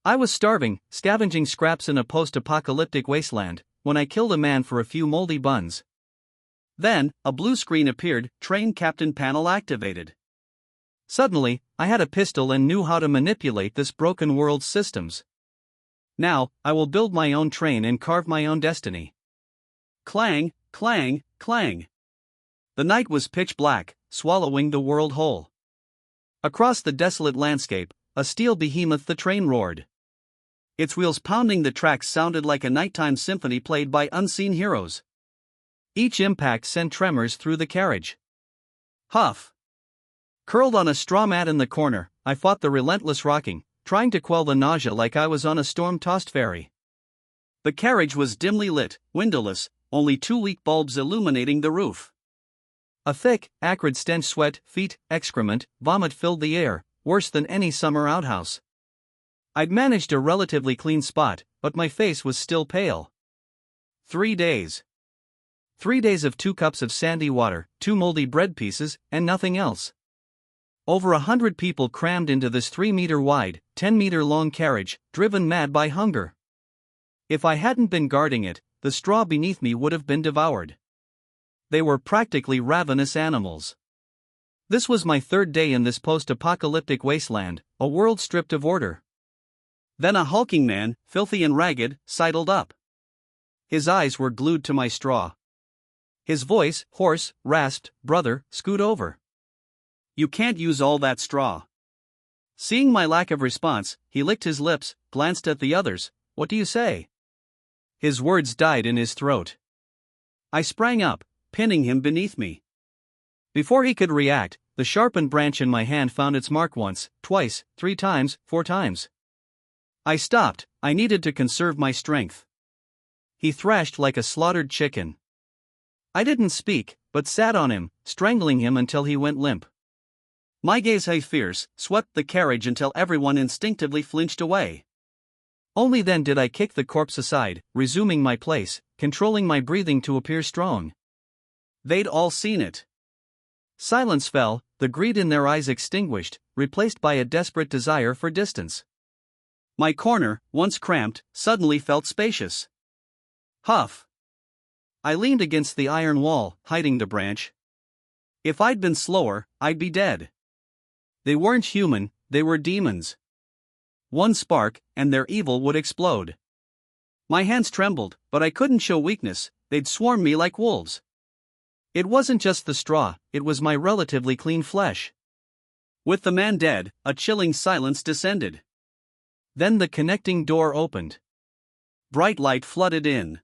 I was starving, scavenging scraps in a post-apocalyptic wasteland, when I killed a man for a few moldy buns. Then, a blue screen appeared, train captain panel activated. Suddenly, I had a pistol and knew how to manipulate this broken world's systems. Now, I will build my own train and carve my own destiny. Clang, clang, clang. The night was pitch black, swallowing the world whole. Across the desolate landscape, a steel behemoth the train roared. Its wheels pounding the tracks sounded like a nighttime symphony played by unseen heroes. Each impact sent tremors through the carriage. Huff! Curled on a straw mat in the corner, I fought the relentless rocking, trying to quell the nausea like I was on a storm-tossed ferry. The carriage was dimly lit, windowless, only 2 weak bulbs illuminating the roof. A thick, acrid stench sweat, feet, excrement, vomit filled the air, worse than any summer outhouse. I'd managed a relatively clean spot, but my face was still pale. 3 days. 3 days of 2 cups of sandy water, 2 moldy bread pieces, and nothing else. Over 100 people crammed into this 3-meter-wide, 10-meter-long carriage, driven mad by hunger. If I hadn't been guarding it, the straw beneath me would have been devoured. They were practically ravenous animals. This was my 3rd day in this post-apocalyptic wasteland, a world stripped of order. Then a hulking man, filthy and ragged, sidled up. His eyes were glued to my straw. His voice, hoarse, rasped, "Brother, scoot over. You can't use all that straw." Seeing my lack of response, he licked his lips, glanced at the others. "What do you say?" His words died in his throat. I sprang up, pinning him beneath me. Before he could react, the sharpened branch in my hand found its mark once, twice, 3 times, 4 times. I stopped. I needed to conserve my strength. He thrashed like a slaughtered chicken. I didn't speak, but sat on him, strangling him until he went limp. My gaze, fierce, swept the carriage until everyone instinctively flinched away. Only then did I kick the corpse aside, resuming my place, controlling my breathing to appear strong. They'd all seen it. Silence fell, the greed in their eyes extinguished, replaced by a desperate desire for distance. My corner, once cramped, suddenly felt spacious. Huff! I leaned against the iron wall, hiding the branch. If I'd been slower, I'd be dead. They weren't human, they were demons. One spark, and their evil would explode. My hands trembled, but I couldn't show weakness, they'd swarm me like wolves. It wasn't just the straw, it was my relatively clean flesh. With the man dead, a chilling silence descended. Then the connecting door opened. Bright light flooded in.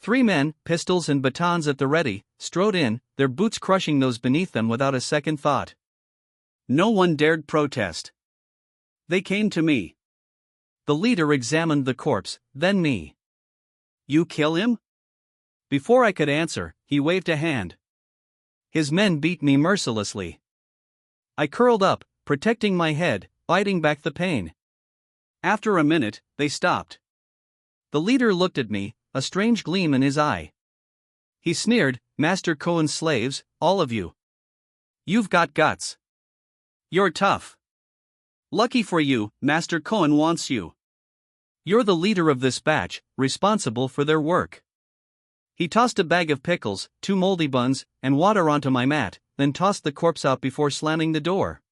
3 men, pistols and batons at the ready, strode in, their boots crushing those beneath them without a second thought. No one dared protest. They came to me. The leader examined the corpse, then me. "You kill him?" Before I could answer, he waved a hand. His men beat me mercilessly. I curled up, protecting my head, biting back the pain. After a minute, they stopped. The leader looked at me, a strange gleam in his eye. He sneered, "Master Cohen's slaves, all of you. You've got guts. You're tough. Lucky for you, Master Cohen wants you. You're the leader of this batch, responsible for their work." He tossed a bag of pickles, 2 moldy buns, and water onto my mat, then tossed the corpse out before slamming the door.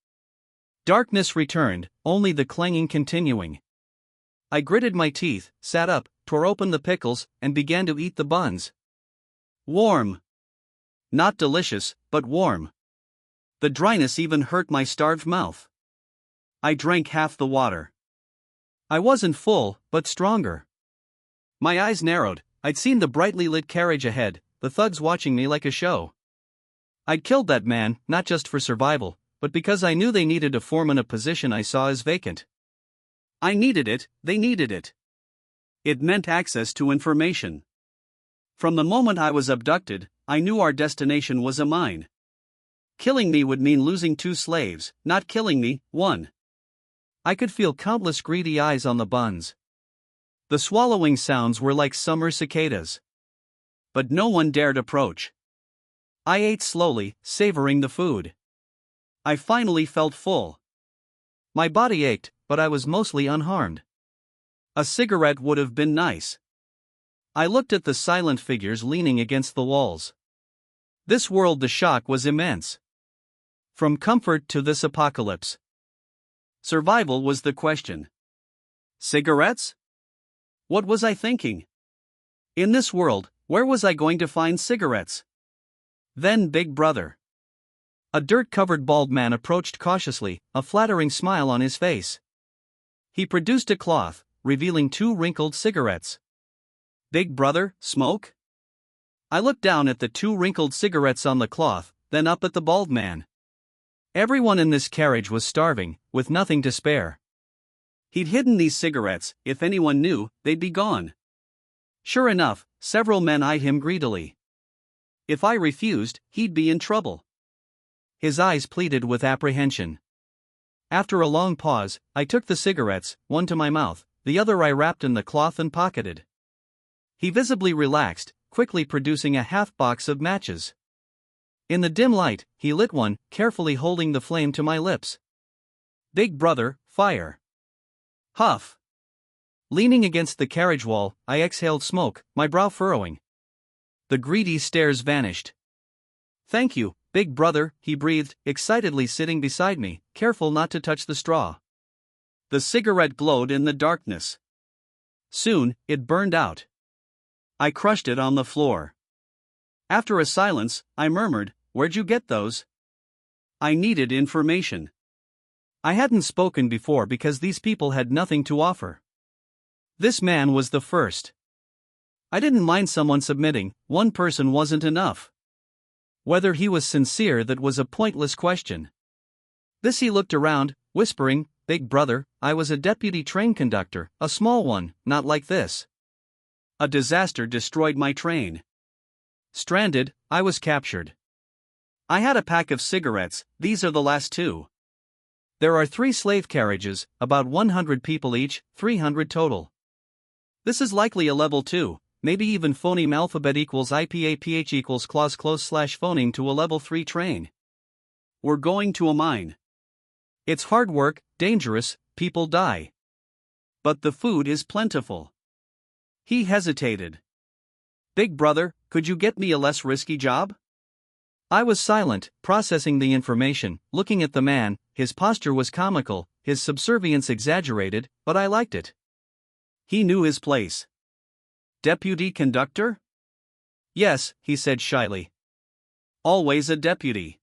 Darkness returned, only the clanging continuing. I gritted my teeth, sat up, tore open the pickles, and began to eat the buns. Warm. Not delicious, but warm. The dryness even hurt my starved mouth. I drank half the water. I wasn't full, but stronger. My eyes narrowed. I'd seen the brightly lit carriage ahead, the thugs watching me like a show. I'd killed that man, not just for survival, but because I knew they needed a foreman, a position I saw as vacant. I needed it, they needed it. It meant access to information. From the moment I was abducted, I knew our destination was a mine. Killing me would mean losing 2 slaves, not killing me, 1. I could feel countless greedy eyes on the buns. The swallowing sounds were like summer cicadas. But no one dared approach. I ate slowly, savoring the food. I finally felt full. My body ached, but but I was mostly unharmed. A cigarette would have been nice. I looked at the silent figures leaning against the walls. This world, the shock was immense. From comfort to this apocalypse. Survival was the question. Cigarettes? What was I thinking? In this world, where was I going to find cigarettes? Then Big Brother. A dirt-covered bald man approached cautiously, a flattering smile on his face. He produced a cloth, revealing 2 wrinkled cigarettes. Big Brother, smoke? I looked down at the 2 wrinkled cigarettes on the cloth, then up at the bald man. Everyone in this carriage was starving, with nothing to spare. He'd hidden these cigarettes; if anyone knew, they'd be gone. Sure enough, several men eyed him greedily. If I refused, he'd be in trouble. His eyes pleaded with apprehension. After a long pause, I took the cigarettes, one to my mouth, the other I wrapped in the cloth and pocketed. He visibly relaxed, quickly producing a half box of matches. In the dim light, he lit one, carefully holding the flame to my lips. Big Brother, fire. Huff. Leaning against the carriage wall, I exhaled smoke, my brow furrowing. The greedy stares vanished. Thank you, Big Brother, he breathed, excitedly sitting beside me, careful not to touch the straw. The cigarette glowed in the darkness. Soon, it burned out. I crushed it on the floor. After a silence, I murmured, "Where'd you get those?" I needed information. I hadn't spoken before because these people had nothing to offer. This man was the first. I didn't mind someone submitting; one person wasn't enough. Whether he was sincere, that was a pointless question. This he looked around, whispering, "Big Brother, I was a deputy train conductor, a small one, not like this. A disaster destroyed my train. Stranded, I was captured. I had a pack of cigarettes, these are the last 2. There are 3 slave carriages, about 100 people each, 300 total. This is likely a level 2, maybe even phoneme alphabet equals IPAPH equals clause /phoneme to a level 3 train. We're going to a mine. It's hard work, dangerous, people die. But the food is plentiful." He hesitated. "Big Brother, could you get me a less risky job?" I was silent, processing the information, looking at the man. His posture was comical, his subservience exaggerated, but I liked it. He knew his place. "Deputy conductor?" "Yes," he said shyly. "Always a deputy.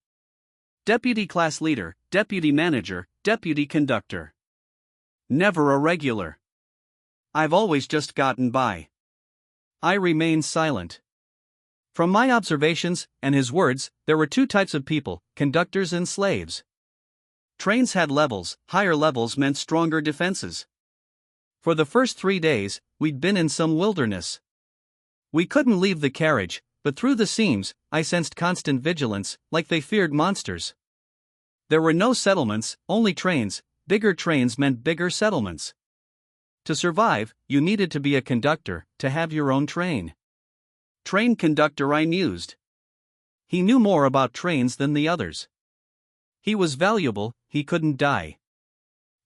Deputy class leader, deputy manager, deputy conductor. Never a regular. I've always just gotten by." I remained silent. From my observations, and his words, there were 2 types of people, conductors and slaves. Trains had levels; higher levels meant stronger defenses. For the first 3 days, we'd been in some wilderness. We couldn't leave the carriage, but through the seams, I sensed constant vigilance, like they feared monsters. There were no settlements, only trains; bigger trains meant bigger settlements. To survive, you needed to be a conductor, to have your own train. Train conductor, I mused. He knew more about trains than the others. He was valuable; he couldn't die.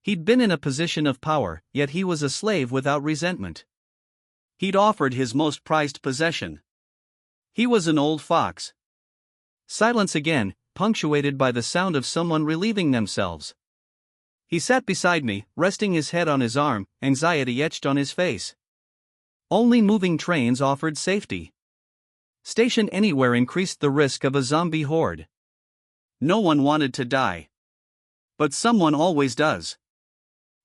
He'd been in a position of power, yet he was a slave without resentment. He'd offered his most prized possession. He was an old fox. Silence again, punctuated by the sound of someone relieving themselves. He sat beside me, resting his head on his arm, anxiety etched on his face. Only moving trains offered safety. Station anywhere increased the risk of a zombie horde. No one wanted to die. But someone always does.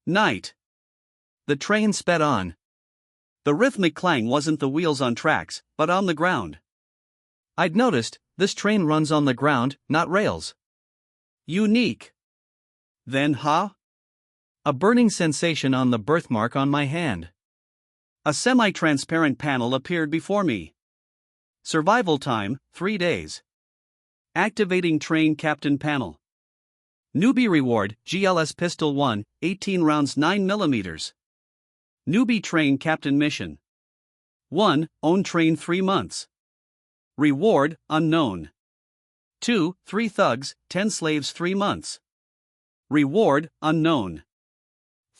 Night. The train sped on. The rhythmic clang wasn't the wheels on tracks, but on the ground. I'd noticed, this train runs on the ground, not rails. Unique. Then, a burning sensation on the birthmark on my hand. A semi-transparent panel appeared before me. Survival time, 3 days. Activating train captain panel. Newbie reward, GLS pistol 1, 18 rounds 9mm. Newbie train captain mission. 1. Own train 3 months. Reward, unknown. 2. 3 thugs, 10 slaves 3 months. Reward, unknown.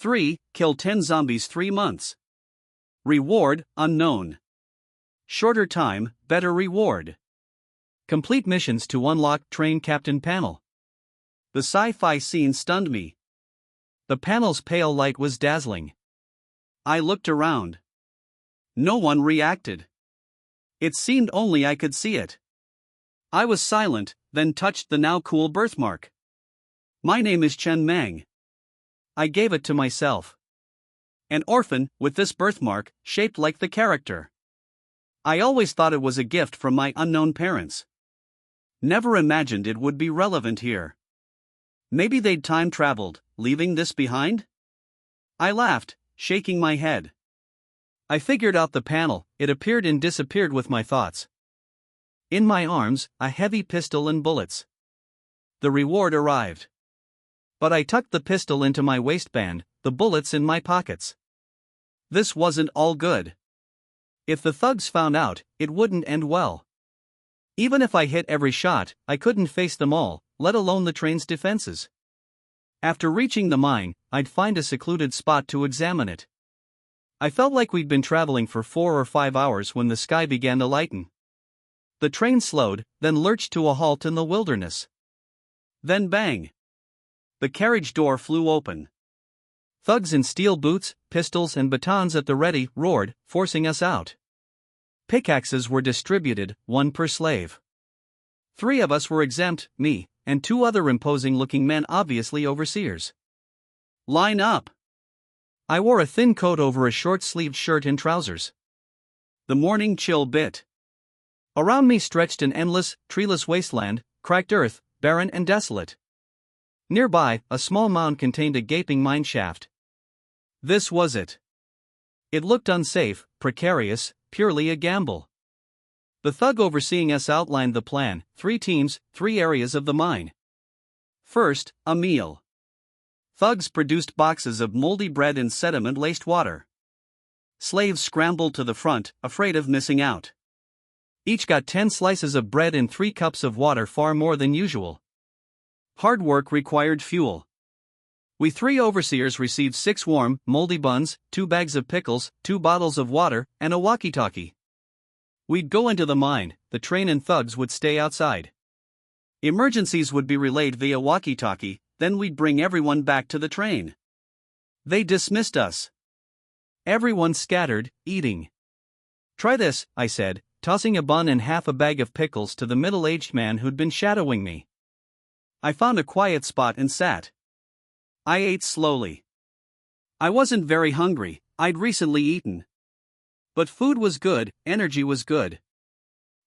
3. Kill 10 zombies 3 months. Reward, unknown. Shorter time, better reward. Complete missions to unlock Train Captain panel. The sci-fi scene stunned me. The panel's pale light was dazzling. I looked around. No one reacted. It seemed only I could see it. I was silent, then touched the now cool birthmark. My name is Chen Mang. I gave it to myself. An orphan, with this birthmark, shaped like the character. I always thought it was a gift from my unknown parents. Never imagined it would be relevant here. Maybe they'd time-traveled, leaving this behind? I laughed, shaking my head. I figured out the panel, it appeared and disappeared with my thoughts. In my arms, a heavy pistol and bullets. The reward arrived. But I tucked the pistol into my waistband, the bullets in my pockets. This wasn't all good. If the thugs found out, it wouldn't end well. Even if I hit every shot, I couldn't face them all, let alone the train's defenses. After reaching the mine, I'd find a secluded spot to examine it. I felt like we'd been traveling for 4 or 5 hours when the sky began to lighten. The train slowed, then lurched to a halt in the wilderness. Then bang! The carriage door flew open. Thugs in steel boots, pistols and batons at the ready roared, forcing us out. Pickaxes were distributed, 1 per slave. 3 of us were exempt, me, and 2 other imposing-looking men, obviously overseers. Line up! I wore a thin coat over a short-sleeved shirt and trousers. The morning chill bit. Around me stretched an endless, treeless wasteland, cracked earth, barren and desolate. Nearby, a small mound contained a gaping mine shaft. This was it. It looked unsafe, precarious, purely a gamble. The thug overseeing us outlined the plan: 3 teams, 3 areas of the mine. First, a meal. Thugs produced boxes of moldy bread and sediment-laced water. Slaves scrambled to the front, afraid of missing out. Each got 10 slices of bread and 3 cups of water, far more than usual. Hard work required fuel. We 3 overseers received 6 warm, moldy buns, 2 bags of pickles, 2 bottles of water, and a walkie-talkie. We'd go into the mine, the train and thugs would stay outside. Emergencies would be relayed via walkie-talkie, then we'd bring everyone back to the train. They dismissed us. Everyone scattered, eating. "Try this," I said, tossing a bun and half a bag of pickles to the middle-aged man who'd been shadowing me. I found a quiet spot and sat. I ate slowly. I wasn't very hungry, I'd recently eaten. But food was good, energy was good.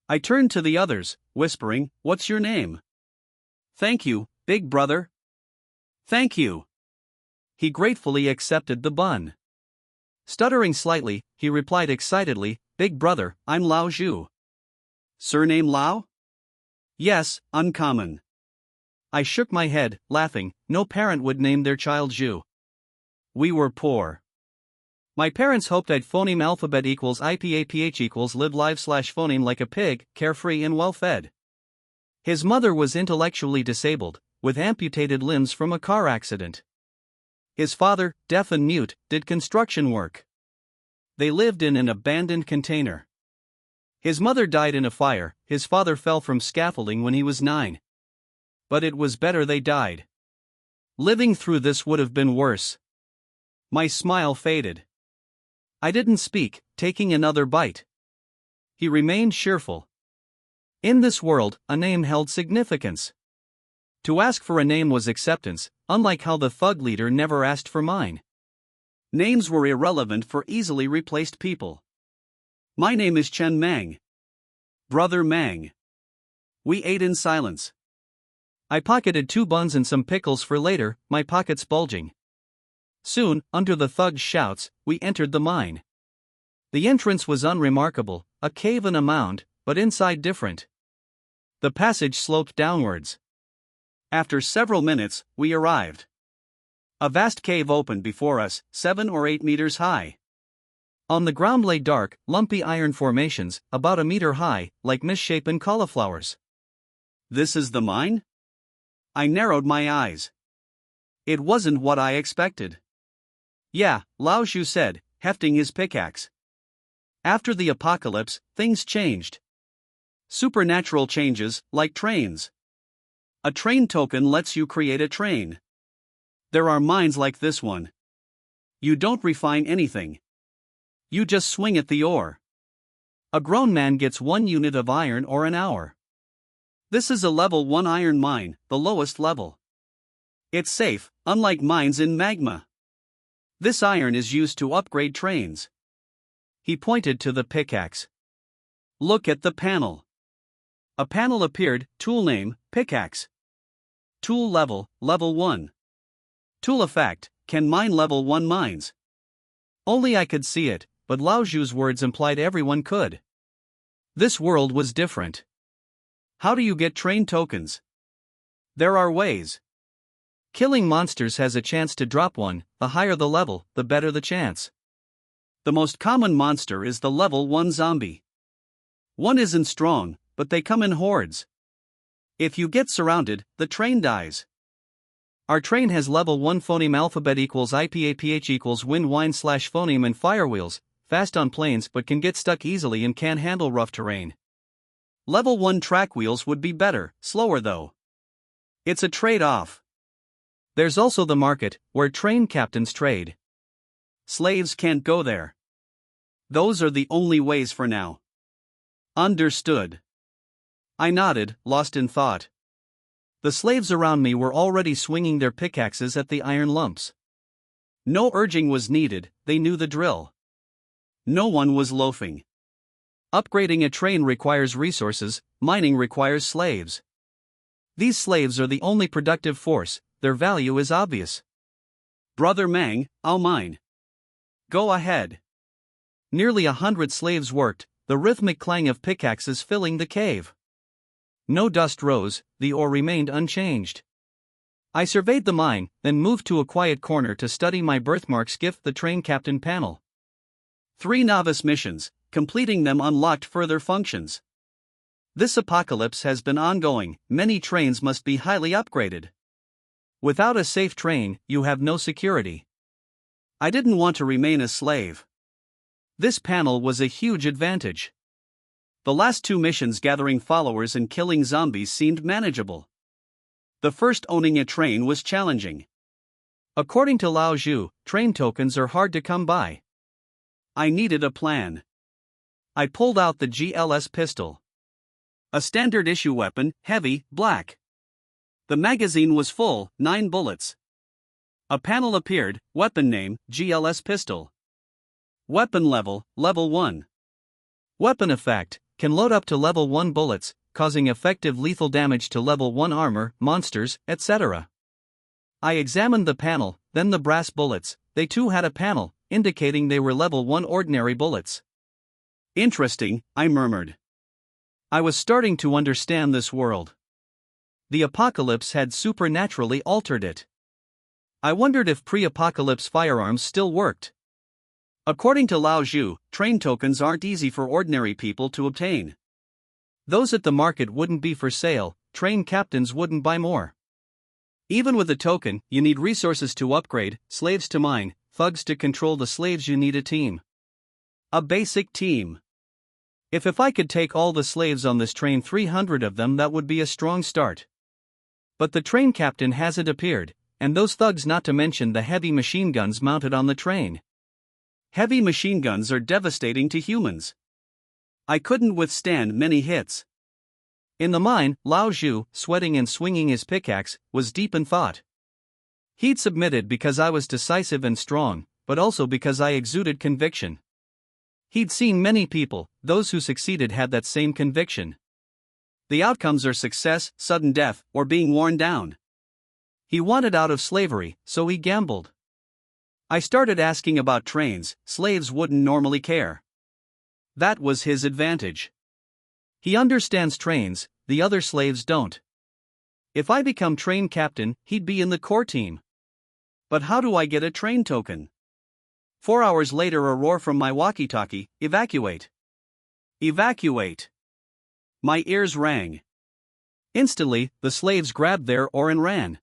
I turned to the others, whispering, "What's your name?" "Thank you, big brother." "Thank you." He gratefully accepted the bun. Stuttering slightly, he replied excitedly, "Big brother, I'm Lao Zhu." "Surname Lao?" "Yes, uncommon." I shook my head, laughing. No parent would name their child Zhu. We were poor. My parents hoped I'd phoneme alphabet equals IPAPH equals live live/phoneme like a pig, carefree and well-fed. His mother was intellectually disabled, with amputated limbs from a car accident. His father, deaf and mute, did construction work. They lived in an abandoned container. His mother died in a fire, his father fell from scaffolding when he was 9. But it was better they died. Living through this would have been worse. My smile faded. I didn't speak, taking another bite. He remained cheerful. In this world, a name held significance. To ask for a name was acceptance, unlike how the thug leader never asked for mine. Names were irrelevant for easily replaced people. "My name is Chen Mang. Brother Mang." We ate in silence. I pocketed 2 buns and some pickles for later, my pockets bulging. Soon, under the thugs' shouts, we entered the mine. The entrance was unremarkable, a cave and a mound, but inside different. The passage sloped downwards. After several minutes, we arrived. A vast cave opened before us, 7 or 8 meters high. On the ground lay dark, lumpy iron formations, about a meter high, like misshapen cauliflowers. "This is the mine?" I narrowed my eyes. It wasn't what I expected. Yeah, Lao Zhu said, hefting his pickaxe. After the apocalypse, things changed. Supernatural changes, like trains. A train token lets you create a train. There are mines like this one. You don't refine anything. You just swing at the ore. A grown man gets 1 unit of iron or an hour. This is a level 1 iron mine, the lowest level. It's safe, unlike mines in magma. This iron is used to upgrade trains. He pointed to the pickaxe. Look at the panel. A panel appeared, tool name, pickaxe. Tool level, level 1. Tool effect, can mine level 1 mines. Only I could see it, but Lao Zhu's words implied everyone could. This world was different. How do you get train tokens? There are ways. Killing monsters has a chance to drop one. The higher the level, the better the chance. The most common monster is the level 1 zombie. One isn't strong, but they come in hordes. If you get surrounded, the train dies. Our train has level 1 phoneme alphabet equals IPAPH equals wind wine / phoneme and firewheels, fast on plains but can get stuck easily and can't handle rough terrain. Level 1 track wheels would be better, slower though. It's a trade-off. There's also the market, where train captains trade. Slaves can't go there. Those are the only ways for now. Understood. I nodded, lost in thought. The slaves around me were already swinging their pickaxes at the iron lumps. No urging was needed, they knew the drill. No one was loafing. Upgrading a train requires resources, mining requires slaves. These slaves are the only productive force, their value is obvious. Brother Mang, I'll mine. Go ahead. Nearly 100 slaves worked, the rhythmic clang of pickaxes filling the cave. No dust rose, the ore remained unchanged. I surveyed the mine, then moved to a quiet corner to study my birthmarks gift the train captain panel. 3 novice missions, completing them unlocked further functions. This apocalypse has been ongoing, many trains must be highly upgraded. Without a safe train, you have no security. I didn't want to remain a slave. This panel was a huge advantage. The last 2 missions gathering followers and killing zombies seemed manageable. The first owning a train was challenging. According to Lao Zhu, train tokens are hard to come by. I needed a plan. I pulled out the GLS pistol. A standard issue weapon, heavy, black. The magazine was full, 9 bullets. A panel appeared, weapon name, GLS pistol. Weapon level, level 1. Weapon effect, can load up to level 1 bullets, causing effective lethal damage to level 1 armor, monsters, etc. I examined the panel, then the brass bullets, they too had a panel, indicating they were level 1 ordinary bullets. Interesting, I murmured. I was starting to understand this world. The apocalypse had supernaturally altered it. I wondered if pre-apocalypse firearms still worked. According to Lao Zhu, train tokens aren't easy for ordinary people to obtain. Those at the market wouldn't be for sale, train captains wouldn't buy more. Even with a token, you need resources to upgrade, slaves to mine, thugs to control the slaves. You need a team. A basic team. If I could take all the slaves on this train, 300 of them, that would be a strong start. But the train captain hasn't appeared, and those thugs, not to mention the heavy machine guns mounted on the train. Heavy machine guns are devastating to humans. I couldn't withstand many hits. In the mine, Lao Zhu, sweating and swinging his pickaxe, was deep in thought. He'd submitted because I was decisive and strong, but also because I exuded conviction. He'd seen many people, those who succeeded had that same conviction. The outcomes are success, sudden death, or being worn down. He wanted out of slavery, so he gambled. I started asking about trains, slaves wouldn't normally care. That was his advantage. He understands trains, the other slaves don't. If I become train captain, he'd be in the core team. But how do I get a train token? 4 hours later, a roar from my walkie-talkie, evacuate. Evacuate. My ears rang. Instantly, the slaves grabbed their ore and ran.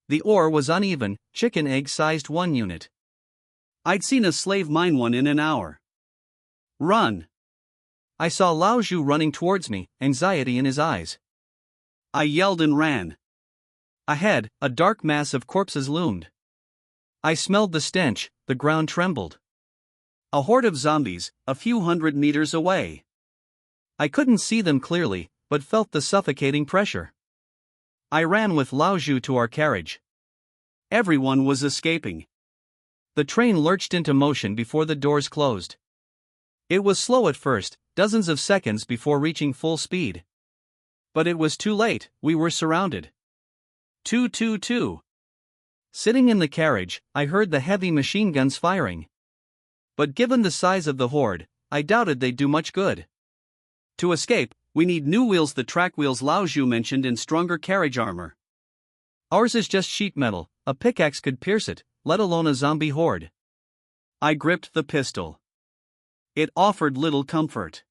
The ore was uneven, chicken egg-sized 1 unit. I'd seen a slave mine one in an hour. Run! I saw Lao Zhu running towards me, anxiety in his eyes. I yelled and ran. Ahead, a dark mass of corpses loomed. I smelled the stench, the ground trembled. A horde of zombies, a few hundred meters away. I couldn't see them clearly, but felt the suffocating pressure. I ran with Lao Zhu to our carriage. Everyone was escaping. The train lurched into motion before the doors closed. It was slow at first, dozens of seconds before reaching full speed. But it was too late, we were surrounded. 222. Sitting in the carriage, I heard the heavy machine guns firing. But given the size of the horde, I doubted they'd do much good. To escape, we need new wheels, the track wheels Lao Zhu mentioned, and stronger carriage armor. Ours is just sheet metal, a pickaxe could pierce it, let alone a zombie horde. I gripped the pistol. It offered little comfort.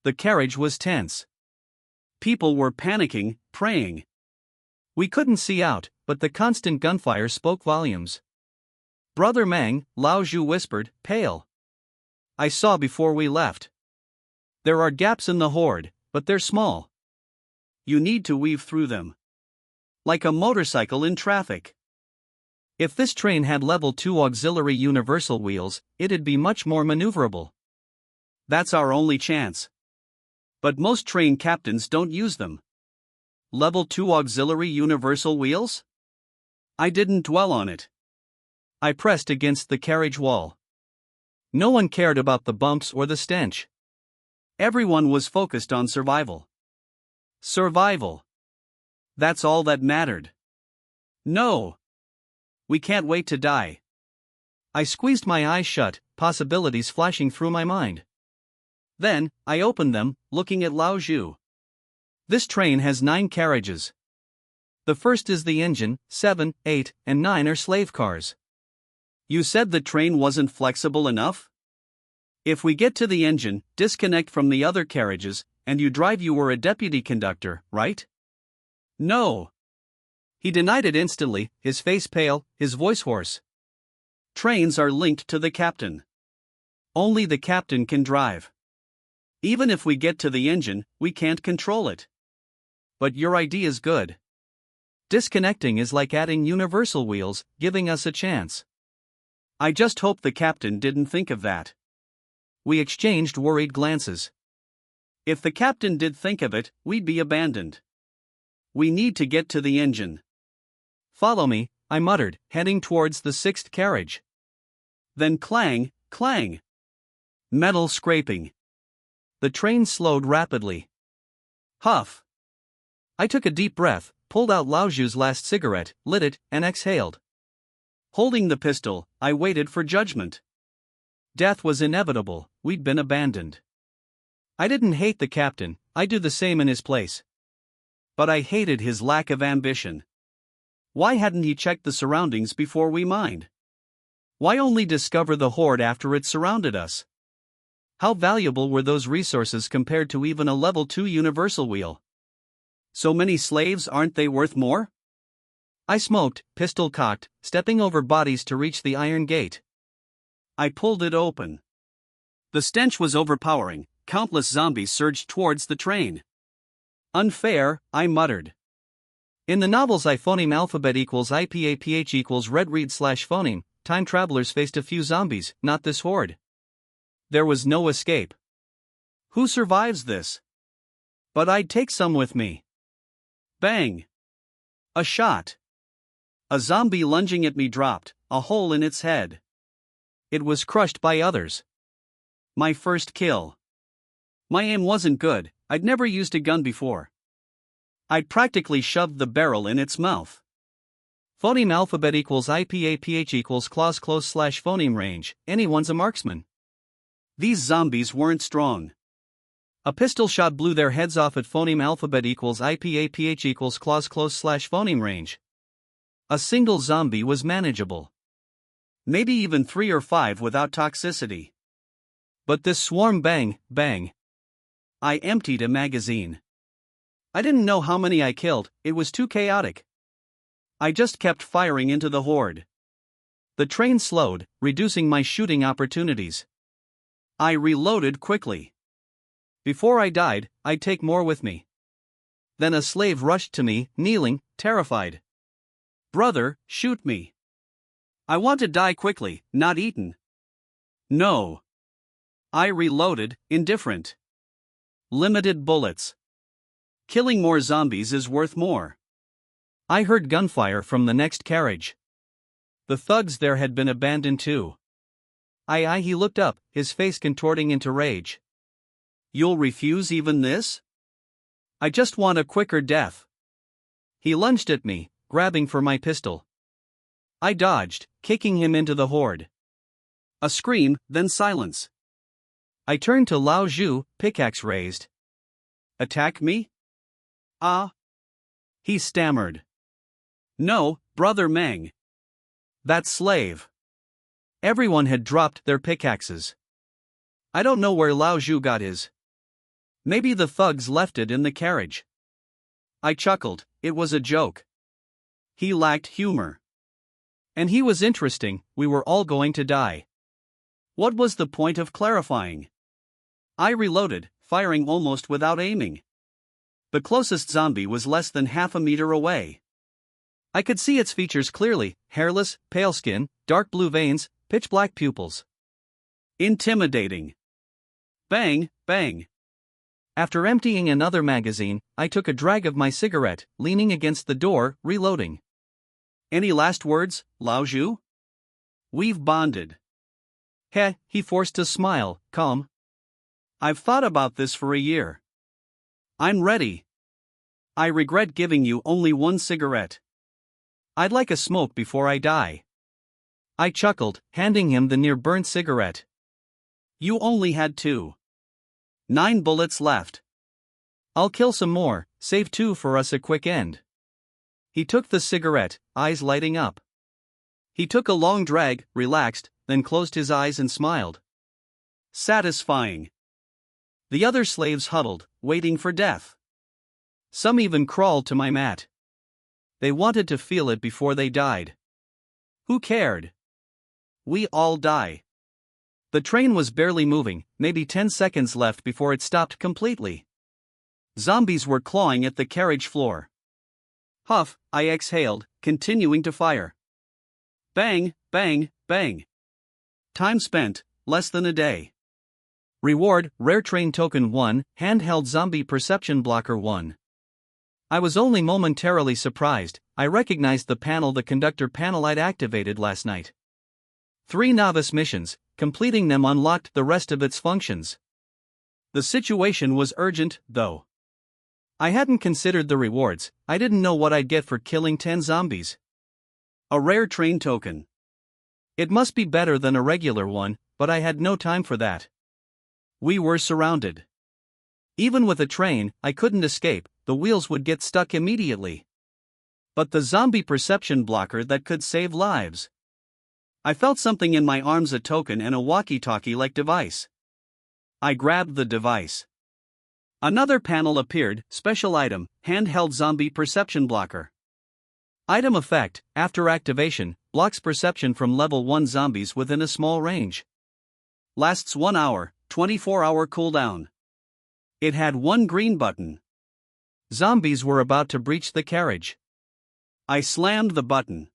The carriage was tense. People were panicking, praying. We couldn't see out, but the constant gunfire spoke volumes. Brother Mang, Lao Zhu whispered, pale. I saw before we left. There are gaps in the horde, but they're small. You need to weave through them. Like a motorcycle in traffic. If this train had level 2 auxiliary universal wheels, it'd be much more maneuverable. That's our only chance. But most train captains don't use them. Level 2 auxiliary universal wheels? I didn't dwell on it. I pressed against the carriage wall. No one cared about the bumps or the stench. Everyone was focused on survival. Survival. That's all that mattered. No. We can't wait to die. I squeezed my eyes shut, possibilities flashing through my mind. Then, I opened them, looking at Lao Zhu. This train has 9 carriages. The first is the engine, 7, 8, and 9 are slave cars. You said the train wasn't flexible enough? If we get to the engine, disconnect from the other carriages, and you drive, you were a deputy conductor, right? No. He denied it instantly, his face pale, his voice hoarse. Trains are linked to the captain. Only the captain can drive. Even if we get to the engine, we can't control it. But your idea's good. Disconnecting is like adding universal wheels, giving us a chance. I just hope the captain didn't think of that. We exchanged worried glances. If the captain did think of it, we'd be abandoned. We need to get to the engine. Follow me, I muttered, heading towards the 6th carriage. Then clang, clang. Metal scraping. The train slowed rapidly. Huff. I took a deep breath, pulled out Lao Zhu's last cigarette, lit it, and exhaled. Holding the pistol, I waited for judgment. Death was inevitable, we'd been abandoned. I didn't hate the captain, I'd do the same in his place. But I hated his lack of ambition. Why hadn't he checked the surroundings before we mined? Why only discover the horde after it surrounded us? How valuable were those resources compared to even a level 2 universal wheel? So many slaves, aren't they worth more? I smoked, pistol cocked, stepping over bodies to reach the iron gate. I pulled it open. The stench was overpowering, countless zombies surged towards the train. Unfair, I muttered. In the novels phoneme alphabet equals IPAPH equals red read / phoneme, time travelers faced a few zombies, not this horde. There was no escape. Who survives this? But I'd take some with me. Bang! A shot. A zombie lunging at me dropped, a hole in its head. It was crushed by others. My first kill. My aim wasn't good, I'd never used a gun before. I'd practically shoved the barrel in its mouth. Phoneme alphabet equals IPAPH equals clause close / phoneme range, anyone's a marksman. These zombies weren't strong. A pistol shot blew their heads off at phoneme alphabet equals IPAPH equals clause close / phoneme range. A single zombie was manageable. Maybe even 3 or 5 without toxicity. But this swarm, bang, bang. I emptied a magazine. I didn't know how many I killed, it was too chaotic. I just kept firing into the horde. The train slowed, reducing my shooting opportunities. I reloaded quickly. Before I died, I'd take more with me. Then a slave rushed to me, kneeling, terrified. "Brother, shoot me. I want to die quickly, not eaten." "No." I reloaded, indifferent. Limited bullets. Killing more zombies is worth more. I heard gunfire from the next carriage. The thugs there had been abandoned too. He looked up, his face contorting into rage. "You'll refuse even this?" "I just want a quicker death." He lunged at me, grabbing for my pistol. I dodged, kicking him into the horde. A scream, then silence. I turned to Lao Zhu, pickaxe raised. "Attack me?" "Ah." He stammered. "No, Brother Meng. That slave." Everyone had dropped their pickaxes. I don't know where Lao Zhu got his. Maybe the thugs left it in the carriage. I chuckled, it was a joke. He lacked humor. And he was interesting, we were all going to die. What was the point of clarifying? I reloaded, firing almost without aiming. The closest zombie was less than half a meter away. I could see its features clearly: hairless, pale skin, dark blue veins, pitch black pupils. Intimidating. Bang, bang. After emptying another magazine, I took a drag of my cigarette, leaning against the door, reloading. "Any last words, Lao Zhu?" "We've bonded." "Heh," he forced a smile, calm. "I've thought about this for a year. I'm ready. I regret giving you only one cigarette. I'd like a smoke before I die." I chuckled, handing him the near-burnt cigarette. "You only had 2. 9 bullets left." "I'll kill some more, save 2 for us a quick end." He took the cigarette, eyes lighting up. He took a long drag, relaxed, then closed his eyes and smiled. Satisfying. The other slaves huddled, waiting for death. Some even crawled to my mat. They wanted to feel it before they died. Who cared? We all die. The train was barely moving, maybe 10 seconds left before it stopped completely. Zombies were clawing at the carriage floor. Huff, I exhaled, continuing to fire. Bang, bang, bang. Time spent, less than a day. Reward, Rare Train Token 1, Handheld Zombie Perception Blocker 1. I was only momentarily surprised. I recognized the panel the conductor panel I'd activated last night. 3 novice missions, completing them unlocked the rest of its functions. The situation was urgent, though. I hadn't considered the rewards. I didn't know what I'd get for killing 10 zombies. A rare train token. It must be better than a regular one, but I had no time for that. We were surrounded. Even with a train, I couldn't escape, the wheels would get stuck immediately. But the zombie perception blocker that could save lives. I felt something in my arms, a token and a walkie-talkie-like device. I grabbed the device. Another panel appeared, special item, handheld zombie perception blocker. Item effect, after activation, blocks perception from level 1 zombies within a small range. Lasts 1 hour, 24-hour cooldown. It had 1 green button. Zombies were about to breach the carriage. I slammed the button.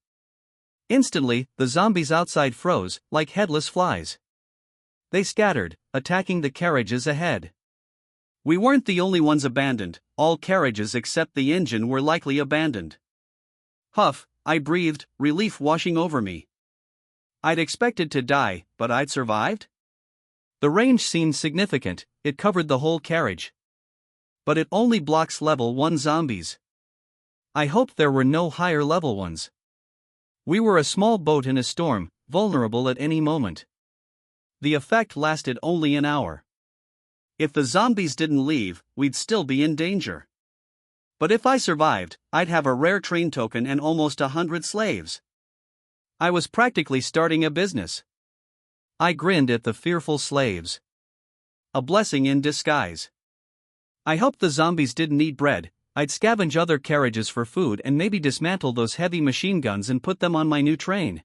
Instantly, the zombies outside froze, like headless flies. They scattered, attacking the carriages ahead. We weren't the only ones abandoned, all carriages except the engine were likely abandoned. Huff, I breathed, relief washing over me. I'd expected to die, but I'd survived? The range seemed significant, it covered the whole carriage. But it only blocks level 1 zombies. I hoped there were no higher level ones. We were a small boat in a storm, vulnerable at any moment. The effect lasted only an hour. If the zombies didn't leave, we'd still be in danger. But if I survived, I'd have a rare train token and almost 100 slaves. I was practically starting a business. I grinned at the fearful slaves. A blessing in disguise. I hoped the zombies didn't eat bread. I'd scavenge other carriages for food and maybe dismantle those heavy machine guns and put them on my new train.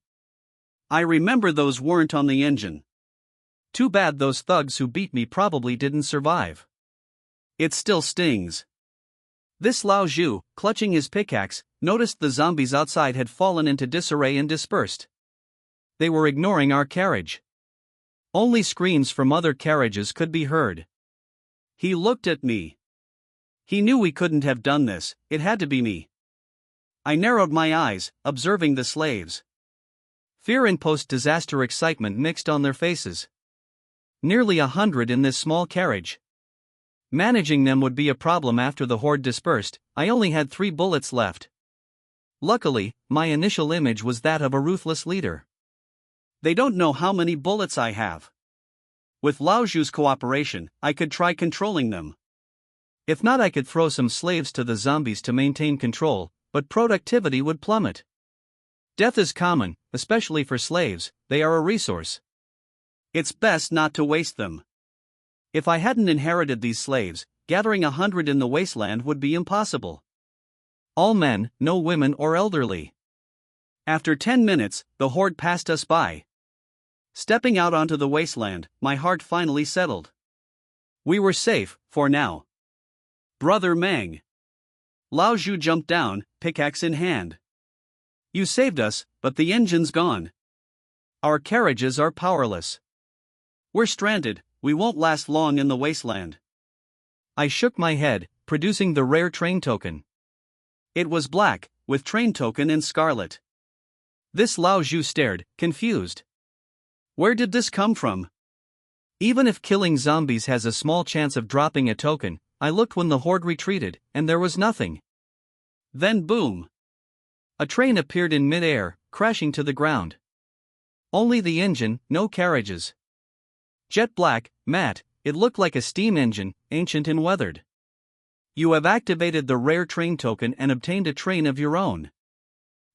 I remember those weren't on the engine. Too bad those thugs who beat me probably didn't survive. It still stings. This Lao Zhu, clutching his pickaxe, noticed the zombies outside had fallen into disarray and dispersed. They were ignoring our carriage. Only screams from other carriages could be heard. He looked at me. He knew we couldn't have done this, it had to be me. I narrowed my eyes, observing the slaves. Fear and post-disaster excitement mixed on their faces. Nearly 100 in this small carriage. Managing them would be a problem after the horde dispersed. I only had 3 bullets left. Luckily, my initial image was that of a ruthless leader. They don't know how many bullets I have. With Lao Zhu's cooperation, I could try controlling them. If not, I could throw some slaves to the zombies to maintain control, but productivity would plummet. Death is common, especially for slaves, they are a resource. It's best not to waste them. If I hadn't inherited these slaves, gathering 100 in the wasteland would be impossible. All men, no women or elderly. After 10 minutes, the horde passed us by. Stepping out onto the wasteland, my heart finally settled. We were safe, for now. Brother Mang. Lao Zhu jumped down, pickaxe in hand. You saved us, but the engine's gone. Our carriages are powerless. We're stranded, we won't last long in the wasteland. I shook my head, producing the rare train token. It was black, with train token in scarlet. This Lao Zhu stared, confused. Where did this come from? Even if killing zombies has a small chance of dropping a token, I looked when the horde retreated, and there was nothing. Then boom! A train appeared in mid-air, crashing to the ground. Only the engine, no carriages. Jet black, matte, it looked like a steam engine, ancient and weathered. You have activated the rare train token and obtained a train of your own.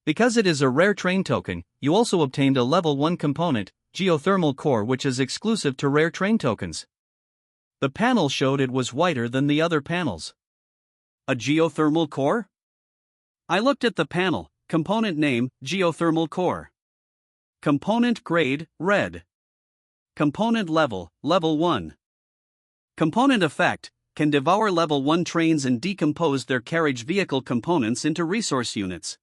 Because it is a rare train token, you also obtained a level 1 component, geothermal core, which is exclusive to rare train tokens. The panel showed it was whiter than the other panels. A geothermal core? I looked at the panel, component name, geothermal core. Component grade, red. Component level, level 1. Component effect, can devour level 1 trains and decompose their carriage vehicle components into resource units.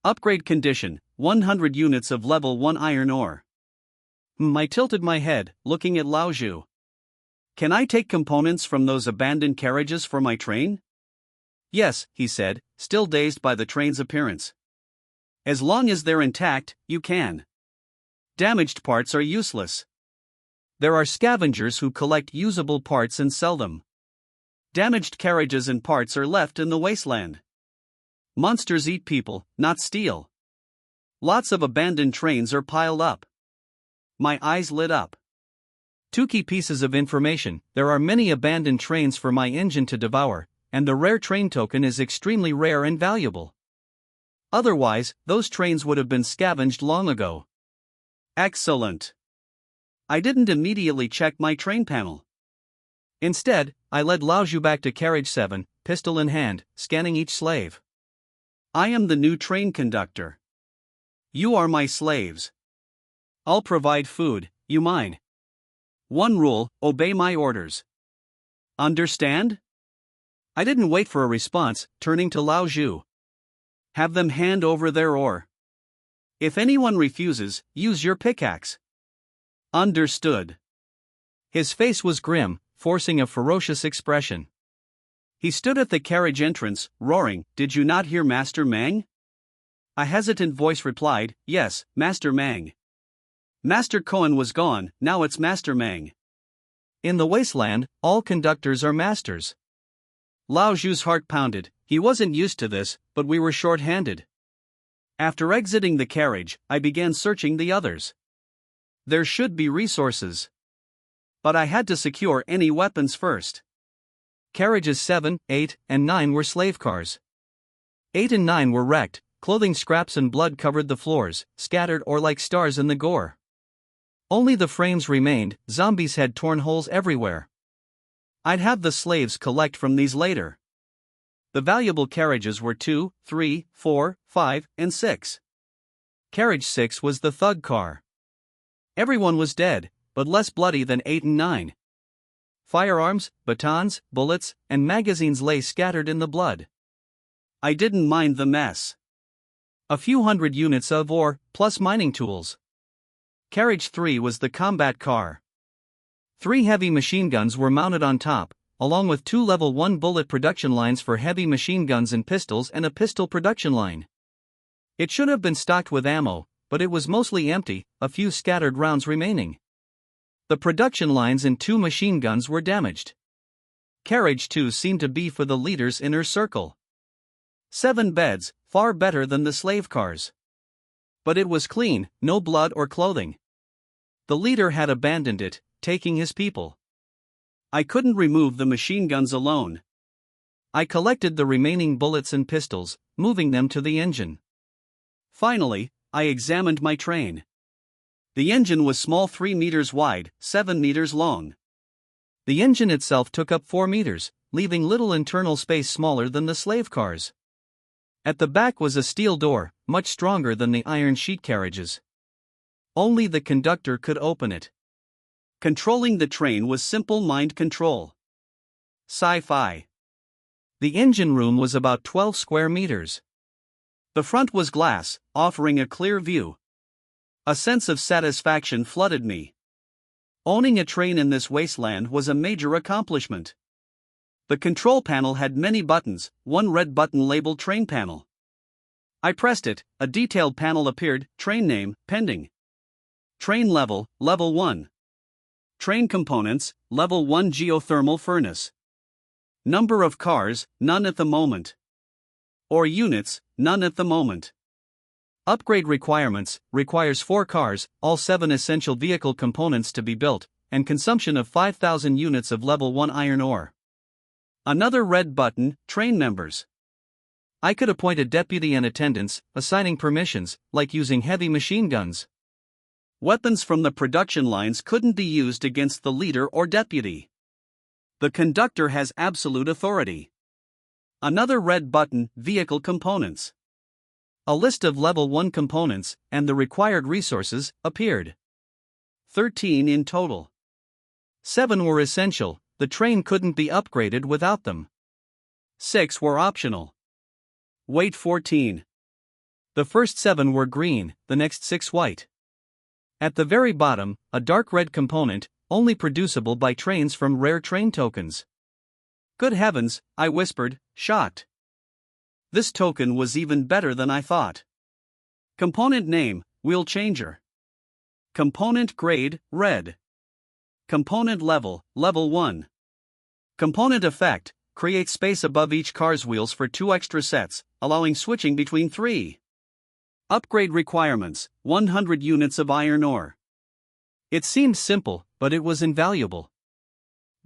Upgrade condition, 100 units of level 1 iron ore. I tilted my head, looking at Lao Zhu. Can I take components from those abandoned carriages for my train? Yes, he said, still dazed by the train's appearance. As long as they're intact, you can. Damaged parts are useless. There are scavengers who collect usable parts and sell them. Damaged carriages and parts are left in the wasteland. Monsters eat people, not steal. Lots of abandoned trains are piled up. My eyes lit up. 2 key pieces of information: there are many abandoned trains for my engine to devour, and the rare train token is extremely rare and valuable. Otherwise, those trains would have been scavenged long ago. Excellent. I didn't immediately check my train panel. Instead, I led Lao Zhu back to carriage 7, pistol in hand, scanning each slave. I am the new train conductor. You are my slaves. I'll provide food, you mine. One rule, obey my orders. Understand? I didn't wait for a response, turning to Lao Zhu. Have them hand over their ore. If anyone refuses, use your pickaxe. Understood. His face was grim, forcing a ferocious expression. He stood at the carriage entrance, roaring, "Did you not hear Master Mang?" A hesitant voice replied, "Yes, Master Mang." Master Cohen was gone, now it's Master Mang. In the wasteland, all conductors are masters. Lao Zhu's heart pounded. He wasn't used to this, but we were short-handed. After exiting the carriage, I began searching the others. There should be resources. But I had to secure any weapons first. Carriages 7, 8, and 9 were slave cars. 8 and 9 were wrecked, clothing scraps and blood covered the floors, scattered or like stars in the gore. Only the frames remained, zombies had torn holes everywhere. I'd have the slaves collect from these later. The valuable carriages were 2, 3, 4, 5, and 6. Carriage 6 was the thug car. Everyone was dead, but less bloody than 8 and 9. Firearms, batons, bullets, and magazines lay scattered in the blood. I didn't mind the mess. A few hundred units of ore, plus mining tools. Carriage 3 was the combat car. 3 heavy machine guns were mounted on top, along with 2 level 1 bullet production lines for heavy machine guns and pistols and a pistol production line. It should have been stocked with ammo, but it was mostly empty, a few scattered rounds remaining. The production lines and 2 machine guns were damaged. Carriage 2 seemed to be for the leader's inner circle. 7 beds, far better than the slave cars. But it was clean, no blood or clothing. The leader had abandoned it, taking his people. I couldn't remove the machine guns alone. I collected the remaining bullets and pistols, moving them to the engine. Finally, I examined my train. The engine was small, 3 meters wide, 7 meters long. The engine itself took up 4 meters, leaving little internal space smaller than the slave cars. At the back was a steel door, much stronger than the iron sheet carriages. Only the conductor could open it. Controlling the train was simple mind control. Sci-fi. The engine room was about 12 square meters. The front was glass, offering a clear view. A sense of satisfaction flooded me. Owning a train in this wasteland was a major accomplishment. The control panel had many buttons, one red button labeled Train Panel. I pressed it, a detailed panel appeared, train name, pending. Train level, level 1. Train components, level 1 geothermal furnace. Number of cars, none at the moment. Or units, none at the moment. Upgrade requirements, requires 4 cars, all 7 essential vehicle components to be built, and consumption of 5,000 units of level 1 iron ore. Another red button, train members. I could appoint a deputy and attendants, assigning permissions, like using heavy machine guns. Weapons from the production lines couldn't be used against the leader or deputy. The conductor has absolute authority. Another red button, vehicle components. A list of level 1 components, and the required resources, appeared. 13 in total. 7 were essential, the train couldn't be upgraded without them. 6 were optional. Weight 14. The first 7 were green, the next 6 white. At the very bottom, a dark red component, only producible by trains from rare train tokens. Good heavens, I whispered, shocked. This token was even better than I thought. Component name, wheel changer. Component grade, red. Component level, level 1. Component effect, create space above each car's wheels for 2 extra sets, allowing switching between 3. Upgrade requirements, 100 units of iron ore. It seemed simple, but it was invaluable.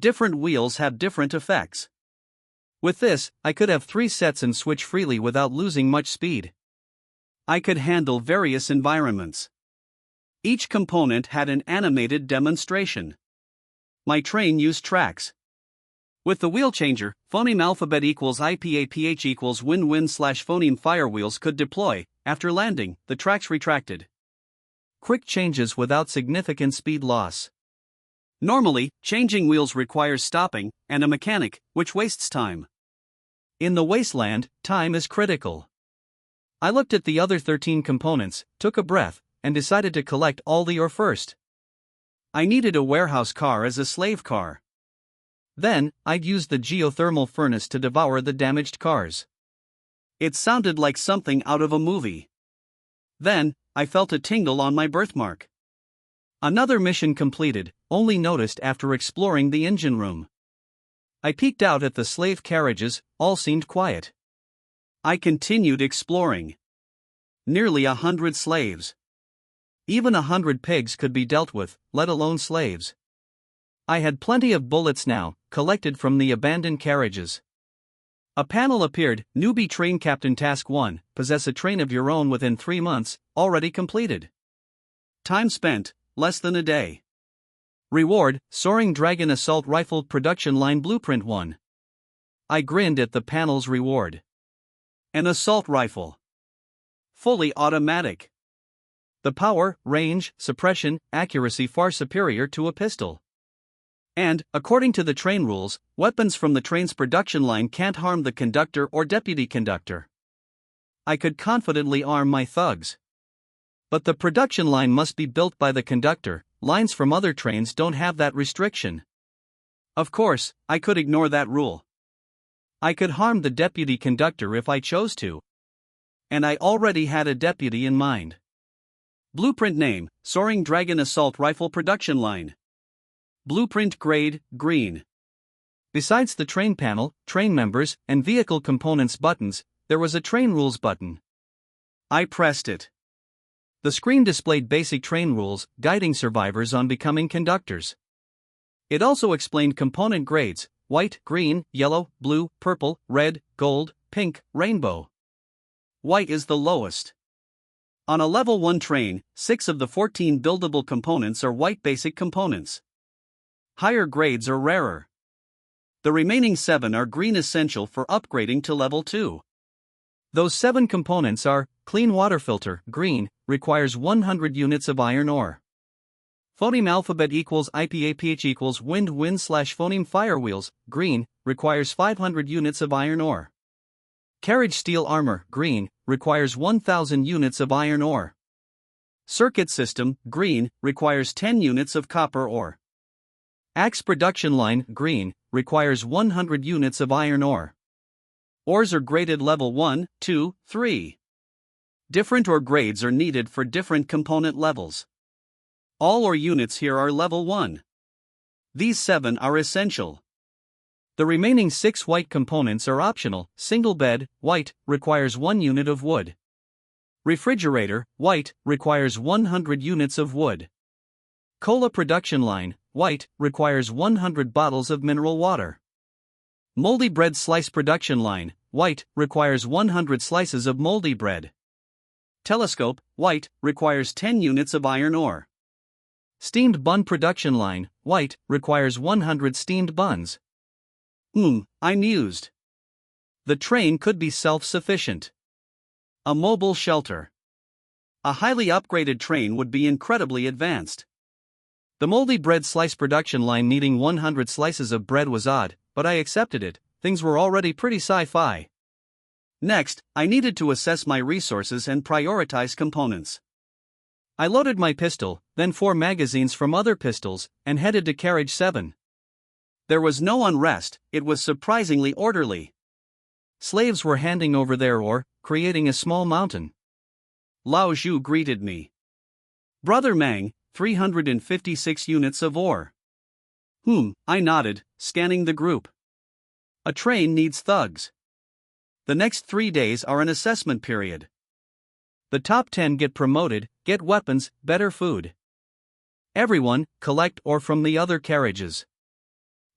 Different wheels have different effects. With this, I could have 3 sets and switch freely without losing much speed. I could handle various environments. Each component had an animated demonstration. My train used tracks. With the wheel changer, phoneme alphabet equals IPAPH equals win-win/phoneme fire wheels could deploy. After landing, the tracks retracted. Quick changes without significant speed loss. Normally, changing wheels requires stopping, and a mechanic, which wastes time. In the wasteland, time is critical. I looked at the other 13 components, took a breath, and decided to collect all the ore first. I needed a warehouse car as a slave car. Then, I'd use the geothermal furnace to devour the damaged cars. It sounded like something out of a movie. Then, I felt a tingle on my birthmark. Another mission completed, only noticed after exploring the engine room. I peeked out at the slave carriages, all seemed quiet. I continued exploring. Nearly 100 slaves. Even 100 pigs could be dealt with, let alone slaves. I had plenty of bullets now, collected from the abandoned carriages. A panel appeared, Newbie Train Captain Task 1, possess a train of your own within 3 months, already completed. Time spent, less than a day. Reward, Soaring Dragon Assault Rifle Production Line Blueprint 1. I grinned at the panel's reward. An assault rifle. Fully automatic. The power, range, suppression, accuracy far superior to a pistol. And, according to the train rules, weapons from the train's production line can't harm the conductor or deputy conductor. I could confidently arm my thugs. But the production line must be built by the conductor. Lines from other trains don't have that restriction. Of course, I could ignore that rule. I could harm the deputy conductor if I chose to. And I already had a deputy in mind. Blueprint name: Soaring Dragon Assault Rifle Production Line. Blueprint grade: green. Besides the train panel, train members, and vehicle components buttons, there was a train rules button. I pressed it. The screen displayed basic train rules, guiding survivors on becoming conductors. It also explained component grades: white, green, yellow, blue, purple, red, gold, pink, rainbow. White is the lowest. On a level 1 train, 6 of the 14 buildable components are white basic components. Higher grades are rarer. The remaining 7 are green, essential for upgrading to level 2. Those 7 components are: clean water filter, green, requires 100 units of iron ore. Phoneme alphabet equals IPAPH equals wind/phoneme firewheels, green, requires 500 units of iron ore. Carriage steel armor, green, requires 1000 units of iron ore. Circuit system, green, requires 10 units of copper ore. Axe production line, green, requires 100 units of iron ore. Ores are graded level 1, 2, 3. Different ore grades are needed for different component levels. All ore units here are level 1. These 7 are essential. The remaining 6 white components are optional. Single bed, white, requires 1 unit of wood. Refrigerator, white, requires 100 units of wood. Cola production line, white, requires 100 bottles of mineral water. Moldy bread slice production line, white, requires 100 slices of moldy bread. Telescope, white, requires 10 units of iron ore. Steamed bun production line, white, requires 100 steamed buns. I mused. The train could be self-sufficient. A mobile shelter. A highly upgraded train would be incredibly advanced. The moldy bread slice production line needing 100 slices of bread was odd, but I accepted it. Things were already pretty sci-fi. Next, I needed to assess my resources and prioritize components. I loaded my pistol, then 4 magazines from other pistols, and headed to Carriage 7. There was no unrest, it was surprisingly orderly. Slaves were handing over their ore, creating a small mountain. Lao Zhu greeted me. Brother Mang, 356 units of ore. I nodded, scanning the group. A train needs thugs. The next 3 days are an assessment period. The top 10 get promoted, get weapons, better food. Everyone, collect ore from the other carriages.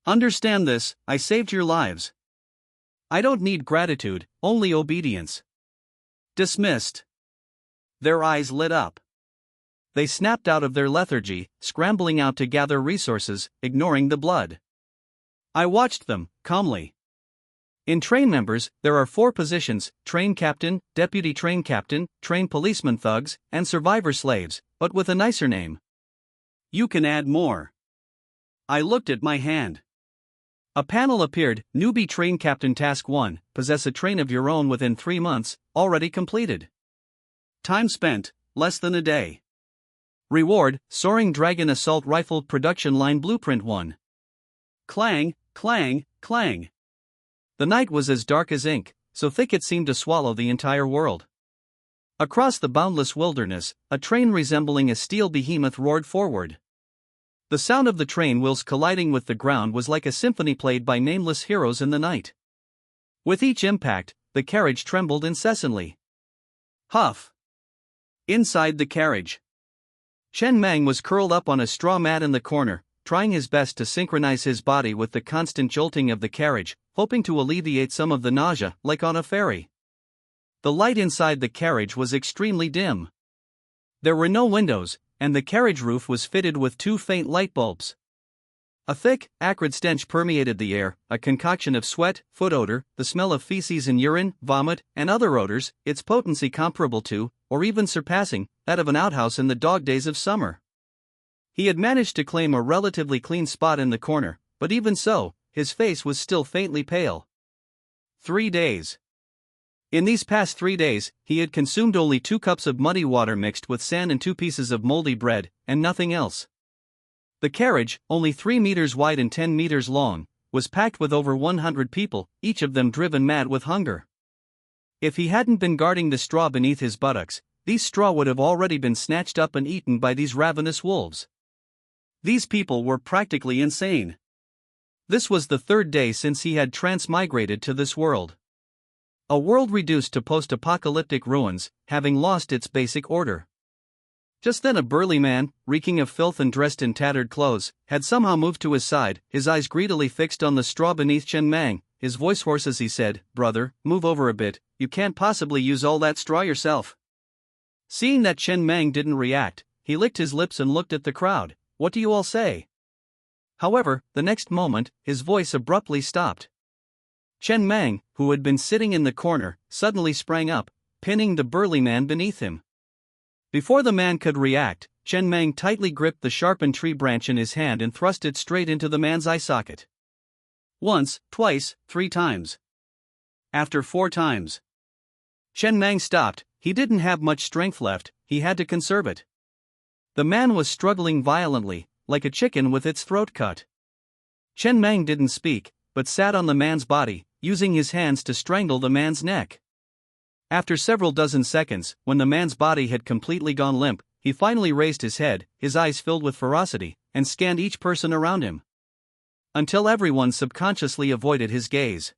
Understand this, I saved your lives. I don't need gratitude, only obedience. Dismissed. Their eyes lit up. They snapped out of their lethargy, scrambling out to gather resources, ignoring the blood. I watched them, calmly. In train members, there are 4 positions: train captain, deputy train captain, train policeman thugs, and survivor slaves, but with a nicer name. You can add more. I looked at my hand. A panel appeared: newbie train captain task 1, possess a train of your own within 3 months, already completed. Time spent, less than a day. Reward, Soaring Dragon Assault Rifle Production Line Blueprint 1. Clang, clang, clang. The night was as dark as ink, so thick it seemed to swallow the entire world. Across the boundless wilderness, a train resembling a steel behemoth roared forward. The sound of the train wheels colliding with the ground was like a symphony played by nameless heroes in the night. With each impact, the carriage trembled incessantly. Huff. Inside the carriage, Chen Mang was curled up on a straw mat in the corner, trying his best to synchronize his body with the constant jolting of the carriage, hoping to alleviate some of the nausea, like on a ferry. The light inside the carriage was extremely dim. There were no windows, and the carriage roof was fitted with 2 faint light bulbs. A thick, acrid stench permeated the air, a concoction of sweat, foot odor, the smell of feces and urine, vomit, and other odors, its potency comparable to, or even surpassing, that of an outhouse in the dog days of summer. He had managed to claim a relatively clean spot in the corner, but even so, his face was still faintly pale. 3 days. In these past 3 days, he had consumed only 2 cups of muddy water mixed with sand and 2 pieces of moldy bread, and nothing else. The carriage, only 3 meters wide and 10 meters long, was packed with over 100 people, each of them driven mad with hunger. If he hadn't been guarding the straw beneath his buttocks, these straw would have already been snatched up and eaten by these ravenous wolves. These people were practically insane. This was the 3rd day since he had transmigrated to this world. A world reduced to post-apocalyptic ruins, having lost its basic order. Just then a burly man, reeking of filth and dressed in tattered clothes, had somehow moved to his side, his eyes greedily fixed on the straw beneath Chen Mang, his voice hoarse as he said, "Brother, move over a bit, you can't possibly use all that straw yourself." Seeing that Chen Mang didn't react, he licked his lips and looked at the crowd. "What do you all say?" However, the next moment, his voice abruptly stopped. Chen Mang, who had been sitting in the corner, suddenly sprang up, pinning the burly man beneath him. Before the man could react, Chen Mang tightly gripped the sharpened tree branch in his hand and thrust it straight into the man's eye socket. Once, twice, 3 times. After 4 times, Chen Mang stopped. He didn't have much strength left, he had to conserve it. The man was struggling violently, like a chicken with its throat cut. Chen Mang didn't speak, but sat on the man's body, using his hands to strangle the man's neck. After several dozen seconds, when the man's body had completely gone limp, he finally raised his head, his eyes filled with ferocity, and scanned each person around him. Until everyone subconsciously avoided his gaze.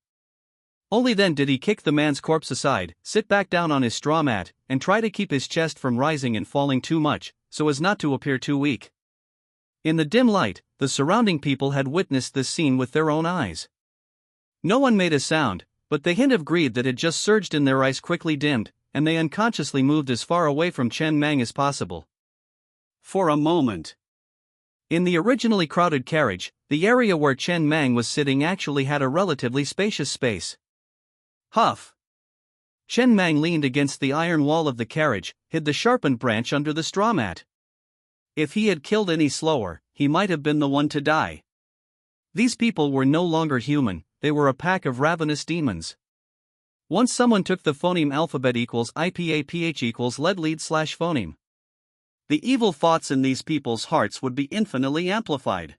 Only then did he kick the man's corpse aside, sit back down on his straw mat, and try to keep his chest from rising and falling too much, so as not to appear too weak. In the dim light, the surrounding people had witnessed this scene with their own eyes. No one made a sound, but the hint of greed that had just surged in their eyes quickly dimmed, and they unconsciously moved as far away from Chen Mang as possible. For a moment. In the originally crowded carriage, the area where Chen Mang was sitting actually had a relatively spacious space. Huff! Chen Mang leaned against the iron wall of the carriage, hid the sharpened branch under the straw mat. If he had killed any slower, he might have been the one to die. These people were no longer human, they were a pack of ravenous demons. Once someone took the phoneme alphabet equals IPAPH equals lead/phoneme. The evil thoughts in these people's hearts would be infinitely amplified.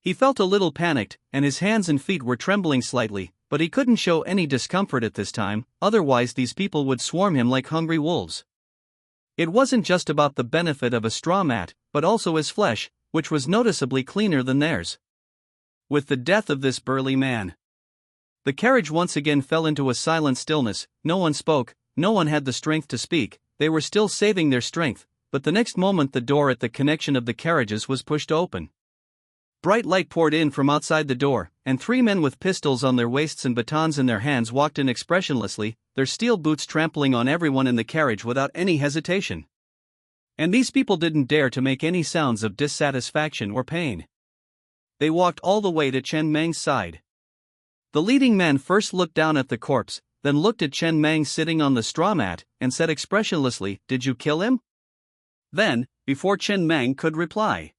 He felt a little panicked, and his hands and feet were trembling slightly, but he couldn't show any discomfort at this time, otherwise these people would swarm him like hungry wolves. It wasn't just about the benefit of a straw mat, but also his flesh, which was noticeably cleaner than theirs. With the death of this burly man, the carriage once again fell into a silent stillness. No one spoke, no one had the strength to speak, they were still saving their strength, but the next moment the door at the connection of the carriages was pushed open. Bright light poured in from outside the door, and 3 men with pistols on their waists and batons in their hands walked in expressionlessly, their steel boots trampling on everyone in the carriage without any hesitation. And these people didn't dare to make any sounds of dissatisfaction or pain. They walked all the way to Chen Mang's side. The leading man first looked down at the corpse, then looked at Chen Mang sitting on the straw mat, and said expressionlessly, "Did you kill him?" Then, before Chen Mang could reply,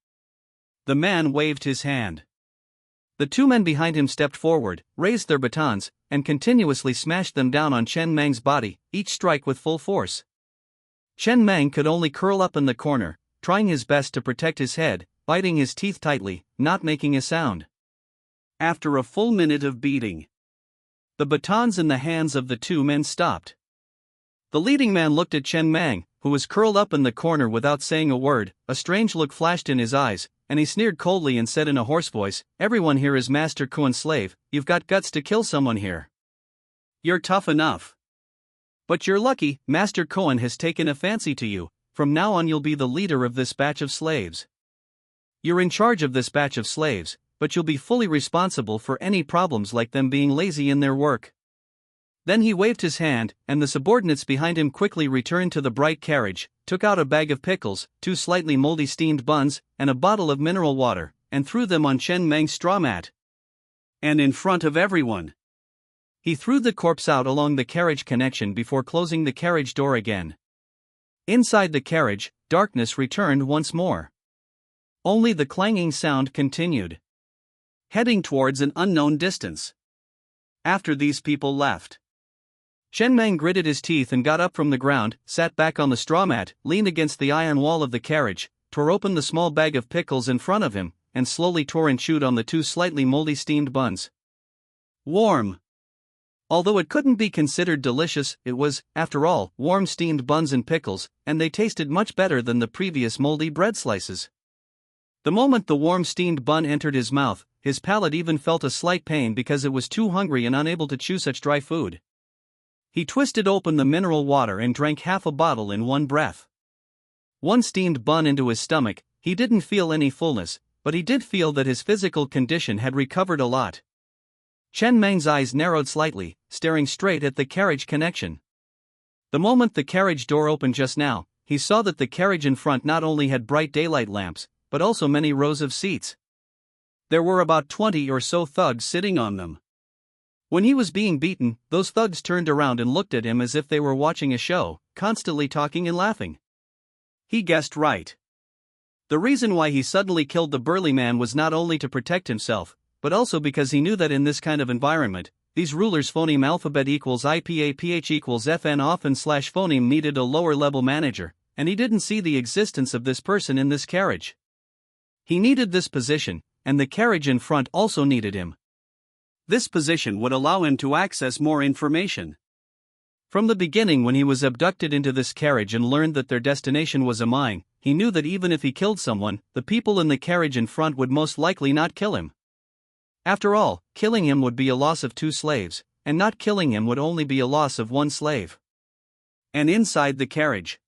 the man waved his hand. The 2 men behind him stepped forward, raised their batons, and continuously smashed them down on Chen Mang's body, each strike with full force. Chen Mang could only curl up in the corner, trying his best to protect his head, biting his teeth tightly, not making a sound. After a full minute of beating, the batons in the hands of the 2 men stopped. The leading man looked at Chen Mang, who was curled up in the corner without saying a word. A strange look flashed in his eyes, and he sneered coldly and said in a hoarse voice, "Everyone here is Master Kuan's slave, you've got guts to kill someone here. You're tough enough. But you're lucky, Master Kuan has taken a fancy to you, from now on you'll be the leader of this batch of slaves. You're in charge of this batch of slaves, but you'll be fully responsible for any problems like them being lazy in their work." Then he waved his hand, and the subordinates behind him quickly returned to the bright carriage, took out a bag of pickles, 2 slightly moldy steamed buns, and a bottle of mineral water, and threw them on Chen Mang's straw mat. And in front of everyone, he threw the corpse out along the carriage connection before closing the carriage door again. Inside the carriage, darkness returned once more. Only the clanging sound continued, heading towards an unknown distance. After these people left, Chen Meng gritted his teeth and got up from the ground, sat back on the straw mat, leaned against the iron wall of the carriage, tore open the small bag of pickles in front of him, and slowly tore and chewed on the 2 slightly moldy steamed buns. Warm. Although it couldn't be considered delicious, it was, after all, warm steamed buns and pickles, and they tasted much better than the previous moldy bread slices. The moment the warm steamed bun entered his mouth, his palate even felt a slight pain because it was too hungry and unable to chew such dry food. He twisted open the mineral water and drank half a bottle in one breath. One steamed bun into his stomach, he didn't feel any fullness, but he did feel that his physical condition had recovered a lot. Chen Meng's eyes narrowed slightly, staring straight at the carriage connection. The moment the carriage door opened just now, he saw that the carriage in front not only had bright daylight lamps, but also many rows of seats. There were about 20 or so thugs sitting on them. When he was being beaten, those thugs turned around and looked at him as if they were watching a show, constantly talking and laughing. He guessed right. The reason why he suddenly killed the burly man was not only to protect himself, but also because he knew that in this kind of environment, these rulers' phoneme alphabet equals IPAPH equals FN often / phoneme needed a lower level manager, and he didn't see the existence of this person in this carriage. He needed this position, and the carriage in front also needed him. This position would allow him to access more information. From the beginning, when he was abducted into this carriage and learned that their destination was a mine, he knew that even if he killed someone, the people in the carriage in front would most likely not kill him. After all, killing him would be a loss of 2 slaves, and not killing him would only be a loss of 1 slave. And inside the carriage,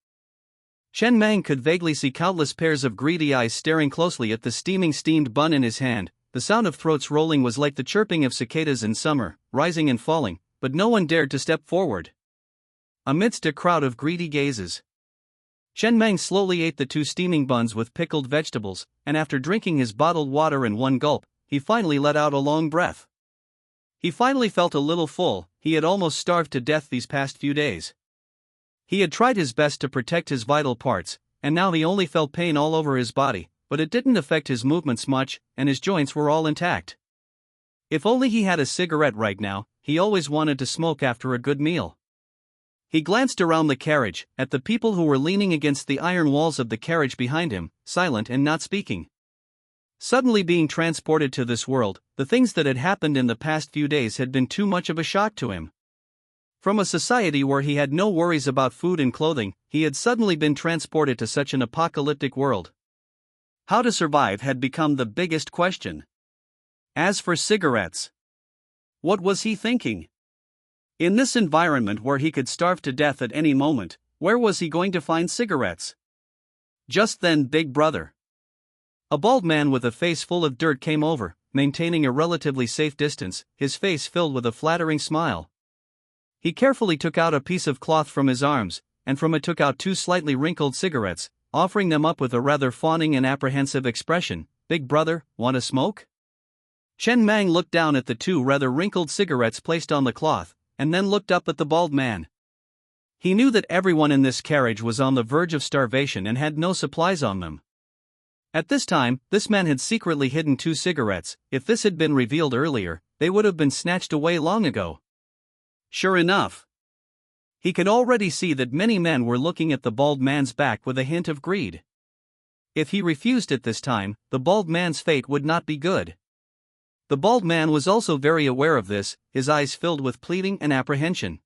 Chen Meng could vaguely see countless pairs of greedy eyes staring closely at the steamed bun in his hand. The sound of throats rolling was like the chirping of cicadas in summer, rising and falling, but no one dared to step forward. Amidst a crowd of greedy gazes, Chen Meng slowly ate the 2 steaming buns with pickled vegetables, and after drinking his bottled water in one gulp, he finally let out a long breath. He finally felt a little full. He had almost starved to death these past few days. He had tried his best to protect his vital parts, and now he only felt pain all over his body, but it didn't affect his movements much, and his joints were all intact. If only he had a cigarette right now. He always wanted to smoke after a good meal. He glanced around the carriage, at the people who were leaning against the iron walls of the carriage behind him, silent and not speaking. Suddenly being transported to this world, the things that had happened in the past few days had been too much of a shock to him. From a society where he had no worries about food and clothing, he had suddenly been transported to such an apocalyptic world. How to survive had become the biggest question. As for cigarettes, what was he thinking? In this environment where he could starve to death at any moment, where was he going to find cigarettes? Just then Big Brother, a bald man with a face full of dirt, came over, maintaining a relatively safe distance, his face filled with a flattering smile. He carefully took out a piece of cloth from his arms, and from it took out 2 slightly wrinkled cigarettes, offering them up with a rather fawning and apprehensive expression. Big Brother, want a smoke? Chen Meng looked down at the 2 rather wrinkled cigarettes placed on the cloth, and then looked up at the bald man. He knew that everyone in this carriage was on the verge of starvation and had no supplies on them. At this time, this man had secretly hidden 2 cigarettes. If this had been revealed earlier, they would have been snatched away long ago. Sure enough, he could already see that many men were looking at the bald man's back with a hint of greed. If he refused at this time, the bald man's fate would not be good. The bald man was also very aware of this, his eyes filled with pleading and apprehension.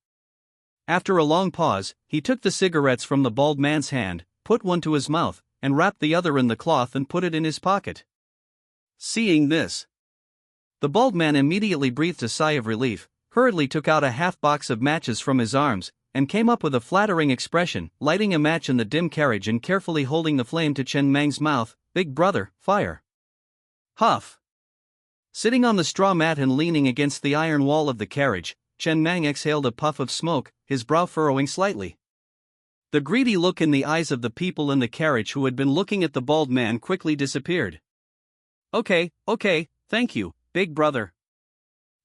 After a long pause, he took the cigarettes from the bald man's hand, put one to his mouth, and wrapped the other in the cloth and put it in his pocket. Seeing this, the bald man immediately breathed a sigh of relief, hurriedly took out a half box of matches from his arms, and came up with a flattering expression, lighting a match in the dim carriage and carefully holding the flame to Chen Meng's mouth. Big Brother, fire. Huff. Sitting on the straw mat and leaning against the iron wall of the carriage, Chen Meng exhaled a puff of smoke, his brow furrowing slightly. The greedy look in the eyes of the people in the carriage who had been looking at the bald man quickly disappeared. Okay, thank you, Big Brother.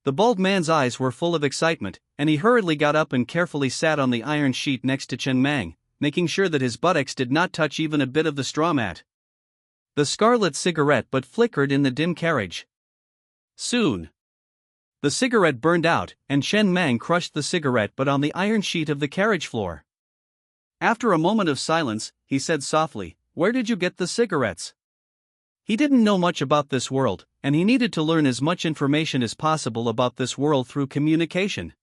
The bald man's eyes were full of excitement, and he hurriedly got up and carefully sat on the iron sheet next to Chen Meng, making sure that his buttocks did not touch even a bit of the straw mat. The scarlet cigarette but flickered in the dim carriage. Soon, the cigarette burned out, and Chen Mang crushed the cigarette but on the iron sheet of the carriage floor. After a moment of silence, he said softly, "Where did you get the cigarettes?" He didn't know much about this world, and he needed to learn as much information as possible about this world through communication.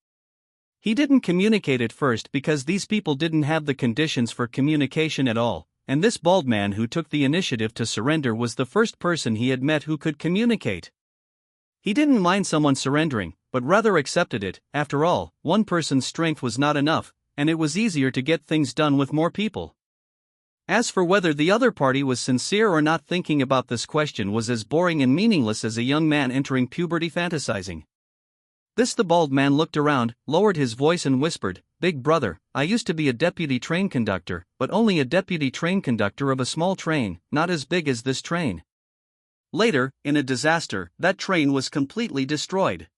He didn't communicate at first because these people didn't have the conditions for communication at all, and this bald man who took the initiative to surrender was the first person he had met who could communicate. He didn't mind someone surrendering, but rather accepted it. After all, one person's strength was not enough, and it was easier to get things done with more people. As for whether the other party was sincere or not, thinking about this question was as boring and meaningless as a young man entering puberty fantasizing. The bald man looked around, lowered his voice and whispered, "Big brother, I used to be a deputy train conductor, but only a deputy train conductor of a small train, not as big as this train. Later, in a disaster, that train was completely destroyed.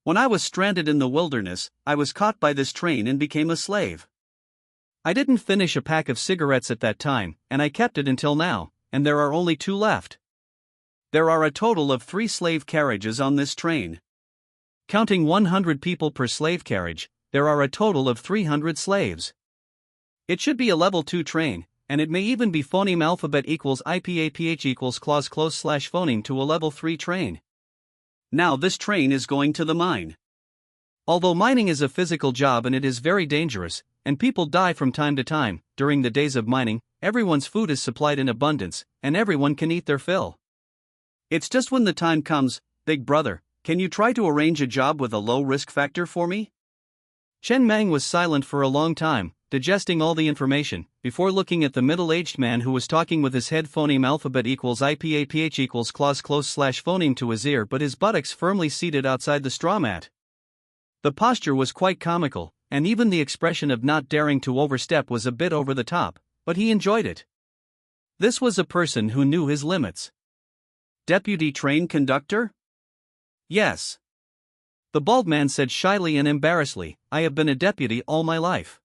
When I was stranded in the wilderness, I was caught by this train and became a slave. I didn't finish a pack of cigarettes at that time, and I kept it until now, and there are only 2 left. There are a total of 3 slave carriages on this train. Counting 100 people per slave carriage, there are a total of 300 slaves. It should be a level 2 train, and it may even be phoneme alphabet equals IPAPH equals clause close / phoneme to a level 3 train. Now this train is going to the mine. Although mining is a physical job and it is very dangerous, and people die from time to time, during the days of mining, everyone's food is supplied in abundance, and everyone can eat their fill. It's just when the time comes, big brother, can you try to arrange a job with a low risk factor for me?" Chen Mang was silent for a long time, digesting all the information, before looking at the middle-aged man who was talking with his head phoneme alphabet equals IPAPH equals clause close / phoneme to his ear but his buttocks firmly seated outside the straw mat. The posture was quite comical, and even the expression of not daring to overstep was a bit over the top, but he enjoyed it. This was a person who knew his limits. "Deputy train conductor?" "Yes." The bald man said shyly and embarrassedly, "I have been a deputy all my life.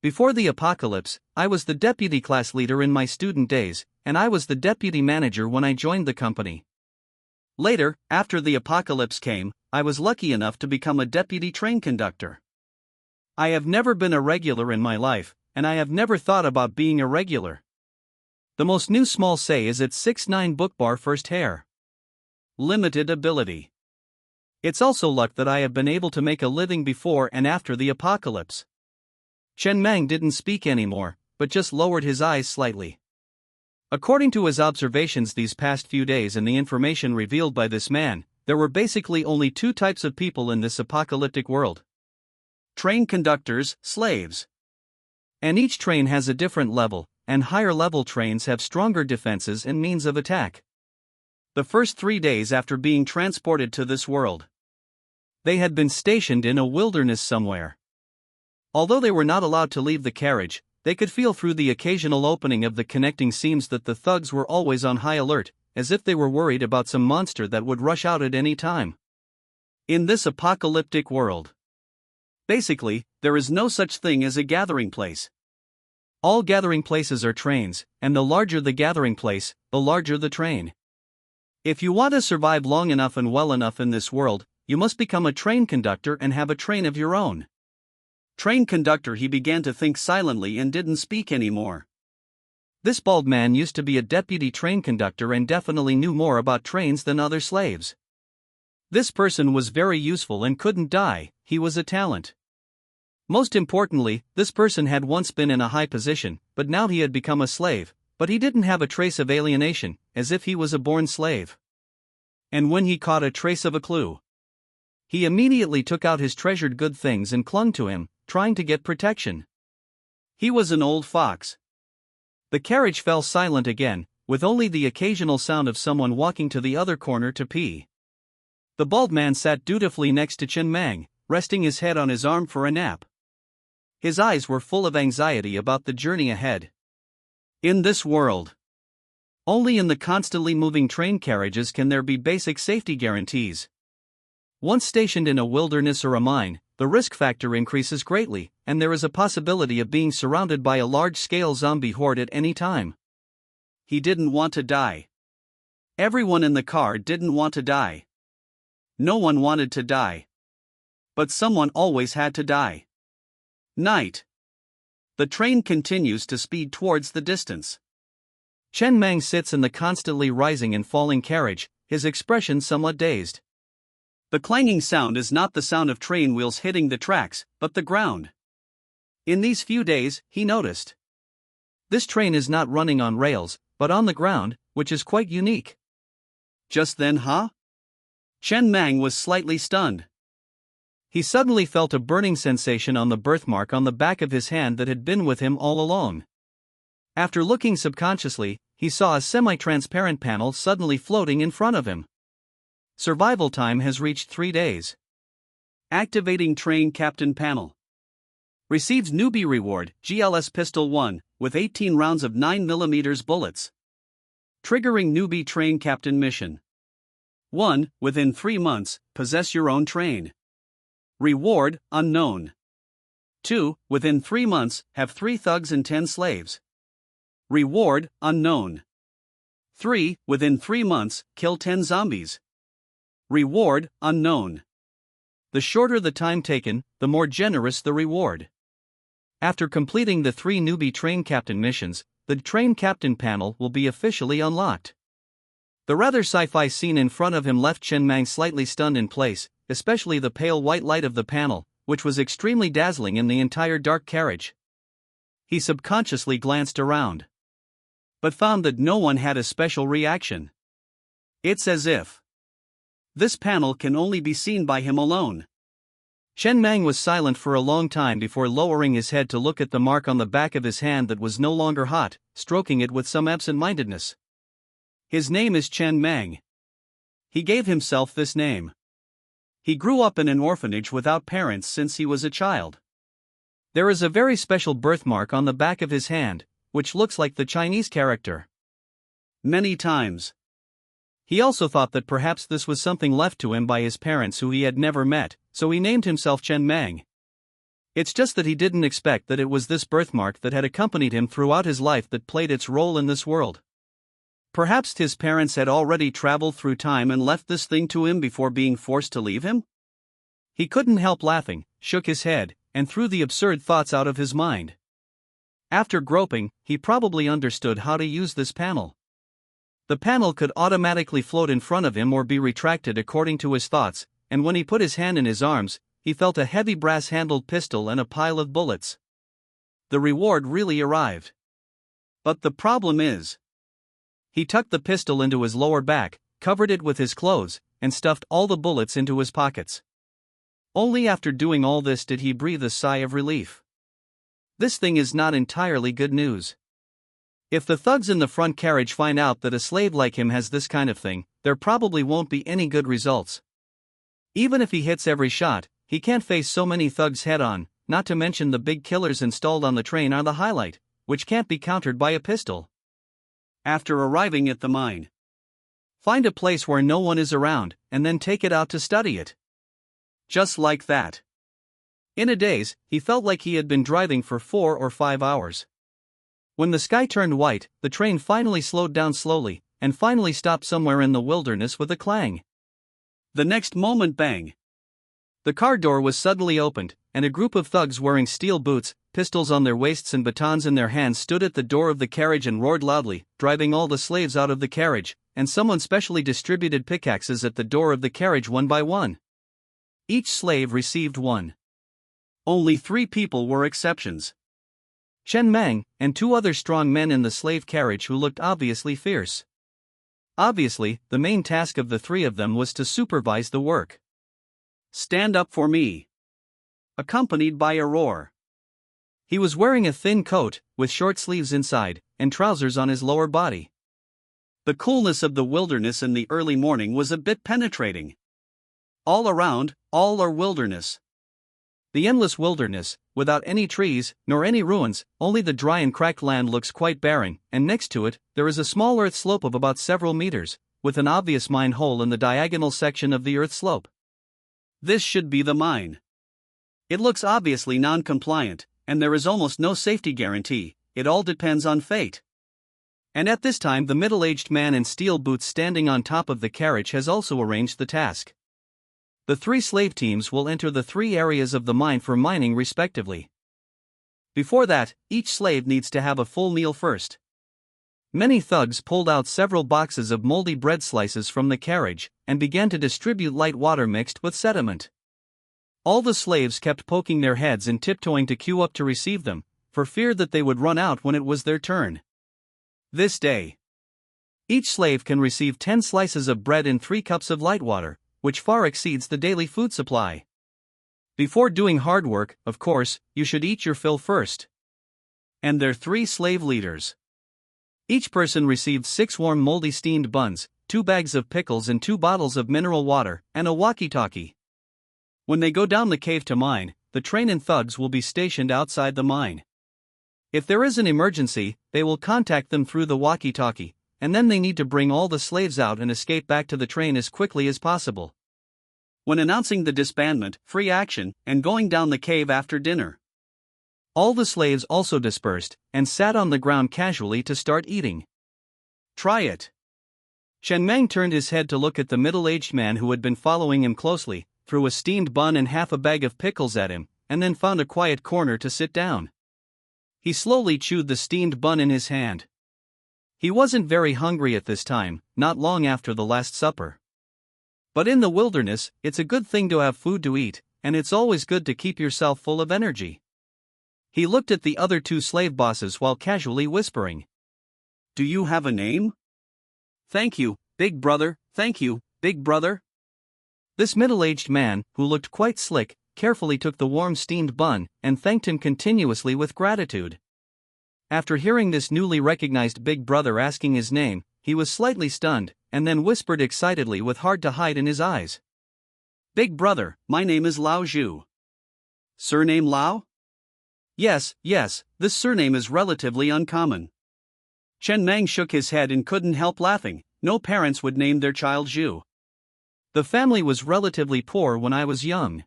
Before the apocalypse, I was the deputy class leader in my student days, and I was the deputy manager when I joined the company. Later, after the apocalypse came, I was lucky enough to become a deputy train conductor. I have never been a regular in my life, and I have never thought about being a regular. The most new small say is at 6'9" book bar first hair. Limited ability. It's also luck that I have been able to make a living before and after the apocalypse." Chen Mang didn't speak anymore, but just lowered his eyes slightly. According to his observations these past few days and the information revealed by this man, there were basically only 2 types of people in this apocalyptic world. Train conductors, slaves. And each train has a different level, and higher level trains have stronger defenses and means of attack. The first 3 days after being transported to this world, they had been stationed in a wilderness somewhere. Although they were not allowed to leave the carriage, they could feel through the occasional opening of the connecting seams that the thugs were always on high alert, as if they were worried about some monster that would rush out at any time. In this apocalyptic world, basically, there is no such thing as a gathering place. All gathering places are trains, and the larger the gathering place, the larger the train. If you want to survive long enough and well enough in this world, you must become a train conductor and have a train of your own. Train conductor, he began to think silently and didn't speak anymore. This bald man used to be a deputy train conductor and definitely knew more about trains than other slaves. This person was very useful and couldn't die, he was a talent. Most importantly, this person had once been in a high position, but now he had become a slave, but he didn't have a trace of alienation, as if he was a born slave. And when he caught a trace of a clue, he immediately took out his treasured good things and clung to him, trying to get protection. He was an old fox. The carriage fell silent again, with only the occasional sound of someone walking to the other corner to pee. The bald man sat dutifully next to Chen Mang, resting his head on his arm for a nap. His eyes were full of anxiety about the journey ahead. In this world, only in the constantly moving train carriages can there be basic safety guarantees. Once stationed in a wilderness or a mine, the risk factor increases greatly, and there is a possibility of being surrounded by a large-scale zombie horde at any time. He didn't want to die. Everyone in the car didn't want to die. No one wanted to die. But someone always had to die. Night. The train continues to speed towards the distance. Chen Mang sits in the constantly rising and falling carriage, his expression somewhat dazed. The clanging sound is not the sound of train wheels hitting the tracks, but the ground. In these few days, he noticed. This train is not running on rails, but on the ground, which is quite unique. Just then, Chen Mang was slightly stunned. He suddenly felt a burning sensation on the birthmark on the back of his hand that had been with him all along. After looking subconsciously, he saw a semi-transparent panel suddenly floating in front of him. Survival time has reached 3 days. Activating train captain panel. Receives newbie reward, GLS pistol 1, with 18 rounds of 9mm bullets. Triggering newbie train captain mission. 1. Within 3 months, possess your own train. Reward, unknown. 2. Within 3 months, have 3 thugs and 10 slaves. Reward, unknown. 3. Within 3 months, kill 10 zombies. Reward, unknown. The shorter the time taken, the more generous the reward. After completing the 3 newbie train captain missions, the train captain panel will be officially unlocked. The rather sci-fi scene in front of him left Chen Mang slightly stunned in place, especially the pale white light of the panel, which was extremely dazzling in the entire dark carriage. He subconsciously glanced around, but found that no one had a special reaction. It's as if this panel can only be seen by him alone. Chen Mang was silent for a long time before lowering his head to look at the mark on the back of his hand that was no longer hot, stroking it with some absent-mindedness. His name is Chen Mang. He gave himself this name. He grew up in an orphanage without parents since he was a child. There is a very special birthmark on the back of his hand, which looks like the Chinese character. Many times. He also thought that perhaps this was something left to him by his parents who he had never met, so he named himself Chen Mang. It's just that he didn't expect that it was this birthmark that had accompanied him throughout his life that played its role in this world. Perhaps his parents had already traveled through time and left this thing to him before being forced to leave him? He couldn't help laughing, shook his head, and threw the absurd thoughts out of his mind. After groping, he probably understood how to use this panel. The panel could automatically float in front of him or be retracted according to his thoughts, and when he put his hand in his arms, he felt a heavy brass-handled pistol and a pile of bullets. The reward really arrived. But the problem is, he tucked the pistol into his lower back, covered it with his clothes, and stuffed all the bullets into his pockets. Only after doing all this did he breathe a sigh of relief. This thing is not entirely good news. If the thugs in the front carriage find out that a slave like him has this kind of thing, there probably won't be any good results. Even if he hits every shot, he can't face so many thugs head-on, not to mention the big killers installed on the train are the highlight, which can't be countered by a pistol. After arriving at the mine, find a place where no one is around, and then take it out to study it. Just like that. In a daze, he felt like he had been driving for 4 or 5 hours. When the sky turned white, the train finally slowed down slowly, and finally stopped somewhere in the wilderness with a clang. The next moment, bang! The car door was suddenly opened, and a group of thugs wearing steel boots, pistols on their waists and batons in their hands stood at the door of the carriage and roared loudly, driving all the slaves out of the carriage, and someone specially distributed pickaxes at the door of the carriage one by one. Each slave received one. Only 3 people were exceptions. Chen Mang, and 2 other strong men in the slave carriage who looked obviously fierce. Obviously, the main task of the 3 of them was to supervise the work. Stand up for me! Accompanied by a roar. He was wearing a thin coat, with short sleeves inside, and trousers on his lower body. The coolness of the wilderness in the early morning was a bit penetrating. All around, all are wilderness. The endless wilderness, without any trees, nor any ruins, only the dry and cracked land looks quite barren, and next to it, there is a small earth slope of about several meters, with an obvious mine hole in the diagonal section of the earth slope. This should be the mine. It looks obviously non-compliant, and there is almost no safety guarantee. It all depends on fate. And at this time the middle-aged man in steel boots standing on top of the carriage has also arranged the task. The 3 slave teams will enter the 3 areas of the mine for mining respectively. Before that, each slave needs to have a full meal first. Many thugs pulled out several boxes of moldy bread slices from the carriage, and began to distribute light water mixed with sediment. All the slaves kept poking their heads and tiptoeing to queue up to receive them, for fear that they would run out when it was their turn. This day, each slave can receive 10 slices of bread and 3 cups of light water, which far exceeds the daily food supply. Before doing hard work, of course, you should eat your fill first. And their 3 slave leaders. Each person received 6 warm moldy steamed buns, 2 bags of pickles and 2 bottles of mineral water, and a walkie-talkie. When they go down the cave to mine, the train and thugs will be stationed outside the mine. If there is an emergency, they will contact them through the walkie-talkie, and then they need to bring all the slaves out and escape back to the train as quickly as possible. When announcing the disbandment, free action, and going down the cave after dinner. All the slaves also dispersed, and sat on the ground casually to start eating. Try it. Chen Meng turned his head to look at the middle-aged man who had been following him closely, threw a steamed bun and half a bag of pickles at him, and then found a quiet corner to sit down. He slowly chewed the steamed bun in his hand. He wasn't very hungry at this time, not long after the Last Supper. But in the wilderness, it's a good thing to have food to eat, and it's always good to keep yourself full of energy. He looked at the other 2 slave bosses while casually whispering. Do you have a name? Thank you, big brother, thank you, big brother. This middle-aged man, who looked quite slick, carefully took the warm steamed bun, and thanked him continuously with gratitude. After hearing this newly recognized big brother asking his name, he was slightly stunned, and then whispered excitedly with hard to hide in his eyes. Big brother, my name is Lao Zhu. Surname Lao? Yes, this surname is relatively uncommon. Chen Meng shook his head and couldn't help laughing. No parents would name their child Zhu. The family was relatively poor when I was young.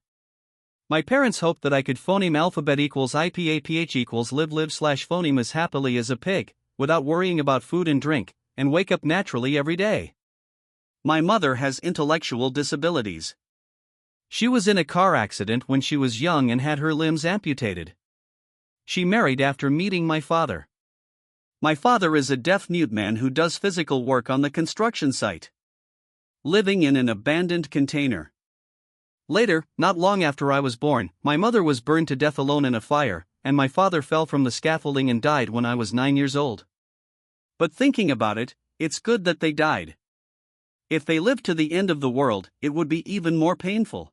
My parents hoped that I could phoneme alphabet equals IPAPH equals live/phoneme as happily as a pig, without worrying about food and drink, and wake up naturally every day. My mother has intellectual disabilities. She was in a car accident when she was young and had her limbs amputated. She married after meeting my father. My father is a deaf-mute man who does physical work on the construction site, living in an abandoned container. Later, not long after I was born, my mother was burned to death alone in a fire, and my father fell from the scaffolding and died when I was 9 years old. But thinking about it, it's good that they died. If they lived to the end of the world, it would be even more painful.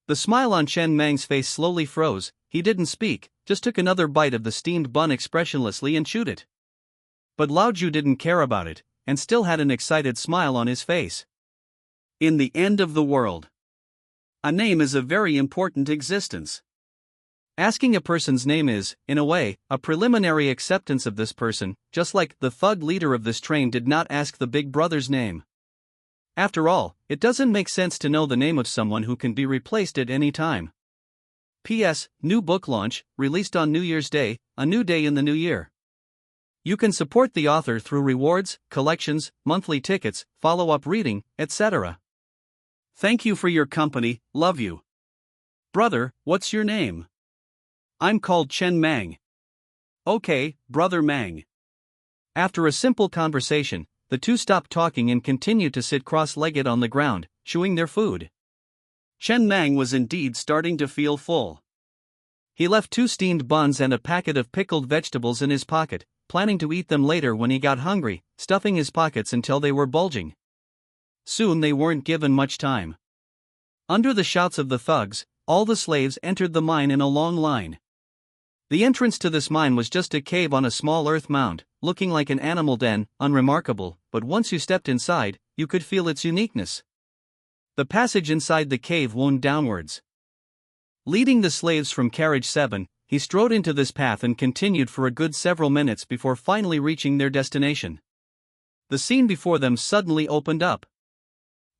The smile on Chen Meng's face slowly froze. He didn't speak, just took another bite of the steamed bun expressionlessly and chewed it. But Lao Zhu didn't care about it, and still had an excited smile on his face. In the end of the world, a name is a very important existence. Asking a person's name is, in a way, a preliminary acceptance of this person, just like the thug leader of this train did not ask the big brother's name. After all, it doesn't make sense to know the name of someone who can be replaced at any time. P.S. New book launch, released on New Year's Day, a new day in the new year. You can support the author through rewards, collections, monthly tickets, follow-up reading, etc. Thank you for your company, love you. Brother, what's your name? I'm called Chen Meng. Okay, Brother Meng. After a simple conversation, the 2 stopped talking and continued to sit cross-legged on the ground, chewing their food. Chen Meng was indeed starting to feel full. He left 2 steamed buns and a packet of pickled vegetables in his pocket, planning to eat them later when he got hungry, stuffing his pockets until they were bulging. Soon they weren't given much time. Under the shouts of the thugs, all the slaves entered the mine in a long line. The entrance to this mine was just a cave on a small earth mound, looking like an animal den, unremarkable, but once you stepped inside, you could feel its uniqueness. The passage inside the cave wound downwards. Leading the slaves from carriage 7, he strode into this path and continued for a good several minutes before finally reaching their destination. The scene before them suddenly opened up.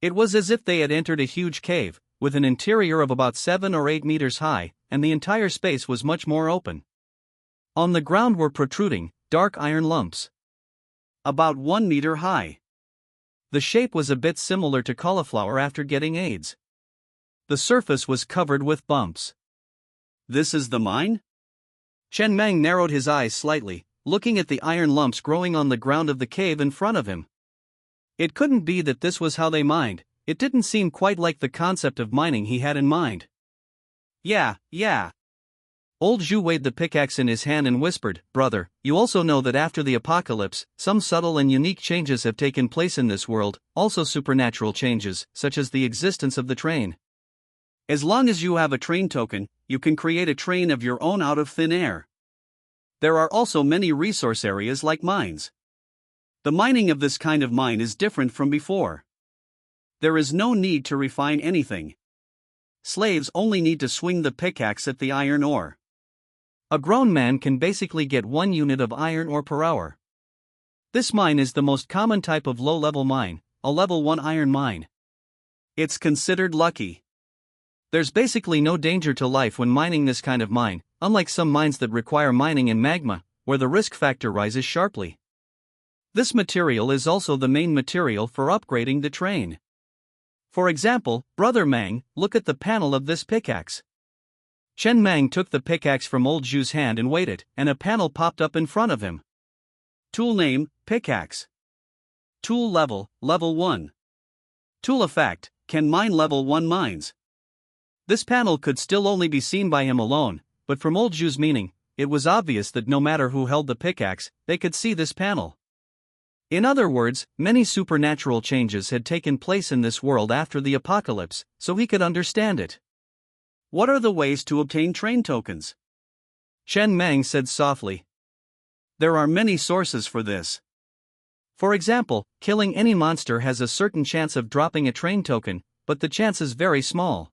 It was as if they had entered a huge cave, with an interior of about 7 or 8 meters high, and the entire space was much more open. On the ground were protruding, dark iron lumps. About 1 meter high. The shape was a bit similar to cauliflower after getting AIDS. The surface was covered with bumps. This is the mine? Chen Mang narrowed his eyes slightly, looking at the iron lumps growing on the ground of the cave in front of him. It couldn't be that this was how they mined. It didn't seem quite like the concept of mining he had in mind. Yeah. Old Zhu weighed the pickaxe in his hand and whispered, "Brother, you also know that after the apocalypse, some subtle and unique changes have taken place in this world, also supernatural changes, such as the existence of the train. As long as you have a train token, you can create a train of your own out of thin air. There are also many resource areas like mines. The mining of this kind of mine is different from before. There is no need to refine anything. Slaves only need to swing the pickaxe at the iron ore. A grown man can basically get 1 unit of iron ore per hour. This mine is the most common type of low-level mine, a level 1 iron mine. It's considered lucky. There's basically no danger to life when mining this kind of mine, unlike some mines that require mining in magma, where the risk factor rises sharply. This material is also the main material for upgrading the train. For example, Brother Mang, look at the panel of this pickaxe." Chen Mang took the pickaxe from old Zhu's hand and waited, and a panel popped up in front of him. Tool name, pickaxe. Tool level, level 1. Tool effect, can mine level 1 mines. This panel could still only be seen by him alone, but from old Zhu's meaning, it was obvious that no matter who held the pickaxe, they could see this panel. In other words, many supernatural changes had taken place in this world after the apocalypse, so he could understand it. What are the ways to obtain train tokens? Chen Mang said softly. There are many sources for this. For example, killing any monster has a certain chance of dropping a train token, but the chance is very small.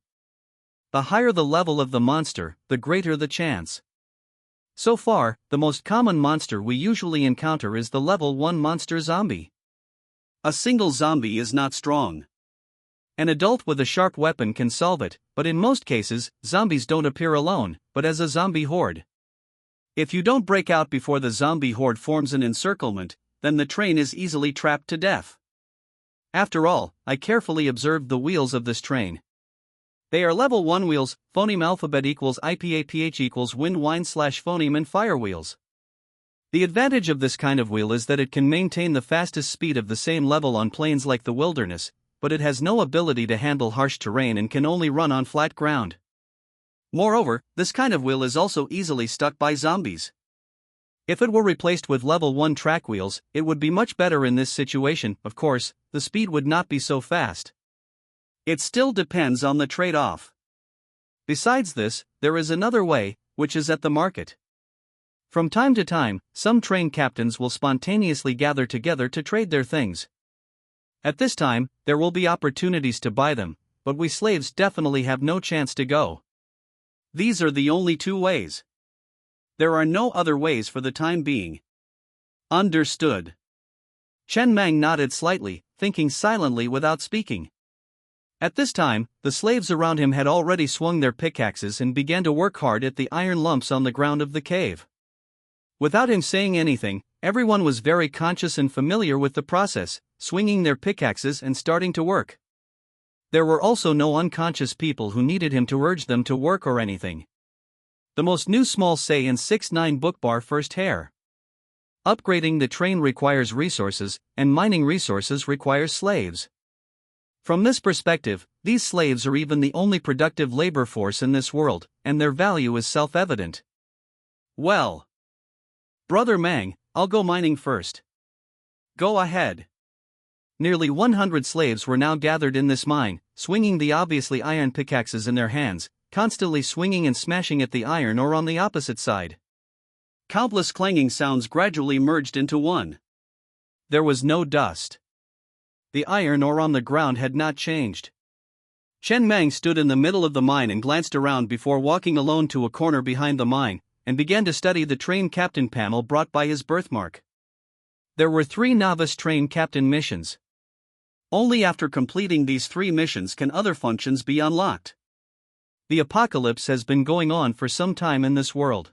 The higher the level of the monster, the greater the chance. So far, the most common monster we usually encounter is the level 1 monster zombie. A single zombie is not strong. An adult with a sharp weapon can solve it, but in most cases, zombies don't appear alone, but as a zombie horde. If you don't break out before the zombie horde forms an encirclement, then the train is easily trapped to death. After all, I carefully observed the wheels of this train. They are level 1 wheels, phoneme alphabet equals IPAPH equals wind wine / phoneme and fire wheels. The advantage of this kind of wheel is that it can maintain the fastest speed of the same level on plains like the wilderness, but it has no ability to handle harsh terrain and can only run on flat ground. Moreover, this kind of wheel is also easily stuck by zombies. If it were replaced with level 1 track wheels, it would be much better in this situation. Of course, the speed would not be so fast. It still depends on the trade-off. Besides this, there is another way, which is at the market. From time to time, some train captains will spontaneously gather together to trade their things. At this time, there will be opportunities to buy them, but we slaves definitely have no chance to go. These are the only 2 ways. There are no other ways for the time being. Understood. Chen Mang nodded slightly, thinking silently without speaking. At this time, the slaves around him had already swung their pickaxes and began to work hard at the iron lumps on the ground of the cave. Without him saying anything, everyone was very conscious and familiar with the process, swinging their pickaxes and starting to work. There were also no unconscious people who needed him to urge them to work or anything. The most new small say in 6-9 book bar first hair. Upgrading the train requires resources, and mining resources requires slaves. From this perspective, these slaves are even the only productive labor force in this world, and their value is self-evident. Well, Brother Mang, I'll go mining first. Go ahead. Nearly 100 slaves were now gathered in this mine, swinging the obviously iron pickaxes in their hands, constantly swinging and smashing at the iron ore on the opposite side. Countless clanging sounds gradually merged into one. There was no dust. The iron ore on the ground had not changed. Chen Mang stood in the middle of the mine and glanced around before walking alone to a corner behind the mine, and began to study the train captain panel brought by his birthmark. There were 3 novice train captain missions. Only after completing these 3 missions can other functions be unlocked. The apocalypse has been going on for some time in this world.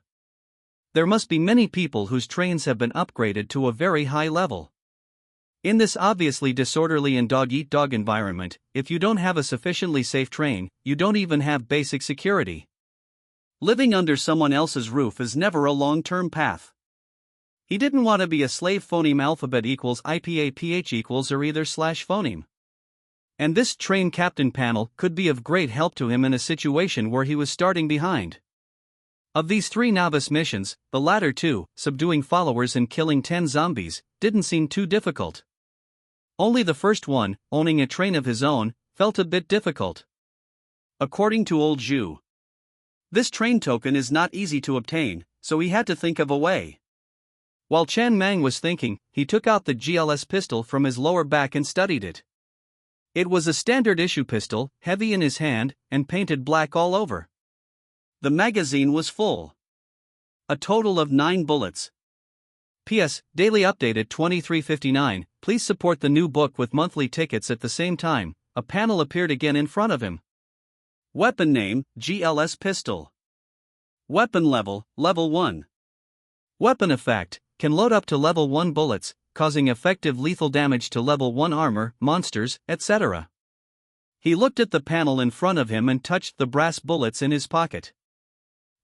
There must be many people whose trains have been upgraded to a very high level. In this obviously disorderly and dog-eat-dog environment, if you don't have a sufficiently safe train, you don't even have basic security. Living under someone else's roof is never a long-term path. He didn't want to be a slave. Phoneme alphabet equals IPA PH equals or either slash phoneme. And this train captain panel could be of great help to him in a situation where he was starting behind. Of these 3 novice missions, the latter 2, subduing followers and killing 10 zombies, didn't seem too difficult. Only the first one, owning a train of his own, felt a bit difficult. According to old Zhu, this train token is not easy to obtain, so he had to think of a way. While Chen Mang was thinking, he took out the GLS pistol from his lower back and studied it. It was a standard issue pistol, heavy in his hand, and painted black all over. The magazine was full. A total of 9 bullets. P.S. Daily update at 23:59. Please support the new book with monthly tickets. At the same time, a panel appeared again in front of him. Weapon name, GLS pistol. Weapon level, level 1. Weapon effect, can load up to level 1 bullets, causing effective lethal damage to level 1 armor, monsters, etc. He looked at the panel in front of him and touched the brass bullets in his pocket.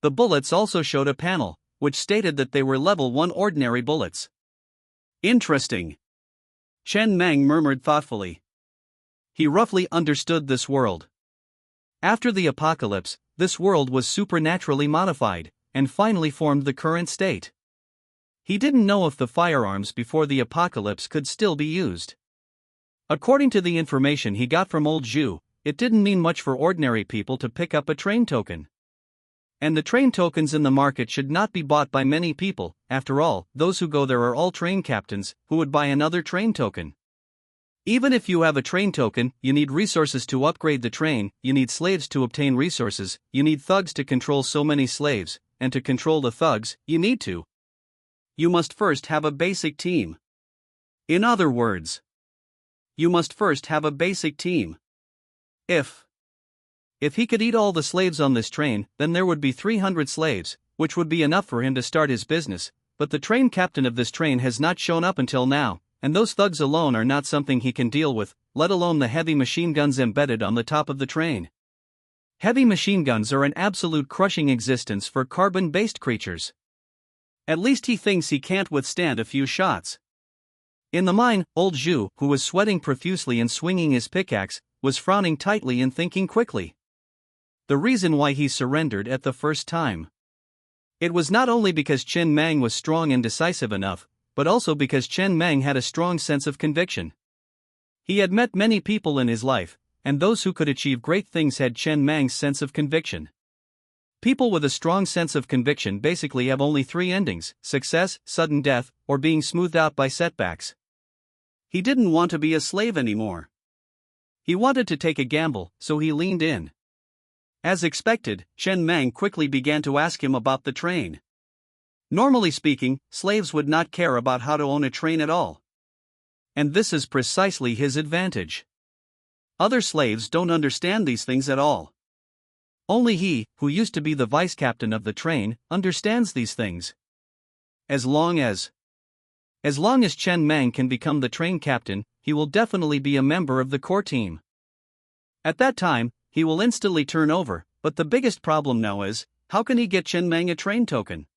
The bullets also showed a panel, which stated that they were level 1 ordinary bullets. Interesting. Chen Mang murmured thoughtfully. He roughly understood this world. After the apocalypse, this world was supernaturally modified, and finally formed the current state. He didn't know if the firearms before the apocalypse could still be used. According to the information he got from old Zhu, it didn't mean much for ordinary people to pick up a train token. And the train tokens in the market should not be bought by many people. After all, those who go there are all train captains, who would buy another train token. Even if you have a train token, you need resources to upgrade the train, you need slaves to obtain resources, you need thugs to control so many slaves, and to control the thugs, you must first have a basic team. In other words, you must first have a basic team. If he could eat all the slaves on this train, then there would be 300 slaves, which would be enough for him to start his business, but the train captain of this train has not shown up until now, and those thugs alone are not something he can deal with, let alone the heavy machine guns embedded on the top of the train. Heavy machine guns are an absolute crushing existence for carbon-based creatures. At least he thinks he can't withstand a few shots. In the mine, old Zhu, who was sweating profusely and swinging his pickaxe, was frowning tightly and thinking quickly. The reason why he surrendered at the first time. It was not only because Chen Mang was strong and decisive enough, but also because Chen Mang had a strong sense of conviction. He had met many people in his life, and those who could achieve great things had Chen Mang's sense of conviction. People with a strong sense of conviction basically have only 3 endings: success, sudden death, or being smoothed out by setbacks. He didn't want to be a slave anymore. He wanted to take a gamble, so he leaned in. As expected, Chen Mang quickly began to ask him about the train. Normally speaking, slaves would not care about how to own a train at all. And this is precisely his advantage. Other slaves don't understand these things at all. Only he, who used to be the vice captain of the train, understands these things. As long as Chen Mang can become the train captain, he will definitely be a member of the core team. At that time, he will instantly turn over, but the biggest problem now is, how can he get Chen Mang a train token?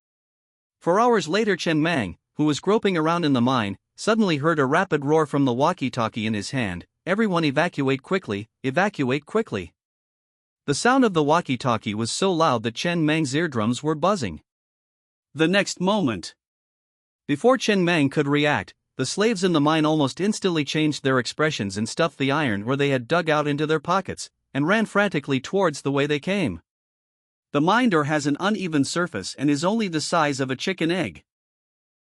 For hours later, Chen Mang, who was groping around in the mine, suddenly heard a rapid roar from the walkie-talkie in his hand: "Everyone evacuate quickly, evacuate quickly." The sound of the walkie-talkie was so loud that Chen Mang's eardrums were buzzing. The next moment, before Chen Mang could react, the slaves in the mine almost instantly changed their expressions and stuffed the iron where they had dug out into their pockets, and ran frantically towards the way they came. The mine door has an uneven surface and is only the size of a chicken egg.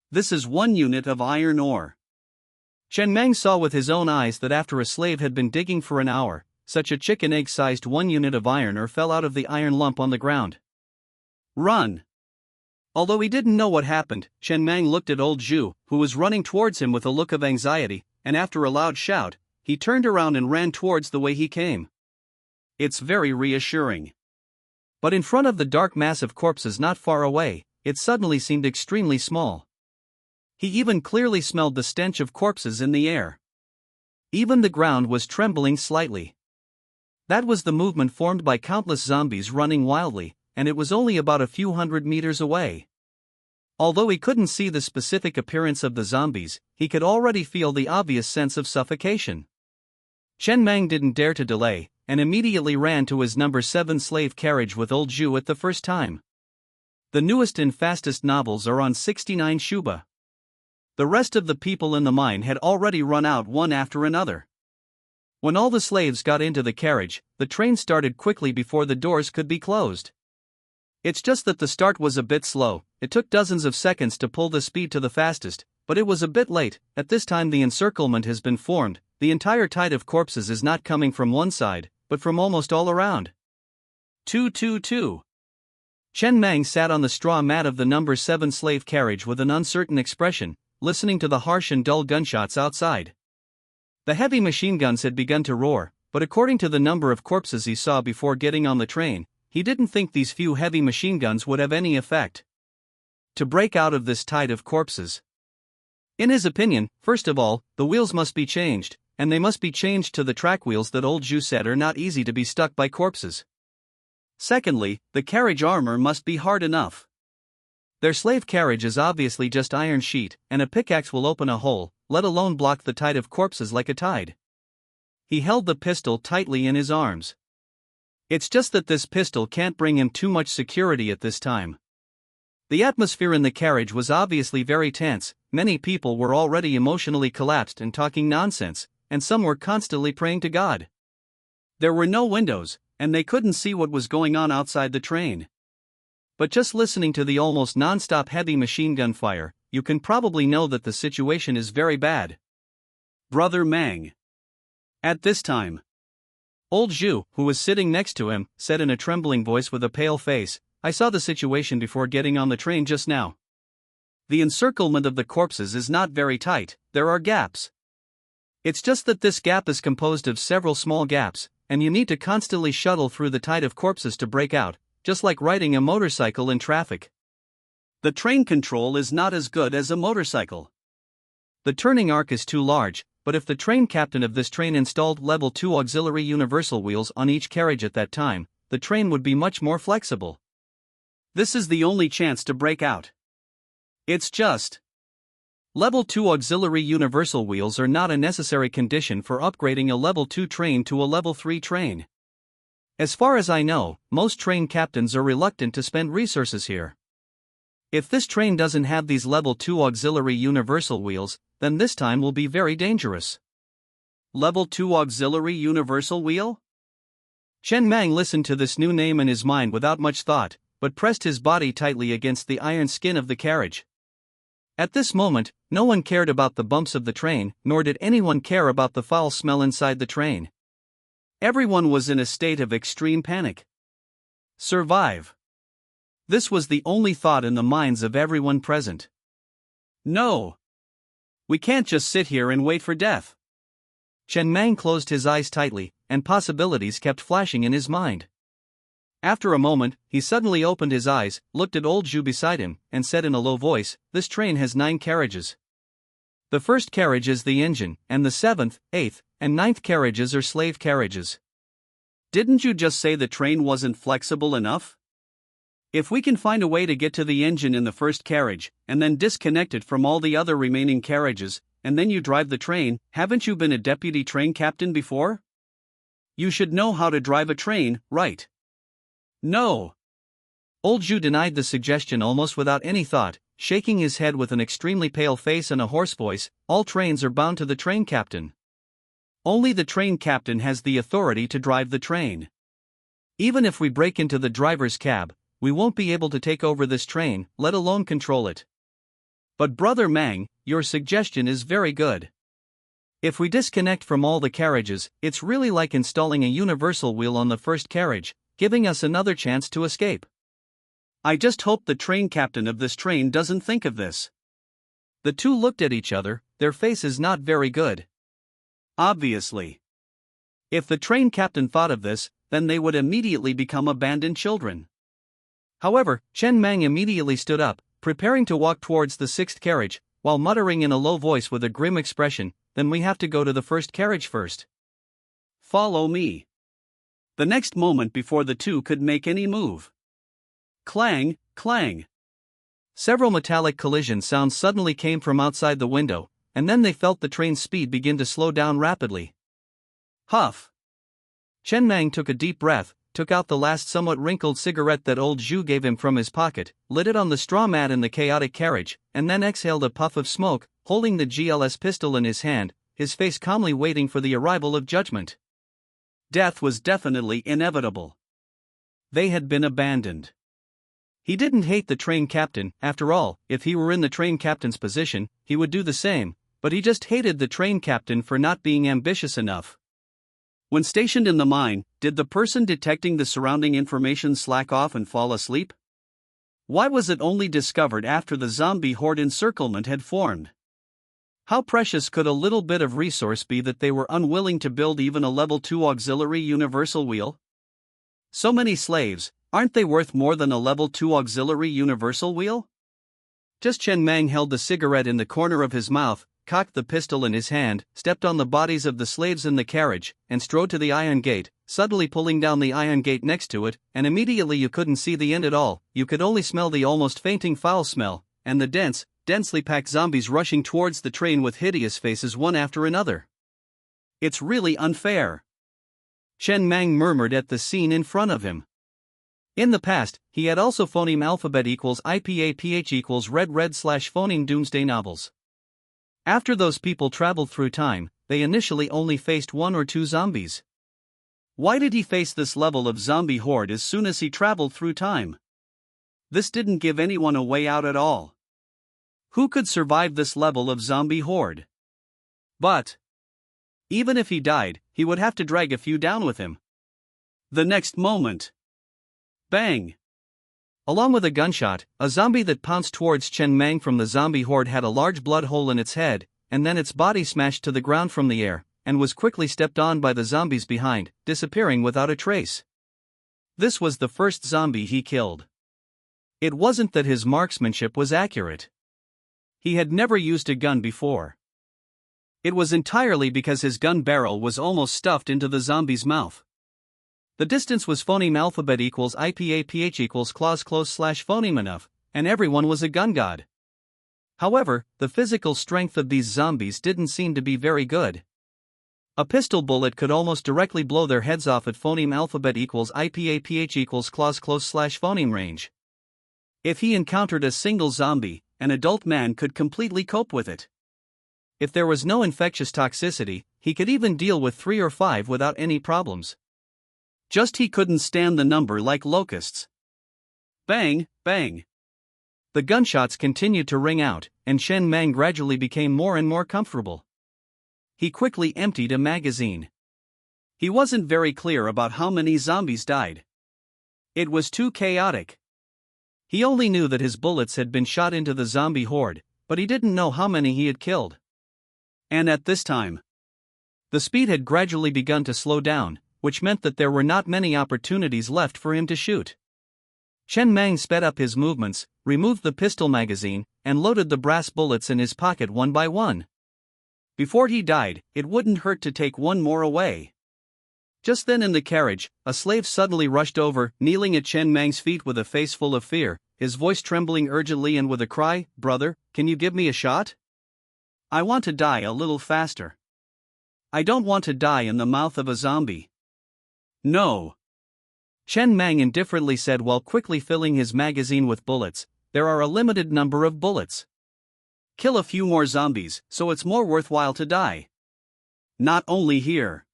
This is 1 unit of iron ore. Chen Mang saw with his own eyes that after a slave had been digging for an hour, such a chicken egg-sized 1 unit of iron ore fell out of the iron lump on the ground. Run! Although he didn't know what happened, Chen Mang looked at old Zhu, who was running towards him with a look of anxiety, and after a loud shout, he turned around and ran towards the way he came. It's very reassuring. But in front of the dark mass of corpses not far away, it suddenly seemed extremely small. He even clearly smelled the stench of corpses in the air. Even the ground was trembling slightly. That was the movement formed by countless zombies running wildly, and it was only about a few hundred meters away. Although he couldn't see the specific appearance of the zombies, he could already feel the obvious sense of suffocation. Chen Mang didn't dare to delay, and immediately ran to his number 7 slave carriage with old Zhu at the first time. The newest and fastest novels are on 69 Shuba. The rest of the people in the mine had already run out one after another. When all the slaves got into the carriage, the train started quickly before the doors could be closed. It's just that the start was a bit slow. It took dozens of seconds to pull the speed to the fastest, but it was a bit late. At this time the encirclement has been formed. The entire tide of corpses is not coming from one side, but from almost all around. 222. Chen Mang sat on the straw mat of the number 7 slave carriage with an uncertain expression, listening to the harsh and dull gunshots outside. The heavy machine guns had begun to roar, but according to the number of corpses he saw before getting on the train, he didn't think these few heavy machine guns would have any effect to break out of this tide of corpses. In his opinion, first of all, the wheels must be changed, and they must be changed to the track wheels that old Zhu said are not easy to be stuck by corpses. Secondly, the carriage armor must be hard enough. Their slave carriage is obviously just iron sheet, and a pickaxe will open a hole, let alone block the tide of corpses like a tide. He held the pistol tightly in his arms. It's just that this pistol can't bring him too much security at this time. The atmosphere in the carriage was obviously very tense. Many people were already emotionally collapsed and talking nonsense, and some were constantly praying to God. There were no windows, and they couldn't see what was going on outside the train. But just listening to the almost non-stop heavy machine gun fire, you can probably know that the situation is very bad. Brother Mang. At this time, old Zhu, who was sitting next to him, said in a trembling voice with a pale face, I saw the situation before getting on the train just now. The encirclement of the corpses is not very tight, there are gaps. It's just that this gap is composed of several small gaps, and you need to constantly shuttle through the tide of corpses to break out, just like riding a motorcycle in traffic. The train control is not as good as a motorcycle. The turning arc is too large, but if the train captain of this train installed level 2 auxiliary universal wheels on each carriage at that time, the train would be much more flexible. This is the only chance to break out. It's just level 2 auxiliary universal wheels are not a necessary condition for upgrading a level 2 train to a level 3 train. As far as I know, most train captains are reluctant to spend resources here. If this train doesn't have these level 2 auxiliary universal wheels, then this time will be very dangerous. Level 2 auxiliary universal wheel? Chen Mang listened to this new name in his mind without much thought, but pressed his body tightly against the iron skin of the carriage. At this moment, no one cared about the bumps of the train, nor did anyone care about the foul smell inside the train. Everyone was in a state of extreme panic. Survive. This was the only thought in the minds of everyone present. No. We can't just sit here and wait for death. Chen Mang closed his eyes tightly, and possibilities kept flashing in his mind. After a moment, he suddenly opened his eyes, looked at old Zhu beside him, and said in a low voice, This train has 9 carriages. The first carriage is the engine, and the 7th, 8th, and 9th carriages are slave carriages. Didn't you just say the train wasn't flexible enough? If we can find a way to get to the engine in the first carriage, and then disconnect it from all the other remaining carriages, and then you drive the train, haven't you been a deputy train captain before? You should know how to drive a train, right? No. Old Zhu denied the suggestion almost without any thought, shaking his head with an extremely pale face and a hoarse voice, All trains are bound to the train captain. Only the train captain has the authority to drive the train. Even if we break into the driver's cab, we won't be able to take over this train, let alone control it. But Brother Mang, your suggestion is very good. If we disconnect from all the carriages, it's really like installing a universal wheel on the first carriage, giving us another chance to escape. I just hope the train captain of this train doesn't think of this. The two looked at each other, their faces not very good. Obviously. If the train captain thought of this, then they would immediately become abandoned children. However, Chen Mang immediately stood up, preparing to walk towards the sixth carriage, while muttering in a low voice with a grim expression, "Then we have to go to the first carriage first. Follow me." The next moment before the two could make any move. Clang, clang. Several metallic collision sounds suddenly came from outside the window, and then they felt the train's speed begin to slow down rapidly. Huff. Chen Mang took a deep breath, took out the last somewhat wrinkled cigarette that old Zhu gave him from his pocket, lit it on the straw mat in the chaotic carriage, and then exhaled a puff of smoke, holding the GLS pistol in his hand, his face calmly waiting for the arrival of judgment. Death was definitely inevitable. They had been abandoned. He didn't hate the train captain. After all, if he were in the train captain's position, he would do the same, but he just hated the train captain for not being ambitious enough. When stationed in the mine, did the person detecting the surrounding information slack off and fall asleep? Why was it only discovered after the zombie horde encirclement had formed? How precious could a little bit of resource be that they were unwilling to build even a level 2 auxiliary universal wheel? So many slaves, aren't they worth more than a level 2 auxiliary universal wheel? Just Chen Mang held the cigarette in the corner of his mouth, cocked the pistol in his hand, stepped on the bodies of the slaves in the carriage, and strode to the iron gate, suddenly pulling down the iron gate next to it, and immediately you couldn't see the end at all, you could only smell the almost fainting foul smell, and the densely packed zombies rushing towards the train with hideous faces one after another. It's really unfair. Chen Mang murmured at the scene in front of him. In the past, he had also phoneme alphabet equals IPAPH equals red phoneme doomsday novels. After those people traveled through time, they initially only faced 1 or 2 zombies. Why did he face this level of zombie horde as soon as he traveled through time? This didn't give anyone a way out at all. Who could survive this level of zombie horde? But even if he died, he would have to drag a few down with him. The next moment. Bang! Along with a gunshot, a zombie that pounced towards Chen Mang from the zombie horde had a large blood hole in its head, and then its body smashed to the ground from the air, and was quickly stepped on by the zombies behind, disappearing without a trace. This was the first zombie he killed. It wasn't that his marksmanship was accurate. He had never used a gun before. It was entirely because his gun barrel was almost stuffed into the zombie's mouth. The distance was phoneme alphabet equals IPAPH equals clause close / phoneme enough, and everyone was a gun god. However, the physical strength of these zombies didn't seem to be very good. A pistol bullet could almost directly blow their heads off at phoneme alphabet equals IPAPH equals clause close / phoneme range. If he encountered a single zombie, an adult man could completely cope with it. If there was no infectious toxicity, he could even deal with 3 or 5 without any problems. Just he couldn't stand the number like locusts. Bang, bang. The gunshots continued to ring out, and Chen Mang gradually became more and more comfortable. He quickly emptied a magazine. He wasn't very clear about how many zombies died. It was too chaotic. He only knew that his bullets had been shot into the zombie horde, but he didn't know how many he had killed. And at this time, the speed had gradually begun to slow down, which meant that there were not many opportunities left for him to shoot. Chen Mang sped up his movements, removed the pistol magazine, and loaded the brass bullets in his pocket one by one. Before he died, it wouldn't hurt to take one more away. Just then in the carriage, a slave suddenly rushed over, kneeling at Chen Mang's feet with a face full of fear, his voice trembling urgently and with a cry, "Brother, can you give me a shot? I want to die a little faster. I don't want to die in the mouth of a zombie." "No." Chen Mang indifferently said while quickly filling his magazine with bullets, "There are a limited number of bullets. Kill a few more zombies, so it's more worthwhile to die." Not only here.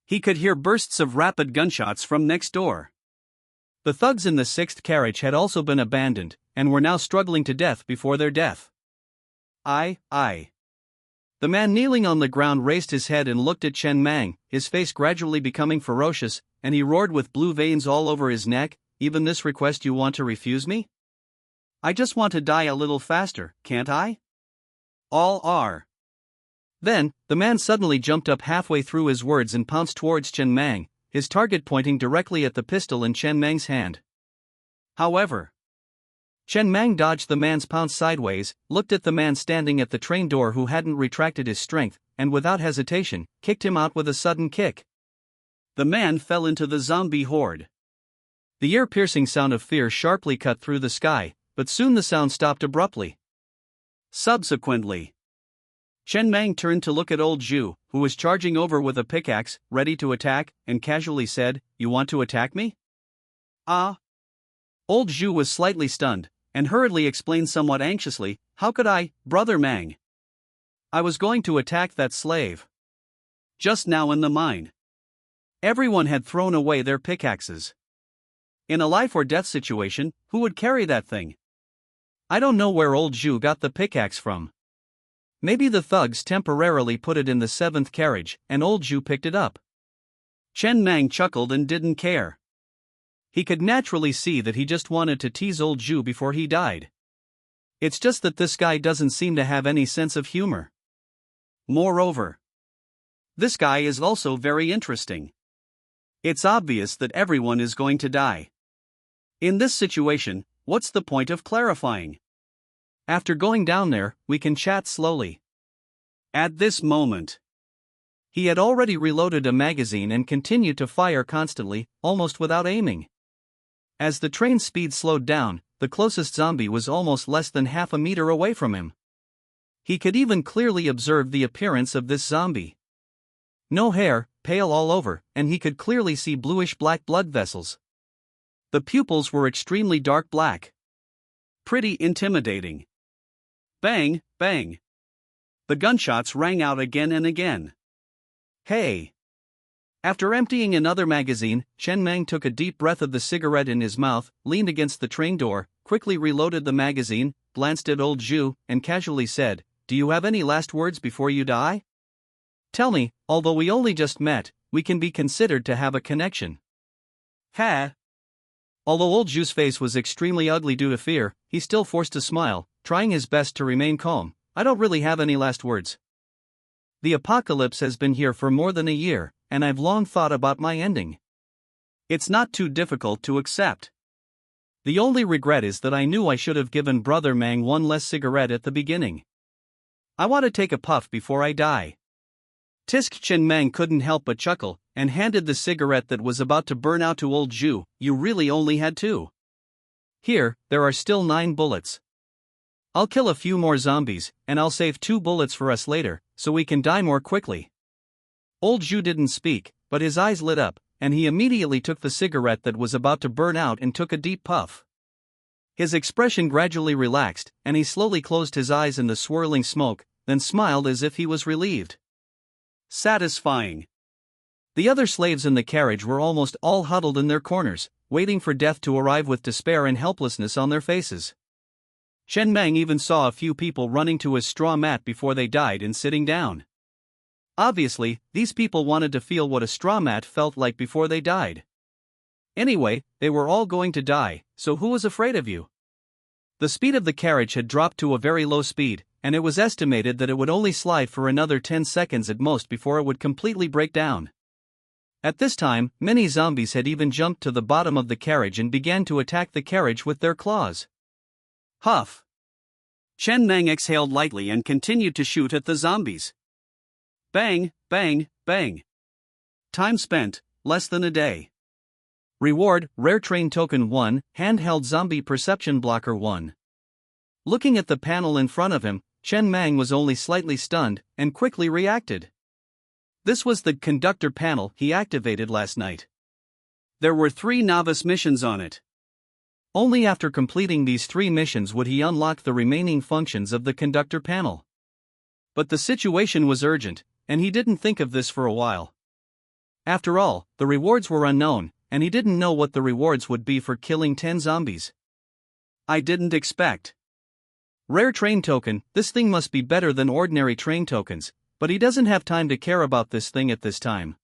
He could hear bursts of rapid gunshots from next door. The thugs in the sixth carriage had also been abandoned, and were now struggling to death before their death. I. The man kneeling on the ground raised his head and looked at Chen Mang, his face gradually becoming ferocious, and he roared with blue veins all over his neck, "Even this request you want to refuse me? I just want to die a little faster, can't I?" All are. Then, the man suddenly jumped up halfway through his words and pounced towards Chen Mang, his target pointing directly at the pistol in Chen Mang's hand. However, Chen Mang dodged the man's pounce sideways, looked at the man standing at the train door who hadn't retracted his strength, and without hesitation, kicked him out with a sudden kick. The man fell into the zombie horde. The ear-piercing sound of fear sharply cut through the sky, but soon the sound stopped abruptly. Subsequently, Chen Mang turned to look at old Zhu, who was charging over with a pickaxe, ready to attack, and casually said, "You want to attack me?" "Ah." Old Zhu was slightly stunned, and hurriedly explained somewhat anxiously, "How could I, Brother Mang? I was going to attack that slave. Just now in the mine." Everyone had thrown away their pickaxes. In a life-or-death situation, who would carry that thing? I don't know where old Zhu got the pickaxe from. Maybe the thugs temporarily put it in the 7th carriage, and old Zhu picked it up. Chen Mang chuckled and didn't care. He could naturally see that he just wanted to tease old Zhu before he died. It's just that this guy doesn't seem to have any sense of humor. Moreover, this guy is also very interesting. It's obvious that everyone is going to die. In this situation, what's the point of clarifying? After going down there, we can chat slowly. At this moment, he had already reloaded a magazine and continued to fire constantly, almost without aiming. As the train's speed slowed down, the closest zombie was almost less than half a meter away from him. He could even clearly observe the appearance of this zombie. No hair, pale all over, and he could clearly see bluish-black blood vessels. The pupils were extremely dark black. Pretty intimidating. Bang, bang. The gunshots rang out again and again. Hey! After emptying another magazine, Chen Mang took a deep breath of the cigarette in his mouth, leaned against the train door, quickly reloaded the magazine, glanced at old Zhu, and casually said, "Do you have any last words before you die? Tell me, although we only just met, we can be considered to have a connection." Ha! Although old Zhu's face was extremely ugly due to fear, he still forced a smile, trying his best to remain calm. "I don't really have any last words. The apocalypse has been here for more than a year, and I've long thought about my ending. It's not too difficult to accept. The only regret is that I knew I should have given Brother Mang one less cigarette at the beginning. I want to take a puff before I die." Tisk Chen Mang couldn't help but chuckle, and handed the cigarette that was about to burn out to old Zhu. "You really only had 2. Here, there are still 9 bullets. I'll kill a few more zombies, and I'll save 2 bullets for us later, so we can die more quickly." Old Zhu didn't speak, but his eyes lit up, and he immediately took the cigarette that was about to burn out and took a deep puff. His expression gradually relaxed, and he slowly closed his eyes in the swirling smoke, then smiled as if he was relieved. Satisfying. The other slaves in the carriage were almost all huddled in their corners, waiting for death to arrive with despair and helplessness on their faces. Chen Mang even saw a few people running to his straw mat before they died and sitting down. Obviously, these people wanted to feel what a straw mat felt like before they died. Anyway, they were all going to die, so who was afraid of you? The speed of the carriage had dropped to a very low speed, and it was estimated that it would only slide for another 10 seconds at most before it would completely break down. At this time, many zombies had even jumped to the bottom of the carriage and began to attack the carriage with their claws. Huff. Chen Mang exhaled lightly and continued to shoot at the zombies. Bang, bang, bang. Time spent, less than a day. Reward, Rare Train Token 1, Handheld Zombie Perception Blocker 1. Looking at the panel in front of him, Chen Mang was only slightly stunned, and quickly reacted. This was the conductor panel he activated last night. There were 3 novice missions on it. Only after completing these 3 missions would he unlock the remaining functions of the conductor panel. But the situation was urgent, and he didn't think of this for a while. After all, the rewards were unknown, and he didn't know what the rewards would be for killing 10 zombies. I didn't expect. Rare train token, this thing must be better than ordinary train tokens, but he doesn't have time to care about this thing at this time.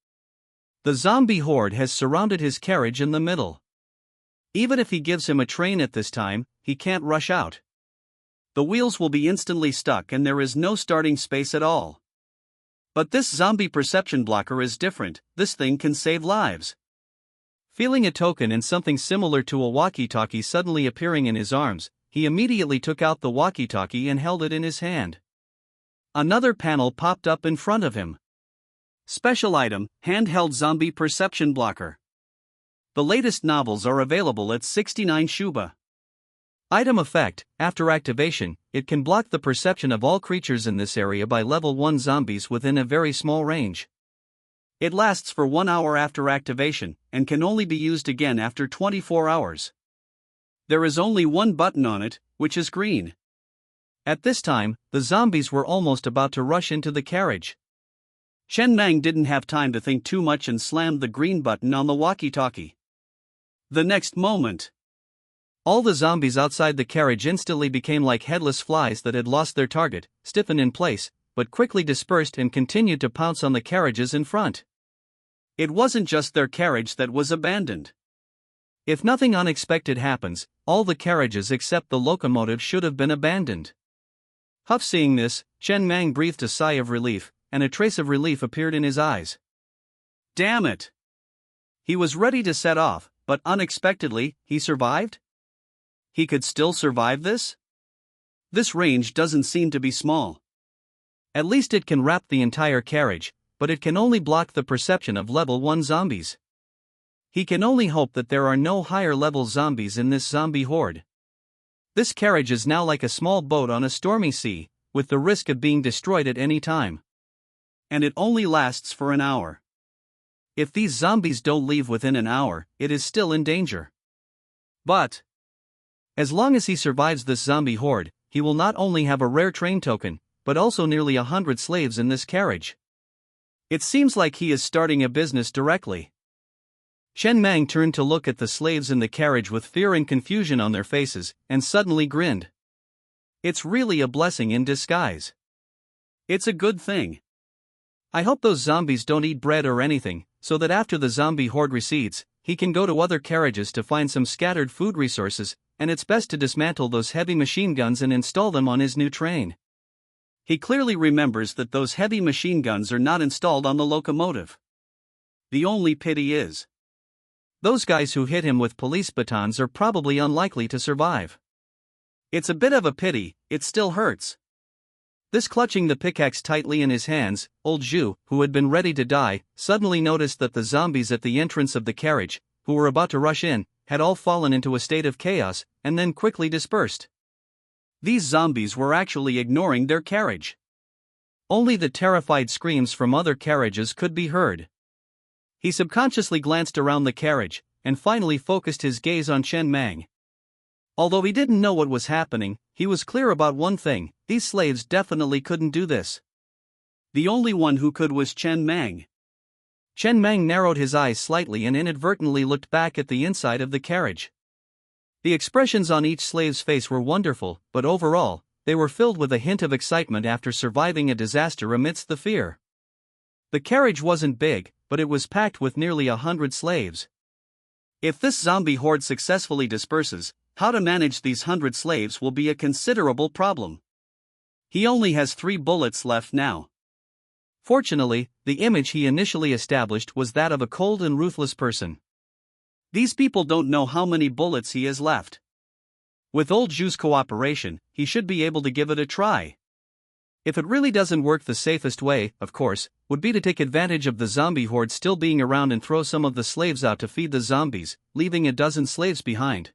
The zombie horde has surrounded his carriage in the middle. Even if he gives him a train at this time, he can't rush out. The wheels will be instantly stuck and there is no starting space at all. But this zombie perception blocker is different. This thing can save lives. Feeling a token and something similar to a walkie-talkie suddenly appearing in his arms, he immediately took out the walkie-talkie and held it in his hand. Another panel popped up in front of him. Special item, handheld zombie perception blocker. The latest novels are available at 69 Shuba. Item effect, after activation, it can block the perception of all creatures in this area by level 1 zombies within a very small range. It lasts for 1 hour after activation, and can only be used again after 24 hours. There is only one button on it, which is green. At this time, the zombies were almost about to rush into the carriage. Chen Mang didn't have time to think too much and slammed the green button on the walkie-talkie. The next moment, all the zombies outside the carriage instantly became like headless flies that had lost their target, stiffened in place, but quickly dispersed and continued to pounce on the carriages in front. It wasn't just their carriage that was abandoned. If nothing unexpected happens, all the carriages except the locomotive should have been abandoned. Huff seeing this, Chen Mang breathed a sigh of relief, and a trace of relief appeared in his eyes. Damn it! He was ready to set off, but unexpectedly, he survived? He could still survive this? This range doesn't seem to be small. At least it can wrap the entire carriage, but it can only block the perception of level 1 zombies. He can only hope that there are no higher level zombies in this zombie horde. This carriage is now like a small boat on a stormy sea, with the risk of being destroyed at any time. And it only lasts for an hour. If these zombies don't leave within an hour, it is still in danger. But as long as he survives this zombie horde, he will not only have a rare train token, but also nearly 100 slaves in this carriage. It seems like he is starting a business directly. Chen Mang turned to look at the slaves in the carriage with fear and confusion on their faces, and suddenly grinned. It's really a blessing in disguise. It's a good thing. I hope those zombies don't eat bread or anything, so that after the zombie horde recedes, he can go to other carriages to find some scattered food resources, and it's best to dismantle those heavy machine guns and install them on his new train. He clearly remembers that those heavy machine guns are not installed on the locomotive. The only pity is, those guys who hit him with police batons are probably unlikely to survive. It's a bit of a pity, it still hurts. This clutching the pickaxe tightly in his hands, old Zhu, who had been ready to die, suddenly noticed that the zombies at the entrance of the carriage, who were about to rush in, had all fallen into a state of chaos, and then quickly dispersed. These zombies were actually ignoring their carriage. Only the terrified screams from other carriages could be heard. He subconsciously glanced around the carriage, and finally focused his gaze on Chen Mang. Although he didn't know what was happening, he was clear about one thing: these slaves definitely couldn't do this. The only one who could was Chen Mang. Chen Mang narrowed his eyes slightly and inadvertently looked back at the inside of the carriage. The expressions on each slave's face were wonderful, but overall, they were filled with a hint of excitement after surviving a disaster amidst the fear. The carriage wasn't big, but it was packed with nearly 100 slaves. If this zombie horde successfully disperses, how to manage these 100 slaves will be a considerable problem. He only has 3 bullets left now. Fortunately, the image he initially established was that of a cold and ruthless person. These people don't know how many bullets he has left. With old Zhu's cooperation, he should be able to give it a try. If it really doesn't work, the safest way, of course, would be to take advantage of the zombie horde still being around and throw some of the slaves out to feed the zombies, leaving a dozen slaves behind.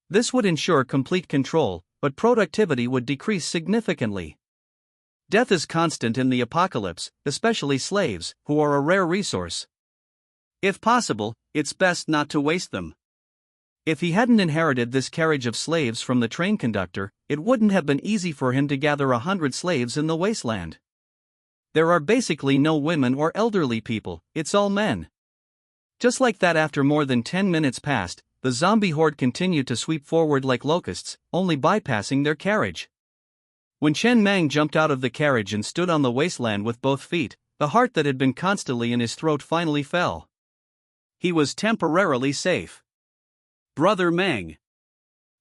This would ensure complete control, but productivity would decrease significantly. Death is constant in the apocalypse, especially slaves, who are a rare resource. If possible, it's best not to waste them. If he hadn't inherited this carriage of slaves from the train conductor, it wouldn't have been easy for him to gather 100 slaves in the wasteland. There are basically no women or elderly people, it's all men. Just like that, after more than 10 minutes passed, the zombie horde continued to sweep forward like locusts, only bypassing their carriage. When Chen Mang jumped out of the carriage and stood on the wasteland with both feet, the heart that had been constantly in his throat finally fell. He was temporarily safe. Brother Mang.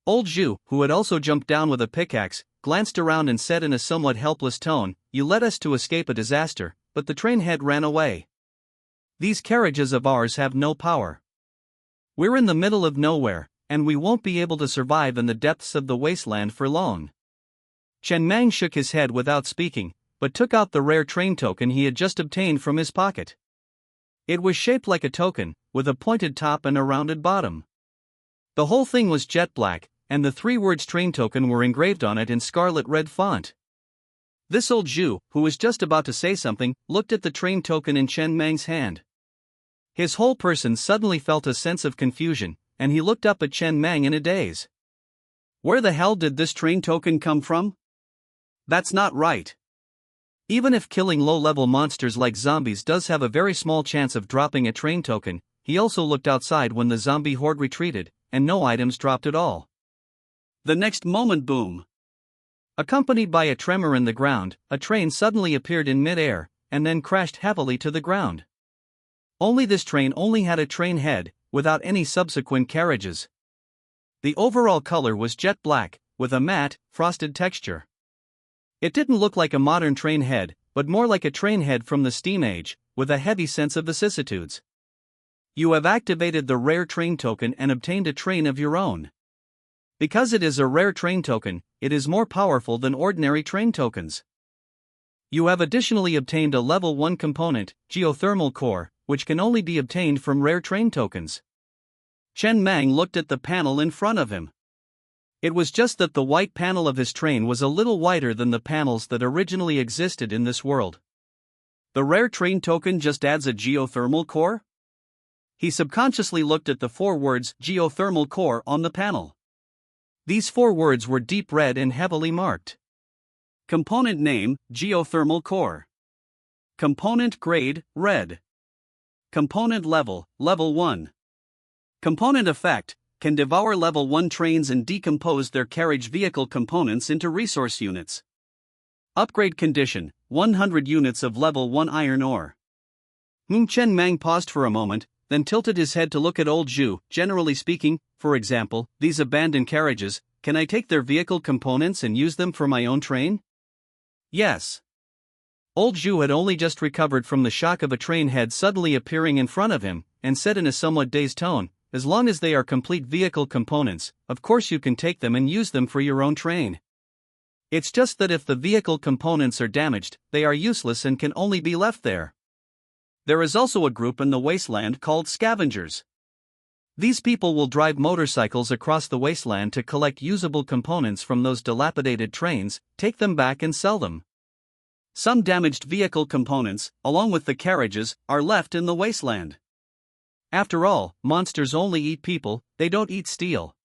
Old Zhu, who had also jumped down with a pickaxe, glanced around and said in a somewhat helpless tone, "You led us to escape a disaster, but the train head ran away. These carriages of ours have no power. We're in the middle of nowhere, and we won't be able to survive in the depths of the wasteland for long. Chen Mang shook his head without speaking, but took out the rare train token he had just obtained from his pocket. It was shaped like a token, with a pointed top and a rounded bottom. The whole thing was jet black, and the 3 words train token were engraved on it in scarlet red font. This old Zhu, who was just about to say something, looked at the train token in Chen Mang's hand. His whole person suddenly felt a sense of confusion, and he looked up at Chen Mang in a daze. Where the hell did this train token come from? That's not right. Even if killing low-level monsters like zombies does have a very small chance of dropping a train token, he also looked outside when the zombie horde retreated, and no items dropped at all. The next moment, boom! Accompanied by a tremor in the ground, a train suddenly appeared in mid-air, and then crashed heavily to the ground. Only this train only had a train head, without any subsequent carriages. The overall color was jet black, with a matte, frosted texture. It didn't look like a modern train head, but more like a train head from the steam age, with a heavy sense of vicissitudes. You have activated the rare train token and obtained a train of your own. Because it is a rare train token, it is more powerful than ordinary train tokens. You have additionally obtained a level 1 component, geothermal core, which can only be obtained from rare train tokens. Chen Mang looked at the panel in front of him. It was just that the white panel of his train was a little whiter than the panels that originally existed in this world. The rare train token just adds a geothermal core? He subconsciously looked at the 4 words geothermal core on the panel. These 4 words were deep red and heavily marked. Component name, geothermal core. Component grade, red. Component level, level 1. Component effect, can devour level 1 trains and decompose their carriage vehicle components into resource units. Upgrade condition, 100 units of level 1 iron ore. Chen Mang paused for a moment, then tilted his head to look at old Zhu. Generally speaking, for example, these abandoned carriages, can I take their vehicle components and use them for my own train? Yes. Old Zhu had only just recovered from the shock of a train head suddenly appearing in front of him, and said in a somewhat dazed tone, as long as they are complete vehicle components, of course you can take them and use them for your own train. It's just that if the vehicle components are damaged, they are useless and can only be left there. There is also a group in the wasteland called scavengers. These people will drive motorcycles across the wasteland to collect usable components from those dilapidated trains, take them back and sell them. Some damaged vehicle components, along with the carriages, are left in the wasteland. After all, monsters only eat people, they don't eat steel.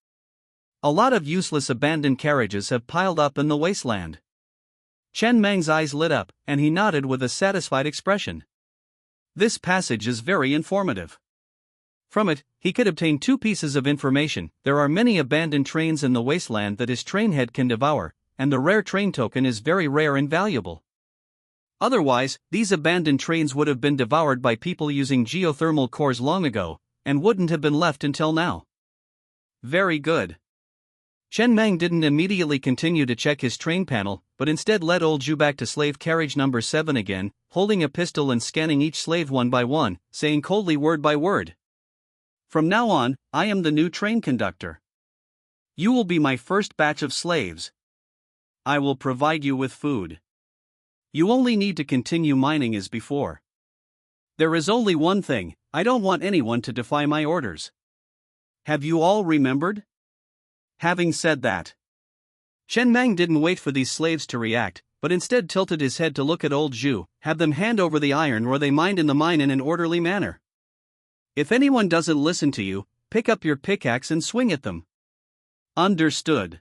A lot of useless abandoned carriages have piled up in the wasteland. Chen Mang's eyes lit up, and he nodded with a satisfied expression. This passage is very informative. From it, he could obtain 2 pieces of information. There are many abandoned trains in the wasteland that his train head can devour, and the rare train token is very rare and valuable. Otherwise, these abandoned trains would have been devoured by people using geothermal cores long ago, and wouldn't have been left until now. Very good. Chen Mang didn't immediately continue to check his train panel, but instead led old Zhu back to slave carriage number 7 again, holding a pistol and scanning each slave one by one, saying coldly word by word. From now on, I am the new train conductor. You will be my first batch of slaves. I will provide you with food. You only need to continue mining as before. There is only one thing, I don't want anyone to defy my orders. Have you all remembered? Having said that, Chen Mang didn't wait for these slaves to react, but instead tilted his head to look at old Zhu. Have them hand over the iron or they mine in the mine in an orderly manner. If anyone doesn't listen to you, pick up your pickaxe and swing at them. Understood.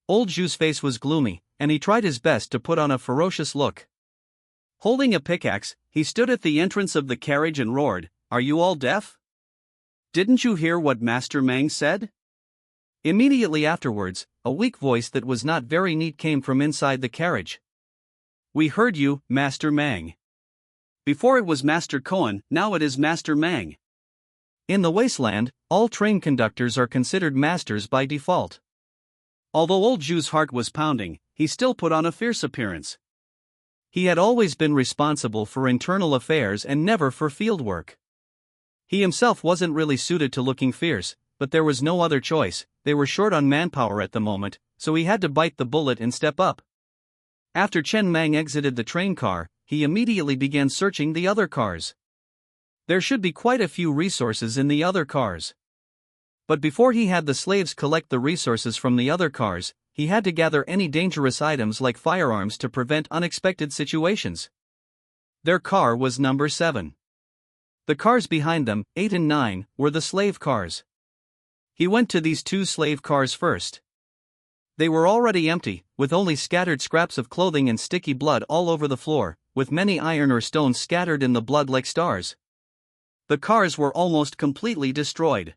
Old Zhu's face was gloomy, and he tried his best to put on a ferocious look. Holding a pickaxe, he stood at the entrance of the carriage and roared, "Are you all deaf? Didn't you hear what Master Mang said?" Immediately afterwards, a weak voice that was not very neat came from inside the carriage. "We heard you, Master Mang. Before it was Master Cohen, now it is Master Mang." In the wasteland, all train conductors are considered masters by default. Although old Zhu's heart was pounding, he still put on a fierce appearance. He had always been responsible for internal affairs and never for fieldwork. He himself wasn't really suited to looking fierce, but there was no other choice. They were short on manpower at the moment, so he had to bite the bullet and step up. After Chen Mang exited the train car, he immediately began searching the other cars. There should be quite a few resources in the other cars. But before he had the slaves collect the resources from the other cars, he had to gather any dangerous items like firearms to prevent unexpected situations. Their car was number 7. The cars behind them, 8 and 9, were the slave cars. He went to these 2 slave cars first. They were already empty, with only scattered scraps of clothing and sticky blood all over the floor, with many iron or stones scattered in the blood like stars. The cars were almost completely destroyed.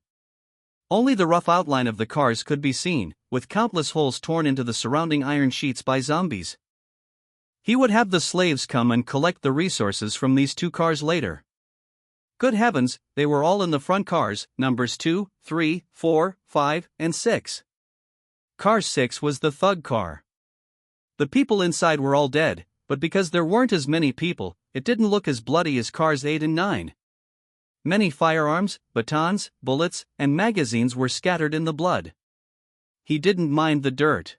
Only the rough outline of the cars could be seen, with countless holes torn into the surrounding iron sheets by zombies. He would have the slaves come and collect the resources from these 2 cars later. Good heavens, they were all in the front cars, numbers 2, 3, 4, 5, and 6. Car 6 was the thug car. The people inside were all dead, but because there weren't as many people, it didn't look as bloody as cars 8 and 9. Many firearms, batons, bullets, and magazines were scattered in the blood. He didn't mind the dirt.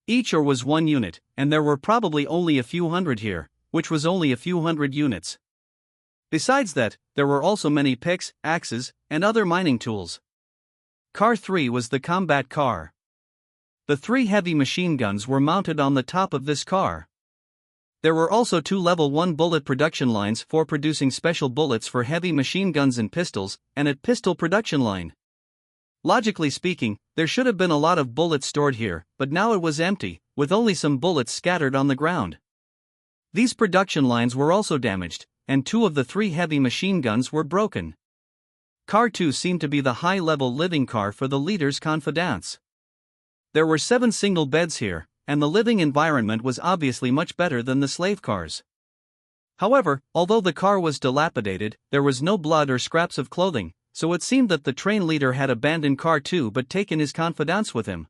Each ore was 1 unit, and there were probably only a few hundred here, which was only a few hundred units. Besides that, there were also many picks, axes, and other mining tools. Car 3 was the combat car. The 3 heavy machine guns were mounted on the top of this car. There were also 2 level 1 bullet production lines for producing special bullets for heavy machine guns and pistols, and a pistol production line. Logically speaking, there should have been a lot of bullets stored here, but now it was empty, with only some bullets scattered on the ground. These production lines were also damaged, and 2 of the 3 heavy machine guns were broken. Car 2 seemed to be the high-level living car for the leader's confidants. There were 7 single beds here, and the living environment was obviously much better than the slave cars. However, although the car was dilapidated, there was no blood or scraps of clothing, so it seemed that the train leader had abandoned car 2 but taken his confidants with him.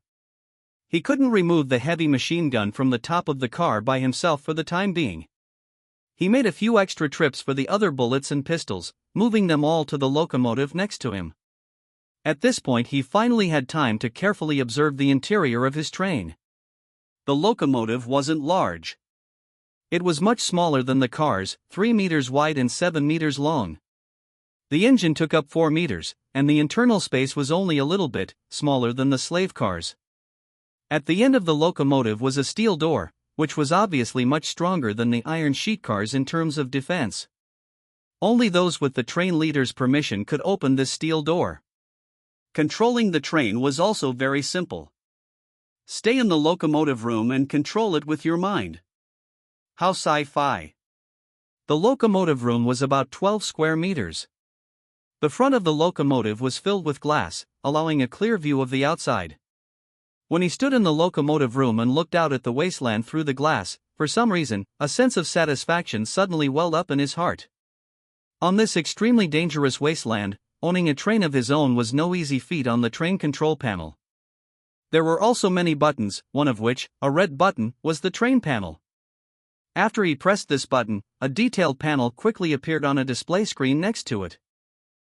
He couldn't remove the heavy machine gun from the top of the car by himself for the time being. He made a few extra trips for the other bullets and pistols, moving them all to the locomotive next to him. At this point he finally had time to carefully observe the interior of his train. The locomotive wasn't large. It was much smaller than the cars, 3 meters wide and 7 meters long. The engine took up 4 meters, and the internal space was only a little bit smaller than the slave cars. At the end of the locomotive was a steel door, which was obviously much stronger than the iron sheet cars in terms of defense. Only those with the train leader's permission could open this steel door. Controlling the train was also very simple. Stay in the locomotive room and control it with your mind. How sci-fi. The locomotive room was about 12 square meters. The front of the locomotive was filled with glass, allowing a clear view of the outside. When he stood in the locomotive room and looked out at the wasteland through the glass, for some reason, a sense of satisfaction suddenly welled up in his heart. On this extremely dangerous wasteland, owning a train of his own was no easy feat on the train control panel. There were also many buttons, one of which, a red button, was the train panel. After he pressed this button, a detailed panel quickly appeared on a display screen next to it.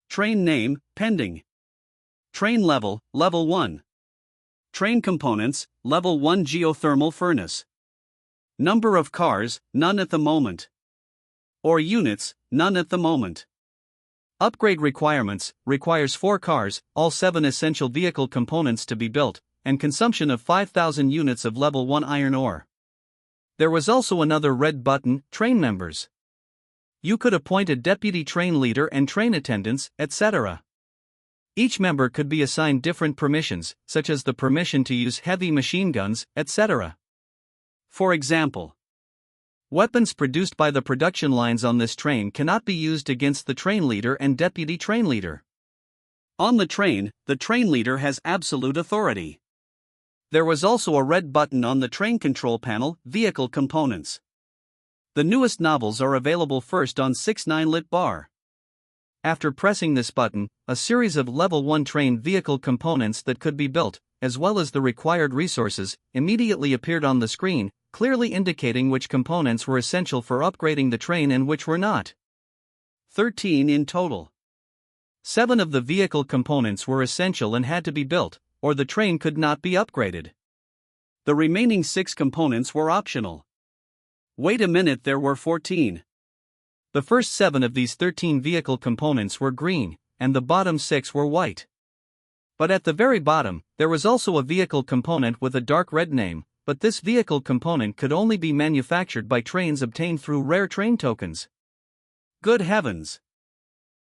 Train name, pending. Train level, level 1. Train components, level 1 geothermal furnace. Number of cars, none at the moment. Or units, none at the moment. Upgrade requirements, requires 4 cars, all 7 essential vehicle components to be built, and consumption of 5,000 units of level 1 iron ore. There was also another red button, train members. You could appoint a deputy train leader and train attendants, etc. Each member could be assigned different permissions, such as the permission to use heavy machine guns, etc. For example, weapons produced by the production lines on this train cannot be used against the train leader and deputy train leader. On the train leader has absolute authority. There was also a red button on the train control panel, vehicle components. The newest novels are available first on 6/9 bar. After pressing this button, a series of level 1 train vehicle components that could be built, as well as the required resources, immediately appeared on the screen, clearly indicating which components were essential for upgrading the train and which were not. 13 in total. 7 of the vehicle components were essential and had to be built, or the train could not be upgraded. The remaining 6 components were optional. Wait a minute, there were 14. The first 7 of these 13 vehicle components were green, and the bottom 6 were white. But at the very bottom, there was also a vehicle component with a dark red name, but this vehicle component could only be manufactured by trains obtained through rare train tokens. Good heavens!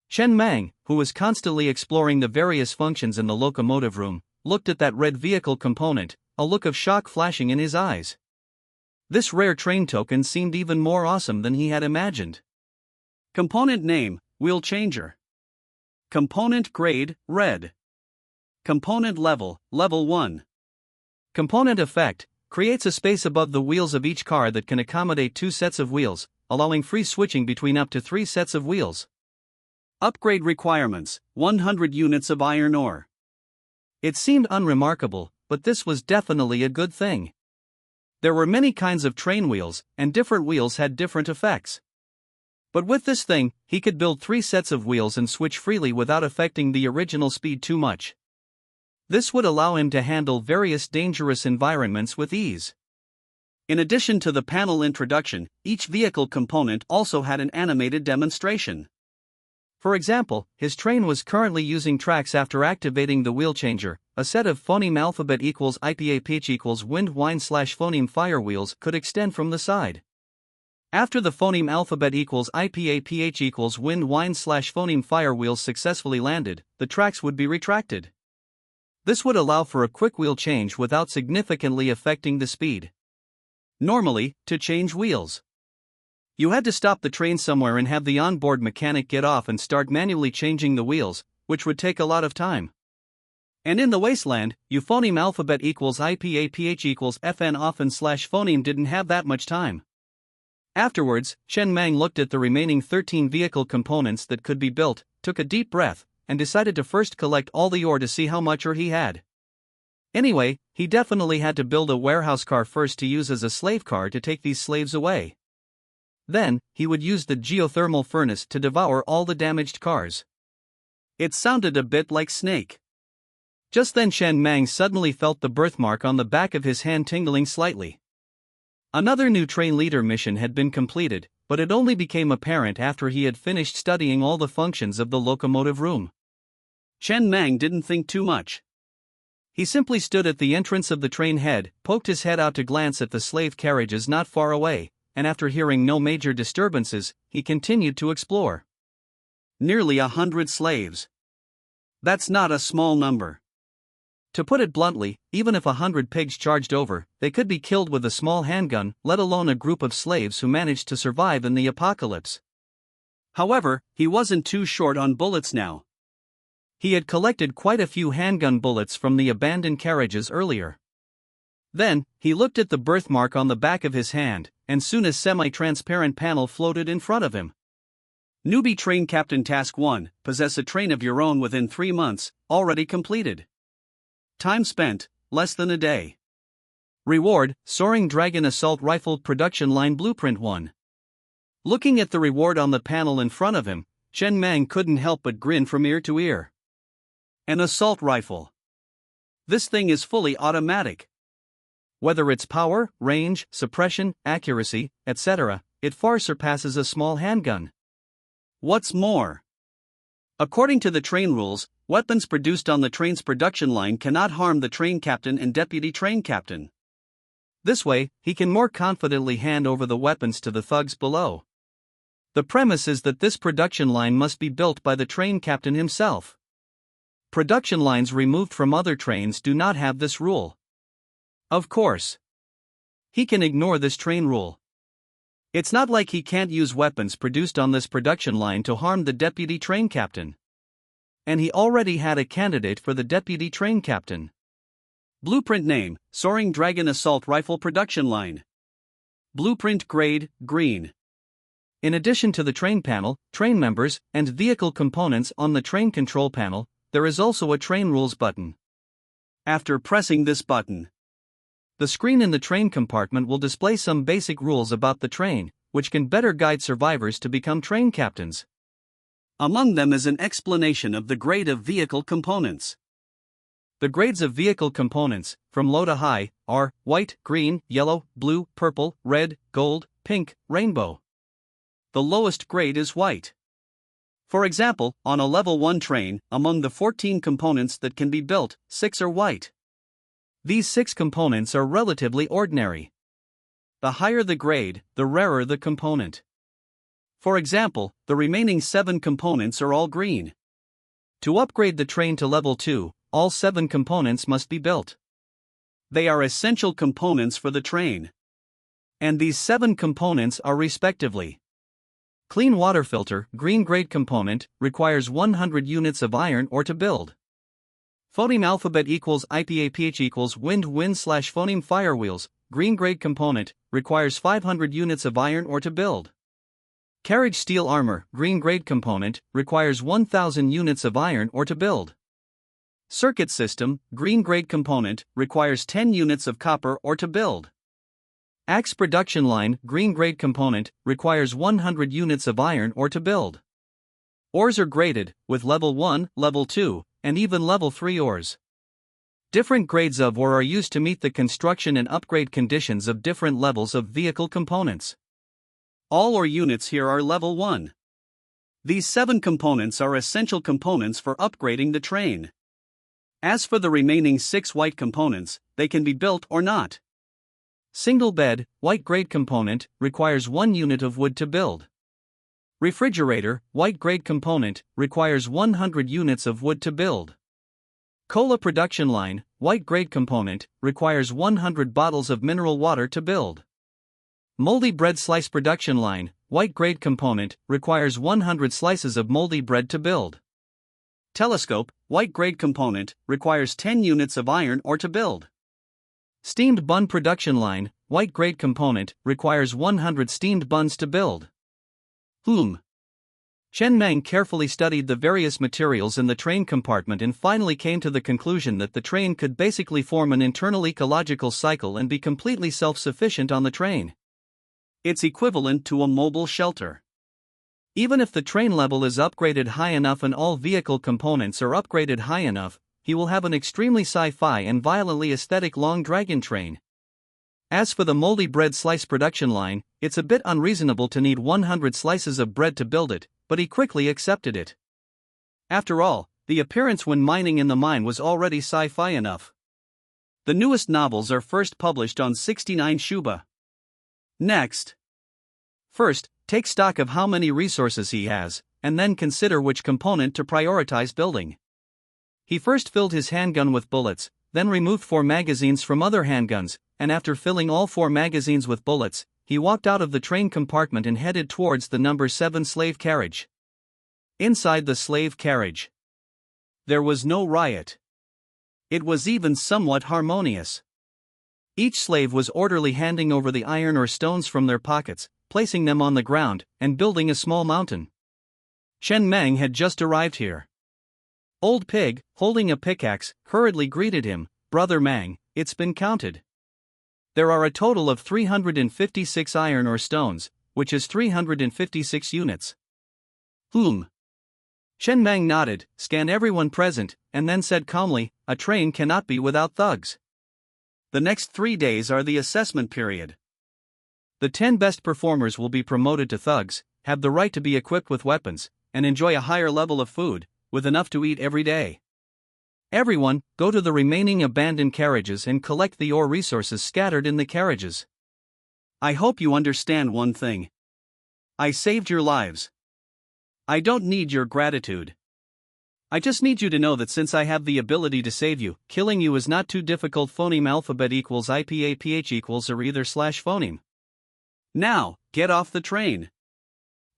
Chen Mang, who was constantly exploring the various functions in the locomotive room, looked at that red vehicle component, a look of shock flashing in his eyes. This rare train token seemed even more awesome than he had imagined. Component name, Wheel Changer. Component grade, red. Component level, level 1. Component effect, creates a space above the wheels of each car that can accommodate 2 sets of wheels, allowing free switching between up to 3 sets of wheels. Upgrade requirements, 100 units of iron ore. It seemed unremarkable, but this was definitely a good thing. There were many kinds of train wheels, and different wheels had different effects. But with this thing, he could build 3 sets of wheels and switch freely without affecting the original speed too much. This would allow him to handle various dangerous environments with ease. In addition to the panel introduction, each vehicle component also had an animated demonstration. For example, his train was currently using tracks after activating the wheel changer. A set of phoneme alphabet equals IPAPH equals wind wine / phoneme fire wheels could extend from the side. After the phoneme alphabet equals IPAPH equals wind wine / phoneme fire wheels successfully landed, the tracks would be retracted. This would allow for a quick wheel change without significantly affecting the speed. Normally, to change wheels, you had to stop the train somewhere and have the onboard mechanic get off and start manually changing the wheels, which would take a lot of time. And in the wasteland, phoneme alphabet equals IPAPH equals FN often / phoneme didn't have that much time. Afterwards, Chen Mang looked at the remaining 13 vehicle components that could be built, took a deep breath, and decided to first collect all the ore to see how much ore he had. Anyway, he definitely had to build a warehouse car first to use as a slave car to take these slaves away. Then, he would use the geothermal furnace to devour all the damaged cars. It sounded a bit like Snake. Just then Chen Mang suddenly felt the birthmark on the back of his hand tingling slightly. Another new train leader mission had been completed, but it only became apparent after he had finished studying all the functions of the locomotive room. Chen Mang didn't think too much. He simply stood at the entrance of the train head, poked his head out to glance at the slave carriages not far away, and after hearing no major disturbances, he continued to explore. Nearly 100 slaves. That's not a small number. To put it bluntly, even if 100 pigs charged over, they could be killed with a small handgun, let alone a group of slaves who managed to survive in the apocalypse. However, he wasn't too short on bullets now. He had collected quite a few handgun bullets from the abandoned carriages earlier. Then, he looked at the birthmark on the back of his hand, and soon a semi-transparent panel floated in front of him. Newbie Train Captain Task 1, possess a train of your own within 3 months, already completed. Time spent, less than a day. Reward, Soaring Dragon Assault Rifle Production Line Blueprint 1. Looking at the reward on the panel in front of him, Chen Mang couldn't help but grin from ear to ear. An assault rifle. This thing is fully automatic. Whether it's power, range, suppression, accuracy, etc., it far surpasses a small handgun. What's more, according to the train rules, weapons produced on the train's production line cannot harm the train captain and deputy train captain. This way, he can more confidently hand over the weapons to the thugs below. The premise is that this production line must be built by the train captain himself. Production lines removed from other trains do not have this rule. Of course, he can ignore this train rule. It's not like he can't use weapons produced on this production line to harm the deputy train captain. And he already had a candidate for the deputy train captain. Blueprint name, Soaring Dragon Assault Rifle Production Line. Blueprint grade, green. In addition to the train panel, train members, and vehicle components on the train control panel, there is also a train rules button. After pressing this button, The screen in the train compartment will display some basic rules about the train, which can better guide survivors to become train captains. Among them is an explanation of the grade of vehicle components. The grades of vehicle components, from low to high, are white, green, yellow, blue, purple, red, gold, pink, rainbow. The lowest grade is white. For example, on a level 1 train, among the 14 components that can be built, 6 are white. These 6 components are relatively ordinary. The higher the grade, the rarer the component. For example, the remaining 7 components are all green. To upgrade the train to level 2, all 7 components must be built. They are essential components for the train. And these 7 components are respectively: clean water filter, green grade component, requires 100 units of iron ore to build. Phoneme alphabet equals IPAPH equals wind/phoneme firewheels, green grade component, requires 500 units of iron ore to build. Carriage steel armor, green grade component, requires 1000 units of iron ore to build. Circuit system, green grade component, requires 10 units of copper ore to build. Axe production line, green grade component, requires 100 units of iron ore to build. Ores are graded, with level 1, level 2, and even level 3 ores. Different grades of ore are used to meet the construction and upgrade conditions of different levels of vehicle components. All ore units here are level 1. These 7 components are essential components for upgrading the train. As for the remaining 6 white components, they can be built or not. Single bed, white grade component, requires 1 unit of wood to build. Refrigerator, white grade component, requires 100 units of wood to build. Cola production line, white grade component, requires 100 bottles of mineral water to build. Moldy bread slice production line, white grade component, requires 100 slices of moldy bread to build. Telescope, white grade component, requires 10 units of iron ore to build. Steamed bun production line, white grade component, requires 100 steamed buns to build. Chen Meng carefully studied the various materials in the train compartment and finally came to the conclusion that the train could basically form an internal ecological cycle and be completely self-sufficient on the train. It's equivalent to a mobile shelter. Even if the train level is upgraded high enough and all vehicle components are upgraded high enough, he will have an extremely sci-fi and violently aesthetic long dragon train. As for the moldy bread slice production line, it's a bit unreasonable to need 100 slices of bread to build it, but he quickly accepted it. After all, the appearance when mining in the mine was already sci-fi enough. The newest novels are first published on 69 Shuba. Next. First, take stock of how many resources he has, and then consider which component to prioritize building. He first filled his handgun with bullets, then removed 4 magazines from other handguns, and after filling all 4 magazines with bullets, he walked out of the train compartment and headed towards the number 7 slave carriage. Inside the slave carriage, there was no riot. It was even somewhat harmonious. Each slave was orderly handing over the iron or stones from their pockets, placing them on the ground, and building a small mountain. Chen Meng had just arrived here. Old Pig, holding a pickaxe, hurriedly greeted him. "Brother Mang, it's been counted. There are a total of 356 iron ore stones, which is 356 units. Chen Mang nodded, scanned everyone present, and then said calmly, "A train cannot be without thugs. The next 3 days are the assessment period. The 10 best performers will be promoted to thugs, have the right to be equipped with weapons, and enjoy a higher level of food, with enough to eat every day. Everyone, go to the remaining abandoned carriages and collect the ore resources scattered in the carriages. I hope you understand one thing. I saved your lives. I don't need your gratitude. I just need you to know that since I have the ability to save you, killing you is not too difficult. Phoneme alphabet equals IPAPH equals or either slash phoneme. Now, get off the train."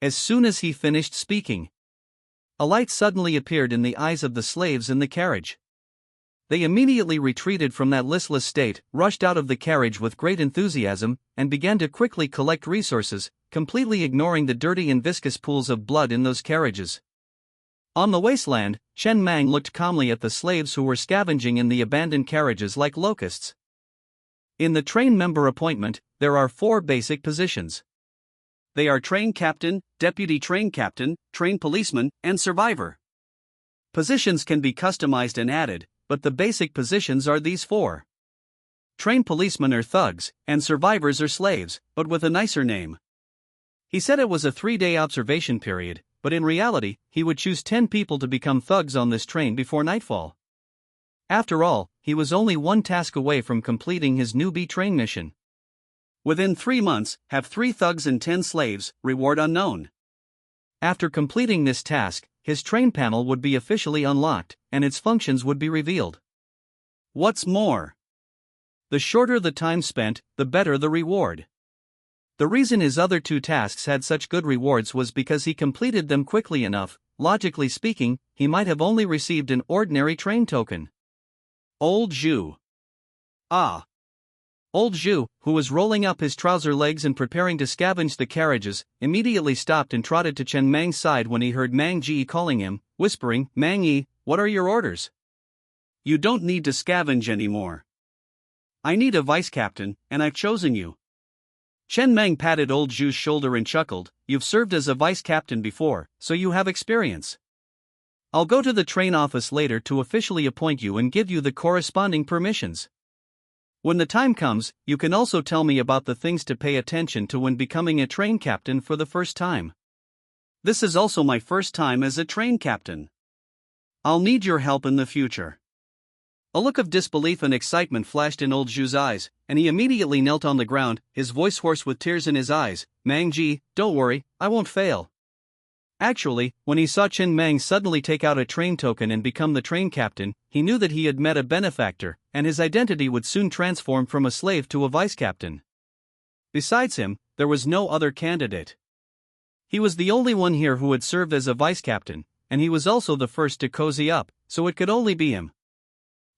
As soon as he finished speaking, a light suddenly appeared in the eyes of the slaves in the carriage. They immediately retreated from that listless state, rushed out of the carriage with great enthusiasm, and began to quickly collect resources, completely ignoring the dirty and viscous pools of blood in those carriages. On the wasteland, Chen Mang looked calmly at the slaves who were scavenging in the abandoned carriages like locusts. In the train member appointment, there are 4 basic positions. They are train captain, deputy train captain, train policeman, and survivor. Positions can be customized and added, but the basic positions are these 4. Train policemen are thugs, and survivors are slaves, but with a nicer name. He said it was a 3-day observation period, but in reality, he would choose 10 people to become thugs on this train before nightfall. After all, he was only 1 task away from completing his newbie train mission. Within 3 months, have 3 thugs and 10 slaves, reward unknown. After completing this task, his train panel would be officially unlocked, and its functions would be revealed. What's more, the shorter the time spent, the better the reward. The reason his other 2 tasks had such good rewards was because he completed them quickly enough. Logically speaking, he might have only received an ordinary train token. Old Zhu. Old Zhu, who was rolling up his trouser legs and preparing to scavenge the carriages, immediately stopped and trotted to Chen Mang's side when he heard Mang Ji calling him, whispering, "Mang Yi, what are your orders? You don't need to scavenge anymore. I need a vice captain, and I've chosen you." Chen Mang patted old Zhu's shoulder and chuckled, "You've served as a vice captain before, so you have experience. I'll go to the train office later to officially appoint you and give you the corresponding permissions. When the time comes, you can also tell me about the things to pay attention to when becoming a train captain for the first time. This is also my first time as a train captain. I'll need your help in the future." A look of disbelief and excitement flashed in old Zhu's eyes, and he immediately knelt on the ground, his voice hoarse with tears in his eyes. "Mang Ji, don't worry, I won't fail." Actually, when he saw Chen Mang suddenly take out a train token and become the train captain, he knew that he had met a benefactor, and his identity would soon transform from a slave to a vice captain. Besides him, there was no other candidate. He was the only one here who had served as a vice captain, and he was also the first to cozy up, so it could only be him.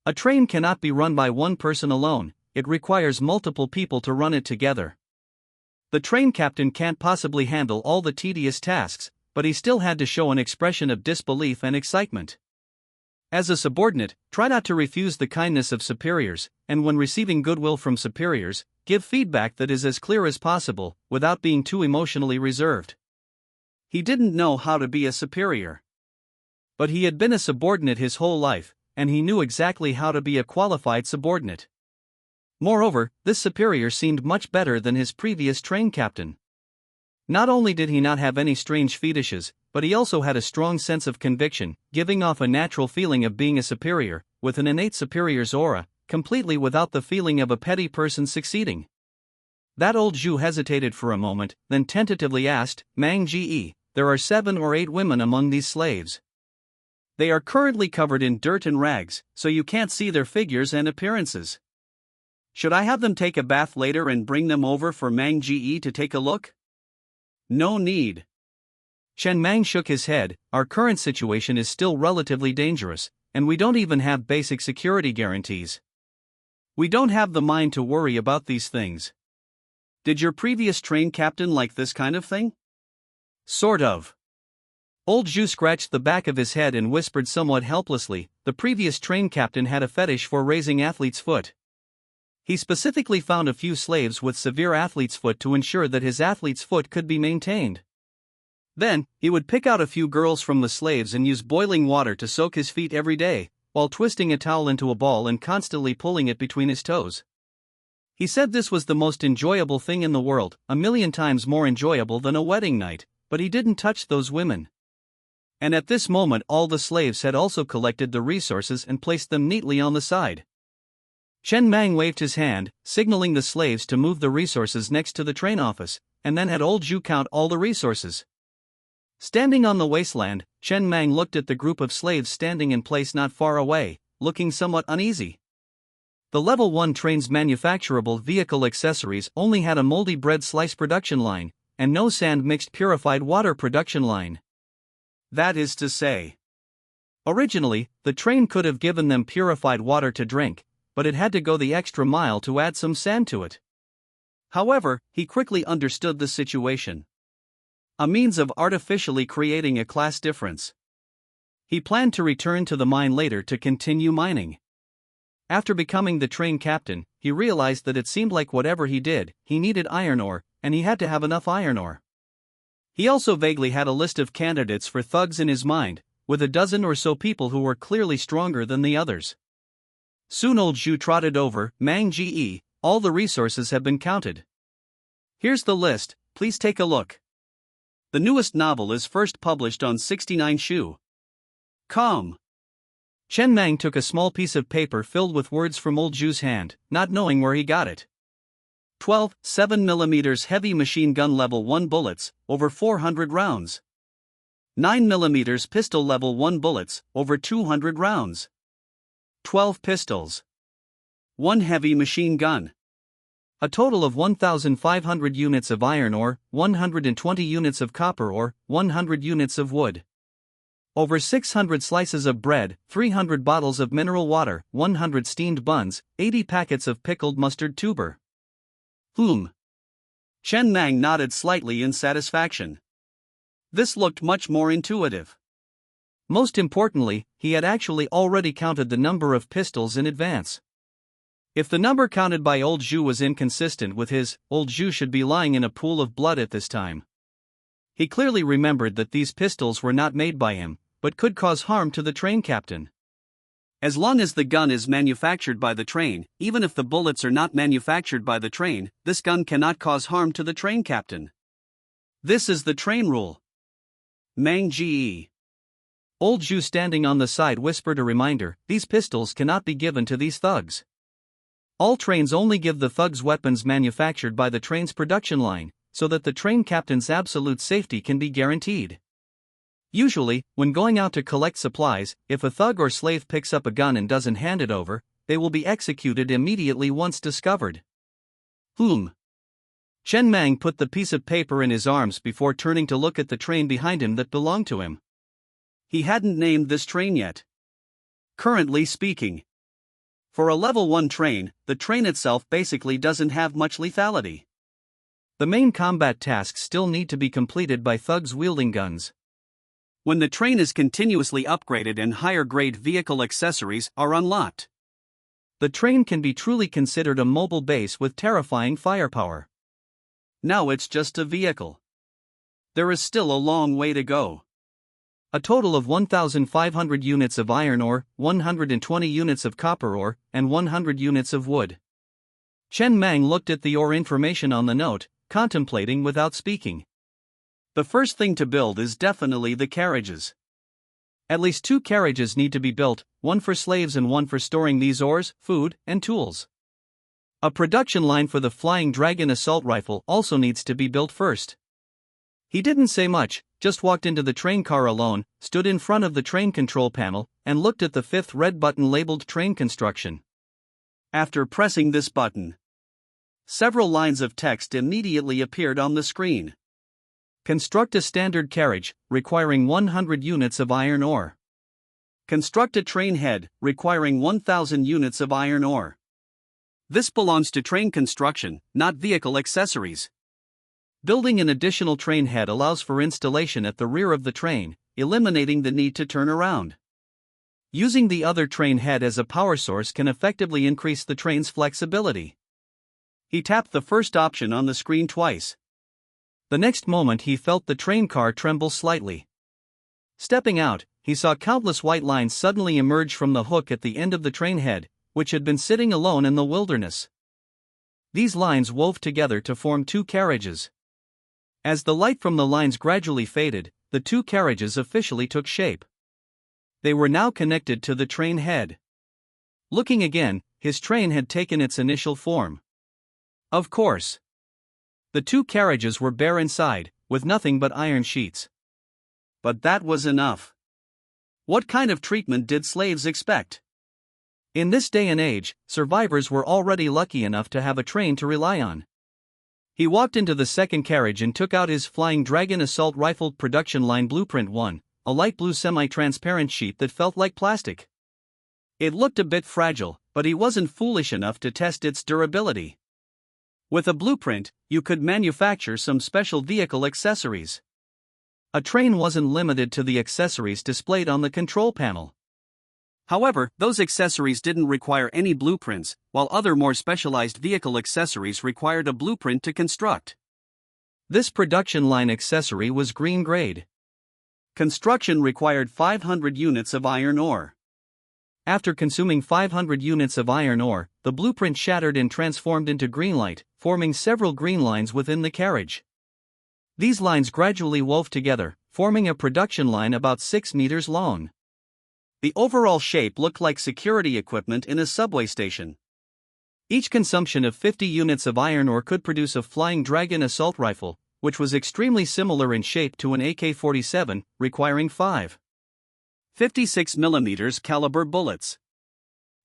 A train cannot be run by one person alone, it requires multiple people to run it together. The train captain can't possibly handle all the tedious tasks, but he still had to show an expression of disbelief and excitement. As a subordinate, try not to refuse the kindness of superiors, and when receiving goodwill from superiors, give feedback that is as clear as possible, without being too emotionally reserved. He didn't know how to be a superior. But he had been a subordinate his whole life, and he knew exactly how to be a qualified subordinate. Moreover, this superior seemed much better than his previous train captain. Not only did he not have any strange fetishes, but he also had a strong sense of conviction, giving off a natural feeling of being a superior, with an innate superior's aura, completely without the feeling of a petty person succeeding. That old Zhu hesitated for a moment, then tentatively asked, "Mang Ji, there are 7 or 8 women among these slaves. They are currently covered in dirt and rags, so you can't see their figures and appearances. Should I have them take a bath later and bring them over for Mang Ji to take a look?" "No need." Chen Mang shook his head. "Our current situation is still relatively dangerous, and we don't even have basic security guarantees. We don't have the mind to worry about these things." "Did your previous train captain like this kind of thing?" "Sort of." Old Zhu scratched the back of his head and whispered somewhat helplessly, "The previous train captain had a fetish for raising athlete's foot. He specifically found a few slaves with severe athlete's foot to ensure that his athlete's foot could be maintained. Then, he would pick out a few girls from the slaves and use boiling water to soak his feet every day, while twisting a towel into a ball and constantly pulling it between his toes. He said this was the most enjoyable thing in the world, 1,000,000 times more enjoyable than a wedding night, but he didn't touch those women." And at this moment all the slaves had also collected the resources and placed them neatly on the side. Chen Mang waved his hand, signaling the slaves to move the resources next to the train office, and then had old Zhu count all the resources. Standing on the wasteland, Chen Mang looked at the group of slaves standing in place not far away, looking somewhat uneasy. The Level 1 train's manufacturable vehicle accessories only had a moldy bread slice production line, and no sand-mixed purified water production line. That is to say, originally, the train could have given them purified water to drink, but it had to go the extra mile to add some sand to it. However, he quickly understood the situation. A means of artificially creating a class difference. He planned to return to the mine later to continue mining. After becoming the train captain, he realized that it seemed like whatever he did, he needed iron ore, and he had to have enough iron ore. He also vaguely had a list of candidates for thugs in his mind, with a dozen or so people who were clearly stronger than the others. Soon old Zhu trotted over, Mang-ge, all the resources have been counted. Here's the list, please take a look. The newest novel is first published on 69 Shu. Com. Chen Mang took a small piece of paper filled with words from old Zhu's hand, not knowing where he got it. 12, 7mm heavy machine gun level 1 bullets, over 400 rounds. 9mm pistol level 1 bullets, over 200 rounds. 12 pistols. 1 heavy machine gun. A total of 1,500 units of iron ore, 120 units of copper ore, 100 units of wood. Over 600 slices of bread, 300 bottles of mineral water, 100 steamed buns, 80 packets of pickled mustard tuber. Chen Mang nodded slightly in satisfaction. This looked much more intuitive. Most importantly, he had actually already counted the number of pistols in advance. If the number counted by old Zhu was inconsistent with his, old Zhu should be lying in a pool of blood at this time. He clearly remembered that these pistols were not made by him, but could cause harm to the train captain. As long as the gun is manufactured by the train, even if the bullets are not manufactured by the train, this gun cannot cause harm to the train captain. This is the train rule. Mang-ge. Old Zhu standing on the side whispered a reminder, these pistols cannot be given to these thugs. All trains only give the thugs weapons manufactured by the train's production line, so that the train captain's absolute safety can be guaranteed. Usually, when going out to collect supplies, if a thug or slave picks up a gun and doesn't hand it over, they will be executed immediately once discovered. Chen Mang put the piece of paper in his arms before turning to look at the train behind him that belonged to him. He hadn't named this train yet. Currently speaking. For a level 1 train, the train itself basically doesn't have much lethality. The main combat tasks still need to be completed by thugs wielding guns. When the train is continuously upgraded and higher-grade vehicle accessories are unlocked, the train can be truly considered a mobile base with terrifying firepower. Now it's just a vehicle. There is still a long way to go. A total of 1,500 units of iron ore, 120 units of copper ore, and 100 units of wood. Chen Mang looked at the ore information on the note, contemplating without speaking. The first thing to build is definitely the carriages. At least 2 carriages need to be built, one for slaves and one for storing these ores, food, and tools. A production line for the Flying Dragon assault rifle also needs to be built first. He didn't say much, just walked into the train car alone, stood in front of the train control panel, and looked at the 5th red button labeled Train Construction. After pressing this button, several lines of text immediately appeared on the screen. Construct a standard carriage, requiring 100 units of iron ore. Construct a train head, requiring 1,000 units of iron ore. This belongs to train construction, not vehicle accessories. Building an additional train head allows for installation at the rear of the train, eliminating the need to turn around. Using the other train head as a power source can effectively increase the train's flexibility. He tapped the first option on the screen twice. The next moment he felt the train car tremble slightly. Stepping out, he saw countless white lines suddenly emerge from the hook at the end of the train head, which had been sitting alone in the wilderness. These lines wove together to form 2 carriages. As the light from the lines gradually faded, the 2 carriages officially took shape. They were now connected to the train head. Looking again, his train had taken its initial form. Of course. The 2 carriages were bare inside, with nothing but iron sheets. But that was enough. What kind of treatment did slaves expect? In this day and age, survivors were already lucky enough to have a train to rely on. He walked into the second carriage and took out his Flying Dragon assault rifle production line blueprint 1, a light blue semi-transparent sheet that felt like plastic. It looked a bit fragile, but he wasn't foolish enough to test its durability. With a blueprint, you could manufacture some special vehicle accessories. A train wasn't limited to the accessories displayed on the control panel. However, those accessories didn't require any blueprints, while other more specialized vehicle accessories required a blueprint to construct. This production line accessory was green grade. Construction required 500 units of iron ore. After consuming 500 units of iron ore, the blueprint shattered and transformed into green light, forming several green lines within the carriage. These lines gradually wove together, forming a production line about 6 meters long. The overall shape looked like security equipment in a subway station. Each consumption of 50 units of iron ore could produce a Flying Dragon assault rifle, which was extremely similar in shape to an AK-47, requiring 5.56mm caliber bullets.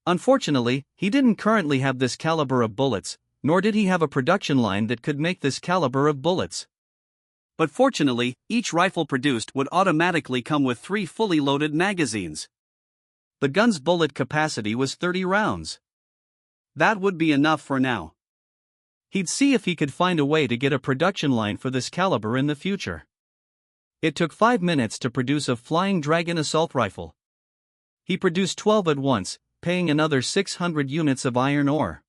Unfortunately, he didn't currently have this caliber of bullets, nor did he have a production line that could make this caliber of bullets. But fortunately, each rifle produced would automatically come with 3 fully loaded magazines. The gun's bullet capacity was 30 rounds. That would be enough for now. He'd see if he could find a way to get a production line for this caliber in the future. It took 5 minutes to produce a Flying Dragon assault rifle. He produced 12 at once, paying another 600 units of iron ore.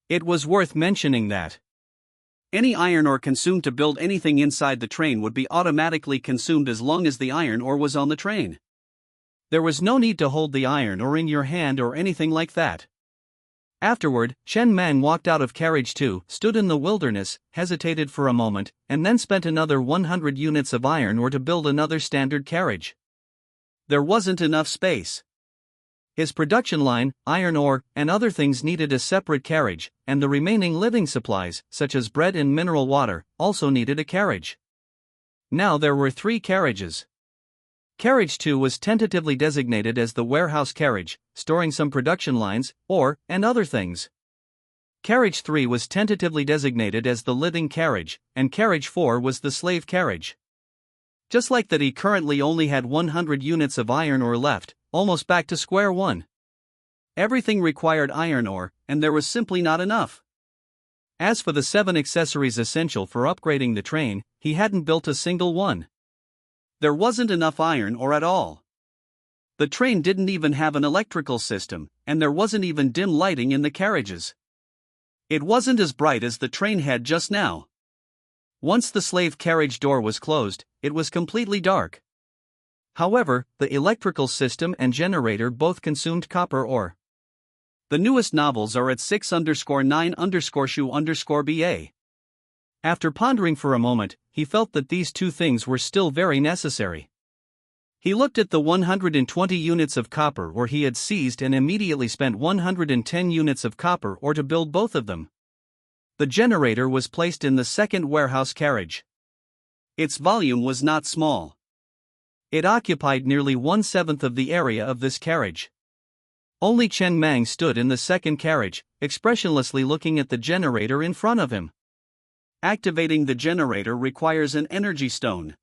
It was worth mentioning that any iron ore consumed to build anything inside the train would be automatically consumed as long as the iron ore was on the train. There was no need to hold the iron ore in your hand or anything like that. Afterward, Chen Mang walked out of carriage 2, stood in the wilderness, hesitated for a moment, and then spent another 100 units of iron ore to build another standard carriage. There wasn't enough space. His production line, iron ore, and other things needed a separate carriage, and the remaining living supplies, such as bread and mineral water, also needed a carriage. Now there were 3 carriages. Carriage 2 was tentatively designated as the warehouse carriage, storing some production lines, ore, and other things. Carriage 3 was tentatively designated as the living carriage, and Carriage 4 was the slave carriage. Just like that, he currently only had 100 units of iron ore left, almost back to square one. Everything required iron ore, and there was simply not enough. As for the 7 accessories essential for upgrading the train, he hadn't built a single one. There wasn't enough iron ore at all. The train didn't even have an electrical system, and there wasn't even dim lighting in the carriages. It wasn't as bright as the train had just now. Once the slave carriage door was closed, it was completely dark. However, the electrical system and generator both consumed copper ore. The newest novels are at 6_9_shu_ba. After pondering for a moment, he felt that these 2 things were still very necessary. He looked at the 120 units of copper ore he had seized and immediately spent 110 units of copper ore to build both of them. The generator was placed in the second warehouse carriage. Its volume was not small. It occupied nearly 1/7 of the area of this carriage. Only Chen Mang stood in the second carriage, expressionlessly looking at the generator in front of him. Activating the generator requires an energy stone.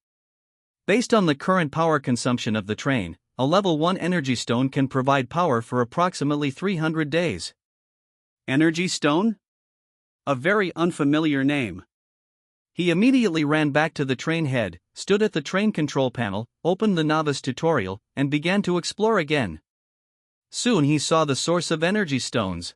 Based on the current power consumption of the train, a level 1 energy stone can provide power for approximately 300 days. Energy stone? A very unfamiliar name. He immediately ran back to the train head, stood at the train control panel, opened the novice tutorial, and began to explore again. Soon he saw the source of energy stones.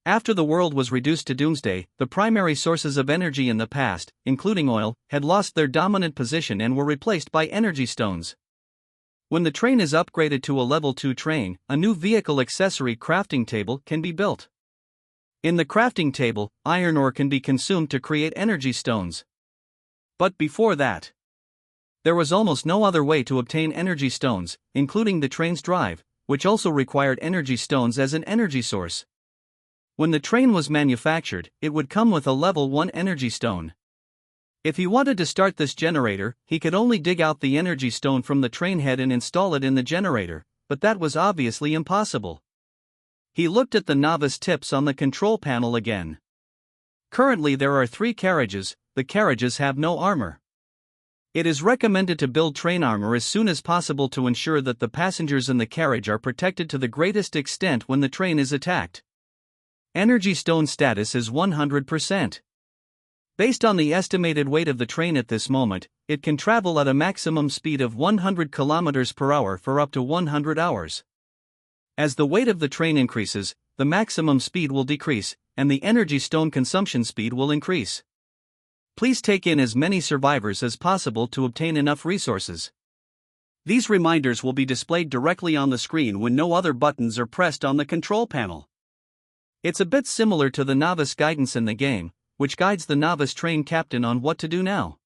After the world was reduced to doomsday, the primary sources of energy in the past, including oil, had lost their dominant position and were replaced by energy stones. When the train is upgraded to a level 2 train, a new vehicle accessory crafting table can be built. In the crafting table, iron ore can be consumed to create energy stones. But before that, there was almost no other way to obtain energy stones, including the train's drive, which also required energy stones as an energy source. When the train was manufactured, it would come with a level 1 energy stone. If he wanted to start this generator, he could only dig out the energy stone from the train head and install it in the generator, but that was obviously impossible. He looked at the novice tips on the control panel again. Currently there are 3 carriages, the carriages have no armor. It is recommended to build train armor as soon as possible to ensure that the passengers in the carriage are protected to the greatest extent when the train is attacked. Energy stone status is 100%. Based on the estimated weight of the train at this moment, it can travel at a maximum speed of 100 km per hour for up to 100 hours. As the weight of the train increases, the maximum speed will decrease, and the energy stone consumption speed will increase. Please take in as many survivors as possible to obtain enough resources. These reminders will be displayed directly on the screen when no other buttons are pressed on the control panel. It's a bit similar to the novice guidance in the game, which guides the novice train captain on what to do now.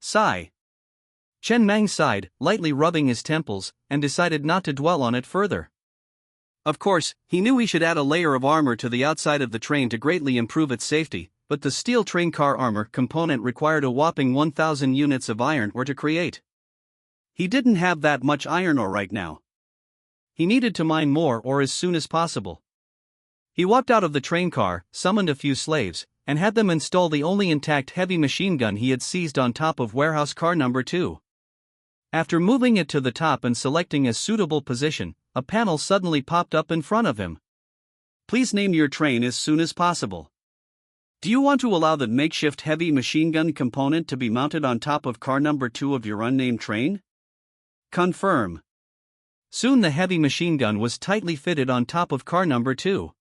Sigh. Chen Mang sighed, lightly rubbing his temples, and decided not to dwell on it further. Of course, he knew he should add a layer of armor to the outside of the train to greatly improve its safety, but the steel train car armor component required a whopping 1,000 units of iron ore to create. He didn't have that much iron ore right now. He needed to mine more ore as soon as possible. He walked out of the train car, summoned a few slaves, and had them install the only intact heavy machine gun he had seized on top of warehouse car number 2. After moving it to the top and selecting a suitable position, a panel suddenly popped up in front of him. Please name your train as soon as possible. Do you want to allow the makeshift heavy machine gun component to be mounted on top of car number 2 of your unnamed train? Confirm. Soon the heavy machine gun was tightly fitted on top of car number 2.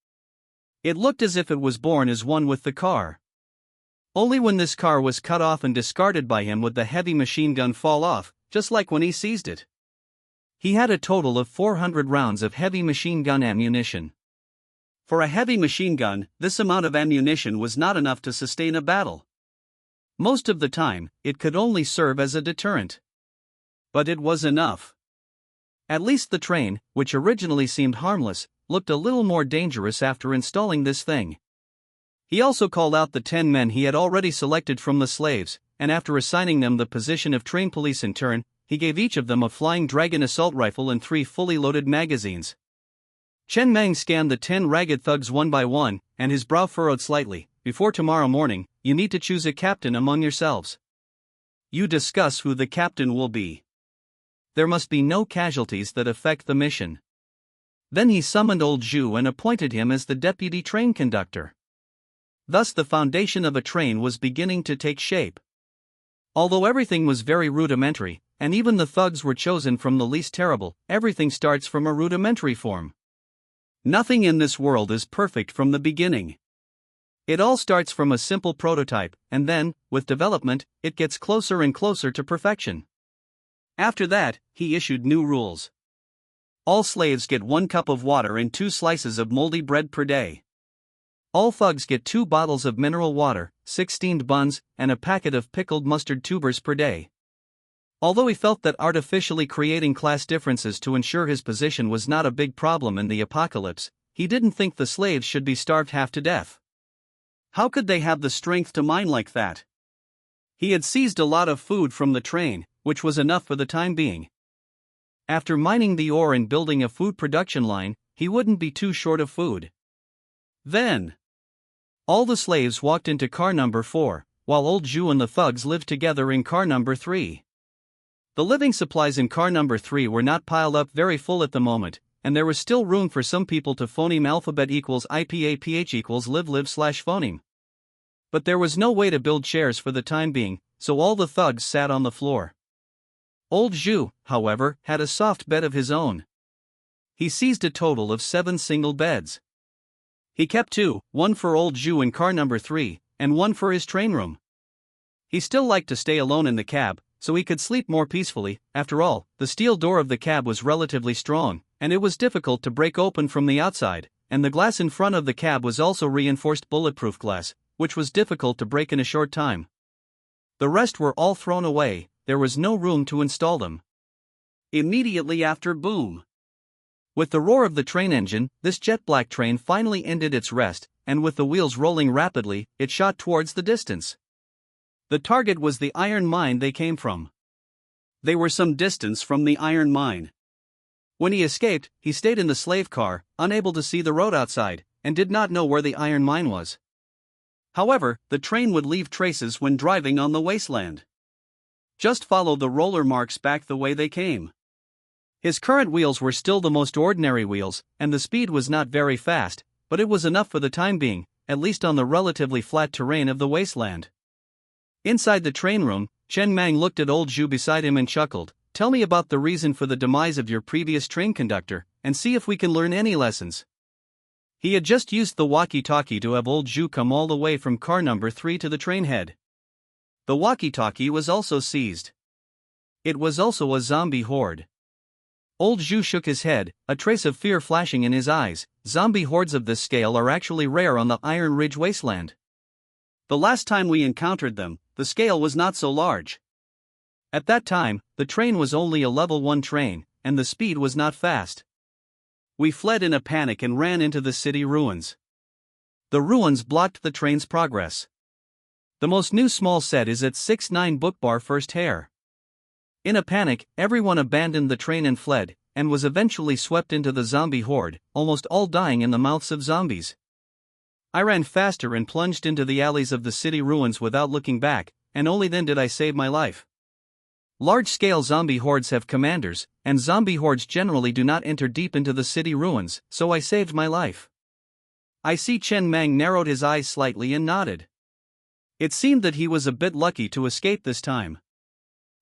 It looked as if it was born as one with the car. Only when this car was cut off and discarded by him would the heavy machine gun fall off, just like when he seized it. He had a total of 400 rounds of heavy machine gun ammunition. For a heavy machine gun, this amount of ammunition was not enough to sustain a battle. Most of the time, it could only serve as a deterrent. But it was enough. At least the train, which originally seemed harmless, looked a little more dangerous after installing this thing. He also called out the 10 men he had already selected from the slaves, and after assigning them the position of train police in turn, he gave each of them a Flying Dragon assault rifle and 3 fully loaded magazines. Chen Mang scanned the 10 ragged thugs one by one, and his brow furrowed slightly. Before tomorrow morning, you need to choose a captain among yourselves. You discuss who the captain will be. There must be no casualties that affect the mission. Then he summoned old Zhu and appointed him as the deputy train conductor. Thus the foundation of a train was beginning to take shape. Although everything was very rudimentary, and even the thugs were chosen from the least terrible, everything starts from a rudimentary form. Nothing in this world is perfect from the beginning. It all starts from a simple prototype, and then, with development, it gets closer and closer to perfection. After that, he issued new rules. All slaves get 1 cup of water and 2 slices of moldy bread per day. All thugs get 2 bottles of mineral water, 6 steamed buns, and a packet of pickled mustard tubers per day. Although he felt that artificially creating class differences to ensure his position was not a big problem in the apocalypse, he didn't think the slaves should be starved half to death. How could they have the strength to mine like that? He had seized a lot of food from the train, which was enough for the time being. After mining the ore and building a food production line, he wouldn't be too short of food. Then, all the slaves walked into car number 4, while old Zhu and the thugs lived together in car number 3. The living supplies in car number 3 were not piled up very full at the moment, and there was still room for some people to phoneme alphabet equals IPAPH equals live/phoneme. But there was no way to build chairs for the time being, so all the thugs sat on the floor. Old Zhu, however, had a soft bed of his own. He seized a total of 7 single beds. He kept 2, one for old Zhu in car number 3, and one for his train room. He still liked to stay alone in the cab, so he could sleep more peacefully. After all, the steel door of the cab was relatively strong, and it was difficult to break open from the outside, and the glass in front of the cab was also reinforced bulletproof glass, which was difficult to break in a short time. The rest were all thrown away, there was no room to install them. Immediately after boom. With the roar of the train engine, this jet-black train finally ended its rest, and with the wheels rolling rapidly, it shot towards the distance. The target was the iron mine they came from. They were some distance from the iron mine. When he escaped, he stayed in the slave car, unable to see the road outside, and did not know where the iron mine was. However, the train would leave traces when driving on the wasteland. Just follow the roller marks back the way they came. His current wheels were still the most ordinary wheels, and the speed was not very fast, but it was enough for the time being, at least on the relatively flat terrain of the wasteland. Inside the train room, Chen Mang looked at old Zhu beside him and chuckled. Tell me about the reason for the demise of your previous train conductor, and see if we can learn any lessons. He had just used the walkie-talkie to have old Zhu come all the way from car number 3 to the train head. The walkie-talkie was also seized. It was also a zombie horde. Old Zhu shook his head, a trace of fear flashing in his eyes. Zombie hordes of this scale are actually rare on the Iron Ridge wasteland. The last time we encountered them, the scale was not so large. At that time, the train was only a level 1 train, and the speed was not fast. We fled in a panic and ran into the city ruins. The ruins blocked the train's progress. The most new small set is at 6-9 book bar first hair. In a panic, everyone abandoned the train and fled, and was eventually swept into the zombie horde, almost all dying in the mouths of zombies. I ran faster and plunged into the alleys of the city ruins without looking back, and only then did I save my life. Large-scale zombie hordes have commanders, and zombie hordes generally do not enter deep into the city ruins, so I saved my life. I see Chen Mang narrowed his eyes slightly and nodded. It seemed that he was a bit lucky to escape this time.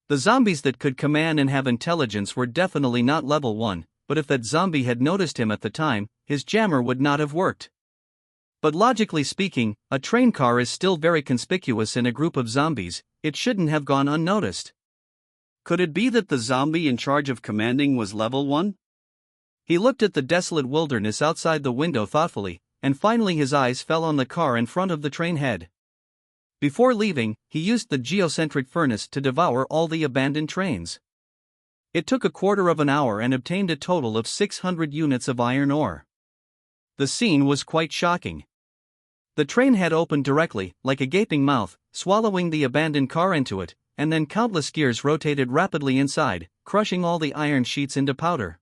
The zombies that could command and have intelligence were definitely not level 1, but if that zombie had noticed him at the time, his jammer would not have worked. But logically speaking, a train car is still very conspicuous in a group of zombies. It shouldn't have gone unnoticed. Could it be that the zombie in charge of commanding was level 1? He looked at the desolate wilderness outside the window thoughtfully, and finally his eyes fell on the car in front of the train head. Before leaving, he used the geocentric furnace to devour all the abandoned trains. It took a quarter of an hour and obtained a total of 600 units of iron ore. The scene was quite shocking. The train head opened directly, like a gaping mouth, swallowing the abandoned car into it, and then countless gears rotated rapidly inside, crushing all the iron sheets into powder.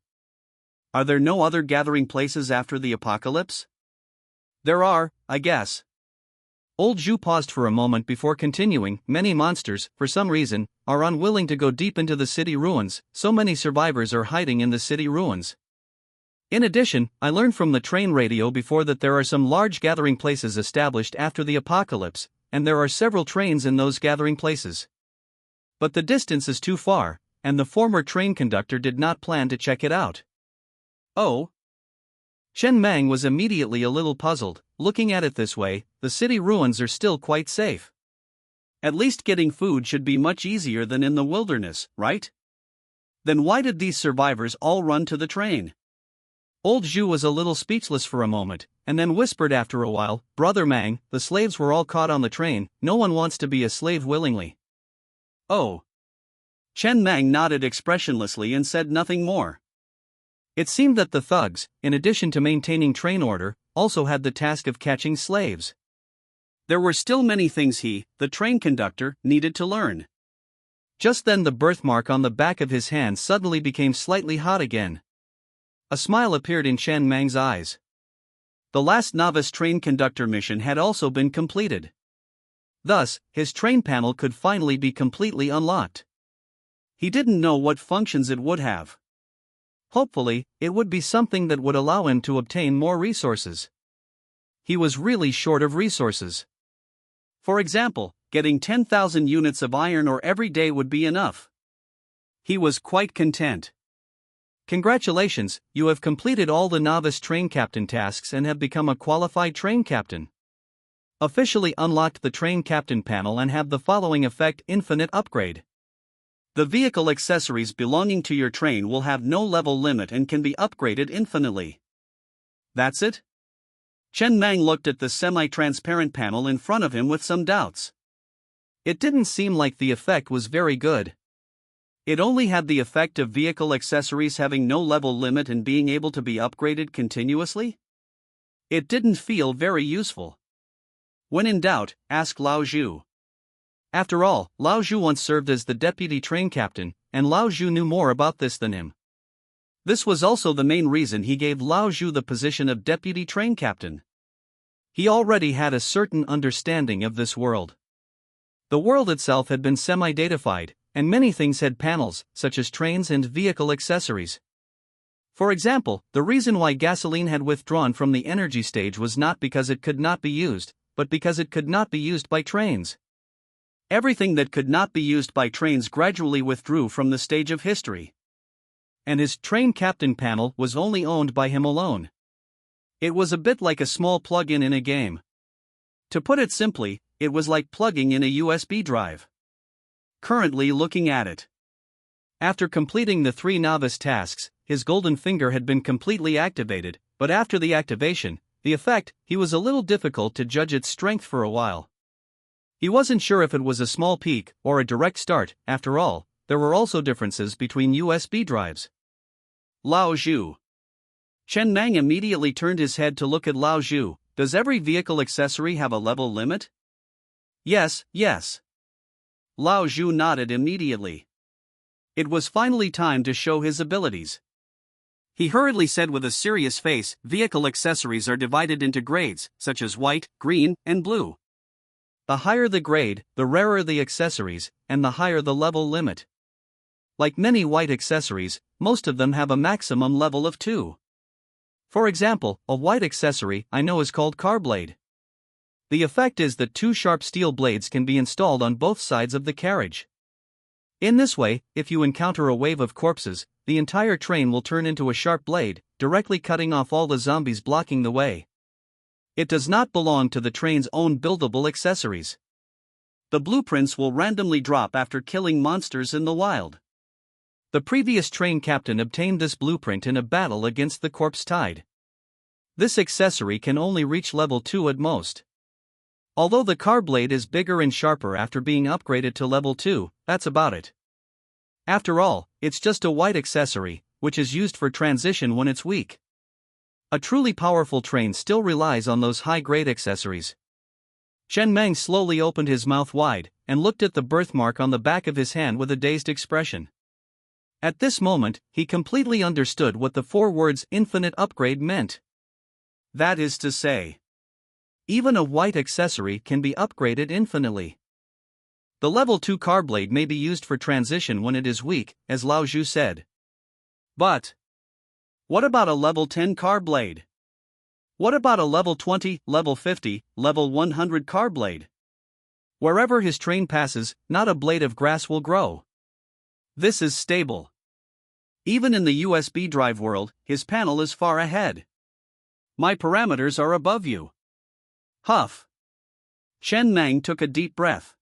Are there no other gathering places after the apocalypse? There are, I guess. Old Zhu paused for a moment before continuing. Many monsters, for some reason, are unwilling to go deep into the city ruins, so many survivors are hiding in the city ruins. In addition, I learned from the train radio before that there are some large gathering places established after the apocalypse, and there are several trains in those gathering places. But the distance is too far, and the former train conductor did not plan to check it out. Oh? Chen Mang was immediately a little puzzled. Looking at it this way, the city ruins are still quite safe. At least getting food should be much easier than in the wilderness, right? Then why did these survivors all run to the train? Old Zhu was a little speechless for a moment, and then whispered after a while, "Brother Mang, the slaves were all caught on the train. No one wants to be a slave willingly." Oh. Chen Mang nodded expressionlessly and said nothing more. It seemed that the thugs, in addition to maintaining train order, also had the task of catching slaves. There were still many things he, the train conductor, needed to learn. Just then the birthmark on the back of his hand suddenly became slightly hot again. A smile appeared in Chen Mang's eyes. The last novice train conductor mission had also been completed. Thus, his train panel could finally be completely unlocked. He didn't know what functions it would have. Hopefully, it would be something that would allow him to obtain more resources. He was really short of resources. For example, getting 10,000 units of iron ore every day would be enough. He was quite content. Congratulations, you have completed all the novice train captain tasks and have become a qualified train captain. Officially unlocked the train captain panel and have the following effect: infinite upgrade. The vehicle accessories belonging to your train will have no level limit and can be upgraded infinitely. That's it? Chen Mang looked at the semi-transparent panel in front of him with some doubts. It didn't seem like the effect was very good. It only had the effect of vehicle accessories having no level limit and being able to be upgraded continuously? It didn't feel very useful. When in doubt, ask Lao Zhu. After all, Lao Zhu once served as the deputy train captain, and Lao Zhu knew more about this than him. This was also the main reason he gave Lao Zhu the position of deputy train captain. He already had a certain understanding of this world. The world itself had been semi-datafied, and many things had panels, such as trains and vehicle accessories. For example, the reason why gasoline had withdrawn from the energy stage was not because it could not be used, but because it could not be used by trains. Everything that could not be used by trains gradually withdrew from the stage of history. and his train captain panel was only owned by him alone. It was a bit like a small plug-in in a game. To put it simply, it was like plugging in a USB drive. Currently looking at it. After completing the 3 novice tasks, his golden finger had been completely activated, but after the activation, the effect, he was a little difficult to judge its strength for a while. He wasn't sure if it was a small peak or a direct start. After all, there were also differences between USB drives. Lao Zhu. Chen Mang immediately turned his head to look at Lao Zhu. Does every vehicle accessory have a level limit? Yes, yes. Lao Zhu nodded immediately. It was finally time to show his abilities. He hurriedly said with a serious face, vehicle accessories are divided into grades, such as white, green, and blue. The higher the grade, the rarer the accessories, and the higher the level limit. Like many white accessories, most of them have a maximum level of 2. For example, a white accessory I know is called car blade. The effect is that 2 sharp steel blades can be installed on both sides of the carriage. In this way, if you encounter a wave of corpses, the entire train will turn into a sharp blade, directly cutting off all the zombies blocking the way. It does not belong to the train's own buildable accessories. The blueprints will randomly drop after killing monsters in the wild. The previous train captain obtained this blueprint in a battle against the corpse tide. This accessory can only reach level 2 at most. Although the car blade is bigger and sharper after being upgraded to level 2, that's about it. After all, it's just a white accessory, which is used for transition when it's weak. A truly powerful train still relies on those high-grade accessories. Chen Mang slowly opened his mouth wide, and looked at the birthmark on the back of his hand with a dazed expression. At this moment, he completely understood what the 4 words infinite upgrade meant. That is to say, even a white accessory can be upgraded infinitely. The level 2 car blade may be used for transition when it is weak, as Lao Zhu said. But what about a level 10 car blade? What about a level 20, level 50, level 100 car blade? Wherever his train passes, not a blade of grass will grow. This is stable. Even in the USB drive world, his panel is far ahead. My parameters are above you. Huff. Chen Mang took a deep breath.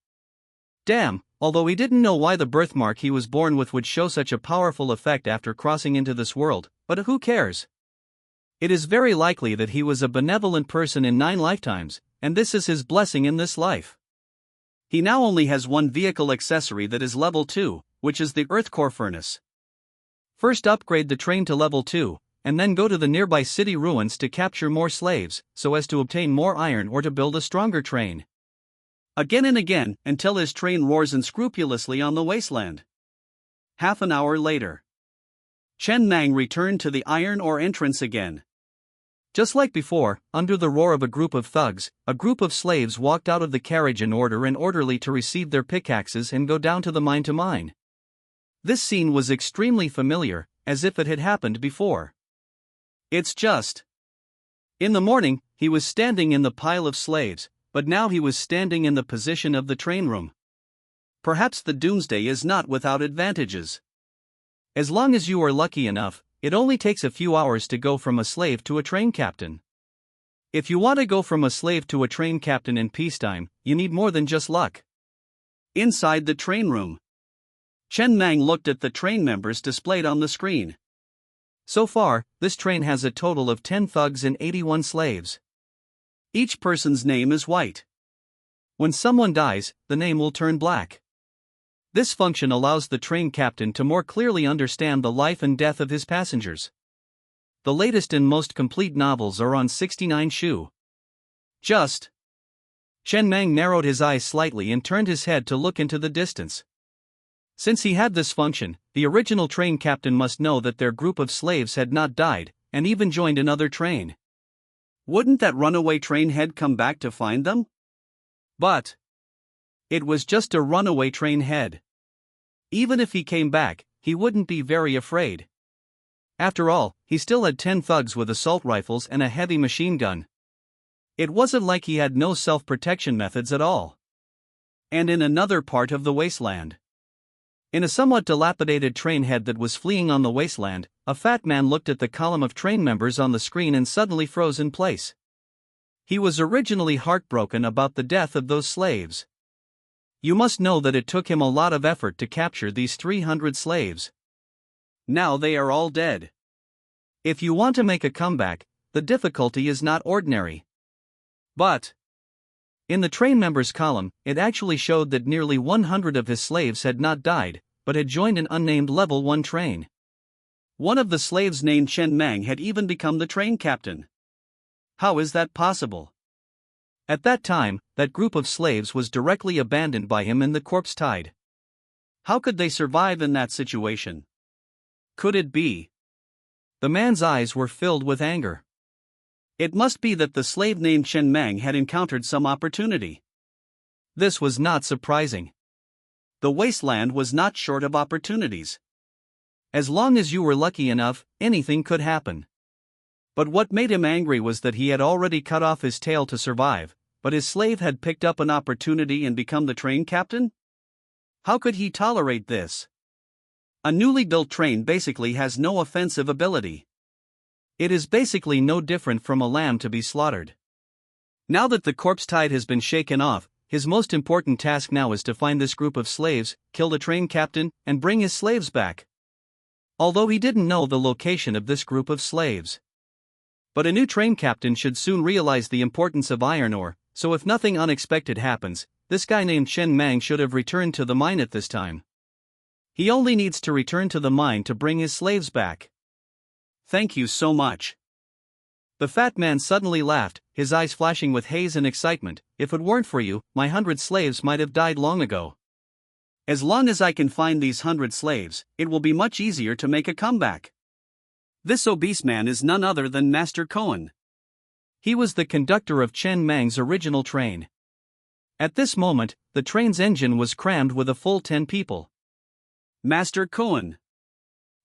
Damn, although he didn't know why the birthmark he was born with would show such a powerful effect after crossing into this world, but who cares? It is very likely that he was a benevolent person in 9 lifetimes, and this is his blessing in this life. He now only has 1 vehicle accessory that is level 2, which is the Earth Core Furnace. First upgrade the train to level 2, and then go to the nearby city ruins to capture more slaves, so as to obtain more iron or to build a stronger train. Again and again, until his train roars unscrupulously on the wasteland. Half an hour later, Chen Mang returned to the iron ore entrance again. Just like before, under the roar of a group of thugs, a group of slaves walked out of the carriage in order and orderly to receive their pickaxes and go down to the mine to mine. This scene was extremely familiar, as if it had happened before. It's just. In the morning, he was standing in the pile of slaves, but now he was standing in the position of the train room. Perhaps the doomsday is not without advantages. As long as you are lucky enough, it only takes a few hours to go from a slave to a train captain. If you want to go from a slave to a train captain in peacetime, you need more than just luck. Inside the train room, Chen Mang looked at the train members displayed on the screen. So far, this train has a total of 10 thugs and 81 slaves. Each person's name is white. When someone dies, the name will turn black. This function allows the train captain to more clearly understand the life and death of his passengers. The latest and most complete novels are on 69 shu. Just. Chen Mang narrowed his eyes slightly and turned his head to look into the distance. Since he had this function, the original train captain must know that their group of slaves had not died, and even joined another train. Wouldn't that runaway train head come back to find them? But it was just a runaway train head. Even if he came back, he wouldn't be very afraid. After all, he still had 10 thugs with assault rifles and a heavy machine gun. It wasn't like he had no self-protection methods at all. And in another part of the wasteland, In a somewhat dilapidated train head that was fleeing on the wasteland, a fat man looked at the column of train members on the screen and suddenly froze in place. He was originally heartbroken about the death of those slaves. You must know that it took him a lot of effort to capture these 300 slaves. Now they are all dead. If you want to make a comeback, the difficulty is not ordinary. But in the train members column, it actually showed that nearly 100 of his slaves had not died, but had joined an unnamed level 1 train. One of the slaves named Chen Mang had even become the train captain. How is that possible? At that time, that group of slaves was directly abandoned by him in the corpse tide. How could they survive in that situation? Could it be? The man's eyes were filled with anger. It must be that the slave named Chen Mang had encountered some opportunity. This was not surprising. The wasteland was not short of opportunities. As long as you were lucky enough, anything could happen. But what made him angry was that he had already cut off his tail to survive, but his slave had picked up an opportunity and become the train captain? How could he tolerate this? A newly built train basically has no offensive ability. It is basically no different from a lamb to be slaughtered. Now that the corpse tide has been shaken off, his most important task now is to find this group of slaves, kill the train captain, and bring his slaves back. Although he didn't know the location of this group of slaves. But a new train captain should soon realize the importance of iron ore, so if nothing unexpected happens, this guy named Chen Mang should have returned to the mine at this time. He only needs to return to the mine to bring his slaves back. Thank you so much. The fat man suddenly laughed, his eyes flashing with haze and excitement. If it weren't for you, my 100 slaves might have died long ago. As long as I can find these 100 slaves, it will be much easier to make a comeback. This obese man is none other than Master Cohen. He was the conductor of Chen Mang's original train. At this moment, the train's engine was crammed with a full 10 people. Master Cohen.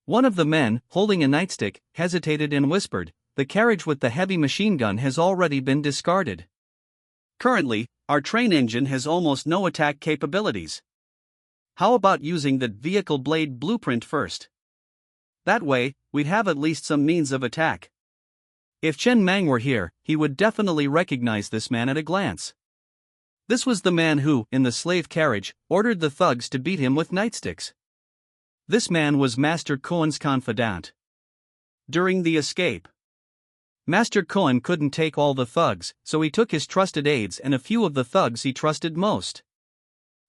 One of the men, holding a nightstick, hesitated and whispered, "The carriage with the heavy machine gun has already been discarded. Currently, our train engine has almost no attack capabilities. How about using the vehicle blade blueprint first? That way, we'd have at least some means of attack." If Chen Mang were here, he would definitely recognize this man at a glance. This was the man who, in the slave carriage, ordered the thugs to beat him with nightsticks. This man was Master Cohen's confidant. During the escape, Master Cohen couldn't take all the thugs, so he took his trusted aides and a few of the thugs he trusted most.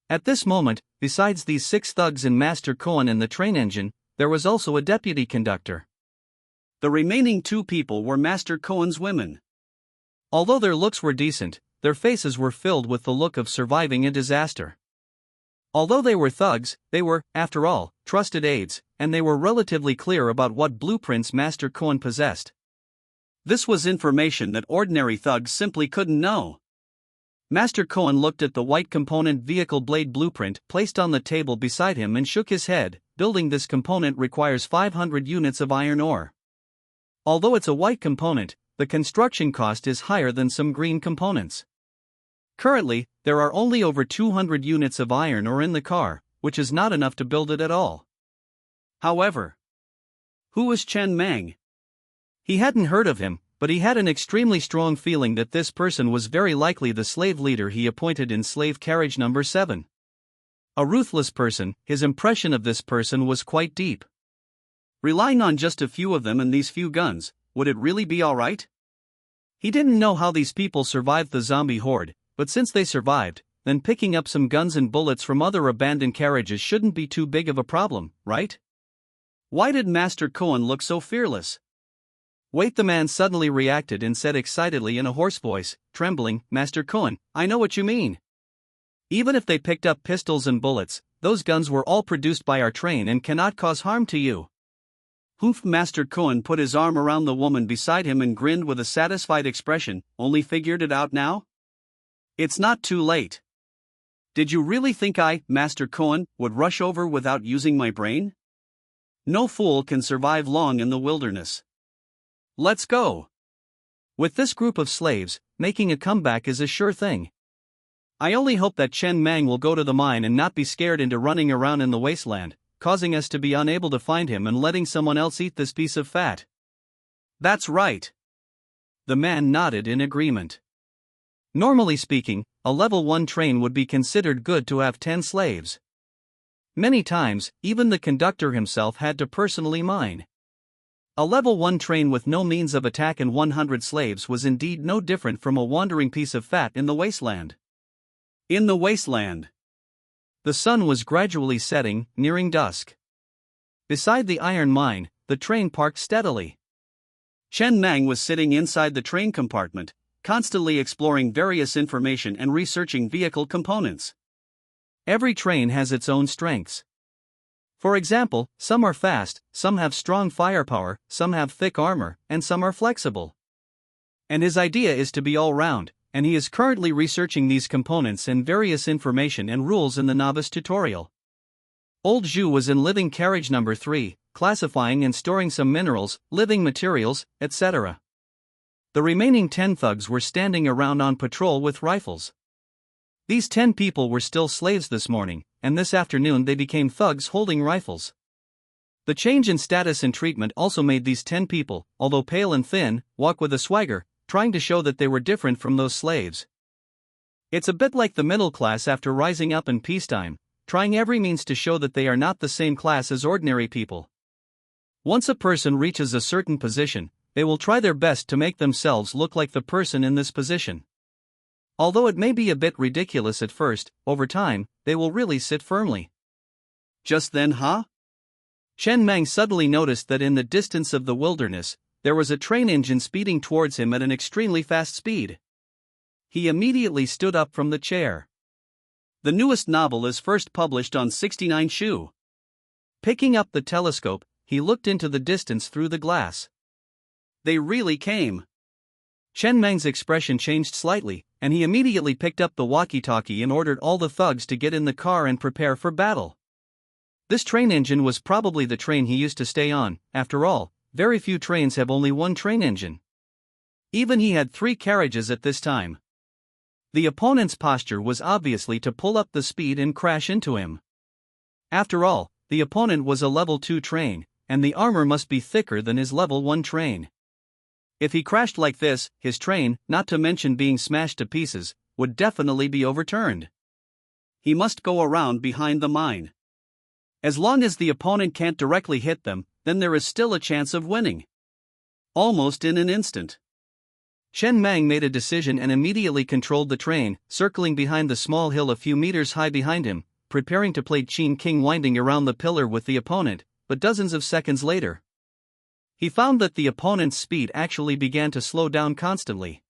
At this moment, besides these 6 thugs and Master Cohen in the train engine, there was also a deputy conductor. The remaining 2 people were Master Cohen's women. Although their looks were decent, their faces were filled with the look of surviving a disaster. Although they were thugs, they were, after all, trusted aides, and they were relatively clear about what blueprints Master Cohen possessed. This was information that ordinary thugs simply couldn't know. Master Cohen looked at the white component vehicle blade blueprint placed on the table beside him and shook his head. Building this component requires 500 units of iron ore. Although it's a white component, the construction cost is higher than some green components. Currently, there are only over 200 units of iron ore in the car, which is not enough to build it at all. However, who was Chen Mang? He hadn't heard of him, but he had an extremely strong feeling that this person was very likely the slave leader he appointed in slave carriage number 7. A ruthless person, his impression of this person was quite deep. Relying on just a few of them and these few guns, would it really be alright? He didn't know how these people survived the zombie horde, but since they survived, then picking up some guns and bullets from other abandoned carriages shouldn't be too big of a problem, right? Why did Master Cohen look so fearless? Wait, the man suddenly reacted and said excitedly in a hoarse voice, trembling, "Master Cohen, I know what you mean. Even if they picked up pistols and bullets, those guns were all produced by our train and cannot cause harm to you." Humph! Master Cohen put his arm around the woman beside him and grinned with a satisfied expression. Only figured it out now? It's not too late. Did you really think I, Master Cohen, would rush over without using my brain? No fool can survive long in the wilderness. Let's go. With this group of slaves, making a comeback is a sure thing. I only hope that Chen Mang will go to the mine and not be scared into running around in the wasteland, causing us to be unable to find him and letting someone else eat this piece of fat. That's right. The man nodded in agreement. Normally speaking, a level 1 train would be considered good to have 10 slaves. Many times, even the conductor himself had to personally mine. A level 1 train with no means of attack and 100 slaves was indeed no different from a wandering piece of fat in the wasteland. In the wasteland, the sun was gradually setting, nearing dusk. Beside the iron mine, the train parked steadily. Chen Mang was sitting inside the train compartment, constantly exploring various information and researching vehicle components. Every train has its own strengths. For example, some are fast, some have strong firepower, some have thick armor, and some are flexible. And his idea is to be all-round, and he is currently researching these components and various information and rules in the novice tutorial. Old Zhu was in living carriage number 3, classifying and storing some minerals, living materials, etc. The remaining 10 thugs were standing around on patrol with rifles. These 10 people were still slaves this morning, and this afternoon they became thugs holding rifles. The change in status and treatment also made these 10 people, although pale and thin, walk with a swagger, trying to show that they were different from those slaves. It's a bit like the middle class after rising up in peacetime, trying every means to show that they are not the same class as ordinary people. Once a person reaches a certain position, they will try their best to make themselves look like the person in this position. Although it may be a bit ridiculous at first, over time, they will really sit firmly. Just then, Chen Mang suddenly noticed that in the distance of the wilderness, there was a train engine speeding towards him at an extremely fast speed. He immediately stood up from the chair. The newest novel is first published on 69 Shu. Picking up the telescope, he looked into the distance through the glass. They really came. Chen Mang's expression changed slightly, and he immediately picked up the walkie-talkie and ordered all the thugs to get in the car and prepare for battle. This train engine was probably the train he used to stay on. After all, very few trains have only one train engine. Even he had 3 carriages at this time. The opponent's posture was obviously to pull up the speed and crash into him. After all, the opponent was a level 2 train, and the armor must be thicker than his level 1 train. If he crashed like this, his train, not to mention being smashed to pieces, would definitely be overturned. He must go around behind the mine. As long as the opponent can't directly hit them, then there is still a chance of winning. Almost in an instant, Chen Mang made a decision and immediately controlled the train, circling behind the small hill a few meters high behind him, preparing to play Qin King winding around the pillar with the opponent, but dozens of seconds later, he found that the opponent's speed actually began to slow down constantly.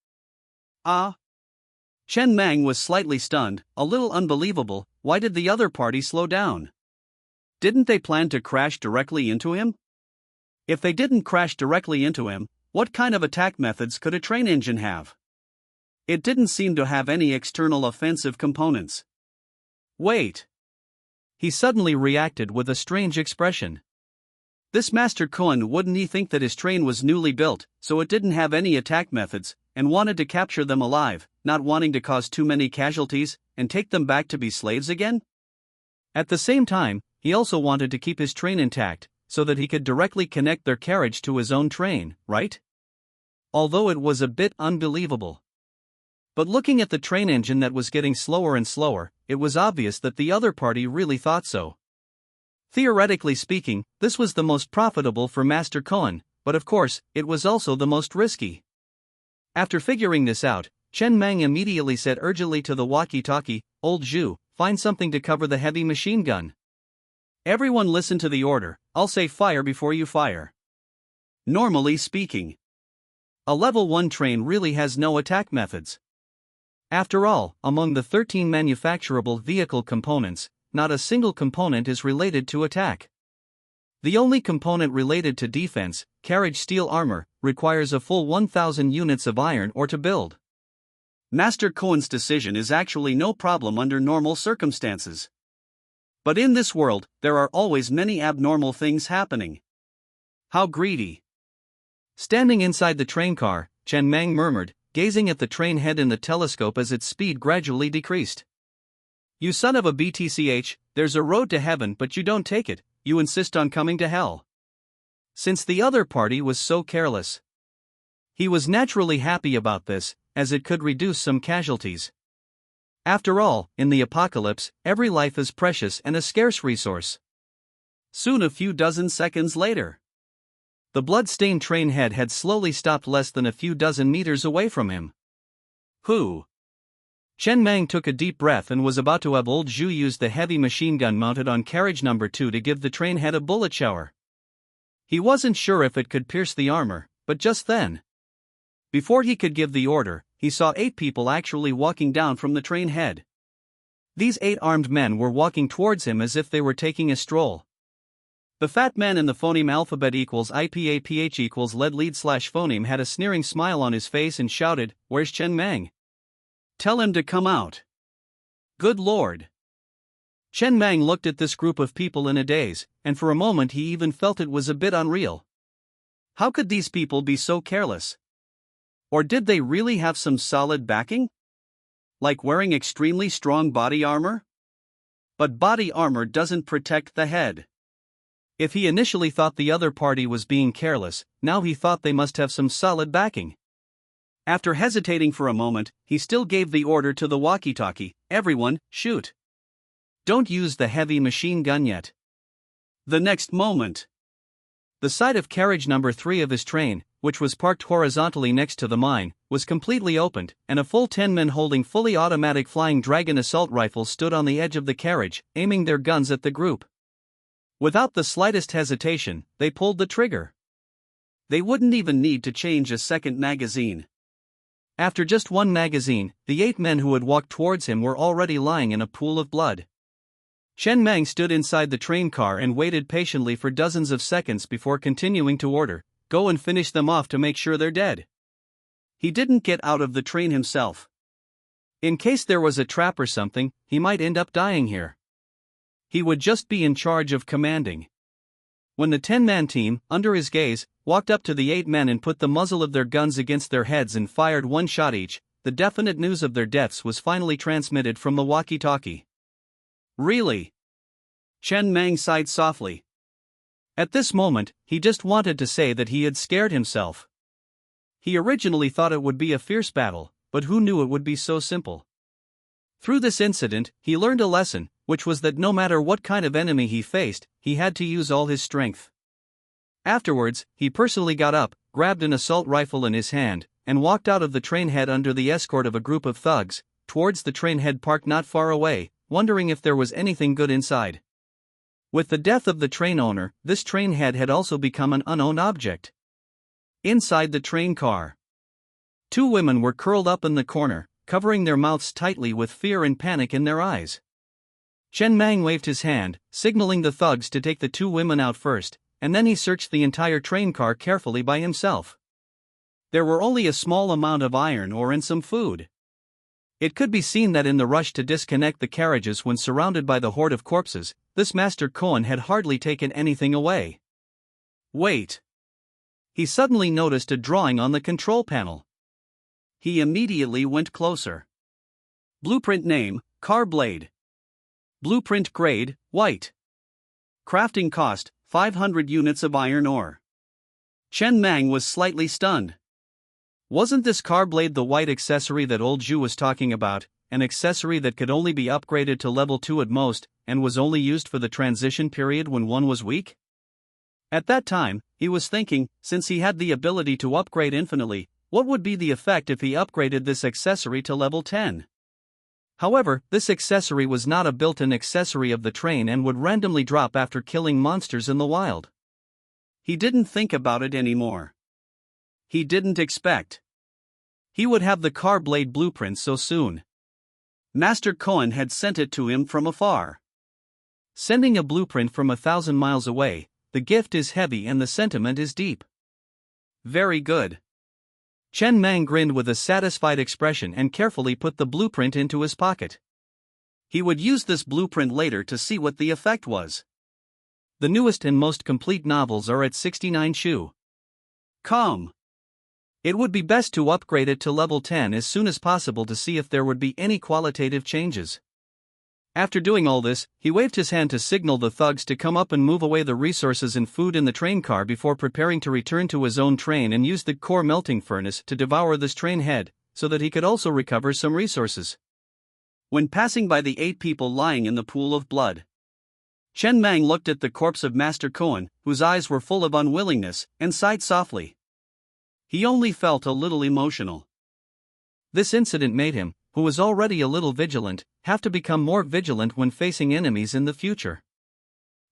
Chen Mang was slightly stunned, a little unbelievable. Why did the other party slow down? Didn't they plan to crash directly into him? If they didn't crash directly into him, what kind of attack methods could a train engine have? It didn't seem to have any external offensive components. Wait! He suddenly reacted with a strange expression. This Master Kun, wouldn't he think that his train was newly built, so it didn't have any attack methods, and wanted to capture them alive, not wanting to cause too many casualties, and take them back to be slaves again? At the same time, he also wanted to keep his train intact, so that he could directly connect their carriage to his own train, right? Although it was a bit unbelievable. But looking at the train engine that was getting slower and slower, it was obvious that the other party really thought so. Theoretically speaking, this was the most profitable for Master Cohen, but of course, it was also the most risky. After figuring this out, Chen Mang immediately said urgently to the walkie-talkie, "Old Zhu, find something to cover the heavy machine gun. Everyone listen to the order, I'll say fire before you fire." Normally speaking, a level 1 train really has no attack methods. After all, among the 13 manufacturable vehicle components, not a single component is related to attack. The only component related to defense, carriage steel armor, requires a full 1,000 units of iron ore to build. Master Cohen's decision is actually no problem under normal circumstances. But in this world, there are always many abnormal things happening. How greedy. Standing inside the train car, Chen Mang murmured, gazing at the train head in the telescope as its speed gradually decreased. "You son of a BTCH, there's a road to heaven but you don't take it, you insist on coming to hell." Since the other party was so careless, he was naturally happy about this, as it could reduce some casualties. After all, in the apocalypse, every life is precious and a scarce resource. Soon, a few dozen seconds later, the blood-stained train head had slowly stopped less than a few dozen meters away from him. "Who?" Chen Mang took a deep breath and was about to have old Zhu use the heavy machine gun mounted on carriage number 2 to give the train head a bullet shower. He wasn't sure if it could pierce the armor, but just then, before he could give the order, he saw 8 people actually walking down from the train head. These 8 armed men were walking towards him as if they were taking a stroll. The fat man in the phoneme alphabet equals IPAPH equals lead/phoneme had a sneering smile on his face and shouted, "Where's Chen Mang? Tell him to come out." Good Lord! Chen Mang looked at this group of people in a daze, and for a moment he even felt it was a bit unreal. How could these people be so careless? Or did they really have some solid backing? Like wearing extremely strong body armor? But body armor doesn't protect the head. If he initially thought the other party was being careless, now he thought they must have some solid backing. After hesitating for a moment, he still gave the order to the walkie-talkie, "Everyone, shoot. Don't use the heavy machine gun yet." The next moment, the side of carriage number 3 of his train, which was parked horizontally next to the mine, was completely opened, and a full 10 men holding fully automatic Flying Dragon assault rifles stood on the edge of the carriage, aiming their guns at the group. Without the slightest hesitation, they pulled the trigger. They wouldn't even need to change a second magazine. After just one magazine, the 8 men who had walked towards him were already lying in a pool of blood. Chen Mang stood inside the train car and waited patiently for dozens of seconds before continuing to order, "Go and finish them off to make sure they're dead." He didn't get out of the train himself. In case there was a trap or something, he might end up dying here. He would just be in charge of commanding. When the 10-man team, under his gaze, walked up to the 8 men and put the muzzle of their guns against their heads and fired one shot each, the definite news of their deaths was finally transmitted from the walkie-talkie. "Really?" Chen Mang sighed softly. At this moment, he just wanted to say that he had scared himself. He originally thought it would be a fierce battle, but who knew it would be so simple? Through this incident, he learned a lesson, which was that no matter what kind of enemy he faced, he had to use all his strength. Afterwards, he personally got up, grabbed an assault rifle in his hand, and walked out of the train head under the escort of a group of thugs, towards the train head parked not far away, wondering if there was anything good inside. With the death of the train owner, this train head had also become an unowned object. Inside the train car, 2 women were curled up in the corner, covering their mouths tightly with fear and panic in their eyes. Chen Mang waved his hand, signaling the thugs to take the 2 women out first, and then he searched the entire train car carefully by himself. There were only a small amount of iron ore and some food. It could be seen that in the rush to disconnect the carriages when surrounded by the horde of corpses, this Master Cohen had hardly taken anything away. Wait! He suddenly noticed a drawing on the control panel. He immediately went closer. Blueprint name, Car Blade. Blueprint grade, white. Crafting cost, 500 units of iron ore. Chen Mang was slightly stunned. Wasn't this car blade the white accessory that old Zhu was talking about, an accessory that could only be upgraded to level 2 at most, and was only used for the transition period when one was weak? At that time, he was thinking, since he had the ability to upgrade infinitely, what would be the effect if he upgraded this accessory to level 10? However, this accessory was not a built-in accessory of the train and would randomly drop after killing monsters in the wild. He didn't think about it anymore. He didn't expect he would have the car blade blueprint so soon. Master Cohen had sent it to him from afar. Sending a blueprint from 1,000 miles away, the gift is heavy and the sentiment is deep. Very good. Chen Mang grinned with a satisfied expression and carefully put the blueprint into his pocket. He would use this blueprint later to see what the effect was. The newest and most complete novels are at 69 shu. Come. It would be best to upgrade it to level 10 as soon as possible to see if there would be any qualitative changes. After doing all this, he waved his hand to signal the thugs to come up and move away the resources and food in the train car before preparing to return to his own train and use the core melting furnace to devour this train head, so that he could also recover some resources. When passing by the 8 people lying in the pool of blood, Chen Mang looked at the corpse of Master Koan, whose eyes were full of unwillingness, and sighed softly. He only felt a little emotional. This incident made him, who was already a little vigilant, have to become more vigilant when facing enemies in the future.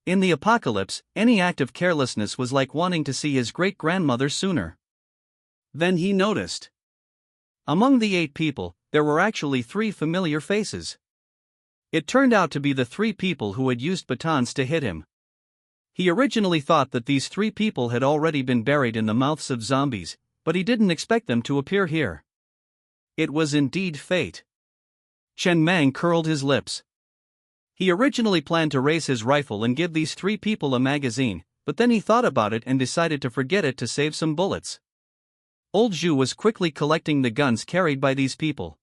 In the apocalypse, any act of carelessness was like wanting to see his great-grandmother sooner. Then he noticed. Among the 8 people, there were actually 3 familiar faces. It turned out to be the 3 people who had used batons to hit him. He originally thought that these 3 people had already been buried in the mouths of zombies, but he didn't expect them to appear here. It was indeed fate. Chen Mang curled his lips. He originally planned to raise his rifle and give these 3 people a magazine, but then he thought about it and decided to forget it to save some bullets. Old Zhu was quickly collecting the guns carried by these people.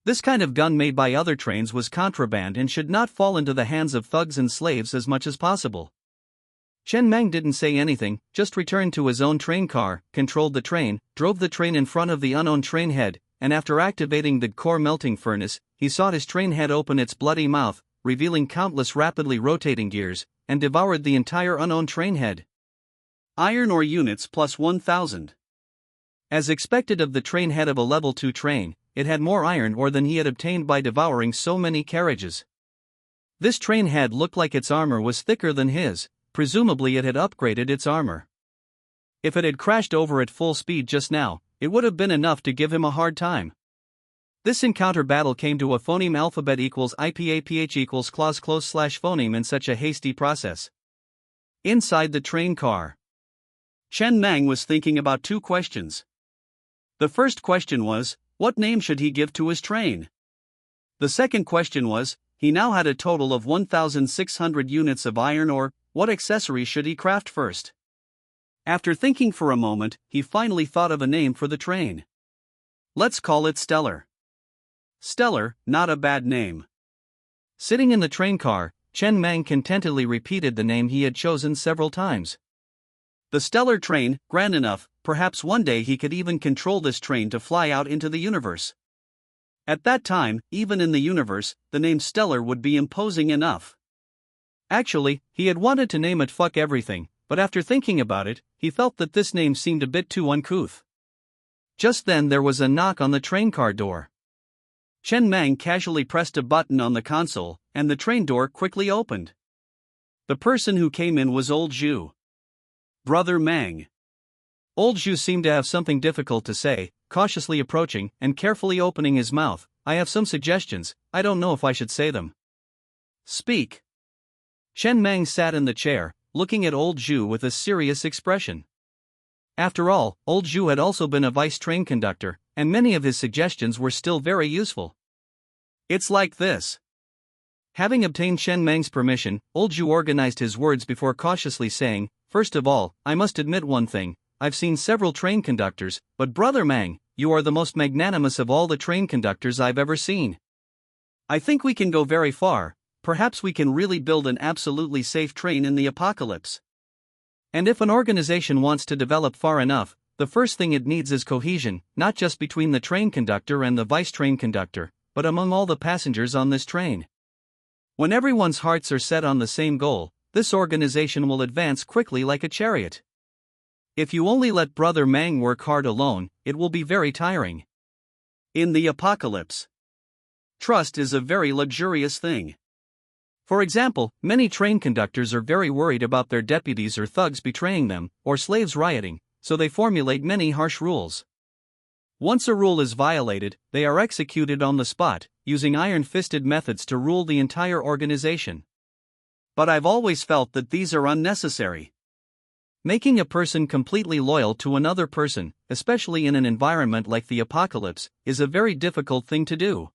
This kind of gun made by other trains was contraband and should not fall into the hands of thugs and slaves as much as possible. Chen Mang didn't say anything, just returned to his own train car, controlled the train, drove the train in front of the unknown train head, and after activating the core melting furnace, he saw his train head open its bloody mouth, revealing countless rapidly rotating gears, and devoured the entire unknown train head. Iron ore units plus 1,000. As expected of the train head of a level 2 train, it had more iron ore than he had obtained by devouring so many carriages. This train head looked like its armor was thicker than his, presumably it had upgraded its armor. If it had crashed over at full speed just now, it would have been enough to give him a hard time. This encounter battle came to a phoneme alphabet equals IPAPH equals clause close slash phoneme in such a hasty process. Inside the train car, Chen Mang was thinking about 2 questions. The first question was, what name should he give to his train? The second question was, he now had a total of 1,600 units of iron ore, what accessory should he craft first? After thinking for a moment, he finally thought of a name for the train. Let's call it Stellar. Stellar, not a bad name. Sitting in the train car, Chen Mang contentedly repeated the name he had chosen several times. The Stellar train, grand enough, perhaps one day he could even control this train to fly out into the universe. At that time, even in the universe, the name Stellar would be imposing enough. Actually, he had wanted to name it Fuck Everything, but after thinking about it, he felt that this name seemed a bit too uncouth. Just then there was a knock on the train car door. Chen Mang casually pressed a button on the console, and the train door quickly opened. The person who came in was Old Zhu. Brother Mang. Old Zhu seemed to have something difficult to say, cautiously approaching and carefully opening his mouth. I have some suggestions, I don't know if I should say them. Speak. Chen Mang sat in the chair, looking at Old Zhu with a serious expression. After all, Old Zhu had also been a vice train conductor, and many of his suggestions were still very useful. It's like this. Having obtained Chen Mang's permission, Old Zhu organized his words before cautiously saying, first of all, I must admit one thing, I've seen several train conductors, but Brother Mang, you are the most magnanimous of all the train conductors I've ever seen. I think we can go very far, perhaps we can really build an absolutely safe train in the apocalypse. And if an organization wants to develop far enough, the first thing it needs is cohesion, not just between the train conductor and the vice train conductor, but among all the passengers on this train. When everyone's hearts are set on the same goal, this organization will advance quickly like a chariot. If you only let Brother Mang work hard alone, it will be very tiring. In the apocalypse, trust is a very luxurious thing. For example, many train conductors are very worried about their deputies or thugs betraying them, or slaves rioting, so they formulate many harsh rules. Once a rule is violated, they are executed on the spot, using iron-fisted methods to rule the entire organization. But I've always felt that these are unnecessary. Making a person completely loyal to another person, especially in an environment like the apocalypse, is a very difficult thing to do.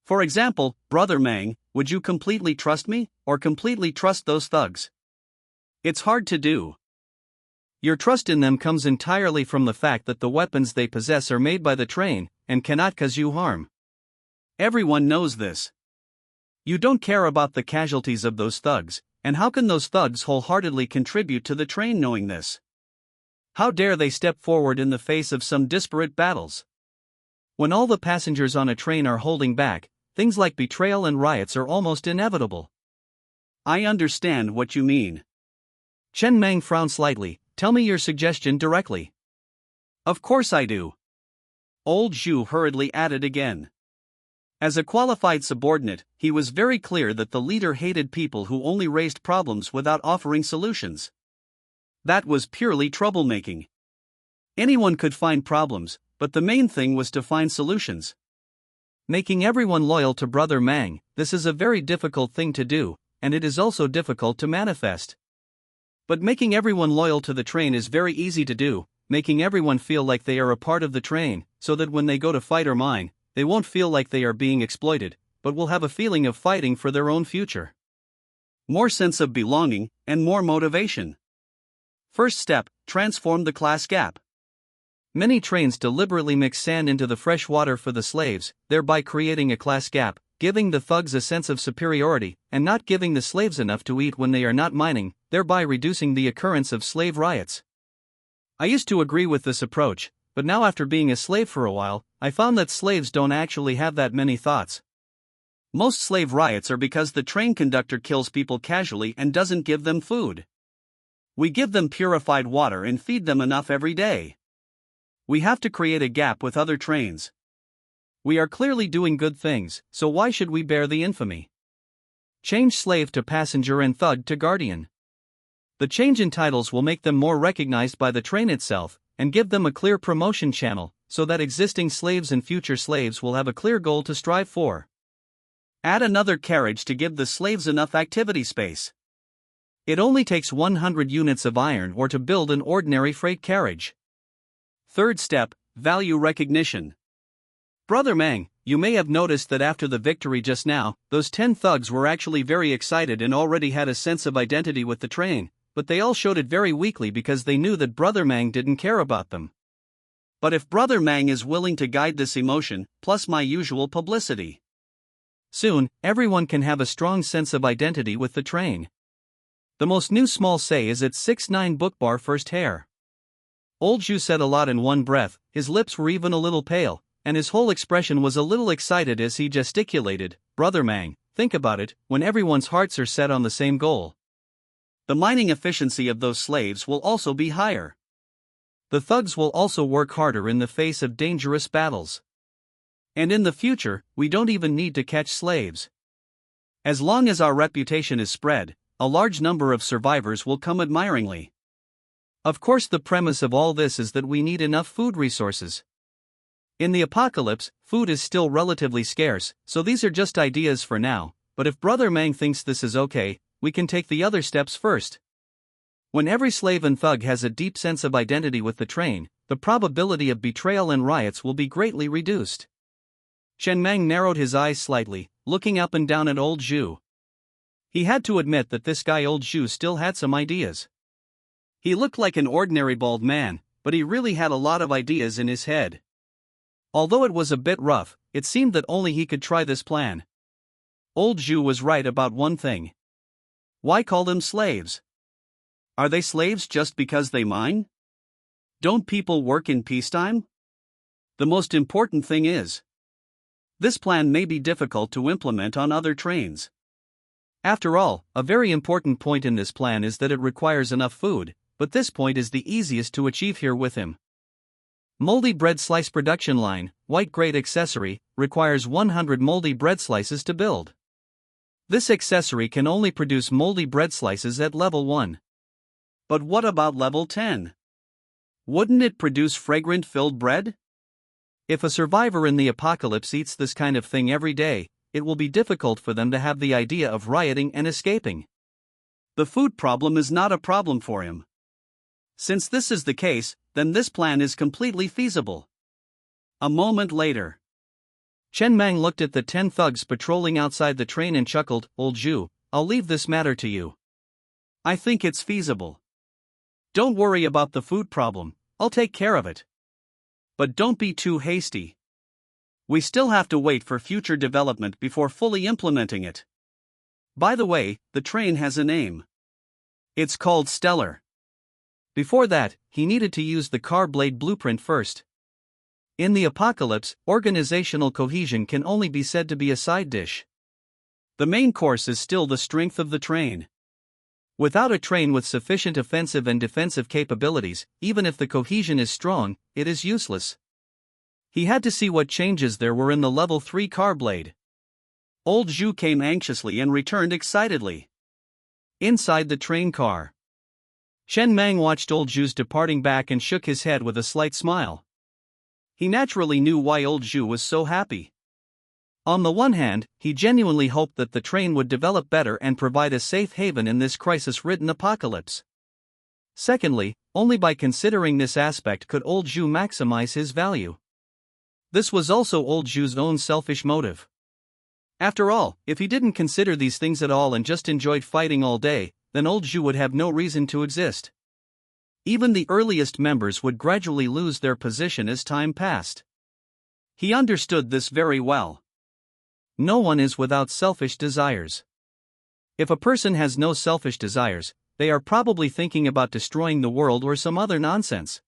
For example, Brother Mang, would you completely trust me, or completely trust those thugs? It's hard to do. Your trust in them comes entirely from the fact that the weapons they possess are made by the train, and cannot cause you harm. Everyone knows this. You don't care about the casualties of those thugs, and how can those thugs wholeheartedly contribute to the train knowing this? How dare they step forward in the face of some disparate battles? When all the passengers on a train are holding back, things like betrayal and riots are almost inevitable. I understand what you mean. Chen Mang frowned slightly. Tell me your suggestion directly. Of course I do. Old Zhu hurriedly added again. As a qualified subordinate, he was very clear that the leader hated people who only raised problems without offering solutions. That was purely troublemaking. Anyone could find problems, but the main thing was to find solutions. Making everyone loyal to Brother Mang, this is a very difficult thing to do, and it is also difficult to manifest. But making everyone loyal to the train is very easy to do, making everyone feel like they are a part of the train, so that when they go to fight or mine, they won't feel like they are being exploited, but will have a feeling of fighting for their own future. More sense of belonging, and more motivation. First step, transform the class gap. Many trains deliberately mix sand into the fresh water for the slaves, thereby creating a class gap, giving the thugs a sense of superiority, and not giving the slaves enough to eat when they are not mining, thereby reducing the occurrence of slave riots. I used to agree with this approach, but now after being a slave for a while, I found that slaves don't actually have that many thoughts. Most slave riots are because the train conductor kills people casually and doesn't give them food. We give them purified water and feed them enough every day. We have to create a gap with other trains. We are clearly doing good things, so why should we bear the infamy? Change slave to passenger and thug to guardian. The change in titles will make them more recognized by the train itself, and give them a clear promotion channel, so that existing slaves and future slaves will have a clear goal to strive for. Add another carriage to give the slaves enough activity space. It only takes 100 units of iron ore to build an ordinary freight carriage. Third step, value recognition. Brother Mang, you may have noticed that after the victory just now, those 10 thugs were actually very excited and already had a sense of identity with the train, but they all showed it very weakly because they knew that Brother Mang didn't care about them. But if Brother Mang is willing to guide this emotion, plus my usual publicity, soon, everyone can have a strong sense of identity with the train. The most new small say is its 6'9" book bar first hair. Old Zhu said a lot in one breath, his lips were even a little pale, and his whole expression was a little excited as he gesticulated. Brother Mang, think about it, when everyone's hearts are set on the same goal, the mining efficiency of those slaves will also be higher. The thugs will also work harder in the face of dangerous battles. And in the future, we don't even need to catch slaves. As long as our reputation is spread, a large number of survivors will come admiringly. Of course, the premise of all this is that we need enough food resources. In the apocalypse, food is still relatively scarce, so these are just ideas for now, but if Brother Mang thinks this is okay, we can take the other steps first. When every slave and thug has a deep sense of identity with the train, the probability of betrayal and riots will be greatly reduced. Chen Mang narrowed his eyes slightly, looking up and down at Old Zhu. He had to admit that this guy Old Zhu still had some ideas. He looked like an ordinary bald man, but he really had a lot of ideas in his head. Although it was a bit rough, it seemed that only he could try this plan. Old Zhu was right about one thing. Why call them slaves? Are they slaves just because they mine? Don't people work in peacetime? The most important thing is, this plan may be difficult to implement on other trains. After all, a very important point in this plan is that it requires enough food, but this point is the easiest to achieve here with him. Moldy bread slice production line, white grade accessory, requires 100 moldy bread slices to build. This accessory can only produce moldy bread slices at level 1. But what about level 10? Wouldn't it produce fragrant filled bread? If a survivor in the apocalypse eats this kind of thing every day, it will be difficult for them to have the idea of rioting and escaping. The food problem is not a problem for him. Since this is the case, then this plan is completely feasible. A moment later, Chen Mang looked at the 10 thugs patrolling outside the train and chuckled. Old Zhu, I'll leave this matter to you. I think it's feasible. Don't worry about the food problem, I'll take care of it. But don't be too hasty. We still have to wait for future development before fully implementing it. By the way, the train has a name. It's called Stellar. Before that, he needed to use the car blade blueprint first. In the apocalypse, organizational cohesion can only be said to be a side dish. The main course is still the strength of the train. Without a train with sufficient offensive and defensive capabilities, even if the cohesion is strong, it is useless. He had to see what changes there were in the level 3 car blade. Old Zhu came anxiously and returned excitedly. Inside the train car, Chen Mang watched old Zhu's departing back and shook his head with a slight smile. He naturally knew why old Zhu was so happy. On the one hand, he genuinely hoped that the train would develop better and provide a safe haven in this crisis-ridden apocalypse. Secondly, only by considering this aspect could old Zhu maximize his value. This was also old Zhu's own selfish motive. After all, if he didn't consider these things at all and just enjoyed fighting all day, then old Zhu would have no reason to exist. Even the earliest members would gradually lose their position as time passed. He understood this very well. No one is without selfish desires. If a person has no selfish desires, they are probably thinking about destroying the world or some other nonsense.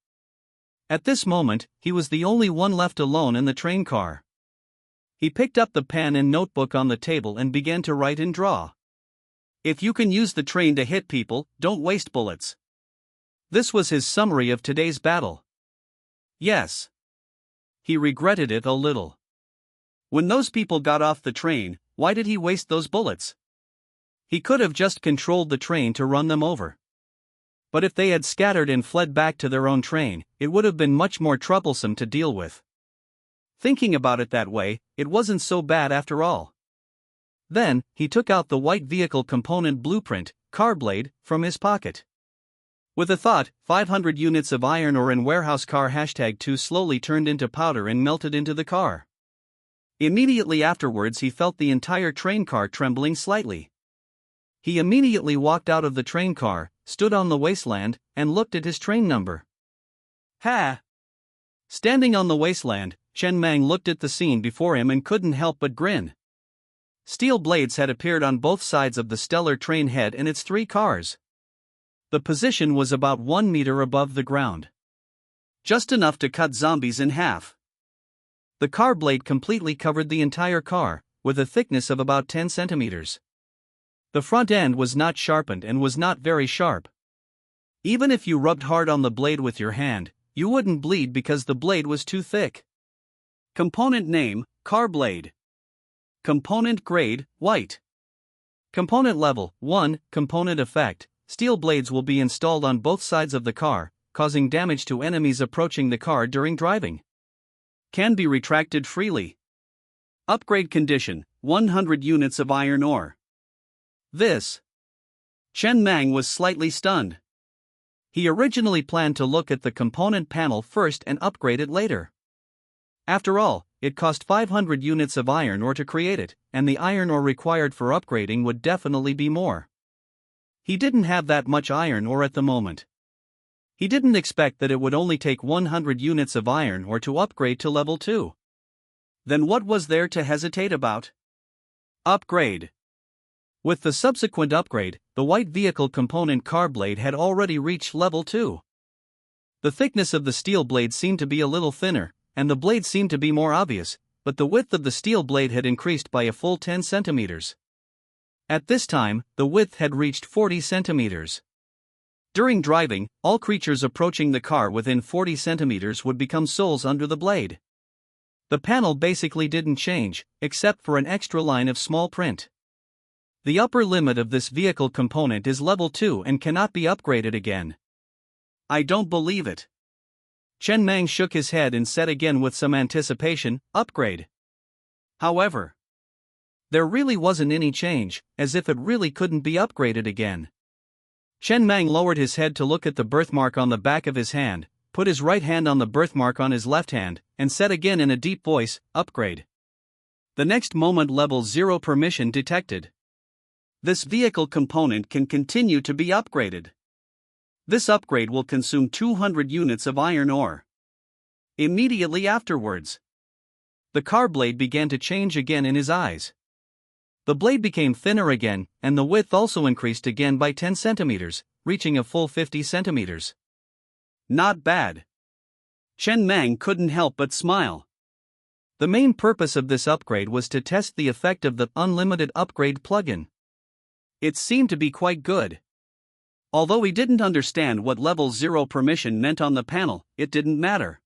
At this moment, he was the only one left alone in the train car. He picked up the pen and notebook on the table and began to write and draw. If you can use the train to hit people, don't waste bullets. This was his summary of today's battle. Yes. He regretted it a little. When those people got off the train, why did he waste those bullets? He could have just controlled the train to run them over. But if they had scattered and fled back to their own train, it would have been much more troublesome to deal with. Thinking about it that way, it wasn't so bad after all. Then, he took out the white vehicle component blueprint, car blade, from his pocket. With a thought, 500 units of iron ore in warehouse car #2 slowly turned into powder and melted into the car. Immediately afterwards he felt the entire train car trembling slightly. He immediately walked out of the train car, stood on the wasteland, and looked at his train number. Ha! Standing on the wasteland, Chen Mang looked at the scene before him and couldn't help but grin. Steel blades had appeared on both sides of the stellar train head and its 3 cars. The position was about 1 meter above the ground. Just enough to cut zombies in half. The car blade completely covered the entire car, with a thickness of about 10 centimeters. The front end was not sharpened and was not very sharp. Even if you rubbed hard on the blade with your hand, you wouldn't bleed because the blade was too thick. Component name, car blade. Component grade, white. Component level, 1, component effect, steel blades will be installed on both sides of the car, causing damage to enemies approaching the car during driving. Can be retracted freely. Upgrade condition, 100 units of iron ore. This. Chen Mang was slightly stunned. He originally planned to look at the component panel first and upgrade it later. After all, it cost 500 units of iron ore to create it, and the iron ore required for upgrading would definitely be more. He didn't have that much iron ore at the moment. He didn't expect that it would only take 100 units of iron ore to upgrade to level 2. Then what was there to hesitate about? Upgrade. With the subsequent upgrade, the white vehicle component car blade had already reached level 2. The thickness of the steel blade seemed to be a little thinner, and the blade seemed to be more obvious, but the width of the steel blade had increased by a full 10 centimeters. At this time, the width had reached 40 centimeters. During driving, all creatures approaching the car within 40 centimeters would become souls under the blade. The panel basically didn't change, except for an extra line of small print. The upper limit of this vehicle component is level 2 and cannot be upgraded again. I don't believe it. Chen Mang shook his head and said again with some anticipation, upgrade. However, there really wasn't any change, as if it really couldn't be upgraded again. Chen Mang lowered his head to look at the birthmark on the back of his hand, put his right hand on the birthmark on his left hand, and said again in a deep voice, upgrade. The next moment level 0 permission detected. This vehicle component can continue to be upgraded. This upgrade will consume 200 units of iron ore. Immediately afterwards, the car blade began to change again in his eyes. The blade became thinner again, and the width also increased again by 10 centimeters, reaching a full 50 centimeters. Not bad. Chen Mang couldn't help but smile. The main purpose of this upgrade was to test the effect of the unlimited upgrade plugin. It seemed to be quite good. Although he didn't understand what level 0 permission meant on the panel, it didn't matter.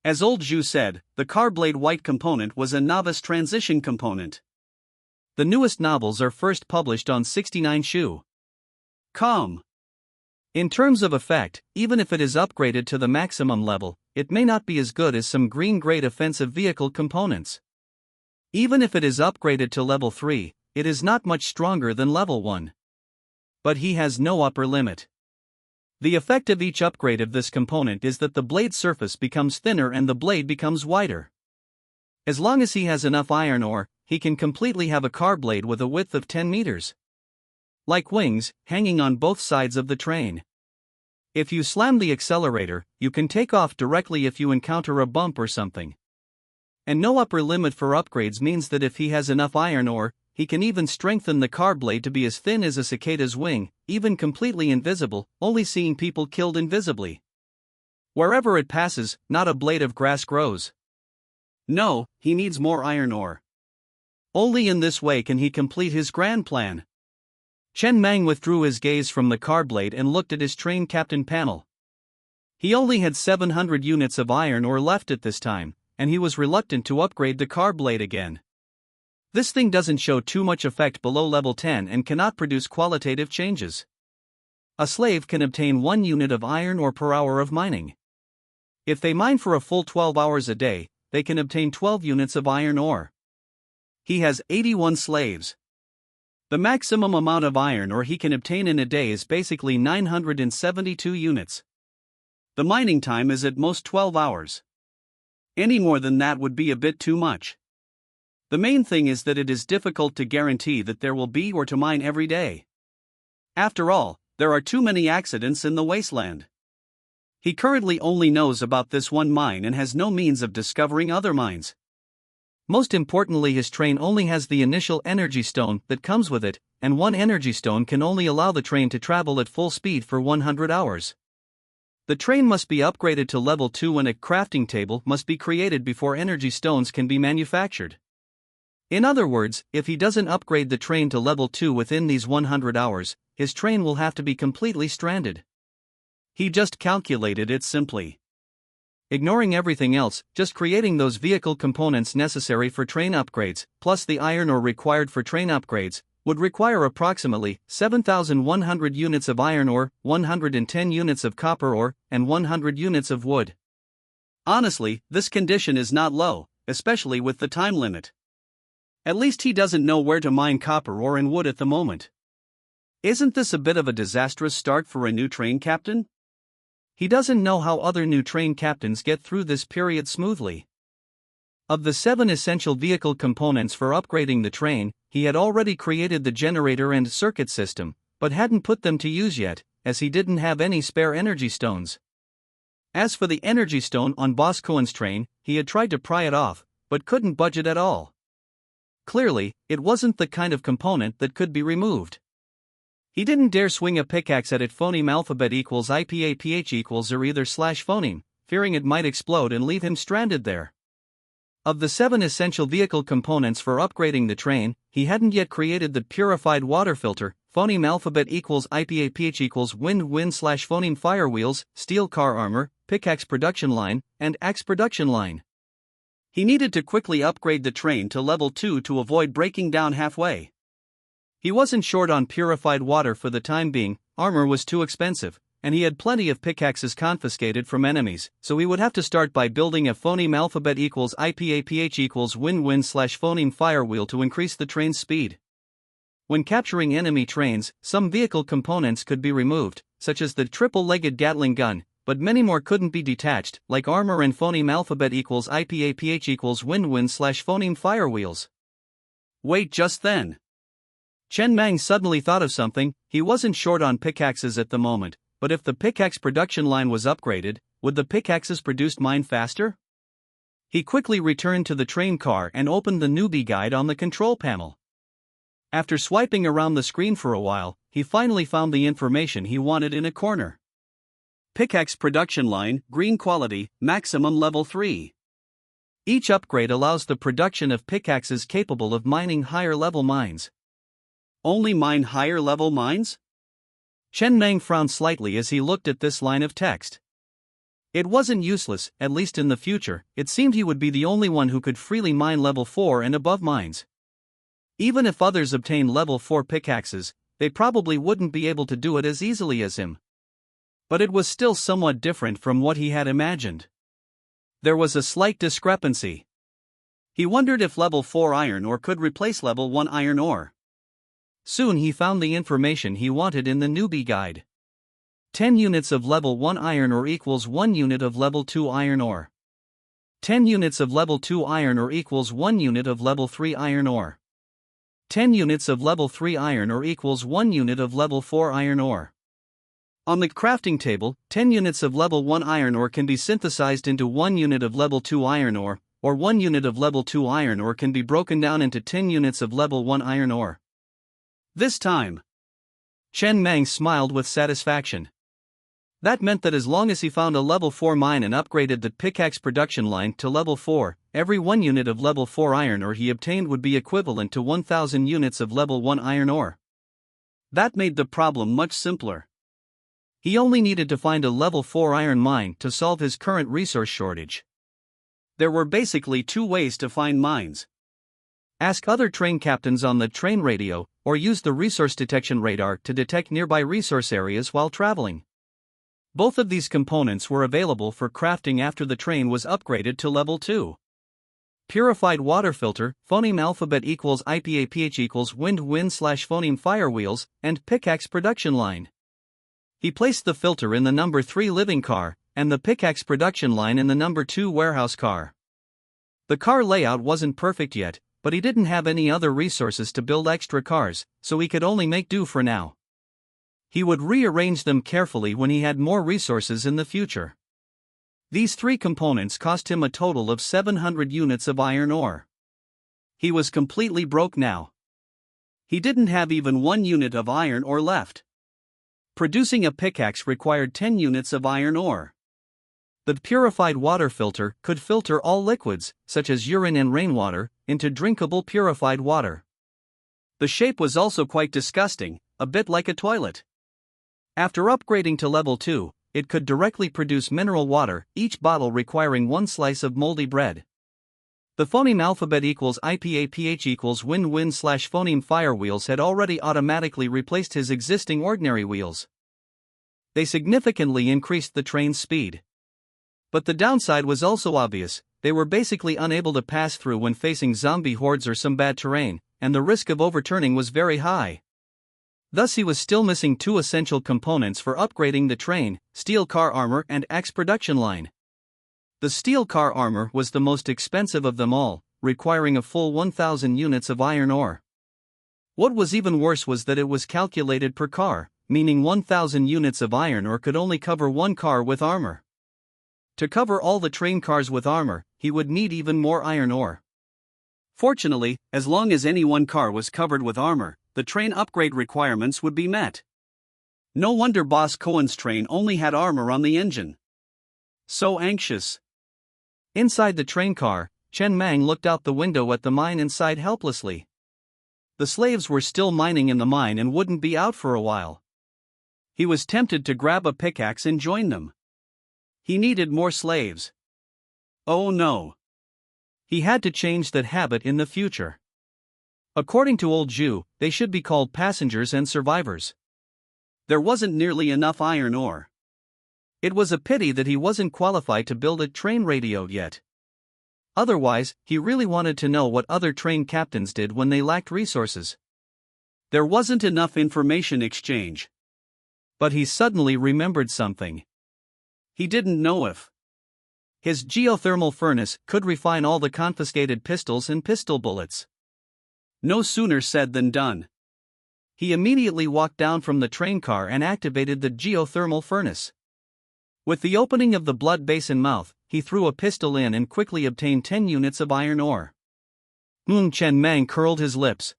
As old Zhu said, the Carblade White component was a novice transition component. The newest novels are first published on 69 Shu. Com. In terms of effect, even if it is upgraded to the maximum level, it may not be as good as some green-grade offensive vehicle components. Even if it is upgraded to level 3, it is not much stronger than level 1. But he has no upper limit. The effect of each upgrade of this component is that the blade surface becomes thinner and the blade becomes wider. As long as he has enough iron ore, he can completely have a car blade with a width of 10 meters. Like wings, hanging on both sides of the train. If you slam the accelerator, you can take off directly if you encounter a bump or something. And no upper limit for upgrades means that if he has enough iron ore, he can even strengthen the car blade to be as thin as a cicada's wing, even completely invisible, only seeing people killed invisibly. Wherever it passes, not a blade of grass grows. No, he needs more iron ore. Only in this way can he complete his grand plan. Chen Mang withdrew his gaze from the car blade and looked at his train captain panel. He only had 700 units of iron ore left at this time, and he was reluctant to upgrade the car blade again. This thing doesn't show too much effect below level 10 and cannot produce qualitative changes. A slave can obtain 1 unit of iron ore per hour of mining. If they mine for a full 12 hours a day, they can obtain 12 units of iron ore. He has 81 slaves. The maximum amount of iron ore he can obtain in a day is basically 972 units. The mining time is at most 12 hours. Any more than that would be a bit too much. The main thing is that it is difficult to guarantee that there will be or to mine every day. After all, there are too many accidents in the wasteland. He currently only knows about this one mine and has no means of discovering other mines. Most importantly, his train only has the initial energy stone that comes with it, and one energy stone can only allow the train to travel at full speed for 100 hours. The train must be upgraded to level 2 and a crafting table must be created before energy stones can be manufactured. In other words, if he doesn't upgrade the train to level 2 within these 100 hours, his train will have to be completely stranded. He just calculated it simply. Ignoring everything else, just creating those vehicle components necessary for train upgrades, plus the iron ore required for train upgrades, would require approximately 7,100 units of iron ore, 110 units of copper ore, and 100 units of wood. Honestly, this condition is not low, especially with the time limit. At least he doesn't know where to mine copper ore and wood at the moment. Isn't this a bit of a disastrous start for a new train captain? He doesn't know how other new train captains get through this period smoothly. Of the 7 essential vehicle components for upgrading the train, he had already created the generator and circuit system, but hadn't put them to use yet, as he didn't have any spare energy stones. As for the energy stone on Boss Cohen's train, he had tried to pry it off, but couldn't budge it at all. Clearly, it wasn't the kind of component that could be removed. He didn't dare swing a pickaxe at it. Phoneme alphabet equals IPAPH equals or either slash phoneme, fearing it might explode and leave him stranded there. Of the 7 essential vehicle components for upgrading the train, he hadn't yet created the purified water filter. Phoneme alphabet equals IPAPH equals wind slash phoneme fire wheels, steel car armor, pickaxe production line, and axe production line. He needed to quickly upgrade the train to level 2 to avoid breaking down halfway. He wasn't short on purified water for the time being, armor was too expensive, and he had plenty of pickaxes confiscated from enemies, so he would have to start by building a phoneme alphabet equals IPAPH equals wind slash phoneme fire wheel to increase the train's speed. When capturing enemy trains, some vehicle components could be removed, such as the triple-legged Gatling gun, but many more couldn't be detached, like armor and phoneme alphabet equals IPAPH equals wind slash phoneme fire wheels. Wait, just then. Chen Mang suddenly thought of something. He wasn't short on pickaxes at the moment, but if the pickaxe production line was upgraded, would the pickaxes produced mine faster? He quickly returned to the train car and opened the newbie guide on the control panel. After swiping around the screen for a while, he finally found the information he wanted in a corner. Pickaxe production line, green quality, maximum level 3. Each upgrade allows the production of pickaxes capable of mining higher level mines. Only mine higher level mines? Chen Meng frowned slightly as he looked at this line of text. It wasn't useless, at least in the future. It seemed he would be the only one who could freely mine level 4 and above mines. Even if others obtained level 4 pickaxes, they probably wouldn't be able to do it as easily as him. But it was still somewhat different from what he had imagined. There was a slight discrepancy. He wondered if level 4 iron ore could replace level 1 iron ore. Soon he found the information he wanted in the newbie guide. 10 units of level 1 iron ore equals 1 unit of level 2 iron ore. 10 units of level 2 iron ore equals 1 unit of level 3 iron ore. 10 units of level 3 iron ore equals 1 unit of level 4 iron ore. On the crafting table, 10 units of level 1 iron ore can be synthesized into 1 unit of level 2 iron ore, or 1 unit of level 2 iron ore can be broken down into 10 units of level 1 iron ore. This time, Chen Meng smiled with satisfaction. That meant that as long as he found a level 4 mine and upgraded the pickaxe production line to level 4, every 1 unit of level 4 iron ore he obtained would be equivalent to 1,000 units of level 1 iron ore. That made the problem much simpler. He only needed to find a level 4 iron mine to solve his current resource shortage. There were basically 2 ways to find mines. Ask other train captains on the train radio, or use the resource detection radar to detect nearby resource areas while traveling. Both of these components were available for crafting after the train was upgraded to level 2. Purified water filter, phoneme alphabet equals IPA pH equals wind/phoneme fire wheels, and pickaxe production line. He placed the filter in the number 3 living car, and the pickaxe production line in the number 2 warehouse car. The car layout wasn't perfect yet, but he didn't have any other resources to build extra cars, so he could only make do for now. He would rearrange them carefully when he had more resources in the future. These 3 components cost him a total of 700 units of iron ore. He was completely broke now. He didn't have even 1 unit of iron ore left. Producing a pickaxe required 10 units of iron ore. The purified water filter could filter all liquids, such as urine and rainwater, into drinkable purified water. The shape was also quite disgusting, a bit like a toilet. After upgrading to level 2, it could directly produce mineral water, each bottle requiring 1 slice of moldy bread. The phoneme alphabet equals IPA pH equals wind/phoneme fire wheels had already automatically replaced his existing ordinary wheels. They significantly increased the train's speed. But the downside was also obvious. They were basically unable to pass through when facing zombie hordes or some bad terrain, and the risk of overturning was very high. Thus he was still missing 2 essential components for upgrading the train: steel car armor and axe production line. The steel car armor was the most expensive of them all, requiring a full 1,000 units of iron ore. What was even worse was that it was calculated per car, meaning 1,000 units of iron ore could only cover 1 car with armor. To cover all the train cars with armor, he would need even more iron ore. Fortunately, as long as any 1 car was covered with armor, the train upgrade requirements would be met. No wonder Boss Cohen's train only had armor on the engine. So anxious. Inside the train car, Chen Meng looked out the window at the mine inside helplessly. The slaves were still mining in the mine and wouldn't be out for a while. He was tempted to grab a pickaxe and join them. He needed more slaves. Oh no. He had to change that habit in the future. According to old Zhu, they should be called passengers and survivors. There wasn't nearly enough iron ore. It was a pity that he wasn't qualified to build a train radio yet. Otherwise, he really wanted to know what other train captains did when they lacked resources. There wasn't enough information exchange. But he suddenly remembered something. He didn't know if his geothermal furnace could refine all the confiscated pistols and pistol bullets. No sooner said than done. He immediately walked down from the train car and activated the geothermal furnace. With the opening of the blood basin mouth, he threw a pistol in and quickly obtained 10 units of iron ore. Chen Mang curled his lips.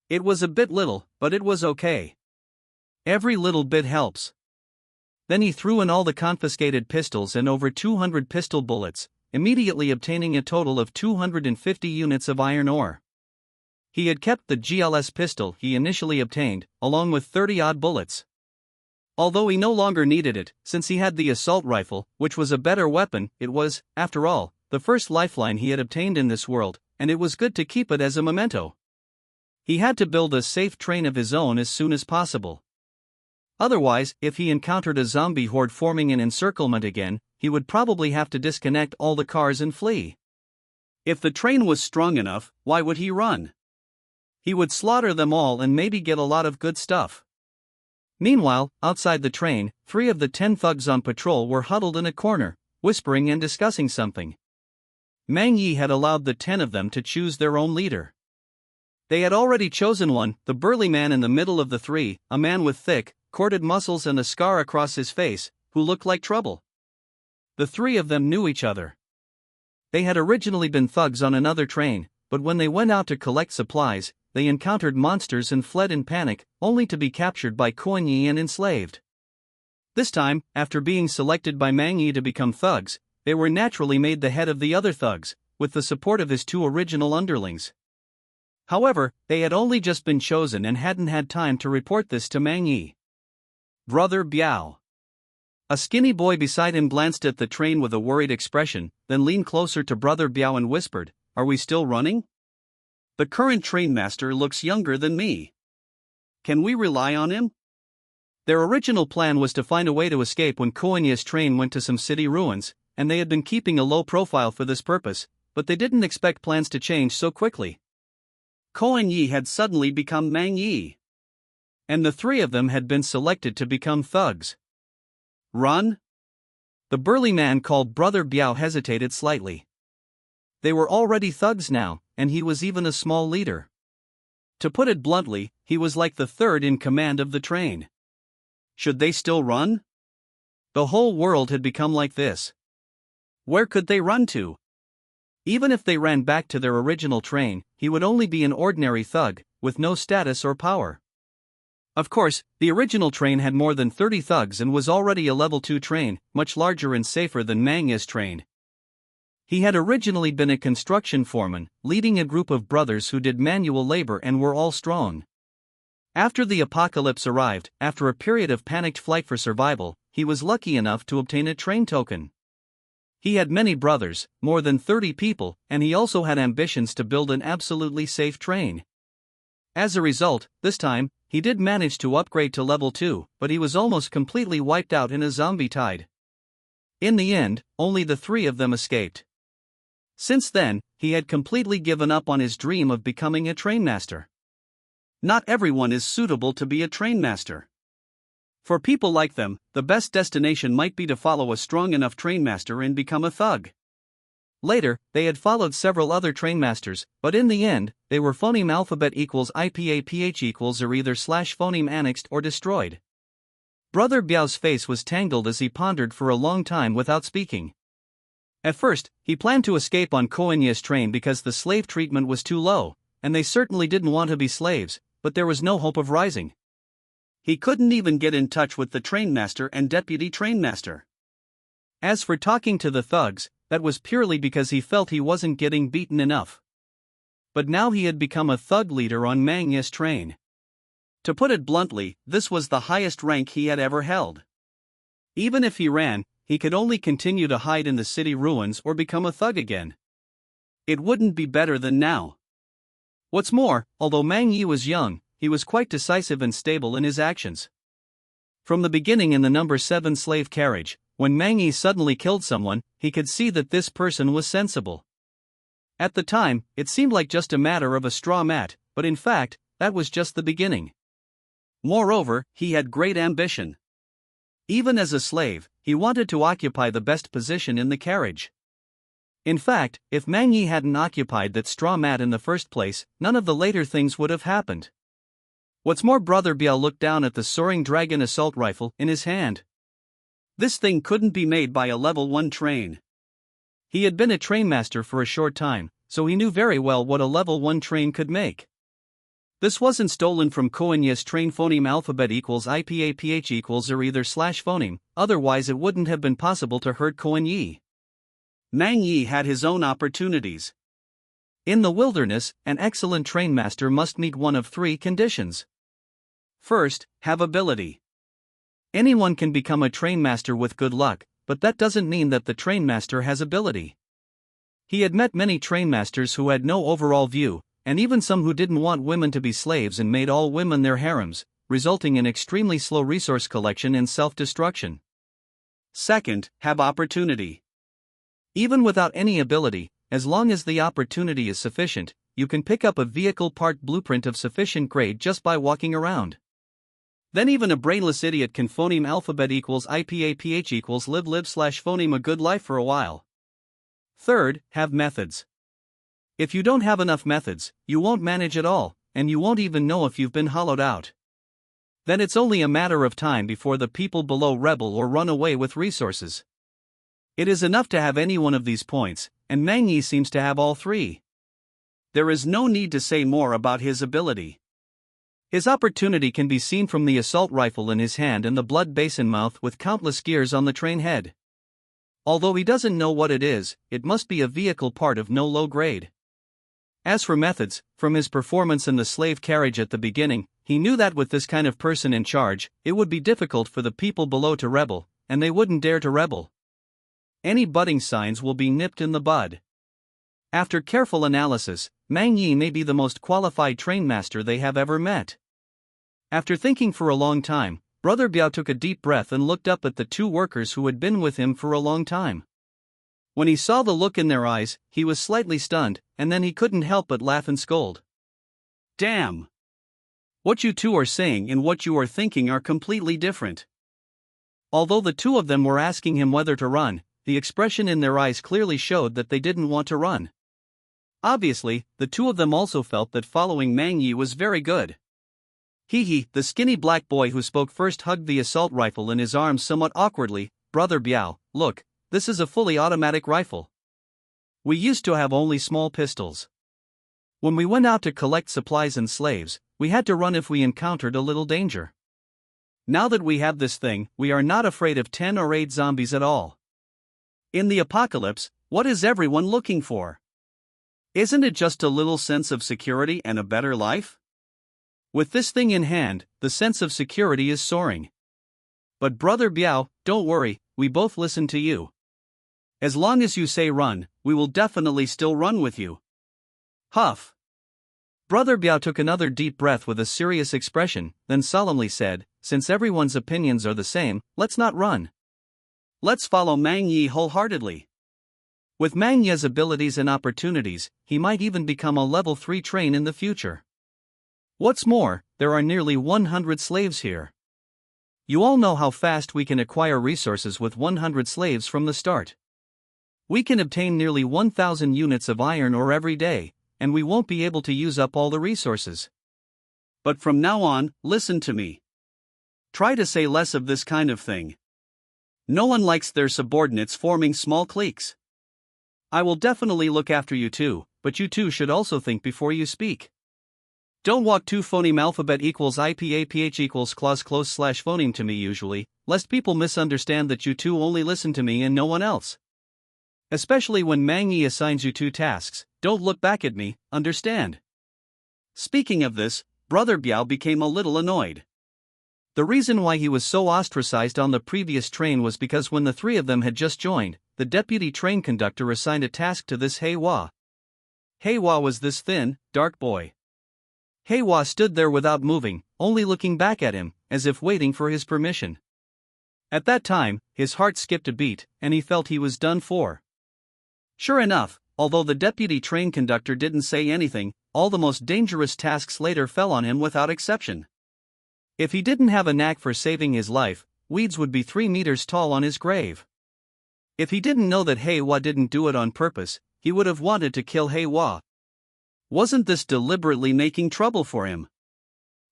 It was a bit little, but it was okay. Every little bit helps. Then he threw in all the confiscated pistols and over 200 pistol bullets, immediately obtaining a total of 250 units of iron ore. He had kept the GLS pistol he initially obtained, along with 30-odd bullets. Although he no longer needed it, since he had the assault rifle, which was a better weapon, it was, after all, the first lifeline he had obtained in this world, and it was good to keep it as a memento. He had to build a safe train of his own as soon as possible. Otherwise, if he encountered a zombie horde forming an encirclement again, he would probably have to disconnect all the cars and flee. If the train was strong enough, why would he run? He would slaughter them all and maybe get a lot of good stuff. Meanwhile, outside the train, 3 of the 10 thugs on patrol were huddled in a corner, whispering and discussing something. Mang Yi had allowed the 10 of them to choose their own leader. They had already chosen one, the burly man in the middle of the 3, a man with thick, corded muscles and a scar across his face, who looked like trouble. The 3 of them knew each other. They had originally been thugs on another train, but when they went out to collect supplies, they encountered monsters and fled in panic, only to be captured by Kuan Yi and enslaved. This time, after being selected by Mang Yi to become thugs, they were naturally made the head of the other thugs, with the support of his 2 original underlings. However, they had only just been chosen and hadn't had time to report this to Mang Yi. Brother Biao. A skinny boy beside him glanced at the train with a worried expression, then leaned closer to Brother Biao and whispered, "Are we still running? The current trainmaster looks younger than me. Can we rely on him?" Their original plan was to find a way to escape when Kuan-Yi's train went to some city ruins, and they had been keeping a low profile for this purpose, but they didn't expect plans to change so quickly. Kuan Yi had suddenly become Mang Yi. And the 3 of them had been selected to become thugs. Run? The burly man called Brother Biao hesitated slightly. They were already thugs now, and he was even a small leader. To put it bluntly, he was like the 3rd in command of the train. Should they still run? The whole world had become like this. Where could they run to? Even if they ran back to their original train, he would only be an ordinary thug, with no status or power. Of course, the original train had more than 30 thugs and was already a level 2 train, much larger and safer than Mang Yi's train. He had originally been a construction foreman, leading a group of brothers who did manual labor and were all strong. After the apocalypse arrived, after a period of panicked flight for survival, he was lucky enough to obtain a train token. He had many brothers, more than 30 people, and he also had ambitions to build an absolutely safe train. As a result, this time, he did manage to upgrade to level 2, but he was almost completely wiped out in a zombie tide. In the end, only the 3 of them escaped. Since then, he had completely given up on his dream of becoming a trainmaster. Not everyone is suitable to be a trainmaster. For people like them, the best destination might be to follow a strong enough trainmaster and become a thug. Later, they had followed several other trainmasters, but in the end, they were phoneme alphabet equals IPAPH equals or either / phoneme annexed or destroyed. Brother Biao's face was tangled as he pondered for a long time without speaking. At first, he planned to escape on Kuan-Yi's train because the slave treatment was too low, and they certainly didn't want to be slaves, but there was no hope of rising. He couldn't even get in touch with the trainmaster and deputy trainmaster. As for talking to the thugs, that was purely because he felt he wasn't getting beaten enough. But now he had become a thug leader on Mang Yi's train. To put it bluntly, this was the highest rank he had ever held. Even if he ran, he could only continue to hide in the city ruins or become a thug again. It wouldn't be better than now. What's more, although Mang Yi was young, he was quite decisive and stable in his actions. From the beginning in the number 7 slave carriage, when Mang Yi suddenly killed someone, he could see that this person was sensible. At the time, it seemed like just a matter of a straw mat, but in fact, that was just the beginning. Moreover, he had great ambition. Even as a slave, he wanted to occupy the best position in the carriage. In fact, if Mang Yi hadn't occupied that straw mat in the first place, none of the later things would have happened. What's more, Brother Biao looked down at the soaring dragon assault rifle in his hand. This thing couldn't be made by a level 1 train. He had been a trainmaster for a short time, so he knew very well what a level 1 train could make. This wasn't stolen from Koanya's train phoneme alphabet equals IPAPH equals or either slash phoneme, otherwise it wouldn't have been possible to hurt Koan Yi. Mang Yi had his own opportunities. In the wilderness, an excellent trainmaster must meet one of 3 conditions. First, have ability. Anyone can become a trainmaster with good luck, but that doesn't mean that the trainmaster has ability. He had met many trainmasters who had no overall view, and even some who didn't want women to be slaves and made all women their harems, resulting in extremely slow resource collection and self-destruction. Second, have opportunity. Even without any ability, as long as the opportunity is sufficient, you can pick up a vehicle part blueprint of sufficient grade just by walking around. Then even a brainless idiot can phoneme alphabet equals IPAPH equals live slash phoneme a good life for a while. Third, have methods. If you don't have enough methods, you won't manage at all, and you won't even know if you've been hollowed out. Then it's only a matter of time before the people below rebel or run away with resources. It is enough to have any one of these points, and Mang Yi seems to have all 3. There is no need to say more about his ability. His opportunity can be seen from the assault rifle in his hand and the blood basin mouth with countless gears on the train head. Although he doesn't know what it is, it must be a vehicle part of no low grade. As for methods, from his performance in the slave carriage at the beginning, he knew that with this kind of person in charge, it would be difficult for the people below to rebel, and they wouldn't dare to rebel. Any budding signs will be nipped in the bud. After careful analysis, Mang Yi may be the most qualified trainmaster they have ever met. After thinking for a long time, Brother Biao took a deep breath and looked up at the 2 workers who had been with him for a long time. When he saw the look in their eyes, he was slightly stunned, and then he couldn't help but laugh and scold. Damn! What you 2 are saying and what you are thinking are completely different. Although the 2 of them were asking him whether to run, the expression in their eyes clearly showed that they didn't want to run. Obviously, the 2 of them also felt that following Mang Yi was very good. The skinny black boy who spoke first hugged the assault rifle in his arms somewhat awkwardly. Brother Biao, look, this is a fully automatic rifle. We used to have only small pistols. When we went out to collect supplies and slaves, we had to run if we encountered a little danger. Now that we have this thing, we are not afraid of 10 or 8 zombies at all. In the apocalypse, what is everyone looking for? Isn't it just a little sense of security and a better life? With this thing in hand, the sense of security is soaring. But Brother Biao, don't worry, we both listen to you. As long as you say run, we will definitely still run with you. Huff. Brother Biao took another deep breath with a serious expression, then solemnly said, since everyone's opinions are the same, let's not run. Let's follow Mang Yi wholeheartedly. With Mang Yi's abilities and opportunities, he might even become a level 3 train in the future. What's more, there are nearly 100 slaves here. You all know how fast we can acquire resources with 100 slaves from the start. We can obtain nearly 1,000 units of iron ore every day, and we won't be able to use up all the resources. But from now on, listen to me. Try to say less of this kind of thing. No one likes their subordinates forming small cliques. I will definitely look after you 2, but you 2 should also think before you speak. Don't walk 2 phoneme alphabet equals IPAPH equals clause close slash phoneme to me usually, lest people misunderstand that you 2 only listen to me and no one else. Especially when Mang Yi assigns you 2 tasks, don't look back at me, understand? Speaking of this, Brother Biao became a little annoyed. The reason why he was so ostracized on the previous train was because when the 3 of them had just joined, the deputy train conductor assigned a task to this Heiwa. Heiwa was this thin, dark boy. Heiwa stood there without moving, only looking back at him, as if waiting for his permission. At that time, his heart skipped a beat, and he felt he was done for. Sure enough, although the deputy train conductor didn't say anything, all the most dangerous tasks later fell on him without exception. If he didn't have a knack for saving his life, weeds would be 3 meters tall on his grave. If he didn't know that Heiwa didn't do it on purpose, he would have wanted to kill Heiwa. Wasn't this deliberately making trouble for him?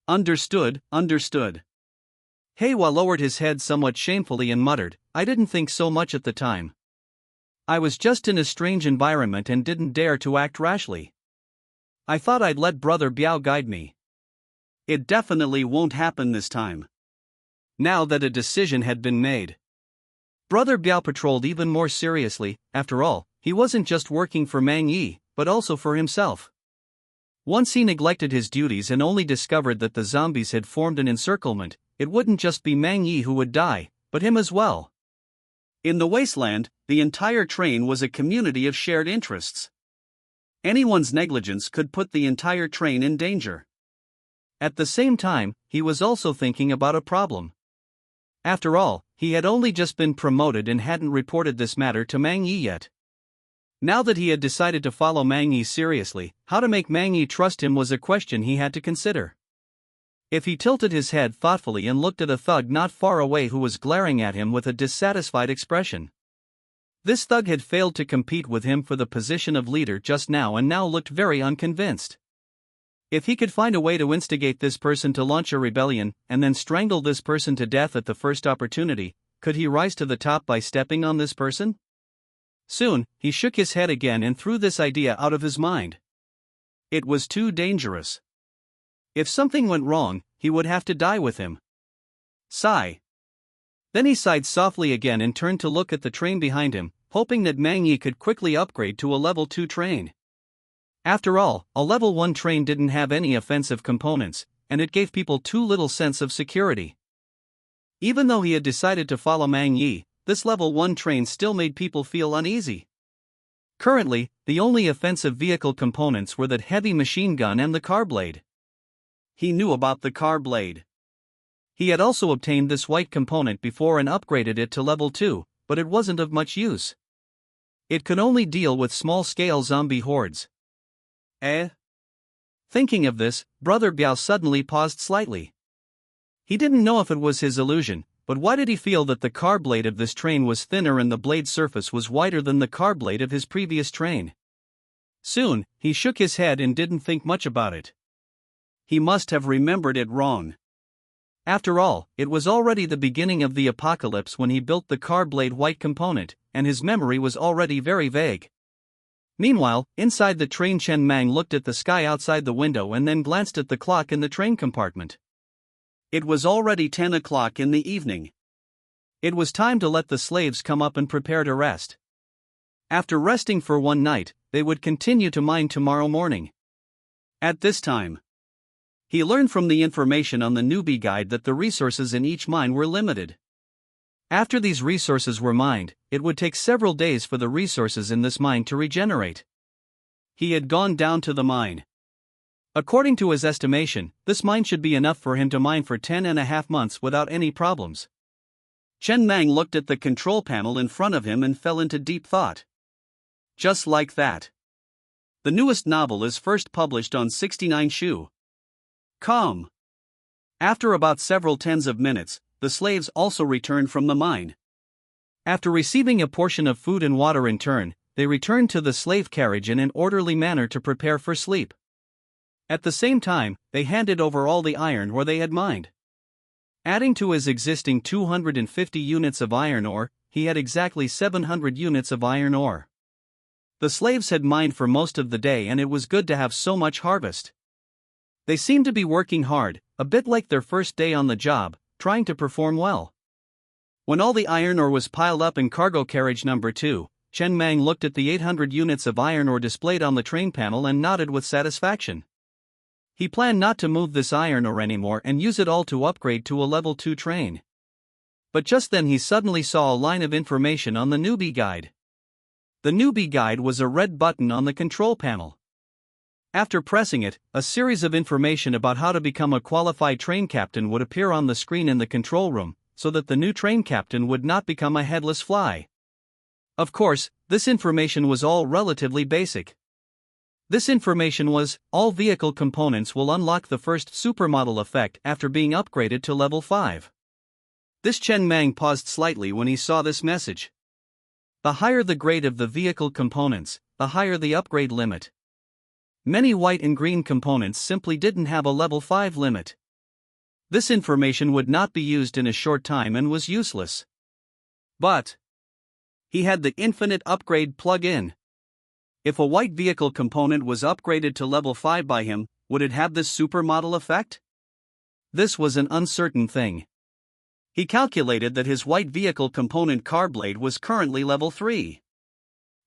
Understood, understood. Heiwa lowered his head somewhat shamefully and muttered, I didn't think so much at the time. I was just in a strange environment and didn't dare to act rashly. I thought I'd let Brother Biao guide me. It definitely won't happen this time. Now that a decision had been made, Brother Biao patrolled even more seriously. After all, he wasn't just working for Mang Yi, but also for himself. Once he neglected his duties and only discovered that the zombies had formed an encirclement, it wouldn't just be Mang Yi who would die, but him as well. In the wasteland, the entire train was a community of shared interests. Anyone's negligence could put the entire train in danger. At the same time, he was also thinking about a problem. After all, he had only just been promoted and hadn't reported this matter to Mang Yi yet. Now that he had decided to follow Mang Yi seriously, how to make Mang Yi trust him was a question he had to consider. If he tilted his head thoughtfully and looked at a thug not far away who was glaring at him with a dissatisfied expression. This thug had failed to compete with him for the position of leader just now and now looked very unconvinced. If he could find a way to instigate this person to launch a rebellion, and then strangle this person to death at the first opportunity, could he rise to the top by stepping on this person? Soon, he shook his head again and threw this idea out of his mind. It was too dangerous. If something went wrong, he would have to die with him. Sigh. Then he sighed softly again and turned to look at the train behind him, hoping that Mang Yi could quickly upgrade to a level 2 train. After all, a level 1 train didn't have any offensive components, and it gave people too little sense of security. Even though he had decided to follow Mang Yi, this level 1 train still made people feel uneasy. Currently, the only offensive vehicle components were that heavy machine gun and the car blade. He knew about the car blade. He had also obtained this white component before and upgraded it to level 2, but it wasn't of much use. It could only deal with small-scale zombie hordes. Thinking of this, Brother Biao suddenly paused slightly. He didn't know if it was his illusion, but why did he feel that the car blade of this train was thinner and the blade surface was wider than the car blade of his previous train? Soon, he shook his head and didn't think much about it. He must have remembered it wrong. After all, it was already the beginning of the apocalypse when he built the car blade white component, and his memory was already very vague. Meanwhile, inside the train, Chen Mang looked at the sky outside the window and then glanced at the clock in the train compartment. It was already 10 o'clock in the evening. It was time to let the slaves come up and prepare to rest. After resting for one night, they would continue to mine tomorrow morning. At this time, he learned from the information on the newbie guide that the resources in each mine were limited. After these resources were mined, it would take several days for the resources in this mine to regenerate. He had gone down to the mine. According to his estimation, this mine should be enough for him to mine for 10.5 months without any problems. Chen Mang looked at the control panel in front of him and fell into deep thought. Just like that. The newest novel is first published on 69 Shu. Calm. After about several tens of minutes, the slaves also returned from the mine. After receiving a portion of food and water in turn, they returned to the slave carriage in an orderly manner to prepare for sleep. At the same time, they handed over all the iron ore they had mined. Adding to his existing 250 units of iron ore, he had exactly 700 units of iron ore. The slaves had mined for most of the day and it was good to have so much harvest. They seemed to be working hard, a bit like their first day on the job, trying to perform well. When all the iron ore was piled up in cargo carriage number 2, Chen Mang looked at the 800 units of iron ore displayed on the train panel and nodded with satisfaction. He planned not to move this iron ore anymore and use it all to upgrade to a level 2 train. But just then he suddenly saw a line of information on the newbie guide. The newbie guide was a red button on the control panel. After pressing it, a series of information about how to become a qualified train captain would appear on the screen in the control room, so that the new train captain would not become a headless fly. Of course, this information was all relatively basic. This information was, all vehicle components will unlock the first supermodel effect after being upgraded to level 5. This Chen Mang paused slightly when he saw this message. The higher the grade of the vehicle components, the higher the upgrade limit. Many white and green components simply didn't have a level 5 limit. This information would not be used in a short time and was useless. But he had the infinite upgrade plug-in. If a white vehicle component was upgraded to level 5 by him, would it have this supermodel effect? This was an uncertain thing. He calculated that his white vehicle component car blade was currently level 3.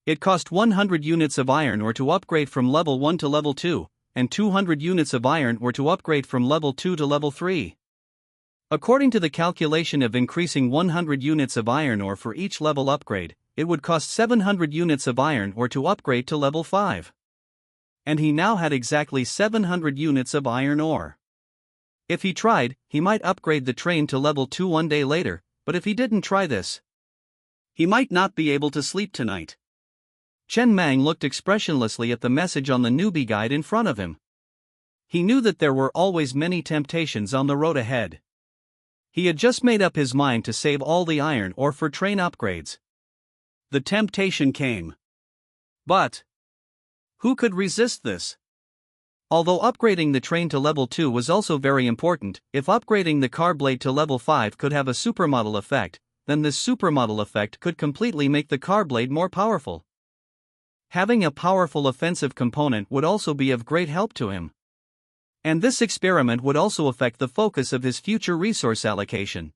It cost 100 units of iron ore to upgrade from level 1 to level 2, and 200 units of iron ore to upgrade from level 2 to level 3. According to the calculation of increasing 100 units of iron ore for each level upgrade, it would cost 700 units of iron ore to upgrade to level 5. And he now had exactly 700 units of iron ore. If he tried, he might upgrade the train to level 2 one day later, but if he didn't try this, he might not be able to sleep tonight. Chen Mang looked expressionlessly at the message on the newbie guide in front of him. He knew that there were always many temptations on the road ahead. He had just made up his mind to save all the iron ore for train upgrades. The temptation came. But who could resist this? Although upgrading the train to level 2 was also very important, if upgrading the car blade to level 5 could have a supermodel effect, then this supermodel effect could completely make the car blade more powerful. Having a powerful offensive component would also be of great help to him. And this experiment would also affect the focus of his future resource allocation.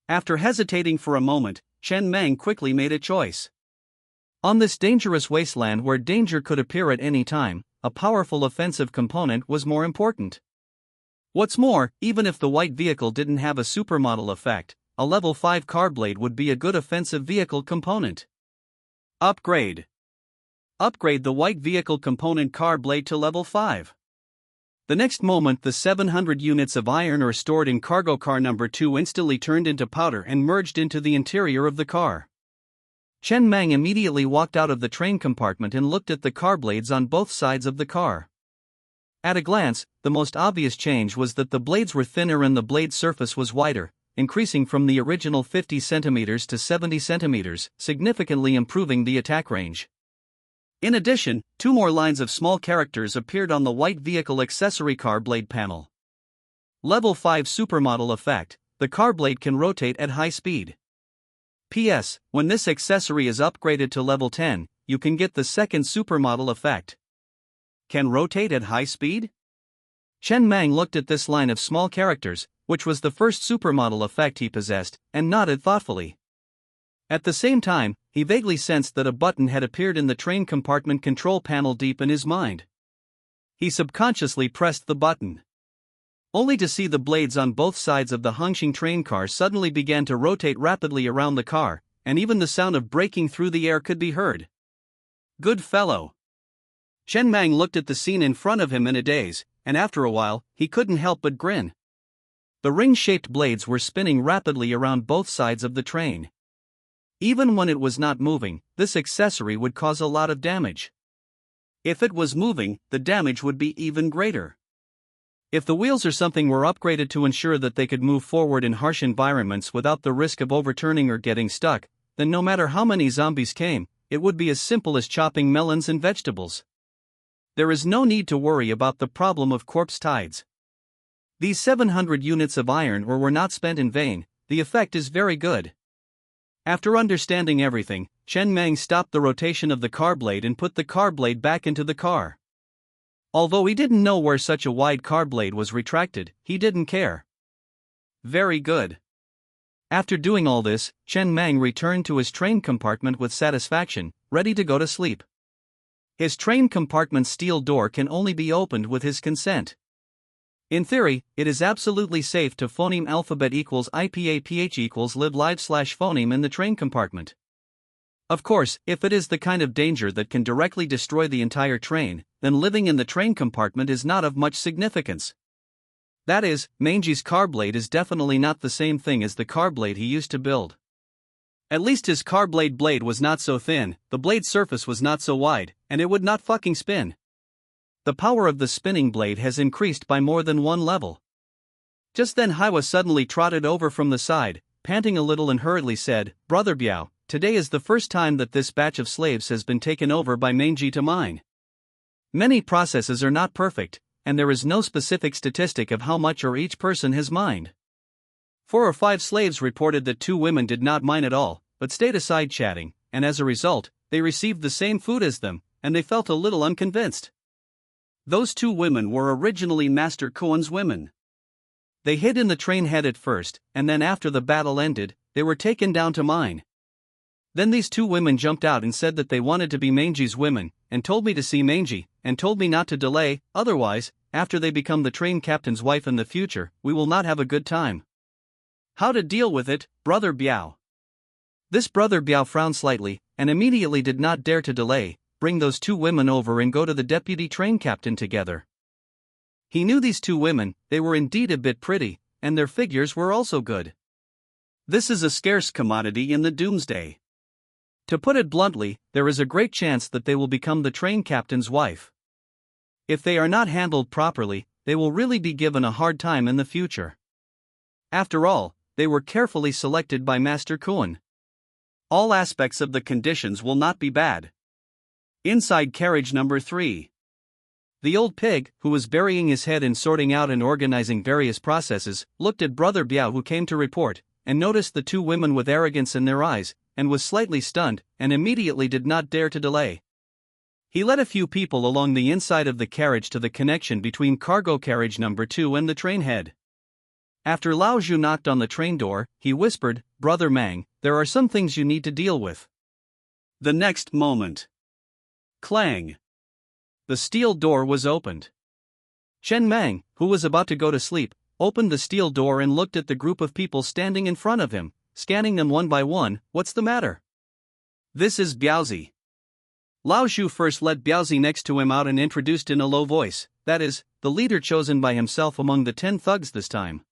After hesitating for a moment, Chen Mang quickly made a choice. On this dangerous wasteland where danger could appear at any time, a powerful offensive component was more important. What's more, even if the white vehicle didn't have a supermodel effect, a level 5 car blade would be a good offensive vehicle component. Upgrade. Upgrade the white vehicle component car blade to level 5. The next moment, the 700 units of iron ore stored in cargo car number 2 instantly turned into powder and merged into the interior of the car. Chen Mang immediately walked out of the train compartment and looked at the car blades on both sides of the car. At a glance, the most obvious change was that the blades were thinner and the blade surface was wider, increasing from the original 50 cm to 70 cm, significantly improving the attack range. In addition, 2 more lines of small characters appeared on the white vehicle accessory car blade panel. Level 5 supermodel effect: the car blade can rotate at high speed. PS, when this accessory is upgraded to level 10, you can get the second supermodel effect. Can rotate at high speed? Chen Mang looked at this line of small characters, which was the first supermodel effect he possessed, and nodded thoughtfully. At the same time, he vaguely sensed that a button had appeared in the train compartment control panel deep in his mind. He subconsciously pressed the button, only to see the blades on both sides of the Hongqing train car suddenly began to rotate rapidly around the car, and even the sound of braking through the air could be heard. Good fellow. Chen Mang looked at the scene in front of him in a daze, and after a while, he couldn't help but grin. The ring-shaped blades were spinning rapidly around both sides of the train. Even when it was not moving, this accessory would cause a lot of damage. If it was moving, the damage would be even greater. If the wheels or something were upgraded to ensure that they could move forward in harsh environments without the risk of overturning or getting stuck, then no matter how many zombies came, it would be as simple as chopping melons and vegetables. There is no need to worry about the problem of corpse tides. These 700 units of iron ore were not spent in vain. The effect is very good. After understanding everything, Chen Mang stopped the rotation of the car blade and put the car blade back into the car. Although he didn't know where such a wide car blade was retracted, he didn't care. Very good. After doing all this, Chen Mang returned to his train compartment with satisfaction, ready to go to sleep. His train compartment's steel door can only be opened with his consent. In theory, it is absolutely safe to phoneme alphabet equals IPAPH equals live/phoneme in the train compartment. Of course, if it is the kind of danger that can directly destroy the entire train, then living in the train compartment is not of much significance. That is, Mangy's car blade is definitely not the same thing as the car blade he used to build. At least his car blade was not so thin, the blade surface was not so wide, and it would not fucking spin. The power of the spinning blade has increased by more than one level. Just then Haiwa suddenly trotted over from the side, panting a little and hurriedly said, "Brother Biao, today is the first time that this batch of slaves has been taken over by Mangy to mine. Many processes are not perfect, and there is no specific statistic of how much or each person has mined. 4 or 5 slaves reported that 2 women did not mine at all, but stayed aside chatting, and as a result, they received the same food as them, and they felt a little unconvinced. Those 2 women were originally Master Koan's women. They hid in the train head at first, and then after the battle ended, they were taken down to mine. Then these 2 women jumped out and said that they wanted to be Mangy's women, and told me to see Mangy, and told me not to delay, otherwise, after they become the train captain's wife in the future, we will not have a good time. How to deal with it, Brother Biao? This Brother Biao frowned slightly, and immediately did not dare to delay, bring those 2 women over and go to the deputy train captain together. He knew these 2 women, they were indeed a bit pretty, and their figures were also good. This is a scarce commodity in the doomsday. To put it bluntly, there is a great chance that they will become the train captain's wife. If they are not handled properly, they will really be given a hard time in the future. After all, they were carefully selected by Master Koan. All aspects of the conditions will not be bad. Inside carriage number 3. The old pig, who was burying his head in sorting out and organizing various processes, looked at Brother Biao who came to report, and noticed the 2 women with arrogance in their eyes, and was slightly stunned, and immediately did not dare to delay. He led a few people along the inside of the carriage to the connection between cargo carriage number 2 and the train head. After Lao Zhu knocked on the train door, he whispered, "Brother Mang, there are some things you need to deal with." The next moment. Clang! The steel door was opened. Chen Mang, who was about to go to sleep, opened the steel door and looked at the group of people standing in front of him, scanning them one by one. "What's the matter?" "This is Biaozi." Lao Zhu first let Biaozi next to him out and introduced in a low voice, that is, the leader chosen by himself among the 10 thugs this time.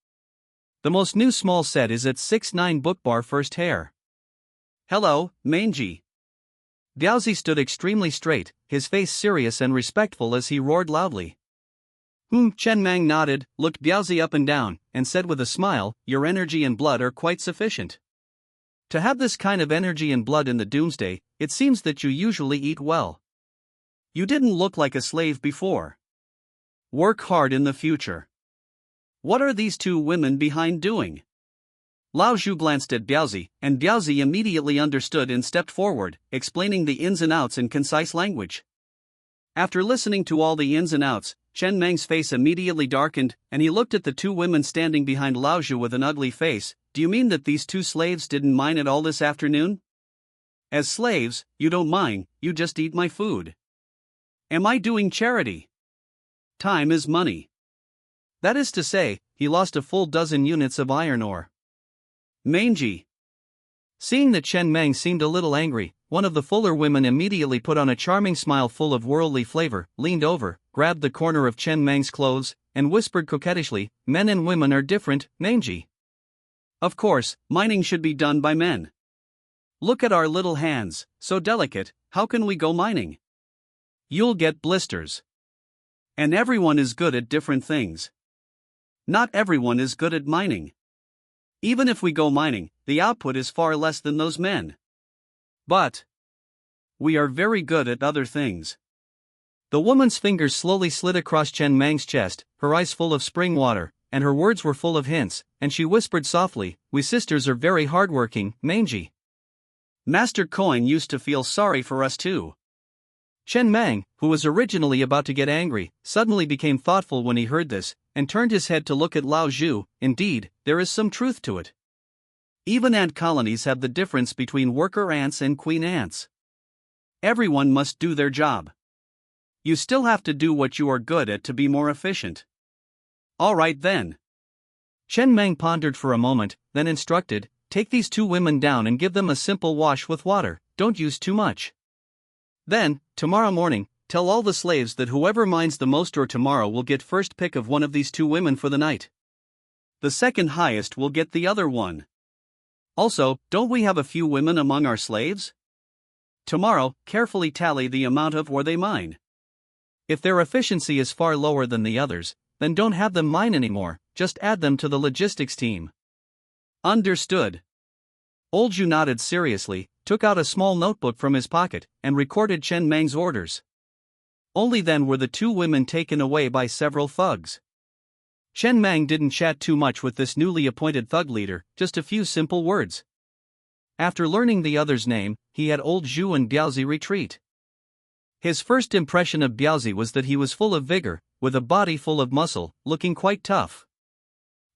The most new small set is at 6-9 book bar first hair. "Hello, Mangy." Biaozi stood extremely straight, his face serious and respectful as he roared loudly. Chen Mang nodded, looked Biaozi up and down, and said with a smile, "Your energy and blood are quite sufficient. To have this kind of energy and blood in the doomsday, it seems that you usually eat well. You didn't look like a slave before. Work hard in the future. What are these 2 women behind doing?" Lao Zhu glanced at Biaozi, and Biaozi immediately understood and stepped forward, explaining the ins and outs in concise language. After listening to all the ins and outs, Chen Mang's face immediately darkened, and he looked at the 2 women standing behind Lao Zhu with an ugly face. "Do you mean that these 2 slaves didn't mine at all this afternoon? As slaves, you don't mine, you just eat my food. Am I doing charity? Time is money." That is to say, he lost a full dozen units of iron ore. Mangy. Seeing that Chen Mang seemed a little angry, one of the fuller women immediately put on a charming smile full of worldly flavor, leaned over, grabbed the corner of Chen Mang's clothes, and whispered coquettishly, "Men and women are different, Mangy. Of course, mining should be done by men. Look at our little hands, so delicate, how can we go mining? You'll get blisters. And everyone is good at different things. Not everyone is good at mining. Even if we go mining, the output is far less than those men. But we are very good at other things." The woman's fingers slowly slid across Chen Mang's chest, her eyes full of spring water, and her words were full of hints, and she whispered softly, "We sisters are very hardworking, Mangy. Master Koan used to feel sorry for us too." Chen Mang, who was originally about to get angry, suddenly became thoughtful when he heard this, and turned his head to look at Lao Zhu. Indeed, there is some truth to it. Even ant colonies have the difference between worker ants and queen ants. Everyone must do their job. You still have to do what you are good at to be more efficient. All right then. Chen Mang pondered for a moment, then instructed, "Take these 2 women down and give them a simple wash with water, don't use too much. Then, tomorrow morning, tell all the slaves that whoever mines the most ore tomorrow will get first pick of one of these 2 women for the night. The second highest will get the other one. Also, don't we have a few women among our slaves? Tomorrow, carefully tally the amount of ore they mine. If their efficiency is far lower than the others, then don't have them mine anymore, just add them to the logistics team." Understood. Old Zhu nodded seriously, took out a small notebook from his pocket, and recorded Chen Mang's orders. Only then were the two women taken away by several thugs. Chen Mang didn't chat too much with this newly appointed thug leader, just a few simple words. After learning the other's name, he had old Zhu and Biaozi retreat. His first impression of Biaozi was that he was full of vigor, with a body full of muscle, looking quite tough.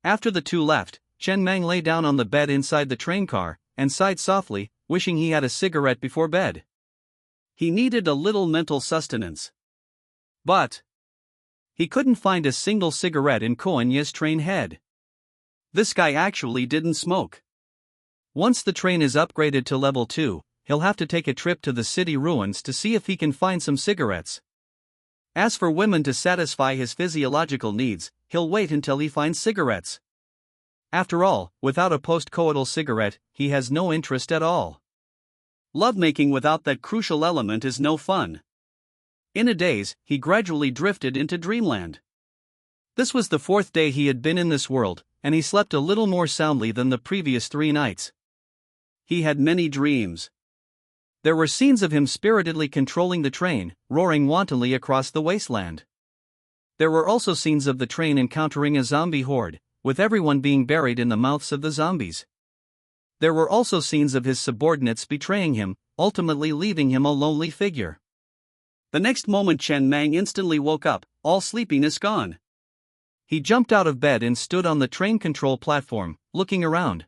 After the two left, Chen Mang lay down on the bed inside the train car, and sighed softly, wishing he had a cigarette before bed. He needed a little mental sustenance. But he couldn't find a single cigarette in Koanya's train head. This guy actually didn't smoke. Once the train is upgraded to level 2, he'll have to take a trip to the city ruins to see if he can find some cigarettes. As for women to satisfy his physiological needs, he'll wait until he finds cigarettes. After all, without a post-coital cigarette, he has no interest at all. Lovemaking without that crucial element is no fun. In a daze, he gradually drifted into dreamland. This was the 4th day he had been in this world, and he slept a little more soundly than the previous 3 nights. He had many dreams. There were scenes of him spiritedly controlling the train, roaring wantonly across the wasteland. There were also scenes of the train encountering a zombie horde, with everyone being buried in the mouths of the zombies. There were also scenes of his subordinates betraying him, ultimately leaving him a lonely figure. The next moment Chen Mang instantly woke up, all sleepiness gone. He jumped out of bed and stood on the train control platform, looking around.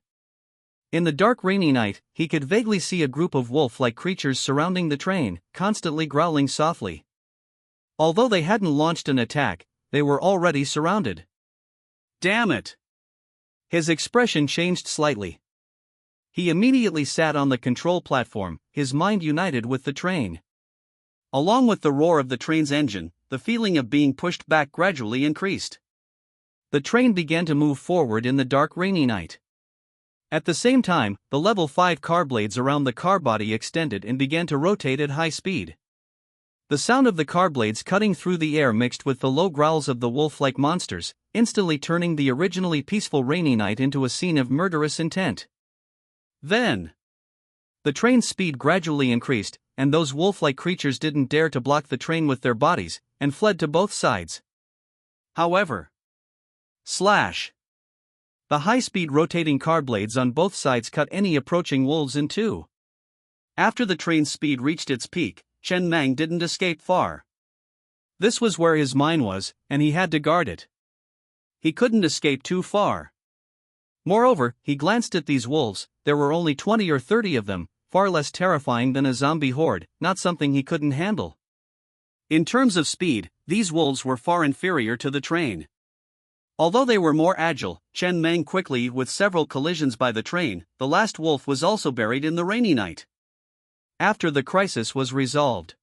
In the dark rainy night, he could vaguely see a group of wolf-like creatures surrounding the train, constantly growling softly. Although they hadn't launched an attack, they were already surrounded. Damn it! His expression changed slightly. He immediately sat on the control platform, his mind united with the train. Along with the roar of the train's engine, the feeling of being pushed back gradually increased. The train began to move forward in the dark rainy night. At the same time, the level 5 car blades around the car body extended and began to rotate at high speed. The sound of the car blades cutting through the air mixed with the low growls of the wolf-like monsters, instantly turning the originally peaceful rainy night into a scene of murderous intent. Then, the train's speed gradually increased, and those wolf-like creatures didn't dare to block the train with their bodies, and fled to both sides. However, the high-speed rotating car blades on both sides cut any approaching wolves in two. After the train's speed reached its peak, Chen Mang didn't escape far. This was where his mind was, and he had to guard it. He couldn't escape too far. Moreover, he glanced at these wolves. There were only 20 or 30 of them, far less terrifying than a zombie horde, not something he couldn't handle. In terms of speed, these wolves were far inferior to the train. Although they were more agile, Chen Mang quickly, with several collisions by the train, the last wolf was also buried in the rainy night. After the crisis was resolved,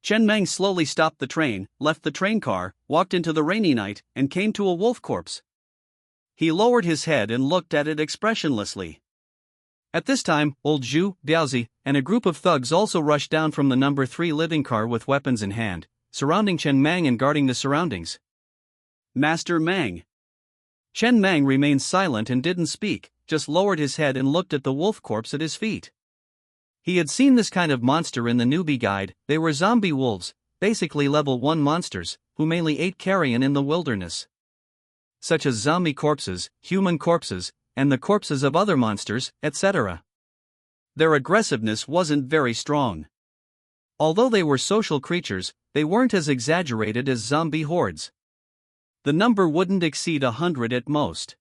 Chen Mang slowly stopped the train, left the train car, walked into the rainy night, and came to a wolf corpse. He lowered his head and looked at it expressionlessly. At this time, old Zhu, Biaozi, and a group of thugs also rushed down from the number 3 living car with weapons in hand, surrounding Chen Mang and guarding the surroundings. Master Mang. Chen Mang remained silent and didn't speak, just lowered his head and looked at the wolf corpse at his feet. He had seen this kind of monster in the newbie guide. They were zombie wolves, basically level 1 monsters, who mainly ate carrion in the wilderness. Such as zombie corpses, human corpses, and the corpses of other monsters, etc. Their aggressiveness wasn't very strong. Although they were social creatures, they weren't as exaggerated as zombie hordes. The number wouldn't exceed 100 at most.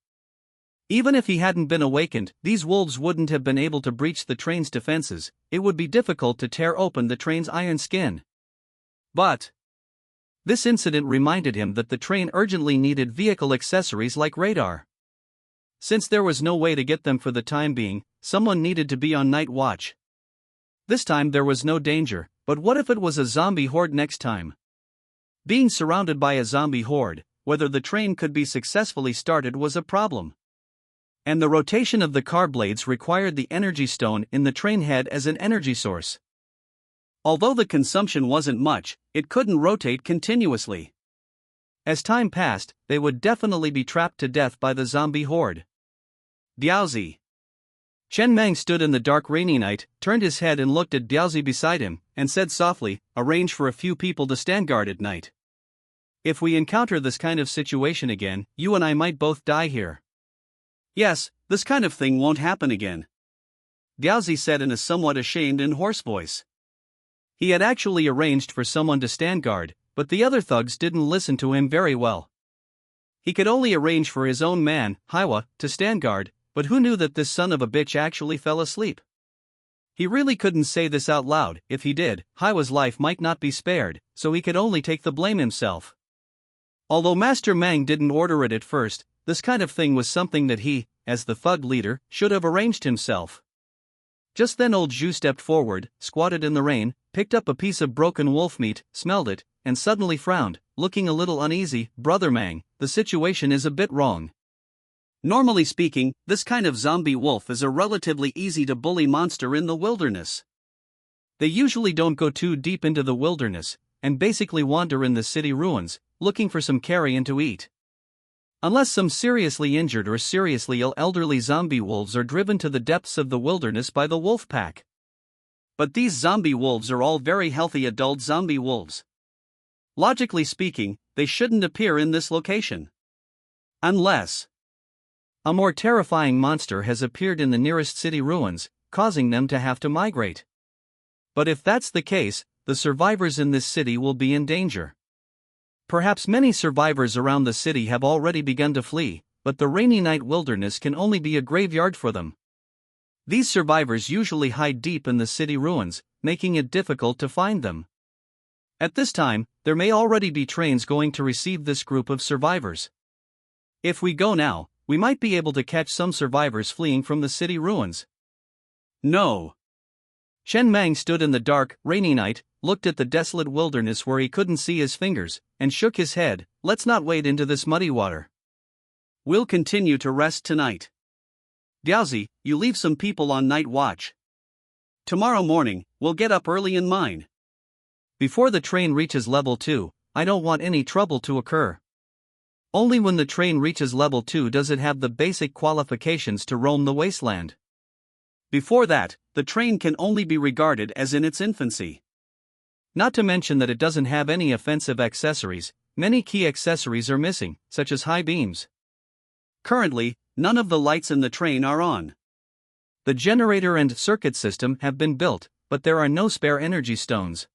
Even if he hadn't been awakened, these wolves wouldn't have been able to breach the train's defenses. It would be difficult to tear open the train's iron skin. But this incident reminded him that the train urgently needed vehicle accessories like radar. Since there was no way to get them for the time being, someone needed to be on night watch. This time there was no danger, but what if it was a zombie horde next time? Being surrounded by a zombie horde, whether the train could be successfully started was a problem. And the rotation of the car blades required the energy stone in the train head as an energy source. Although the consumption wasn't much, it couldn't rotate continuously. As time passed, they would definitely be trapped to death by the zombie horde. Biaozi. Chen Mang stood in the dark rainy night, turned his head and looked at Diaozi beside him, and said softly, "Arrange for a few people to stand guard at night. If we encounter this kind of situation again, you and I might both die here." "Yes, this kind of thing won't happen again," Diaozi said in a somewhat ashamed and hoarse voice. He had actually arranged for someone to stand guard, but the other thugs didn't listen to him very well. He could only arrange for his own man, Haiwa, to stand guard, but who knew that this son of a bitch actually fell asleep? He really couldn't say this out loud. If he did, Haiwa's life might not be spared, so he could only take the blame himself. Although Master Mang didn't order it at first, this kind of thing was something that he, as the thug leader, should have arranged himself. Just then old Zhu stepped forward, squatted in the rain, picked up a piece of broken wolf meat, smelled it, and suddenly frowned, looking a little uneasy. "Brother Mang, the situation is a bit wrong. Normally speaking, this kind of zombie wolf is a relatively easy to bully monster in the wilderness. They usually don't go too deep into the wilderness, and basically wander in the city ruins, looking for some carrion to eat. Unless some seriously injured or seriously ill elderly zombie wolves are driven to the depths of the wilderness by the wolf pack. But these zombie wolves are all very healthy adult zombie wolves. Logically speaking, they shouldn't appear in this location. Unless a more terrifying monster has appeared in the nearest city ruins, causing them to have to migrate. But if that's the case, the survivors in this city will be in danger. Perhaps many survivors around the city have already begun to flee, but the rainy night wilderness can only be a graveyard for them. These survivors usually hide deep in the city ruins, making it difficult to find them. At this time, there may already be trains going to receive this group of survivors. If we go now, we might be able to catch some survivors fleeing from the city ruins. No. Chen Mang stood in the dark, rainy night, looked at the desolate wilderness where he couldn't see his fingers, and shook his head. "Let's not wade into this muddy water. We'll continue to rest tonight. Diaozi, you leave some people on night watch. Tomorrow morning, we'll get up early in mine. Before the train reaches level 2, I don't want any trouble to occur. Only when the train reaches level 2 does it have the basic qualifications to roam the wasteland. Before that, the train can only be regarded as in its infancy. Not to mention that it doesn't have any offensive accessories. Many key accessories are missing, such as high beams. Currently, none of the lights in the train are on. The generator and circuit system have been built, but there are no spare energy stones.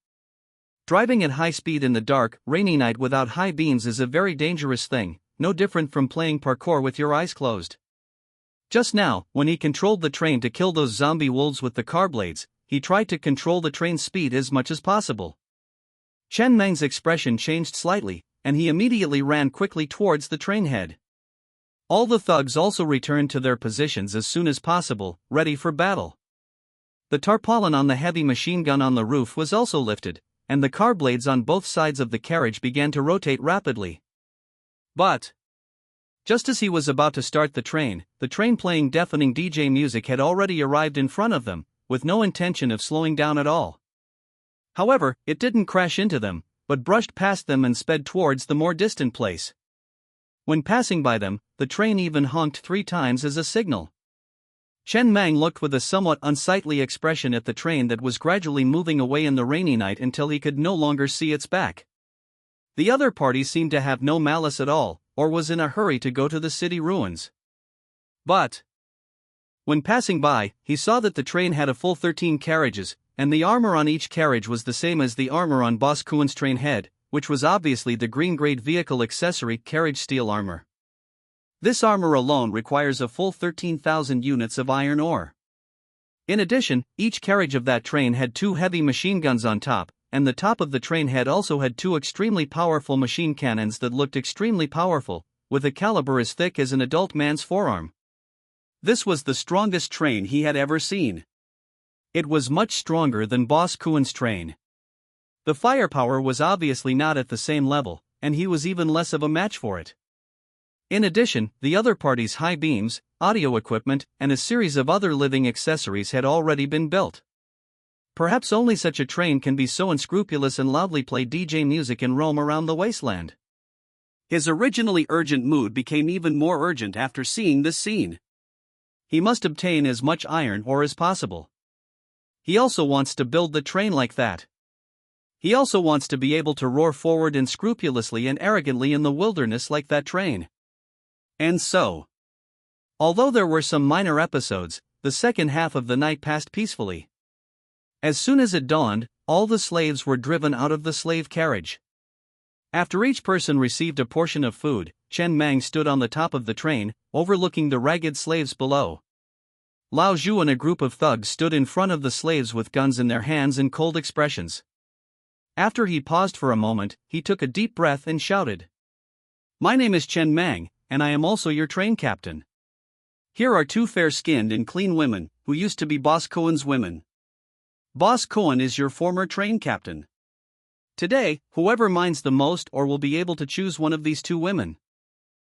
Driving at high speed in the dark, rainy night without high beams is a very dangerous thing, no different from playing parkour with your eyes closed. Just now, when he controlled the train to kill those zombie wolves with the car blades, he tried to control the train's speed as much as possible. Chen Mang's expression changed slightly, and he immediately ran quickly towards the train head. All the thugs also returned to their positions as soon as possible, ready for battle. The tarpaulin on the heavy machine gun on the roof was also lifted, and the car blades on both sides of the carriage began to rotate rapidly. But just as he was about to start the train playing deafening DJ music had already arrived in front of them, with no intention of slowing down at all. However, it didn't crash into them, but brushed past them and sped towards the more distant place. When passing by them, the train even honked 3 times as a signal. Chen Mang looked with a somewhat unsightly expression at the train that was gradually moving away in the rainy night until he could no longer see its back. The other party seemed to have no malice at all, or was in a hurry to go to the city ruins. But when passing by, he saw that the train had a full 13 carriages, and the armor on each carriage was the same as the armor on Boss Kuen's train head, which was obviously the green-grade vehicle accessory carriage steel armor. This armor alone requires a full 13,000 units of iron ore. In addition, each carriage of that train had 2 heavy machine guns on top, and the top of the train head also had 2 extremely powerful machine cannons that looked extremely powerful, with a caliber as thick as an adult man's forearm. This was the strongest train he had ever seen. It was much stronger than Boss Kuen's train. The firepower was obviously not at the same level, and he was even less of a match for it. In addition, the other party's high beams, audio equipment, and a series of other living accessories had already been built. Perhaps only such a train can be so unscrupulous and loudly play DJ music and roam around the wasteland. His originally urgent mood became even more urgent after seeing this scene. He must obtain as much iron ore as possible. He also wants to build the train like that. He also wants to be able to roar forward and scrupulously and arrogantly in the wilderness like that train. And so, although there were some minor episodes, the second half of the night passed peacefully. As soon as it dawned, all the slaves were driven out of the slave carriage. After each person received a portion of food, Chen Mang stood on the top of the train, overlooking the ragged slaves below. Lao Zhu and a group of thugs stood in front of the slaves with guns in their hands and cold expressions. After he paused for a moment, he took a deep breath and shouted, "My name is Chen Mang, and I am also your train captain. Here are two fair-skinned and clean women, who used to be Boss Cohen's women. Boss Cohen is your former train captain. Today, whoever mines the most or will be able to choose one of these two women.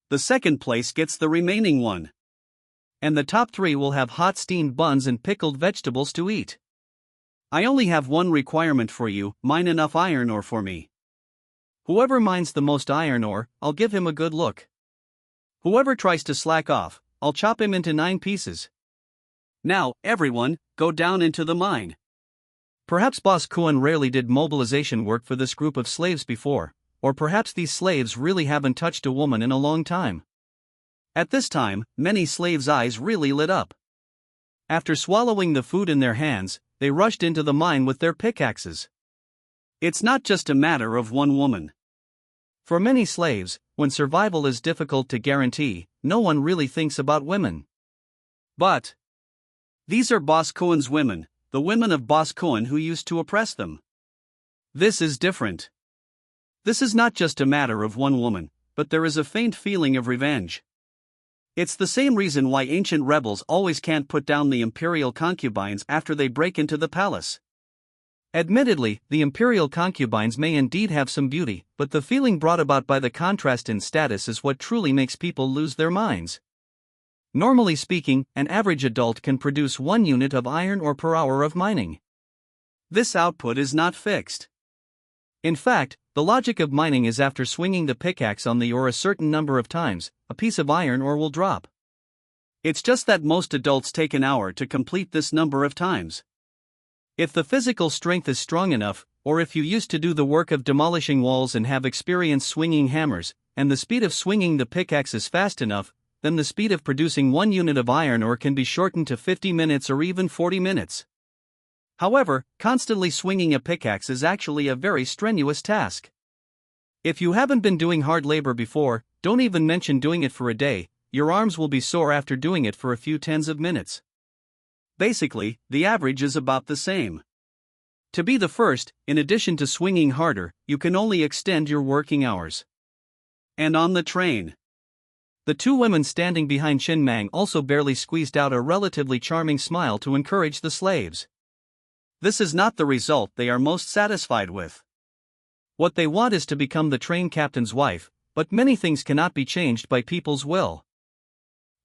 The second place gets the remaining one. And the top three will have hot steamed buns and pickled vegetables to eat. I only have one requirement for you: mine enough iron ore for me. Whoever mines the most iron ore, I'll give him a good look. Whoever tries to slack off, I'll chop him into 9 pieces. Now, everyone, go down into the mine." Perhaps Boss Cohen rarely did mobilization work for this group of slaves before, or perhaps these slaves really haven't touched a woman in a long time. At this time, many slaves' eyes really lit up. After swallowing the food in their hands, they rushed into the mine with their pickaxes. It's not just a matter of one woman. For many slaves, when survival is difficult to guarantee, no one really thinks about women. But these are Boss Cohen's women, the women of Boss Cohen who used to oppress them. This is different. This is not just a matter of one woman, but there is a faint feeling of revenge. It's the same reason why ancient rebels always can't put down the imperial concubines after they break into the palace. Admittedly, the imperial concubines may indeed have some beauty, but the feeling brought about by the contrast in status is what truly makes people lose their minds. Normally speaking, an average adult can produce 1 unit of iron ore per hour of mining. This output is not fixed. In fact, the logic of mining is after swinging the pickaxe on the ore a certain number of times, a piece of iron ore will drop. It's just that most adults take an hour to complete this number of times. If the physical strength is strong enough, or if you used to do the work of demolishing walls and have experience swinging hammers, and the speed of swinging the pickaxe is fast enough, then the speed of producing 1 unit of iron ore can be shortened to 50 minutes or even 40 minutes. However, constantly swinging a pickaxe is actually a very strenuous task. If you haven't been doing hard labor before, don't even mention doing it for a day. Your arms will be sore after doing it for a few tens of minutes. Basically, the average is about the same. To be the first, in addition to swinging harder, you can only extend your working hours. And on the train, the two women standing behind Chen Mang also barely squeezed out a relatively charming smile to encourage the slaves. This is not the result they are most satisfied with. What they want is to become the train captain's wife, but many things cannot be changed by people's will.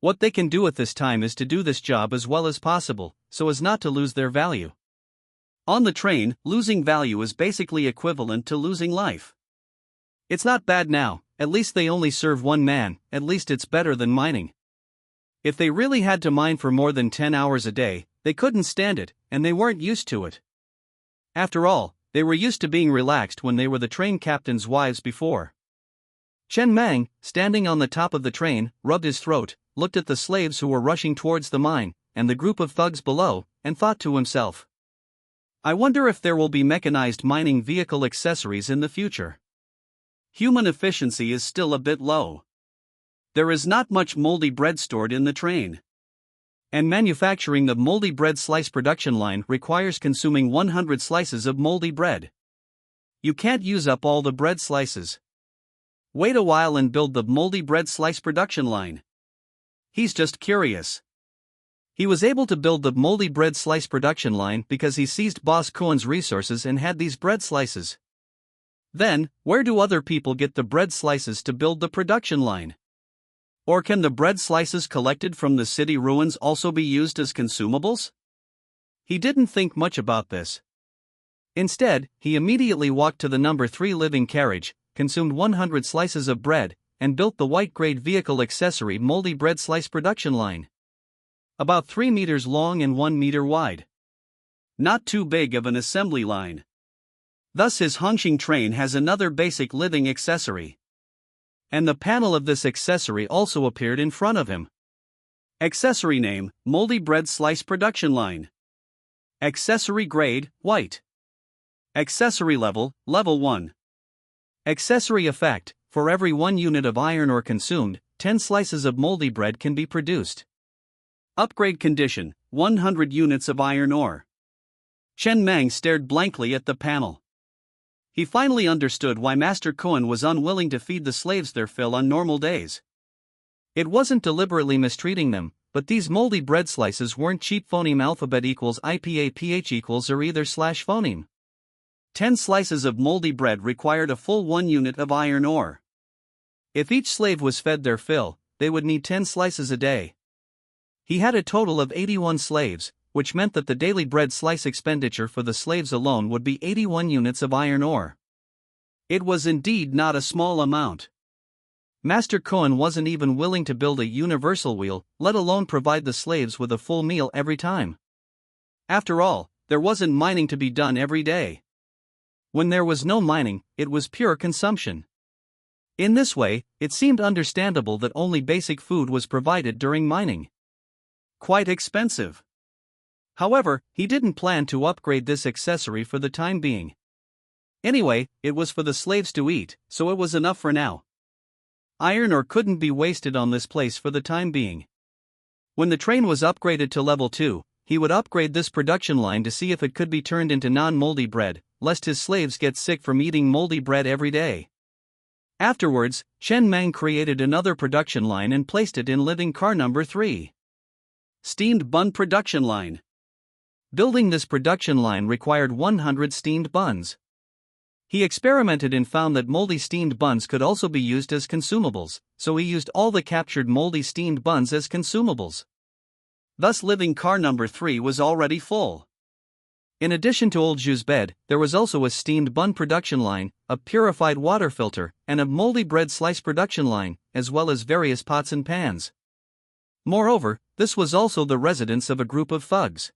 What they can do at this time is to do this job as well as possible, so as not to lose their value. On the train, losing value is basically equivalent to losing life. It's not bad now, at least they only serve one man, at least it's better than mining. If they really had to mine for more than 10 hours a day, they couldn't stand it, and they weren't used to it. After all, they were used to being relaxed when they were the train captain's wives before. Chen Mang, standing on the top of the train, rubbed his throat, looked at the slaves who were rushing towards the mine, and the group of thugs below, and thought to himself, I wonder if there will be mechanized mining vehicle accessories in the future. Human efficiency is still a bit low. There is not much moldy bread stored in the train. And manufacturing the moldy bread slice production line requires consuming 100 slices of moldy bread. You can't use up all the bread slices. Wait a while and build the moldy bread slice production line. He's just curious. He was able to build the moldy bread slice production line because he seized Boss Cohen's resources and had these bread slices. Then, where do other people get the bread slices to build the production line? Or can the bread slices collected from the city ruins also be used as consumables? He didn't think much about this. Instead, he immediately walked to the number 3 living carriage, consumed 100 slices of bread, and built the white-grade vehicle accessory moldy bread slice production line. about 3 meters long and 1 meter wide. Not too big of an assembly line. Thus his Hongqing train has another basic living accessory. And the panel of this accessory also appeared in front of him. Accessory name, Moldy Bread Slice Production Line. Accessory grade, white. Accessory level, level 1. Accessory effect, for every 1 unit of iron ore consumed, 10 slices of moldy bread can be produced. Upgrade condition, 100 units of iron ore. Chen Mang stared blankly at the panel. He finally understood why Master Koan was unwilling to feed the slaves their fill on normal days. It wasn't deliberately mistreating them, but these moldy bread slices weren't cheap phoneme alphabet equals IPA PH equals or either slash phoneme. 10 slices of moldy bread required a full 1 unit of iron ore. If each slave was fed their fill, they would need 10 slices a day. He had a total of 81 slaves, which meant that the daily bread slice expenditure for the slaves alone would be 81 units of iron ore. It was indeed not a small amount. Master Koan wasn't even willing to build a universal wheel, let alone provide the slaves with a full meal every time. After all, there wasn't mining to be done every day. When there was no mining, it was pure consumption. In this way, it seemed understandable that only basic food was provided during mining. Quite expensive. However, he didn't plan to upgrade this accessory for the time being. Anyway, it was for the slaves to eat, so it was enough for now. Iron ore couldn't be wasted on this place for the time being. When the train was upgraded to level 2, he would upgrade this production line to see if it could be turned into non-moldy bread, lest his slaves get sick from eating moldy bread every day. Afterwards, Chen Mang created another production line and placed it in living car number 3. Steamed bun production line. Building this production line required 100 steamed buns. He experimented and found that moldy steamed buns could also be used as consumables, so he used all the captured moldy steamed buns as consumables. Thus living car number 3 was already full. In addition to Old Zhu's bed, there was also a steamed bun production line, a purified water filter, and a moldy bread slice production line, as well as various pots and pans. Moreover, this was also the residence of a group of thugs.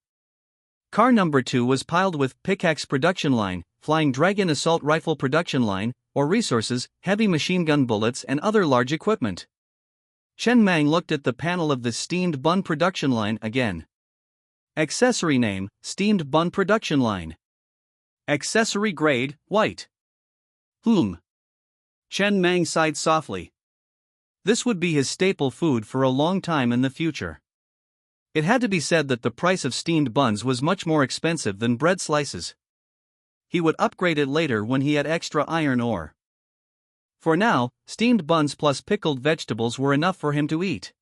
Car number 2 was piled with pickaxe production line, flying dragon assault rifle production line, or resources, heavy machine gun bullets and other large equipment. Chen Mang looked at the panel of the steamed bun production line again. Accessory name, steamed bun production line. Accessory grade, white. Chen Mang sighed softly. This would be his staple food for a long time in the future. It had to be said that the price of steamed buns was much more expensive than bread slices. He would upgrade it later when he had extra iron ore. For now, steamed buns plus pickled vegetables were enough for him to eat.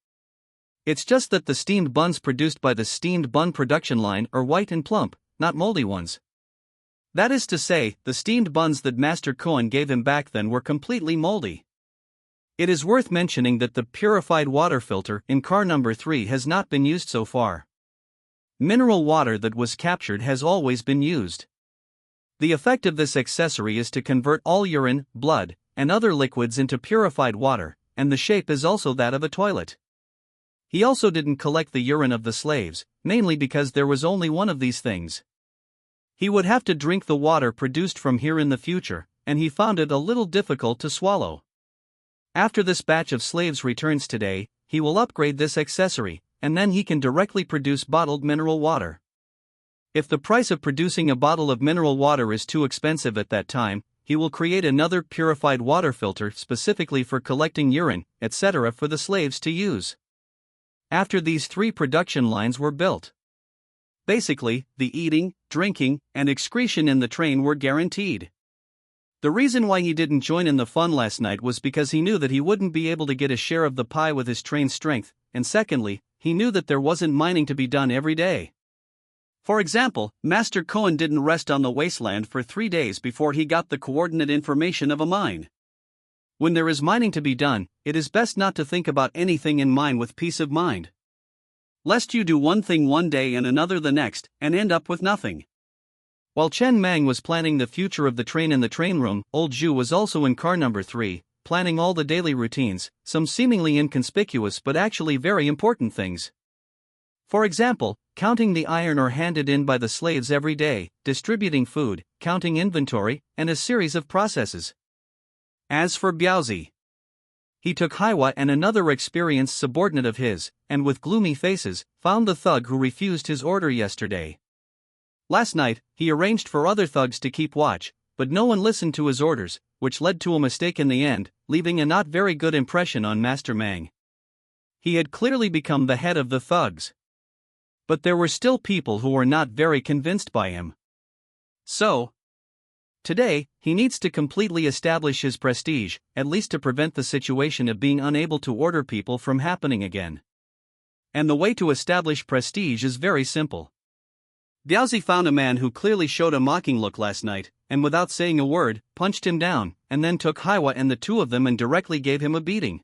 It's just that the steamed buns produced by the steamed bun production line are white and plump, not moldy ones. That is to say, the steamed buns that Master Koan gave him back then were completely moldy. It is worth mentioning that the purified water filter in car number 3 has not been used so far. Mineral water that was captured has always been used. The effect of this accessory is to convert all urine, blood, and other liquids into purified water, and the shape is also that of a toilet. He also didn't collect the urine of the slaves, mainly because there was only one of these things. He would have to drink the water produced from here in the future, and he found it a little difficult to swallow. After this batch of slaves returns today, he will upgrade this accessory, and then he can directly produce bottled mineral water. If the price of producing a bottle of mineral water is too expensive at that time, he will create another purified water filter specifically for collecting urine, etc. for the slaves to use. After these 3 production lines were built, basically, the eating, drinking, and excretion in the train were guaranteed. The reason why he didn't join in the fun last night was because he knew that he wouldn't be able to get a share of the pie with his train strength, and secondly, he knew that there wasn't mining to be done every day. For example, Master Koan didn't rest on the wasteland for 3 days before he got the coordinate information of a mine. When there is mining to be done, it is best not to think about anything in mind with peace of mind. Lest you do one thing one day and another the next, and end up with nothing. While Chen Mang was planning the future of the train in the train room, Old Zhu was also in car number 3, planning all the daily routines, some seemingly inconspicuous but actually very important things. For example, counting the iron ore handed in by the slaves every day, distributing food, counting inventory, and a series of processes. As for Biaozi, he took Haiwa and another experienced subordinate of his, and with gloomy faces, found the thug who refused his order yesterday. Last night, he arranged for other thugs to keep watch, but no one listened to his orders, which led to a mistake in the end, leaving a not very good impression on Master Mang. He had clearly become the head of the thugs. But there were still people who were not very convinced by him. So, today, he needs to completely establish his prestige, at least to prevent the situation of being unable to order people from happening again. And the way to establish prestige is very simple. Biaozi found a man who clearly showed a mocking look last night, and without saying a word, punched him down, and then took Haiwa and the two of them and directly gave him a beating.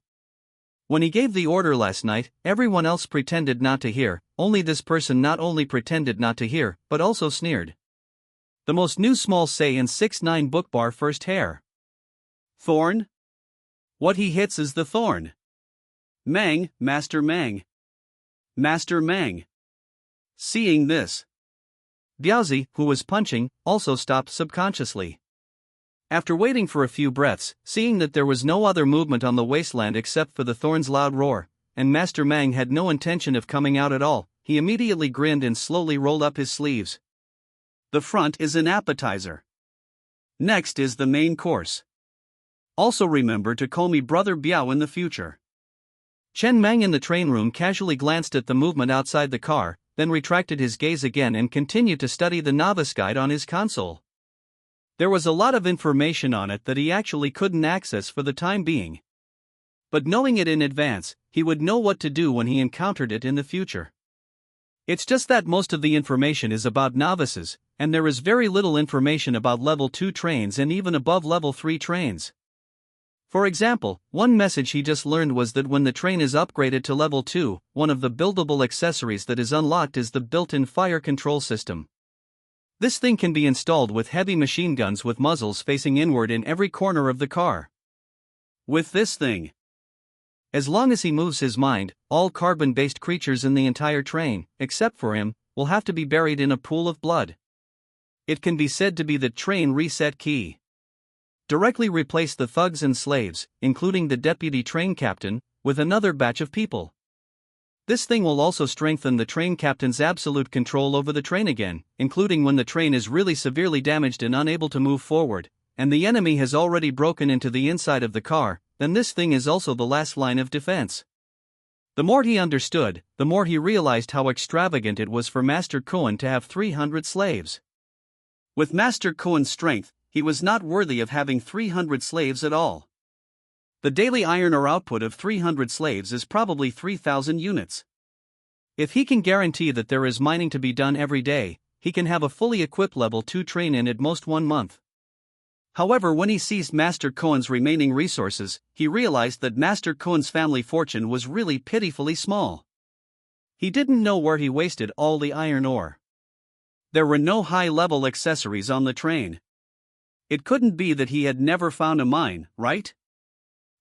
When he gave the order last night, everyone else pretended not to hear, only this person not only pretended not to hear, but also sneered. The most new small say in 6-9 book bar first hair. Thorn? What he hits is the thorn. Mang, Master Mang. Master Mang. Seeing this, Biaozi, who was punching, also stopped subconsciously. After waiting for a few breaths, seeing that there was no other movement on the wasteland except for the thorn's loud roar, and Master Mang had no intention of coming out at all, he immediately grinned and slowly rolled up his sleeves. The front is an appetizer. Next is the main course. Also remember to call me Brother Biao in the future. Chen Mang in the train room casually glanced at the movement outside the car, then retracted his gaze again and continued to study the novice guide on his console. There was a lot of information on it that he actually couldn't access for the time being. But knowing it in advance, he would know what to do when he encountered it in the future. It's just that most of the information is about novices, and there is very little information about level 2 trains and even above level 3 trains. For example, one message he just learned was that when the train is upgraded to level 2, one of the buildable accessories that is unlocked is the built-in fire control system. This thing can be installed with heavy machine guns with muzzles facing inward in every corner of the car. With this thing, as long as he moves his mind, all carbon-based creatures in the entire train, except for him, will have to be buried in a pool of blood. It can be said to be the train reset key. Directly replace the thugs and slaves, including the deputy train captain, with another batch of people. This thing will also strengthen the train captain's absolute control over the train again, including when the train is really severely damaged and unable to move forward, and the enemy has already broken into the inside of the car, then this thing is also the last line of defense. The more he understood, the more he realized how extravagant it was for Master Koan to have 300 slaves. With Master Koan's strength, he was not worthy of having 300 slaves at all. The daily iron ore output of 300 slaves is probably 3,000 units. If he can guarantee that there is mining to be done every day, he can have a fully equipped level 2 train in at most 1 month. However, when he seized Master Koan's remaining resources, he realized that Master Koan's family fortune was really pitifully small. He didn't know where he wasted all the iron ore. There were no high-level accessories on the train. It couldn't be that he had never found a mine, right?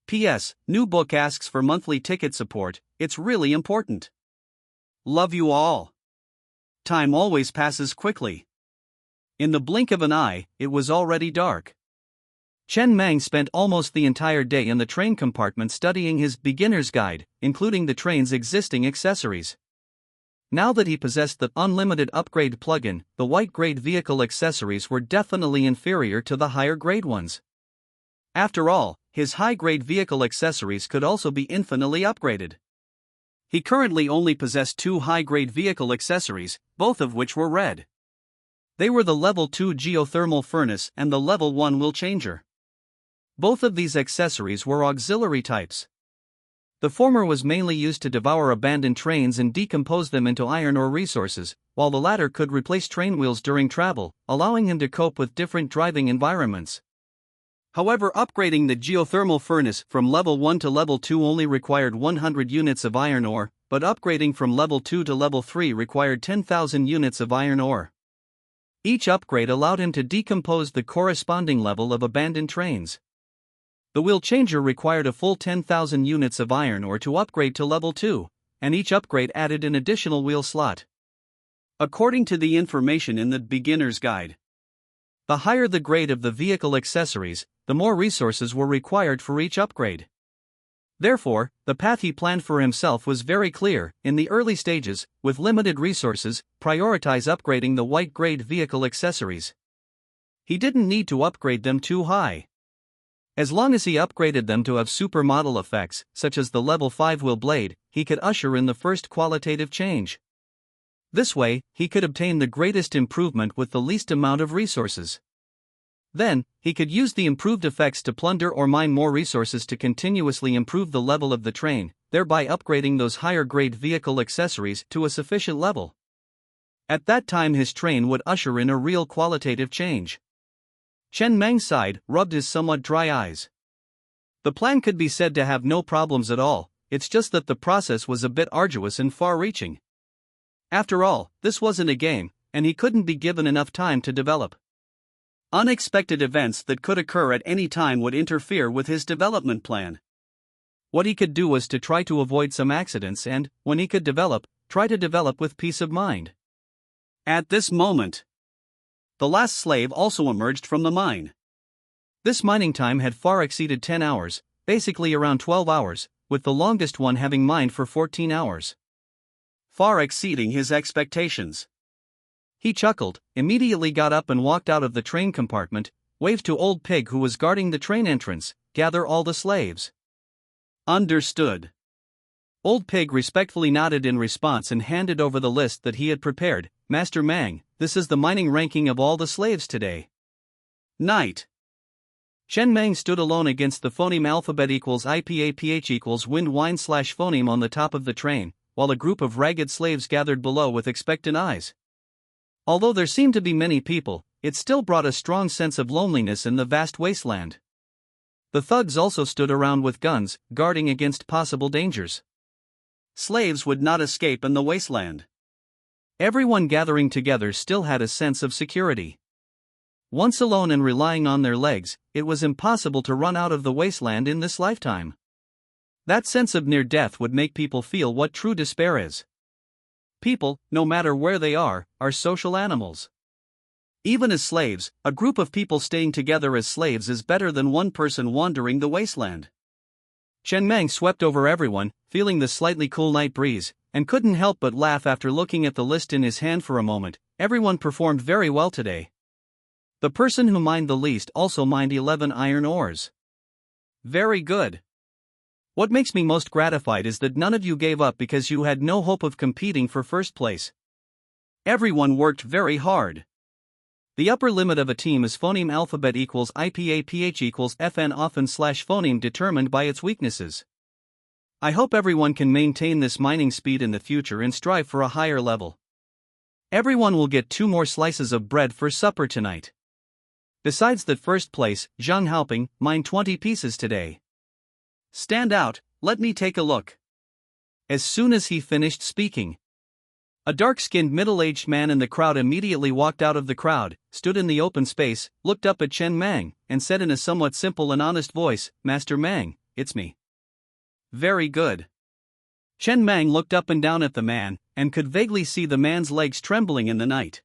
P.S. New book asks for monthly ticket support, it's really important. Love you all. Time always passes quickly. In the blink of an eye, it was already dark. Chen Mang spent almost the entire day in the train compartment studying his beginner's guide, including the train's existing accessories. Now that he possessed the unlimited upgrade plugin, the white-grade vehicle accessories were definitely inferior to the higher-grade ones. After all, his high-grade vehicle accessories could also be infinitely upgraded. He currently only possessed 2 high-grade vehicle accessories, both of which were red. They were the level 2 geothermal furnace and the level 1 wheel changer. Both of these accessories were auxiliary types. The former was mainly used to devour abandoned trains and decompose them into iron ore resources, while the latter could replace train wheels during travel, allowing him to cope with different driving environments. However, upgrading the geothermal furnace from level 1 to level 2 only required 100 units of iron ore, but upgrading from level 2 to level 3 required 10,000 units of iron ore. Each upgrade allowed him to decompose the corresponding level of abandoned trains. The wheel changer required a full 10,000 units of iron ore to upgrade to level 2, and each upgrade added an additional wheel slot. According to the information in the beginner's guide, the higher the grade of the vehicle accessories, the more resources were required for each upgrade. Therefore, the path he planned for himself was very clear. In the early stages, with limited resources, prioritize upgrading the white grade vehicle accessories. He didn't need to upgrade them too high. As long as he upgraded them to have supermodel effects, such as the level 5 wheel blade, he could usher in the first qualitative change. This way, he could obtain the greatest improvement with the least amount of resources. Then, he could use the improved effects to plunder or mine more resources to continuously improve the level of the train, thereby upgrading those higher grade vehicle accessories to a sufficient level. At that time his train would usher in a real qualitative change. Chen Meng sighed, rubbed his somewhat dry eyes. The plan could be said to have no problems at all, it's just that the process was a bit arduous and far-reaching. After all, this wasn't a game, and he couldn't be given enough time to develop. Unexpected events that could occur at any time would interfere with his development plan. What he could do was to try to avoid some accidents and, when he could develop, try to develop with peace of mind. At this moment, the last slave also emerged from the mine. This mining time had far exceeded 10 hours, basically around 12 hours, with the longest one having mined for 14 hours. Far exceeding his expectations. He chuckled, immediately got up and walked out of the train compartment, waved to Old Pig who was guarding the train entrance, "Gather all the slaves." Understood. Old Pig respectfully nodded in response and handed over the list that he had prepared. "Master Mang, this is the mining ranking of all the slaves today." Night. Chen Meng stood alone against the phoneme alphabet equals IPAPH equals wind wine / phoneme on the top of the train, while a group of ragged slaves gathered below with expectant eyes. Although there seemed to be many people, it still brought a strong sense of loneliness in the vast wasteland. The thugs also stood around with guns, guarding against possible dangers. Slaves would not escape in the wasteland. Everyone gathering together still had a sense of security. Once alone and relying on their legs, it was impossible to run out of the wasteland in this lifetime. That sense of near death would make people feel what true despair is. People, no matter where they are social animals. Even as slaves, a group of people staying together as slaves is better than one person wandering the wasteland. Chen Meng swept over everyone, feeling the slightly cool night breeze, and couldn't help but laugh after looking at the list in his hand for a moment. Everyone performed very well today. The person who mined the least also mined 11 iron ores. Very good. What makes me most gratified is that none of you gave up because you had no hope of competing for first place. Everyone worked very hard. The upper limit of a team is phoneme alphabet equals IPAPH equals FN often / phoneme determined by its weaknesses. I hope everyone can maintain this mining speed in the future and strive for a higher level. Everyone will get 2 more slices of bread for supper tonight. Besides that first place, Zhang Haoping, mined 20 pieces today. Stand out, let me take a look. As soon as he finished speaking, a dark-skinned middle-aged man in the crowd immediately walked out of the crowd, stood in the open space, looked up at Chen Meng, and said in a somewhat simple and honest voice, "Master Meng, it's me." Very good. Chen Meng looked up and down at the man, and could vaguely see the man's legs trembling in the night.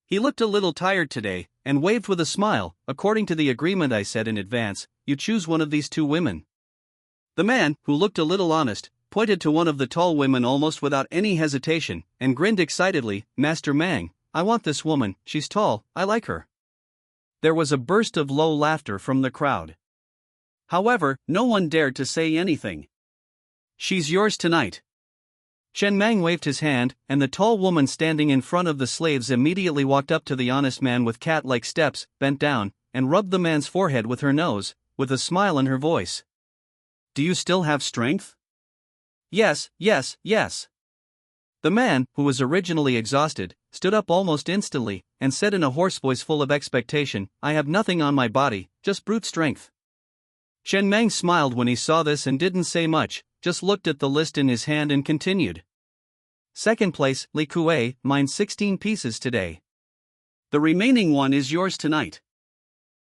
He looked a little tired today, and waved with a smile. "According to the agreement I said in advance, you choose one of these 2 women." The man, who looked a little honest, pointed to one of the tall women almost without any hesitation, and grinned excitedly. "Master Mang, I want this woman, she's tall, I like her." There was a burst of low laughter from the crowd. However, no one dared to say anything. "She's yours tonight." Chen Meng waved his hand, and the tall woman standing in front of the slaves immediately walked up to the honest man with cat-like steps, bent down, and rubbed the man's forehead with her nose, with a smile in her voice. "Do you still have strength?" "Yes, yes, yes." The man, who was originally exhausted, stood up almost instantly, and said in a hoarse voice full of expectation, "I have nothing on my body, just brute strength." Chen Meng smiled when he saw this and didn't say much, just looked at the list in his hand and continued. Second place, Li Kuei, mined 16 pieces today. The remaining one is yours tonight.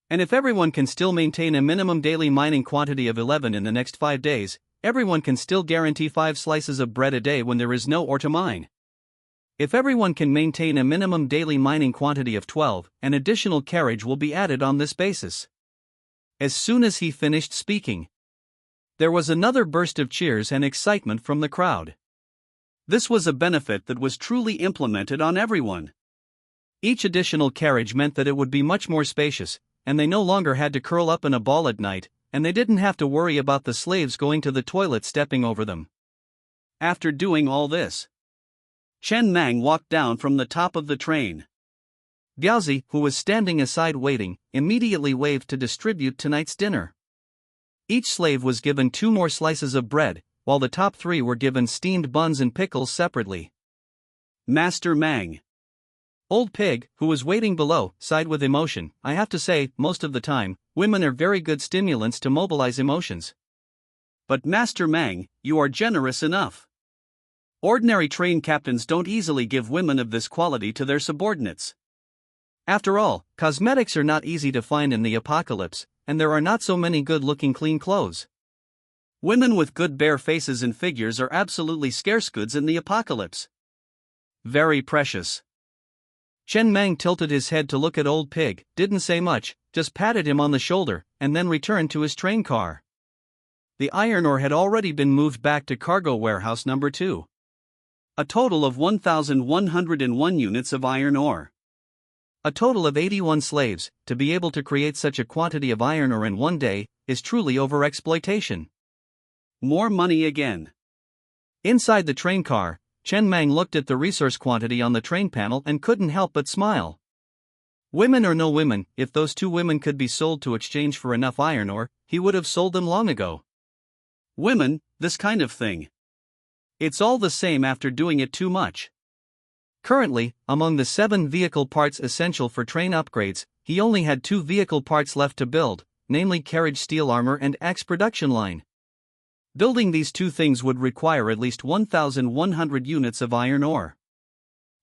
And if everyone can still maintain a minimum daily mining quantity of 11 in the next 5 days, everyone can still guarantee 5 slices of bread a day when there is no ore to mine. If everyone can maintain a minimum daily mining quantity of 12, an additional carriage will be added on this basis. As soon as he finished speaking, there was another burst of cheers and excitement from the crowd. This was a benefit that was truly implemented on everyone. Each additional carriage meant that it would be much more spacious, and they no longer had to curl up in a ball at night, and they didn't have to worry about the slaves going to the toilet stepping over them. After doing all this, Chen Mang walked down from the top of the train. Gaozi, who was standing aside waiting, immediately waved to distribute tonight's dinner. Each slave was given 2 more slices of bread, while the top 3 were given steamed buns and pickles separately. Master Mang. Old Pig, who was waiting below, sighed with emotion. I have to say, most of the time, women are very good stimulants to mobilize emotions. But Master Mang, you are generous enough. Ordinary train captains don't easily give women of this quality to their subordinates. After all, cosmetics are not easy to find in the apocalypse, and there are not so many good-looking clean clothes. Women with good bare faces and figures are absolutely scarce goods in the apocalypse. Very precious. Chen Mang tilted his head to look at Old Pig, didn't say much, just patted him on the shoulder, and then returned to his train car. The iron ore had already been moved back to cargo warehouse number 2. A total of 1,101 units of iron ore. A total of 81 slaves. To be able to create such a quantity of iron ore in one day is truly overexploitation. More money again. Inside the train car, Chen Mang looked at the resource quantity on the train panel and couldn't help but smile. Women or no women, if those 2 women could be sold to exchange for enough iron ore, he would have sold them long ago. Women, this kind of thing. It's all the same after doing it too much. Currently, among the 7 vehicle parts essential for train upgrades, he only had 2 vehicle parts left to build, namely carriage steel armor and axe production line. Building these 2 things would require at least 1,100 units of iron ore.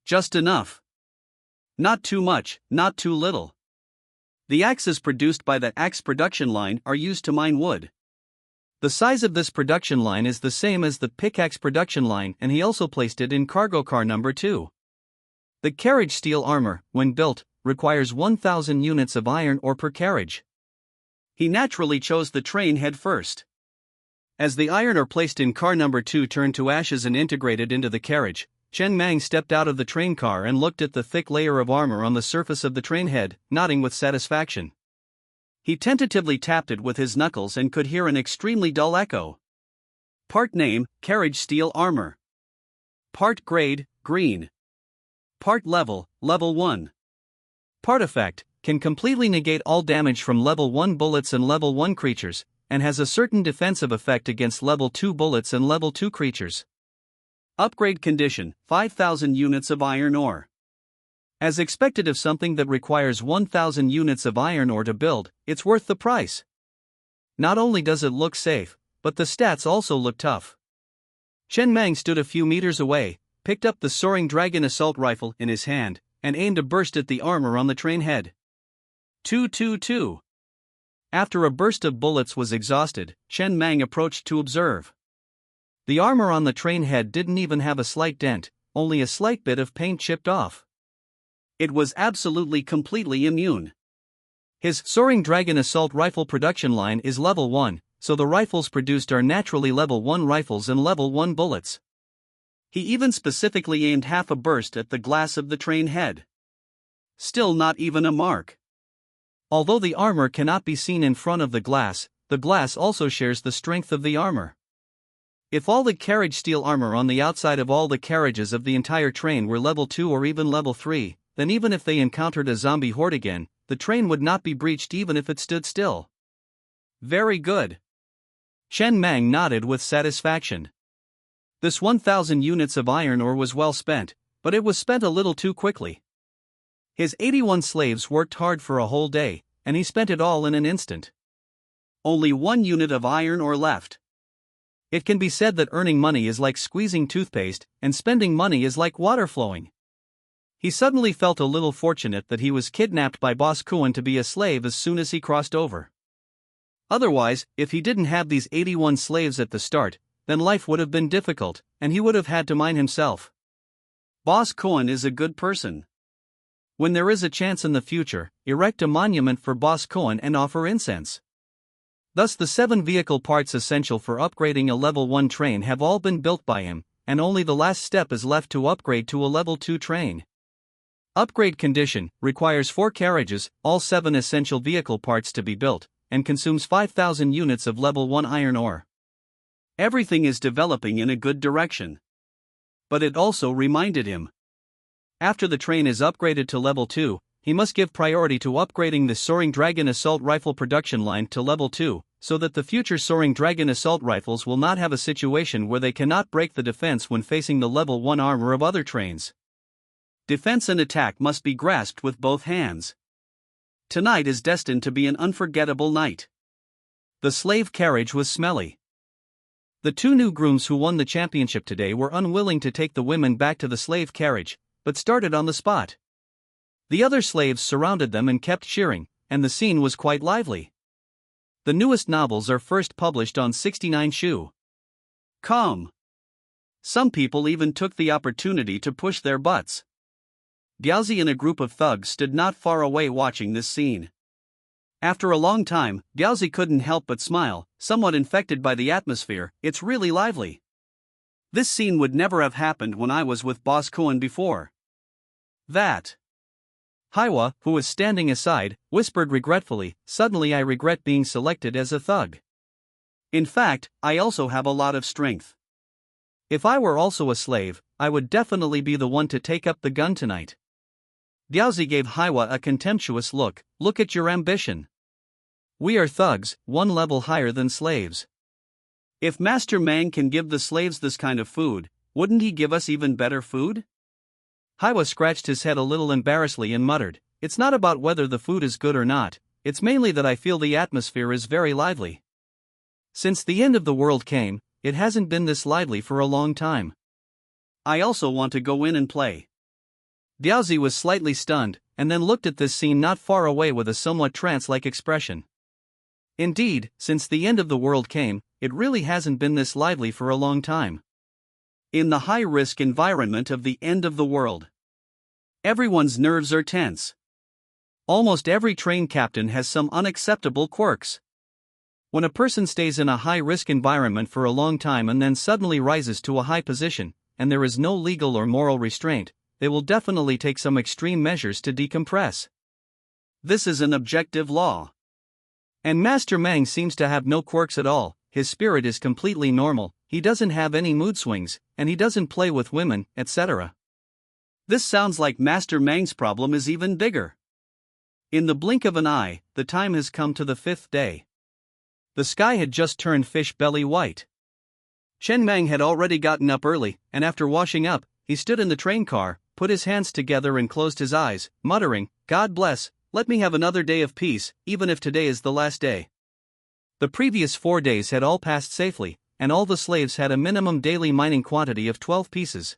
Just enough. Not too much, not too little. The axes produced by the axe production line are used to mine wood. The size of this production line is the same as the pickaxe production line, and he also placed it in cargo car number 2. The carriage steel armor, when built, requires 1,000 units of iron ore per carriage. He naturally chose the train head first. As the iron ore placed in car number 2 turned to ashes and integrated into the carriage, Chen Mang stepped out of the train car and looked at the thick layer of armor on the surface of the train head, nodding with satisfaction. He tentatively tapped it with his knuckles and could hear an extremely dull echo. Part name, carriage steel armor. Part grade, green. Part level, level 1. Part effect, can completely negate all damage from level 1 bullets and level 1 creatures, and has a certain defensive effect against level 2 bullets and level 2 creatures. Upgrade condition, 5,000 units of iron ore. As expected of something that requires 1,000 units of iron ore to build, it's worth the price. Not only does it look safe, but the stats also look tough. Chen Mang stood a few meters away, picked up the Soaring Dragon assault rifle in his hand, and aimed a burst at the armor on the train head. 222. After a burst of bullets was exhausted, Chen Mang approached to observe. The armor on the train head didn't even have a slight dent, only a slight bit of paint chipped off. It was absolutely completely immune. His Soaring Dragon assault rifle production line is level 1, so the rifles produced are naturally level 1 rifles and level 1 bullets. He even specifically aimed half a burst at the glass of the train head. Still not even a mark. Although the armor cannot be seen in front of the glass also shares the strength of the armor. If all the carriage steel armor on the outside of all the carriages of the entire train were level 2 or even level 3, then even if they encountered a zombie horde again, the train would not be breached even if it stood still. Very good. Chen Mang nodded with satisfaction. This 1,000 units of iron ore was well spent, but it was spent a little too quickly. His 81 slaves worked hard for a whole day, and he spent it all in an instant. Only 1 unit of iron ore left. It can be said that earning money is like squeezing toothpaste, and spending money is like water flowing. He suddenly felt a little fortunate that he was kidnapped by Boss Kuan to be a slave as soon as he crossed over. Otherwise, if he didn't have these 81 slaves at the start, then life would have been difficult, and he would have had to mine himself. Boss Cohen is a good person. When there is a chance in the future, erect a monument for Boss Cohen and offer incense. Thus the 7 vehicle parts essential for upgrading a level 1 train have all been built by him, and only the last step is left to upgrade to a level 2 train. Upgrade condition requires 4 carriages, all 7 essential vehicle parts to be built, and consumes 5,000 units of level 1 iron ore. Everything is developing in a good direction. But it also reminded him. After the train is upgraded to level 2, he must give priority to upgrading the Soaring Dragon assault rifle production line to level 2, so that the future Soaring Dragon assault rifles will not have a situation where they cannot break the defense when facing the level 1 armor of other trains. Defense and attack must be grasped with both hands. Tonight is destined to be an unforgettable night. The slave carriage was smelly. The 2 new grooms who won the championship today were unwilling to take the women back to the slave carriage, but started on the spot. The other slaves surrounded them and kept cheering, and the scene was quite lively. The newest novels are first published on 69.com. Some people even took the opportunity to push their butts. Diaozi and a group of thugs stood not far away watching this scene. After a long time, Diaozi couldn't help but smile, somewhat infected by the atmosphere. It's really lively. This scene would never have happened when I was with Boss Cohen before. That. Haiwa, who was standing aside, whispered regretfully, "Suddenly I regret being selected as a thug. In fact, I also have a lot of strength. If I were also a slave, I would definitely be the one to take up the gun tonight." Diaozi gave Haiwa a contemptuous look. "Look at your ambition. We are thugs, 1 level higher than slaves. If Master Mang can give the slaves this kind of food, wouldn't he give us even better food?" Haiwa scratched his head a little embarrassedly and muttered, "It's not about whether the food is good or not, it's mainly that I feel the atmosphere is very lively. Since the end of the world came, it hasn't been this lively for a long time. I also want to go in and play." Diaozi was slightly stunned, and then looked at this scene not far away with a somewhat trance-like expression. Indeed, since the end of the world came, it really hasn't been this lively for a long time. In the high-risk environment of the end of the world, everyone's nerves are tense. Almost every train captain has some unacceptable quirks. When a person stays in a high-risk environment for a long time and then suddenly rises to a high position, and there is no legal or moral restraint, they will definitely take some extreme measures to decompress. This is an objective law. And Master Mang seems to have no quirks at all. His spirit is completely normal, he doesn't have any mood swings, and he doesn't play with women, etc. This sounds like Master Mang's problem is even bigger. In the blink of an eye, the time has come to the 5th day. The sky had just turned fish belly white. Chen Mang had already gotten up early, and after washing up, he stood in the train car, put his hands together and closed his eyes, muttering, "God bless, let me have another day of peace, even if today is the last day." The previous 4 days had all passed safely, and all the slaves had a minimum daily mining quantity of 12 pieces.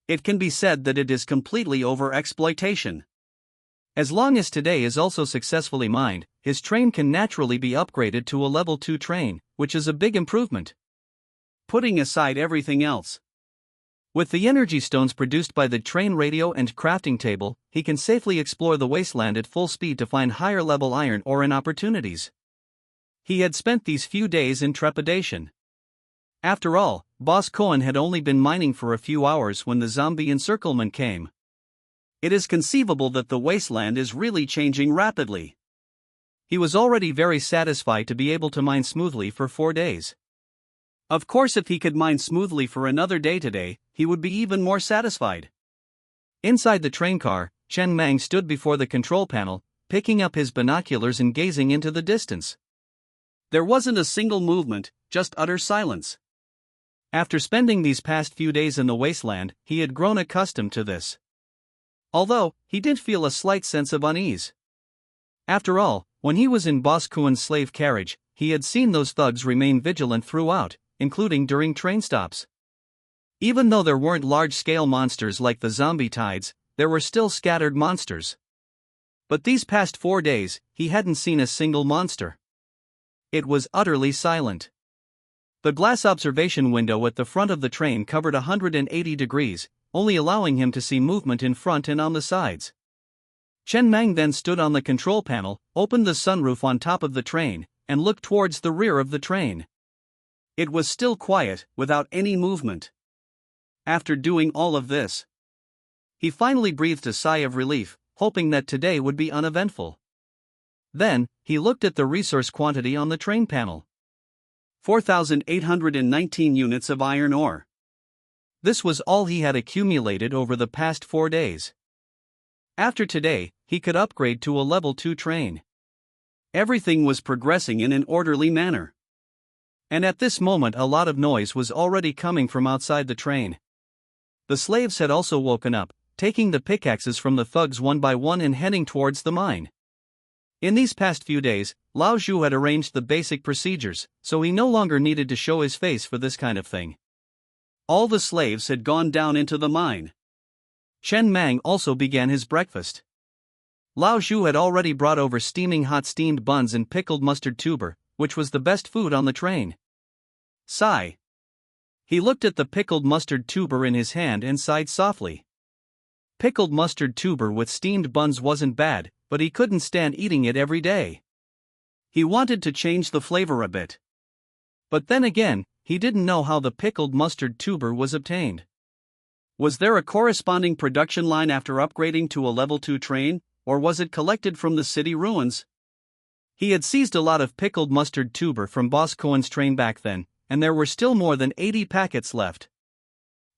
It can be said that it is completely over-exploitation. As long as today is also successfully mined, his train can naturally be upgraded to a level 2 train, which is a big improvement. Putting aside everything else, with the energy stones produced by the train radio and crafting table, he can safely explore the wasteland at full speed to find higher level iron ore and opportunities. He had spent these few days in trepidation. After all, Boss Cohen had only been mining for a few hours when the zombie encirclement came. It is conceivable that the wasteland is really changing rapidly. He was already very satisfied to be able to mine smoothly for 4 days. Of course, if he could mine smoothly for another day today, he would be even more satisfied. Inside the train car, Chen Mang stood before the control panel, picking up his binoculars and gazing into the distance. There wasn't a single movement, just utter silence. After spending these past few days in the wasteland, he had grown accustomed to this. Although, he did feel a slight sense of unease. After all, when he was in Boss Cohen's slave carriage, he had seen those thugs remain vigilant throughout, including during train stops. Even though there weren't large-scale monsters like the zombie tides, there were still scattered monsters. But these past 4 days, he hadn't seen a single monster. It was utterly silent. The glass observation window at the front of the train covered 180 degrees, only allowing him to see movement in front and on the sides. Chen Mang then stood on the control panel, opened the sunroof on top of the train, and looked towards the rear of the train. It was still quiet, without any movement. After doing all of this, he finally breathed a sigh of relief, hoping that today would be uneventful. Then, he looked at the resource quantity on the train panel. 4,819 units of iron ore. This was all he had accumulated over the past 4 days. After today, he could upgrade to a level 2 train. Everything was progressing in an orderly manner. And at this moment a lot of noise was already coming from outside the train. The slaves had also woken up, taking the pickaxes from the thugs one by one and heading towards the mine. In these past few days, Lao Zhu had arranged the basic procedures, so he no longer needed to show his face for this kind of thing. All the slaves had gone down into the mine. Chen Mang also began his breakfast. Lao Zhu had already brought over steaming hot steamed buns and pickled mustard tuber, which was the best food on the train. Sigh. He looked at the pickled mustard tuber in his hand and sighed softly. Pickled mustard tuber with steamed buns wasn't bad, but he couldn't stand eating it every day. He wanted to change the flavor a bit. But then again, he didn't know how the pickled mustard tuber was obtained. Was there a corresponding production line after upgrading to a level 2 train, or was it collected from the city ruins? He had seized a lot of pickled mustard tuber from Boss Cohen's train back then, and there were still more than 80 packets left.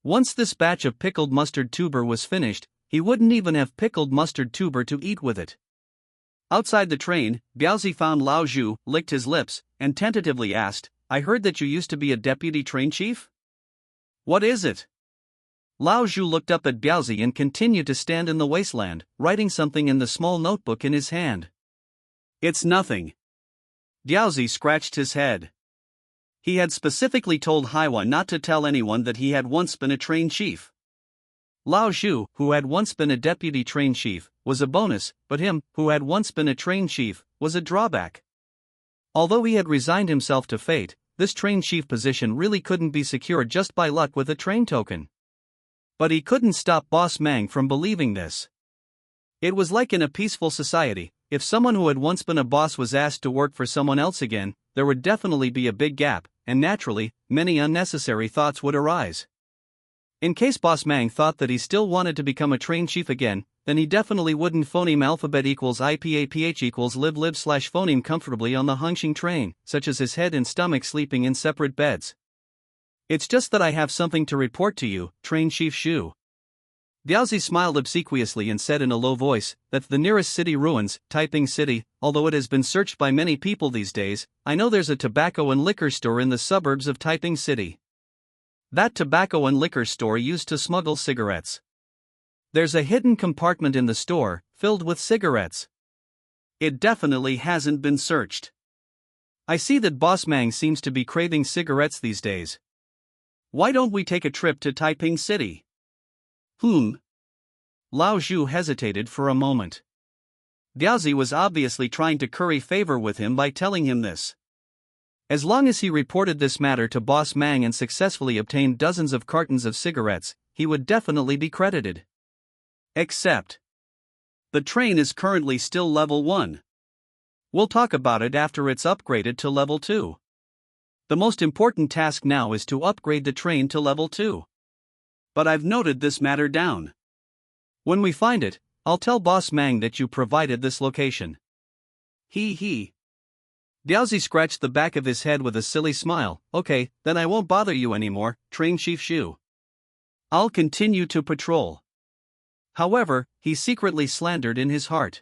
Once this batch of pickled mustard tuber was finished, he wouldn't even have pickled mustard tuber to eat with it. Outside the train, Biaozi found Lao Zhu, licked his lips, and tentatively asked, "I heard that you used to be a deputy train chief? What is it?" Lao Zhu looked up at Biaozi and continued to stand in the wasteland, writing something in the small notebook in his hand. "It's nothing." Biaozi scratched his head. He had specifically told Haiwa not to tell anyone that he had once been a train chief. Lao Zhu, who had once been a deputy train chief, was a bonus, but him, who had once been a train chief, was a drawback. Although he had resigned himself to fate, this train chief position really couldn't be secured just by luck with a train token. But he couldn't stop Boss Mang from believing this. It was like in a peaceful society, if someone who had once been a boss was asked to work for someone else again, there would definitely be a big gap, and naturally, many unnecessary thoughts would arise. In case Boss Mang thought that he still wanted to become a train chief again, then he definitely wouldn't phoneme alphabet equals IPAPH equals live/phoneme comfortably on the Hongqing train, such as his head and stomach sleeping in separate beds. "It's just that I have something to report to you, Train Chief Shu." Biaozi smiled obsequiously and said in a low voice, "That's the nearest city ruins, Taiping City, although it has been searched by many people these days. I know there's a tobacco and liquor store in the suburbs of Taiping City. That tobacco and liquor store used to smuggle cigarettes. There's a hidden compartment in the store, filled with cigarettes. It definitely hasn't been searched. I see that Boss Mang seems to be craving cigarettes these days. Why don't we take a trip to Taiping City?" Lao Zhu hesitated for a moment. Biaozi was obviously trying to curry favor with him by telling him this. As long as he reported this matter to Boss Mang and successfully obtained dozens of cartons of cigarettes, he would definitely be credited. Except, the train is currently still level 1. We'll talk about it after it's upgraded to level 2. The most important task now is to upgrade the train to level 2. But I've noted this matter down. When we find it, I'll tell Boss Mang that you provided this location. He. Biaozi scratched the back of his head with a silly smile. "Okay, then I won't bother you anymore, Train Chief Shu. I'll continue to patrol." However, he secretly slandered in his heart.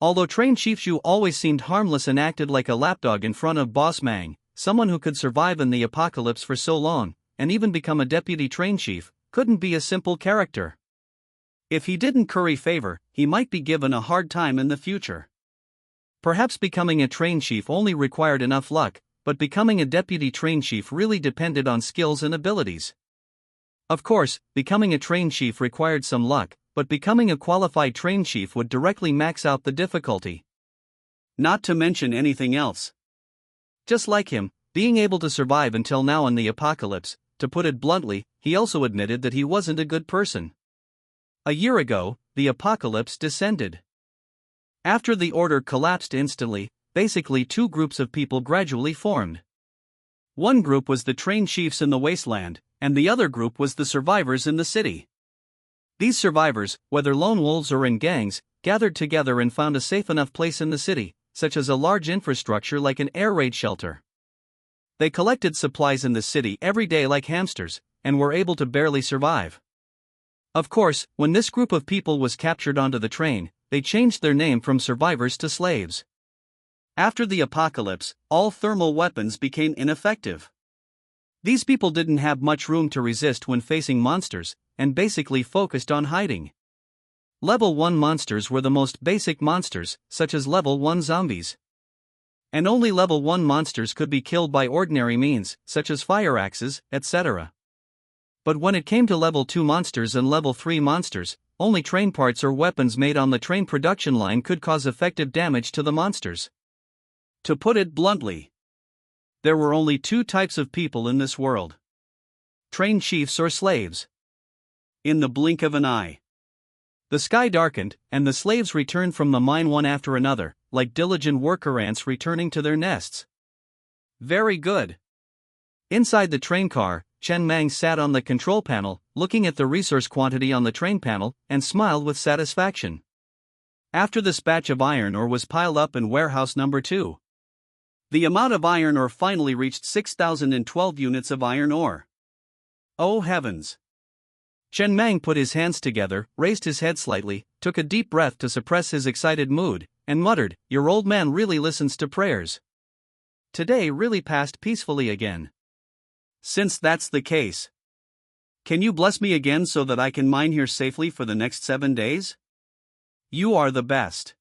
Although Train Chief Shu always seemed harmless and acted like a lapdog in front of Boss Mang, someone who could survive in the apocalypse for so long, and even become a deputy train chief, couldn't be a simple character. If he didn't curry favor, he might be given a hard time in the future. Perhaps becoming a train chief only required enough luck, but becoming a deputy train chief really depended on skills and abilities. Of course, becoming a train chief required some luck, but becoming a qualified train chief would directly max out the difficulty. Not to mention anything else. Just like him, being able to survive until now in the apocalypse, to put it bluntly, he also admitted that he wasn't a good person. A year ago, the apocalypse descended. After the order collapsed instantly, basically two groups of people gradually formed. One group was the trained chiefs in the wasteland, and the other group was the survivors in the city. These survivors, whether lone wolves or in gangs, gathered together and found a safe enough place in the city, such as a large infrastructure like an air raid shelter. They collected supplies in the city every day like hamsters, and were able to barely survive. Of course, when this group of people was captured onto the train, they changed their name from survivors to slaves. After the apocalypse, all thermal weapons became ineffective. These people didn't have much room to resist when facing monsters, and basically focused on hiding. Level 1 monsters were the most basic monsters, such as level 1 zombies. And only level 1 monsters could be killed by ordinary means, such as fire axes, etc. But when it came to level 2 monsters and level 3 monsters, only train parts or weapons made on the train production line could cause effective damage to the monsters. To put it bluntly, there were only two types of people in this world: trained chiefs or slaves. In the blink of an eye, the sky darkened, and the slaves returned from the mine one after another, like diligent worker ants returning to their nests. Very good. Inside the train car, Chen Mang sat on the control panel, looking at the resource quantity on the train panel, and smiled with satisfaction. After this batch of iron ore was piled up in warehouse number 2. The amount of iron ore finally reached 6,012 units of iron ore. Oh heavens! Chen Mang put his hands together, raised his head slightly, took a deep breath to suppress his excited mood, and muttered, "Your old man really listens to prayers. Today really passed peacefully again. Since that's the case, can you bless me again so that I can mine here safely for the next 7 days? You are the best.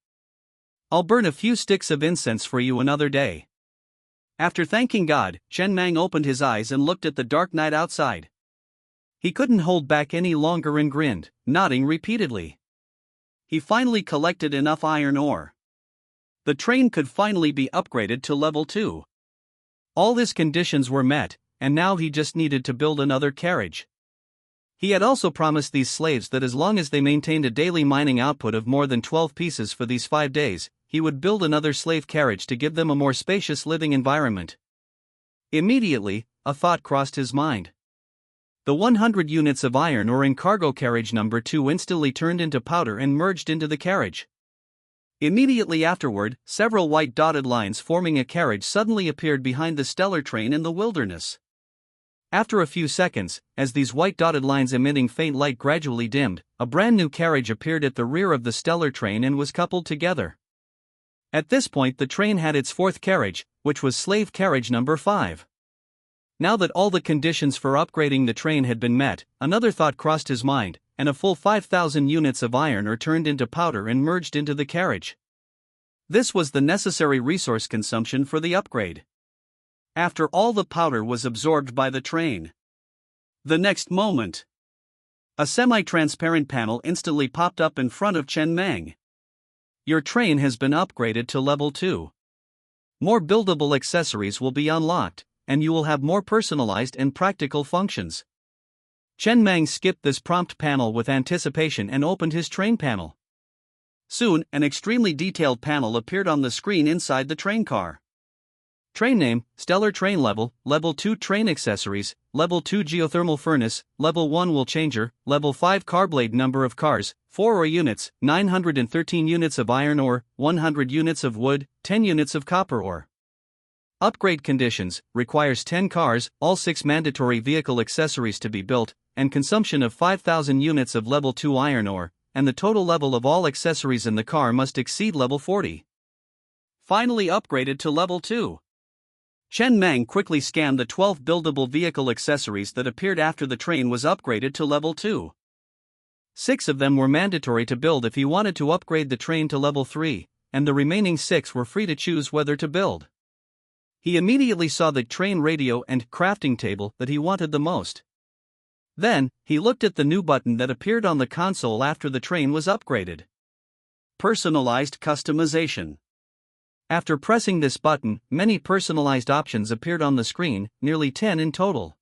I'll burn a few sticks of incense for you another day." After thanking God, Chen Mang opened his eyes and looked at the dark night outside. He couldn't hold back any longer and grinned, nodding repeatedly. He finally collected enough iron ore. The train could finally be upgraded to level 2. All his conditions were met, and now he just needed to build another carriage. He had also promised these slaves that as long as they maintained a daily mining output of more than 12 pieces for these 5 days, he would build another slave carriage to give them a more spacious living environment. Immediately, a thought crossed his mind. The 100 units of iron ore in cargo carriage number 2 instantly turned into powder and merged into the carriage. Immediately afterward, several white dotted lines forming a carriage suddenly appeared behind the stellar train in the wilderness. After a few seconds, as these white dotted lines emitting faint light gradually dimmed, a brand new carriage appeared at the rear of the stellar train and was coupled together. At this point the train had its fourth carriage, which was slave carriage number 5. Now that all the conditions for upgrading the train had been met, another thought crossed his mind, and a full 5,000 units of iron ore turned into powder and merged into the carriage. This was the necessary resource consumption for the upgrade. After all the powder was absorbed by the train, the next moment, a semi-transparent panel instantly popped up in front of Chen Mang. Your train has been upgraded to level 2. More buildable accessories will be unlocked, and you will have more personalized and practical functions. Chen Mang skipped this prompt panel with anticipation and opened his train panel. Soon, an extremely detailed panel appeared on the screen inside the train car. Train name, Stellar Train Level, Level 2 Train Accessories, Level 2 Geothermal Furnace, Level 1 Wool Changer, Level 5 Car Blade. Number of cars, 4 ore units, 913 units of iron ore, 100 units of wood, 10 units of copper ore. Upgrade conditions, requires 10 cars, all 6 mandatory vehicle accessories to be built, and consumption of 5,000 units of Level 2 iron ore, and the total level of all accessories in the car must exceed level 40. Finally upgraded to level 2. Chen Mang quickly scanned the 12 buildable vehicle accessories that appeared after the train was upgraded to level 2. 6 of them were mandatory to build if he wanted to upgrade the train to level 3, and the remaining 6 were free to choose whether to build. He immediately saw the train radio and crafting table that he wanted the most. Then, he looked at the new button that appeared on the console after the train was upgraded. Personalized customization. After pressing this button, many personalized options appeared on the screen, nearly 10 in total.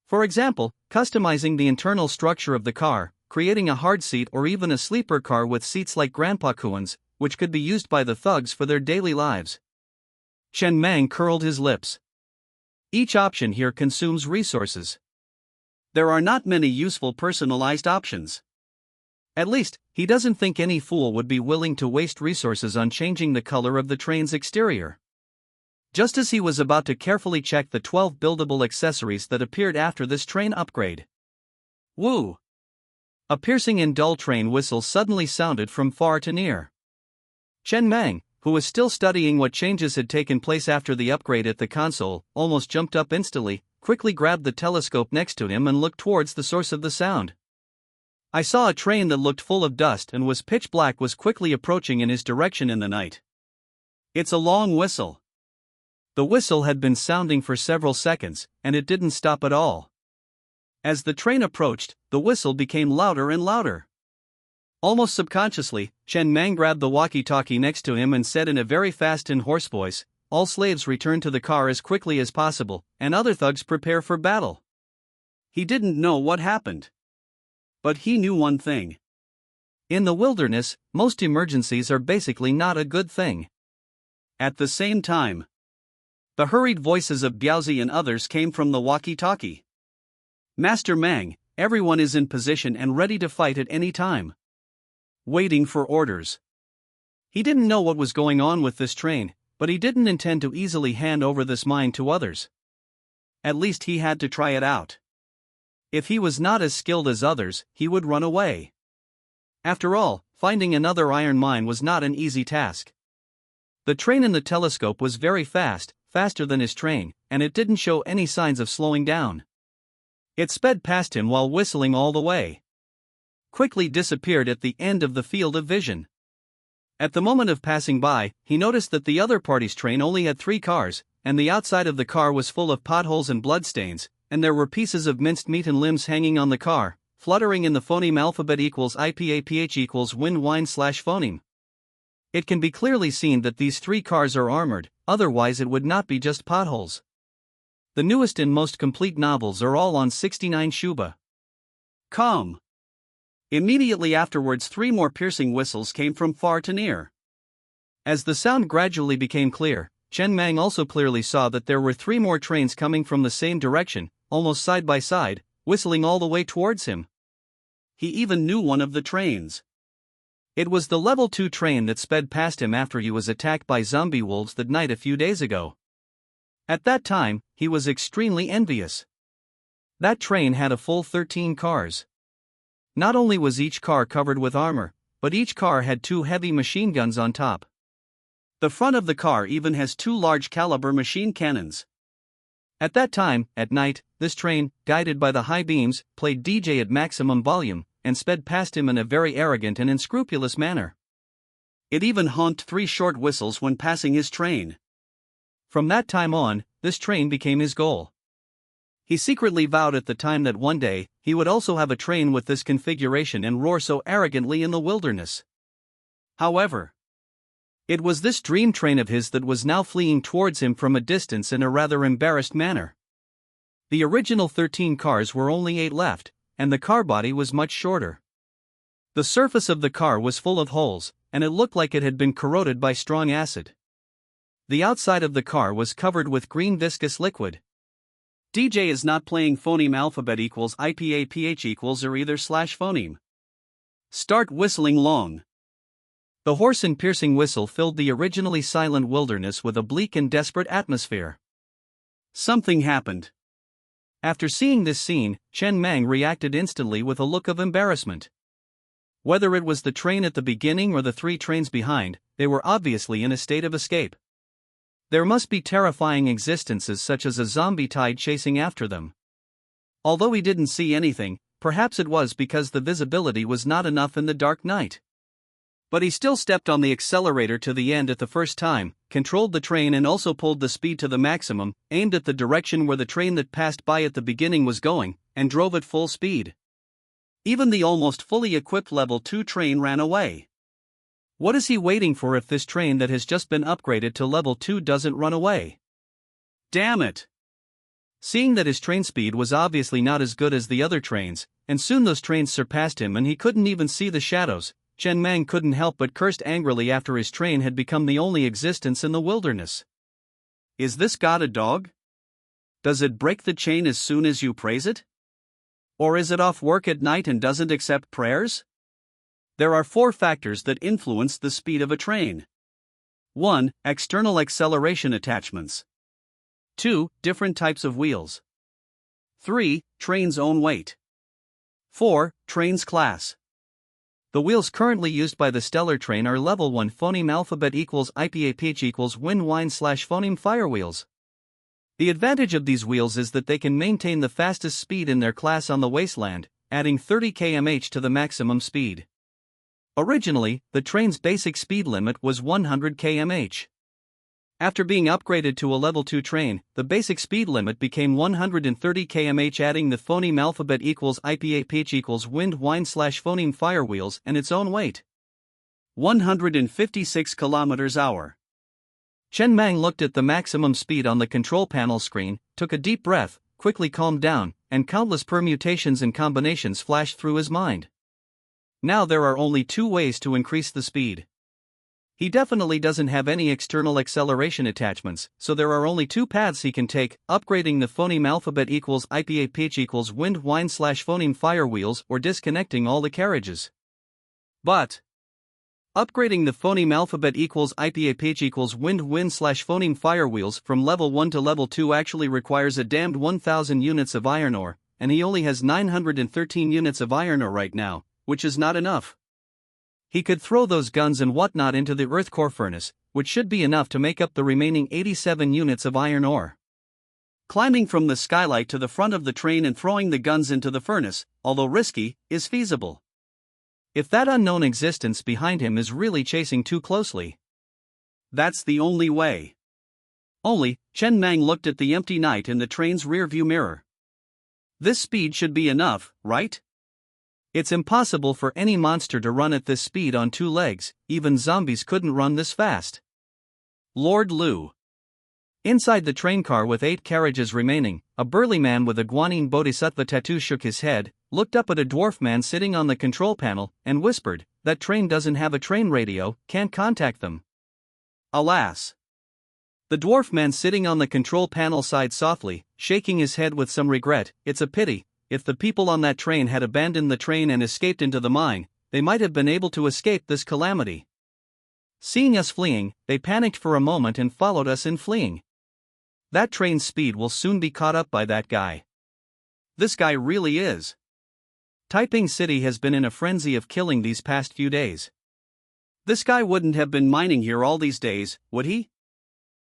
For example, customizing the internal structure of the car, creating a hard seat or even a sleeper car with seats like Grandpa Kuan's, which could be used by the thugs for their daily lives. Chen Mang curled his lips. Each option here consumes resources. There are not many useful personalized options. At least, he doesn't think any fool would be willing to waste resources on changing the color of the train's exterior. Just as he was about to carefully check the 12 buildable accessories that appeared after this train upgrade. Woo! A piercing and dull train whistle suddenly sounded from far to near. Chen Mang, who was still studying what changes had taken place after the upgrade at the console, almost jumped up instantly, quickly grabbed the telescope next to him and looked towards the source of the sound. I saw a train that looked full of dust and was pitch black was quickly approaching in his direction in the night. It's a long whistle. The whistle had been sounding for several seconds, and it didn't stop at all. As the train approached, the whistle became louder and louder. Almost subconsciously, Chen Mang grabbed the walkie-talkie next to him and said in a very fast and hoarse voice, "All slaves return to the car as quickly as possible, and other thugs prepare for battle." He didn't know what happened. But he knew one thing. In the wilderness, most emergencies are basically not a good thing. At the same time, the hurried voices of Biaozi and others came from the walkie-talkie. "Master Mang, everyone is in position and ready to fight at any time. Waiting for orders." He didn't know what was going on with this train, but he didn't intend to easily hand over this mine to others. At least he had to try it out. If he was not as skilled as others, he would run away. After all, finding another iron mine was not an easy task. The train in the telescope was very fast, faster than his train, and it didn't show any signs of slowing down. It sped past him while whistling all the way. Quickly disappeared at the end of the field of vision. At the moment of passing by, he noticed that the other party's train only had 3 cars, and the outside of the car was full of potholes and bloodstains, and there were pieces of minced meat and limbs hanging on the car, fluttering in the phoneme alphabet equals IPAPH equals win wine / phoneme. It can be clearly seen that these 3 cars are armored, otherwise it would not be just potholes. The newest and most complete novels are all on 69 Shuba. Calm. Immediately afterwards 3 more piercing whistles came from far to near. As the sound gradually became clear, Chen Mang also clearly saw that there were 3 more trains coming from the same direction, almost side by side, whistling all the way towards him. He even knew one of the trains. It was the level 2 train that sped past him after he was attacked by zombie wolves that night a few days ago. At that time, he was extremely envious. That train had a full 13 cars. Not only was each car covered with armor, but each car had 2 heavy machine guns on top. The front of the car even has 2 large caliber machine cannons. At that time, at night, this train, guided by the high beams, played DJ at maximum volume, and sped past him in a very arrogant and unscrupulous manner. It even honked 3 short whistles when passing his train. From that time on, this train became his goal. He secretly vowed at the time that one day, he would also have a train with this configuration and roar so arrogantly in the wilderness. However, it was this dream train of his that was now fleeing towards him from a distance in a rather embarrassed manner. The original 13 cars were only 8 left, and the car body was much shorter. The surface of the car was full of holes, and it looked like it had been corroded by strong acid. The outside of the car was covered with green viscous liquid. DJ is not playing phoneme alphabet equals IPAPH equals or either / phoneme. Start whistling long. The hoarse and piercing whistle filled the originally silent wilderness with a bleak and desperate atmosphere. Something happened. After seeing this scene, Chen Mang reacted instantly with a look of embarrassment. Whether it was the train at the beginning or the 3 trains behind, they were obviously in a state of escape. There must be terrifying existences such as a zombie tide chasing after them. Although he didn't see anything, perhaps it was because the visibility was not enough in the dark night. But he still stepped on the accelerator to the end at the first time, controlled the train and also pulled the speed to the maximum, aimed at the direction where the train that passed by at the beginning was going, and drove at full speed. Even the almost fully equipped level 2 train ran away. What is he waiting for if this train that has just been upgraded to level 2 doesn't run away? Damn it! Seeing that his train speed was obviously not as good as the other trains, and soon those trains surpassed him and he couldn't even see the shadows, Chen Mang couldn't help but cursed angrily after his train had become the only existence in the wilderness. Is this god a dog? Does it break the chain as soon as you praise it? Or is it off work at night and doesn't accept prayers? There are 4 factors that influence the speed of a train. 1. External acceleration attachments. 2. Different types of wheels. 3. Train's own weight. 4. Train's class. The wheels currently used by the Stellar train are level 1 phoneme alphabet equals IPAPH equals wind wine / phoneme fire wheels. The advantage of these wheels is that they can maintain the fastest speed in their class on the wasteland, adding 30 km/h to the maximum speed. Originally, the train's basic speed limit was 100 km/h. After being upgraded to a level 2 train, the basic speed limit became 130 km/h, adding the phoneme alphabet equals IPAPH equals wind wine / phoneme fire wheels and its own weight. 156 km/h. Chen Mang looked at the maximum speed on the control panel screen, took a deep breath, quickly calmed down, and countless permutations and combinations flashed through his mind. Now there are only 2 ways to increase the speed. He definitely doesn't have any external acceleration attachments, so there are only 2 paths he can take: upgrading the phoneme alphabet equals IPAPH equals wind wine / phoneme fire wheels, or disconnecting all the carriages. But upgrading the phoneme alphabet equals IPAPH equals wind / phoneme fire wheels from level 1 to level 2 actually requires a damned 1000 units of iron ore, and he only has 913 units of iron ore right now, which is not enough. He could throw those guns and whatnot into the earth core furnace, which should be enough to make up the remaining 87 units of iron ore. Climbing from the skylight to the front of the train and throwing the guns into the furnace, although risky, is feasible. If that unknown existence behind him is really chasing too closely, that's the only way. Only, Chen Mang looked at the empty night in the train's rearview mirror. This speed should be enough, right? It's impossible for any monster to run at this speed on 2 legs, even zombies couldn't run this fast. Lord Lu. Inside the train car with 8 carriages remaining, a burly man with a Guanyin Bodhisattva tattoo shook his head, looked up at a dwarf man sitting on the control panel, and whispered, "That train doesn't have a train radio, can't contact them." Alas. The dwarf man sitting on the control panel sighed softly, shaking his head with some regret. "It's a pity. If the people on that train had abandoned the train and escaped into the mine, they might have been able to escape this calamity. Seeing us fleeing, they panicked for a moment and followed us in fleeing. That train's speed will soon be caught up by that guy. This guy really is. Taiping City has been in a frenzy of killing these past few days. This guy wouldn't have been mining here all these days, would he?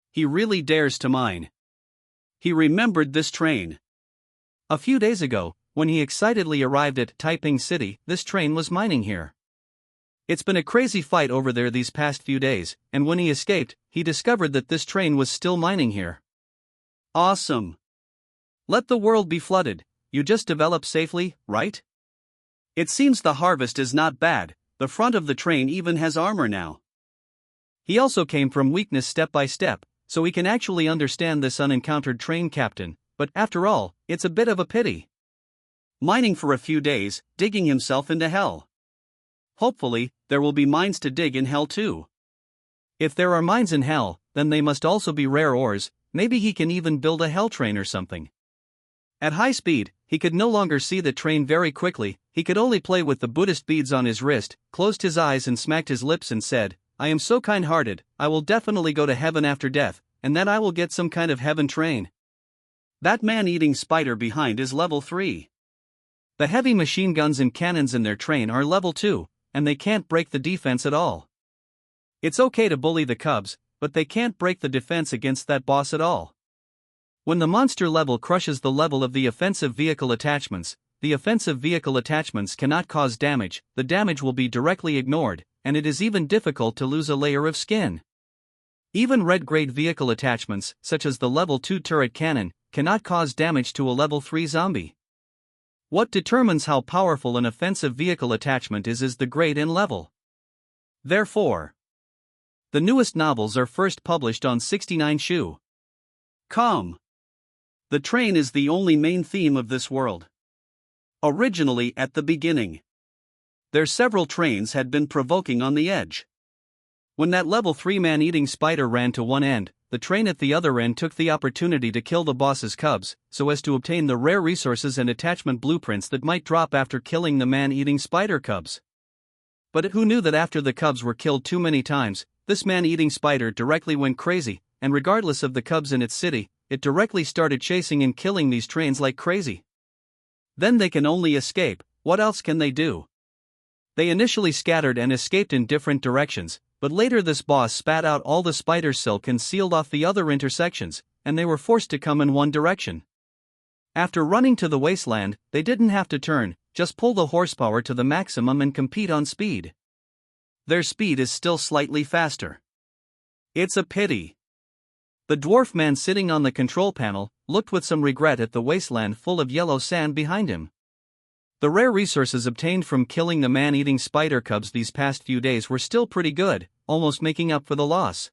He really dares to mine." He remembered this train. A few days ago, when he excitedly arrived at Taiping City, this train was mining here. It's been a crazy fight over there these past few days, and when he escaped, he discovered that this train was still mining here. Awesome. Let the world be flooded, you just develop safely, right? It seems the harvest is not bad, the front of the train even has armor now. He also came from weakness step by step, so he can actually understand this unencountered train captain. But after all, it's a bit of a pity. Mining for a few days, digging himself into hell. Hopefully, there will be mines to dig in hell too. If there are mines in hell, then they must also be rare ores. Maybe he can even build a hell train or something. At high speed, he could no longer see the train very quickly, he could only play with the Buddhist beads on his wrist, closed his eyes and smacked his lips and said, "I am so kind-hearted, I will definitely go to heaven after death, and then I will get some kind of heaven train." That man-eating spider behind is level 3. The heavy machine guns and cannons in their train are level 2, and they can't break the defense at all. It's okay to bully the cubs, but they can't break the defense against that boss at all. When the monster level crushes the level of the offensive vehicle attachments, the offensive vehicle attachments cannot cause damage, the damage will be directly ignored, and it is even difficult to lose a layer of skin. Even red-grade vehicle attachments, such as the level 2 turret cannon, cannot cause damage to a level 3 zombie. What determines how powerful an offensive vehicle attachment is the grade and level. Therefore, the newest novels are first published on 69.com. The train is the only main theme of this world. Originally at the beginning, their several trains had been provoking on the edge. When that level 3 man-eating spider ran to one end, the train at the other end took the opportunity to kill the boss's cubs, so as to obtain the rare resources and attachment blueprints that might drop after killing the man-eating spider cubs. But who knew that after the cubs were killed too many times, this man-eating spider directly went crazy, and regardless of the cubs in its city, it directly started chasing and killing these trains like crazy. Then they can only escape. What else can they do? They initially scattered and escaped in different directions, but later this boss spat out all the spider silk and sealed off the other intersections, and they were forced to come in one direction. After running to the wasteland, they didn't have to turn, just pull the horsepower to the maximum and compete on speed. Their speed is still slightly faster. It's a pity. The dwarf man sitting on the control panel looked with some regret at the wasteland full of yellow sand behind him. The rare resources obtained from killing the man-eating spider cubs these past few days were still pretty good, almost making up for the loss.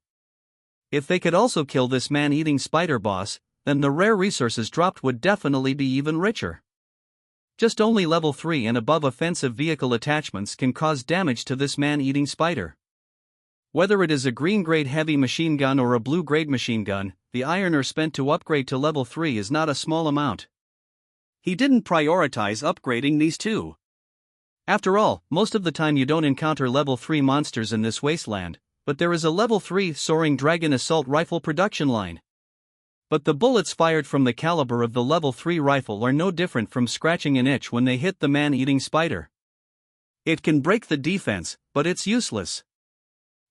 If they could also kill this man-eating spider boss, then the rare resources dropped would definitely be even richer. Just only level 3 and above offensive vehicle attachments can cause damage to this man-eating spider. Whether it is a green-grade heavy machine gun or a blue-grade machine gun, the iron ore spent to upgrade to level 3 is not a small amount. He didn't prioritize upgrading these two. After all, most of the time you don't encounter level 3 monsters in this wasteland, but there is a level 3 soaring dragon assault rifle production line. But the bullets fired from the caliber of the level 3 rifle are no different from scratching an itch when they hit the man-eating spider. It can break the defense, but it's useless.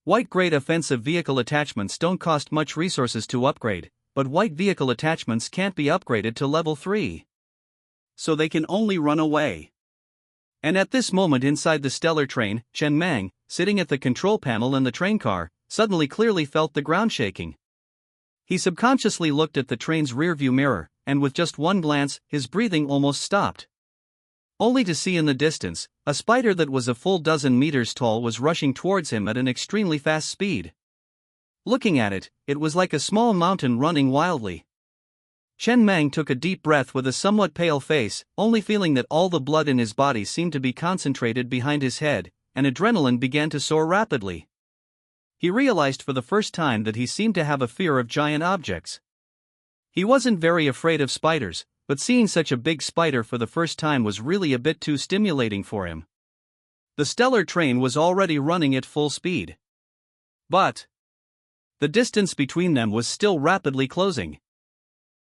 White-grade offensive vehicle attachments don't cost much resources to upgrade, but white vehicle attachments can't be upgraded to level 3. So they can only run away. And at this moment inside the stellar train, Chen Mang, sitting at the control panel in the train car, suddenly clearly felt the ground shaking. He subconsciously looked at the train's rearview mirror, and with just one glance, his breathing almost stopped. Only to see in the distance, a spider that was a full dozen meters tall was rushing towards him at an extremely fast speed. Looking at it, it was like a small mountain running wildly. Chen Mang took a deep breath with a somewhat pale face, only feeling that all the blood in his body seemed to be concentrated behind his head, and adrenaline began to soar rapidly. He realized for the first time that he seemed to have a fear of giant objects. He wasn't very afraid of spiders, but seeing such a big spider for the first time was really a bit too stimulating for him. The stellar train was already running at full speed. But the distance between them was still rapidly closing.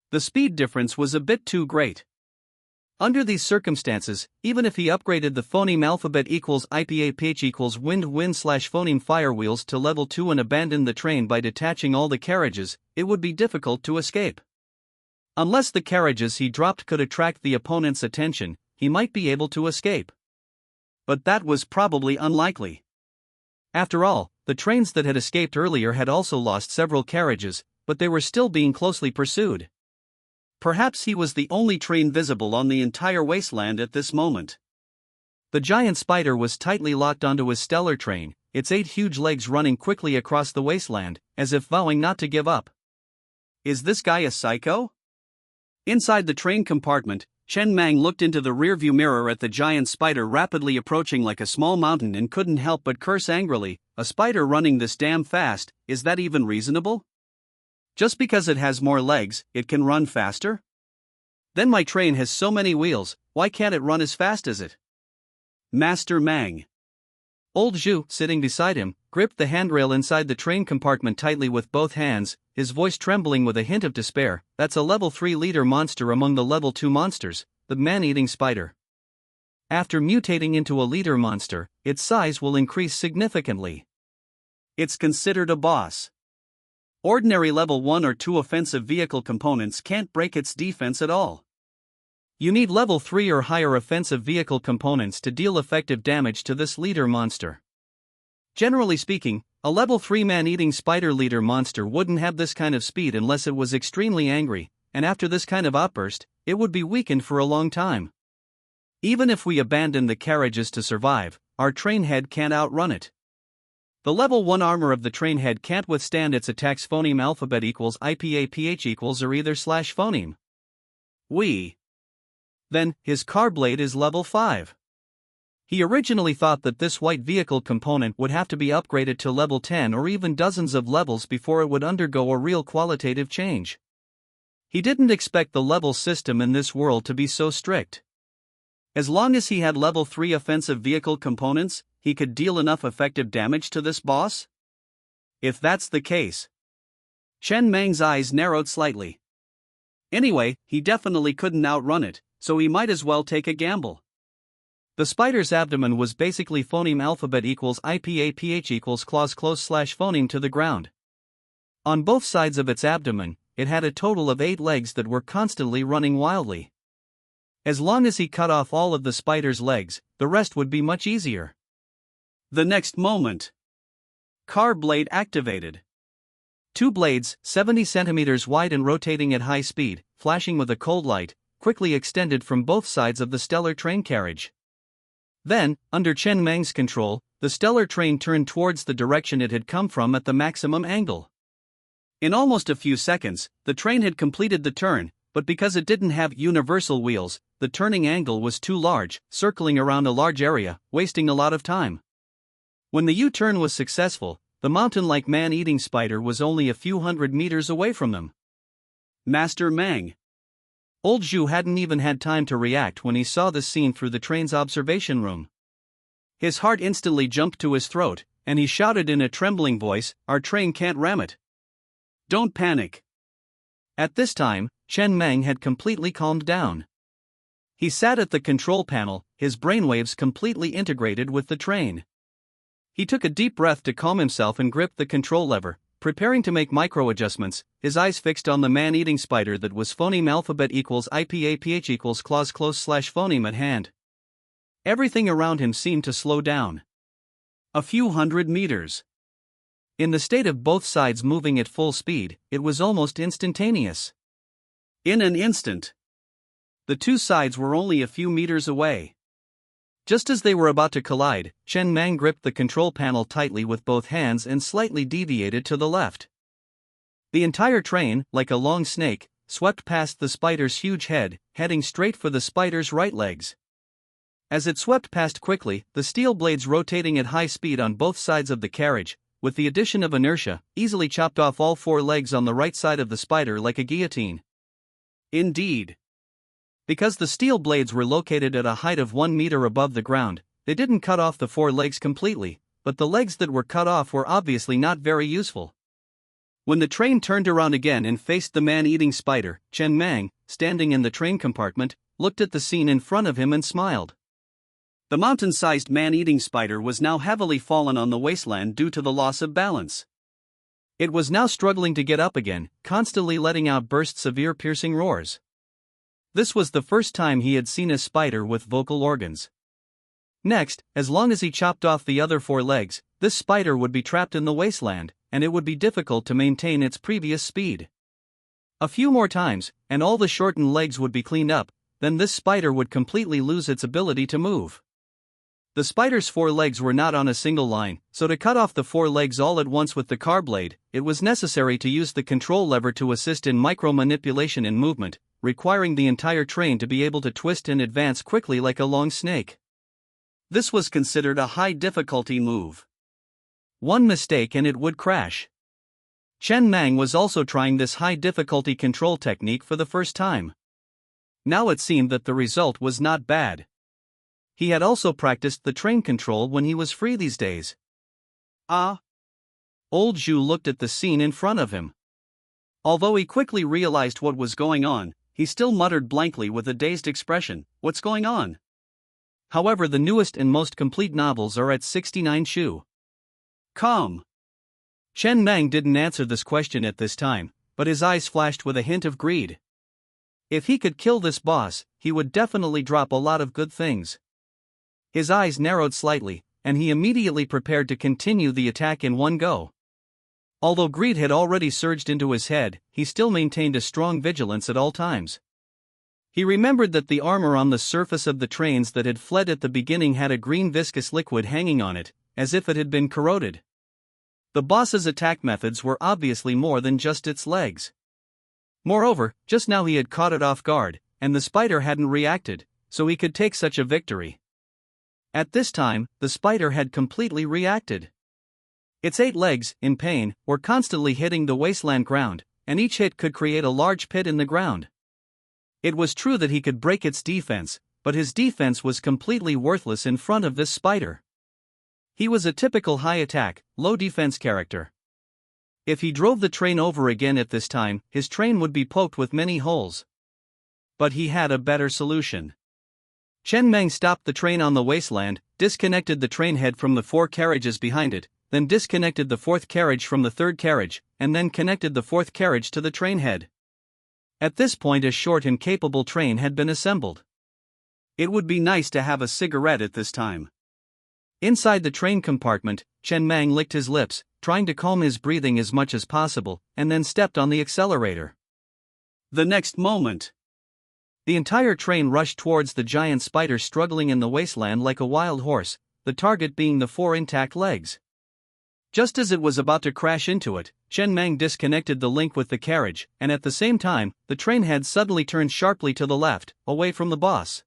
The speed difference was a bit too great. Under these circumstances, even if he upgraded the phoneme alphabet equals IPAPH equals wind/phoneme firewheels to level 2 and abandoned the train by detaching all the carriages, it would be difficult to escape. Unless the carriages he dropped could attract the opponent's attention, he might be able to escape. But that was probably unlikely. After all, the trains that had escaped earlier had also lost several carriages, but they were still being closely pursued. Perhaps he was the only train visible on the entire wasteland at this moment. The giant spider was tightly locked onto his stellar train, its 8 huge legs running quickly across the wasteland, as if vowing not to give up. Is this guy a psycho? Inside the train compartment, Chen Mang looked into the rearview mirror at the giant spider rapidly approaching like a small mountain and couldn't help but curse angrily. A spider running this damn fast, is that even reasonable? Just because it has more legs, it can run faster? Then my train has so many wheels, why can't it run as fast as it? Master Mang. Old Zhu, sitting beside him, gripped the handrail inside the train compartment tightly with both hands, his voice trembling with a hint of despair. That's a level 3 leader monster among the level 2 monsters, the man-eating spider. After mutating into a leader monster, its size will increase significantly. It's considered a boss. Ordinary level 1 or 2 offensive vehicle components can't break its defense at all. You need level 3 or higher offensive vehicle components to deal effective damage to this leader monster. Generally speaking, a level 3 man-eating spider leader monster wouldn't have this kind of speed unless it was extremely angry, and after this kind of outburst, it would be weakened for a long time. Even if we abandon the carriages to survive, our train head can't outrun it. The level 1 armor of the train head can't withstand its attacks. Phoneme alphabet equals IPA PH equals or either slash phoneme. Then, his car blade is level 5. He originally thought that this white vehicle component would have to be upgraded to level 10 or even dozens of levels before it would undergo a real qualitative change. He didn't expect the level system in this world to be so strict. As long as he had level 3 offensive vehicle components, he could deal enough effective damage to this boss? If that's the case. Chen Mang's eyes narrowed slightly. Anyway, he definitely couldn't outrun it, so he might as well take a gamble. The spider's abdomen was basically phoneme alphabet equals IPA PH equals claws close slash phoneme to the ground. On both sides of its abdomen, it had a total of 8 legs that were constantly running wildly. As long as he cut off all of the spider's legs, the rest would be much easier. The next moment, car blade activated. 2 blades, 70 centimeters wide and rotating at high speed, flashing with a cold light, quickly extended from both sides of the stellar train carriage. Then, under Chen Mang's control, the stellar train turned towards the direction it had come from at the maximum angle. In almost a few seconds, the train had completed the turn, but because it didn't have universal wheels, the turning angle was too large, circling around a large area, wasting a lot of time. When the U-turn was successful, the mountain-like man-eating spider was only a few hundred meters away from them. Master Mang. Old Zhu hadn't even had time to react when he saw the scene through the train's observation room. His heart instantly jumped to his throat, and he shouted in a trembling voice, "Our train can't ram it. Don't panic." At this time, Chen Mang had completely calmed down. He sat at the control panel, his brainwaves completely integrated with the train. He took a deep breath to calm himself and gripped the control lever, preparing to make micro-adjustments, his eyes fixed on the man-eating spider that was phoneme alphabet equals IPA PH equals claws close slash phoneme at hand. Everything around him seemed to slow down. A few hundred meters. In the state of both sides moving at full speed, it was almost instantaneous. In an instant, the two sides were only a few meters away. Just as they were about to collide, Chen Mang gripped the control panel tightly with both hands and slightly deviated to the left. The entire train, like a long snake, swept past the spider's huge head, heading straight for the spider's right legs. As it swept past quickly, the steel blades rotating at high speed on both sides of the carriage, with the addition of inertia, easily chopped off all 4 legs on the right side of the spider like a guillotine. Indeed. Because the steel blades were located at a height of 1 meter above the ground, they didn't cut off the 4 legs completely, but the legs that were cut off were obviously not very useful. When the train turned around again and faced the man-eating spider, Chen Mang, standing in the train compartment, looked at the scene in front of him and smiled. The mountain-sized man-eating spider was now heavily fallen on the wasteland due to the loss of balance. It was now struggling to get up again, constantly letting out bursts of ear-piercing roars. This was the first time he had seen a spider with vocal organs. Next, as long as he chopped off the other 4 legs, this spider would be trapped in the wasteland, and it would be difficult to maintain its previous speed. A few more times, and all the shortened legs would be cleaned up, then this spider would completely lose its ability to move. The spider's 4 legs were not on a single line, so to cut off the 4 legs all at once with the car blade, it was necessary to use the control lever to assist in micro-manipulation in movement, requiring the entire train to be able to twist and advance quickly like a long snake. This was considered a high-difficulty move. One mistake and it would crash. Chen Mang was also trying this high-difficulty control technique for the first time. Now it seemed that the result was not bad. He had also practiced the train control when he was free these days. Ah! Old Zhu looked at the scene in front of him. Although he quickly realized what was going on, he still muttered blankly with a dazed expression, "What's going on?" However, the newest and most complete novels are at 69 shu. Calm. Chen Mang didn't answer this question at this time, but his eyes flashed with a hint of greed. If he could kill this boss, he would definitely drop a lot of good things. His eyes narrowed slightly, and he immediately prepared to continue the attack in one go. Although greed had already surged into his head, he still maintained a strong vigilance at all times. He remembered that the armor on the surface of the trains that had fled at the beginning had a green viscous liquid hanging on it, as if it had been corroded. The boss's attack methods were obviously more than just its legs. Moreover, just now he had caught it off guard, and the spider hadn't reacted, so he could take such a victory. At this time, the spider had completely reacted. Its 8 legs, in pain, were constantly hitting the wasteland ground, and each hit could create a large pit in the ground. It was true that he could break its defense, but his defense was completely worthless in front of this spider. He was a typical high attack, low defense character. If he drove the train over again at this time, his train would be poked with many holes. But he had a better solution. Chen Meng stopped the train on the wasteland, disconnected the train head from the 4 carriages behind it, then disconnected the 4th carriage from the 3rd carriage, and then connected the 4th carriage to the train head. At this point a short and capable train had been assembled. It would be nice to have a cigarette at this time. Inside the train compartment, Chen Meng licked his lips, trying to calm his breathing as much as possible, and then stepped on the accelerator. The next moment, the entire train rushed towards the giant spider struggling in the wasteland like a wild horse, the target being the 4 intact legs. Just as it was about to crash into it, Chen Meng disconnected the link with the carriage, and at the same time, the train head suddenly turned sharply to the left, away from the boss.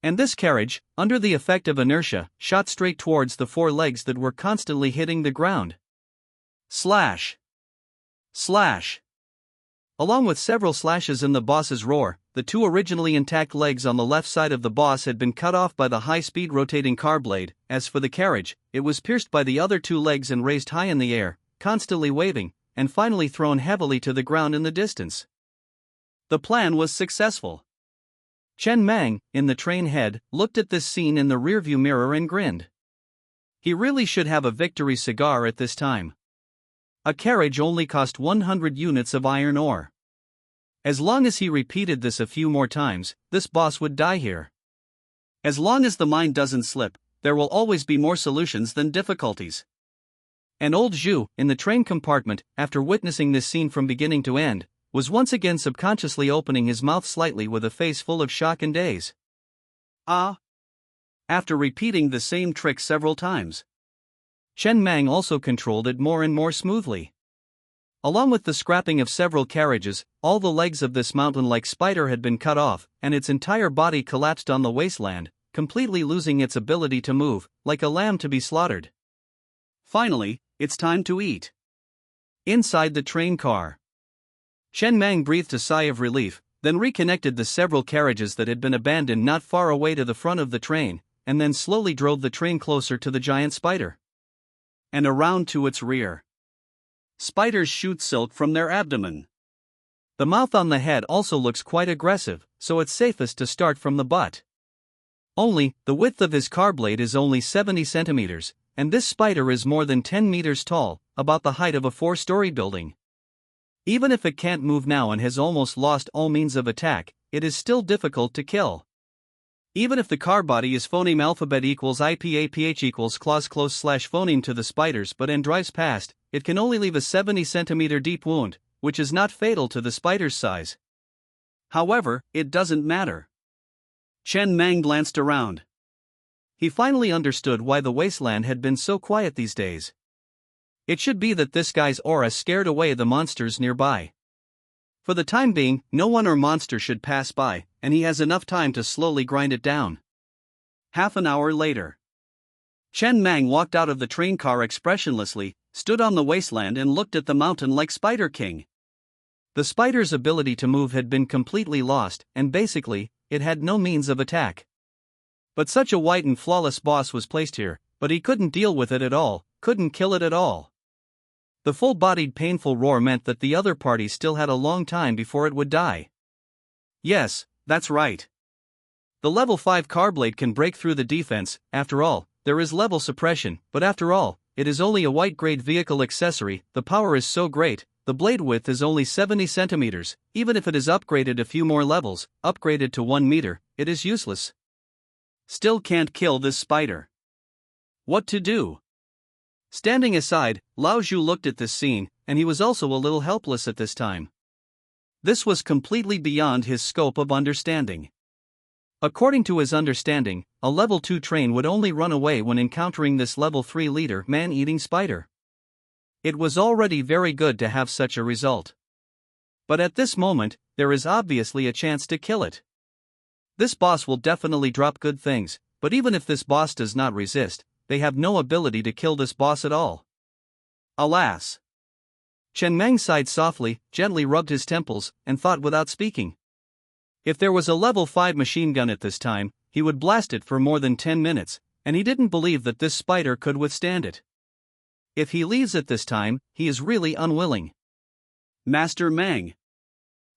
And this carriage, under the effect of inertia, shot straight towards the 4 legs that were constantly hitting the ground. Slash! Slash! Along with several slashes in the boss's roar, the 2 originally intact legs on the left side of the boss had been cut off by the high-speed rotating car blade. As for the carriage, it was pierced by the other 2 legs and raised high in the air, constantly waving, and finally thrown heavily to the ground in the distance. The plan was successful. Chen Meng, in the train head, looked at this scene in the rearview mirror and grinned. He really should have a victory cigar at this time. A carriage only cost 100 units of iron ore. As long as he repeated this a few more times, this boss would die here. As long as the mind doesn't slip, there will always be more solutions than difficulties. And old Zhu, in the train compartment, after witnessing this scene from beginning to end, was once again subconsciously opening his mouth slightly with a face full of shock and daze. After repeating the same trick several times, Chen Meng also controlled it more and more smoothly. Along with the scrapping of several carriages, all the legs of this mountain-like spider had been cut off, and its entire body collapsed on the wasteland, completely losing its ability to move, like a lamb to be slaughtered. Finally, it's time to eat. Inside the train car, Chen Meng breathed a sigh of relief, then reconnected the several carriages that had been abandoned not far away to the front of the train, and then slowly drove the train closer to the giant spider. And around to its rear. Spiders shoot silk from their abdomen. The mouth on the head also looks quite aggressive, so it's safest to start from the butt. Only, the width of his car blade is only 70 centimeters, and this spider is more than 10 meters tall, about the height of a 4-story building. Even if it can't move now and has almost lost all means of attack, it is still difficult to kill. Even if the car body is phoneme alphabet equals IPAPH equals clause close slash phoneme to the spiders but and drives past, it can only leave a 70 centimeter deep wound, which is not fatal to the spider's size. However, it doesn't matter. Chen Meng glanced around. He finally understood why the wasteland had been so quiet these days. It should be that this guy's aura scared away the monsters nearby. For the time being, no one or monster should pass by, and he has enough time to slowly grind it down. Half an hour later, Chen Meng walked out of the train car expressionlessly, stood on the wasteland and looked at the mountain like Spider King. The spider's ability to move had been completely lost, and basically, it had no means of attack. But such a white and flawless boss was placed here, but he couldn't deal with it at all, couldn't kill it at all. The full-bodied painful roar meant that the other party still had a long time before it would die. Yes, that's right. The level 5 car blade can break through the defense. After all, there is level suppression, but after all, it is only a white-grade vehicle accessory. The power is so great, the blade width is only 70 centimeters, even if it is upgraded a few more levels, upgraded to 1 meter, it is useless. Still can't kill this spider. What to do? Standing aside, Lao Zhu looked at this scene, and he was also a little helpless at this time. This was completely beyond his scope of understanding. According to his understanding, a level 2 train would only run away when encountering this level 3 leader man-eating spider. It was already very good to have such a result. But at this moment, there is obviously a chance to kill it. This boss will definitely drop good things, but even if this boss does not resist, they have no ability to kill this boss at all. Alas! Chen Meng sighed softly, gently rubbed his temples, and thought without speaking. If there was a level 5 machine gun at this time, he would blast it for more than 10 minutes, and he didn't believe that this spider could withstand it. If he leaves at this time, he is really unwilling. Master Meng.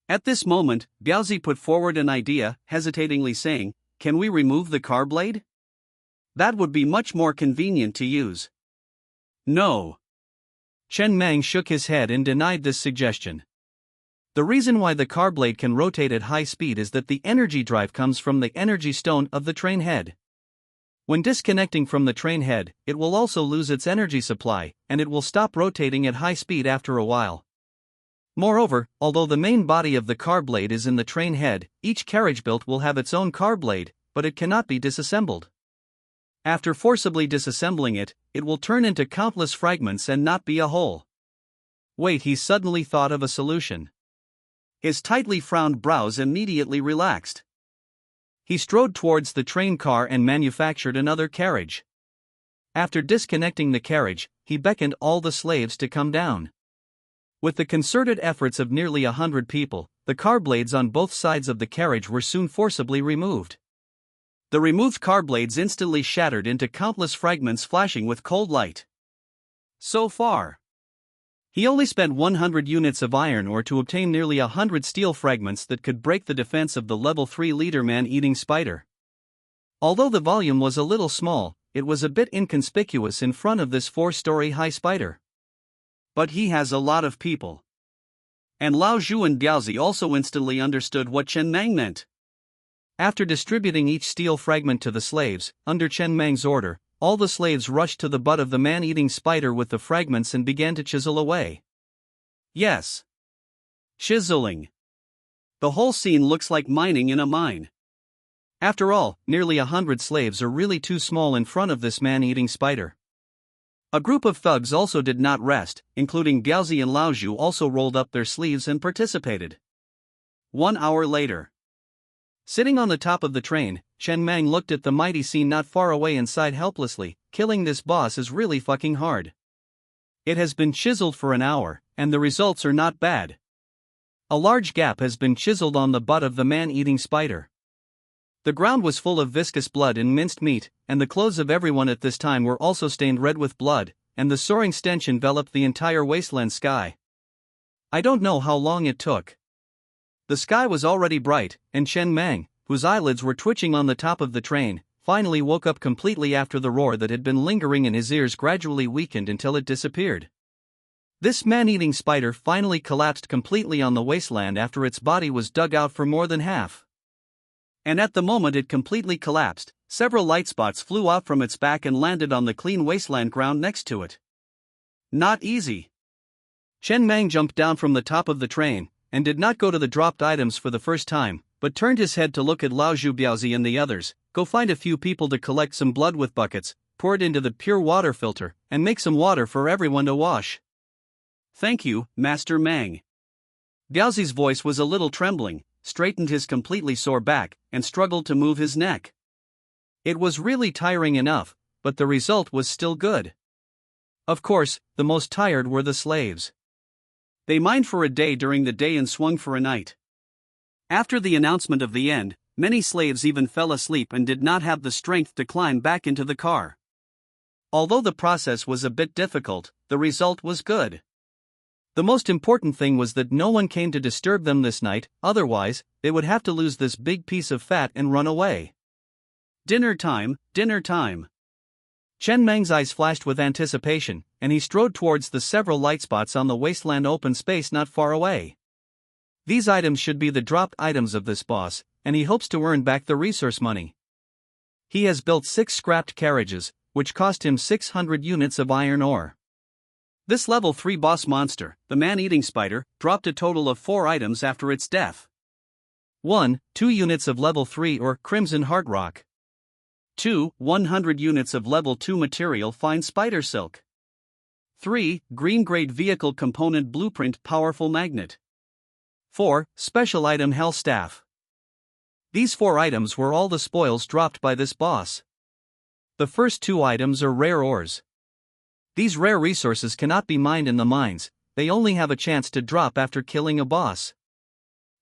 At this moment, Biaozi put forward an idea, hesitatingly saying, "Can we remove the car blade? That would be much more convenient to use." No. Chen Meng shook his head and denied this suggestion. The reason why the car blade can rotate at high speed is that the energy drive comes from the energy stone of the train head. When disconnecting from the train head, it will also lose its energy supply, and it will stop rotating at high speed after a while. Moreover, although the main body of the car blade is in the train head, each carriage built will have its own car blade, but it cannot be disassembled. After forcibly disassembling it, it will turn into countless fragments and not be a whole. Wait, he suddenly thought of a solution. His tightly frowned brows immediately relaxed. He strode towards the train car and manufactured another carriage. After disconnecting the carriage, he beckoned all the slaves to come down. With the concerted efforts of nearly 100 people, the car blades on both sides of the carriage were soon forcibly removed. The removed car blades instantly shattered into countless fragments flashing with cold light. So far, he only spent 100 units of iron ore to obtain nearly 100 steel fragments that could break the defense of the level 3 leader man-eating spider. Although the volume was a little small, it was a bit inconspicuous in front of this 4-story high spider. But he has a lot of people. And Lao Zhu and Biaozi also instantly understood what Chen Meng meant. After distributing each steel fragment to the slaves, under Chen Meng's order, all the slaves rushed to the butt of the man-eating spider with the fragments and began to chisel away. Yes. Chiseling. The whole scene looks like mining in a mine. After all, nearly 100 slaves are really too small in front of this man-eating spider. A group of thugs also did not rest, including Biaozi and Lao Zhu also rolled up their sleeves and participated. 1 hour later. Sitting on the top of the train, Chen Meng looked at the mighty scene not far away and sighed helplessly. Killing this boss is really fucking hard. It has been chiseled for an hour, and the results are not bad. A large gap has been chiseled on the butt of the man-eating spider. The ground was full of viscous blood and minced meat, and the clothes of everyone at this time were also stained red with blood, and the soaring stench enveloped the entire wasteland sky. I don't know how long it took. The sky was already bright, and Chen Meng, whose eyelids were twitching on the top of the train, finally woke up completely after the roar that had been lingering in his ears gradually weakened until it disappeared. This man-eating spider finally collapsed completely on the wasteland after its body was dug out for more than half. And at the moment it completely collapsed, several light spots flew out from its back and landed on the clean wasteland ground next to it. Not easy. Chen Meng jumped down from the top of the train, and did not go to the dropped items for the first time, but turned his head to look at Lao Zhu, Biaozi and the others. Go find a few people to collect some blood with buckets, pour it into the pure water filter, and make some water for everyone to wash. Thank you, Master Meng. Biaozi's voice was a little trembling, straightened his completely sore back, and struggled to move his neck. It was really tiring enough, but the result was still good. Of course, the most tired were the slaves. They mined for a day during the day and swung for a night. After the announcement of the end, many slaves even fell asleep and did not have the strength to climb back into the car. Although the process was a bit difficult, the result was good. The most important thing was that no one came to disturb them this night, otherwise, they would have to lose this big piece of fat and run away. Dinner time, dinner time. Chen Meng's eyes flashed with anticipation, and he strode towards the several light spots on the wasteland open space not far away. These items should be the dropped items of this boss, and he hopes to earn back the resource money. He has built 6 scrapped carriages, which cost him 600 units of iron ore. This level 3 boss monster, the man-eating spider, dropped a total of 4 items after its death. 1. 2 units of level 3 or crimson heart rock. 2. 100 units of level 2 material fine spider silk. 3. Green grade vehicle component blueprint powerful magnet. 4. Special item Hell Staff. These 4 items were all the spoils dropped by this boss. The first 2 items are rare ores. These rare resources cannot be mined in the mines, they only have a chance to drop after killing a boss.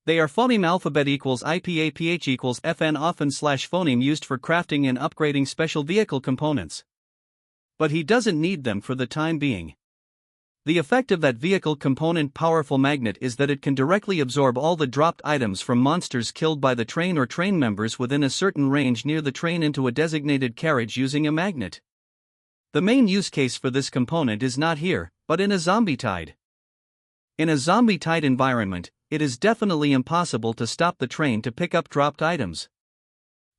They are phoneme alphabet equals IPAPH equals FN often slash phoneme used for crafting and upgrading special vehicle components. But he doesn't need them for the time being. The effect of that vehicle component powerful magnet is that it can directly absorb all the dropped items from monsters killed by the train or train members within a certain range near the train into a designated carriage using a magnet. The main use case for this component is not here, but in a zombie tide. In a zombie tide environment, it is definitely impossible to stop the train to pick up dropped items.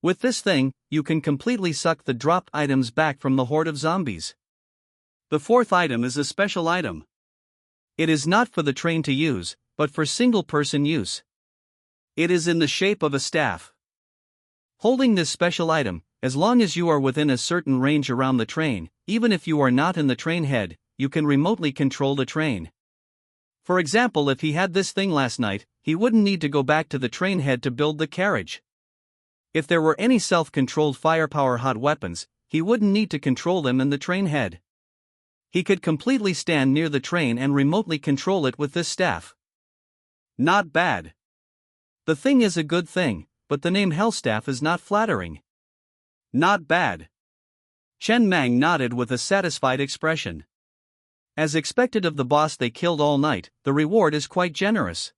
With this thing, you can completely suck the dropped items back from the horde of zombies. The 4th item is a special item. It is not for the train to use, but for single-person use. It is in the shape of a staff. Holding this special item, as long as you are within a certain range around the train, even if you are not in the train head, you can remotely control the train. For example, if he had this thing last night, he wouldn't need to go back to the train head to build the carriage. If there were any self-controlled firepower hot weapons, he wouldn't need to control them in the train head. He could completely stand near the train and remotely control it with this staff. Not bad. The thing is a good thing, but the name Hellstaff is not flattering. Not bad. Chen Mang nodded with a satisfied expression. As expected of the boss they killed all night, the reward is quite generous.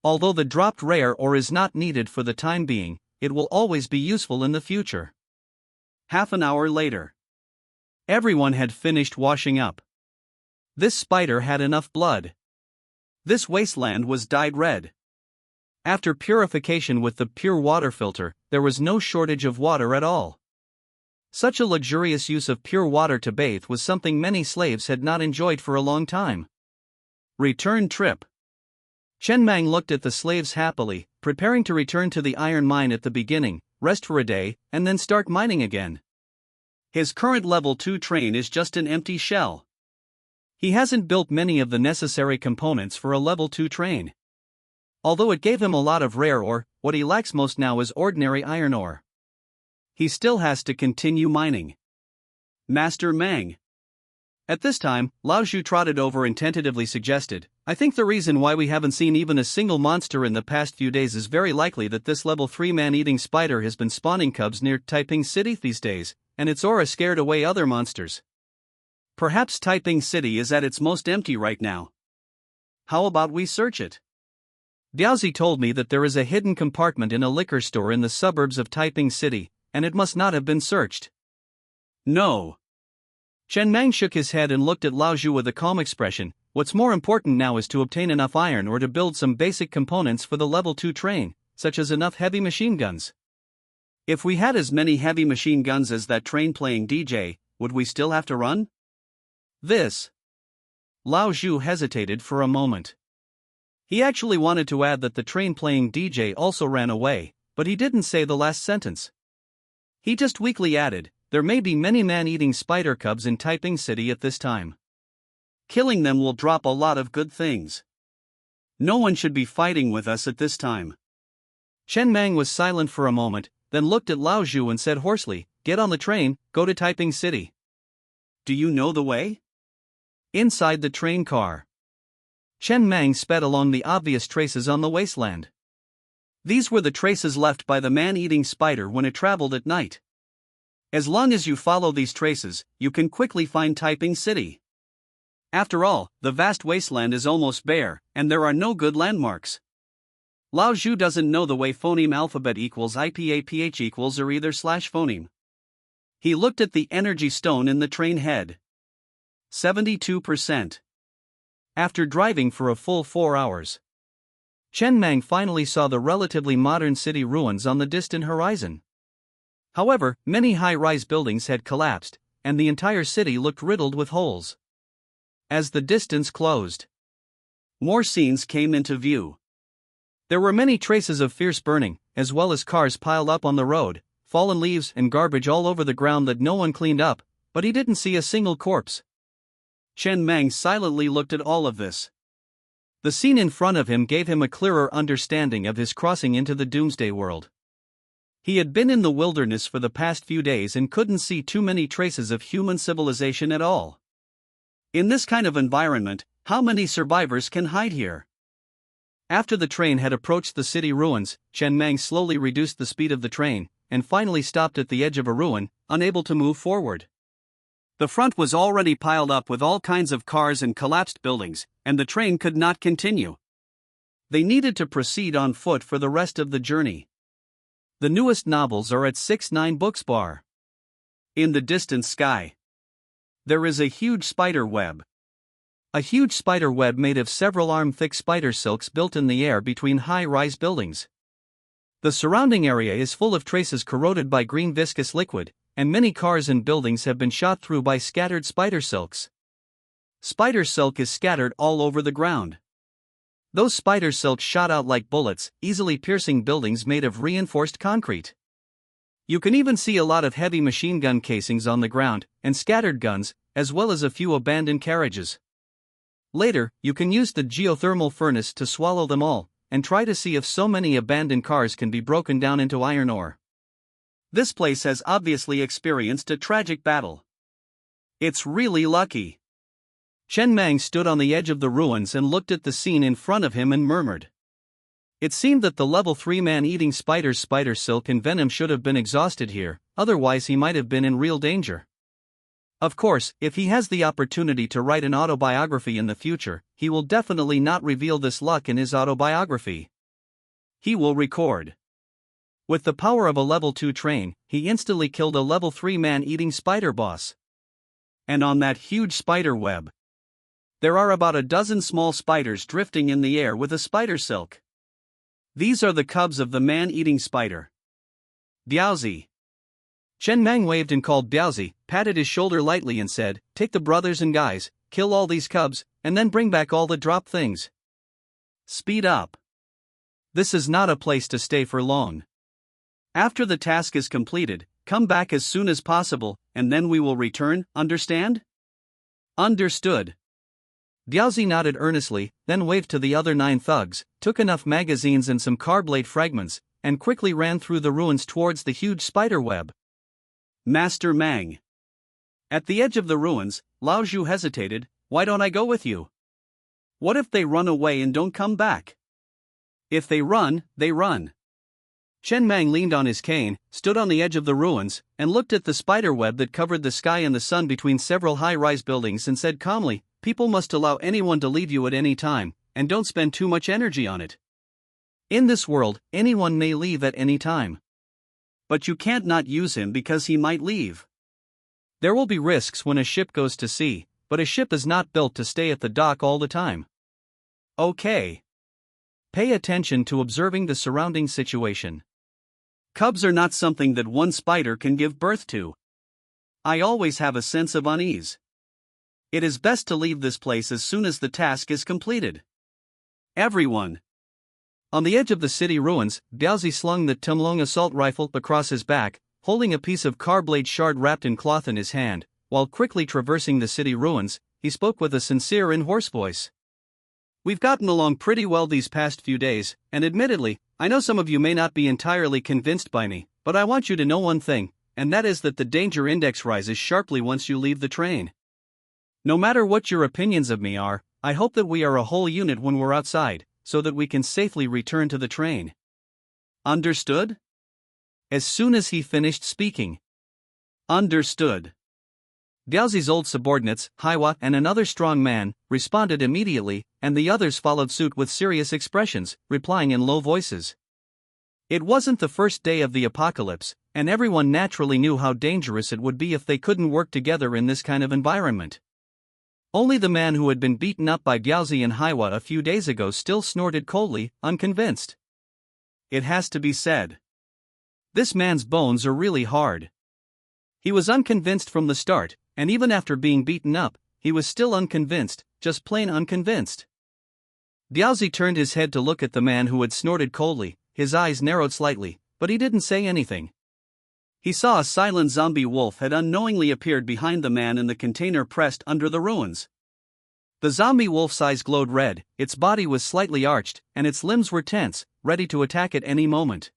Although the dropped rare ore is not needed for the time being, it will always be useful in the future. Half an hour later. Everyone had finished washing up. This spider had enough blood. This wasteland was dyed red. After purification with the pure water filter, there was no shortage of water at all. Such a luxurious use of pure water to bathe was something many slaves had not enjoyed for a long time. Return trip. Chen Mang looked at the slaves happily, preparing to return to the iron mine at the beginning, rest for a day, and then start mining again. His current level 2 train is just an empty shell. He hasn't built many of the necessary components for a level 2 train. Although it gave him a lot of rare ore, what he lacks most now is ordinary iron ore. He still has to continue mining. Master Mang. At this time, Lao Zhu trotted over and tentatively suggested, I think the reason why we haven't seen even a single monster in the past few days is very likely that this level 3 man-eating spider has been spawning cubs near Taiping City these days, and its aura scared away other monsters. Perhaps Taiping City is at its most empty right now. How about we search it? Diaozi told me that there is a hidden compartment in a liquor store in the suburbs of Taiping City, and it must not have been searched. No. Chen Mang shook his head and looked at Lao Zhu with a calm expression. What's more important now is to obtain enough iron ore to build some basic components for the level 2 train, such as enough heavy machine guns. If we had as many heavy machine guns as that train playing DJ, would we still have to run? This. Lao Zhu hesitated for a moment. He actually wanted to add that the train playing DJ also ran away, but he didn't say the last sentence. He just weakly added, there may be many man-eating spider cubs in Taiping City at this time. Killing them will drop a lot of good things. No one should be fighting with us at this time. Chen Mang was silent for a moment, then looked at Lao Zhu and said hoarsely, get on the train, go to Taiping City. Do you know the way? Inside the train car. Chen Mang sped along the obvious traces on the wasteland. These were the traces left by the man-eating spider when it traveled at night. As long as you follow these traces, you can quickly find Taiping City. After all, the vast wasteland is almost bare, and there are no good landmarks. Lao Zhu doesn't know the way phoneme alphabet equals IPAPH equals or either slash phoneme. He looked at the energy stone in the train head. 72%. After driving for a full 4 hours, Chen Mang finally saw the relatively modern city ruins on the distant horizon. However, many high-rise buildings had collapsed, and the entire city looked riddled with holes. As the distance closed, more scenes came into view. There were many traces of fierce burning, as well as cars piled up on the road, fallen leaves and garbage all over the ground that no one cleaned up, but he didn't see a single corpse. Chen Meng silently looked at all of this. The scene in front of him gave him a clearer understanding of his crossing into the doomsday world. He had been in the wilderness for the past few days and couldn't see too many traces of human civilization at all. In this kind of environment, how many survivors can hide here? After the train had approached the city ruins, Chen Meng slowly reduced the speed of the train, and finally stopped at the edge of a ruin, unable to move forward. The front was already piled up with all kinds of cars and collapsed buildings, and the train could not continue. They needed to proceed on foot for the rest of the journey. The newest novels are at 6-9 books bar. In the distant sky, there is a huge spider web. A huge spider web made of several arm-thick spider silks built in the air between high-rise buildings. The surrounding area is full of traces corroded by green viscous liquid, and many cars and buildings have been shot through by scattered spider silks. Spider silk is scattered all over the ground. Those spider silks shot out like bullets, easily piercing buildings made of reinforced concrete. You can even see a lot of heavy machine gun casings on the ground, and scattered guns, as well as a few abandoned carriages. Later, you can use the geothermal furnace to swallow them all, and try to see if so many abandoned cars can be broken down into iron ore. This place has obviously experienced a tragic battle. It's really lucky. Chen Meng stood on the edge of the ruins and looked at the scene in front of him and murmured. It seemed that the level 3 man-eating spider's spider silk and venom should have been exhausted here, otherwise he might have been in real danger. Of course, if he has the opportunity to write an autobiography in the future, he will definitely not reveal this luck in his autobiography. He will record. With the power of a level 2 train, he instantly killed a level 3 man-eating spider boss. And on that huge spider web, there are about a dozen small spiders drifting in the air with a spider silk. These are the cubs of the man-eating spider. Biaozi. Chen Meng waved and called Biaozi, patted his shoulder lightly and said, "Take the brothers and guys, kill all these cubs, and then bring back all the dropped things. Speed up. This is not a place to stay for long. After the task is completed, come back as soon as possible, and then we will return, understand?" Understood. Biaozi nodded earnestly, then waved to the other 9 thugs, took enough magazines and some car blade fragments, and quickly ran through the ruins towards the huge spider web. Master Meng. At the edge of the ruins, Lao Zhu hesitated. "Why don't I go with you? What if they run away and don't come back?" "If they run, they run." Chen Meng leaned on his cane, stood on the edge of the ruins, and looked at the spider web that covered the sky and the sun between several high-rise buildings and said calmly, "People must allow anyone to leave you at any time, and don't spend too much energy on it. In this world, anyone may leave at any time. But you can't not use him because he might leave. There will be risks when a ship goes to sea, but a ship is not built to stay at the dock all the time. Okay. Pay attention to observing the surrounding situation. Cubs are not something that one spider can give birth to. I always have a sense of unease. It is best to leave this place as soon as the task is completed. Everyone." On the edge of the city ruins, Biaozi slung the Tumlong assault rifle across his back, holding a piece of car blade shard wrapped in cloth in his hand. While quickly traversing the city ruins, he spoke with a sincere and hoarse voice. "We've gotten along pretty well these past few days, and admittedly, I know some of you may not be entirely convinced by me, but I want you to know one thing, and that is that the danger index rises sharply once you leave the train. No matter what your opinions of me are, I hope that we are a whole unit when we're outside, so that we can safely return to the train. Understood?" As soon as he finished speaking. Understood. Biaozi's old subordinates, Haiwa and another strong man, responded immediately, and the others followed suit with serious expressions, replying in low voices. It wasn't the first day of the apocalypse, and everyone naturally knew how dangerous it would be if they couldn't work together in this kind of environment. Only the man who had been beaten up by Biaozi and Haiwa a few days ago still snorted coldly, unconvinced. It has to be said. This man's bones are really hard. He was unconvinced from the start, and even after being beaten up, he was still unconvinced, just plain unconvinced. Biaozi turned his head to look at the man who had snorted coldly, his eyes narrowed slightly, but he didn't say anything. He saw a silent zombie wolf had unknowingly appeared behind the man in the container pressed under the ruins. The zombie wolf's eyes glowed red, its body was slightly arched, and its limbs were tense, ready to attack at any moment.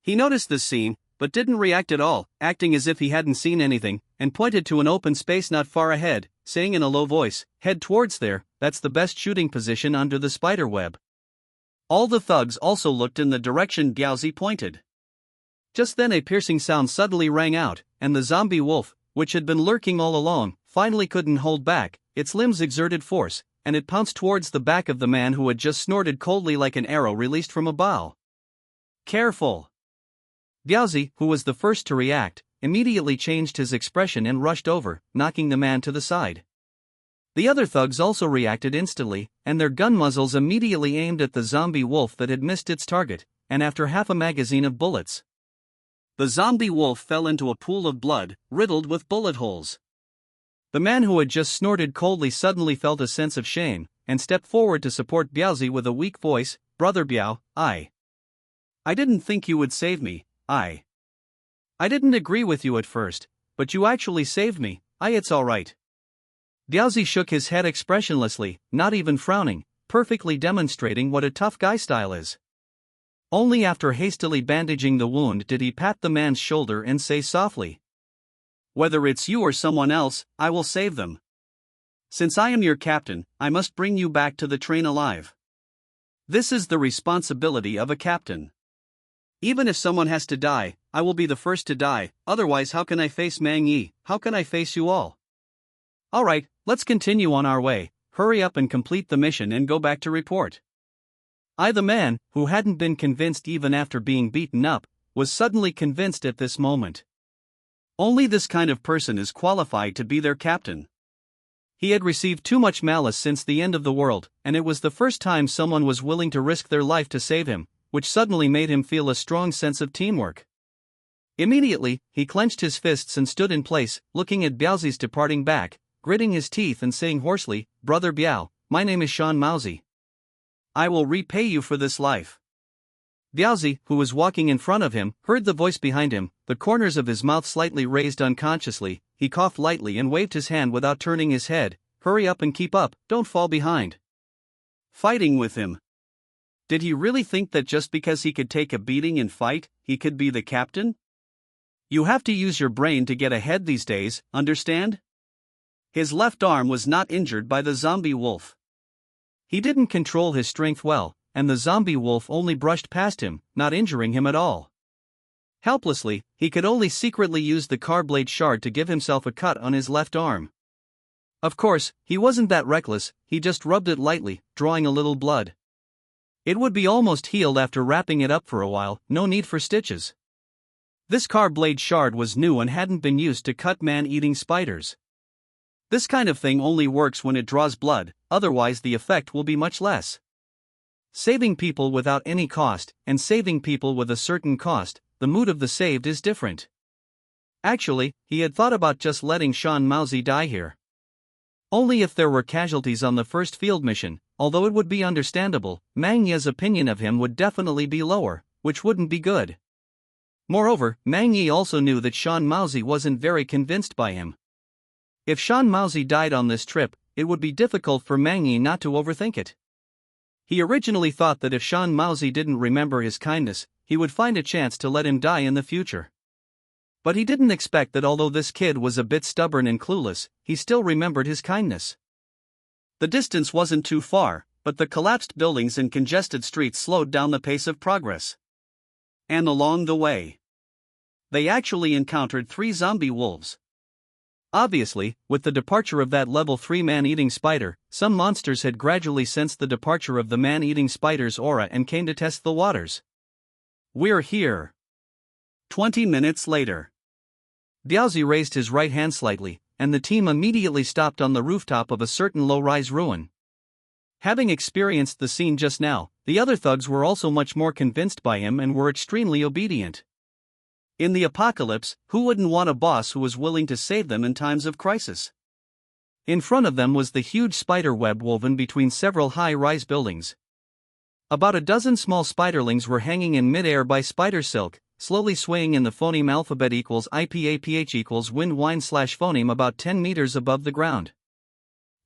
He noticed this scene, but didn't react at all, acting as if he hadn't seen anything, and pointed to an open space not far ahead, saying in a low voice, "Head towards there, that's the best shooting position under the spider web." All the thugs also looked in the direction Biaozi pointed. Just then a piercing sound suddenly rang out, and the zombie wolf, which had been lurking all along, finally couldn't hold back. Its limbs exerted force, and it pounced towards the back of the man who had just snorted coldly like an arrow released from a bow. "Careful!" Biaozi, who was the first to react, immediately changed his expression and rushed over, knocking the man to the side. The other thugs also reacted instantly, and their gun muzzles immediately aimed at the zombie wolf that had missed its target, and after half a magazine of bullets, the zombie wolf fell into a pool of blood, riddled with bullet holes. The man who had just snorted coldly suddenly felt a sense of shame, and stepped forward to support Biaozi with a weak voice. "Brother Biao, I didn't think you would save me. I didn't agree with you at first, but you actually saved me. It's alright." Biaozi shook his head expressionlessly, not even frowning, perfectly demonstrating what a tough guy style is. Only after hastily bandaging the wound did he pat the man's shoulder and say softly, "Whether it's you or someone else, I will save them. Since I am your captain, I must bring you back to the train alive. This is the responsibility of a captain. Even if someone has to die, I will be the first to die, otherwise how can I face Mang Yi, how can I face you all? Alright, let's continue on our way, hurry up and complete the mission and go back to report." The man, who hadn't been convinced even after being beaten up, was suddenly convinced at this moment. Only this kind of person is qualified to be their captain. He had received too much malice since the end of the world, and it was the first time someone was willing to risk their life to save him, which suddenly made him feel a strong sense of teamwork. Immediately, he clenched his fists and stood in place, looking at Biaozi's departing back, gritting his teeth and saying hoarsely, "Brother Biao, my name is Shan Maozi. I will repay you for this life." Biaozi, who was walking in front of him, heard the voice behind him, the corners of his mouth slightly raised unconsciously. He coughed lightly and waved his hand without turning his head. "Hurry up and keep up, don't fall behind." Fighting with him. Did he really think that just because he could take a beating and fight, he could be the captain? You have to use your brain to get ahead these days, understand? His left arm was not injured by the zombie wolf. He didn't control his strength well, and the zombie wolf only brushed past him, not injuring him at all. Helplessly, he could only secretly use the car blade shard to give himself a cut on his left arm. Of course, he wasn't that reckless, he just rubbed it lightly, drawing a little blood. It would be almost healed after wrapping it up for a while, no need for stitches. This car blade shard was new and hadn't been used to cut man-eating spiders. This kind of thing only works when it draws blood, otherwise the effect will be much less. Saving people without any cost, and saving people with a certain cost, the mood of the saved is different. Actually, he had thought about just letting Shan Maozi die here. Only if there were casualties on the first field mission, although it would be understandable, Mang Yi's opinion of him would definitely be lower, which wouldn't be good. Moreover, Mang Yi also knew that Shan Maozi wasn't very convinced by him. If Shan Maozi died on this trip, it would be difficult for Mang Yi not to overthink it. He originally thought that if Shan Maozi didn't remember his kindness, he would find a chance to let him die in the future. But he didn't expect that although this kid was a bit stubborn and clueless, he still remembered his kindness. The distance wasn't too far, but the collapsed buildings and congested streets slowed down the pace of progress. And along the way, they actually encountered 3 zombie wolves. Obviously, with the departure of that level 3 man-eating spider, some monsters had gradually sensed the departure of the man-eating spider's aura and came to test the waters. "We're here." 20 minutes later. Biaozi raised his right hand slightly, and the team immediately stopped on the rooftop of a certain low-rise ruin. Having experienced the scene just now, the other thugs were also much more convinced by him and were extremely obedient. In the apocalypse, who wouldn't want a boss who was willing to save them in times of crisis? In front of them was the huge spider web woven between several high-rise buildings. About a dozen small spiderlings were hanging in mid-air by spider silk, slowly swaying in the phoneme alphabet equals IPAPH equals wind wine/phoneme about 10 meters above the ground.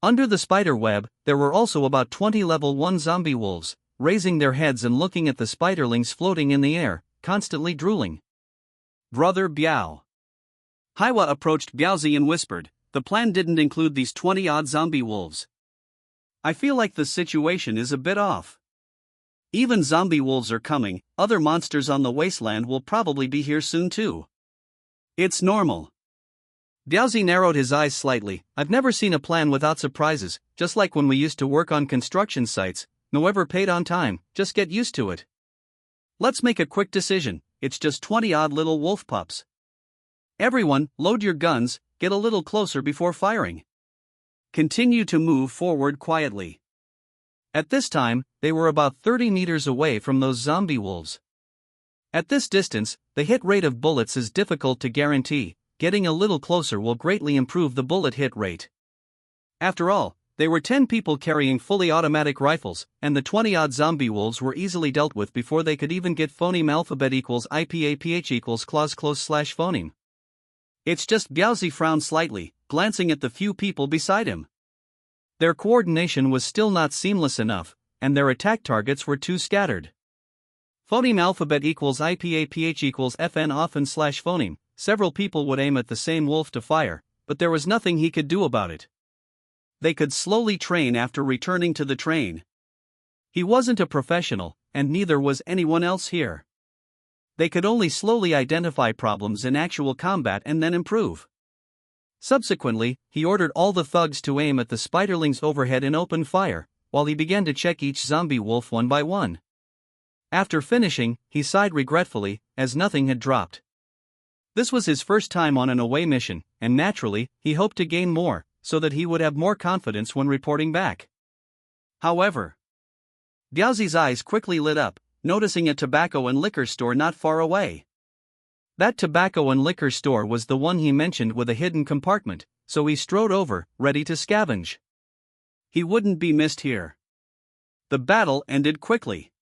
Under the spider web, there were also about 20 level 1 zombie wolves, raising their heads and looking at the spiderlings floating in the air, constantly drooling. Brother Biao. Haiwa approached Biaozi and whispered, "The plan didn't include these 20-odd zombie wolves. I feel like the situation is a bit off. Even zombie wolves are coming, other monsters on the wasteland will probably be here soon too. It's normal." Biaozi narrowed his eyes slightly. "I've never seen a plan without surprises, just like when we used to work on construction sites, no ever paid on time, just get used to it. Let's make a quick decision, it's just 20-odd little wolf pups. Everyone, load your guns, get a little closer before firing. Continue to move forward quietly." At this time, they were about 30 meters away from those zombie wolves. At this distance, the hit rate of bullets is difficult to guarantee. Getting a little closer will greatly improve the bullet hit rate. After all, they were 10 people carrying fully automatic rifles, and the 20-odd zombie wolves were easily dealt with before they could even get phoneme alphabet equals IPAPH equals clause close slash phoneme. It's just Biaozi frowned slightly, glancing at the few people beside him. Their coordination was still not seamless enough, and their attack targets were too scattered. Phoneme alphabet equals IPAPH equals FN often slash phoneme. Several people would aim at the same wolf to fire, but there was nothing he could do about it. They could slowly train after returning to the train. He wasn't a professional, and neither was anyone else here. They could only slowly identify problems in actual combat and then improve. Subsequently, he ordered all the thugs to aim at the spiderlings overhead and open fire, while he began to check each zombie wolf one by one. After finishing, he sighed regretfully, as nothing had dropped. This was his first time on an away mission, and naturally, he hoped to gain more, so that he would have more confidence when reporting back. However, Biaozi's eyes quickly lit up, noticing a tobacco and liquor store not far away. That tobacco and liquor store was the one he mentioned with a hidden compartment, so he strode over, ready to scavenge. He wouldn't be missed here. The battle ended quickly.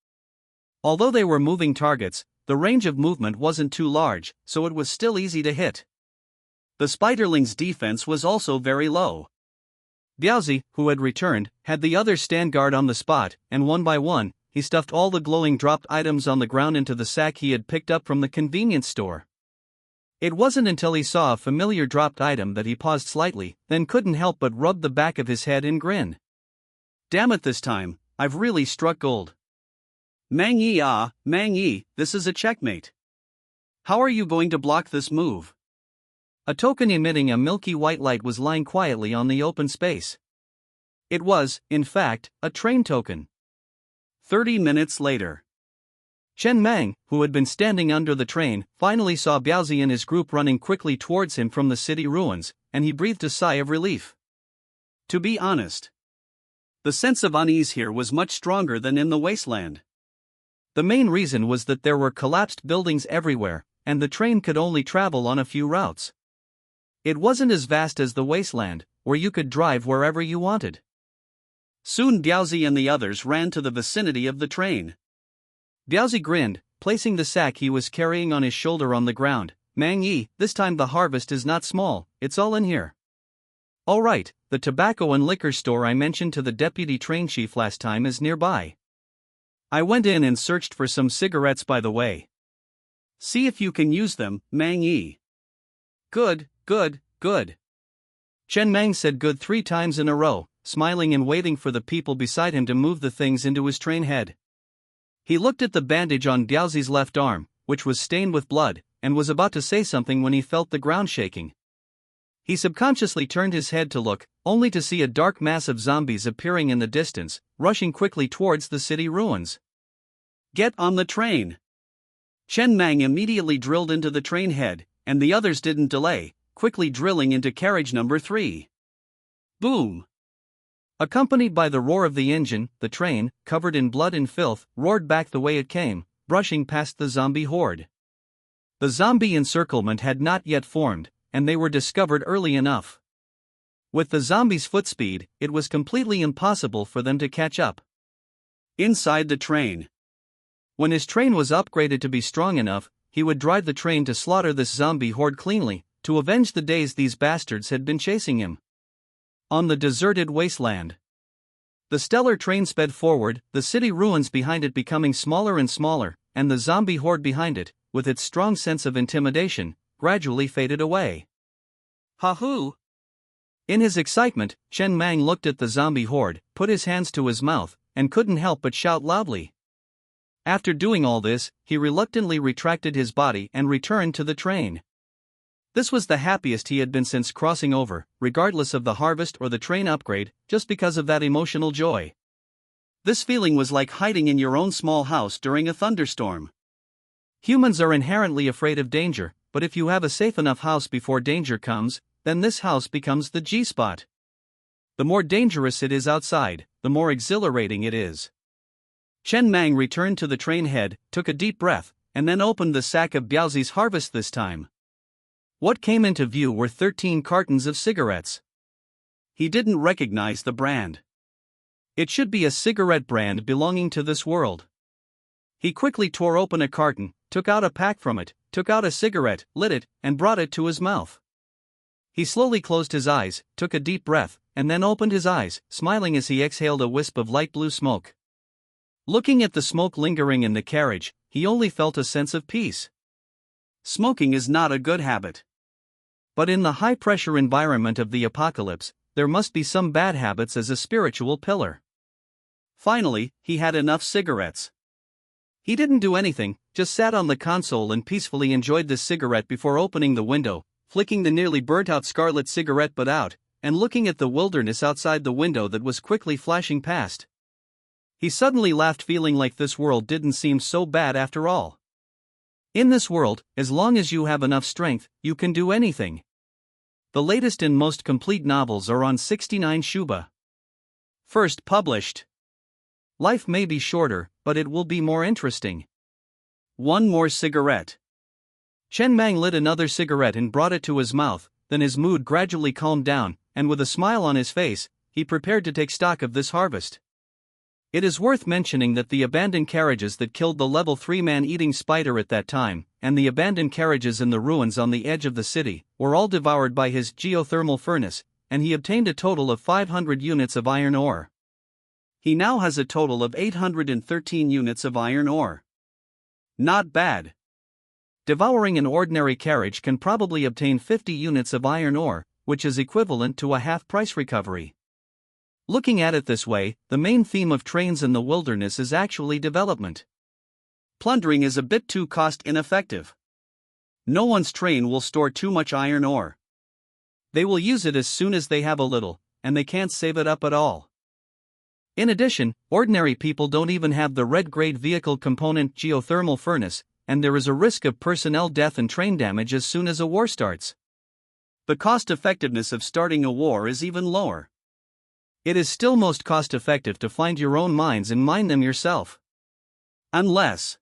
Although they were moving targets, the range of movement wasn't too large, so it was still easy to hit. The spiderling's defense was also very low. Biaozi, who had returned, had the others stand guard on the spot, and one by one, he stuffed all the glowing dropped items on the ground into the sack he had picked up from the convenience store. It wasn't until he saw a familiar dropped item that he paused slightly, then couldn't help but rub the back of his head and grin. "Damn it, this time, I've really struck gold. Mang Yi, this is a checkmate. How are you going to block this move?" A token emitting a milky white light was lying quietly on the open space. It was, in fact, a train token. 30 minutes later. Chen Mang, who had been standing under the train, finally saw Biaozi and his group running quickly towards him from the city ruins, and he breathed a sigh of relief. To be honest, the sense of unease here was much stronger than in the wasteland. The main reason was that there were collapsed buildings everywhere, and the train could only travel on a few routes. It wasn't as vast as the wasteland, where you could drive wherever you wanted. Soon Biaozi and the others ran to the vicinity of the train. Biaozi grinned, placing the sack he was carrying on his shoulder on the ground. "Mang Yi, this time the harvest is not small, it's all in here." "All right, the tobacco and liquor store I mentioned to the deputy train chief last time is nearby. I went in and searched for some cigarettes by the way. See if you can use them, Mang Yi." Good. Chen Mang said good 3 times in a row, smiling and waiting for the people beside him to move the things into his train head. He looked at the bandage on Biaozi's left arm, which was stained with blood, and was about to say something when he felt the ground shaking. He subconsciously turned his head to look, only to see a dark mass of zombies appearing in the distance, rushing quickly towards the city ruins. "Get on the train!" Chen Mang immediately drilled into the train head, and the others didn't delay, quickly drilling into carriage number 3. Boom! Accompanied by the roar of the engine, the train, covered in blood and filth, roared back the way it came, brushing past the zombie horde. The zombie encirclement had not yet formed, and they were discovered early enough. With the zombies' foot speed, it was completely impossible for them to catch up. Inside the train. When his train was upgraded to be strong enough, he would drive the train to slaughter this zombie horde cleanly, to avenge the days these bastards had been chasing him. On the deserted wasteland. The stellar train sped forward, the city ruins behind it becoming smaller and smaller, and the zombie horde behind it, with its strong sense of intimidation, gradually faded away. Ha-hoo! In his excitement, Chen Mang looked at the zombie horde, put his hands to his mouth, and couldn't help but shout loudly. After doing all this, he reluctantly retracted his body and returned to the train. This was the happiest he had been since crossing over, regardless of the harvest or the train upgrade, just because of that emotional joy. This feeling was like hiding in your own small house during a thunderstorm. Humans are inherently afraid of danger, but if you have a safe enough house before danger comes, then this house becomes the G-spot. The more dangerous it is outside, the more exhilarating it is. Chen Mang returned to the train head, took a deep breath, and then opened the sack of Biaozi's harvest this time. What came into view were 13 cartons of cigarettes. He didn't recognize the brand. It should be a cigarette brand belonging to this world. He quickly tore open a carton, took out a pack from it, took out a cigarette, lit it, and brought it to his mouth. He slowly closed his eyes, took a deep breath, and then opened his eyes, smiling as he exhaled a wisp of light blue smoke. Looking at the smoke lingering in the carriage, he only felt a sense of peace. Smoking is not a good habit. But in the high-pressure environment of the apocalypse, there must be some bad habits as a spiritual pillar. Finally, he had enough cigarettes. He didn't do anything, just sat on the console and peacefully enjoyed the cigarette before opening the window, flicking the nearly burnt-out scarlet cigarette butt out, and looking at the wilderness outside the window that was quickly flashing past. He suddenly laughed, feeling like this world didn't seem so bad after all. In this world, as long as you have enough strength, you can do anything. The latest and most complete novels are on 69 Shuba. First published. Life may be shorter, but it will be more interesting. One more cigarette. Chen Mang lit another cigarette and brought it to his mouth, then his mood gradually calmed down, and with a smile on his face, he prepared to take stock of this harvest. It is worth mentioning that the abandoned carriages that killed the level 3 man-eating spider at that time, and the abandoned carriages in the ruins on the edge of the city, were all devoured by his geothermal furnace, and he obtained a total of 500 units of iron ore. He now has a total of 813 units of iron ore. Not bad. Devouring an ordinary carriage can probably obtain 50 units of iron ore, which is equivalent to a half-price recovery. Looking at it this way, the main theme of trains in the wilderness is actually development. Plundering is a bit too cost-ineffective. No one's train will store too much iron ore. They will use it as soon as they have a little, and they can't save it up at all. In addition, ordinary people don't even have the red-grade vehicle component geothermal furnace, and there is a risk of personnel death and train damage as soon as a war starts. The cost-effectiveness of starting a war is even lower. It is still most cost-effective to find your own mines and mine them yourself. Unless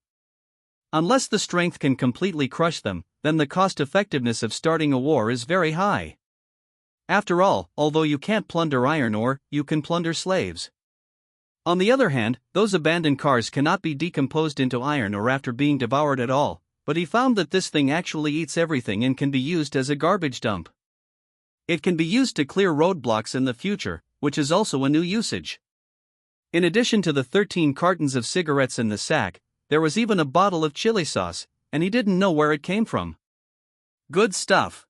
the strength can completely crush them, then the cost-effectiveness of starting a war is very high. After all, although you can't plunder iron ore, you can plunder slaves. On the other hand, those abandoned cars cannot be decomposed into iron ore after being devoured at all, but he found that this thing actually eats everything and can be used as a garbage dump. It can be used to clear roadblocks in the future, which is also a new usage. In addition to the 13 cartons of cigarettes in the sack, there was even a bottle of chili sauce, and he didn't know where it came from. Good stuff.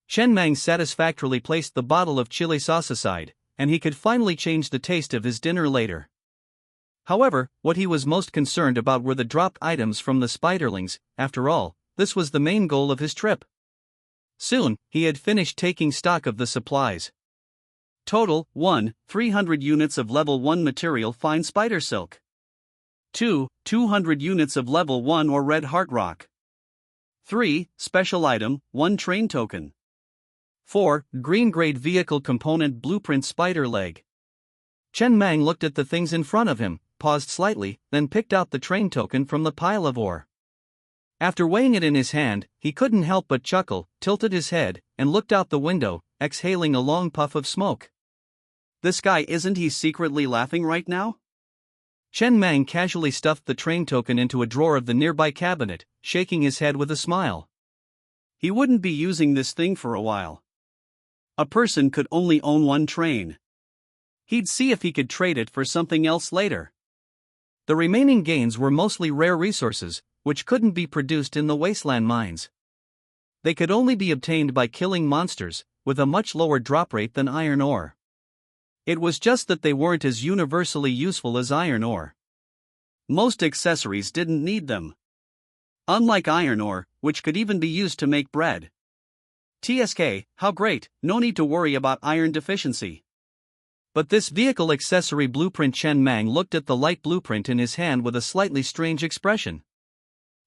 Chen Mang satisfactorily placed the bottle of chili sauce aside, and he could finally change the taste of his dinner later. However, what he was most concerned about were the dropped items from the spiderlings. After all, this was the main goal of his trip. Soon, he had finished taking stock of the supplies. Total: 1. 300 units of level 1 material fine spider silk. 2. 200 units of level 1 or red heart rock. 3. Special item: 1 train token. 4. Green grade vehicle component blueprint spider leg. Chen Mang looked at the things in front of him, paused slightly, then picked out the train token from the pile of ore. After weighing it in his hand, he couldn't help but chuckle, tilted his head, and looked out the window, exhaling a long puff of smoke. This guy, isn't he secretly laughing right now? Chen Mang casually stuffed the train token into a drawer of the nearby cabinet, shaking his head with a smile. He wouldn't be using this thing for a while. A person could only own one train. He'd see if he could trade it for something else later. The remaining gains were mostly rare resources, which couldn't be produced in the wasteland mines. They could only be obtained by killing monsters, with a much lower drop rate than iron ore. It was just that they weren't as universally useful as iron ore. Most accessories didn't need them. Unlike iron ore, which could even be used to make bread. TSK, how great, no need to worry about iron deficiency. But this vehicle accessory blueprint. Chen Mang looked at the light blueprint in his hand with a slightly strange expression.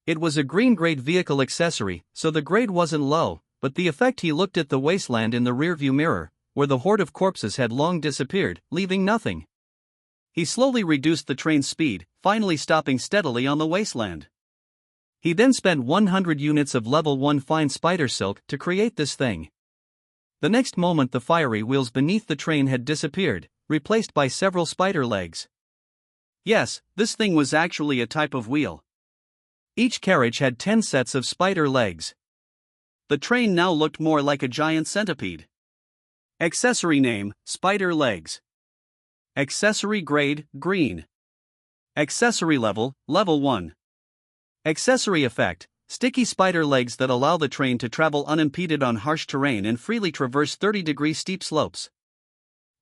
It was a green-grade vehicle accessory, so the grade wasn't low, but the effect. He looked at the wasteland in the rearview mirror, where the horde of corpses had long disappeared, leaving nothing. He slowly reduced the train's speed, finally stopping steadily on the wasteland. He then spent 100 units of level 1 fine spider silk to create this thing. The next moment the fiery wheels beneath the train had disappeared, replaced by several spider legs. Yes, this thing was actually a type of wheel. Each carriage had 10 sets of spider legs. The train now looked more like a giant centipede. Accessory name, spider legs. Accessory grade, green. Accessory level, level 1. Accessory effect, sticky spider legs that allow the train to travel unimpeded on harsh terrain and freely traverse 30-degree steep slopes.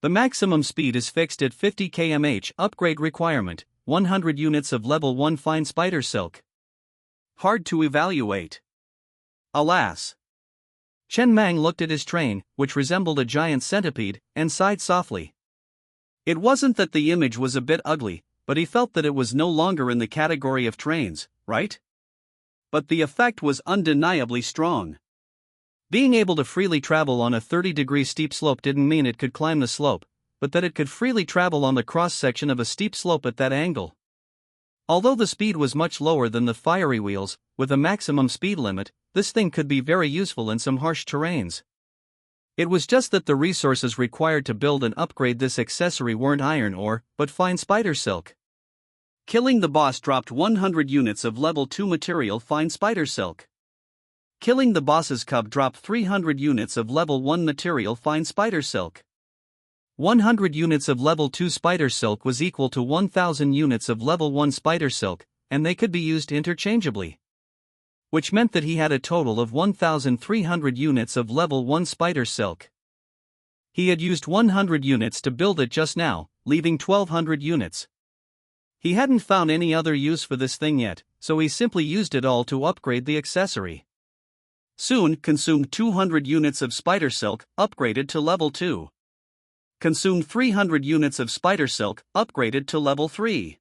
The maximum speed is fixed at 50 km/h. Upgrade requirement, 100 units of level 1 fine spider silk. Hard to evaluate. Alas. Chen Mang looked at his train, which resembled a giant centipede, and sighed softly. It wasn't that the image was a bit ugly, but he felt that it was no longer in the category of trains, right? But the effect was undeniably strong. Being able to freely travel on a 30-degree steep slope didn't mean it could climb the slope, but that it could freely travel on the cross-section of a steep slope at that angle. Although the speed was much lower than the fiery wheels, with a maximum speed limit, this thing could be very useful in some harsh terrains. It was just that the resources required to build and upgrade this accessory weren't iron ore, but fine spider silk. Killing the boss dropped 100 units of level 2 material fine spider silk. Killing the boss's cub dropped 300 units of level 1 material fine spider silk. 100 units of level 2 spider silk was equal to 1000 units of level 1 spider silk, and they could be used interchangeably. Which meant that he had a total of 1300 units of level 1 spider silk. He had used 100 units to build it just now, leaving 1200 units. He hadn't found any other use for this thing yet, so he simply used it all to upgrade the accessory. Soon consumed 200 units of spider silk, upgraded to level 2. Consumed 300 units of spider silk, upgraded to level 3.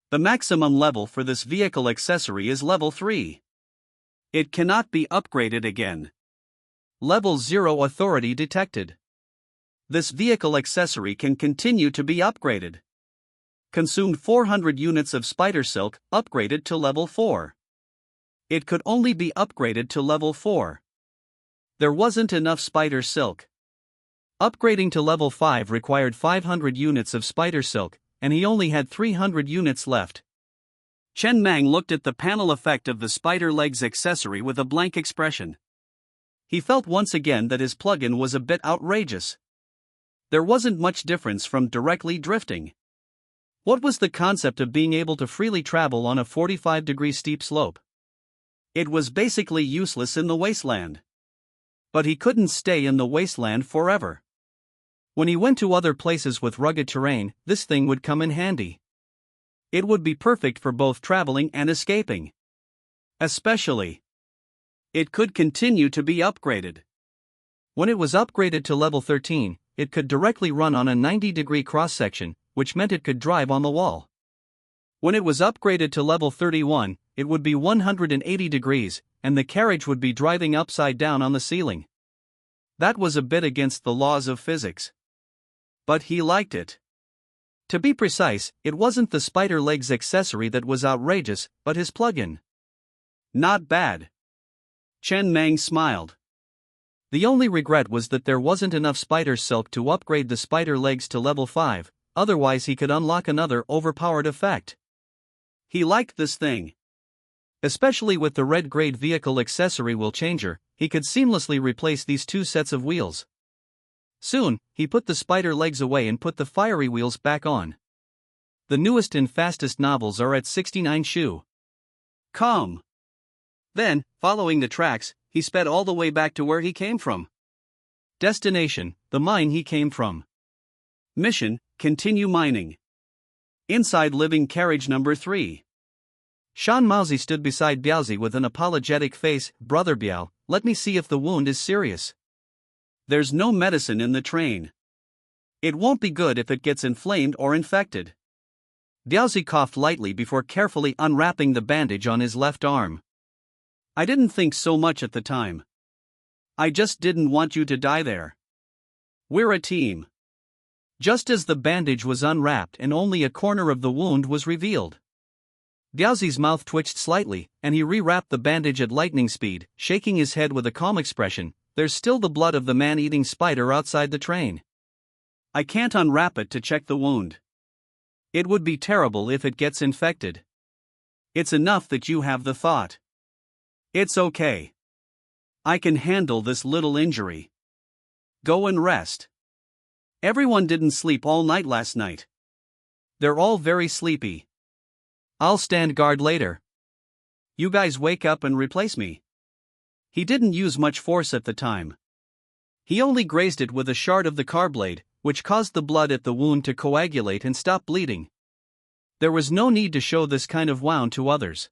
The maximum level for this vehicle accessory is level 3. It cannot be upgraded again. Level 0 authority detected. This vehicle accessory can continue to be upgraded. Consumed 400 units of spider silk, upgraded to level 4. It could only be upgraded to level 4. There wasn't enough spider silk. Upgrading to level 5 required 500 units of spider silk, and he only had 300 units left. Chen Mang looked at the panel effect of the spider legs accessory with a blank expression. He felt once again that his plugin was a bit outrageous. There wasn't much difference from directly drifting. What was the concept of being able to freely travel on a 45-degree steep slope? It was basically useless in the wasteland. But he couldn't stay in the wasteland forever. When he went to other places with rugged terrain, this thing would come in handy. It would be perfect for both traveling and escaping. Especially, it could continue to be upgraded. When it was upgraded to level 13, it could directly run on a 90-degree cross-section, which meant it could drive on the wall. When it was upgraded to level 31, it would be 180 degrees, and the carriage would be driving upside down on the ceiling. That was a bit against the laws of physics. But he liked it. To be precise, it wasn't the spider legs accessory that was outrageous, but his plugin. Not bad. Chen Mang smiled. The only regret was that there wasn't enough spider silk to upgrade the spider legs to level 5, otherwise he could unlock another overpowered effect. He liked this thing. Especially with the red grade vehicle accessory wheel changer, he could seamlessly replace these two sets of wheels. Soon, he put the spider legs away and put the fiery wheels back on. The newest and fastest novels are at 69 shu. Calm. Then, following the tracks, he sped all the way back to where he came from. Destination, the mine he came from. Mission, continue mining. Inside living carriage number 3. Shan Maozi stood beside Biaozi with an apologetic face. Brother Biao, let me see if the wound is serious. There's no medicine in the train. It won't be good if it gets inflamed or infected. Biaozi coughed lightly before carefully unwrapping the bandage on his left arm. I didn't think so much at the time. I just didn't want you to die there. We're a team. Just as the bandage was unwrapped and only a corner of the wound was revealed, Biaozi's mouth twitched slightly, and he rewrapped the bandage at lightning speed, shaking his head with a calm expression. There's still the blood of the man-eating spider outside the train. I can't unwrap it to check the wound. It would be terrible if it gets infected. It's enough that you have the thought. It's okay. I can handle this little injury. Go and rest. Everyone didn't sleep all night last night. They're all very sleepy. I'll stand guard later. You guys wake up and replace me. He didn't use much force at the time. He only grazed it with a shard of the car blade, which caused the blood at the wound to coagulate and stop bleeding. There was no need to show this kind of wound to others.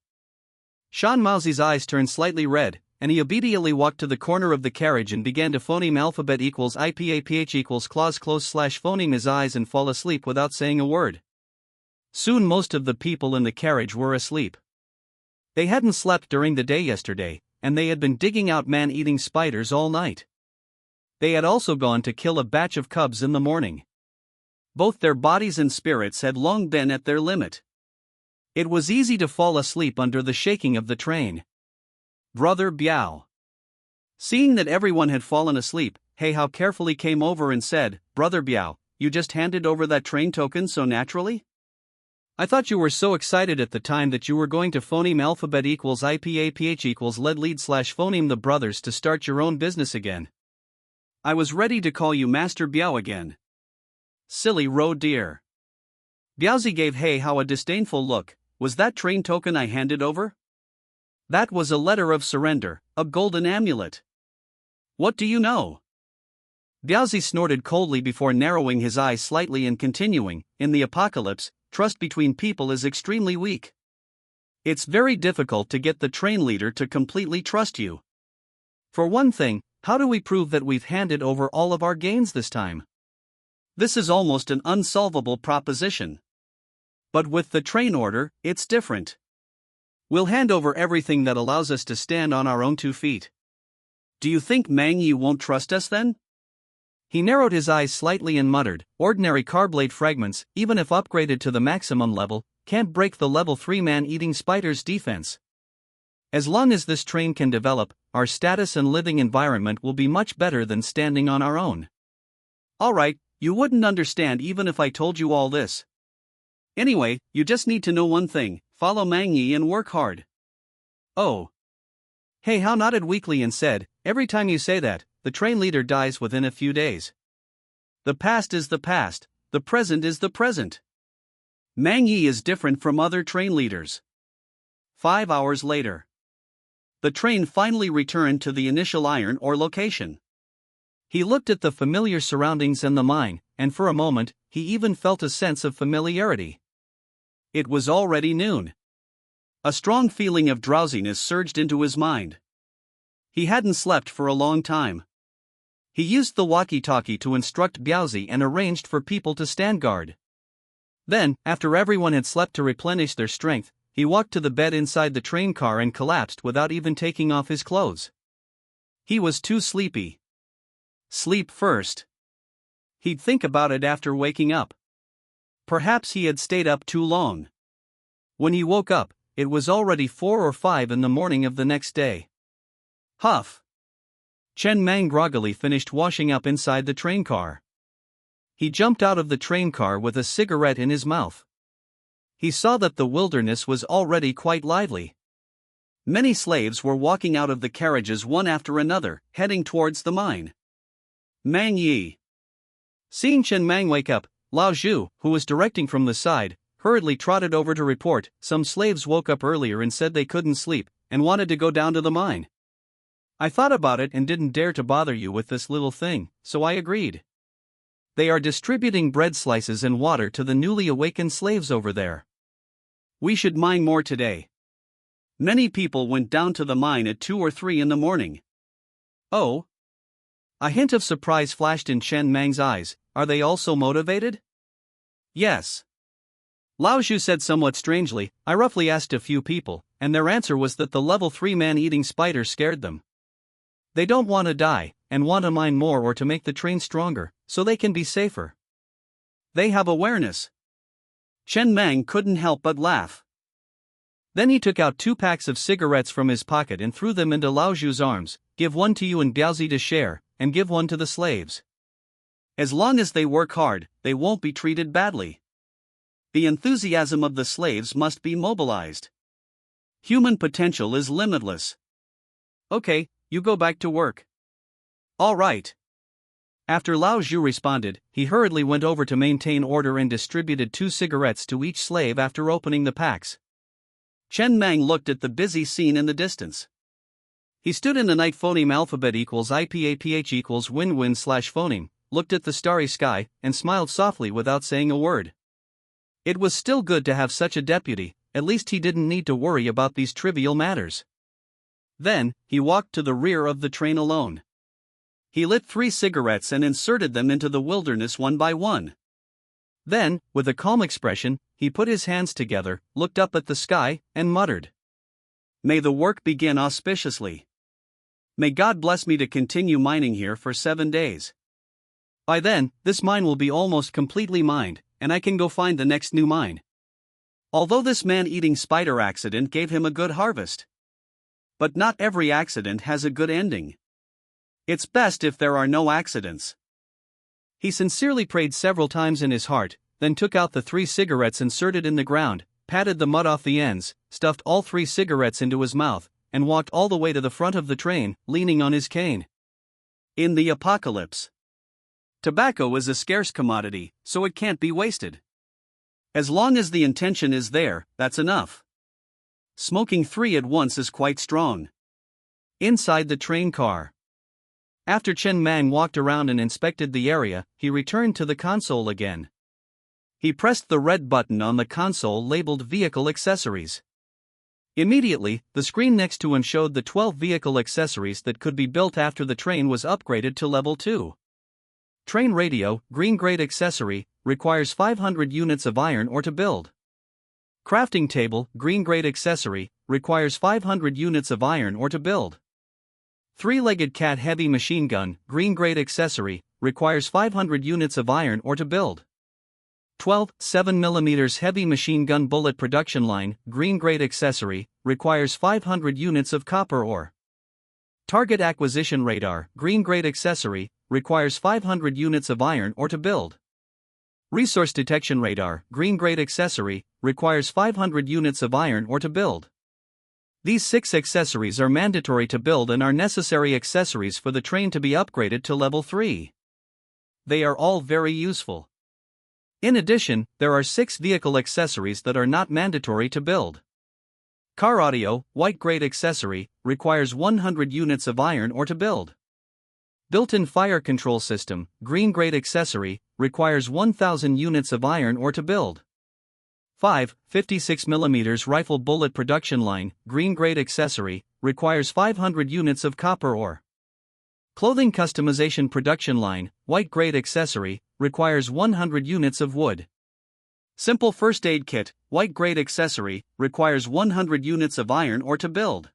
Shan Maozi's eyes turned slightly red, and he obediently walked to the corner of the carriage and began to phoneme alphabet equals IPAPH equals clause close slash phoneme his eyes and fall asleep without saying a word. Soon most of the people in the carriage were asleep. They hadn't slept during the day yesterday, and they had been digging out man-eating spiders all night. They had also gone to kill a batch of cubs in the morning. Both their bodies and spirits had long been at their limit. It was easy to fall asleep under the shaking of the train. Brother Biao. Seeing that everyone had fallen asleep, He Hao carefully came over and said, Brother Biao, you just handed over that train token so naturally? I thought you were so excited at the time that you were going to phoneme alphabet equals IPAPH equals lead slash phoneme the brothers to start your own business again. I was ready to call you Master Biao again. Silly road deer. Biaozi gave He Hao a disdainful look. Was that train token I handed over? That was a letter of surrender, a golden amulet. What do you know? Biaozi snorted coldly before narrowing his eyes slightly and continuing, in the apocalypse, trust between people is extremely weak. It's very difficult to get the train leader to completely trust you. For one thing, how do we prove that we've handed over all of our gains this time? This is almost an unsolvable proposition. But with the train order, it's different. We'll hand over everything that allows us to stand on our own 2 feet. Do you think Mang Yi won't trust us then? He narrowed his eyes slightly and muttered, ordinary carblade fragments, even if upgraded to the maximum level, can't break the level 3 man-eating spider's defense. As long as this train can develop, our status and living environment will be much better than standing on our own. Alright, you wouldn't understand even if I told you all this. Anyway, you just need to know one thing, follow Mang Yi and work hard. Oh. He Hao nodded weakly and said, every time you say that, the train leader dies within a few days. The past is the past, the present is the present. Mang Yi is different from other train leaders. 5 hours later. The train finally returned to the initial iron ore location. He looked at the familiar surroundings and the mine, and for a moment, he even felt a sense of familiarity. It was already noon. A strong feeling of drowsiness surged into his mind. He hadn't slept for a long time. He used the walkie-talkie to instruct Biaozi and arranged for people to stand guard. Then, after everyone had slept to replenish their strength, he walked to the bed inside the train car and collapsed without even taking off his clothes. He was too sleepy. Sleep first. He'd think about it after waking up. Perhaps he had stayed up too long. When he woke up, it was already 4 or 5 in the morning of the next day. Huff. Chen Mang groggily finished washing up inside the train car. He jumped out of the train car with a cigarette in his mouth. He saw that the wilderness was already quite lively. Many slaves were walking out of the carriages one after another, heading towards the mine. Mang Yi. Seeing Chen Mang wake up, Lao Zhu, who was directing from the side, hurriedly trotted over to report some slaves woke up earlier and said they couldn't sleep and wanted to go down to the mine. I thought about it and didn't dare to bother you with this little thing, so I agreed. They are distributing bread slices and water to the newly awakened slaves over there. We should mine more today. Many people went down to the mine at 2 or 3 in the morning. Oh? A hint of surprise flashed in Chen Mang's eyes. Are they also motivated? Yes. Lao Zhu said somewhat strangely. I roughly asked a few people, and their answer was that the level 3 man-eating spider scared them. They don't want to die, and want to mine more or to make the train stronger, so they can be safer. They have awareness. Chen Mang couldn't help but laugh. Then he took out 2 packs of cigarettes from his pocket and threw them into Lao Zhu's arms. Give one to you and Gaozi to share, and give one to the slaves. As long as they work hard, they won't be treated badly. The enthusiasm of the slaves must be mobilized. Human potential is limitless. Okay, you go back to work. All right. After Lao Zhu responded, he hurriedly went over to maintain order and distributed 2 cigarettes to each slave after opening the packs. Chen Mang looked at the busy scene in the distance. He stood in the night phoneme alphabet equals IPAPH equals win-win / phoneme, looked at the starry sky, and smiled softly without saying a word. It was still good to have such a deputy, at least he didn't need to worry about these trivial matters. Then, he walked to the rear of the train alone. He lit 3 cigarettes and inserted them into the wilderness one by one. Then, with a calm expression, he put his hands together, looked up at the sky, and muttered, "May the work begin auspiciously. May God bless me to continue mining here for 7 days. By then, this mine will be almost completely mined, and I can go find the next new mine." Although this man-eating spider accident gave him a good harvest. But not every accident has a good ending. It's best if there are no accidents. He sincerely prayed several times in his heart, then took out the 3 cigarettes inserted in the ground, patted the mud off the ends, stuffed all 3 cigarettes into his mouth, and walked all the way to the front of the train, leaning on his cane. In the apocalypse, tobacco is a scarce commodity, so it can't be wasted. As long as the intention is there, that's enough. Smoking 3 at once is quite strong. Inside the train car. After Chen Mang walked around and inspected the area, he returned to the console again. He pressed the red button on the console labeled Vehicle Accessories. Immediately, the screen next to him showed the 12 vehicle accessories that could be built after the train was upgraded to level 2. Train radio, green-grade accessory, requires 500 units of iron ore to build. Crafting table, green-grade accessory, requires 500 units of iron ore to build. 3-legged cat heavy machine gun, green-grade accessory, requires 500 units of iron ore to build. 12, 7mm heavy machine gun bullet production line, green-grade accessory, requires 500 units of copper ore. Target acquisition radar, green-grade accessory, requires 500 units of iron ore to build. Resource detection radar, green-grade accessory, requires 500 units of iron ore to build. These 6 accessories are mandatory to build and are necessary accessories for the train to be upgraded to level 3. They are all very useful. In addition, there are 6 vehicle accessories that are not mandatory to build. Car audio, white-grade accessory, requires 100 units of iron ore to build. Built-in fire control system, green-grade accessory, requires 1000 units of iron ore to build. 5, 56mm rifle bullet production line, green-grade accessory, requires 500 units of copper ore. Clothing customization production line, white-grade accessory, requires 100 units of wood. Simple first aid kit, white-grade accessory, requires 100 units of iron ore to build.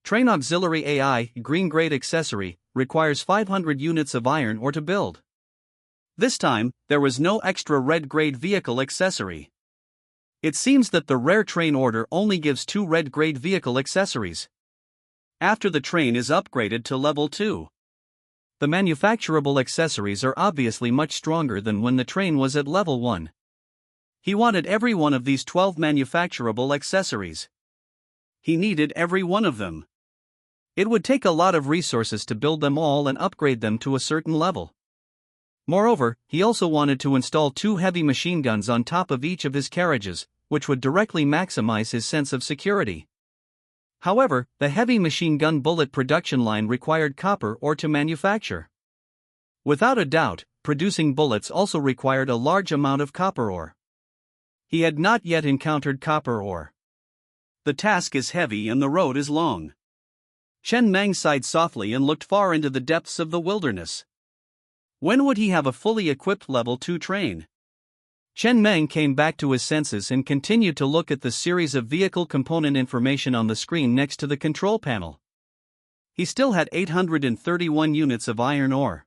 Train auxiliary AI, green-grade accessory, requires 500 units of iron ore to build. This time, there was no extra red-grade vehicle accessory. It seems that the rare train order only gives 2 red-grade vehicle accessories. After the train is upgraded to level 2. The manufacturable accessories are obviously much stronger than when the train was at level 1. He wanted every one of these 12 manufacturable accessories. He needed every one of them. It would take a lot of resources to build them all and upgrade them to a certain level. Moreover, he also wanted to install 2 heavy machine guns on top of each of his carriages, which would directly maximize his sense of security. However, the heavy machine gun bullet production line required copper ore to manufacture. Without a doubt, producing bullets also required a large amount of copper ore. He had not yet encountered copper ore. The task is heavy and the road is long. Chen Meng sighed softly and looked far into the depths of the wilderness. When would he have a fully equipped level 2 train? Chen Meng came back to his senses and continued to look at the series of vehicle component information on the screen next to the control panel. He still had 831 units of iron ore.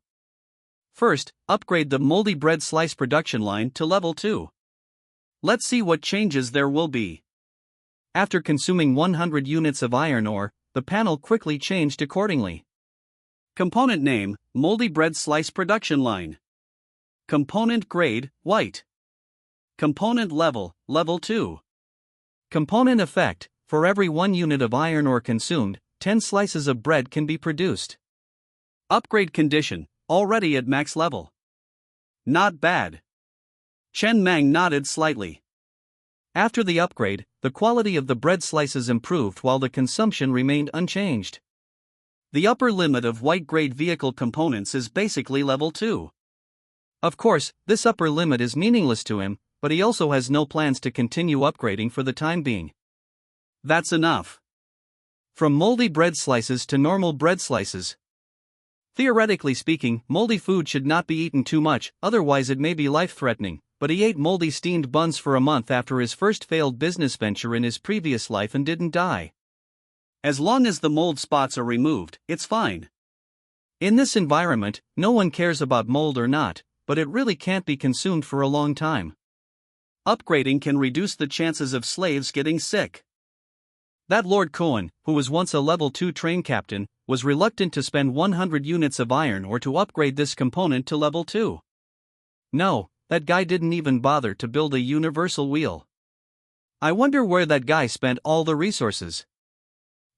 First, upgrade the moldy bread slice production line to level 2. Let's see what changes there will be. After consuming 100 units of iron ore, the panel quickly changed accordingly. Component name, moldy bread slice production line. Component grade, white. Component level, level 2. Component effect, for every 1 unit of iron ore consumed, 10 slices of bread can be produced. Upgrade condition, already at max level. Not bad. Chen Meng nodded slightly. After the upgrade, the quality of the bread slices improved while the consumption remained unchanged. The upper limit of white-grade vehicle components is basically level 2. Of course, this upper limit is meaningless to him, but he also has no plans to continue upgrading for the time being. That's enough. From moldy bread slices to normal bread slices. Theoretically speaking, moldy food should not be eaten too much, otherwise it may be life-threatening, but he ate moldy steamed buns for a month after his first failed business venture in his previous life and didn't die. As long as the mold spots are removed, it's fine. In this environment, no one cares about mold or not, but it really can't be consumed for a long time. Upgrading can reduce the chances of slaves getting sick. That Lord Cohen, who was once a level 2 train captain, was reluctant to spend 100 units of iron ore to upgrade this component to level 2. No, that guy didn't even bother to build a universal wheel. I wonder where that guy spent all the resources.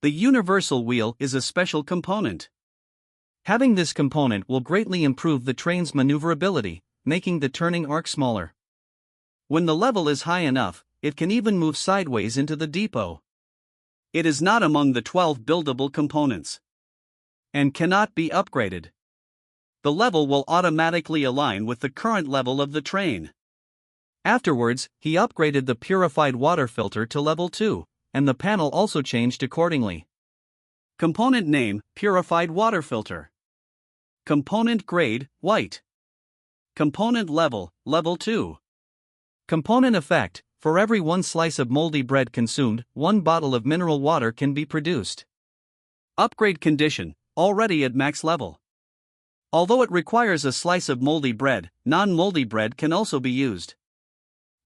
The universal wheel is a special component. Having this component will greatly improve the train's maneuverability, making the turning arc smaller. When the level is high enough, it can even move sideways into the depot. It is not among the 12 buildable components and cannot be upgraded. The level will automatically align with the current level of the train. Afterwards, he upgraded the purified water filter to level 2, and the panel also changed accordingly. Component name, purified water filter. Component grade, white. Component level, level 2. Component effect, for every 1 slice of moldy bread consumed, 1 bottle of mineral water can be produced. Upgrade condition, already at max level. Although it requires a slice of moldy bread, non-moldy bread can also be used.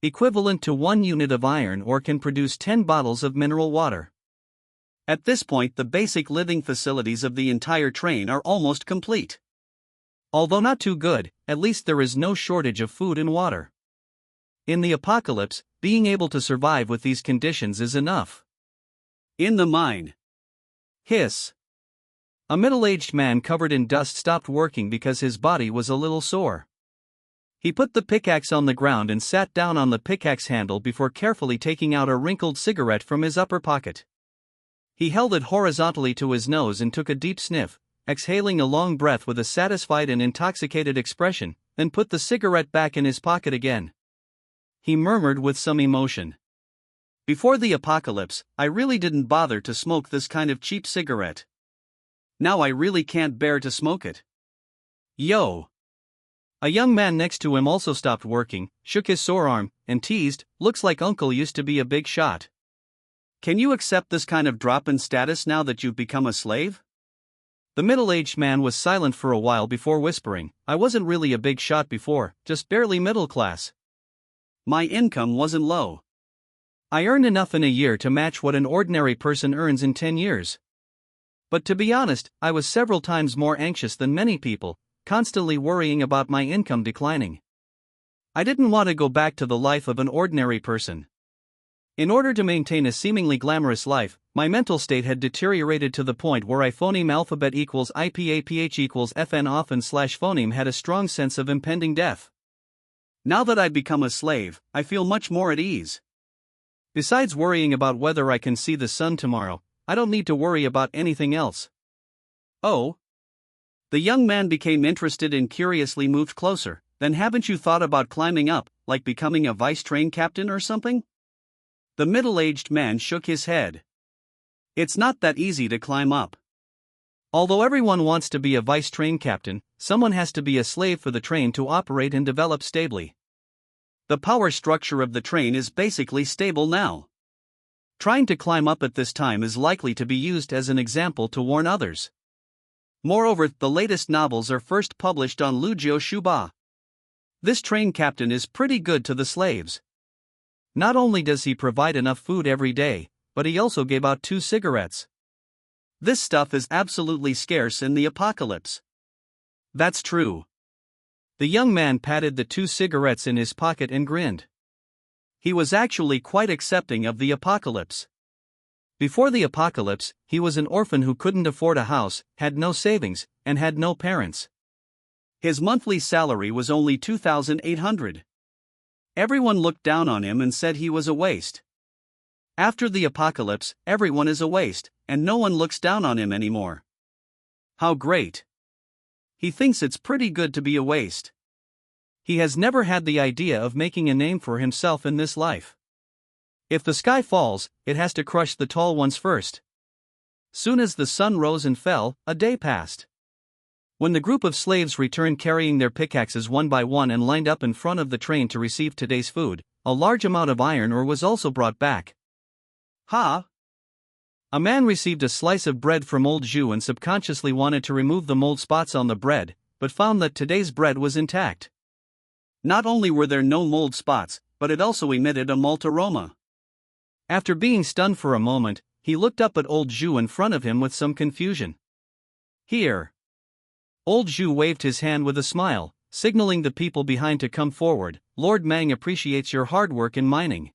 Equivalent to 1 unit of iron ore can produce 10 bottles of mineral water. At this point, the basic living facilities of the entire train are almost complete. Although not too good, at least there is no shortage of food and water. In the apocalypse, being able to survive with these conditions is enough. In the mine. Hiss. A middle-aged man covered in dust stopped working because his body was a little sore. He put the pickaxe on the ground and sat down on the pickaxe handle before carefully taking out a wrinkled cigarette from his upper pocket. He held it horizontally to his nose and took a deep sniff, exhaling a long breath with a satisfied and intoxicated expression, then put the cigarette back in his pocket again. He murmured with some emotion. Before the apocalypse, I really didn't bother to smoke this kind of cheap cigarette. Now I really can't bear to smoke it. Yo! A young man next to him also stopped working, shook his sore arm, and teased, "Looks like Uncle used to be a big shot. Can you accept this kind of drop in status now that you've become a slave?" The middle-aged man was silent for a while before whispering, "I wasn't really a big shot before, just barely middle class. My income wasn't low. I earned enough in a year to match what an ordinary person earns in 10 years. But to be honest, I was several times more anxious than many people, constantly worrying about my income declining. I didn't want to go back to the life of an ordinary person. In order to maintain a seemingly glamorous life, my mental state had deteriorated to the point where I phoneme alphabet equals IPAPH equals FN often slash phoneme had a strong sense of impending death. Now that I've become a slave, I feel much more at ease. Besides worrying about whether I can see the sun tomorrow, I don't need to worry about anything else. Oh? The young man became interested and curiously moved closer. Then haven't you thought about climbing up, like becoming a vice train captain or something? The middle-aged man shook his head. It's not that easy to climb up. Although everyone wants to be a vice train captain, someone has to be a slave for the train to operate and develop stably. The power structure of the train is basically stable now. Trying to climb up at this time is likely to be used as an example to warn others. Moreover, the latest novels are first published on Lujio Shuba. This train captain is pretty good to the slaves. Not only does he provide enough food every day, but he also gave out 2 cigarettes. This stuff is absolutely scarce in the apocalypse. That's true. The young man patted the 2 cigarettes in his pocket and grinned. He was actually quite accepting of the apocalypse. Before the apocalypse, he was an orphan who couldn't afford a house, had no savings, and had no parents. His monthly salary was only 2,800. Everyone looked down on him and said he was a waste. After the apocalypse, everyone is a waste, and no one looks down on him anymore. How great! He thinks it's pretty good to be a waste. He has never had the idea of making a name for himself in this life. If the sky falls, it has to crush the tall ones first. Soon as the sun rose and fell, a day passed. When the group of slaves returned carrying their pickaxes one by one and lined up in front of the train to receive today's food, a large amount of iron ore was also brought back. Ha! A man received a slice of bread from old Zhu and subconsciously wanted to remove the mold spots on the bread, but found that today's bread was intact. Not only were there no mold spots, but it also emitted a malt aroma. After being stunned for a moment, he looked up at old Zhu in front of him with some confusion. Here. Old Zhu waved his hand with a smile, signaling the people behind to come forward. Lord Mang appreciates your hard work in mining.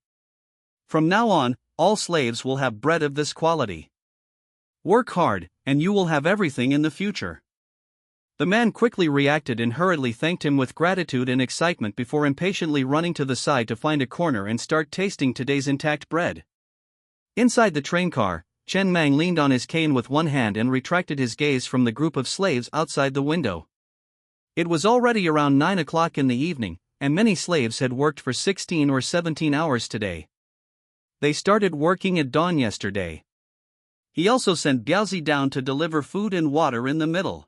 From now on, all slaves will have bread of this quality. Work hard, and you will have everything in the future. The man quickly reacted and hurriedly thanked him with gratitude and excitement before impatiently running to the side to find a corner and start tasting today's intact bread. Inside the train car, Chen Mang leaned on his cane with one hand and retracted his gaze from the group of slaves outside the window. It was already around 9 o'clock in the evening, and many slaves had worked for 16 or 17 hours today. They started working at dawn yesterday. He also sent Biaozi down to deliver food and water in the middle.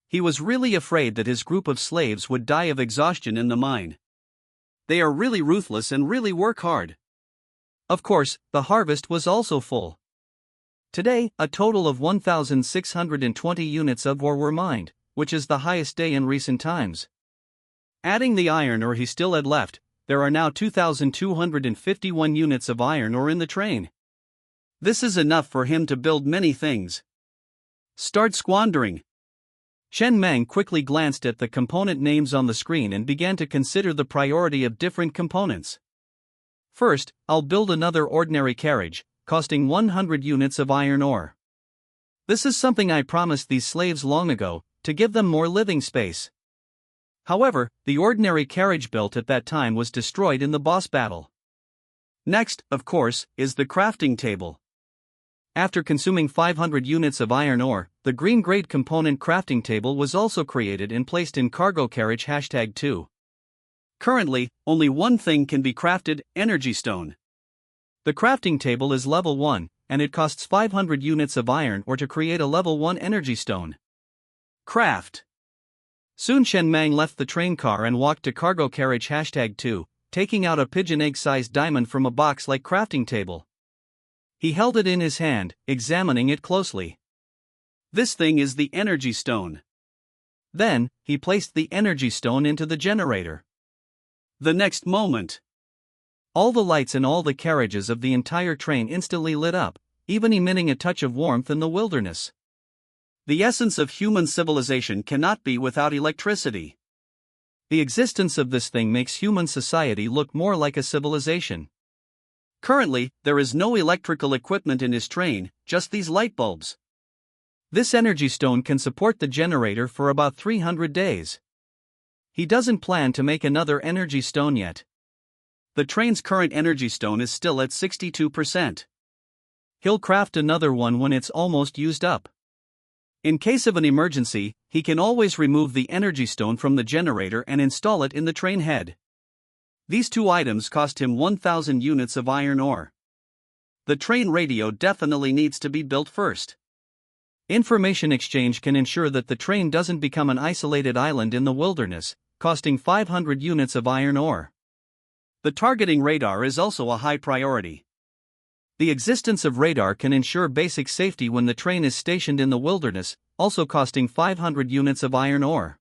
He was really afraid that his group of slaves would die of exhaustion in the mine. They are really ruthless and really work hard. Of course, the harvest was also full. Today, a total of 1,620 units of ore were mined, which is the highest day in recent times. Adding the iron ore he still had left, there are now 2,251 units of iron ore in the train. This is enough for him to build many things. Start squandering. Chen Mang quickly glanced at the component names on the screen and began to consider the priority of different components. First, I'll build another ordinary carriage, costing 100 units of iron ore. This is something I promised these slaves long ago, to give them more living space. However, the ordinary carriage built at that time was destroyed in the boss battle. Next, of course, is the crafting table. After consuming 500 units of iron ore, the green-grade component crafting table was also created and placed in cargo carriage #2. Currently, only one thing can be crafted: energy stone. The crafting table is level 1, and it costs 500 units of iron ore to create a level 1 energy stone. Craft. Soon Chen Mang left the train car and walked to cargo carriage #2, taking out a pigeon egg-sized diamond from a box-like crafting table. He held it in his hand, examining it closely. This thing is the energy stone. Then, he placed the energy stone into the generator. The next moment, all the lights in all the carriages of the entire train instantly lit up, even emitting a touch of warmth in the wilderness. The essence of human civilization cannot be without electricity. The existence of this thing makes human society look more like a civilization. Currently, there is no electrical equipment in his train, just these light bulbs. This energy stone can support the generator for about 300 days. He doesn't plan to make another energy stone yet. The train's current energy stone is still at 62%. He'll craft another one when it's almost used up. In case of an emergency, he can always remove the energy stone from the generator and install it in the train head. These two items cost him 1,000 units of iron ore. The train radio definitely needs to be built first. Information exchange can ensure that the train doesn't become an isolated island in the wilderness, costing 500 units of iron ore. The targeting radar is also a high priority. The existence of radar can ensure basic safety when the train is stationed in the wilderness, also costing 500 units of iron ore.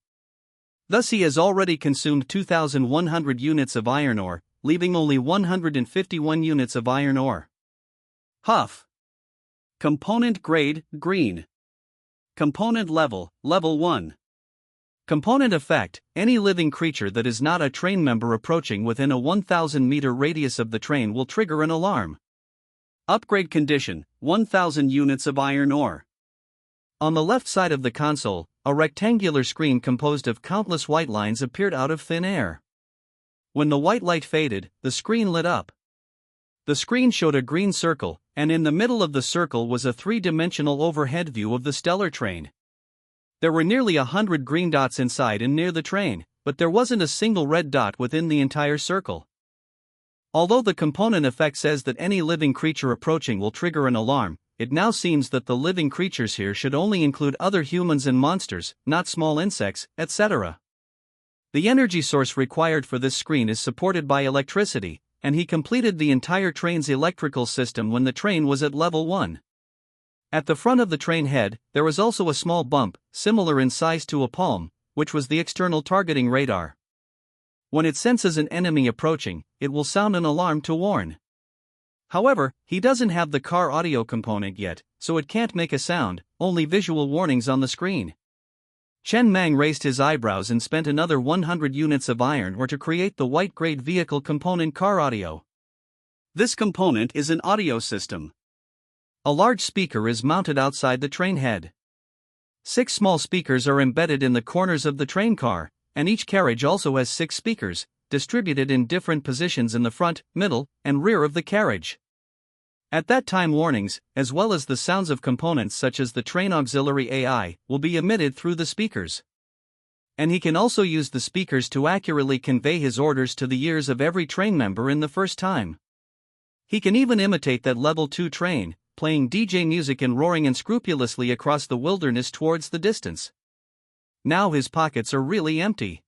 Thus he has already consumed 2,100 units of iron ore, leaving only 151 units of iron ore. Huff. Component grade, green. Component level, level 1. Component effect, any living creature that is not a train member approaching within a 1,000-meter radius of the train will trigger an alarm. Upgrade condition, 1,000 units of iron ore. On the left side of the console, a rectangular screen composed of countless white lines appeared out of thin air. When the white light faded, the screen lit up. The screen showed a green circle, and in the middle of the circle was a three-dimensional overhead view of the stellar train. There were nearly 100 green dots inside and near the train, but there wasn't a single red dot within the entire circle. Although the component effect says that any living creature approaching will trigger an alarm, it now seems that the living creatures here should only include other humans and monsters, not small insects, etc. The energy source required for this screen is supported by electricity, and he completed the entire train's electrical system when the train was at level 1. At the front of the train head, there was also a small bump, similar in size to a palm, which was the external targeting radar. When it senses an enemy approaching, it will sound an alarm to warn. However, he doesn't have the car audio component yet, so it can't make a sound, only visual warnings on the screen. Chen Mang raised his eyebrows and spent another 100 units of iron ore to create the white-grade vehicle component car audio. This component is an audio system. A large speaker is mounted outside the train head. 6 small speakers are embedded in the corners of the train car, and each carriage also has 6 speakers, distributed in different positions in the front, middle, and rear of the carriage. At that time warnings, as well as the sounds of components such as the train auxiliary AI, will be emitted through the speakers. And he can also use the speakers to accurately convey his orders to the ears of every train member in the first time. He can even imitate that level 2 train, playing DJ music and roaring unscrupulously across the wilderness towards the distance. Now his pockets are really empty.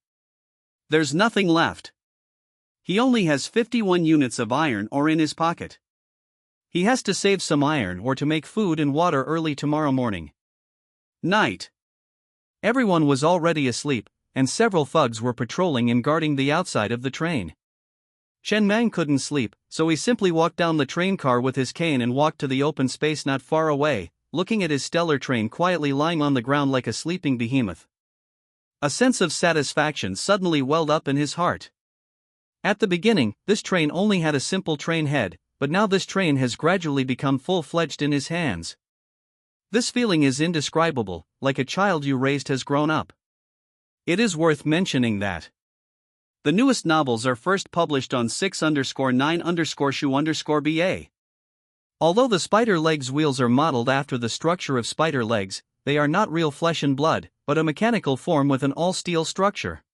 There's nothing left. He only has 51 units of iron ore in his pocket. He has to save some iron ore to make food and water early tomorrow morning. Night. Everyone was already asleep, and several thugs were patrolling and guarding the outside of the train. Chen Mang couldn't sleep, so he simply walked down the train car with his cane and walked to the open space not far away, looking at his stellar train quietly lying on the ground like a sleeping behemoth. A sense of satisfaction suddenly welled up in his heart. At the beginning, this train only had a simple train head, but now this train has gradually become full-fledged in his hands. This feeling is indescribable, like a child you raised has grown up. It is worth mentioning that the newest novels are first published on 6_9_Shu_BA. Although the spider legs wheels are modeled after the structure of spider legs, they are not real flesh and blood, but a mechanical form with an all-steel structure.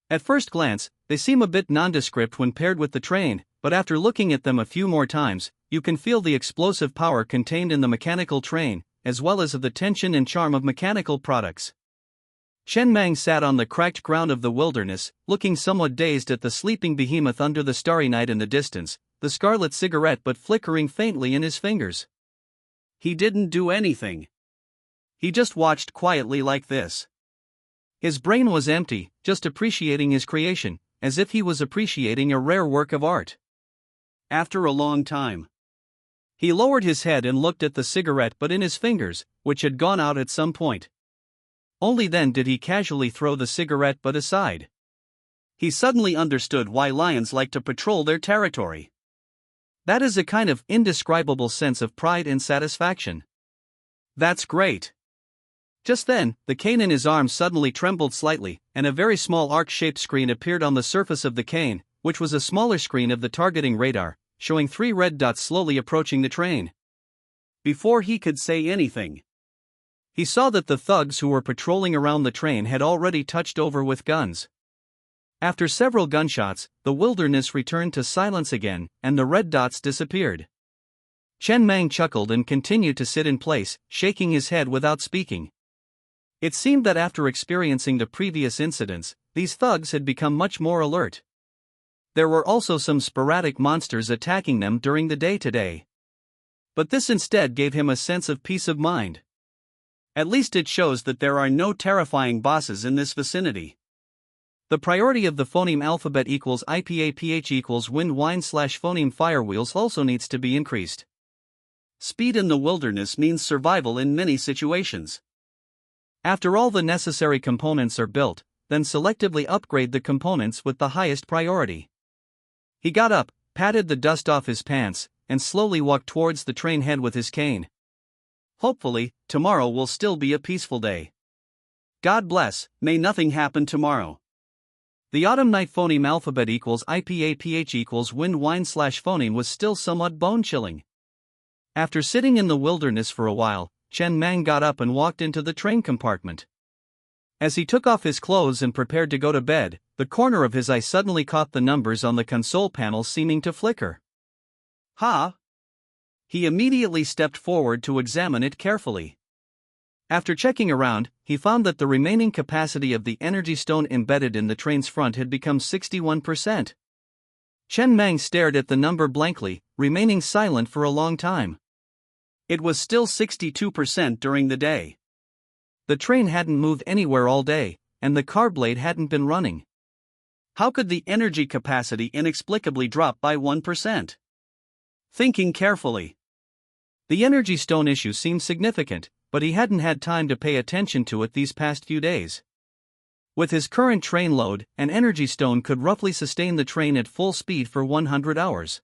At first glance, they seem a bit nondescript when paired with the train, but after looking at them a few more times, you can feel the explosive power contained in the mechanical train, as well as of the tension and charm of mechanical products. Chen Mang sat on the cracked ground of the wilderness, looking somewhat dazed at the sleeping behemoth under the starry night in the distance, the scarlet cigarette but flickering faintly in his fingers. He didn't do anything. He just watched quietly like this. His brain was empty, just appreciating his creation, as if he was appreciating a rare work of art. After a long time, he lowered his head and looked at the cigarette butt in his fingers, which had gone out at some point. Only then did he casually throw the cigarette butt aside. He suddenly understood why lions like to patrol their territory. That is a kind of indescribable sense of pride and satisfaction. That's great. Just then, the cane in his arm suddenly trembled slightly, and a very small arc-shaped screen appeared on the surface of the cane, which was a smaller screen of the targeting radar, showing 3 red dots slowly approaching the train. Before he could say anything, he saw that the thugs who were patrolling around the train had already touched over with guns. After several gunshots, the wilderness returned to silence again, and the red dots disappeared. Chen Mang chuckled and continued to sit in place, shaking his head without speaking. It seemed that after experiencing the previous incidents, these thugs had become much more alert. There were also some sporadic monsters attacking them during the day today. But this instead gave him a sense of peace of mind. At least it shows that there are no terrifying bosses in this vicinity. The priority of the phoneme alphabet equals IPAPH equals wind wine / phoneme firewheels also needs to be increased. Speed in the wilderness means survival in many situations. After all the necessary components are built, then selectively upgrade the components with the highest priority. He got up, patted the dust off his pants, and slowly walked towards the train head with his cane. Hopefully, tomorrow will still be a peaceful day. God bless, may nothing happen tomorrow. The autumn night phoneme alphabet equals IPAPH equals wind wine / phoneme was still somewhat bone-chilling. After sitting in the wilderness for a while, Chen Mang got up and walked into the train compartment. As he took off his clothes and prepared to go to bed, the corner of his eye suddenly caught the numbers on the console panel seeming to flicker. Ha! He immediately stepped forward to examine it carefully. After checking around, he found that the remaining capacity of the energy stone embedded in the train's front had become 61%. Chen Mang stared at the number blankly, remaining silent for a long time. It was still 62% during the day. The train hadn't moved anywhere all day, and the car blade hadn't been running. How could the energy capacity inexplicably drop by 1%? Thinking carefully, the energy stone issue seemed significant, but he hadn't had time to pay attention to it these past few days. With his current train load, an energy stone could roughly sustain the train at full speed for 100 hours.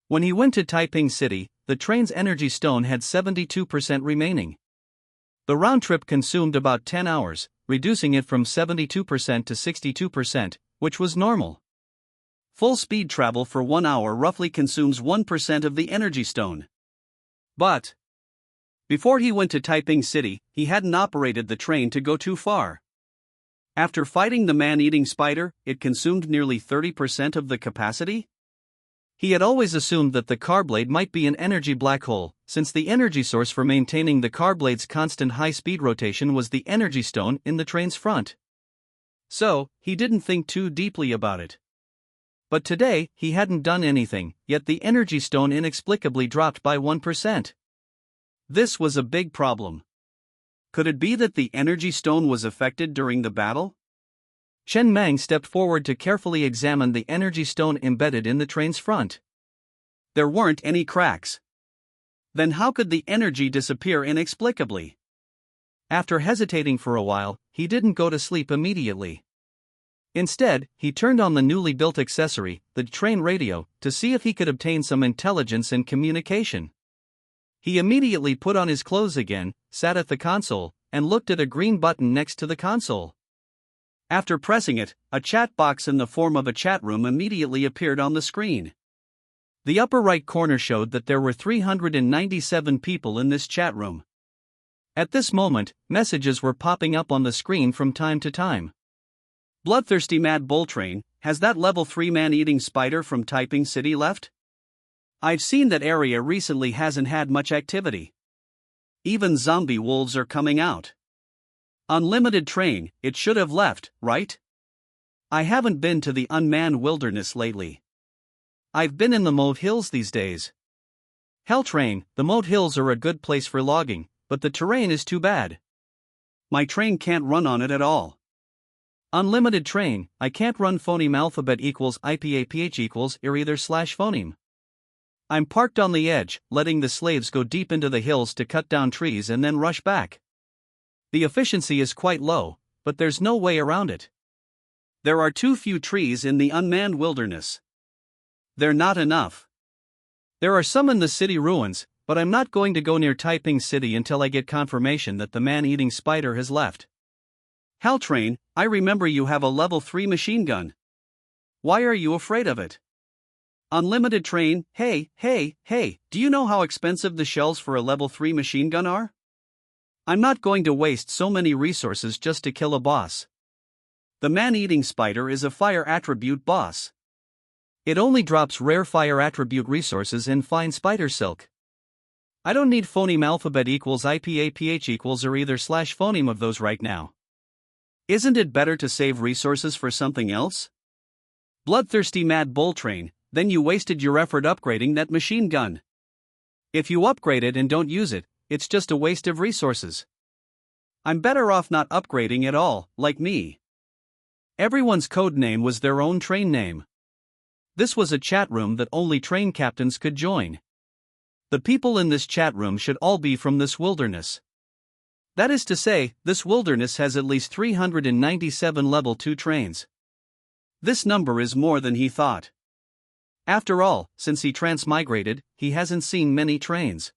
When he went to Taiping City, the train's energy stone had 72% remaining. The round trip consumed about 10 hours, reducing it from 72% to 62%, which was normal. Full speed travel for 1 hour roughly consumes 1% of the energy stone. But before he went to Taiping City, he hadn't operated the train to go too far. After fighting the man-eating spider, it consumed nearly 30% of the capacity? He had always assumed that the car blade might be an energy black hole, since the energy source for maintaining the car blade's constant high-speed rotation was the energy stone in the train's front. So, he didn't think too deeply about it. But today, he hadn't done anything, yet the energy stone inexplicably dropped by 1%. This was a big problem. Could it be that the energy stone was affected during the battle? Chen Mang stepped forward to carefully examine the energy stone embedded in the train's front. There weren't any cracks. Then how could the energy disappear inexplicably? After hesitating for a while, he didn't go to sleep immediately. Instead, he turned on the newly built accessory, the train radio, to see if he could obtain some intelligence and communication. He immediately put on his clothes again, sat at the console, and looked at a green button next to the console. After pressing it, a chat box in the form of a chat room immediately appeared on the screen. The upper right corner showed that there were 397 people in this chat room. At this moment, messages were popping up on the screen from time to time. Bloodthirsty Mad Bull Train, has that level 3 man-eating spider from Taiping City left? I've seen that area recently hasn't had much activity. Even zombie wolves are coming out. Unlimited train, it should have left, right? I haven't been to the unmanned wilderness lately. I've been in the Moat Hills these days. Hell train, the Moat Hills are a good place for logging, but the terrain is too bad. My train can't run on it at all. Unlimited train, I can't run phoneme alphabet equals IPAPH equals either / phoneme. I'm parked on the edge, letting the slaves go deep into the hills to cut down trees and then rush back. The efficiency is quite low, but there's no way around it. There are too few trees in the unmanned wilderness. They're not enough. There are some in the city ruins, but I'm not going to go near Taiping City until I get confirmation that the man-eating spider has left. Hal Train, I remember you have a level 3 machine gun. Why are you afraid of it? Unlimited Train, hey, do you know how expensive the shells for a level 3 machine gun are? I'm not going to waste so many resources just to kill a boss. The man-eating spider is a fire attribute boss. It only drops rare fire attribute resources in fine spider silk. I don't need phoneme alphabet equals IPAPH equals or either slash phoneme of those right now. Isn't it better to save resources for something else? Bloodthirsty Mad Bull Train, then you wasted your effort upgrading that machine gun. If you upgrade it and don't use it, it's just a waste of resources. I'm better off not upgrading at all, like me. Everyone's code name was their own train name. This was a chat room that only train captains could join. The people in this chat room should all be from this wilderness. That is to say, this wilderness has at least 397 level 2 trains. This number is more than he thought. After all, since he transmigrated, he hasn't seen many trains.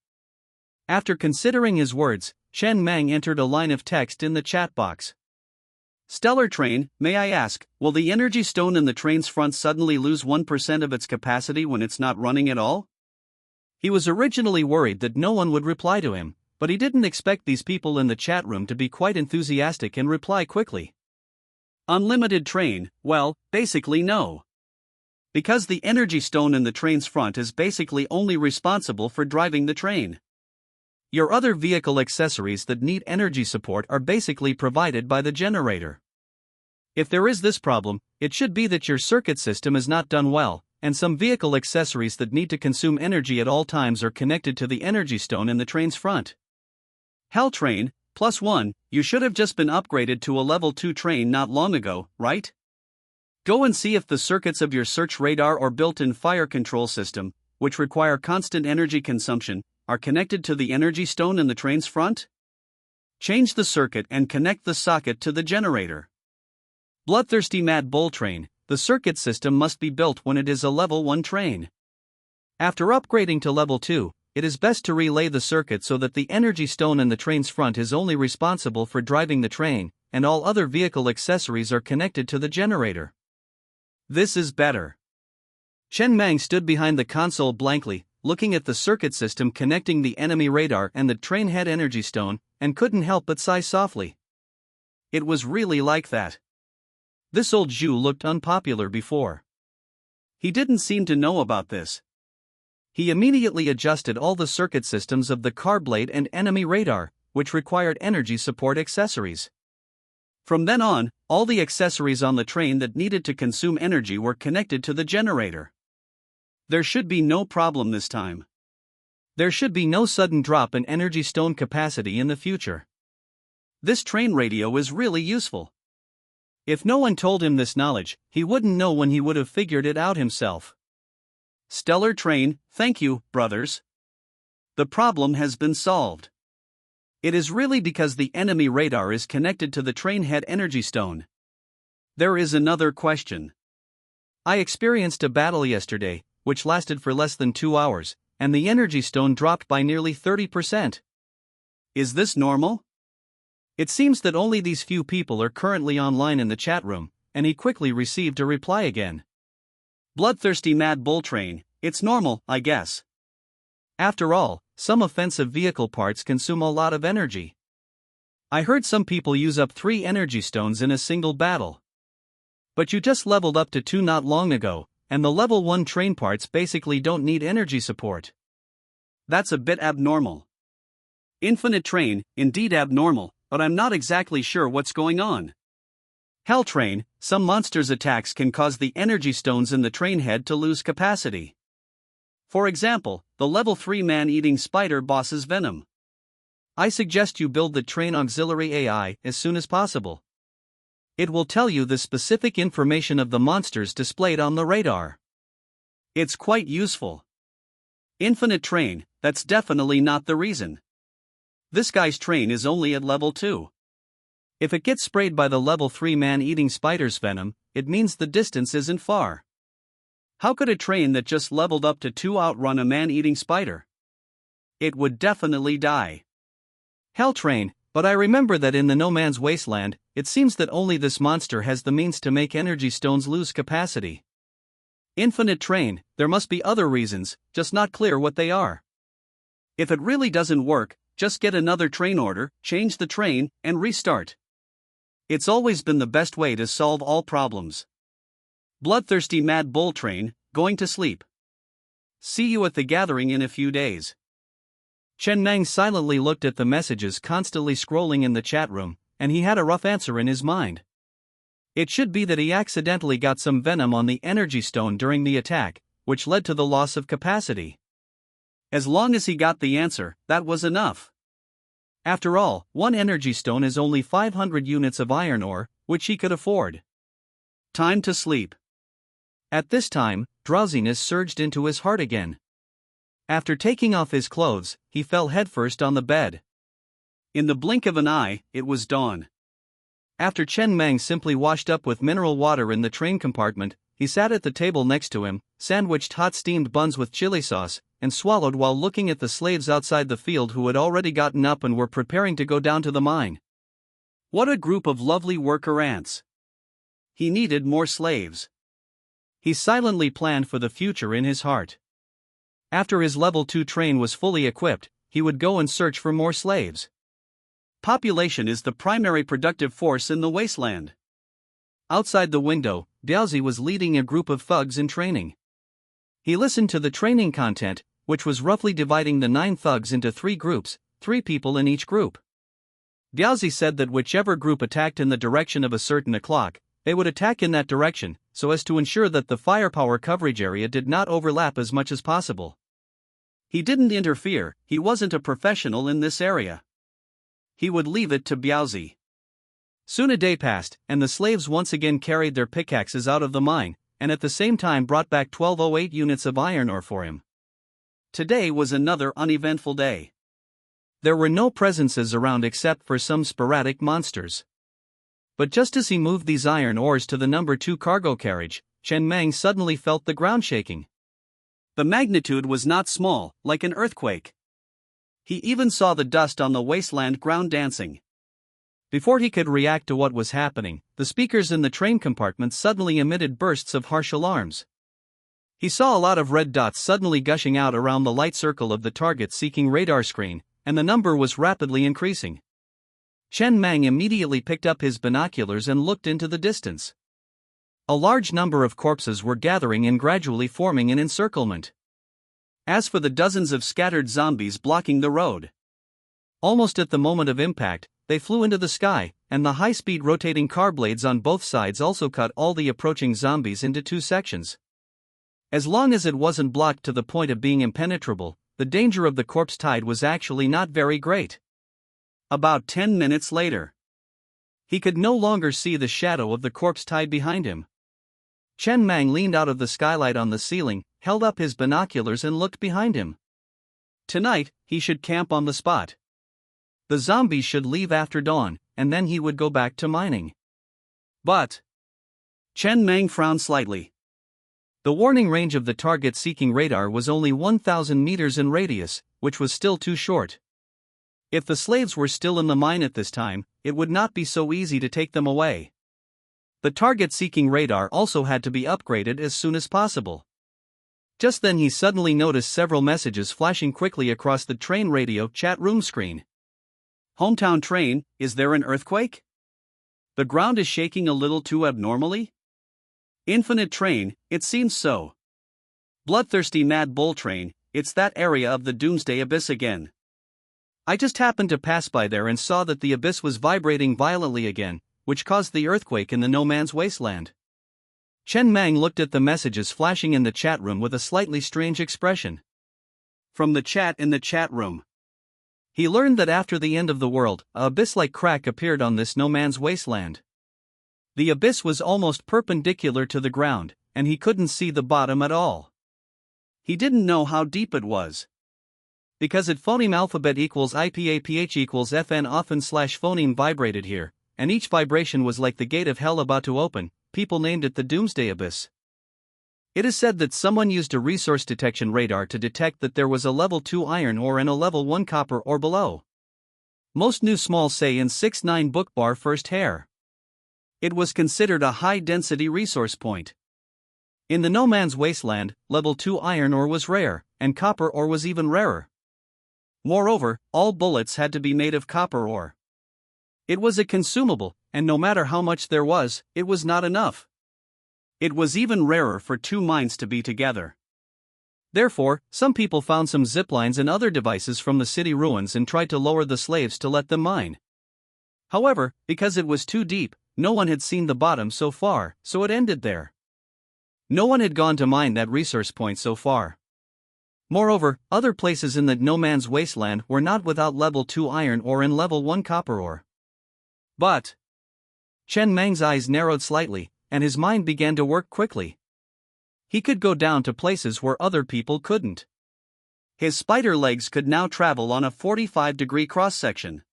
After considering his words, Chen Mang entered a line of text in the chat box. Stellar Train, may I ask, will the energy stone in the train's front suddenly lose 1% of its capacity when it's not running at all? He was originally worried that no one would reply to him, but he didn't expect these people in the chat room to be quite enthusiastic and reply quickly. Unlimited Train, well, basically no. Because the energy stone in the train's front is basically only responsible for driving the train. Your other vehicle accessories that need energy support are basically provided by the generator. If there is this problem, it should be that your circuit system is not done well, and some vehicle accessories that need to consume energy at all times are connected to the energy stone in the train's front. Hell Train, +1, you should have just been upgraded to a level 2 train not long ago, right? Go and see if the circuits of your search radar or built-in fire control system, which require constant energy consumption, are connected to the energy stone in the train's front? Change the circuit and connect the socket to the generator. Bloodthirsty Mad Bull Train, the circuit system must be built when it is a level 1 train. After upgrading to level 2, it is best to relay the circuit so that the energy stone in the train's front is only responsible for driving the train, and all other vehicle accessories are connected to the generator. This is better. Chen Mang stood behind the console blankly, looking at the circuit system connecting the enemy radar and the train head energy stone, and couldn't help but sigh softly. It was really like that. This old Zhu looked unpopular before. He didn't seem to know about this. He immediately adjusted all the circuit systems of the car blade and enemy radar, which required energy support accessories. From then on, all the accessories on the train that needed to consume energy were connected to the generator. There should be no problem this time. There should be no sudden drop in energy stone capacity in the future. This train radio is really useful. If no one told him this knowledge, he wouldn't know when he would have figured it out himself. Stellar Train, thank you, brothers. The problem has been solved. It is really because the enemy radar is connected to the train head energy stone. There is another question. I experienced a battle yesterday, which lasted for less than 2 hours, and the energy stone dropped by nearly 30%. Is this normal? It seems that only these few people are currently online in the chat room, and he quickly received a reply again. Bloodthirsty Mad Bull Train, it's normal, I guess. After all, some offensive vehicle parts consume a lot of energy. I heard some people use up 3 energy stones in a single battle. But you just leveled up to 2 not long ago, and the level 1 train parts basically don't need energy support. That's a bit abnormal. Infinite Train, indeed abnormal, but I'm not exactly sure what's going on. Hell Train, some monsters' attacks can cause the energy stones in the train head to lose capacity. For example, the level 3 man-eating spider boss's venom. I suggest you build the train auxiliary AI as soon as possible. It will tell you the specific information of the monsters displayed on the radar. It's quite useful. Infinite Train, that's definitely not the reason. This guy's train is only at level 2. If it gets sprayed by the level 3 man-eating spider's venom, it means the distance isn't far. How could a train that just leveled up to 2 outrun a man-eating spider? It would definitely die. Hell train, but I remember that in the No Man's Wasteland, it seems that only this monster has the means to make energy stones lose capacity. Infinite train, there must be other reasons, just not clear what they are. If it really doesn't work, just get another train order, change the train, and restart. It's always been the best way to solve all problems. Bloodthirsty Mad Bull Train, going to sleep. See you at the gathering in a few days. Chen Meng silently looked at the messages constantly scrolling in the chat room, and he had a rough answer in his mind. It should be that he accidentally got some venom on the energy stone during the attack, which led to the loss of capacity. As long as he got the answer, that was enough. After all, one energy stone is only 500 units of iron ore, which he could afford. Time to sleep. At this time, drowsiness surged into his heart again. After taking off his clothes, he fell headfirst on the bed. In the blink of an eye, it was dawn. After Chen Meng simply washed up with mineral water in the train compartment, he sat at the table next to him, sandwiched hot steamed buns with chili sauce, and swallowed while looking at the slaves outside the field who had already gotten up and were preparing to go down to the mine. What a group of lovely worker ants! He needed more slaves. He silently planned for the future in his heart. After his level 2 train was fully equipped, he would go and search for more slaves. Population is the primary productive force in the wasteland. Outside the window, Biaozi was leading a group of thugs in training. He listened to the training content, which was roughly dividing the 9 thugs into 3 groups, 3 people in each group. Biaozi said that whichever group attacked in the direction of a certain o'clock, they would attack in that direction, so as to ensure that the firepower coverage area did not overlap as much as possible. He didn't interfere, he wasn't a professional in this area. He would leave it to Biaozi. Soon a day passed, and the slaves once again carried their pickaxes out of the mine, and at the same time brought back 1208 units of iron ore for him. Today was another uneventful day. There were no presences around except for some sporadic monsters. But just as he moved these iron ores to the number 2 cargo carriage, Chen Meng suddenly felt the ground shaking. The magnitude was not small, like an earthquake. He even saw the dust on the wasteland ground dancing. Before he could react to what was happening, the speakers in the train compartment suddenly emitted bursts of harsh alarms. He saw a lot of red dots suddenly gushing out around the light circle of the target-seeking radar screen, and the number was rapidly increasing. Chen Meng immediately picked up his binoculars and looked into the distance. A large number of corpses were gathering and gradually forming an encirclement. As for the dozens of scattered zombies blocking the road, almost at the moment of impact, they flew into the sky, and the high-speed rotating car blades on both sides also cut all the approaching zombies into 2 sections. As long as it wasn't blocked to the point of being impenetrable, the danger of the corpse tide was actually not very great. About 10 minutes later, he could no longer see the shadow of the corpse tide behind him. Chen Meng leaned out of the skylight on the ceiling, held up his binoculars and looked behind him. Tonight, he should camp on the spot. The zombies should leave after dawn, and then he would go back to mining. But Chen Meng frowned slightly. The warning range of the target-seeking radar was only 1,000 meters in radius, which was still too short. If the slaves were still in the mine at this time, it would not be so easy to take them away. The target-seeking radar also had to be upgraded as soon as possible. Just then he suddenly noticed several messages flashing quickly across the train radio chat room screen. Hometown train, is there an earthquake? The ground is shaking a little too abnormally? Infinite train, it seems so. Bloodthirsty Mad Bull Train, it's that area of the Doomsday Abyss again. I just happened to pass by there and saw that the abyss was vibrating violently again, which caused the earthquake in the No Man's Wasteland. Chen Meng looked at the messages flashing in the chat room with a slightly strange expression. From the chat in the chat room, he learned that after the end of the world, a abyss-like crack appeared on this No Man's Wasteland. The abyss was almost perpendicular to the ground, and he couldn't see the bottom at all. He didn't know how deep it was. Because it phoneme alphabet equals IPAPH equals FN often slash phoneme vibrated here, and each vibration was like the gate of hell about to open, people named it the Doomsday Abyss. It is said that someone used a resource detection radar to detect that there was a level 2 iron ore and a level 1 copper ore below. Most knew small say in 6-9 book bar first hair. It was considered a high-density resource point. In the no man's wasteland, level 2 iron ore was rare, and copper ore was even rarer. Moreover, all bullets had to be made of copper ore. It was a consumable, and no matter how much there was, it was not enough. It was even rarer for two mines to be together. Therefore, some people found some ziplines and other devices from the city ruins and tried to lower the slaves to let them mine. However, because it was too deep, no one had seen the bottom so far, so it ended there. No one had gone to mine that resource point so far. Moreover, other places in the no man's wasteland were not without level 2 iron ore and level 1 copper ore. But Chen Mang's eyes narrowed slightly, and his mind began to work quickly. He could go down to places where other people couldn't. His spider legs could now travel on a 45-degree cross-section.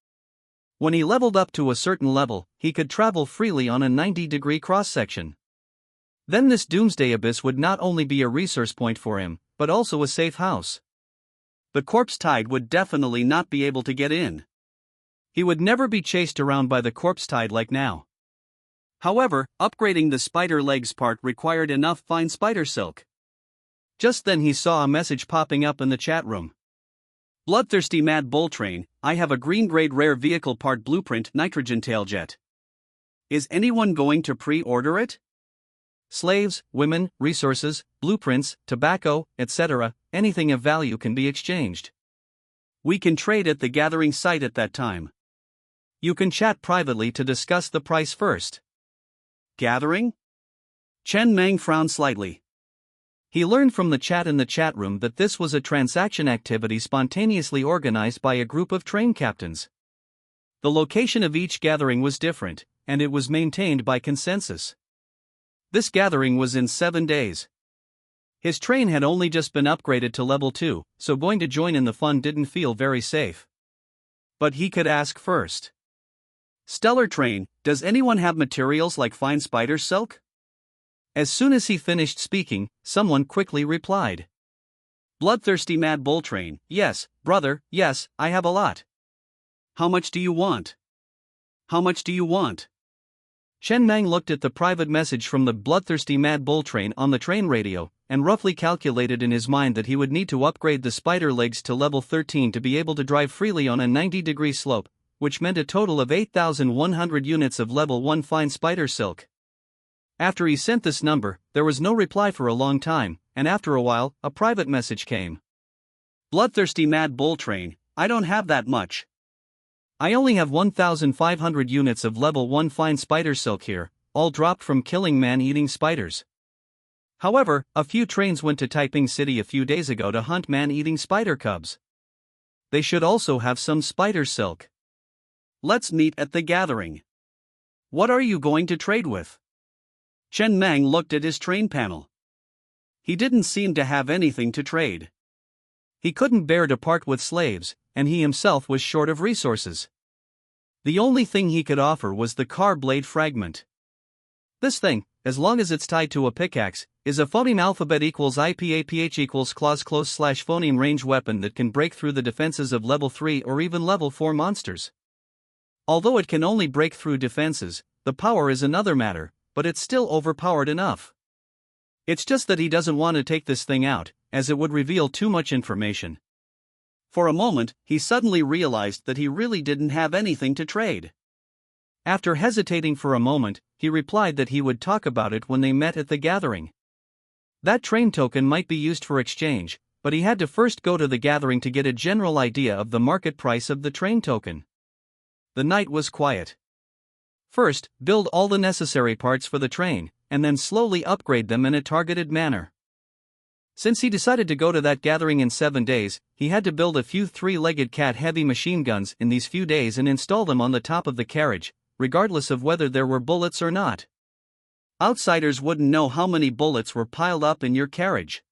When he leveled up to a certain level, he could travel freely on a 90-degree cross-section. Then this doomsday abyss would not only be a resource point for him, but also a safe house. The corpse tide would definitely not be able to get in. He would never be chased around by the corpse tide like now. However, upgrading the spider legs part required enough fine spider silk. Just then he saw a message popping up in the chat room. Bloodthirsty Mad Bull Train, I have a green-grade rare vehicle part blueprint nitrogen tailjet. Is anyone going to pre-order it? Slaves, women, resources, blueprints, tobacco, etc., anything of value can be exchanged. We can trade at the gathering site at that time. You can chat privately to discuss the price first. Gathering? Chen Meng frowned slightly. He learned from the chat in the chat room that this was a transaction activity spontaneously organized by a group of train captains. The location of each gathering was different, and it was maintained by consensus. This gathering was in 7 days. His train had only just been upgraded to level 2, so going to join in the fun didn't feel very safe. But he could ask first. Stellar Train, does anyone have materials like fine spider silk? As soon as he finished speaking, someone quickly replied. Bloodthirsty Mad Bull Train, yes, brother, yes, I have a lot. How much do you want? How much do you want? Chen Meng looked at the private message from the Bloodthirsty Mad Bull Train on the train radio, and roughly calculated in his mind that he would need to upgrade the spider legs to level 13 to be able to drive freely on a 90-degree slope, which meant a total of 8,100 units of level 1 fine spider silk. After he sent this number, there was no reply for a long time, and after a while, a private message came. Bloodthirsty Mad Bull Train, I don't have that much. I only have 1,500 units of level 1 fine spider silk here, all dropped from killing man-eating spiders. However, a few trains went to Taiping City a few days ago to hunt man-eating spider cubs. They should also have some spider silk. Let's meet at the gathering. What are you going to trade with? Chen Meng looked at his train panel. He didn't seem to have anything to trade. He couldn't bear to part with slaves, and he himself was short of resources. The only thing he could offer was the car blade fragment. This thing, as long as it's tied to a pickaxe, is a phoneme alphabet equals IPAPH equals clause close / phoneme range weapon that can break through the defenses of level 3 or even level 4 monsters. Although it can only break through defenses, the power is another matter, but it's still overpowered enough. It's just that he doesn't want to take this thing out, as it would reveal too much information. For a moment, he suddenly realized that he really didn't have anything to trade. After hesitating for a moment, he replied that he would talk about it when they met at the gathering. That train token might be used for exchange, but he had to first go to the gathering to get a general idea of the market price of the train token. The night was quiet. First, build all the necessary parts for the train, and then slowly upgrade them in a targeted manner. Since he decided to go to that gathering in 7 days, he had to build a few 3-legged cat heavy machine guns in these few days and install them on the top of the carriage, regardless of whether there were bullets or not. Outsiders wouldn't know how many bullets were piled up in your carriage.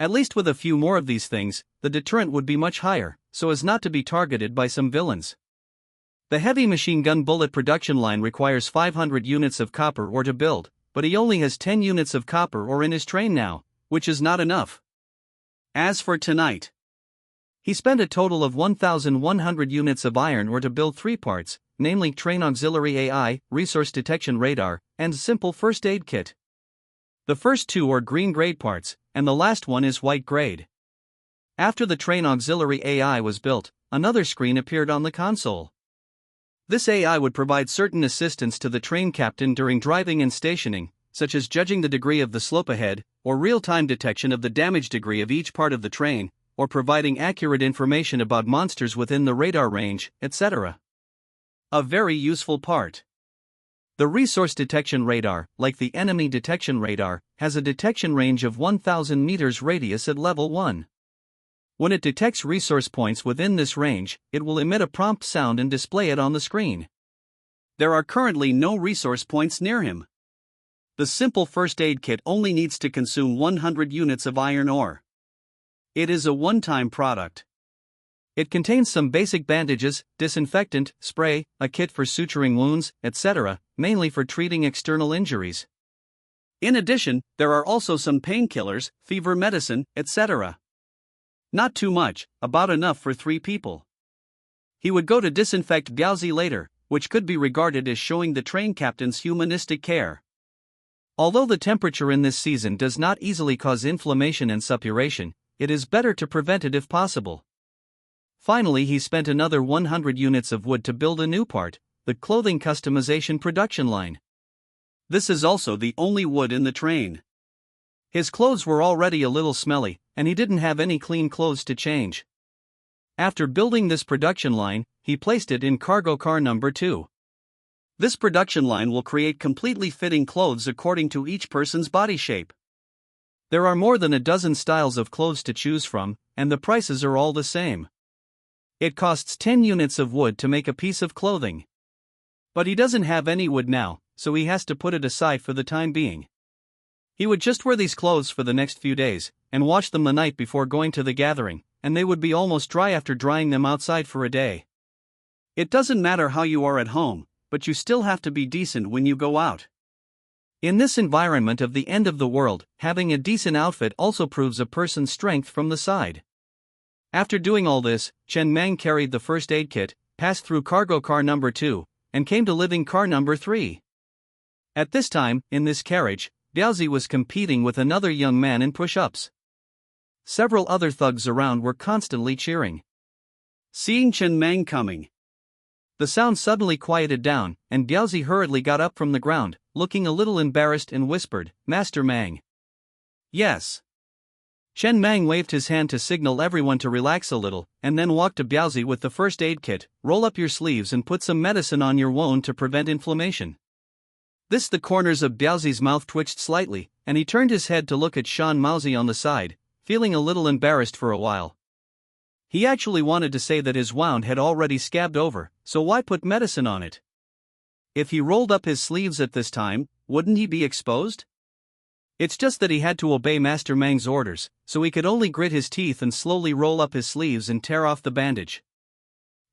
At least with a few more of these things, the deterrent would be much higher, so as not to be targeted by some villains. The heavy machine gun bullet production line requires 500 units of copper ore to build, but he only has 10 units of copper ore in his train now, which is not enough. As for tonight, he spent a total of 1,100 units of iron ore to build 3 parts, namely Train Auxiliary AI, Resource Detection Radar, and Simple First Aid Kit. The first 2 are green grade parts, and the last one is white grade. After the Train Auxiliary AI was built, another screen appeared on the console. This AI would provide certain assistance to the train captain during driving and stationing, such as judging the degree of the slope ahead, or real-time detection of the damage degree of each part of the train, or providing accurate information about monsters within the radar range, etc. A very useful part. The Resource Detection Radar, like the Enemy Detection Radar, has a detection range of 1,000 meters radius at level 1. When it detects resource points within this range, it will emit a prompt sound and display it on the screen. There are currently no resource points near him. The Simple First Aid Kit only needs to consume 100 units of iron ore. It is a one-time product. It contains some basic bandages, disinfectant, spray, a kit for suturing wounds, etc., mainly for treating external injuries. In addition, there are also some painkillers, fever medicine, etc. Not too much, about enough for 3 people. He would go to disinfect Biaozi later, which could be regarded as showing the train captain's humanistic care. Although the temperature in this season does not easily cause inflammation and suppuration, it is better to prevent it if possible. Finally, he spent another 100 units of wood to build a new part, the clothing customization production line. This is also the only wood in the train. His clothes were already a little smelly, and he didn't have any clean clothes to change. After building this production line, he placed it in cargo car number 2. This production line will create completely fitting clothes according to each person's body shape. There are more than a dozen styles of clothes to choose from, and the prices are all the same. It costs 10 units of wood to make a piece of clothing. But he doesn't have any wood now, so he has to put it aside for the time being. He would just wear these clothes for the next few days, and wash them the night before going to the gathering, and they would be almost dry after drying them outside for a day. It doesn't matter how you are at home, but you still have to be decent when you go out. In this environment of the end of the world, having a decent outfit also proves a person's strength from the side. After doing all this, Chen Mang carried the first aid kit, passed through cargo car number 2, and came to living car number 3. At this time, in this carriage, Biaozi was competing with another young man in push-ups. Several other thugs around were constantly cheering. Seeing Chen Mang coming, the sound suddenly quieted down, and Biaozi hurriedly got up from the ground, looking a little embarrassed, and whispered, "Master Mang." "Yes." Chen Mang waved his hand to signal everyone to relax a little, and then walked to Biaozi with the first aid kit. "Roll up your sleeves and put some medicine on your wound to prevent inflammation." The corners of Biaozi's mouth twitched slightly, and he turned his head to look at Shan Maozi on the side, feeling a little embarrassed for a while. He actually wanted to say that his wound had already scabbed over, so why put medicine on it? If he rolled up his sleeves at this time, wouldn't he be exposed? It's just that he had to obey Master Mang's orders, so he could only grit his teeth and slowly roll up his sleeves and tear off the bandage.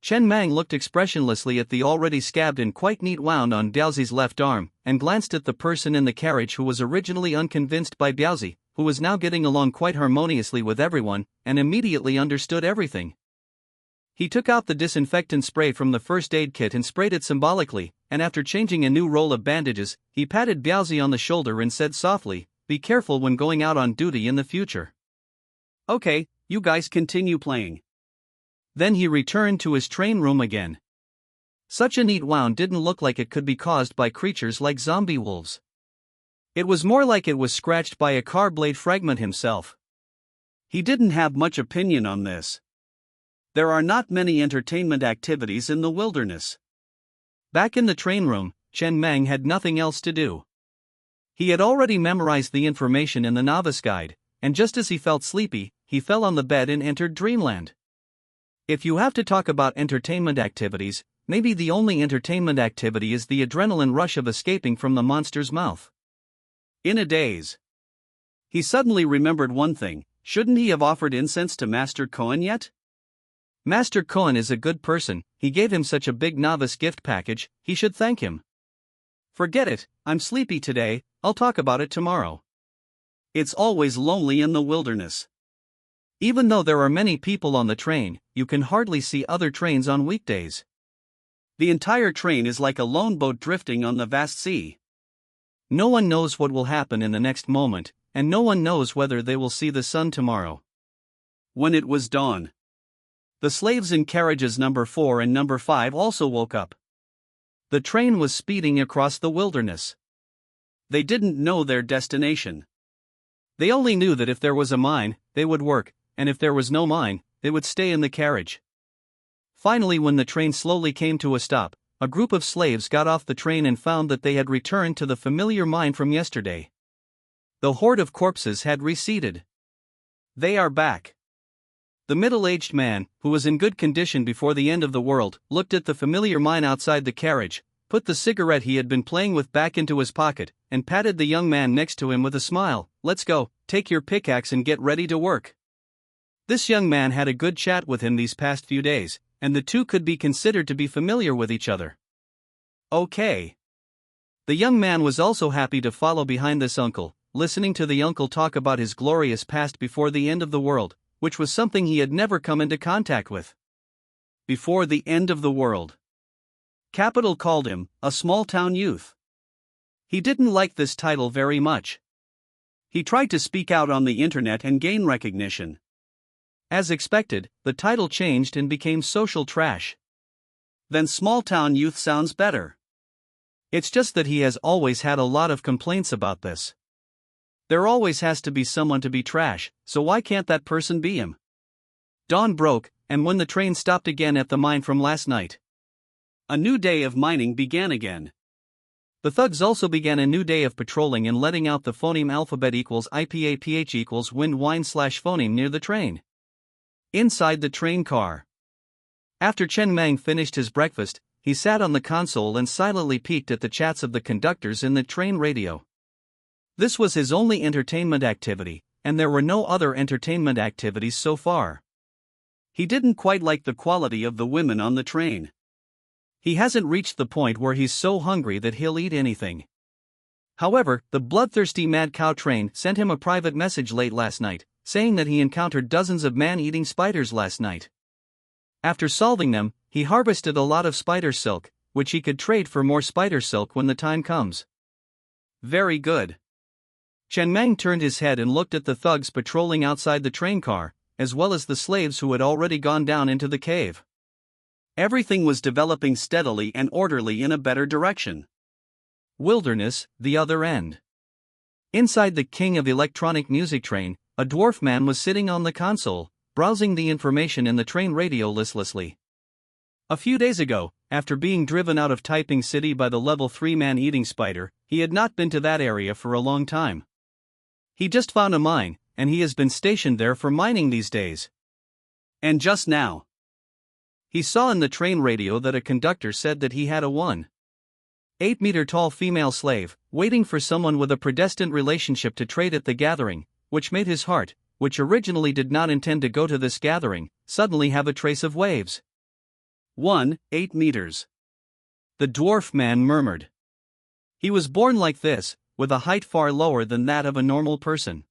Chen Mang looked expressionlessly at the already scabbed and quite neat wound on Biaozi's left arm, and glanced at the person in the carriage who was originally unconvinced by Biaozi, who was now getting along quite harmoniously with everyone, and immediately understood everything. He took out the disinfectant spray from the first aid kit and sprayed it symbolically, and after changing a new roll of bandages, he patted Biaozi on the shoulder and said softly, "Be careful when going out on duty in the future." "Okay, you guys continue playing." Then he returned to his train room again. Such a neat wound didn't look like it could be caused by creatures like zombie wolves. It was more like it was scratched by a car blade fragment himself. He didn't have much opinion on this. There are not many entertainment activities in the wilderness. Back in the train room, Chen Mang had nothing else to do. He had already memorized the information in the novice guide, and just as he felt sleepy, he fell on the bed and entered dreamland. If you have to talk about entertainment activities, maybe the only entertainment activity is the adrenaline rush of escaping from the monster's mouth. In a daze, he suddenly remembered one thing: shouldn't he have offered incense to Master Cohen yet? Master Cohen is a good person, he gave him such a big novice gift package, he should thank him. Forget it, I'm sleepy today, I'll talk about it tomorrow. It's always lonely in the wilderness. Even though there are many people on the train, you can hardly see other trains on weekdays. The entire train is like a lone boat drifting on the vast sea. No one knows what will happen in the next moment, and no one knows whether they will see the sun tomorrow. When it was dawn, the slaves in carriages number 4 and number 5 also woke up. The train was speeding across the wilderness. They didn't know their destination. They only knew that if there was a mine, they would work, and if there was no mine, they would stay in the carriage. Finally, when the train slowly came to a stop, a group of slaves got off the train and found that they had returned to the familiar mine from yesterday. The horde of corpses had receded. They are back. The middle-aged man, who was in good condition before the end of the world, looked at the familiar mine outside the carriage, put the cigarette he had been playing with back into his pocket, and patted the young man next to him with a smile. "Let's go, take your pickaxe and get ready to work." This young man had a good chat with him these past few days, and the two could be considered to be familiar with each other. Okay. The young man was also happy to follow behind this uncle, listening to the uncle talk about his glorious past before the end of the world, which was something he had never come into contact with. Before the end of the world. Capital called him a small-town youth. He didn't like this title very much. He tried to speak out on the internet and gain recognition. As expected, the title changed and became social trash. Then small-town youth sounds better. It's just that he has always had a lot of complaints about this. There always has to be someone to be trash, so why can't that person be him? Dawn broke, and when the train stopped again at the mine from last night, a new day of mining began again. The thugs also began a new day of patrolling and letting out the phoneme alphabet equals IPAPH equals wind wine / phoneme near the train. Inside the train car. After Chen Meng finished his breakfast, he sat on the console and silently peeked at the chats of the conductors in the train radio. This was his only entertainment activity, and there were no other entertainment activities so far. He didn't quite like the quality of the women on the train. He hasn't reached the point where he's so hungry that he'll eat anything. However, the bloodthirsty mad cow train sent him a private message late last night, saying that he encountered dozens of man-eating spiders last night. After solving them, he harvested a lot of spider silk, which he could trade for more spider silk when the time comes. Very good. Chen Meng turned his head and looked at the thugs patrolling outside the train car, as well as the slaves who had already gone down into the cave. Everything was developing steadily and orderly in a better direction. Wilderness, the other end. Inside the King of Electronic Music train, a dwarf man was sitting on the console, browsing the information in the train radio listlessly. A few days ago, after being driven out of Taiping City by the level 3 man-eating spider, he had not been to that area for a long time. He just found a mine, and he has been stationed there for mining these days. And just now, he saw in the train radio that a conductor said that he had a 1.8-meter-tall female slave, waiting for someone with a predestined relationship to trade at the gathering, which made his heart, which originally did not intend to go to this gathering, suddenly have a trace of waves. 1.8 meters. The dwarf man murmured. He was born like this, with a height far lower than that of a normal person.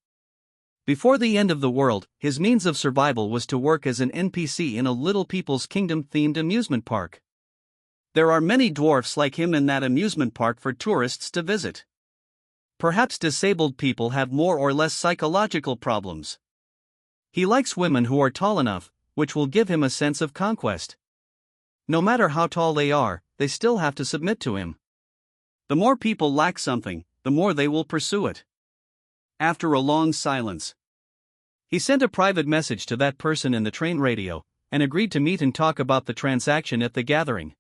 Before the end of the world, his means of survival was to work as an NPC in a Little People's Kingdom-themed amusement park. There are many dwarfs like him in that amusement park for tourists to visit. Perhaps disabled people have more or less psychological problems. He likes women who are tall enough, which will give him a sense of conquest. No matter how tall they are, they still have to submit to him. The more people lack something, the more they will pursue it. After a long silence, he sent a private message to that person in the train radio, and agreed to meet and talk about the transaction at the gathering.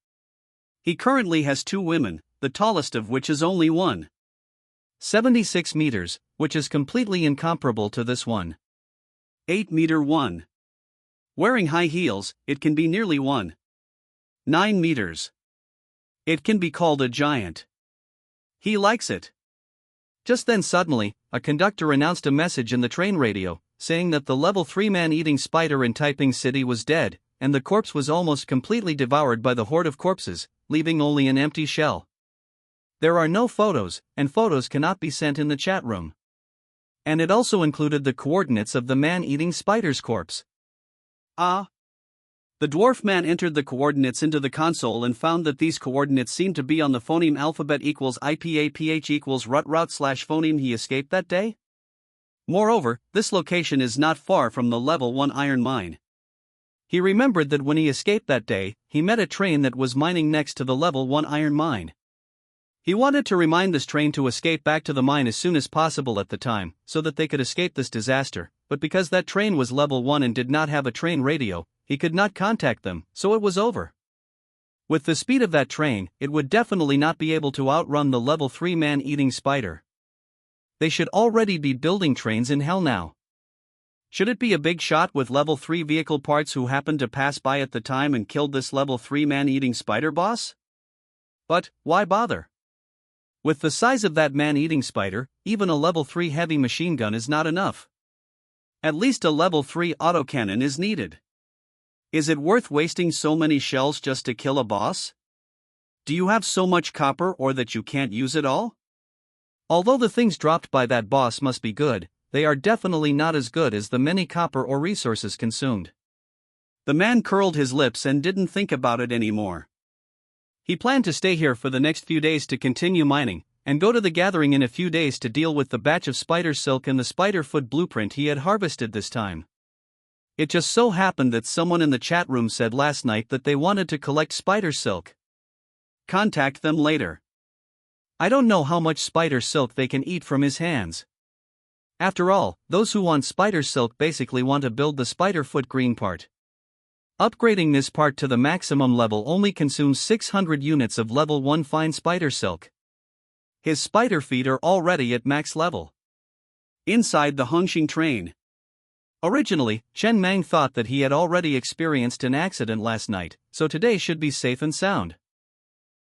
He currently has 2 women, the tallest of which is only 1.76 meters, which is completely incomparable to this 1.8 meter one. Wearing high heels, it can be nearly 1.9 meters. It can be called a giant. He likes it. Just then suddenly, a conductor announced a message in the train radio, saying that the level 3 man-eating spider in Taiping City was dead, and the corpse was almost completely devoured by the horde of corpses, leaving only an empty shell. There are no photos, and photos cannot be sent in the chat room. And it also included the coordinates of the man-eating spider's corpse. Ah. The dwarf man entered the coordinates into the console and found that these coordinates seemed to be on the phoneme alphabet equals IPAPH equals root/phoneme he escaped that day. Moreover, this location is not far from the level 1 iron mine. He remembered that when he escaped that day, he met a train that was mining next to the level 1 iron mine. He wanted to remind this train to escape back to the mine as soon as possible at the time, so that they could escape this disaster, but because that train was level 1 and did not have a train radio, he could not contact them, so it was over. With the speed of that train, it would definitely not be able to outrun the level 3 man-eating spider. They should already be building trains in hell now. Should it be a big shot with level 3 vehicle parts who happened to pass by at the time and killed this level 3 man-eating spider boss? But, why bother? With the size of that man-eating spider, even a level 3 heavy machine gun is not enough. At least a level 3 autocannon is needed. Is it worth wasting so many shells just to kill a boss? Do you have so much copper or that you can't use it all? Although the things dropped by that boss must be good, they are definitely not as good as the many copper or resources consumed. The man curled his lips and didn't think about it anymore. He planned to stay here for the next few days to continue mining, and go to the gathering in a few days to deal with the batch of spider silk and the spider foot blueprint he had harvested this time. It just so happened that someone in the chat room said last night that they wanted to collect spider silk. Contact them later. I don't know how much spider silk they can eat from his hands. After all, those who want spider silk basically want to build the spider foot green part. Upgrading this part to the maximum level only consumes 600 units of level 1 fine spider silk. His spider feet are already at max level. Inside the Hongxing train. Originally, Chen Mang thought that he had already experienced an accident last night, so today should be safe and sound.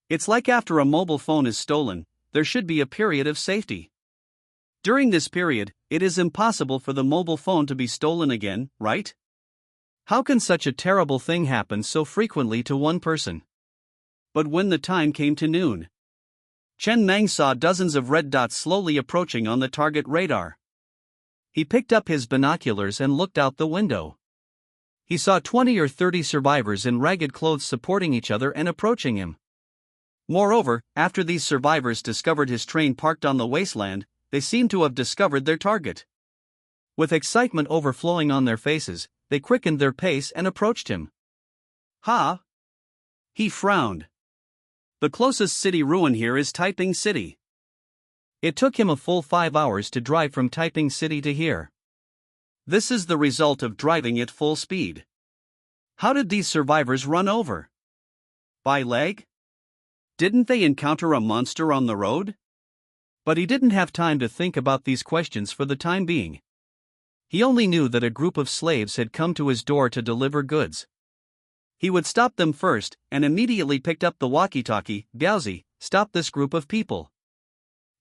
It's like after a mobile phone is stolen, there should be a period of safety. During this period, it is impossible for the mobile phone to be stolen again, right? How can such a terrible thing happen so frequently to one person? But when the time came to noon, Chen Mang saw dozens of red dots slowly approaching on the target radar. He picked up his binoculars and looked out the window. He saw 20 or 30 survivors in ragged clothes supporting each other and approaching him. Moreover, after these survivors discovered his train parked on the wasteland, they seemed to have discovered their target. With excitement overflowing on their faces, they quickened their pace and approached him. Ha! He frowned. The closest city ruin here is Taiping City. It took him a full 5 hours to drive from Taiping City to here. This is the result of driving at full speed. How did these survivors run over? By leg? Didn't they encounter a monster on the road? But he didn't have time to think about these questions for the time being. He only knew that a group of slaves had come to his door to deliver goods. He would stop them first, and immediately picked up the walkie-talkie. Biaozi, stop this group of people.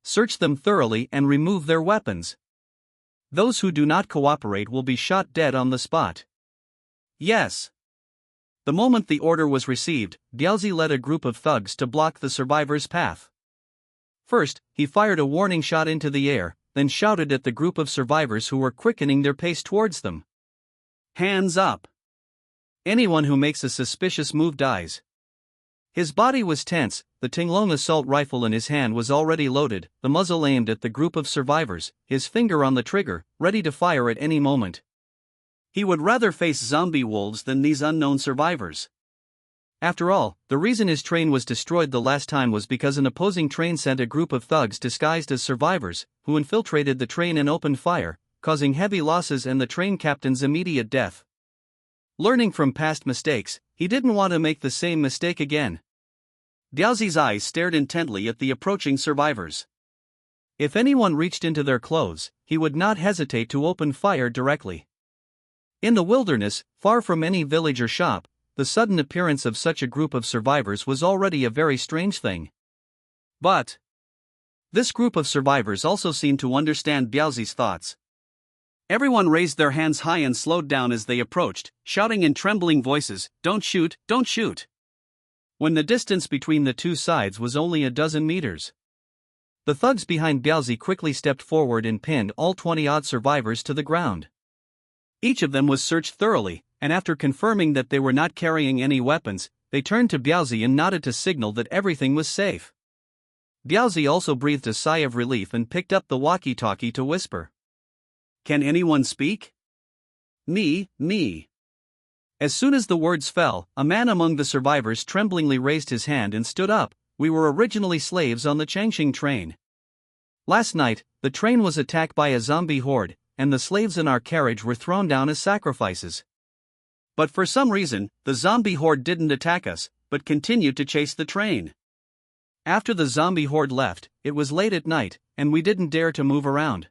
Search them thoroughly and remove their weapons. Those who do not cooperate will be shot dead on the spot. Yes. The moment the order was received, Biaozi led a group of thugs to block the survivors' path. First, he fired a warning shot into the air, then shouted at the group of survivors who were quickening their pace towards them. Hands up! Anyone who makes a suspicious move dies. His body was tense, the Tinglong assault rifle in his hand was already loaded, the muzzle aimed at the group of survivors, his finger on the trigger, ready to fire at any moment. He would rather face zombie wolves than these unknown survivors. After all, the reason his train was destroyed the last time was because an opposing train sent a group of thugs disguised as survivors, who infiltrated the train and opened fire, causing heavy losses and the train captain's immediate death. Learning from past mistakes, he didn't want to make the same mistake again. Biaozi's eyes stared intently at the approaching survivors. If anyone reached into their clothes, he would not hesitate to open fire directly. In the wilderness, far from any village or shop, the sudden appearance of such a group of survivors was already a very strange thing. But this group of survivors also seemed to understand Biaozi's thoughts. Everyone raised their hands high and slowed down as they approached, shouting in trembling voices, "Don't shoot, don't shoot!" When the distance between the two sides was only a dozen meters. The thugs behind Biaozi quickly stepped forward and pinned all 20-odd survivors to the ground. Each of them was searched thoroughly, and after confirming that they were not carrying any weapons, they turned to Biaozi and nodded to signal that everything was safe. Biaozi also breathed a sigh of relief and picked up the walkie-talkie to whisper. "Can anyone speak?" Me. As soon as the words fell, a man among the survivors tremblingly raised his hand and stood up. "We were originally slaves on the Changxing train. Last night, the train was attacked by a zombie horde, and the slaves in our carriage were thrown down as sacrifices. But for some reason, the zombie horde didn't attack us, but continued to chase the train. After the zombie horde left, it was late at night, and we didn't dare to move around.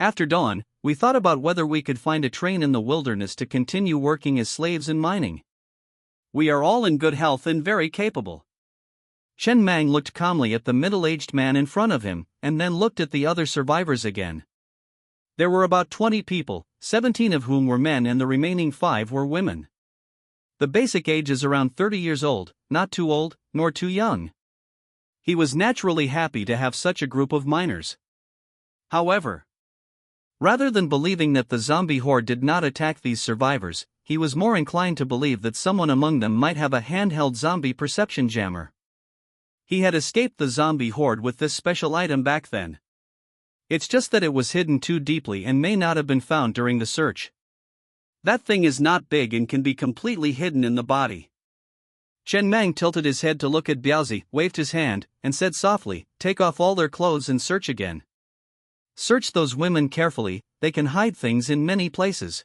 After dawn, we thought about whether we could find a train in the wilderness to continue working as slaves and mining. We are all in good health and very capable." Chen Mang looked calmly at the middle-aged man in front of him, and then looked at the other survivors again. There were about 20 people, 17 of whom were men and the remaining 5 were women. The basic age is around 30 years old, not too old, nor too young. He was naturally happy to have such a group of miners. However, rather than believing that the zombie horde did not attack these survivors, he was more inclined to believe that someone among them might have a handheld zombie perception jammer. He had escaped the zombie horde with this special item back then. It's just that it was hidden too deeply and may not have been found during the search. That thing is not big and can be completely hidden in the body. Chen Mang tilted his head to look at Biaozi, waved his hand, and said softly, "Take off all their clothes and search again. Search those women carefully, they can hide things in many places."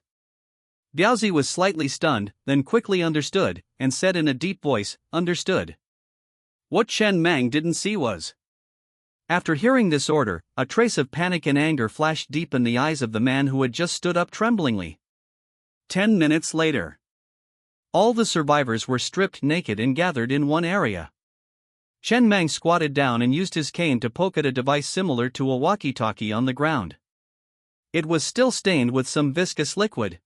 Biaozi was slightly stunned, then quickly understood, and said in a deep voice, "Understood." What Chen Mang didn't see was, after hearing this order, a trace of panic and anger flashed deep in the eyes of the man who had just stood up tremblingly. 10 minutes later, all the survivors were stripped naked and gathered in one area. Chen Mang squatted down and used his cane to poke at a device similar to a walkie-talkie on the ground. It was still stained with some viscous liquid.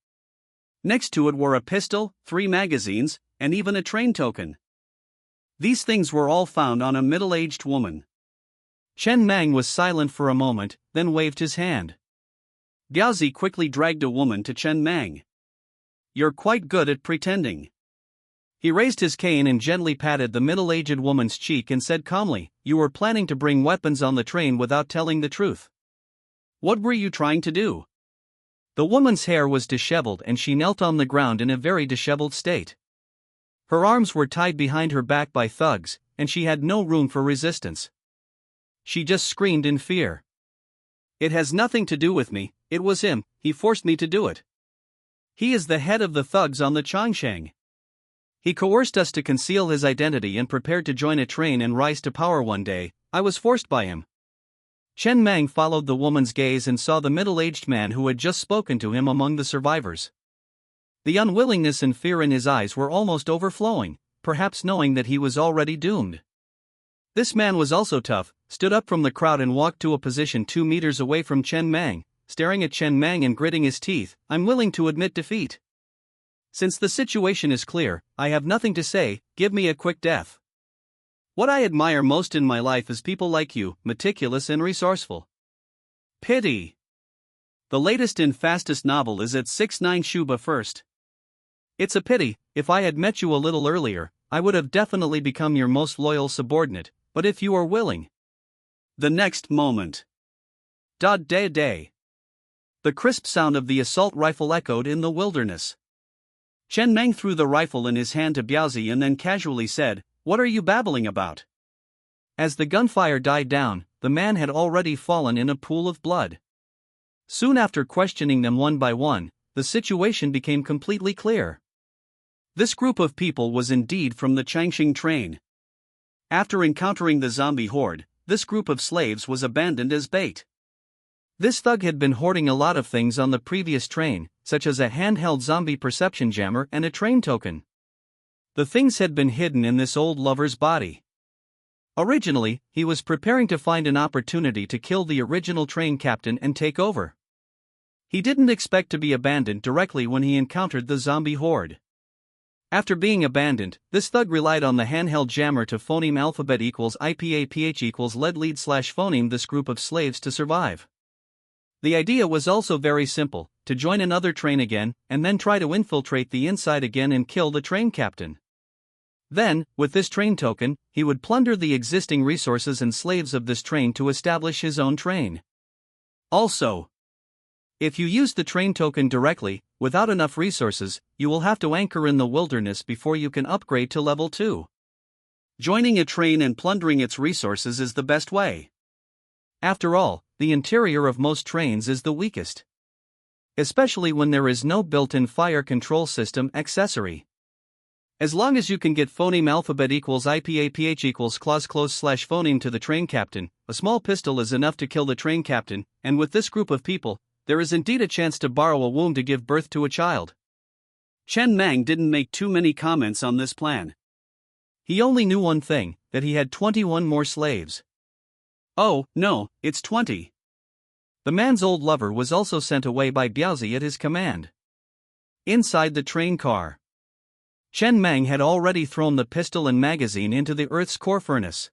Next to it were a pistol, 3 magazines, and even a train token. These things were all found on a middle-aged woman. Chen Mang was silent for a moment, then waved his hand. Biaozi quickly dragged a woman to Chen Mang. "You're quite good at pretending." He raised his cane and gently patted the middle-aged woman's cheek and said calmly, "You were planning to bring weapons on the train without telling the truth. What were you trying to do?" The woman's hair was disheveled and she knelt on the ground in a very disheveled state. Her arms were tied behind her back by thugs, and she had no room for resistance. She just screamed in fear. "It has nothing to do with me, it was him, he forced me to do it. He is the head of the thugs on the Changsheng. He coerced us to conceal his identity and prepared to join a train and rise to power one day. I was forced by him." Chen Mang followed the woman's gaze and saw the middle-aged man who had just spoken to him among the survivors. The unwillingness and fear in his eyes were almost overflowing, perhaps knowing that he was already doomed. This man was also tough, stood up from the crowd and walked to a position 2 meters away from Chen Mang, staring at Chen Mang and gritting his teeth. "I'm willing to admit defeat. Since the situation is clear, I have nothing to say, give me a quick death. What I admire most in my life is people like you, meticulous and resourceful. Pity. The latest and fastest novel is at 6-9 Shuba first. It's a pity, if I had met you a little earlier, I would have definitely become your most loyal subordinate, but if you are willing." The next moment. Day. The crisp sound of the assault rifle echoed in the wilderness. Chen Mang threw the rifle in his hand to Biaozi and then casually said, "What are you babbling about?" As the gunfire died down, the man had already fallen in a pool of blood. Soon after questioning them one by one, the situation became completely clear. This group of people was indeed from the Changxing train. After encountering the zombie horde, this group of slaves was abandoned as bait. This thug had been hoarding a lot of things on the previous train, such as a handheld zombie perception jammer and a train token. The things had been hidden in this old lover's body. Originally, he was preparing to find an opportunity to kill the original train captain and take over. He didn't expect to be abandoned directly when he encountered the zombie horde. After being abandoned, this thug relied on the handheld jammer to phoneme alphabet equals IPAPH equals lead lead slash phoneme this group of slaves to survive. The idea was also very simple, to join another train again, and then try to infiltrate the inside again and kill the train captain. Then, with this train token, he would plunder the existing resources and slaves of this train to establish his own train. Also, if you use the train token directly, without enough resources, you will have to anchor in the wilderness before you can upgrade to level 2. Joining a train and plundering its resources is the best way. After all, the interior of most trains is the weakest. Especially when there is no built-in fire control system accessory. As long as you can get phoneme alphabet equals IPAPH equals clause close slash phoneme to the train captain, a small pistol is enough to kill the train captain, and with this group of people, there is indeed a chance to borrow a womb to give birth to a child. Chen Mang didn't make too many comments on this plan. He only knew one thing, that he had 21 more slaves. Oh, no, it's 20. The man's old lover was also sent away by Biaozi at his command. Inside the train car, Chen Mang had already thrown the pistol and magazine into the Earth's core furnace.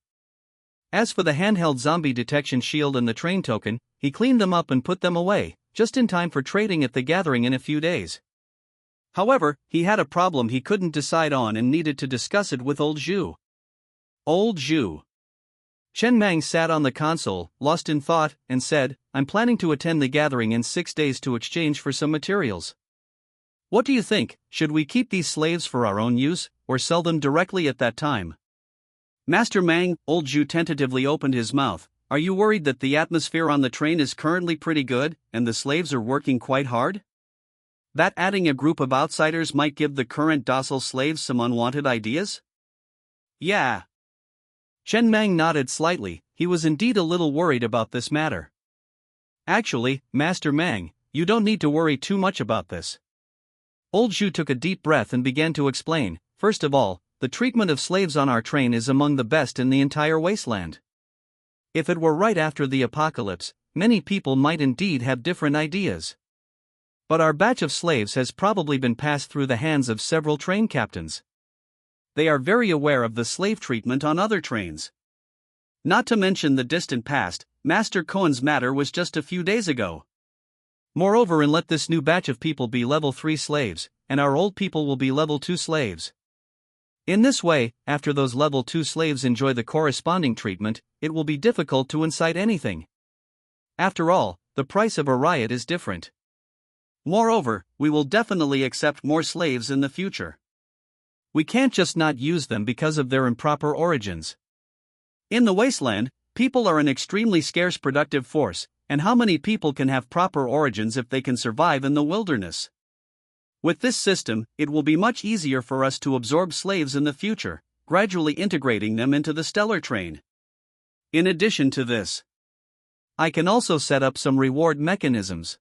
As for the handheld zombie detection shield and the train token, he cleaned them up and put them away, just in time for trading at the gathering in a few days. However, he had a problem he couldn't decide on and needed to discuss it with old Zhu. Old Zhu. Chen Mang sat on the console, lost in thought, and said, "I'm planning to attend the gathering in 6 days to exchange for some materials. What do you think, should we keep these slaves for our own use, or sell them directly at that time?" "Master Mang," old Zhu tentatively opened his mouth, "are you worried that the atmosphere on the train is currently pretty good, and the slaves are working quite hard? That adding a group of outsiders might give the current docile slaves some unwanted ideas?" "Yeah." Chen Mang nodded slightly, he was indeed a little worried about this matter. "Actually, Master Mang, you don't need to worry too much about this." Old Zhu took a deep breath and began to explain. "First of all, the treatment of slaves on our train is among the best in the entire wasteland. If it were right after the apocalypse, many people might indeed have different ideas. But our batch of slaves has probably been passed through the hands of several train captains. They are very aware of the slave treatment on other trains. Not to mention the distant past, Master Cohen's matter was just a few days ago. Moreover, and let this new batch of people be level 3 slaves, and our old people will be level 2 slaves. In this way, after those level 2 slaves enjoy the corresponding treatment, it will be difficult to incite anything. After all, the price of a riot is different. Moreover, we will definitely accept more slaves in the future. We can't just not use them because of their improper origins. In the wasteland, people are an extremely scarce productive force, and how many people can have proper origins if they can survive in the wilderness? With this system, it will be much easier for us to absorb slaves in the future, gradually integrating them into the stellar train. In addition to this, I can also set up some reward mechanisms.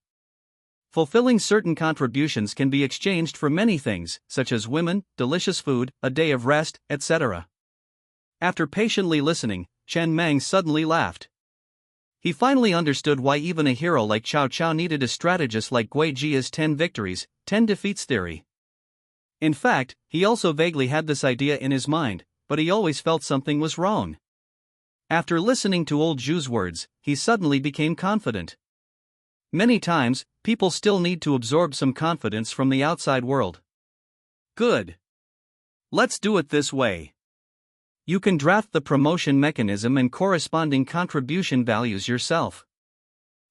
Fulfilling certain contributions can be exchanged for many things, such as women, delicious food, a day of rest, etc. After patiently listening, Chen Mang suddenly laughed. He finally understood why even a hero like Cao Cao needed a strategist like Gui Jia's 10 victories, 10 defeats theory. In fact, he also vaguely had this idea in his mind, but he always felt something was wrong. After listening to old Zhu's words, he suddenly became confident. Many times, people still need to absorb some confidence from the outside world. Good. Let's do it this way. You can draft the promotion mechanism and corresponding contribution values yourself.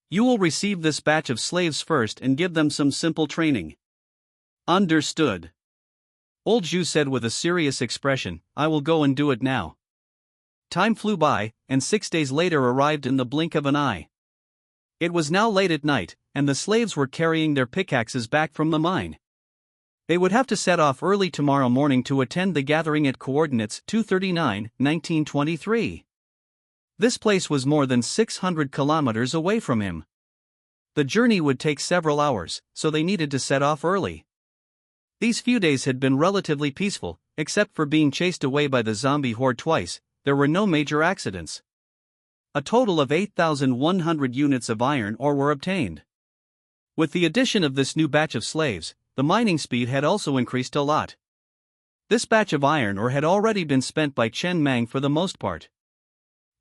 You will receive this batch of slaves first and give them some simple training. Understood. Old Zhu said with a serious expression, "I will go and do it now." Time flew by, and 6 days later arrived in the blink of an eye. It was now late at night, and the slaves were carrying their pickaxes back from the mine. They would have to set off early tomorrow morning to attend the gathering at coordinates 239, 1923. This place was more than 600 kilometers away from him. The journey would take several hours, so they needed to set off early. These few days had been relatively peaceful, except for being chased away by the zombie horde twice. There were no major accidents. A total of 8,100 units of iron ore were obtained. With the addition of this new batch of slaves, the mining speed had also increased a lot. This batch of iron ore had already been spent by Chen Mang for the most part.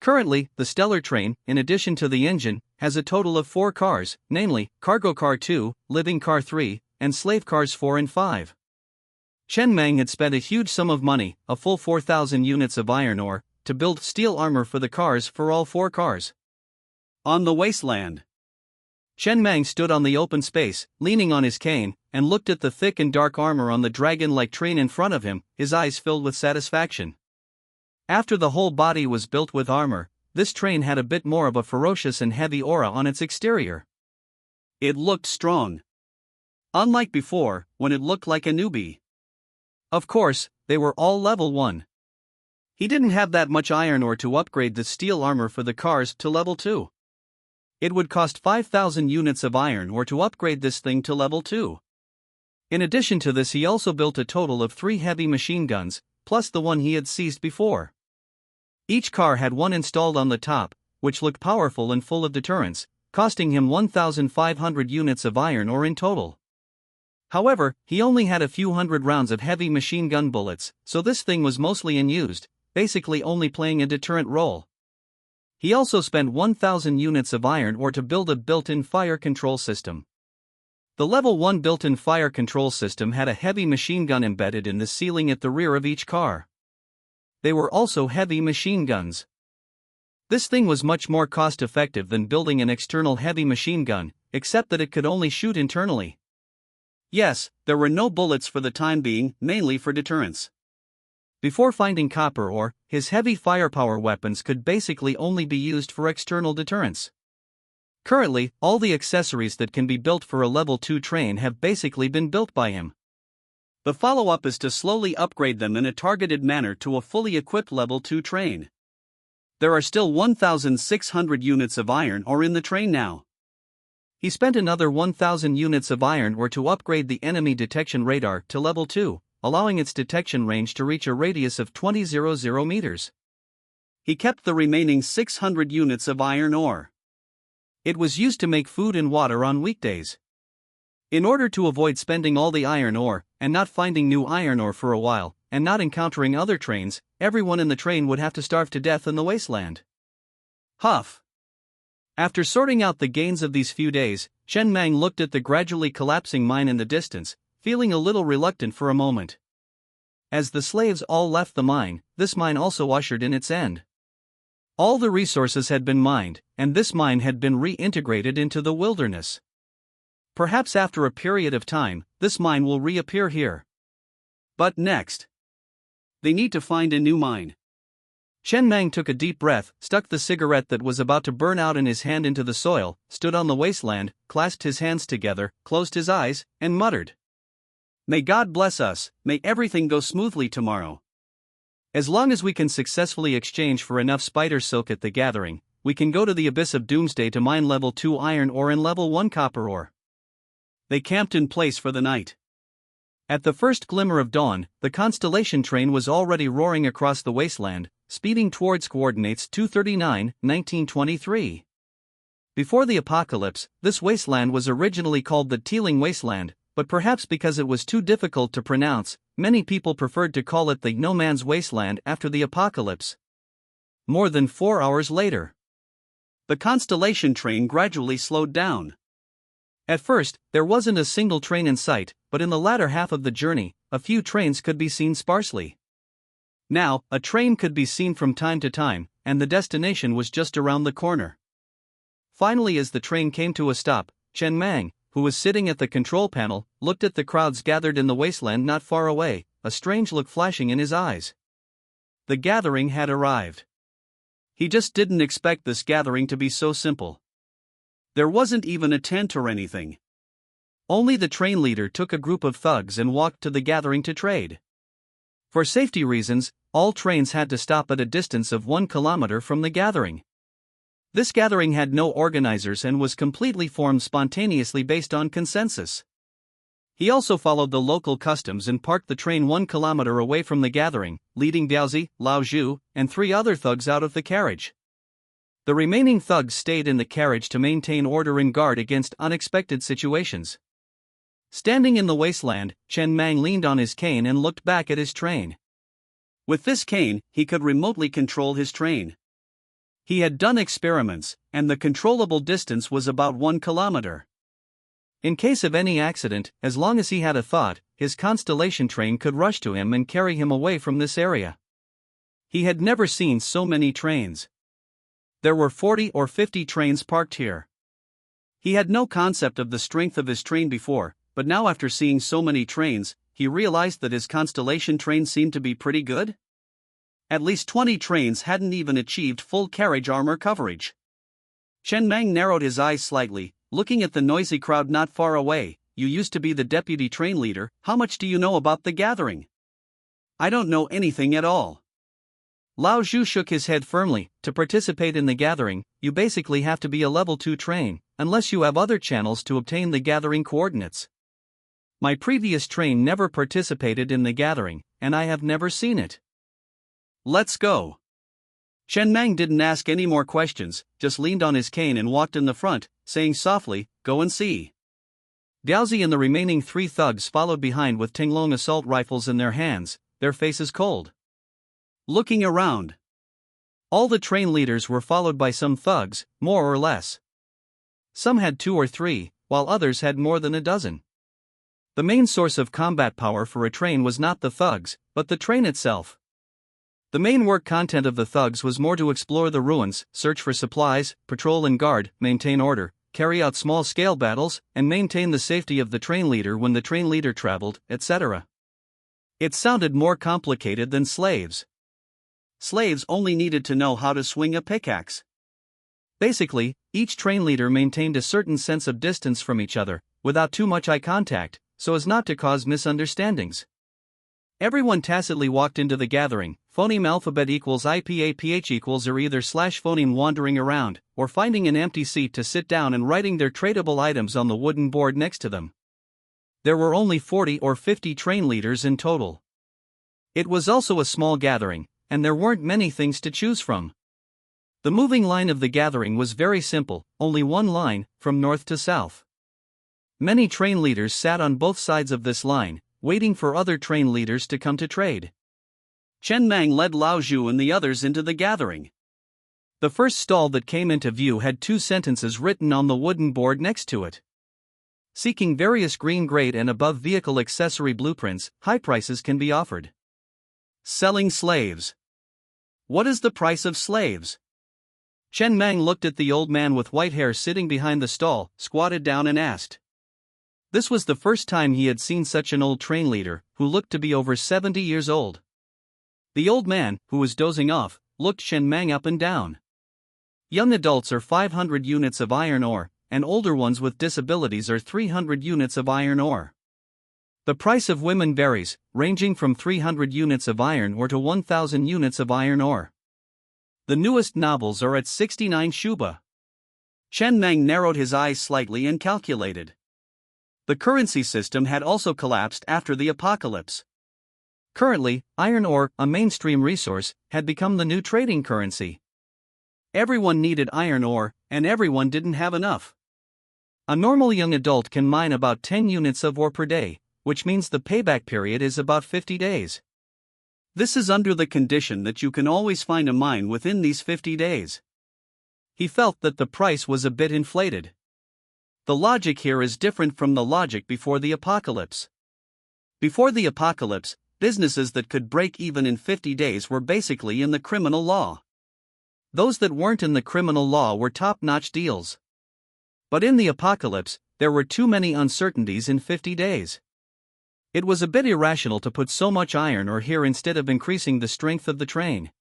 Currently, the stellar train, in addition to the engine, has a total of 4 cars, namely, Cargo Car 2, Living Car 3, and Slave Cars 4 and 5. Chen Mang had spent a huge sum of money, a full 4,000 units of iron ore, to build steel armor for the cars for all 4 cars. On the wasteland, Chen Mang stood on the open space, leaning on his cane, and looked at the thick and dark armor on the dragon-like train in front of him, his eyes filled with satisfaction. After the whole body was built with armor, this train had a bit more of a ferocious and heavy aura on its exterior. It looked strong. Unlike before, when it looked like a newbie. Of course, they were all level 1. He didn't have that much iron ore to upgrade the steel armor for the cars to level 2. It would cost 5,000 units of iron ore to upgrade this thing to level 2. In addition to this, he also built a total of 3 heavy machine guns, plus the one he had seized before. Each car had one installed on the top, which looked powerful and full of deterrence, costing him 1,500 units of iron ore in total. However, he only had a few hundred rounds of heavy machine gun bullets, so this thing was mostly unused, basically only playing a deterrent role. He also spent 1,000 units of iron ore to build a built-in fire control system. The level 1 built-in fire control system had a heavy machine gun embedded in the ceiling at the rear of each car. They were also heavy machine guns. This thing was much more cost-effective than building an external heavy machine gun, except that it could only shoot internally. Yes, there were no bullets for the time being, mainly for deterrence. Before finding copper ore, his heavy firepower weapons could basically only be used for external deterrence. Currently, all the accessories that can be built for a level 2 train have basically been built by him. The follow-up is to slowly upgrade them in a targeted manner to a fully equipped level 2 train. There are still 1,600 units of iron ore in the train now. He spent another 1,000 units of iron ore to upgrade the enemy detection radar to level 2, allowing its detection range to reach a radius of 2,000 meters. He kept the remaining 600 units of iron ore. It was used to make food and water on weekdays. In order to avoid spending all the iron ore, and not finding new iron ore for a while, and not encountering other trains, everyone in the train would have to starve to death in the wasteland. Huff. After sorting out the gains of these few days, Chen Mang looked at the gradually collapsing mine in the distance, feeling a little reluctant for a moment. As the slaves all left the mine, this mine also ushered in its end. All the resources had been mined, and this mine had been reintegrated into the wilderness. Perhaps after a period of time, this mine will reappear here. But next, they need to find a new mine. Chen Mang took a deep breath, stuck the cigarette that was about to burn out in his hand into the soil, stood on the wasteland, clasped his hands together, closed his eyes, and muttered, "May God bless us, may everything go smoothly tomorrow. As long as we can successfully exchange for enough spider silk at the gathering, we can go to the abyss of doomsday to mine level 2 iron ore and level 1 copper ore." They camped in place for the night. At the first glimmer of dawn, the constellation train was already roaring across the wasteland, speeding towards coordinates 239, 1923. Before the apocalypse, this wasteland was originally called the Teeling Wasteland, but perhaps because it was too difficult to pronounce, many people preferred to call it the No Man's Wasteland after the apocalypse. More than 4 hours later, the constellation train gradually slowed down. At first, there wasn't a single train in sight, but in the latter half of the journey, a few trains could be seen sparsely. Now, a train could be seen from time to time, and the destination was just around the corner. Finally, as the train came to a stop, Chen Mang, who was sitting at the control panel, looked at the crowds gathered in the wasteland not far away, a strange look flashing in his eyes. The gathering had arrived. He just didn't expect this gathering to be so simple. There wasn't even a tent or anything. Only the train leader took a group of thugs and walked to the gathering to trade. For safety reasons, all trains had to stop at a distance of 1 kilometer from the gathering. This gathering had no organizers and was completely formed spontaneously based on consensus. He also followed the local customs and parked the train 1 kilometer away from the gathering, leading Biaozi, Lao Zhu, and 3 other thugs out of the carriage. The remaining thugs stayed in the carriage to maintain order and guard against unexpected situations. Standing in the wasteland, Chen Mang leaned on his cane and looked back at his train. With this cane, he could remotely control his train. He had done experiments, and the controllable distance was about 1 kilometer. In case of any accident, as long as he had a thought, his constellation train could rush to him and carry him away from this area. He had never seen so many trains. There were 40 or 50 trains parked here. He had no concept of the strength of his train before, but now after seeing so many trains, he realized that his constellation train seemed to be pretty good. At least 20 trains hadn't even achieved full carriage armor coverage. Chen Mang narrowed his eyes slightly, looking at the noisy crowd not far away. You used to be the deputy train leader, how much do you know about the gathering? I don't know anything at all. Lao Zhu shook his head firmly. To participate in the gathering, you basically have to be a level 2 train, unless you have other channels to obtain the gathering coordinates. My previous train never participated in the gathering, and I have never seen it. Let's go. Chen Mang didn't ask any more questions, just leaned on his cane and walked in the front, saying softly, "Go and see." Diaozi and the remaining 3 thugs followed behind with Tinglong assault rifles in their hands, their faces cold. Looking around. All the train leaders were followed by some thugs, more or less. Some had 2 or 3, while others had more than a dozen. The main source of combat power for a train was not the thugs, but the train itself. The main work content of the thugs was more to explore the ruins, search for supplies, patrol and guard, maintain order, carry out small-scale battles, and maintain the safety of the train leader when the train leader traveled, etc. It sounded more complicated than slaves. Slaves only needed to know how to swing a pickaxe. Basically, each train leader maintained a certain sense of distance from each other, without too much eye contact, so as not to cause misunderstandings. Everyone tacitly walked into the gathering. Phoneme alphabet equals IPAPH equals or either slash phoneme wandering around, or finding an empty seat to sit down and writing their tradable items on the wooden board next to them. There were only 40 or 50 train leaders in total. It was also a small gathering, and there weren't many things to choose from. The moving line of the gathering was very simple, only one line, from north to south. Many train leaders sat on both sides of this line, waiting for other train leaders to come to trade. Chen Mang led Lao Zhu and the others into the gathering. The first stall that came into view had 2 sentences written on the wooden board next to it. Seeking various green grade and above vehicle accessory blueprints, high prices can be offered. Selling slaves. What is the price of slaves? Chen Mang looked at the old man with white hair sitting behind the stall, squatted down and asked. This was the first time he had seen such an old train leader, who looked to be over 70 years old. The old man, who was dozing off, looked Chen Mang up and down. Young adults are 500 units of iron ore, and older ones with disabilities are 300 units of iron ore. The price of women varies, ranging from 300 units of iron ore to 1,000 units of iron ore. The newest novels are at 69 shuba. Chen Mang narrowed his eyes slightly and calculated. The currency system had also collapsed after the apocalypse. Currently, iron ore, a mainstream resource, had become the new trading currency. Everyone needed iron ore, and everyone didn't have enough. A normal young adult can mine about 10 units of ore per day, which means the payback period is about 50 days. This is under the condition that you can always find a mine within these 50 days. He felt that the price was a bit inflated. The logic here is different from the logic before the apocalypse. Before the apocalypse, businesses that could break even in 50 days were basically in the criminal law. Those that weren't in the criminal law were top-notch deals. But in the apocalypse, there were too many uncertainties in 50 days. It was a bit irrational to put so much iron ore here instead of increasing the strength of the train.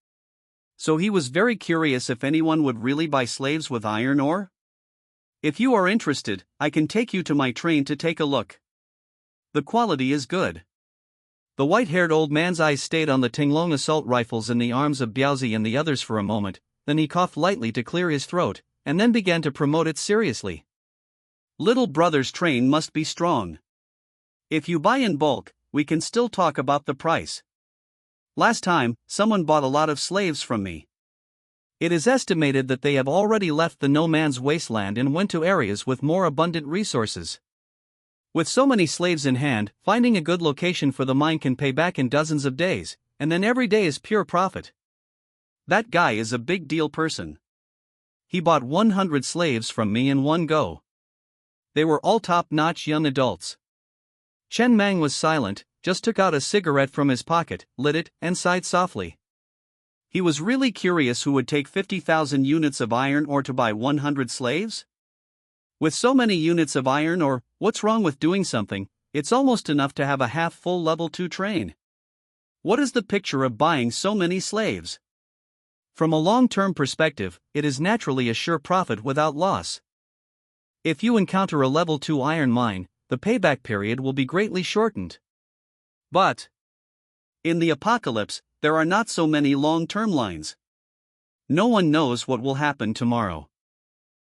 So he was very curious if anyone would really buy slaves with iron ore. If you are interested, I can take you to my train to take a look. The quality is good. The white-haired old man's eyes stayed on the Tinglong assault rifles in the arms of Diaozi and the others for a moment, then he coughed lightly to clear his throat, and then began to promote it seriously. Little brother's train must be strong. If you buy in bulk, we can still talk about the price. Last time, someone bought a lot of slaves from me. It is estimated that they have already left the no man's wasteland and went to areas with more abundant resources. With so many slaves in hand, finding a good location for the mine can pay back in dozens of days, and then every day is pure profit. That guy is a big deal person. He bought 100 slaves from me in one go. They were all top-notch young adults. Chen Mang was silent, just took out a cigarette from his pocket, lit it, and sighed softly. He was really curious who would take 50,000 units of iron ore to buy 100 slaves? With so many units of iron ore, what's wrong with doing something? It's almost enough to have a half-full level 2 train. What is the picture of buying so many slaves? From a long-term perspective, it is naturally a sure profit without loss. If you encounter a level 2 iron mine, the payback period will be greatly shortened. But in the apocalypse, there are not so many long-term lines. No one knows what will happen tomorrow.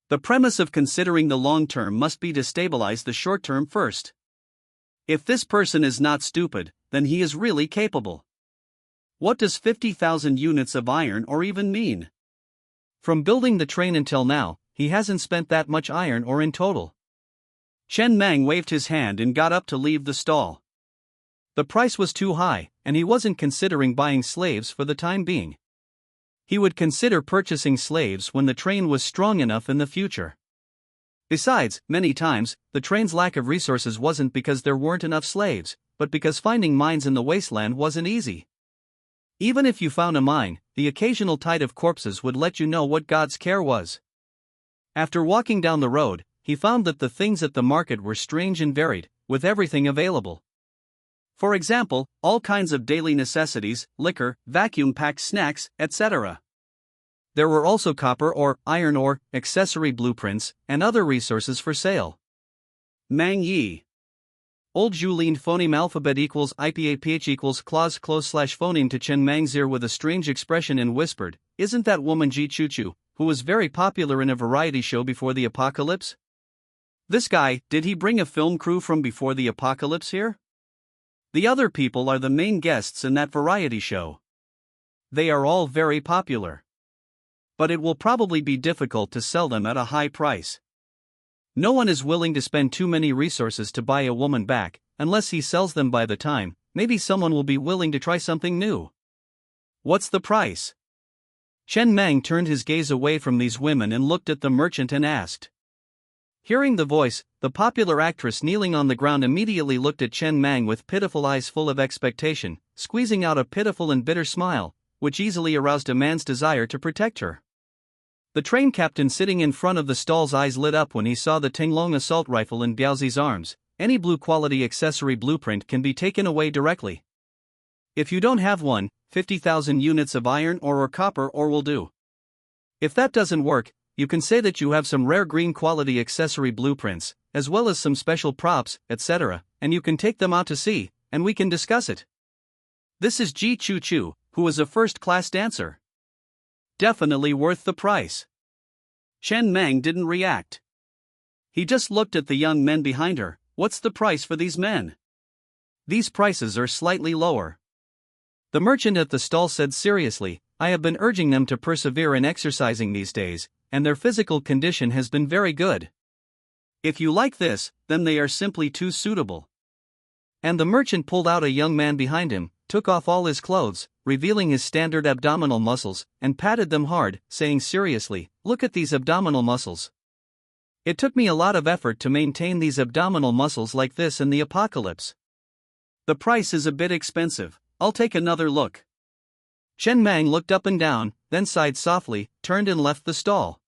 The premise of considering the long-term must be to stabilize the short-term first. If this person is not stupid, then he is really capable. What does 50,000 units of iron ore even mean? From building the train until now, he hasn't spent that much iron ore in total. Chen Mang waved his hand and got up to leave the stall. The price was too high, and he wasn't considering buying slaves for the time being. He would consider purchasing slaves when the train was strong enough in the future. Besides, many times, the train's lack of resources wasn't because there weren't enough slaves, but because finding mines in the wasteland wasn't easy. Even if you found a mine, the occasional tide of corpses would let you know what God's care was. After walking down the road, he found that the things at the market were strange and varied, with everything available. For example, all kinds of daily necessities, liquor, vacuum-packed snacks, etc. There were also copper ore, iron ore, accessory blueprints, and other resources for sale. Mang Yi. Old Zhu leaned phoneme alphabet equals IPAPH equals clause close slash phoneme to Chen Mang's ear with a strange expression and whispered, "Isn't that woman Ji Chu, who was very popular in a variety show before the apocalypse? This guy, did he bring a film crew from before the apocalypse here? The other people are the main guests in that variety show. They are all very popular. But it will probably be difficult to sell them at a high price. No one is willing to spend too many resources to buy a woman back, unless he sells them by the time. Maybe someone will be willing to try something new. What's the price?" Chen Mang turned his gaze away from these women and looked at the merchant and asked. Hearing the voice, the popular actress kneeling on the ground immediately looked at Chen Mang with pitiful eyes full of expectation, squeezing out a pitiful and bitter smile, which easily aroused a man's desire to protect her. The train captain sitting in front of the stall's eyes lit up when he saw the Tinglong assault rifle in Biaozi's arms. Any blue-quality accessory blueprint can be taken away directly. If you don't have one, 50,000 units of iron ore or copper ore will do. If that doesn't work, you can say that you have some rare green quality accessory blueprints, as well as some special props, etc., and you can take them out to sea, and we can discuss it. This is Ji Chu, who is a first-class dancer. Definitely worth the price. Chen Mang didn't react. He just looked at the young men behind her. What's the price for these men? These prices are slightly lower. The merchant at the stall said seriously, I have been urging them to persevere in exercising these days, and their physical condition has been very good. If you like this, then they are simply too suitable. And the merchant pulled out a young man behind him, took off all his clothes, revealing his standard abdominal muscles, and patted them hard, saying seriously, look at these abdominal muscles. It took me a lot of effort to maintain these abdominal muscles like this in the apocalypse. The price is a bit expensive. I'll take another look. Chen Mang looked up and down, then sighed softly, turned and left the stall.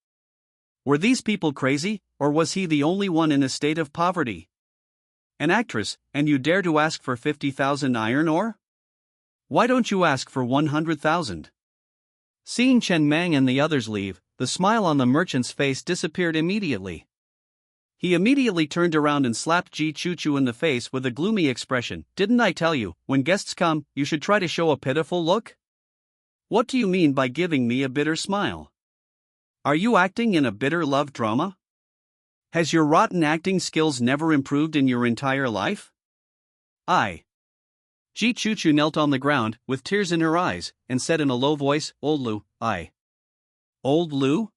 Were these people crazy, or was he the only one in a state of poverty? An actress, and you dare to ask for 50,000 iron ore? Why don't you ask for 100,000? Seeing Chen Mang and the others leave, the smile on the merchant's face disappeared immediately. He immediately turned around and slapped Ji Chu in the face with a gloomy expression. Didn't I tell you, when guests come, you should try to show a pitiful look? What do you mean by giving me a bitter smile? Are you acting in a bitter love drama? Has your rotten acting skills never improved in your entire life? Ji Chu knelt on the ground, with tears in her eyes, and said in a low voice, Old Lu, Old Lu?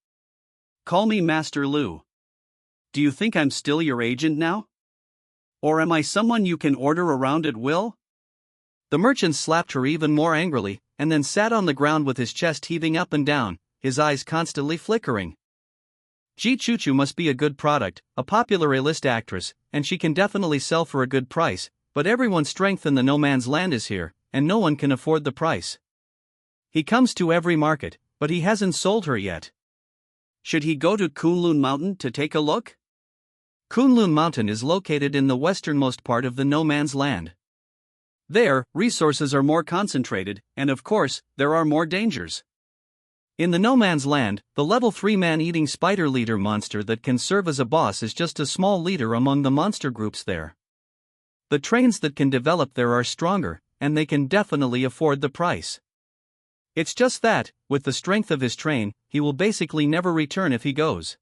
Call me Master Lu. Do you think I'm still your agent now? Or am I someone you can order around at will? The merchant slapped her even more angrily, and then sat on the ground with his chest heaving up and down, his eyes constantly flickering. Ji Chuchu must be a good product, a popular A-list actress, and she can definitely sell for a good price, but everyone's strength in the no man's land is here, and no one can afford the price. He comes to every market, but he hasn't sold her yet. Should he go to Kunlun Mountain to take a look? Kunlun Mountain is located in the westernmost part of the no man's land. There, resources are more concentrated, and of course, there are more dangers. In the no man's land, the level 3 man-eating spider leader monster that can serve as a boss is just a small leader among the monster groups there. The trains that can develop there are stronger, and they can definitely afford the price. It's just that, with the strength of his train, he will basically never return if he goes.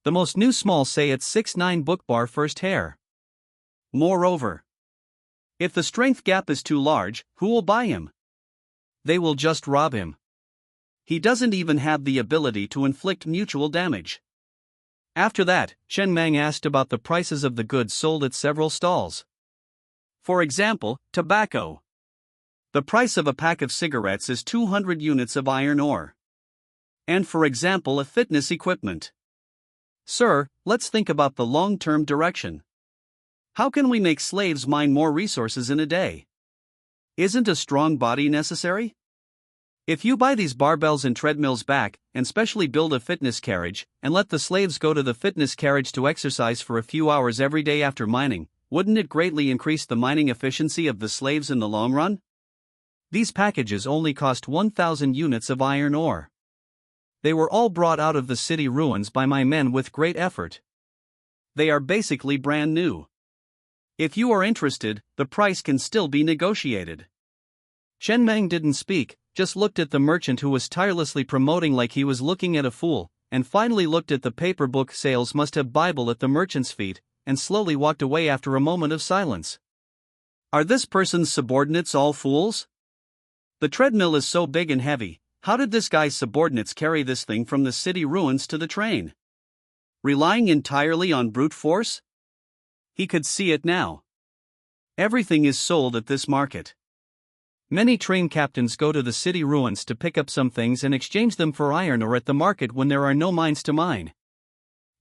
The most new small say it's 6'9" book bar first hair. Moreover, if the strength gap is too large, who will buy him? They will just rob him. He doesn't even have the ability to inflict mutual damage. After that, Shen Mang asked about the prices of the goods sold at several stalls. For example, tobacco. The price of a pack of cigarettes is 200 units of iron ore. And for example, a fitness equipment. Sir, let's think about the long-term direction. How can we make slaves mine more resources in a day? Isn't a strong body necessary? If you buy these barbells and treadmills back, and specially build a fitness carriage, and let the slaves go to the fitness carriage to exercise for a few hours every day after mining, wouldn't it greatly increase the mining efficiency of the slaves in the long run? These packages only cost 1,000 units of iron ore. They were all brought out of the city ruins by my men with great effort. They are basically brand new. If you are interested, the price can still be negotiated. Shen Mang didn't speak, just looked at the merchant who was tirelessly promoting like he was looking at a fool, and finally looked at the paper book sales must have Bible at the merchant's feet, and slowly walked away after a moment of silence. Are this person's subordinates all fools? The treadmill is so big and heavy, how did this guy's subordinates carry this thing from the city ruins to the train? Relying entirely on brute force? He could see it now. Everything is sold at this market. Many train captains go to the city ruins to pick up some things and exchange them for iron ore at the market when there are no mines to mine.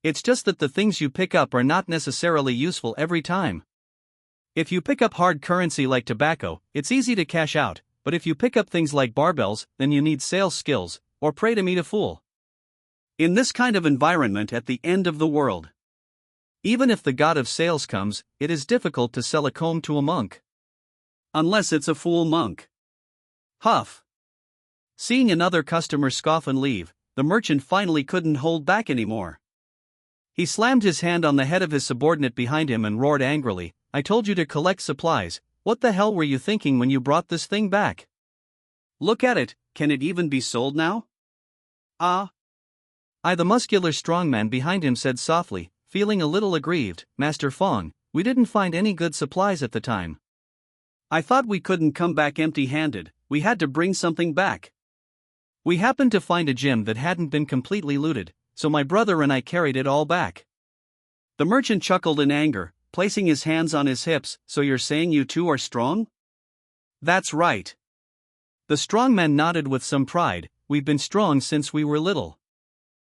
It's just that the things you pick up are not necessarily useful every time. If you pick up hard currency like tobacco, it's easy to cash out, but if you pick up things like barbells, then you need sales skills, or pray to meet a fool. In this kind of environment at the end of the world, even if the god of sales comes, it is difficult to sell a comb to a monk. Unless it's a fool monk. Huff. Seeing another customer scoff and leave, the merchant finally couldn't hold back anymore. He slammed his hand on the head of his subordinate behind him and roared angrily, "I told you to collect supplies, what the hell were you thinking when you brought this thing back? Look at it, can it even be sold now?" The muscular strongman behind him said softly, feeling a little aggrieved, "Master Fong, we didn't find any good supplies at the time. I thought we couldn't come back empty-handed, we had to bring something back. We happened to find a gem that hadn't been completely looted, so my brother and I carried it all back." The merchant chuckled in anger, placing his hands on his hips. "So you're saying you two are strong?" "That's right." The strongman nodded with some pride, "We've been strong since we were little."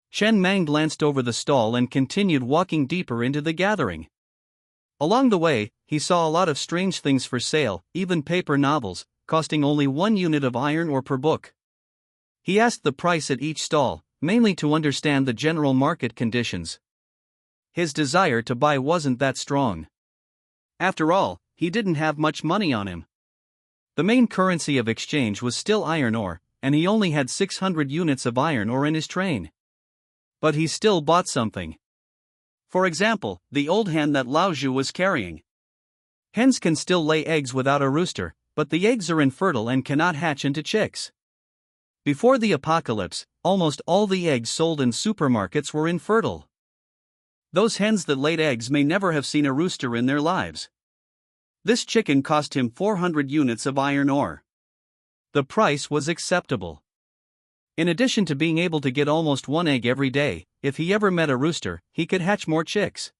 Shen Mang glanced over the stall and continued walking deeper into the gathering. Along the way, he saw a lot of strange things for sale, even paper novels, costing only 1 unit of iron ore per book. He asked the price at each stall, mainly to understand the general market conditions. His desire to buy wasn't that strong. After all, he didn't have much money on him. The main currency of exchange was still iron ore, and he only had 600 units of iron ore in his train. But he still bought something. For example, the old hen that Lao Zhu was carrying. Hens can still lay eggs without a rooster, but the eggs are infertile and cannot hatch into chicks. Before the apocalypse, almost all the eggs sold in supermarkets were infertile. Those hens that laid eggs may never have seen a rooster in their lives. This chicken cost him 400 units of iron ore. The price was acceptable. In addition to being able to get almost 1 egg every day, if he ever met a rooster, he could hatch more chicks.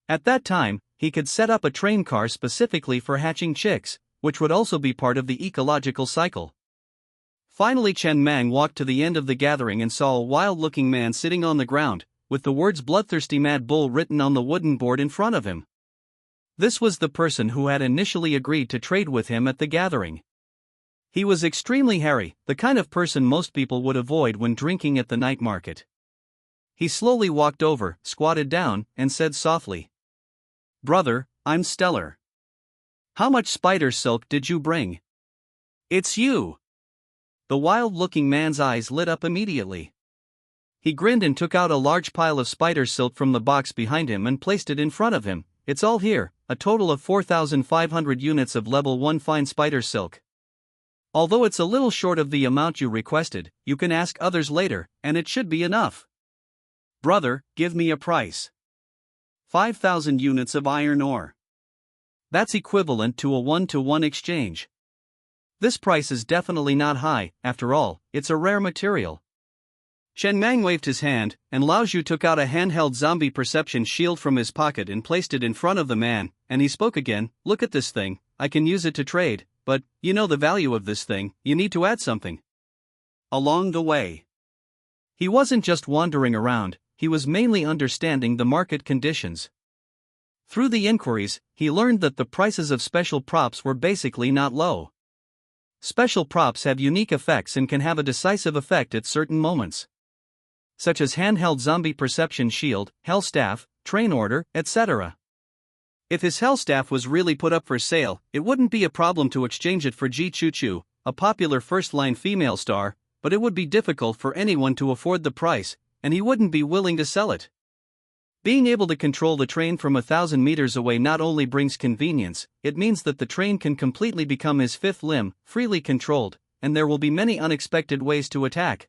At that time, he could set up a train car specifically for hatching chicks, which would also be part of the ecological cycle. Finally, Chen Mang walked to the end of the gathering and saw a wild-looking man sitting on the ground, with the words "Bloodthirsty Mad Bull" written on the wooden board in front of him. This was the person who had initially agreed to trade with him at the gathering. He was extremely hairy, the kind of person most people would avoid when drinking at the night market. He slowly walked over, squatted down, and said softly, "Brother, I'm Stellar. How much spider silk did you bring?" "It's you!" The wild-looking man's eyes lit up immediately. He grinned and took out a large pile of spider silk from the box behind him and placed it in front of him. "It's all here, a total of 4,500 units of level 1 fine spider silk. Although it's a little short of the amount you requested, you can ask others later, and it should be enough." "Brother, give me a price." 5,000 units of iron ore. That's equivalent to a 1-to-1 exchange. This price is definitely not high, after all, it's a rare material. Chen Mang waved his hand, and Lao Zhu took out a handheld zombie perception shield from his pocket and placed it in front of the man, and he spoke again. "Look at this thing, I can use it to trade, but, you know the value of this thing, you need to add something along the way." He wasn't just wandering around, he was mainly understanding the market conditions. Through the inquiries, he learned that the prices of special props were basically not low. Special props have unique effects and can have a decisive effect at certain moments, such as handheld zombie perception shield, hell staff, train order, etc. If his hell staff was really put up for sale, it wouldn't be a problem to exchange it for Ji Chu Chu, a popular first-line female star, but it would be difficult for anyone to afford the price, and he wouldn't be willing to sell it. Being able to control the train from 1,000 meters away not only brings convenience, it means that the train can completely become his fifth limb, freely controlled, and there will be many unexpected ways to attack.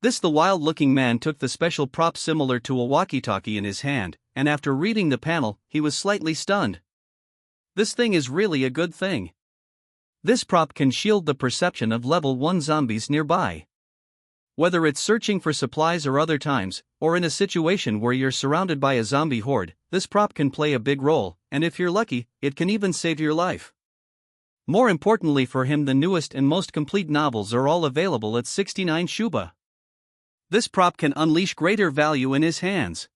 The wild-looking man took the special prop similar to a walkie-talkie in his hand, and after reading the panel, he was slightly stunned. This thing is really a good thing. This prop can shield the perception of level 1 zombies nearby. Whether it's searching for supplies or other times, or in a situation where you're surrounded by a zombie horde, this prop can play a big role, and if you're lucky, it can even save your life. More importantly for him, the newest and most complete novels are all available at 69 Shuba. This prop can unleash greater value in his hands.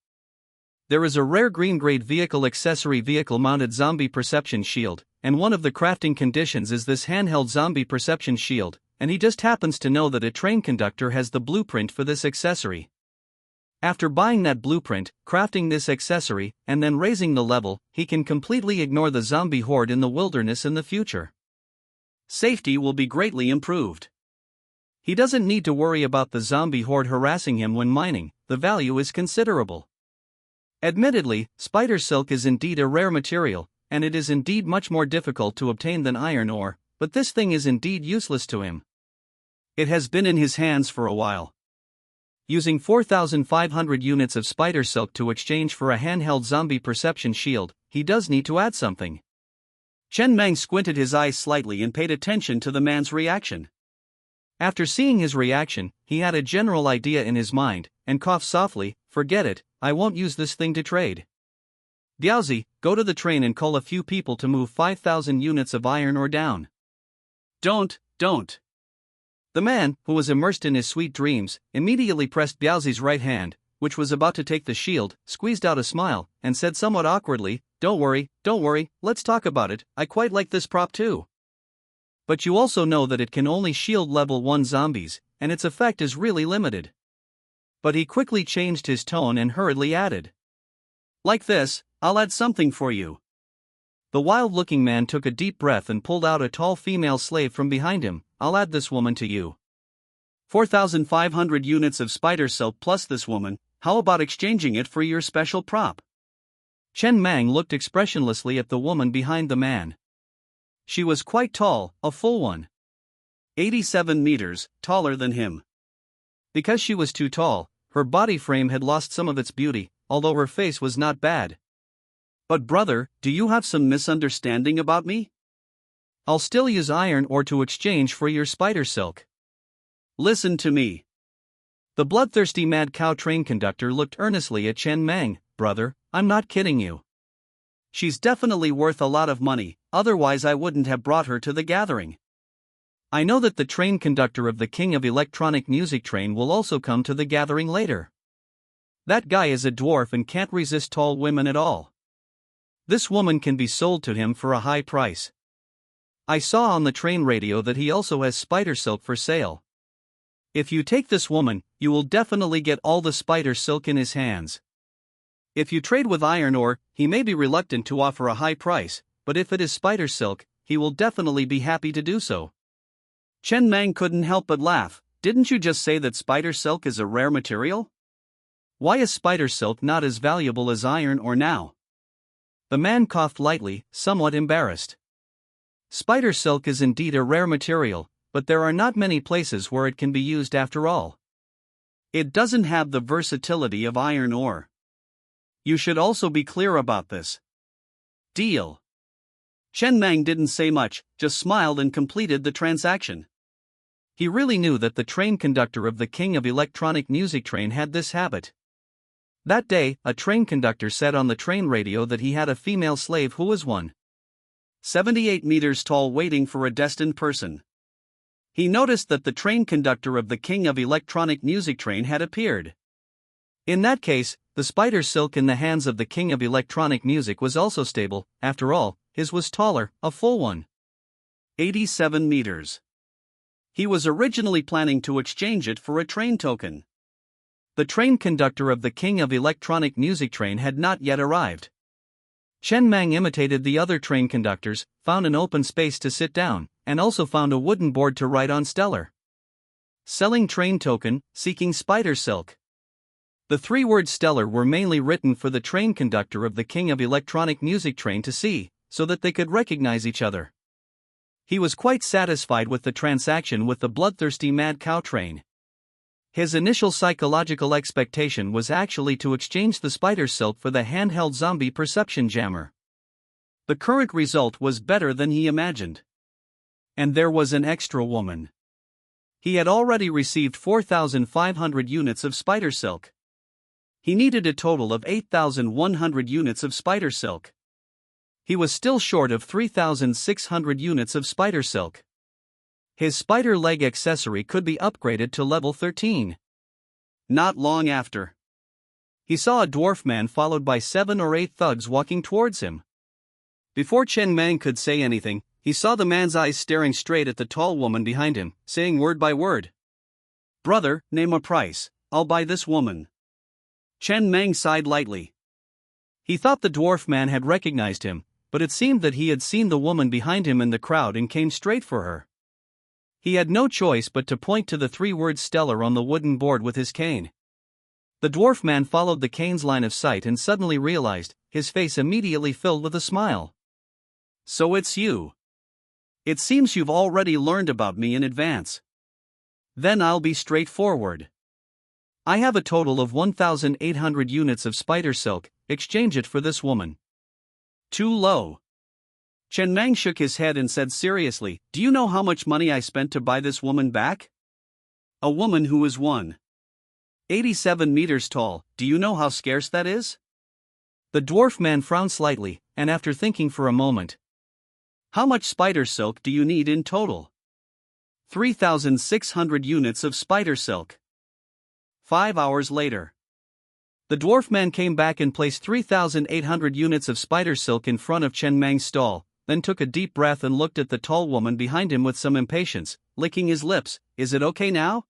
There is a rare green-grade vehicle accessory vehicle-mounted zombie perception shield, and one of the crafting conditions is this handheld zombie perception shield, and he just happens to know that a train conductor has the blueprint for this accessory. After buying that blueprint, crafting this accessory, and then raising the level, he can completely ignore the zombie horde in the wilderness in the future. Safety will be greatly improved. He doesn't need to worry about the zombie horde harassing him when mining, the value is considerable. Admittedly, spider silk is indeed a rare material, and it is indeed much more difficult to obtain than iron ore, but this thing is indeed useless to him. It has been in his hands for a while. Using 4,500 units of spider silk to exchange for a handheld zombie perception shield, he does need to add something. Chen Mang squinted his eyes slightly and paid attention to the man's reaction. After seeing his reaction, he had a general idea in his mind, and coughed softly. "Forget it, I won't use this thing to trade. Diaozi, go to the train and call a few people to move 5,000 units of iron ore down." Don't. The man, who was immersed in his sweet dreams, immediately pressed Diaozi's right hand, which was about to take the shield, squeezed out a smile, and said somewhat awkwardly, don't worry, let's talk about it, I quite like this prop too. But you also know that it can only shield level 1 zombies, and its effect is really limited." But he quickly changed his tone and hurriedly added, "Like this, I'll add something for you." The wild-looking man took a deep breath and pulled out a tall female slave from behind him. "I'll add this woman to you. 4,500 units of spider silk plus this woman, how about exchanging it for your special prop?" Chen Mang looked expressionlessly at the woman behind the man. She was quite tall, a full one. 87 meters, taller than him. Because she was too tall, her body frame had lost some of its beauty, although her face was not bad. "But brother, do you have some misunderstanding about me? I'll still use iron ore to exchange for your spider silk. Listen to me." The bloodthirsty mad cow train conductor looked earnestly at Chen Mang. "Brother, I'm not kidding you. She's definitely worth a lot of money, otherwise I wouldn't have brought her to the gathering. I know that the train conductor of the King of Electronic Music train will also come to the gathering later. That guy is a dwarf and can't resist tall women at all. This woman can be sold to him for a high price. I saw on the train radio that he also has spider silk for sale. If you take this woman, you will definitely get all the spider silk in his hands. If you trade with iron ore, he may be reluctant to offer a high price, but if it is spider silk, he will definitely be happy to do so. Chen Mang couldn't help but laugh. Didn't you just say that spider silk is a rare material? Why is spider silk not as valuable as iron ore now? The man coughed lightly, somewhat embarrassed. Spider silk is indeed a rare material, but there are not many places where it can be used after all. It doesn't have the versatility of iron ore. You should also be clear about this. Deal. Chen Mang didn't say much, just smiled and completed the transaction. He really knew that the train conductor of the King of Electronic Music train had this habit. That day, a train conductor said on the train radio that he had a female slave who was 178 meters tall waiting for a destined person. He noticed that the train conductor of the King of Electronic Music train had appeared. In that case, the spider silk in the hands of the King of Electronic Music was also stable. After all, his was taller, a full 187 meters. He was originally planning to exchange it for a train token. The train conductor of the King of Electronic Music train had not yet arrived. Chen Mang imitated the other train conductors, found an open space to sit down, and also found a wooden board to write on stellar. Selling train token, seeking spider silk. The 3 words stellar were mainly written for the train conductor of the King of Electronic Music train to see, so that they could recognize each other. He was quite satisfied with the transaction with the bloodthirsty mad cow train. His initial psychological expectation was actually to exchange the spider silk for the handheld zombie perception jammer. The current result was better than he imagined. And there was an extra woman. He had already received 4,500 units of spider silk. He needed a total of 8,100 units of spider silk. He was still short of 3,600 units of spider silk. His spider leg accessory could be upgraded to level 13. Not long after, he saw a dwarf man followed by 7 or 8 thugs walking towards him. Before Chen Mang could say anything, he saw the man's eyes staring straight at the tall woman behind him, saying word by word, "Brother, name a price, I'll buy this woman." Chen Mang sighed lightly. He thought the dwarf man had recognized him, but it seemed that he had seen the woman behind him in the crowd and came straight for her. He had no choice but to point to the 3 words stellar on the wooden board with his cane. The dwarf man followed the cane's line of sight and suddenly realized, his face immediately filled with a smile. "So it's you. It seems you've already learned about me in advance. Then I'll be straightforward. I have a total of 1,800 units of spider silk, exchange it for this woman." Too low. Chen Mang shook his head and said seriously, "Do you know how much money I spent to buy this woman back? A woman who is 187 meters tall, do you know how scarce that is?" The dwarf man frowned slightly, and after thinking for a moment, "How much spider silk do you need in total?" 3,600 units of spider silk. 5 hours later, the dwarf man came back and placed 3,800 units of spider silk in front of Chen Mang's stall, then took a deep breath and looked at the tall woman behind him with some impatience, licking his lips. "Is it okay now?"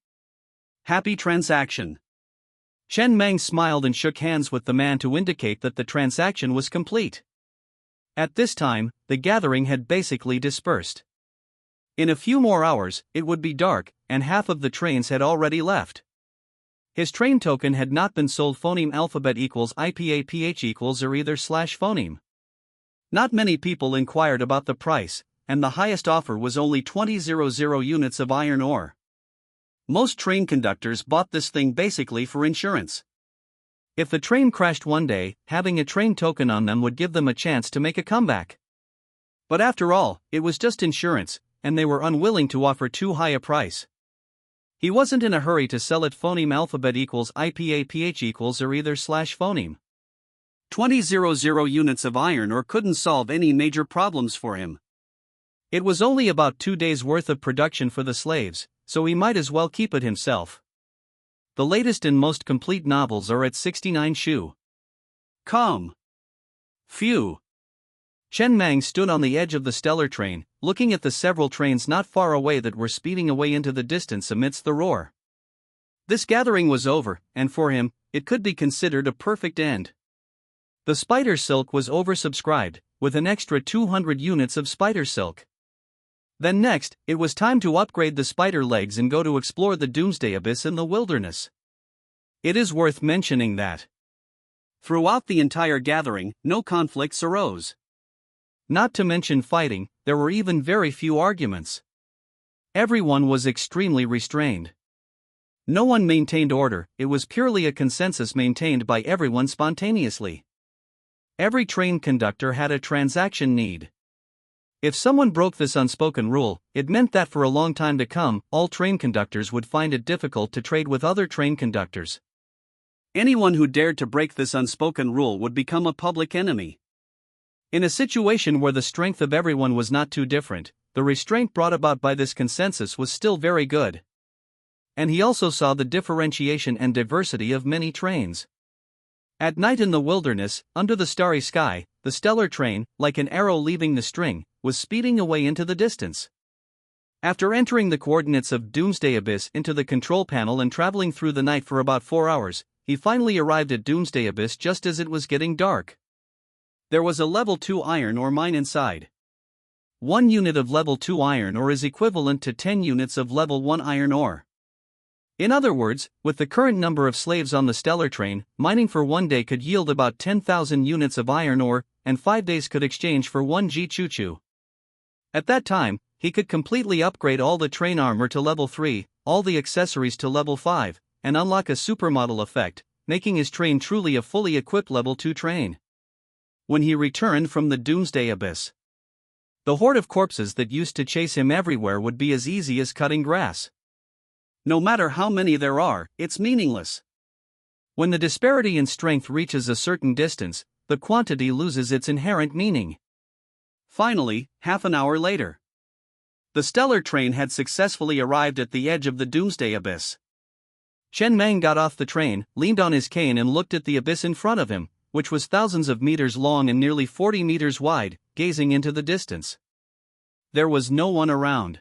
"Happy transaction." Chen Mang smiled and shook hands with the man to indicate that the transaction was complete. At this time, the gathering had basically dispersed. In a few more hours, it would be dark, and half of the trains had already left. His train token had not been sold. Phoneme alphabet equals IPAPH equals or either slash phoneme. Not many people inquired about the price, and the highest offer was only 2,000 units of iron ore. Most train conductors bought this thing basically for insurance. If the train crashed one day, having a train token on them would give them a chance to make a comeback. But after all, it was just insurance, and they were unwilling to offer too high a price. He wasn't in a hurry to sell it. Phoneme alphabet equals IPAPH equals or either slash phoneme. 20,000 units of iron ore couldn't solve any major problems for him. It was only about 2 days' worth of production for the slaves, so he might as well keep it himself. The latest and most complete novels are at 69 shu. Com. Phew. Chen Mang stood on the edge of the stellar train, looking at the several trains not far away that were speeding away into the distance amidst the roar. This gathering was over, and for him, it could be considered a perfect end. The spider silk was oversubscribed, with an extra 200 units of spider silk. Then next, it was time to upgrade the spider legs and go to explore the doomsday abyss in the wilderness. It is worth mentioning that throughout the entire gathering, no conflicts arose. Not to mention fighting, there were even very few arguments. Everyone was extremely restrained. No one maintained order, it was purely a consensus maintained by everyone spontaneously. Every train conductor had a transaction need. If someone broke this unspoken rule, it meant that for a long time to come, all train conductors would find it difficult to trade with other train conductors. Anyone who dared to break this unspoken rule would become a public enemy. In a situation where the strength of everyone was not too different, the restraint brought about by this consensus was still very good. And he also saw the differentiation and diversity of many trains. At night in the wilderness, under the starry sky, the stellar train, like an arrow leaving the string, was speeding away into the distance. After entering the coordinates of Doomsday Abyss into the control panel and traveling through the night for about 4 hours, he finally arrived at Doomsday Abyss just as it was getting dark. There was a level 2 iron ore mine inside. 1 unit of level 2 iron ore is equivalent to 10 units of level 1 iron ore. In other words, with the current number of slaves on the stellar train, mining for 1 day could yield about 10,000 units of iron ore, and 5 days could exchange for 1 G-choo-choo. At that time, he could completely upgrade all the train armor to level 3, all the accessories to level 5, and unlock a supermodel effect, making his train truly a fully equipped level 2 train. When he returned from the Doomsday Abyss, the horde of corpses that used to chase him everywhere would be as easy as cutting grass. No matter how many there are, it's meaningless. When the disparity in strength reaches a certain distance, the quantity loses its inherent meaning. Finally, half an hour later, the stellar train had successfully arrived at the edge of the Doomsday Abyss. Chen Mang got off the train, leaned on his cane and looked at the abyss in front of him, which was thousands of meters long and nearly 40 meters wide, gazing into the distance. There was no one around.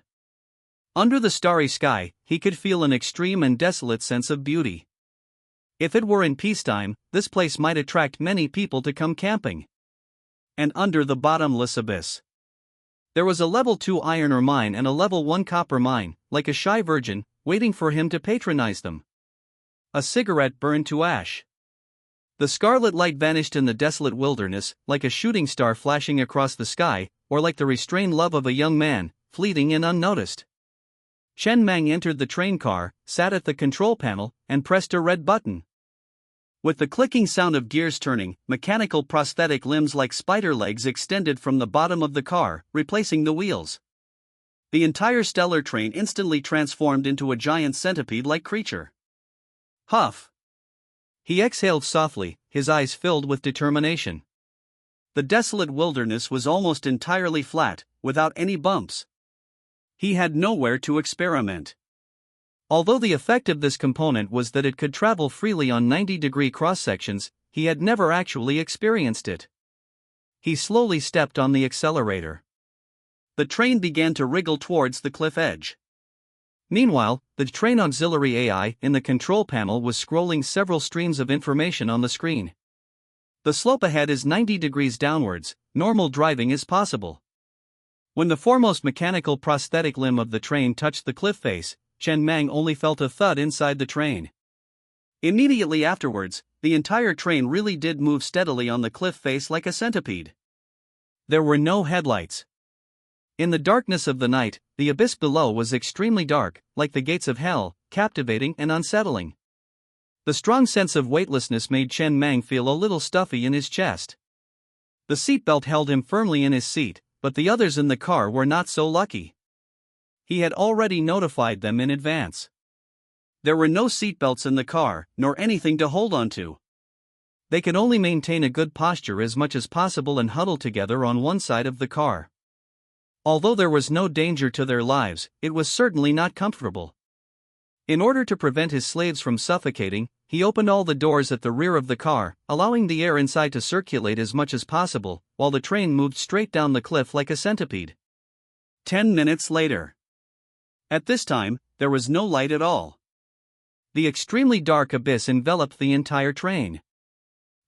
Under the starry sky, he could feel an extreme and desolate sense of beauty. If it were in peacetime, this place might attract many people to come camping. And under the bottomless abyss, there was a level 2 iron ore mine and a level 1 copper mine, like a shy virgin, waiting for him to patronize them. A cigarette burned to ash. The scarlet light vanished in the desolate wilderness, like a shooting star flashing across the sky, or like the restrained love of a young man, fleeting and unnoticed. Chen Mang entered the train car, sat at the control panel, and pressed a red button. With the clicking sound of gears turning, mechanical prosthetic limbs like spider legs extended from the bottom of the car, replacing the wheels. The entire stellar train instantly transformed into a giant centipede-like creature. Huff! He exhaled softly, his eyes filled with determination. The desolate wilderness was almost entirely flat, without any bumps. He had nowhere to experiment. Although the effect of this component was that it could travel freely on 90-degree cross-sections, he had never actually experienced it. He slowly stepped on the accelerator. The train began to wriggle towards the cliff edge. Meanwhile, the train auxiliary AI in the control panel was scrolling several streams of information on the screen. The slope ahead is 90 degrees downwards, normal driving is possible. When the foremost mechanical prosthetic limb of the train touched the cliff face, Chen Mang only felt a thud inside the train. Immediately afterwards, the entire train really did move steadily on the cliff face like a centipede. There were no headlights. In the darkness of the night, the abyss below was extremely dark, like the gates of hell, captivating and unsettling. The strong sense of weightlessness made Chen Mang feel a little stuffy in his chest. The seatbelt held him firmly in his seat, but the others in the car were not so lucky. He had already notified them in advance. There were no seatbelts in the car, nor anything to hold on to. They could only maintain a good posture as much as possible and huddle together on one side of the car. Although there was no danger to their lives, it was certainly not comfortable. In order to prevent his slaves from suffocating, he opened all the doors at the rear of the car, allowing the air inside to circulate as much as possible, while the train moved straight down the cliff like a centipede. 10 minutes later. At this time, there was no light at all. The extremely dark abyss enveloped the entire train.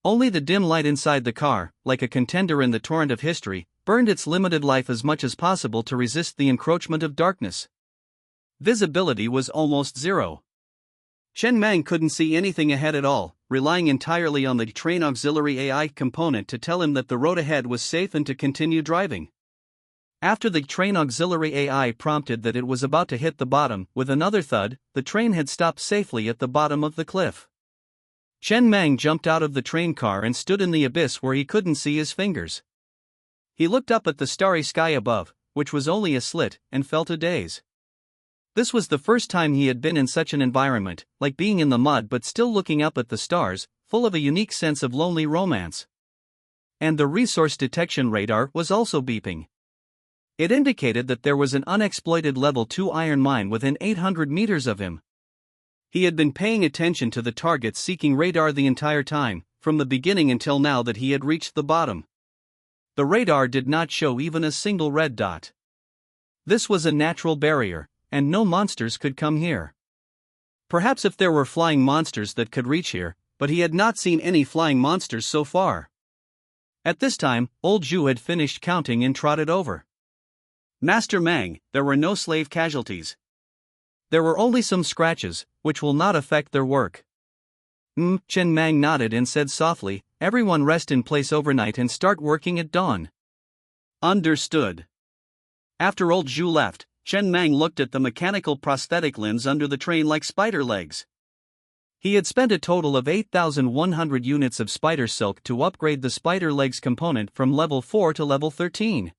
Only the dim light inside the car, like a contender in the torrent of history, burned its limited life as much as possible to resist the encroachment of darkness. Visibility was almost zero. Chen Mang couldn't see anything ahead at all, relying entirely on the train auxiliary AI component to tell him that the road ahead was safe and to continue driving. After the train auxiliary AI prompted that it was about to hit the bottom, with another thud, the train had stopped safely at the bottom of the cliff. Chen Mang jumped out of the train car and stood in the abyss where he couldn't see his fingers. He looked up at the starry sky above, which was only a slit, and felt a daze. This was the first time he had been in such an environment, like being in the mud but still looking up at the stars, full of a unique sense of lonely romance. And the resource detection radar was also beeping. It indicated that there was an unexploited level 2 iron mine within 800 meters of him. He had been paying attention to the target-seeking radar the entire time, from the beginning until now that he had reached the bottom. The radar did not show even a single red dot. This was a natural barrier, and no monsters could come here. Perhaps if there were flying monsters that could reach here, but he had not seen any flying monsters so far. At this time, old Zhu had finished counting and trotted over. Master Mang, there were no slave casualties. There were only some scratches, which will not affect their work. Chen Mang nodded and said softly, everyone rest in place overnight and start working at dawn. Understood. After old Zhu left, Chen Mang looked at the mechanical prosthetic limbs under the train like spider legs. He had spent a total of 8,100 units of spider silk to upgrade the spider legs component from level 4 to level 13.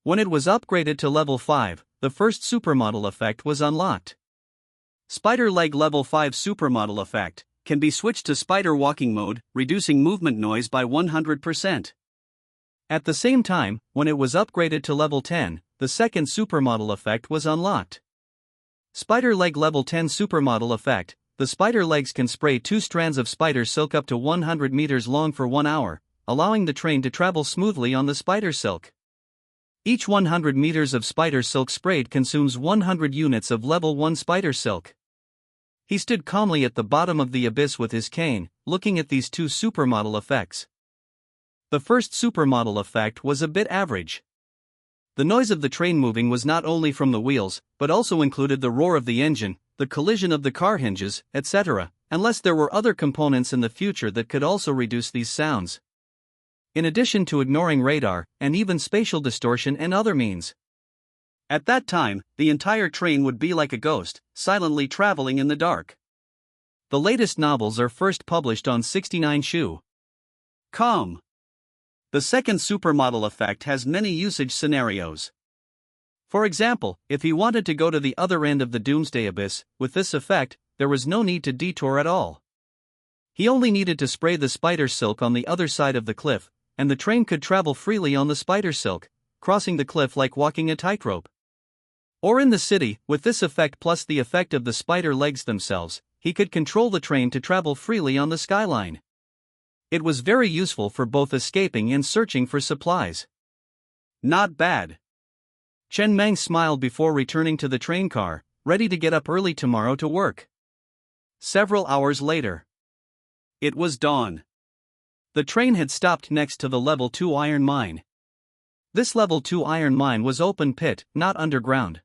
When it was upgraded to level 5, the first supermodel effect was unlocked. Spider leg level 5 supermodel effect can be switched to spider walking mode, reducing movement noise by 100%. At the same time, when it was upgraded to level 10, the second supermodel effect was unlocked. Spider leg level 10 supermodel effect, the spider legs can spray 2 strands of spider silk up to 100 meters long for 1 hour, allowing the train to travel smoothly on the spider silk. Each 100 meters of spider silk sprayed consumes 100 units of level 1 spider silk. He stood calmly at the bottom of the abyss with his cane, looking at these 2 supermodel effects. The first supermodel effect was a bit average. The noise of the train moving was not only from the wheels, but also included the roar of the engine, the collision of the car hinges, etc., unless there were other components in the future that could also reduce these sounds. In addition to ignoring radar, and even spatial distortion and other means. At that time, the entire train would be like a ghost, silently traveling in the dark. The latest novels are first published on 69 Shu. Com. The second supermodel effect has many usage scenarios. For example, if he wanted to go to the other end of the Doomsday Abyss, with this effect, there was no need to detour at all. He only needed to spray the spider silk on the other side of the cliff, and the train could travel freely on the spider silk, crossing the cliff like walking a tightrope. Or in the city, with this effect plus the effect of the spider legs themselves, he could control the train to travel freely on the skyline. It was very useful for both escaping and searching for supplies. Not bad. Chen Mang smiled before returning to the train car, ready to get up early tomorrow to work. Several hours later. It was dawn. The train had stopped next to the level 2 iron mine. This level 2 iron mine was open pit, not underground.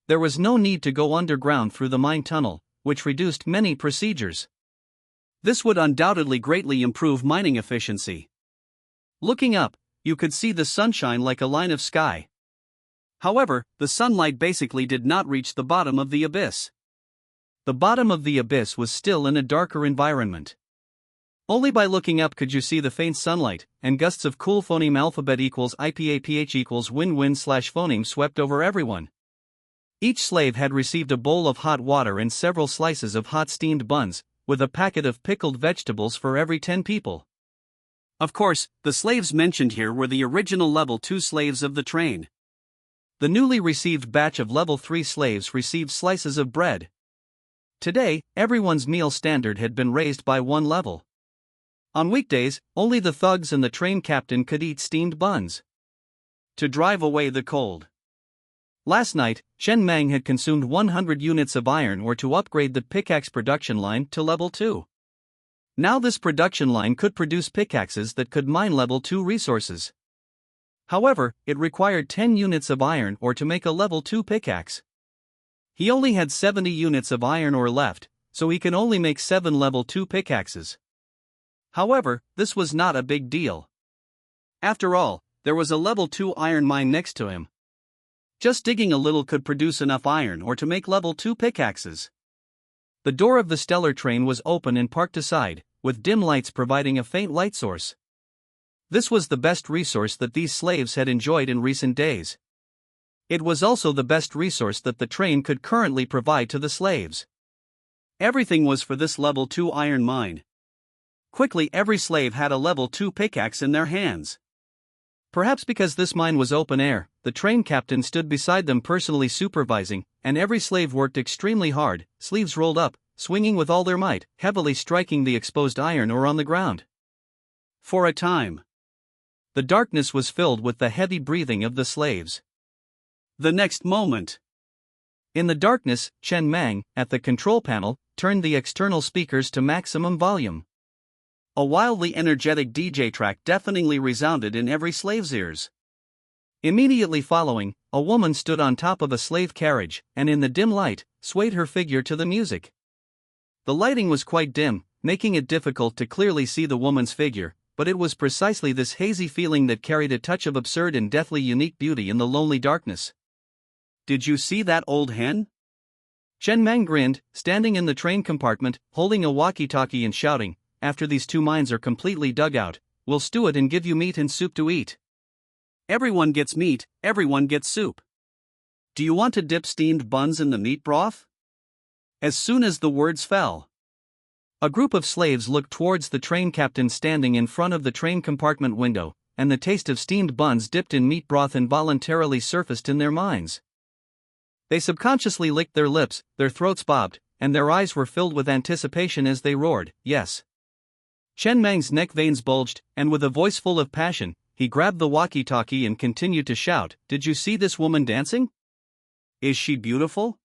There was no need to go underground through the mine tunnel, which reduced many procedures. This would undoubtedly greatly improve mining efficiency. Looking up, you could see the sunshine like a line of sky. However, the sunlight basically did not reach the bottom of the abyss. The bottom of the abyss was still in a darker environment. Only by looking up could you see the faint sunlight, and gusts of cool phoneme alphabet equals IPAPH equals win-win/phoneme swept over everyone. Each slave had received a bowl of hot water and several slices of hot steamed buns, with a packet of pickled vegetables for every 10 people. Of course, the slaves mentioned here were the original level 2 slaves of the train. The newly received batch of level 3 slaves received slices of bread. Today, everyone's meal standard had been raised by 1 level. On weekdays, only the thugs and the train captain could eat steamed buns to drive away the cold. Last night, Chen Mang had consumed 100 units of iron ore to upgrade the pickaxe production line to level 2. Now this production line could produce pickaxes that could mine level 2 resources. However, it required 10 units of iron ore to make a level 2 pickaxe. He only had 70 units of iron ore left, so he can only make 7 level 2 pickaxes. However, this was not a big deal. After all, there was a level 2 iron mine next to him. Just digging a little could produce enough iron ore to make level 2 pickaxes. The door of the stellar train was open and parked aside, with dim lights providing a faint light source. This was the best resource that these slaves had enjoyed in recent days. It was also the best resource that the train could currently provide to the slaves. Everything was for this level 2 iron mine. Quickly, every slave had a level 2 pickaxe in their hands. Perhaps because this mine was open air, the train captain stood beside them personally supervising, and every slave worked extremely hard, sleeves rolled up, swinging with all their might, heavily striking the exposed iron ore on the ground. For a time, the darkness was filled with the heavy breathing of the slaves. The next moment, in the darkness, Chen Mang, at the control panel, turned the external speakers to maximum volume. A wildly energetic DJ track deafeningly resounded in every slave's ears. Immediately following, a woman stood on top of a slave carriage, and in the dim light, swayed her figure to the music. The lighting was quite dim, making it difficult to clearly see the woman's figure, but it was precisely this hazy feeling that carried a touch of absurd and deathly unique beauty in the lonely darkness. Did you see that old hen? Chen Mang grinned, standing in the train compartment, holding a walkie-talkie and shouting, "After these 2 mines are completely dug out, we'll stew it and give you meat and soup to eat. Everyone gets meat, everyone gets soup. Do you want to dip steamed buns in the meat broth?" As soon as the words fell, a group of slaves looked towards the train captain standing in front of the train compartment window, and the taste of steamed buns dipped in meat broth involuntarily surfaced in their minds. They subconsciously licked their lips, their throats bobbed, and their eyes were filled with anticipation as they roared, "Yes." Chen Mang's neck veins bulged, and with a voice full of passion, he grabbed the walkie-talkie and continued to shout, "Did you see this woman dancing? Is she beautiful?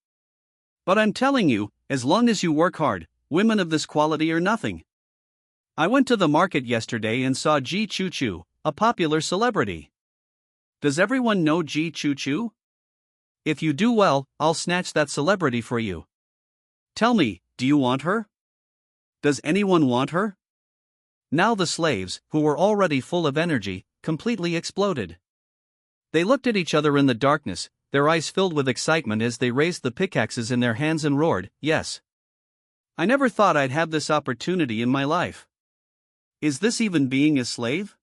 But I'm telling you, as long as you work hard, women of this quality are nothing. I went to the market yesterday and saw Ji Choo Choo, a popular celebrity. Does everyone know Ji Choo Choo? If you do well, I'll snatch that celebrity for you. Tell me, do you want her? Does anyone want her?" Now the slaves, who were already full of energy, completely exploded. They looked at each other in the darkness, their eyes filled with excitement as they raised the pickaxes in their hands and roared, "Yes. I never thought I'd have this opportunity in my life. Is this even being a slave?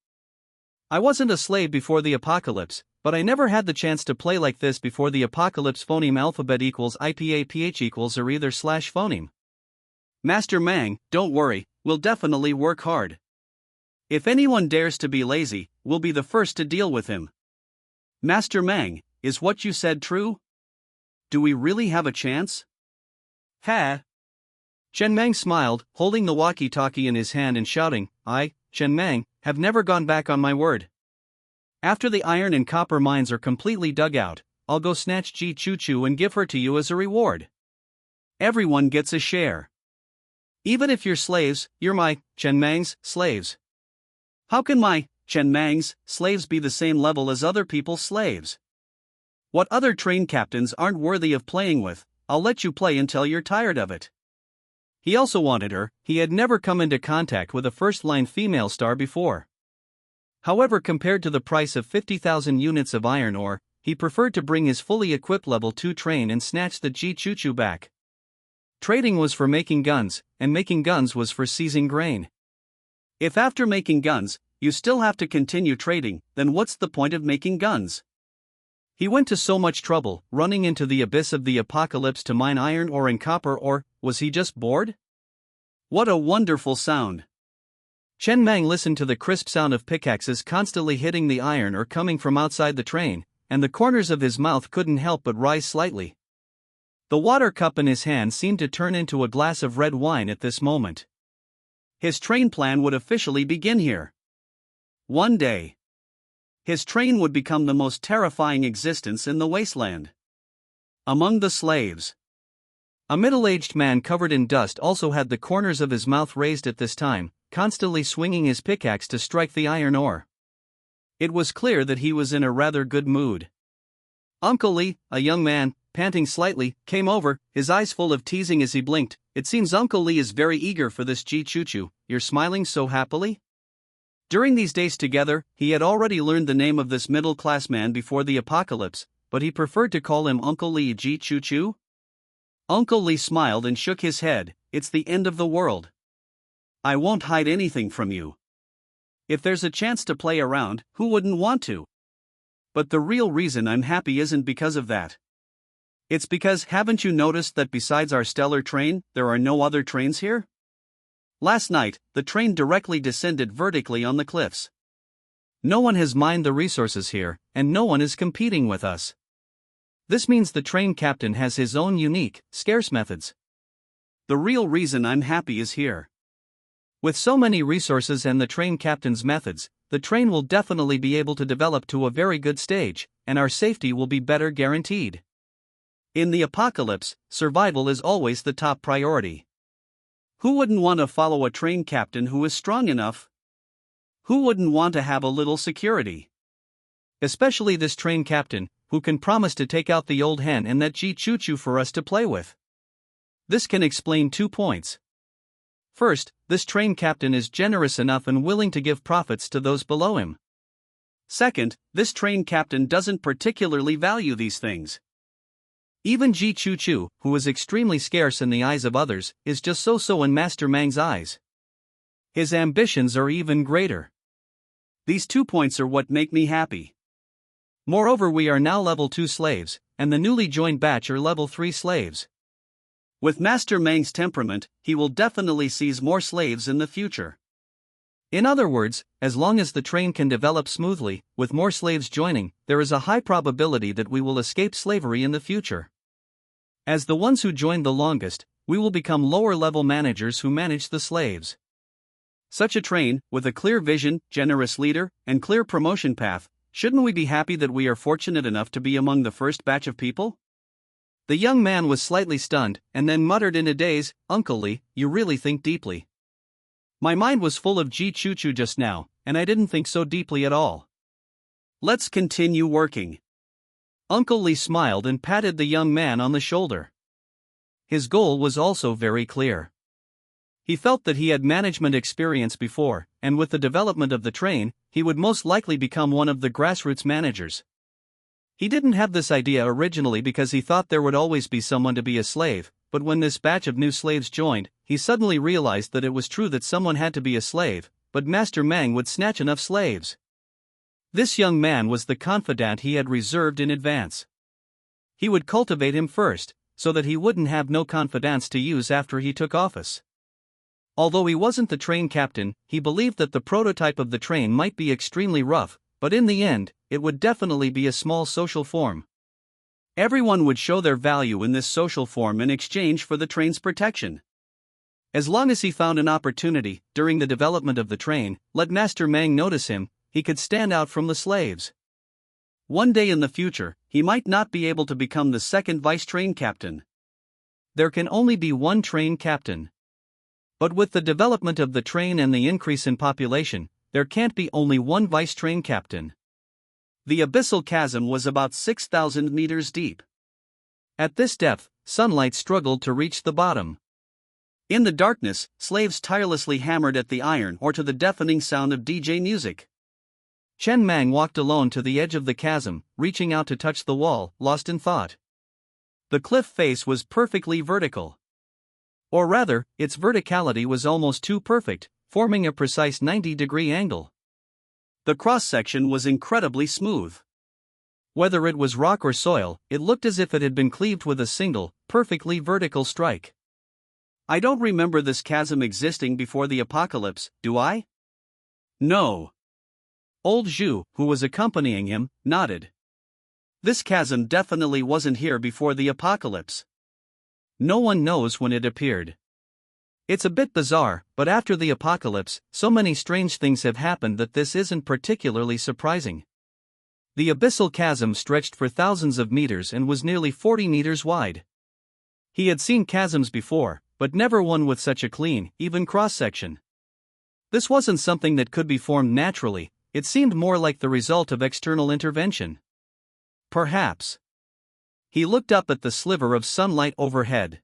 I wasn't a slave before the apocalypse, but I never had the chance to play like this before the apocalypse. Phoneme alphabet equals IPAPH equals or either slash phoneme. Master Mang, don't worry, we'll definitely work hard. If anyone dares to be lazy, we'll be the first to deal with him. Master Mang, is what you said true? Do we really have a chance?" "Ha!" Chen Mang smiled, holding the walkie-talkie in his hand and shouting, "I, Chen Mang, have never gone back on my word. After the iron and copper mines are completely dug out, I'll go snatch Ji Choo Choo and give her to you as a reward. Everyone gets a share. Even if you're slaves, you're my, Chen Mang's, slaves. How can my, Chen Mang's, slaves be the same level as other people's slaves? What other train captains aren't worthy of playing with, I'll let you play until you're tired of it." He also wanted her. He had never come into contact with a first-line female star before. However, compared to the price of 50,000 units of iron ore, he preferred to bring his fully equipped level 2 train and snatch the Ji Choo Choo back. Trading was for making guns, and making guns was for seizing grain. If after making guns, you still have to continue trading, then what's the point of making guns? He went to so much trouble, running into the abyss of the apocalypse to mine iron ore and copper ore. Was he just bored? What a wonderful sound! Chen Mang listened to the crisp sound of pickaxes constantly hitting the iron or coming from outside the train, and the corners of his mouth couldn't help but rise slightly. The water cup in his hand seemed to turn into a glass of red wine at this moment. His train plan would officially begin here. One day, his train would become the most terrifying existence in the wasteland. Among the slaves, a middle-aged man covered in dust also had the corners of his mouth raised at this time, constantly swinging his pickaxe to strike the iron ore. It was clear that he was in a rather good mood. Uncle Lee, a young man, panting slightly, came over, his eyes full of teasing as he blinked. It seems Uncle Lee is very eager for this Ji-Choo-Choo. You're smiling so happily? During these days together, he had already learned the name of this middle-class man before the apocalypse, but he preferred to call him Uncle Lee. Ji-Choo-Choo? Uncle Lee smiled and shook his head. It's the end of the world. I won't hide anything from you. If there's a chance to play around, who wouldn't want to? But the real reason I'm happy isn't because of that. It's because, haven't you noticed that besides our stellar train, there are no other trains here? Last night, the train directly descended vertically on the cliffs. No one has mined the resources here, and no one is competing with us. This means the train captain has his own unique, scarce methods. The real reason I'm happy is here. With so many resources and the train captain's methods, the train will definitely be able to develop to a very good stage, and our safety will be better guaranteed. In the apocalypse, survival is always the top priority. Who wouldn't want to follow a train captain who is strong enough? Who wouldn't want to have a little security? Especially this train captain, who can promise to take out the old hen and that Ji-Choo-Choo for us to play with. This can explain 2 points. First, this train captain is generous enough and willing to give profits to those below him. Second, this train captain doesn't particularly value these things. Even Ji-Choo-Choo, who is extremely scarce in the eyes of others, is just so-so in Master Mang's eyes. His ambitions are even greater. These 2 points are what make me happy. Moreover, we are now level 2 slaves, and the newly joined batch are level 3 slaves. With Master Mang's temperament, he will definitely seize more slaves in the future. In other words, as long as the train can develop smoothly, with more slaves joining, there is a high probability that we will escape slavery in the future. As the ones who joined the longest, we will become lower-level managers who manage the slaves. Such a train, with a clear vision, generous leader, and clear promotion path, shouldn't we be happy that we are fortunate enough to be among the first batch of people? The young man was slightly stunned, and then muttered in a daze, Uncle Lee, you really think deeply. My mind was full of Ji-Choo-Choo just now, and I didn't think so deeply at all. Let's continue working. Uncle Lee smiled and patted the young man on the shoulder. His goal was also very clear. He felt that he had management experience before, and with the development of the train, he would most likely become one of the grassroots managers. He didn't have this idea originally because he thought there would always be someone to be a slave, but when this batch of new slaves joined, he suddenly realized that it was true that someone had to be a slave, but Master Mang would snatch enough slaves. This young man was the confidant he had reserved in advance. He would cultivate him first, so that he wouldn't have no confidants to use after he took office. Although he wasn't the train captain, he believed that the prototype of the train might be extremely rough, but in the end, it would definitely be a small social form. Everyone would show their value in this social form in exchange for the train's protection. As long as he found an opportunity, during the development of the train, let Master Mang notice him, he could stand out from the slaves. One day in the future, he might not be able to become the second vice train captain. There can only be one train captain. But with the development of the train and the increase in population, there can't be only one vice train captain. The abyssal chasm was about 6,000 meters deep. At this depth, sunlight struggled to reach the bottom. In the darkness, slaves tirelessly hammered at the iron or to the deafening sound of DJ music. Chen Mang walked alone to the edge of the chasm, reaching out to touch the wall, lost in thought. The cliff face was perfectly vertical. Or rather, its verticality was almost too perfect, forming a precise 90-degree angle. The cross-section was incredibly smooth. Whether it was rock or soil, it looked as if it had been cleaved with a single, perfectly vertical strike. I don't remember this chasm existing before the apocalypse, do I? No. Old Zhu, who was accompanying him, nodded. This chasm definitely wasn't here before the apocalypse. No one knows when it appeared. It's a bit bizarre, but after the apocalypse, so many strange things have happened that this isn't particularly surprising. The abyssal chasm stretched for thousands of meters and was nearly 40 meters wide. He had seen chasms before, but never one with such a clean, even cross-section. This wasn't something that could be formed naturally, it seemed more like the result of external intervention. Perhaps. He looked up at the sliver of sunlight overhead.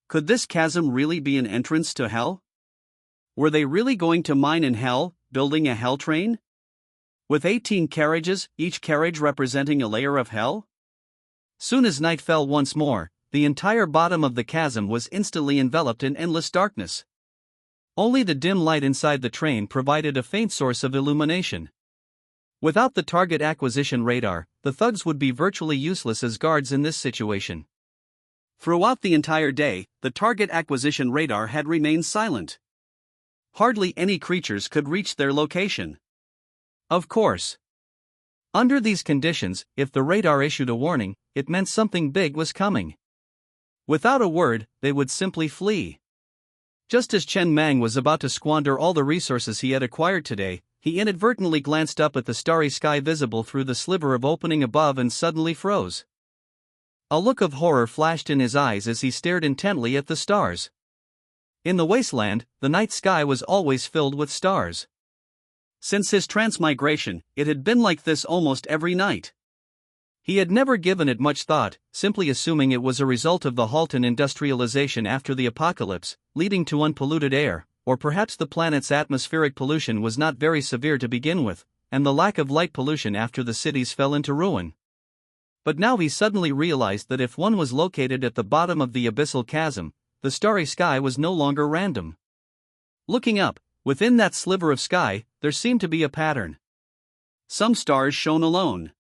Could this chasm really be an entrance to hell? Were they really going to mine in hell, building a hell train? With 18 carriages, each carriage representing a layer of hell? Soon as night fell once more, the entire bottom of the chasm was instantly enveloped in endless darkness. Only the dim light inside the train provided a faint source of illumination. Without the target acquisition radar, the thugs would be virtually useless as guards in this situation. Throughout the entire day, the target acquisition radar had remained silent. Hardly any creatures could reach their location. Of course. Under these conditions, if the radar issued a warning, it meant something big was coming. Without a word, they would simply flee. Just as Chen Mang was about to squander all the resources he had acquired today, he inadvertently glanced up at the starry sky visible through the sliver of opening above and suddenly froze. A look of horror flashed in his eyes as he stared intently at the stars. In the wasteland, the night sky was always filled with stars. Since his transmigration, it had been like this almost every night. He had never given it much thought, simply assuming it was a result of the halt in industrialization after the apocalypse, leading to unpolluted air, or perhaps the planet's atmospheric pollution was not very severe to begin with, and the lack of light pollution after the cities fell into ruin. But now he suddenly realized that if one was located at the bottom of the abyssal chasm, the starry sky was no longer random. Looking up, within that sliver of sky, there seemed to be a pattern. Some stars shone alone.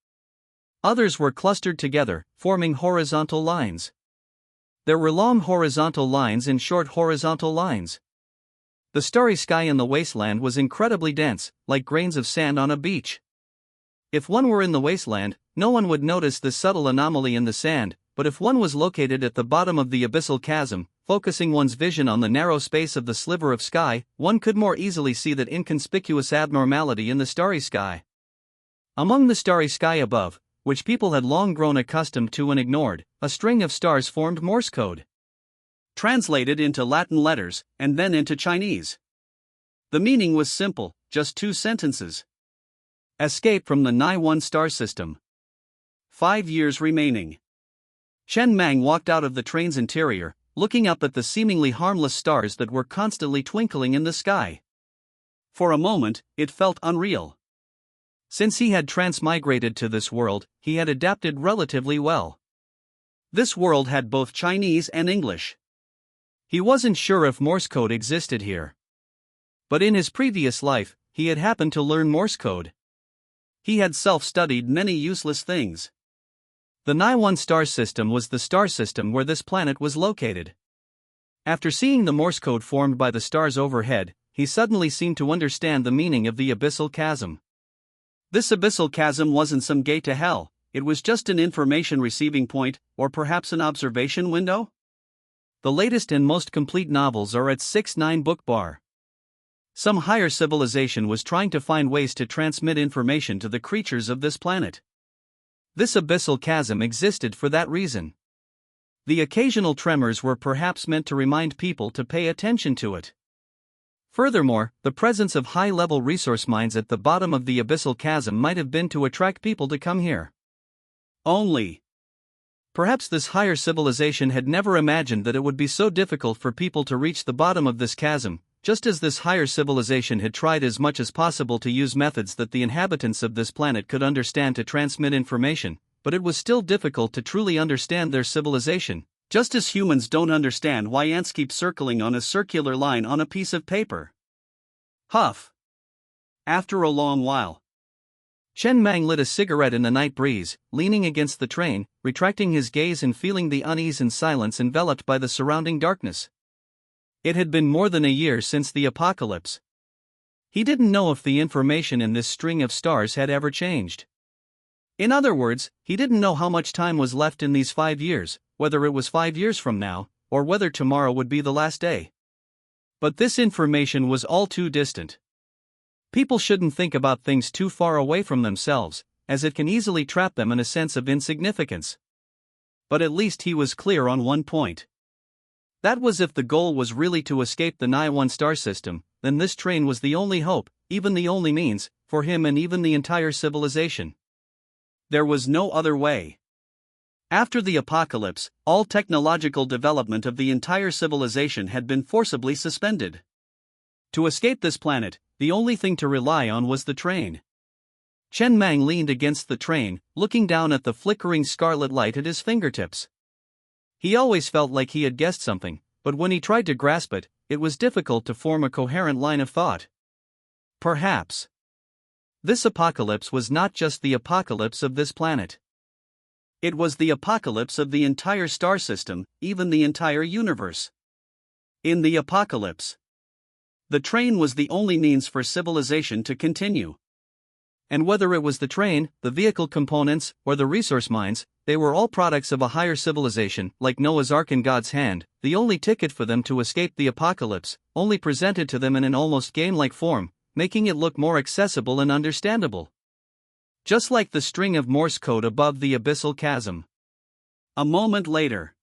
Others were clustered together, forming horizontal lines. There were long horizontal lines and short horizontal lines. The starry sky in the wasteland was incredibly dense, like grains of sand on a beach. If one were in the wasteland, no one would notice this subtle anomaly in the sand, but if one was located at the bottom of the abyssal chasm, focusing one's vision on the narrow space of the sliver of sky, one could more easily see that inconspicuous abnormality in the starry sky. Among the starry sky above, which people had long grown accustomed to and ignored, a string of stars formed Morse code. Translated into Latin letters, and then into Chinese. The meaning was simple, just 2 sentences. Escape from the Nai-1 star system. 5 years remaining. Chen Mang walked out of the train's interior, looking up at the seemingly harmless stars that were constantly twinkling in the sky. For a moment, it felt unreal. Since he had transmigrated to this world, he had adapted relatively well. This world had both Chinese and English. He wasn't sure if Morse code existed here. But in his previous life, he had happened to learn Morse code. He had self-studied many useless things. The Nai-1 star system was the star system where this planet was located. After seeing the Morse code formed by the stars overhead, he suddenly seemed to understand the meaning of the abyssal chasm. This abyssal chasm wasn't some gate to hell, it was just an information receiving point, or perhaps an observation window? The latest and most complete novels are at 6-9 book bar. Some higher civilization was trying to find ways to transmit information to the creatures of this planet. This abyssal chasm existed for that reason. The occasional tremors were perhaps meant to remind people to pay attention to it. Furthermore, the presence of high-level resource mines at the bottom of the abyssal chasm might have been to attract people to come here. Only. Perhaps this higher civilization had never imagined that it would be so difficult for people to reach the bottom of this chasm, just as this higher civilization had tried as much as possible to use methods that the inhabitants of this planet could understand to transmit information, but it was still difficult to truly understand their civilization, just as humans don't understand why ants keep circling on a circular line on a piece of paper. Huff. After a long while, Chen Mang lit a cigarette in the night breeze, leaning against the train, retracting his gaze and feeling the unease and silence enveloped by the surrounding darkness. It had been more than a year since the apocalypse. He didn't know if the information in this string of stars had ever changed. In other words, he didn't know how much time was left in these 5 years, whether it was 5 years from now, or whether tomorrow would be the last day. But this information was all too distant. People shouldn't think about things too far away from themselves, as it can easily trap them in a sense of insignificance. But at least he was clear on one point. That was, if the goal was really to escape the Nai-1 star system, then this train was the only hope, even the only means, for him and even the entire civilization. There was no other way. After the apocalypse, all technological development of the entire civilization had been forcibly suspended. To escape this planet, the only thing to rely on was the train. Chen Mang leaned against the train, looking down at the flickering scarlet light at his fingertips. He always felt like he had guessed something, but when he tried to grasp it, it was difficult to form a coherent line of thought. Perhaps this apocalypse was not just the apocalypse of this planet. It was the apocalypse of the entire star system, even the entire universe. In the apocalypse, the train was the only means for civilization to continue. And whether it was the train, the vehicle components, or the resource mines, they were all products of a higher civilization, like Noah's Ark in God's hand, the only ticket for them to escape the apocalypse, only presented to them in an almost game-like form, making it look more accessible and understandable. Just like the string of Morse code above the abyssal chasm. A moment later,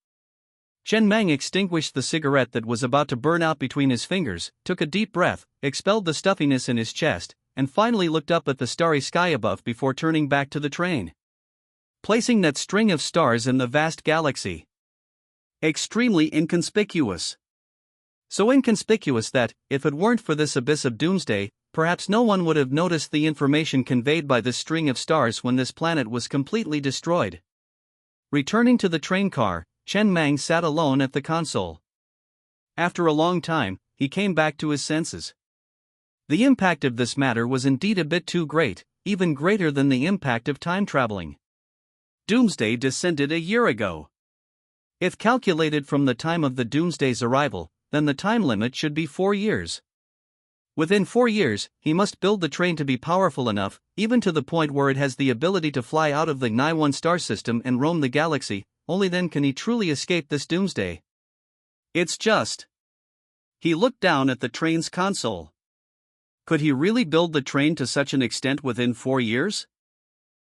Chen Mang extinguished the cigarette that was about to burn out between his fingers, took a deep breath, expelled the stuffiness in his chest, and finally looked up at the starry sky above before turning back to the train. Placing that string of stars in the vast galaxy. Extremely inconspicuous. So inconspicuous that, if it weren't for this abyss of doomsday, perhaps no one would have noticed the information conveyed by this string of stars when this planet was completely destroyed. Returning to the train car, Chen Mang sat alone at the console. After a long time, he came back to his senses. The impact of this matter was indeed a bit too great, even greater than the impact of time traveling. Doomsday descended a year ago. If calculated from the time of the Doomsday's arrival, then the time limit should be 4 years. Within 4 years, he must build the train to be powerful enough, even to the point where it has the ability to fly out of the Nai-1 star system and roam the galaxy. Only then can he truly escape this doomsday. It's just. He looked down at the train's console. Could he really build the train to such an extent within 4 years?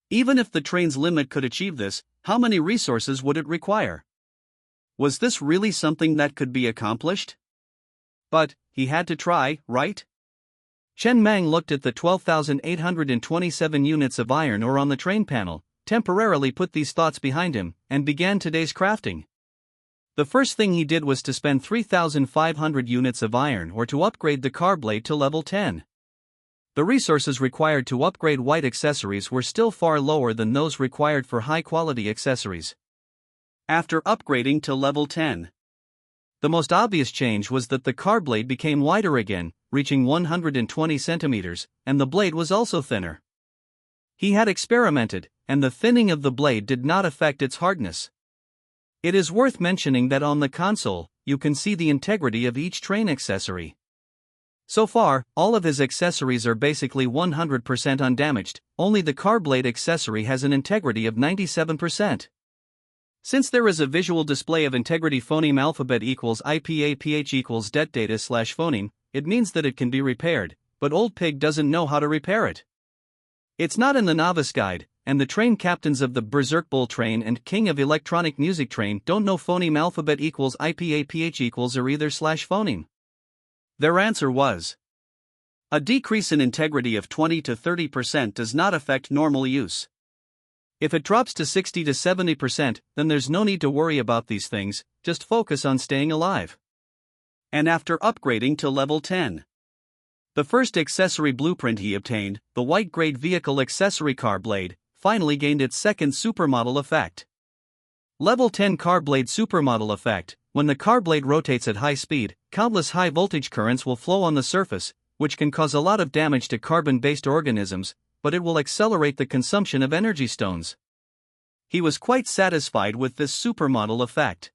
Even if the train's limit could achieve this, how many resources would it require? Was this really something that could be accomplished? But he had to try, right? Chen Mang looked at the 12,827 units of iron ore on the train panel, temporarily put these thoughts behind him, and began today's crafting. The first thing he did was to spend 3,500 units of iron ore to upgrade the car blade to level 10. The resources required to upgrade white accessories were still far lower than those required for high-quality accessories. After upgrading to level 10, the most obvious change was that the car blade became wider again, reaching 120 centimeters, and the blade was also thinner. He had experimented, and the thinning of the blade did not affect its hardness. It is worth mentioning that on the console, you can see the integrity of each train accessory. So far, all of his accessories are basically 100% undamaged, only the car blade accessory has an integrity of 97%. Since there is a visual display of integrity phoneme alphabet equals IPAPH equals det data slash phoneme, it means that it can be repaired, but Old Pig doesn't know how to repair it. It's not in the novice guide, and the train captains of the Berserk Bull train and King of Electronic Music train don't know phoneme alphabet equals IPAPH equals or either slash phoneme. Their answer was: a decrease in integrity of 20 to 30% does not affect normal use. If it drops to 60 to 70%, then there's no need to worry about these things, just focus on staying alive. And after upgrading to level 10, the first accessory blueprint he obtained, the white-grade vehicle accessory car blade, finally gained its second supermodel effect. Level 10 car blade supermodel effect: when the car blade rotates at high speed, countless high-voltage currents will flow on the surface, which can cause a lot of damage to carbon-based organisms, but it will accelerate the consumption of energy stones. He was quite satisfied with this supermodel effect.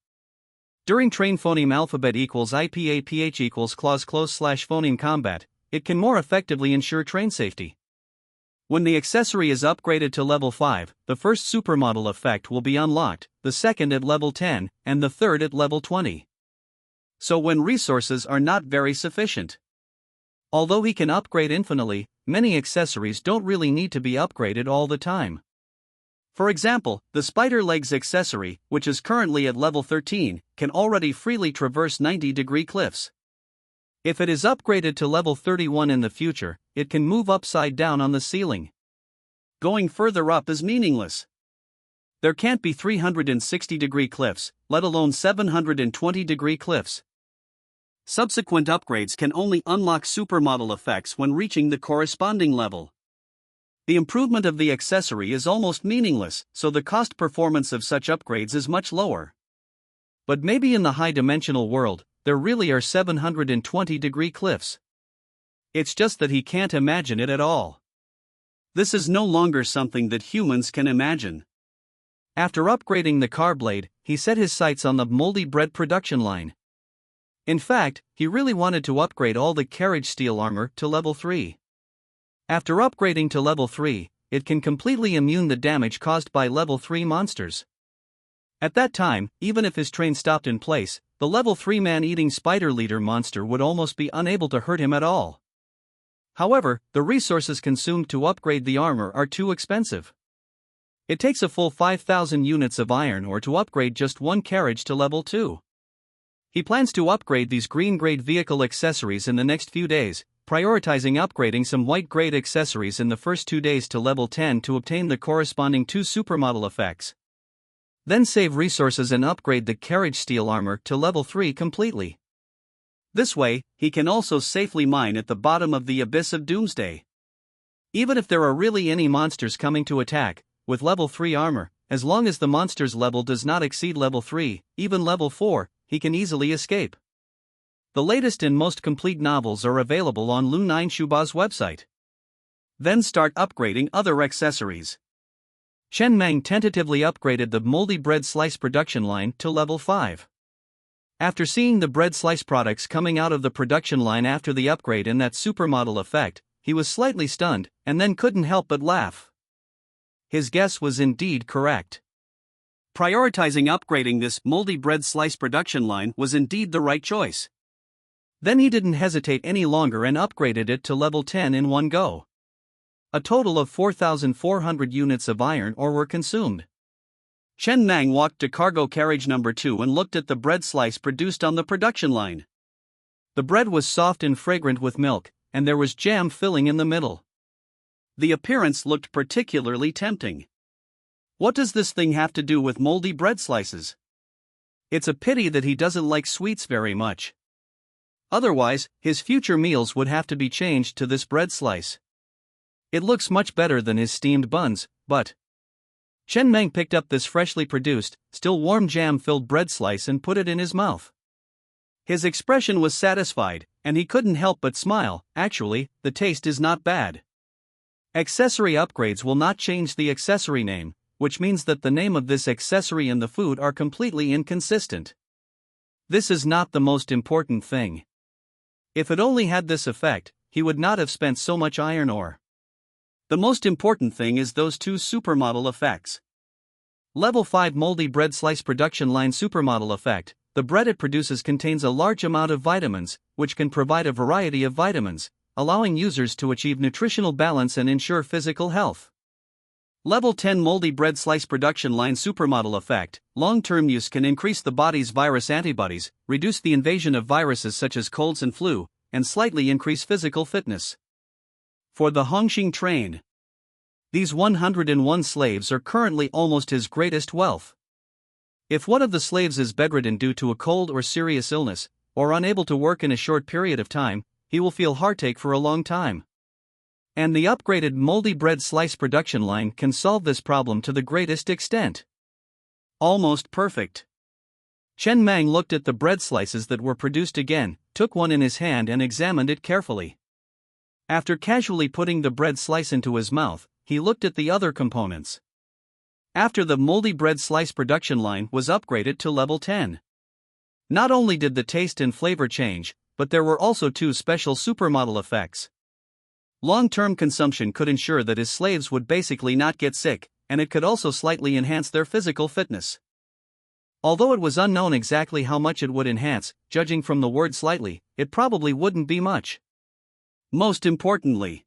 During train phoneme alphabet equals IPA/PH equals clause /phoneme combat, it can more effectively ensure train safety. When the accessory is upgraded to level 5, the first supermodel effect will be unlocked, the second at level 10, and the third at level 20. So when resources are not very sufficient. Although he can upgrade infinitely, many accessories don't really need to be upgraded all the time. For example, the spider legs accessory, which is currently at level 13, can already freely traverse 90-degree cliffs. If it is upgraded to level 31 in the future, it can move upside down on the ceiling. Going further up is meaningless. There can't be 360-degree cliffs, let alone 720-degree cliffs. Subsequent upgrades can only unlock supermodel effects when reaching the corresponding level. The improvement of the accessory is almost meaningless, so the cost performance of such upgrades is much lower. But maybe in the high-dimensional world, there really are 720-degree cliffs. It's just that he can't imagine it at all. This is no longer something that humans can imagine. After upgrading the car blade, he set his sights on the moldy bread production line. In fact, he really wanted to upgrade all the carriage steel armor to level 3. After upgrading to level 3, it can completely immune the damage caused by level 3 monsters. At that time, even if his train stopped in place, the level 3 man-eating spider leader monster would almost be unable to hurt him at all. However, the resources consumed to upgrade the armor are too expensive. It takes a full 5,000 units of iron ore to upgrade just one carriage to level 2. He plans to upgrade these green-grade vehicle accessories in the next few days, prioritizing upgrading some white-grade accessories in the first 2 days to level 10 to obtain the corresponding 2 supermodel effects. Then save resources and upgrade the carriage steel armor to level 3 completely. This way, he can also safely mine at the bottom of the abyss of doomsday. Even if there are really any monsters coming to attack, with level 3 armor, as long as the monster's level does not exceed level 3, even level 4, he can easily escape. The latest and most complete novels are available on Lu Nine Shuba's website. Then start upgrading other accessories. Chen Meng tentatively upgraded the moldy bread slice production line to level 5. After seeing the bread slice products coming out of the production line after the upgrade and that supermodel effect, he was slightly stunned, and then couldn't help but laugh. His guess was indeed correct. Prioritizing upgrading this moldy bread slice production line was indeed the right choice. Then he didn't hesitate any longer and upgraded it to level 10 in one go. A total of 4,400 units of iron ore were consumed. Chen Meng walked to cargo carriage number 2 and looked at the bread slice produced on the production line. The bread was soft and fragrant with milk, and there was jam filling in the middle. The appearance looked particularly tempting. What does this thing have to do with moldy bread slices? It's a pity that he doesn't like sweets very much. Otherwise, his future meals would have to be changed to this bread slice. It looks much better than his steamed buns, but... Chen Meng picked up this freshly produced, still warm jam-filled bread slice and put it in his mouth. His expression was satisfied, and he couldn't help but smile. Actually, the taste is not bad. Accessory upgrades will not change the accessory name, which means that the name of this accessory and the food are completely inconsistent. This is not the most important thing. If it only had this effect, he would not have spent so much iron ore. The most important thing is those 2 supermodel effects. Level 5 moldy bread slice production line supermodel effect. The bread it produces contains a large amount of vitamins, which can provide a variety of vitamins, allowing users to achieve nutritional balance and ensure physical health. Level 10 moldy bread slice production line supermodel effect. Long-term use can increase the body's virus antibodies, reduce the invasion of viruses such as colds and flu, and slightly increase physical fitness. For the Hongxing train. These 101 slaves are currently almost his greatest wealth. If one of the slaves is bedridden due to a cold or serious illness, or unable to work in a short period of time, he will feel heartache for a long time. And the upgraded moldy bread slice production line can solve this problem to the greatest extent. Almost perfect. Chen Meng looked at the bread slices that were produced again, took one in his hand and examined it carefully. After casually putting the bread slice into his mouth, he looked at the other components. After the moldy bread slice production line was upgraded to level 10. Not only did the taste and flavor change, but there were also two special supermodel effects. Long-term consumption could ensure that his slaves would basically not get sick, and it could also slightly enhance their physical fitness. Although it was unknown exactly how much it would enhance, judging from the word slightly, it probably wouldn't be much. Most importantly,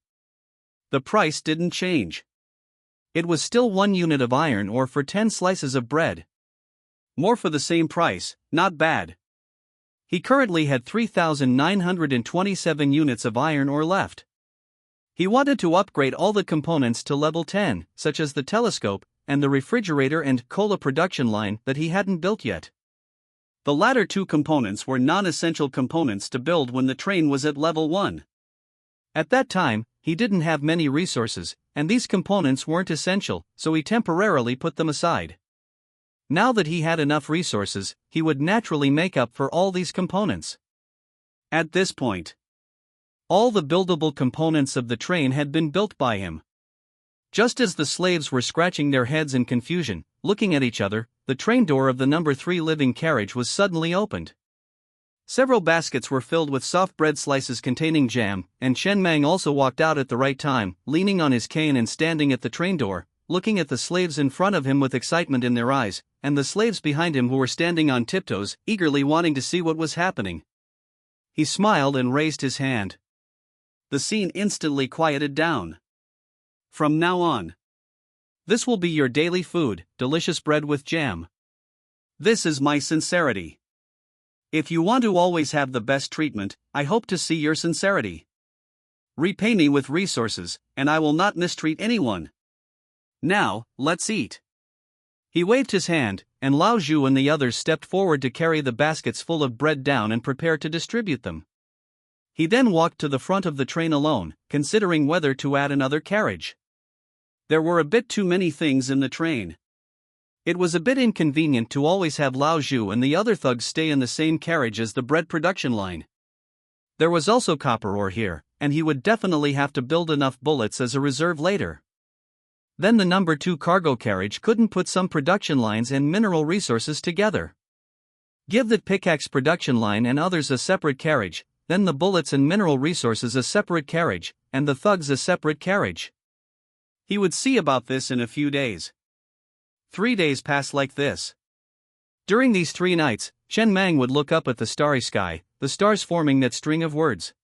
the price didn't change. It was still 1 unit of iron ore for 10 slices of bread. More for the same price, not bad. He currently had 3,927 units of iron ore left. He wanted to upgrade all the components to level 10, such as the telescope, and the refrigerator and cola production line that he hadn't built yet. The latter two components were non-essential components to build when the train was at level 1. At that time, he didn't have many resources, and these components weren't essential, so he temporarily put them aside. Now that he had enough resources, he would naturally make up for all these components. At this point, all the buildable components of the train had been built by him. Just as the slaves were scratching their heads in confusion, looking at each other, the train door of the number 3 living carriage was suddenly opened. Several baskets were filled with soft bread slices containing jam, and Chen Mang also walked out at the right time, leaning on his cane and standing at the train door, looking at the slaves in front of him with excitement in their eyes, and the slaves behind him who were standing on tiptoes, eagerly wanting to see what was happening. He smiled and raised his hand. The scene instantly quieted down. From now on, this will be your daily food, delicious bread with jam. This is my sincerity. If you want to always have the best treatment, I hope to see your sincerity. Repay me with resources, and I will not mistreat anyone. Now, let's eat. He waved his hand, and Lao Zhu and the others stepped forward to carry the baskets full of bread down and prepare to distribute them. He then walked to the front of the train alone, considering whether to add another carriage. There were a bit too many things in the train. It was a bit inconvenient to always have Lao Zhu and the other thugs stay in the same carriage as the bread production line. There was also copper ore here, and he would definitely have to build enough bullets as a reserve later. Then the number 2 cargo carriage couldn't put some production lines and mineral resources together. Give the pickaxe production line and others a separate carriage, then the bullets and mineral resources a separate carriage, and the thugs a separate carriage. He would see about this in a few days. 3 days passed like this. During these 3 nights, Chen Mang would look up at the starry sky, the stars forming that string of words.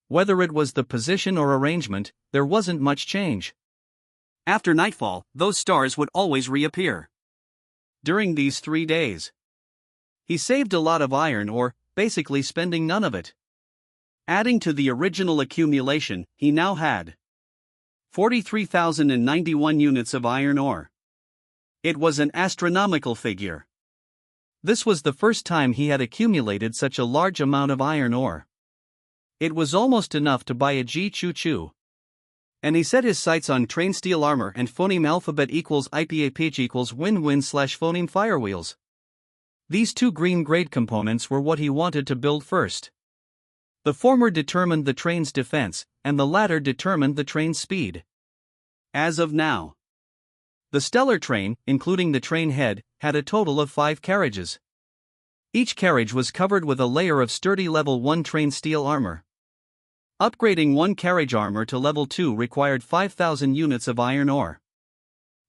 Whether it was the position or arrangement, there wasn't much change. After nightfall, those stars would always reappear. During these 3 days, he saved a lot of iron ore, basically spending none of it. Adding to the original accumulation, he now had 43,091 units of iron ore. It was an astronomical figure. This was the first time he had accumulated such a large amount of iron ore. It was almost enough to buy a G-Choo-Choo. And he set his sights on train steel armor and phoneme alphabet equals IPA pitch equals win-win/phoneme firewheels. These two green grade components were what he wanted to build first. The former determined the train's defense, and the latter determined the train's speed. As of now, the stellar train, including the train head, had a total of 5 carriages. Each carriage was covered with a layer of sturdy level 1 train steel armor. Upgrading one carriage armor to level 2 required 5,000 units of iron ore.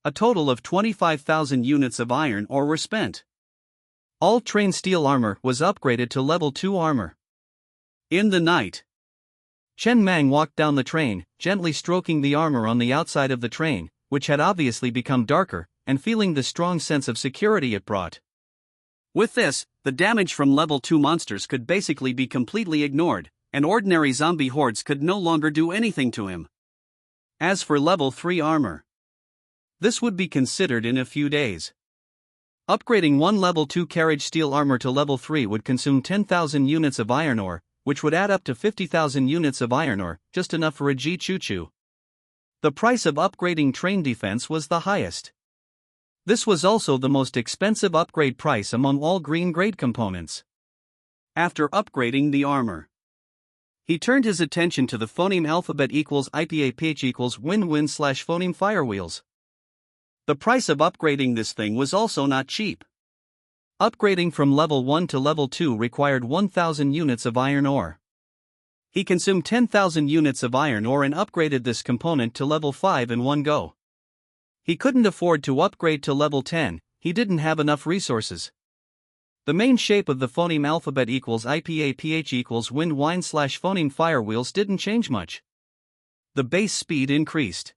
A total of 25,000 units of iron ore were spent. All train steel armor was upgraded to level 2 armor. In the night, Chen Mang walked down the train, gently stroking the armor on the outside of the train, which had obviously become darker, and feeling the strong sense of security it brought. With this, the damage from level 2 monsters could basically be completely ignored, and ordinary zombie hordes could no longer do anything to him. As for level 3 armor, this would be considered in a few days. Upgrading one level 2 carriage steel armor to level 3 would consume 10,000 units of iron ore, which would add up to 50,000 units of iron ore, just enough for a G-Choo-Choo. The price of upgrading train defense was the highest. This was also the most expensive upgrade price among all green grade components. After upgrading the armor, he turned his attention to the phoneme alphabet equals IPA pitch equals win-win/phoneme firewheels. The price of upgrading this thing was also not cheap. Upgrading from level 1 to level 2 required 1,000 units of iron ore. He consumed 10,000 units of iron ore and upgraded this component to level 5 in one go. He couldn't afford to upgrade to level 10, he didn't have enough resources. The main shape of the phoneme alphabet equals IPA-PH equals wind wine / phoneme firewheels didn't change much. The base speed increased.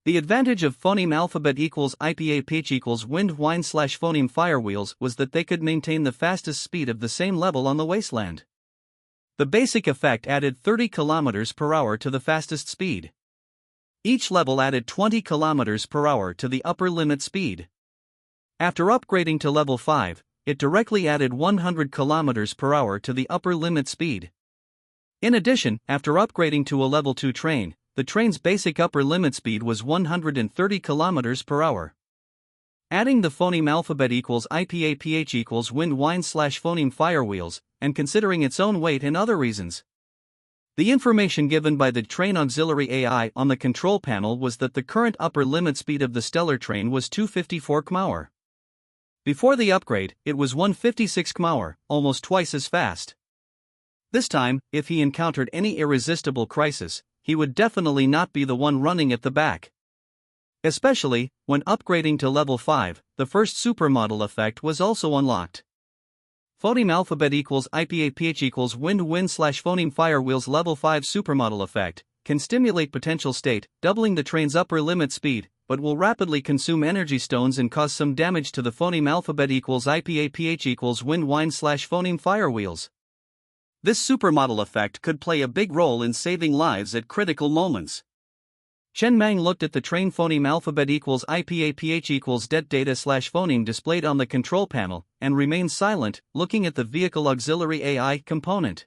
The advantage of phoneme alphabet equals IPA-PH equals wind wine / phoneme firewheels was that they could maintain the fastest speed of the same level on the wasteland. The basic effect added 30 km per hour to the fastest speed. Each level added 20 km per hour to the upper limit speed. After upgrading to level 5, it directly added 100 km per hour to the upper limit speed. In addition, after upgrading to a level 2 train, the train's basic upper limit speed was 130 km per hour. Adding the phoneme alphabet equals IPA-PH equals wind wine / phoneme firewheels, and considering its own weight and other reasons. The information given by the train auxiliary AI on the control panel was that the current upper limit speed of the stellar train was 254 km/h. Before the upgrade, it was 156 km/h, almost twice as fast. This time, if he encountered any irresistible crisis, he would definitely not be the one running at the back. Especially, when upgrading to level 5, the first supermodel effect was also unlocked. Phoneme alphabet equals IPA-PH equals wind / phoneme firewheels level 5 supermodel effect can stimulate potential state, doubling the train's upper limit speed, but will rapidly consume energy stones and cause some damage to the phoneme alphabet equals IPA-PH equals wind wine / phoneme firewheels. This supermodel effect could play a big role in saving lives at critical moments. Chen Mang looked at the train phoneme alphabet equals IPA-PH equals det data / phoneme displayed on the control panel, and remained silent, looking at the vehicle auxiliary AI component.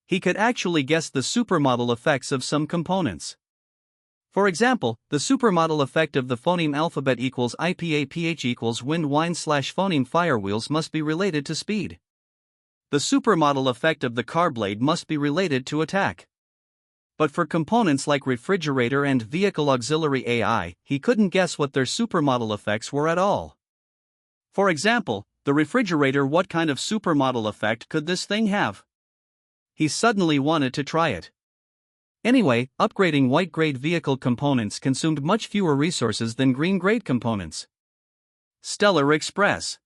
He could actually guess the supermodel effects of some components. For example, the supermodel effect of the phoneme alphabet equals IPA-PH equals wind wine / phoneme firewheels must be related to speed. The supermodel effect of the car blade must be related to attack. But for components like refrigerator and vehicle auxiliary AI, he couldn't guess what their supermodel effects were at all. For example, the refrigerator, what kind of supermodel effect could this thing have? He suddenly wanted to try it. Anyway, upgrading white-grade vehicle components consumed much fewer resources than green-grade components. Stellar Express.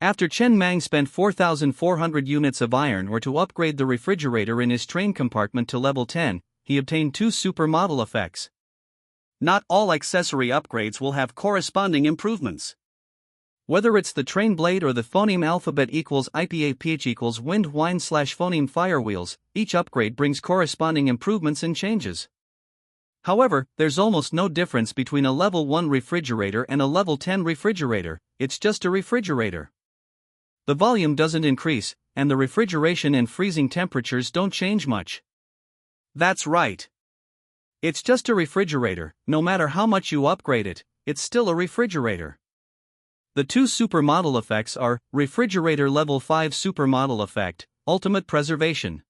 After Chen Mang spent 4,400 units of iron ore to upgrade the refrigerator in his train compartment to level 10, he obtained 2 supermodel effects. Not all accessory upgrades will have corresponding improvements. Whether it's the train blade or the phoneme alphabet equals IPA-PH equals wind wine / phoneme firewheels, each upgrade brings corresponding improvements and changes. However, there's almost no difference between a level 1 refrigerator and a level 10 refrigerator, it's just a refrigerator. The volume doesn't increase, and the refrigeration and freezing temperatures don't change much. That's right. It's just a refrigerator, no matter how much you upgrade it, it's still a refrigerator. The 2 supermodel effects are, Refrigerator Level 5 Supermodel Effect, Ultimate Preservation.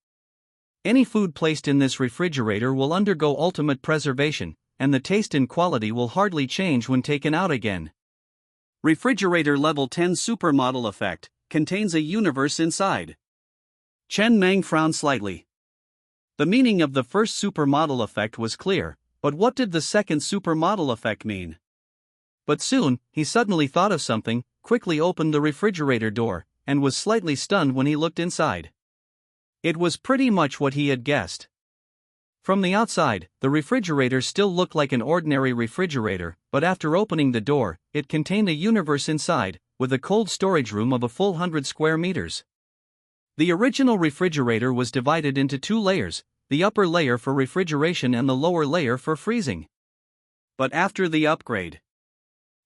Any food placed in this refrigerator will undergo ultimate preservation, and the taste and quality will hardly change when taken out again. Refrigerator Level 10 Supermodel Effect, contains a universe inside. Chen Mang frowned slightly. The meaning of the first supermodel effect was clear, but what did the second supermodel effect mean? But soon, he suddenly thought of something, quickly opened the refrigerator door, and was slightly stunned when he looked inside. It was pretty much what he had guessed. From the outside, the refrigerator still looked like an ordinary refrigerator, but after opening the door, it contained a universe inside, with a cold storage room of a full 100 square meters. The original refrigerator was divided into 2 layers, the upper layer for refrigeration and the lower layer for freezing. But after the upgrade,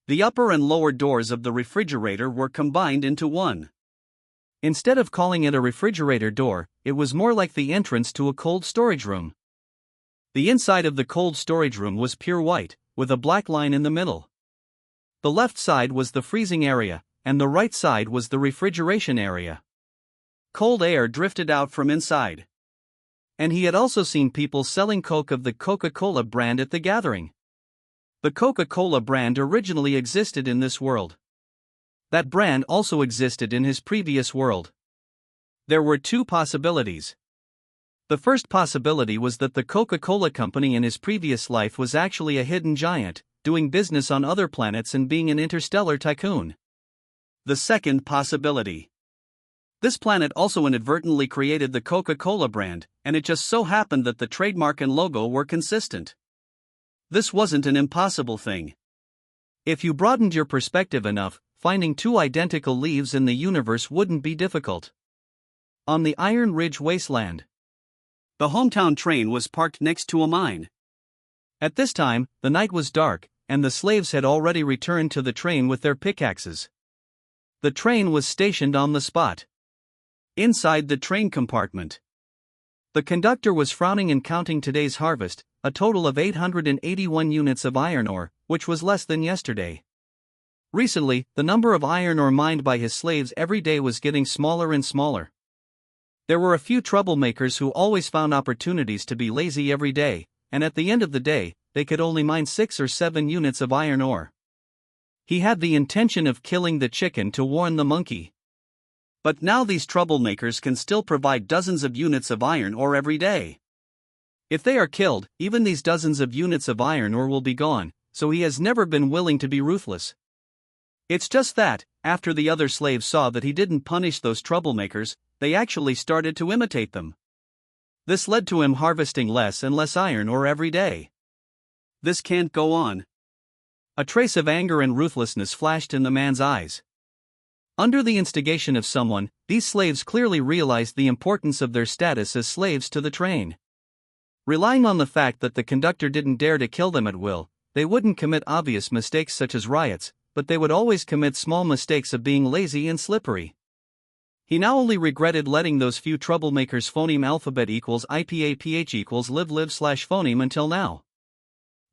the upper and lower doors of the refrigerator were combined into one. Instead of calling it a refrigerator door, it was more like the entrance to a cold storage room. The inside of the cold storage room was pure white, with a black line in the middle. The left side was the freezing area, and the right side was the refrigeration area. Cold air drifted out from inside. And he had also seen people selling Coke of the Coca-Cola brand at the gathering. The Coca-Cola brand originally existed in this world. That brand also existed in his previous world. There were two possibilities. The first possibility was that the Coca-Cola company in his previous life was actually a hidden giant, doing business on other planets and being an interstellar tycoon. The second possibility. This planet also inadvertently created the Coca-Cola brand, and it just so happened that the trademark and logo were consistent. This wasn't an impossible thing. If you broadened your perspective enough, finding two identical leaves in the universe wouldn't be difficult. On the Iron Ridge wasteland, the hometown train was parked next to a mine. At this time, the night was dark, and the slaves had already returned to the train with their pickaxes. The train was stationed on the spot. Inside the train compartment, the conductor was frowning and counting today's harvest, a total of 881 units of iron ore, which was less than yesterday. Recently, the number of iron ore mined by his slaves every day was getting smaller and smaller. There were a few troublemakers who always found opportunities to be lazy every day, and at the end of the day, they could only mine 6 or 7 units of iron ore. He had the intention of killing the chicken to warn the monkey. But now these troublemakers can still provide dozens of units of iron ore every day. If they are killed, even these dozens of units of iron ore will be gone, so he has never been willing to be ruthless. It's just that, after the other slaves saw that he didn't punish those troublemakers, they actually started to imitate them. This led to him harvesting less and less iron ore every day. This can't go on. A trace of anger and ruthlessness flashed in the man's eyes. Under the instigation of someone, these slaves clearly realized the importance of their status as slaves to the train. Relying on the fact that the conductor didn't dare to kill them at will, they wouldn't commit obvious mistakes such as riots, but they would always commit small mistakes of being lazy and slippery. He now only regretted letting those few troublemakers phoneme alphabet equals IPAPH equals live/phoneme until now.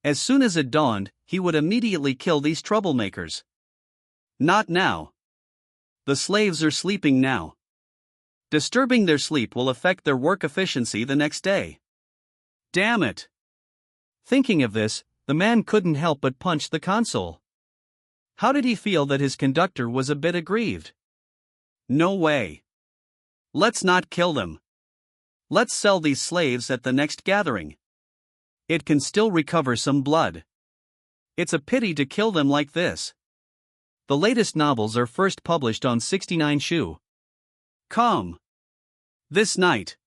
As soon as it dawned, he would immediately kill these troublemakers. Not now. The slaves are sleeping now. Disturbing their sleep will affect their work efficiency the next day. Damn it! Thinking of this, the man couldn't help but punch the console. How did he feel that his conductor was a bit aggrieved? No way. Let's not kill them. Let's sell these slaves at the next gathering. It can still recover some blood. It's a pity to kill them like this. The latest novels are first published on 69.com. This night,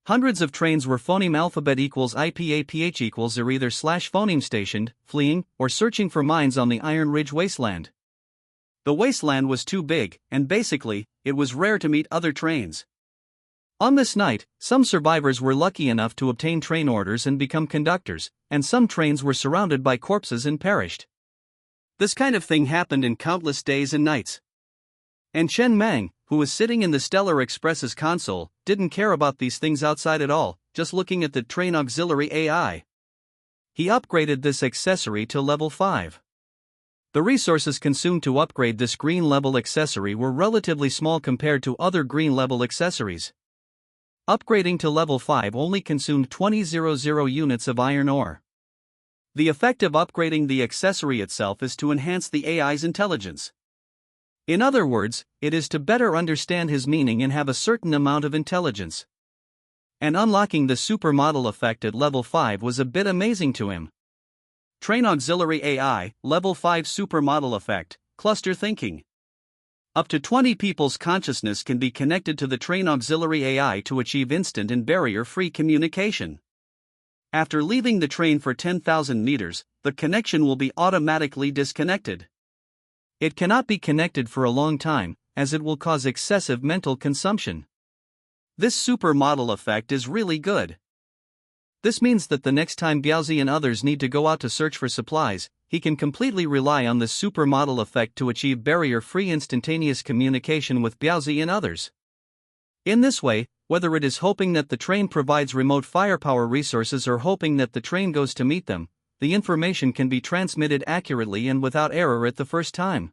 hundreds of trains were phoneme alphabet equals IPAPH equals are either /phoneme stationed, fleeing, or searching for mines on the Iron Ridge wasteland. The wasteland was too big, and basically, it was rare to meet other trains. On this night, some survivors were lucky enough to obtain train orders and become conductors, and some trains were surrounded by corpses and perished. This kind of thing happened in countless days and nights. And Chen Meng, who was sitting in the Stellar Express's console, didn't care about these things outside at all, just looking at the train auxiliary AI. He upgraded this accessory to level 5. The resources consumed to upgrade this green level accessory were relatively small compared to other green level accessories. Upgrading to level 5 only consumed 20,000 units of iron ore. The effect of upgrading the accessory itself is to enhance the AI's intelligence. In other words, it is to better understand his meaning and have a certain amount of intelligence. And unlocking the supermodel effect at level 5 was a bit amazing to him. Train Auxiliary AI, level 5 supermodel effect, cluster thinking. Up to 20 people's consciousness can be connected to the Train Auxiliary AI to achieve instant and barrier-free communication. After leaving the train for 10,000 meters, the connection will be automatically disconnected. It cannot be connected for a long time, as it will cause excessive mental consumption. This supermodel effect is really good. This means that the next time Biaozi and others need to go out to search for supplies, he can completely rely on this supermodel effect to achieve barrier-free instantaneous communication with Biaozi and others. In this way, whether it is hoping that the train provides remote firepower resources or hoping that the train goes to meet them, the information can be transmitted accurately and without error at the first time.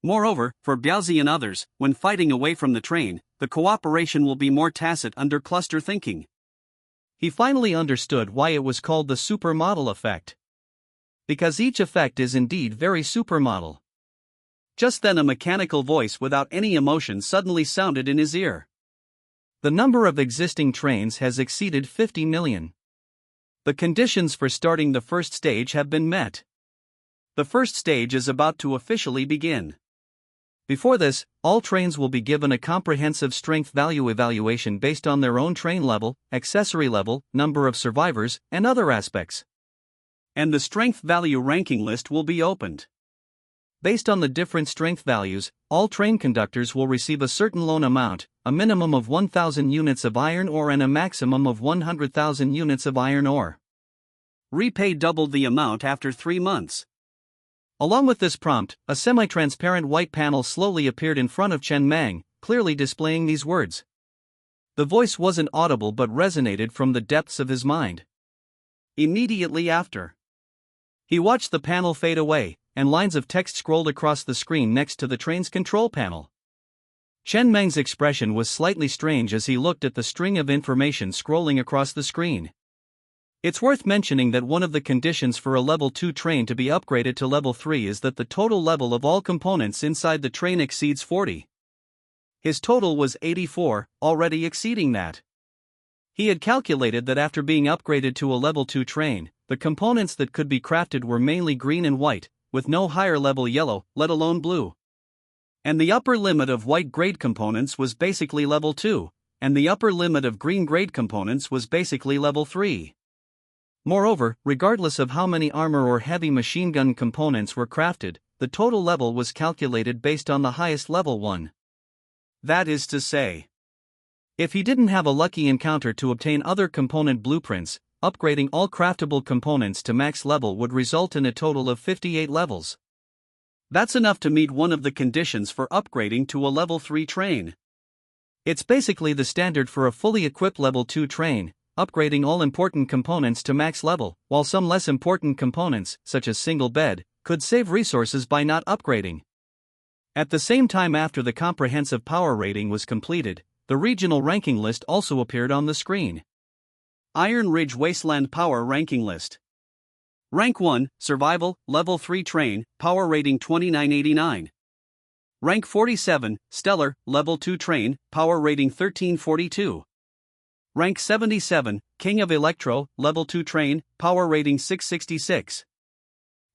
Moreover, for Biaozi and others, when fighting away from the train, the cooperation will be more tacit under cluster thinking. He finally understood why it was called the supermodel effect. Because each effect is indeed very supermodel. Just then a mechanical voice without any emotion suddenly sounded in his ear. The number of existing trains has exceeded 50 million. The conditions for starting the first stage have been met. The first stage is about to officially begin. Before this, all trains will be given a comprehensive strength value evaluation based on their own train level, accessory level, number of survivors, and other aspects. And the strength value ranking list will be opened. Based on the different strength values, all train conductors will receive a certain loan amount, a minimum of 1,000 units of iron ore and a maximum of 100,000 units of iron ore. Repay double the amount after 3 months. Along with this prompt, a semi-transparent white panel slowly appeared in front of Chen Mang, clearly displaying these words. The voice wasn't audible but resonated from the depths of his mind. Immediately after, he watched the panel fade away, and lines of text scrolled across the screen next to the train's control panel. Chen Mang's expression was slightly strange as he looked at the string of information scrolling across the screen. It's worth mentioning that one of the conditions for a level 2 train to be upgraded to level 3 is that the total level of all components inside the train exceeds 40. His total was 84, already exceeding that. He had calculated that after being upgraded to a level 2 train, the components that could be crafted were mainly green and white, with no higher level yellow, let alone blue. And the upper limit of white grade components was basically level 2, and the upper limit of green grade components was basically level 3. Moreover, regardless of how many armor or heavy machine gun components were crafted, the total level was calculated based on the highest level one. That is to say, if he didn't have a lucky encounter to obtain other component blueprints, upgrading all craftable components to max level would result in a total of 58 levels. That's enough to meet one of the conditions for upgrading to a level 3 train. It's basically the standard for a fully equipped level 2 train, upgrading all important components to max level, while some less important components, such as single bed, could save resources by not upgrading. At the same time, after the comprehensive power rating was completed, the regional ranking list also appeared on the screen. Iron Ridge Wasteland Power Ranking List. Rank 1, Survival, Level 3 Train, Power Rating 2989. Rank 47, Stellar, Level 2 Train, Power Rating 1342. Rank 77, King of Electro, Level 2 Train, Power Rating 666.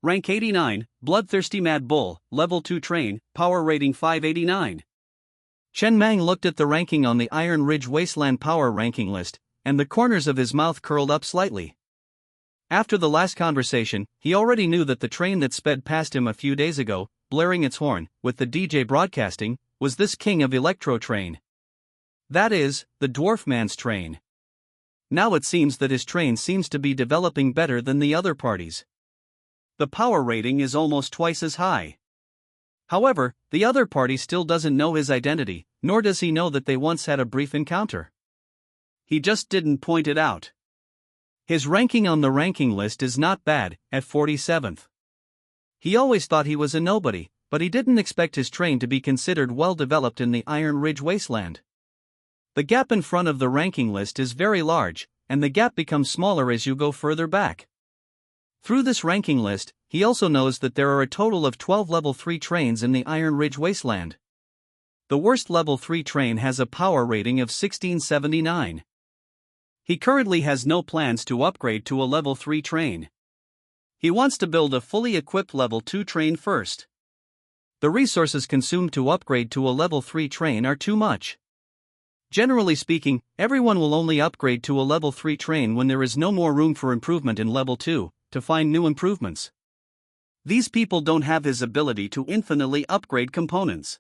Rank 89, Bloodthirsty Mad Bull, Level 2 Train, Power Rating 589. Chen Mang looked at the ranking on the Iron Ridge Wasteland Power Ranking List, and the corners of his mouth curled up slightly. After the last conversation, he already knew that the train that sped past him a few days ago, blaring its horn, with the DJ broadcasting, was this King of Electro train. That is, the Dwarf Man's train. Now it seems that his train seems to be developing better than the other parties. The power rating is almost twice as high. However, the other party still doesn't know his identity, nor does he know that they once had a brief encounter. He just didn't point it out. His ranking on the ranking list is not bad, at 47th. He always thought he was a nobody, but he didn't expect his train to be considered well developed in the Iron Ridge Wasteland. The gap in front of the ranking list is very large, and the gap becomes smaller as you go further back. Through this ranking list, he also knows that there are a total of 12 level 3 trains in the Iron Ridge Wasteland. The worst level 3 train has a power rating of 1679. He currently has no plans to upgrade to a level 3 train. He wants to build a fully equipped level 2 train first. The resources consumed to upgrade to a level 3 train are too much. Generally speaking, everyone will only upgrade to a level 3 train when there is no more room for improvement in level 2, to find new improvements. These people don't have his ability to infinitely upgrade components.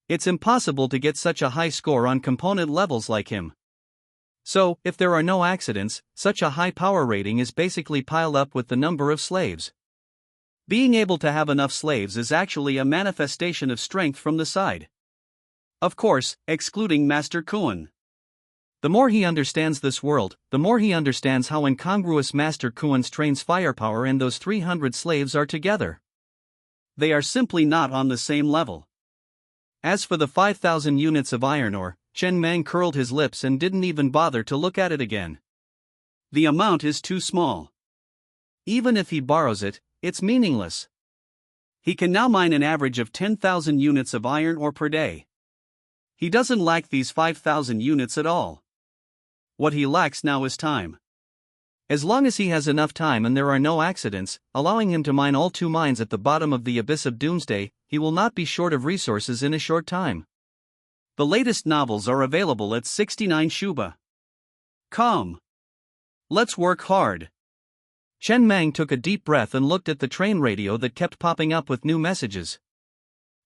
It's impossible to get such a high score on component levels like him. So, if there are no accidents, such a high power rating is basically piled up with the number of slaves. Being able to have enough slaves is actually a manifestation of strength from the side. Of course, excluding Master Kuan. The more he understands this world, the more he understands how incongruous Master Kuan's train's firepower and those 300 slaves are together. They are simply not on the same level. As for the 5,000 units of iron ore, Chen Mang curled his lips and didn't even bother to look at it again. The amount is too small. Even if he borrows it, it's meaningless. He can now mine an average of 10,000 units of iron ore per day. He doesn't lack these 5,000 units at all. What he lacks now is time. As long as he has enough time and there are no accidents, allowing him to mine all 2 mines at the bottom of the abyss of doomsday, he will not be short of resources in a short time. The latest novels are available at 69 Shuba. Come. Let's work hard. Chen Mang took a deep breath and looked at the train radio that kept popping up with new messages.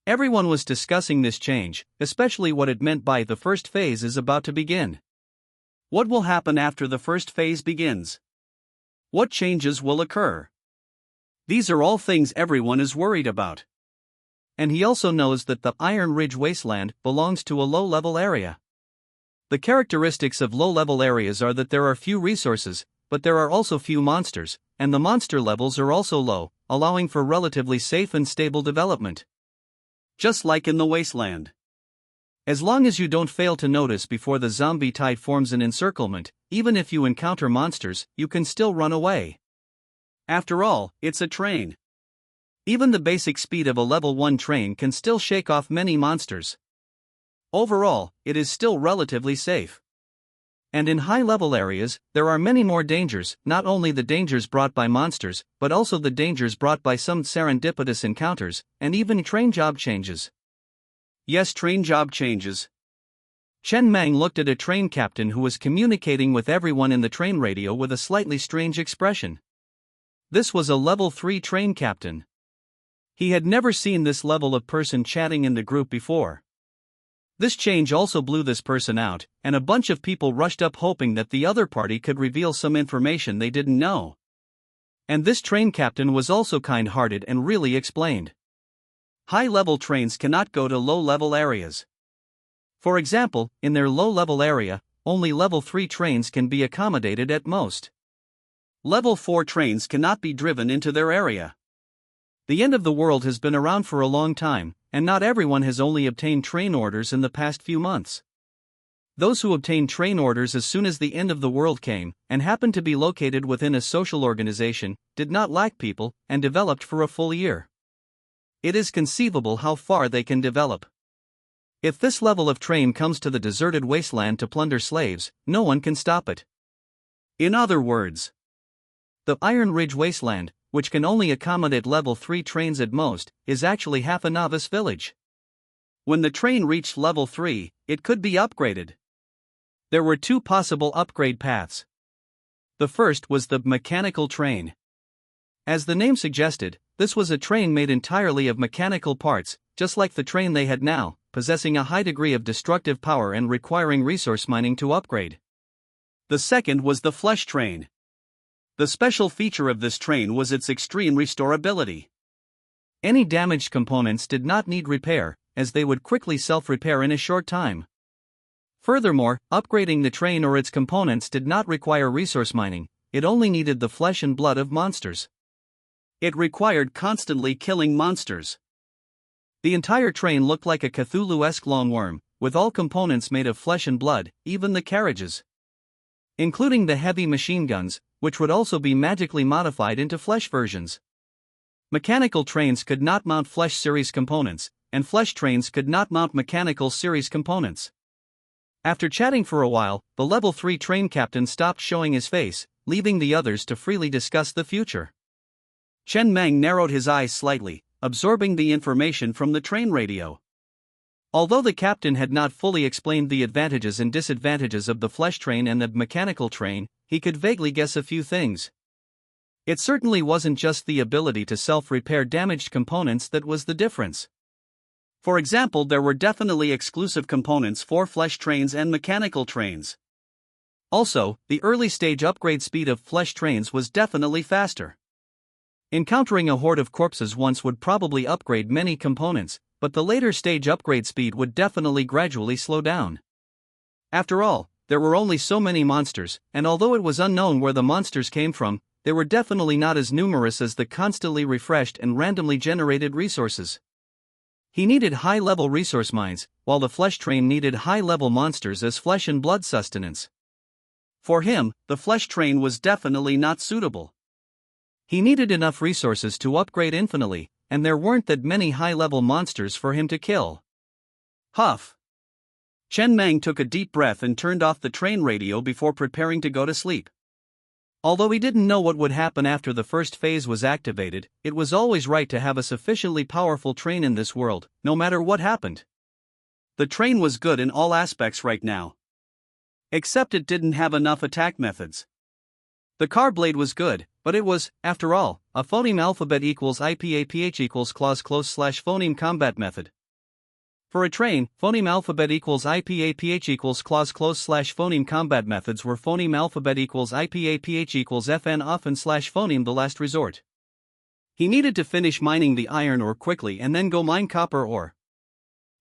Everyone was discussing this change, especially what it meant by the first phase is about to begin. What will happen after the first phase begins? What changes will occur? These are all things everyone is worried about. And he also knows that the Iron Ridge Wasteland belongs to a low-level area. The characteristics of low-level areas are that there are few resources, but there are also few monsters, and the monster levels are also low, allowing for relatively safe and stable development. Just like in the wasteland. As long as you don't fail to notice before the zombie tide forms an encirclement, even if you encounter monsters, you can still run away. After all, it's a train. Even the basic speed of a level 1 train can still shake off many monsters. Overall, it is still relatively safe. And in high-level areas, there are many more dangers, not only the dangers brought by monsters, but also the dangers brought by some serendipitous encounters, and even train job changes. Yes, train job changes. Chen Mang looked at a train captain who was communicating with everyone in the train radio with a slightly strange expression. This was a level 3 train captain. He had never seen this level of person chatting in the group before. This change also blew this person out, and a bunch of people rushed up hoping that the other party could reveal some information they didn't know. And this train captain was also kind-hearted and really explained. High-level trains cannot go to low-level areas. For example, in their low-level area, only level 3 trains can be accommodated at most. Level 4 trains cannot be driven into their area. The end of the world has been around for a long time, and not everyone has only obtained train orders in the past few months. Those who obtained train orders as soon as the end of the world came, and happened to be located within a social organization, did not lack people, and developed for a full year. It is conceivable how far they can develop. If this level of train comes to the deserted wasteland to plunder slaves, no one can stop it. In other words, the Iron Ridge Wasteland, which can only accommodate level 3 trains at most, is actually half a novice village. When the train reached level 3, it could be upgraded. There were 2 possible upgrade paths. The first was the mechanical train. As the name suggested, this was a train made entirely of mechanical parts, just like the train they had now, possessing a high degree of destructive power and requiring resource mining to upgrade. The second was the flesh train. The special feature of this train was its extreme restorability. Any damaged components did not need repair, as they would quickly self-repair in a short time. Furthermore, upgrading the train or its components did not require resource mining, it only needed the flesh and blood of monsters. It required constantly killing monsters. The entire train looked like a Cthulhu-esque lone worm, with all components made of flesh and blood, even the carriages. Including the heavy machine guns, which would also be magically modified into flesh versions. Mechanical trains could not mount flesh series components, and flesh trains could not mount mechanical series components. After chatting for a while, the level 3 train captain stopped showing his face, leaving the others to freely discuss the future. Chen Mang narrowed his eyes slightly, absorbing the information from the train radio. Although the captain had not fully explained the advantages and disadvantages of the flesh train and the mechanical train, he could vaguely guess a few things. It certainly wasn't just the ability to self-repair damaged components that was the difference. For example, there were definitely exclusive components for flesh trains and mechanical trains. Also, the early-stage upgrade speed of flesh trains was definitely faster. Encountering a horde of corpses once would probably upgrade many components, but the later stage upgrade speed would definitely gradually slow down. After all, there were only so many monsters, and although it was unknown where the monsters came from, they were definitely not as numerous as the constantly refreshed and randomly generated resources. He needed high-level resource mines, while the flesh train needed high-level monsters as flesh and blood sustenance. For him, the flesh train was definitely not suitable. He needed enough resources to upgrade infinitely, and there weren't that many high-level monsters for him to kill. Huff. Chen Mang took a deep breath and turned off the train radio before preparing to go to sleep. Although he didn't know what would happen after the first phase was activated, it was always right to have a sufficiently powerful train in this world, no matter what happened. The train was good in all aspects right now. Except it didn't have enough attack methods. The car blade was good, but it was, after all, a phoneme alphabet equals IPAPH equals clause close slash phoneme combat method. For a train, phoneme alphabet equals IPAPH equals clause close slash phoneme combat methods were phoneme alphabet equals IPAPH equals FN often slash phoneme the last resort. He needed to finish mining the iron ore quickly and then go mine copper ore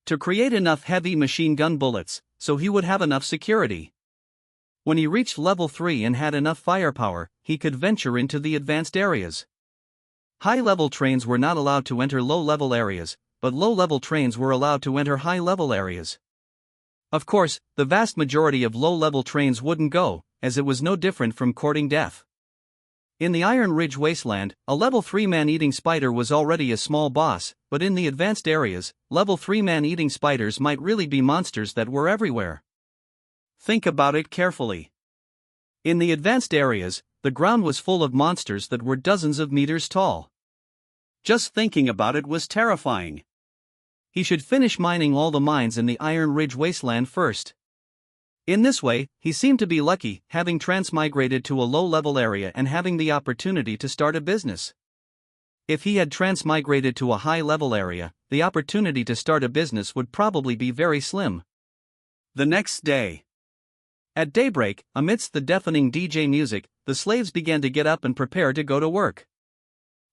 to create enough heavy machine gun bullets, so he would have enough security. When he reached level 3 and had enough firepower, he could venture into the advanced areas. High-level trains were not allowed to enter low-level areas, but low-level trains were allowed to enter high-level areas. Of course, the vast majority of low-level trains wouldn't go, as it was no different from courting death. In the Iron Ridge Wasteland, a level 3 man-eating spider was already a small boss, but in the advanced areas, level 3 man-eating spiders might really be monsters that were everywhere. Think about it carefully. In the advanced areas, the ground was full of monsters that were dozens of meters tall. Just thinking about it was terrifying. He should finish mining all the mines in the Iron Ridge Wasteland first. In this way, he seemed to be lucky, having transmigrated to a low-level area and having the opportunity to start a business. If he had transmigrated to a high-level area, the opportunity to start a business would probably be very slim. The next day. At daybreak, amidst the deafening DJ music, the slaves began to get up and prepare to go to work.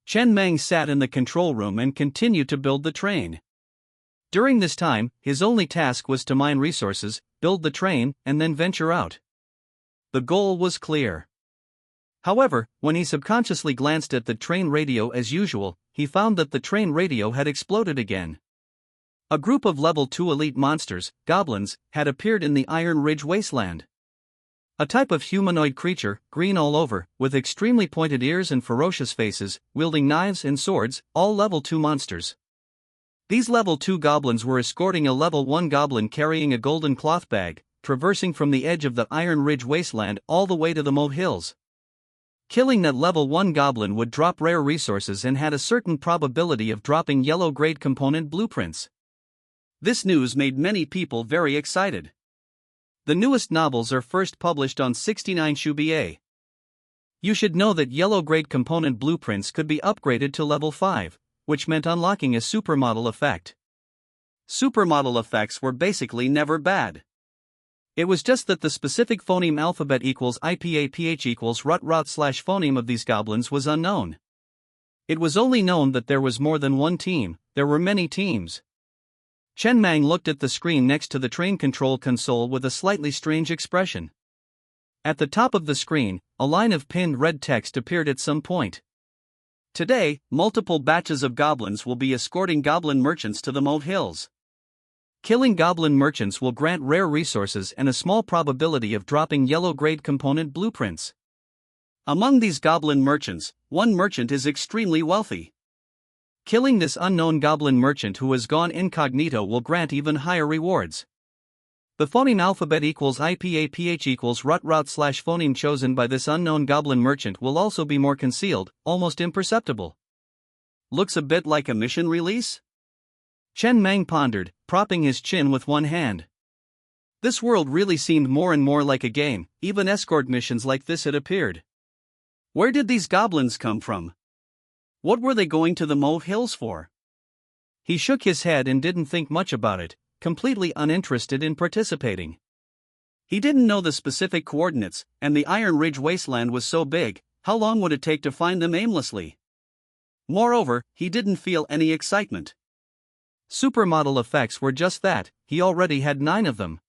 Chen Mang sat in the control room and continued to build the train. During this time, his only task was to mine resources, build the train, and then venture out. The goal was clear. However, when he subconsciously glanced at the train radio as usual, he found that the train radio had exploded again. A group of level 2 elite monsters, goblins, had appeared in the Iron Ridge Wasteland. A type of humanoid creature, green all over, with extremely pointed ears and ferocious faces, wielding knives and swords, all level 2 monsters. These level 2 goblins were escorting a level 1 goblin carrying a golden cloth bag, traversing from the edge of the Iron Ridge Wasteland all the way to the Moat Hills. Killing that level 1 goblin would drop rare resources and had a certain probability of dropping yellow-grade component blueprints. This news made many people very excited. The newest novels are first published on 69 Shubiei. You should know that yellow-grade component blueprints could be upgraded to level 5, which meant unlocking a supermodel effect. Supermodel effects were basically never bad. It was just that the specific phoneme alphabet equals IPAPH equals rut slash phoneme of these goblins was unknown. It was only known that there was more than one team, there were many teams. Chen Mang looked at the screen next to the train control console with a slightly strange expression. At the top of the screen, a line of pinned red text appeared at some point. Today, multiple batches of goblins will be escorting goblin merchants to the Moat Hills. Killing goblin merchants will grant rare resources and a small probability of dropping yellow-grade component blueprints. Among these goblin merchants, one merchant is extremely wealthy. Killing this unknown goblin merchant who has gone incognito will grant even higher rewards. The phoneme alphabet equals IPAPH equals rut slash phoneme chosen by this unknown goblin merchant will also be more concealed, almost imperceptible. Looks a bit like a mission release? Chen Mang pondered, propping his chin with one hand. This world really seemed more and more like a game, even escort missions like this had appeared. Where did these goblins come from? What were they going to the Moat Hills for? He shook his head and didn't think much about it, completely uninterested in participating. He didn't know the specific coordinates, and the Iron Ridge Wasteland was so big, how long would it take to find them aimlessly? Moreover, he didn't feel any excitement. Supermodel effects were just that, he already had 9 of them.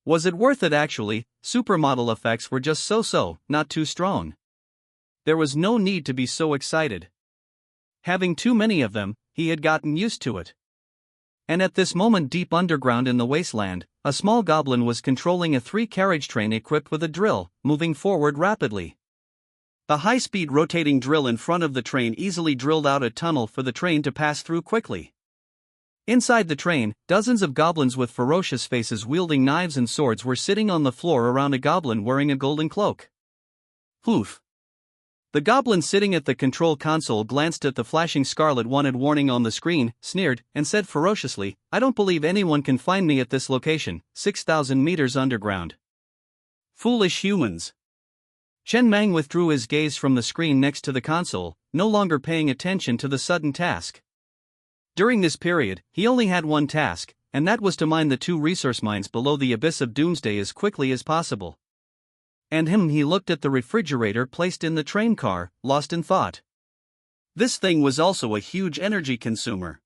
Was it worth it actually? Supermodel effects were just so, not too strong. There was no need to be so excited. Having too many of them, he had gotten used to it. And at this moment deep underground in the wasteland, a small goblin was controlling a 3-carriage train equipped with a drill, moving forward rapidly. The high-speed rotating drill in front of the train easily drilled out a tunnel for the train to pass through quickly. Inside the train, dozens of goblins with ferocious faces wielding knives and swords were sitting on the floor around a goblin wearing a golden cloak. Poof! The goblin sitting at the control console glanced at the flashing scarlet wanted warning on the screen, sneered, and said ferociously, "I don't believe anyone can find me at this location, 6,000 meters underground. Foolish humans." Chen Mang withdrew his gaze from the screen next to the console, no longer paying attention to the sudden task. During this period, he only had one task, and that was to mine the 2 resource mines below the abyss of doomsday as quickly as possible. And he looked at the refrigerator placed in the train car, lost in thought. This thing was also a huge energy consumer.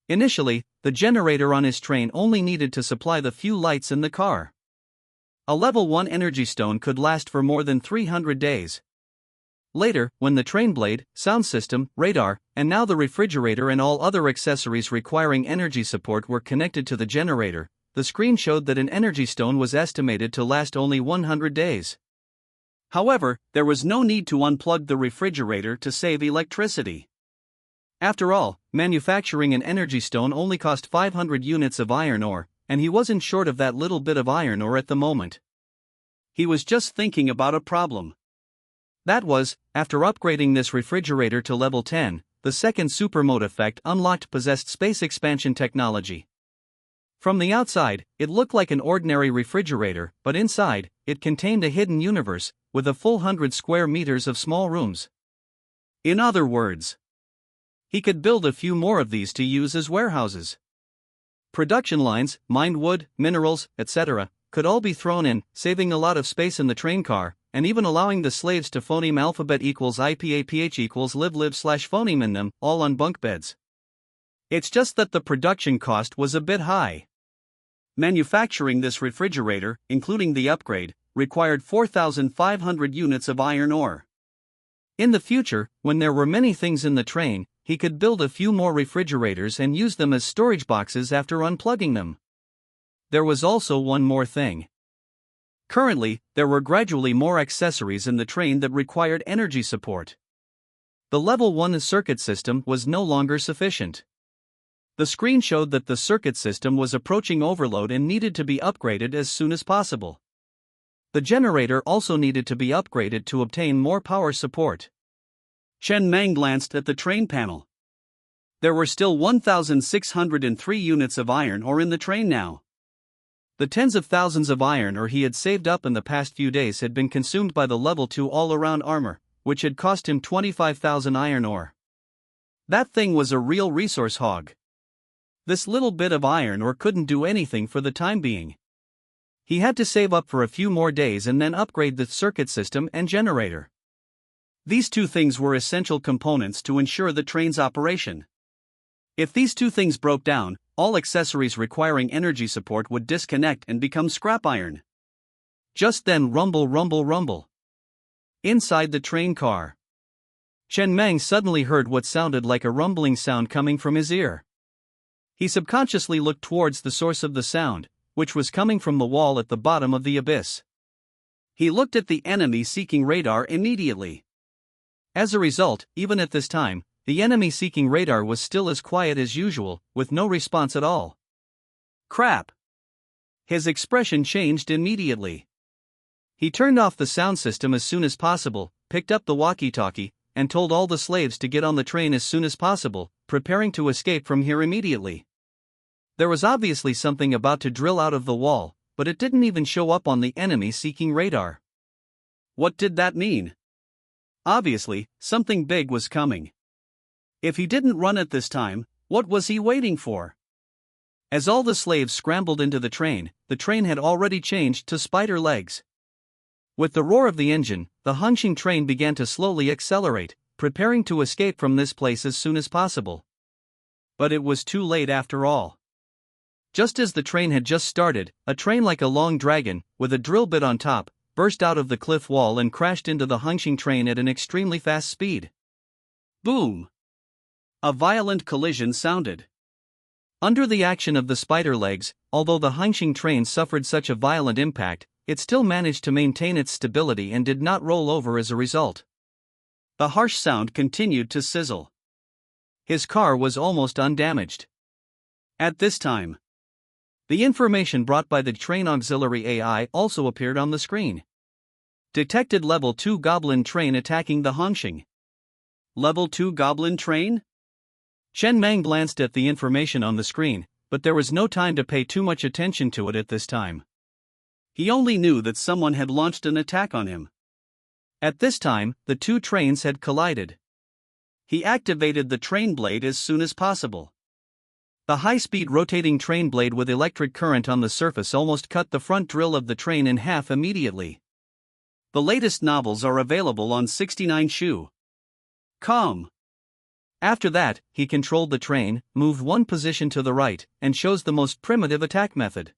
Initially, the generator on his train only needed to supply the few lights in the car. A level 1 energy stone could last for more than 300 days. Later, when the train blade, sound system, radar, and now the refrigerator and all other accessories requiring energy support were connected to the generator, the screen showed that an energy stone was estimated to last only 100 days. However, there was no need to unplug the refrigerator to save electricity. After all, manufacturing an energy stone only cost 500 units of iron ore, and he wasn't short of that little bit of iron ore at the moment. He was just thinking about a problem. That was, after upgrading this refrigerator to level 10, the second super mode effect unlocked possessed space expansion technology. From the outside, it looked like an ordinary refrigerator, but inside, it contained a hidden universe, with a full 100 square meters of small rooms. In other words, he could build a few more of these to use as warehouses. Production lines, mined wood, minerals, etc., could all be thrown in, saving a lot of space in the train car, and even allowing the slaves to phoneme alphabet equals IPAPH equals live/phoneme in them, all on bunk beds. It's just that the production cost was a bit high. Manufacturing this refrigerator, including the upgrade, required 4,500 units of iron ore. In the future, when there were many things in the train, he could build a few more refrigerators and use them as storage boxes after unplugging them. There was also one more thing. Currently, there were gradually more accessories in the train that required energy support. The level 1 circuit system was no longer sufficient. The screen showed that the circuit system was approaching overload and needed to be upgraded as soon as possible. The generator also needed to be upgraded to obtain more power support. Chen Mang glanced at the train panel. There were still 1,603 units of iron ore in the train now. The tens of thousands of iron ore he had saved up in the past few days had been consumed by the level 2 all-around armor, which had cost him 25,000 iron ore. That thing was a real resource hog. This little bit of iron ore couldn't do anything for the time being. He had to save up for a few more days and then upgrade the circuit system and generator. These 2 things were essential components to ensure the train's operation. If these 2 things broke down, all accessories requiring energy support would disconnect and become scrap iron. Just then, rumble, rumble, rumble. Inside the train car, Chen Mang suddenly heard what sounded like a rumbling sound coming from his ear. He subconsciously looked towards the source of the sound, which was coming from the wall at the bottom of the abyss. He looked at the enemy-seeking radar immediately. As a result, even at this time, the enemy-seeking radar was still as quiet as usual, with no response at all. Crap! His expression changed immediately. He turned off the sound system as soon as possible, picked up the walkie-talkie, and told all the slaves to get on the train as soon as possible, preparing to escape from here immediately. There was obviously something about to drill out of the wall, but it didn't even show up on the enemy-seeking radar. What did that mean? Obviously, something big was coming. If he didn't run at this time, what was he waiting for? As all the slaves scrambled into the train had already changed to spider legs. With the roar of the engine, the Hongqing train began to slowly accelerate, preparing to escape from this place as soon as possible. But it was too late after all. Just as the train had just started, a train like a long dragon, with a drill bit on top, burst out of the cliff wall and crashed into the Hongqing train at an extremely fast speed. Boom! A violent collision sounded. Under the action of the spider legs, although the Hongqing train suffered such a violent impact, it still managed to maintain its stability and did not roll over as a result. The harsh sound continued to sizzle. His car was almost undamaged. At this time, the information brought by the train auxiliary AI also appeared on the screen. Detected Level 2 Goblin Train attacking the Hongxing. Level 2 Goblin Train? Chen Mang glanced at the information on the screen, but there was no time to pay too much attention to it at this time. He only knew that someone had launched an attack on him. At this time, the two trains had collided. He activated the train blade as soon as possible. The high-speed rotating train blade with electric current on the surface almost cut the front drill of the train in half immediately. The latest novels are available on 69.com. After that, he controlled the train, moved one position to the right, and chose the most primitive attack method.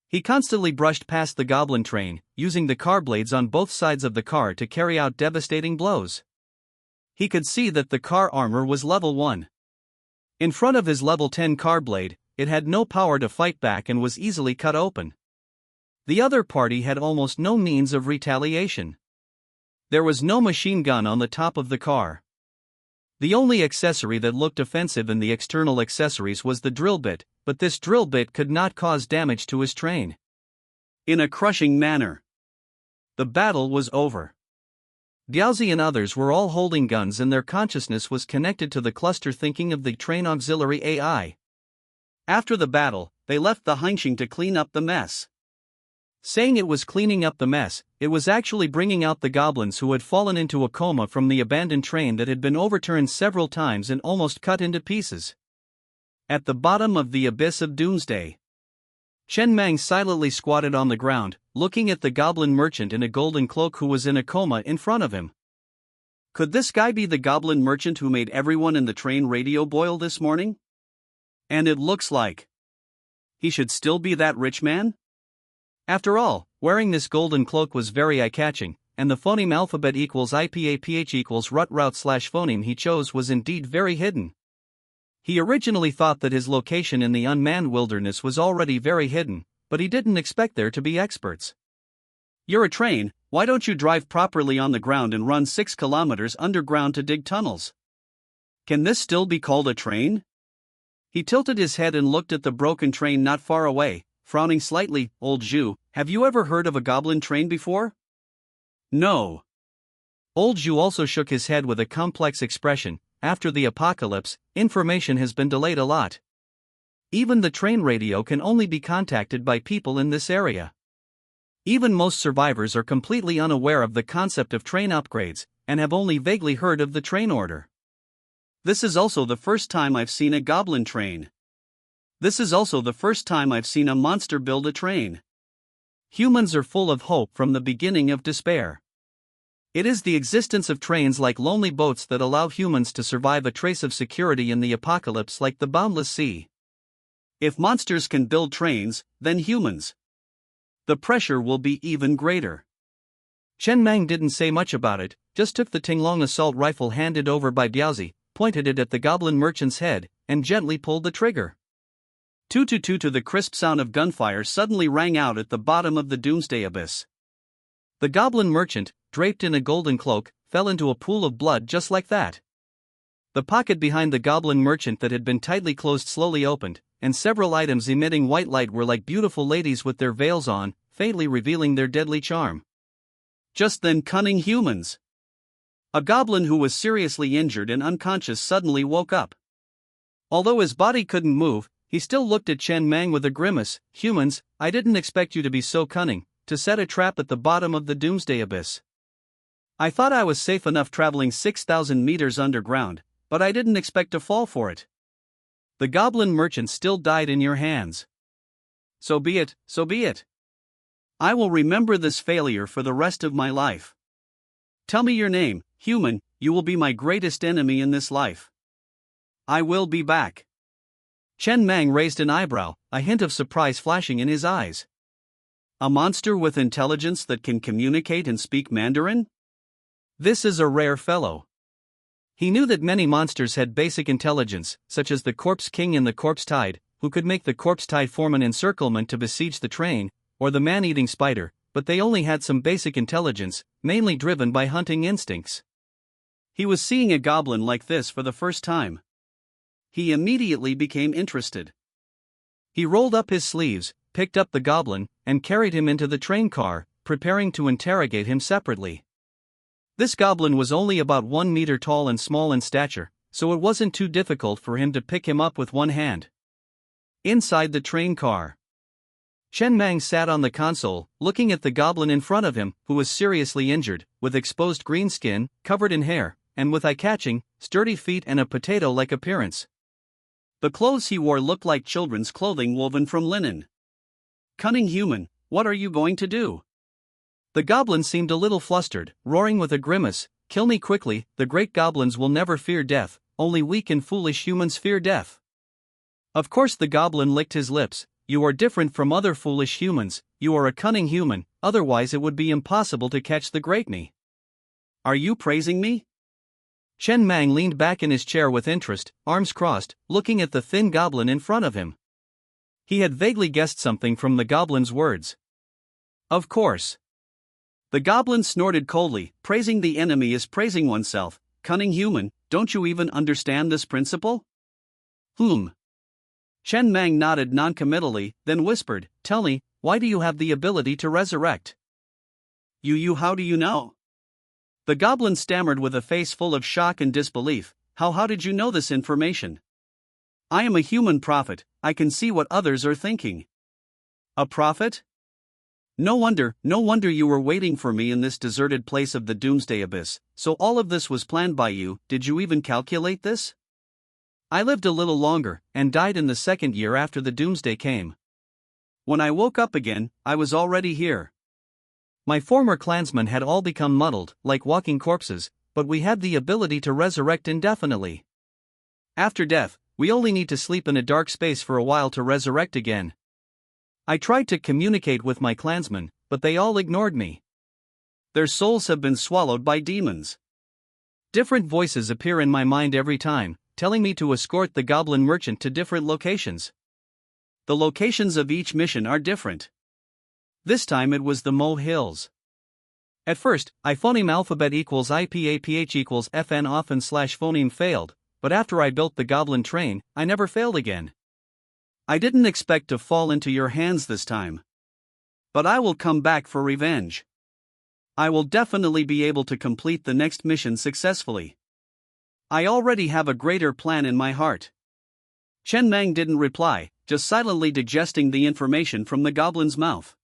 He constantly brushed past the goblin train, using the car blades on both sides of the car to carry out devastating blows. He could see that the car armor was level 1. In front of his level 10 car blade, it had no power to fight back and was easily cut open. The other party had almost no means of retaliation. There was no machine gun on the top of the car. The only accessory that looked offensive in the external accessories was the drill bit, but this drill bit could not cause damage to his train. In a crushing manner, the battle was over. Diaozi and others were all holding guns and their consciousness was connected to the cluster thinking of the train auxiliary AI. After the battle, they left the Hongxing to clean up the mess. Saying it was cleaning up the mess, it was actually bringing out the goblins who had fallen into a coma from the abandoned train that had been overturned several times and almost cut into pieces. At the bottom of the abyss of doomsday, Chen Mang silently squatted on the ground, looking at the goblin merchant in a golden cloak who was in a coma in front of him. Could this guy be the goblin merchant who made everyone in the train radio boil this morning? And it looks like he should still be that rich man? After all, wearing this golden cloak was very eye-catching, and the phoneme alphabet equals IPAPH equals rut route / phoneme he chose was indeed very hidden. He originally thought that his location in the unmanned wilderness was already very hidden, but he didn't expect there to be experts. You're a train, why don't you drive properly on the ground and run 6 kilometers underground to dig tunnels? Can this still be called a train? He tilted his head and looked at the broken train not far away, frowning slightly. Old Zhu, have you ever heard of a goblin train before? No. Old Zhu also shook his head with a complex expression. After the apocalypse, information has been delayed a lot. Even the train radio can only be contacted by people in this area. Even most survivors are completely unaware of the concept of train upgrades, and have only vaguely heard of the train order. This is also the first time I've seen a goblin train. This is also the first time I've seen a monster build a train. Humans are full of hope from the beginning of despair. It is the existence of trains like lonely boats that allow humans to survive a trace of security in the apocalypse like the boundless sea. If monsters can build trains, then humans. The pressure will be even greater. Chen Mang didn't say much about it, just took the Tinglong assault rifle handed over by Diaozi, pointed it at the goblin merchant's head, and gently pulled the trigger. Toot-toot-toot to the crisp sound of gunfire suddenly rang out at the bottom of the doomsday abyss. The goblin merchant, draped in a golden cloak, fell into a pool of blood just like that. The pocket behind the goblin merchant that had been tightly closed slowly opened, and several items emitting white light were like beautiful ladies with their veils on, faintly revealing their deadly charm. Just then, cunning humans. A goblin who was seriously injured and unconscious suddenly woke up. Although his body couldn't move, he still looked at Chen Mang with a grimace. Humans, I didn't expect you to be so cunning, to set a trap at the bottom of the doomsday abyss. I thought I was safe enough traveling 6,000 meters underground, but I didn't expect to fall for it. The goblin merchant still died in your hands. So be it, so be it. I will remember this failure for the rest of my life. Tell me your name, human, you will be my greatest enemy in this life. I will be back. Chen Mang raised an eyebrow, a hint of surprise flashing in his eyes. A monster with intelligence that can communicate and speak Mandarin? This is a rare fellow. He knew that many monsters had basic intelligence, such as the Corpse King and the Corpse Tide, who could make the Corpse Tide form an encirclement to besiege the train, or the man-eating spider, but they only had some basic intelligence, mainly driven by hunting instincts. He was seeing a goblin like this for the first time. He immediately became interested. He rolled up his sleeves, picked up the goblin, and carried him into the train car, preparing to interrogate him separately. This goblin was only about 1 meter tall and small in stature, so it wasn't too difficult for him to pick him up with one hand. Inside the train car, Chen Mang sat on the console, looking at the goblin in front of him, who was seriously injured, with exposed green skin, covered in hair, and with eye-catching, sturdy feet and a potato-like appearance. The clothes he wore looked like children's clothing woven from linen. "Cunning human, what are you going to do?" The goblin seemed a little flustered, roaring with a grimace, "Kill me quickly, the great goblins will never fear death, only weak and foolish humans fear death." Of course the goblin licked his lips. "You are different from other foolish humans, you are a cunning human, otherwise it would be impossible to catch the great me." "Are you praising me?" Chen Mang leaned back in his chair with interest, arms crossed, looking at the thin goblin in front of him. He had vaguely guessed something from the goblin's words. "Of course." The goblin snorted coldly, "Praising the enemy is praising oneself, cunning human, don't you even understand this principle?" Chen Mang nodded noncommittally, then whispered, "Tell me, why do you have the ability to resurrect?" How do you know?" The goblin stammered with a face full of shock and disbelief. How did you know this information?" "I am a human prophet, I can see what others are thinking." "A prophet? No wonder you were waiting for me in this deserted place of the doomsday abyss, so all of this was planned by you. Did you even calculate this?" "I lived a little longer, and died in the 2nd year after the doomsday came. When I woke up again, I was already here. My former clansmen had all become muddled, like walking corpses, but we had the ability to resurrect indefinitely. After death, we only need to sleep in a dark space for a while to resurrect again. I tried to communicate with my clansmen, but they all ignored me. Their souls have been swallowed by demons. Different voices appear in my mind every time, telling me to escort the goblin merchant to different locations. The locations of each mission are different. This time it was the Mo Hills. At first, I phoneme alphabet equals IPAPH equals FN often / phoneme failed, but after I built the goblin train, I never failed again. I didn't expect to fall into your hands this time. But I will come back for revenge. I will definitely be able to complete the next mission successfully. I already have a greater plan in my heart." Chen Mang didn't reply, just silently digesting the information from the goblin's mouth.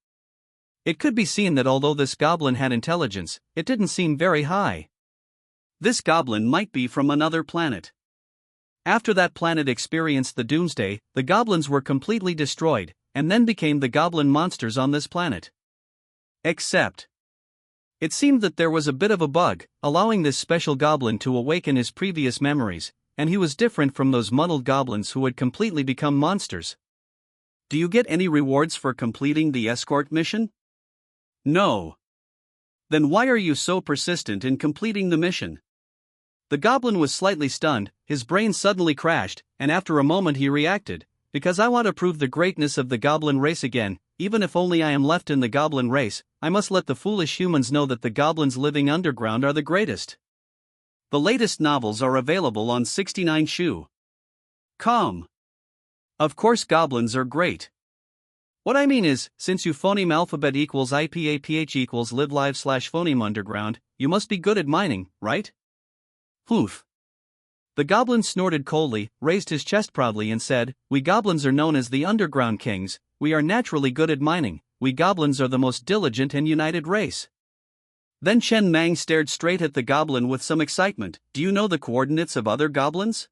It could be seen that although this goblin had intelligence, it didn't seem very high. This goblin might be from another planet. After that planet experienced the doomsday, the goblins were completely destroyed, and then became the goblin monsters on this planet. Except, it seemed that there was a bit of a bug, allowing this special goblin to awaken his previous memories, and he was different from those muddled goblins who had completely become monsters. "Do you get any rewards for completing the escort mission?" "No." "Then why are you so persistent in completing the mission?" The goblin was slightly stunned, his brain suddenly crashed, and after a moment he reacted, "Because I want to prove the greatness of the goblin race again, even if only I am left in the goblin race, I must let the foolish humans know that the goblins living underground are the greatest." The latest novels are available on 69shu.com. Of course goblins are great. What I mean is, since you phoneme alphabet equals IPAPH equals live live / phoneme underground, you must be good at mining, right? Poof. The goblin snorted coldly, raised his chest proudly and said, "We goblins are known as the underground kings, we are naturally good at mining, we goblins are the most diligent and united race." Then Chen Mang stared straight at the goblin with some excitement. "Do you know the coordinates of other goblins?"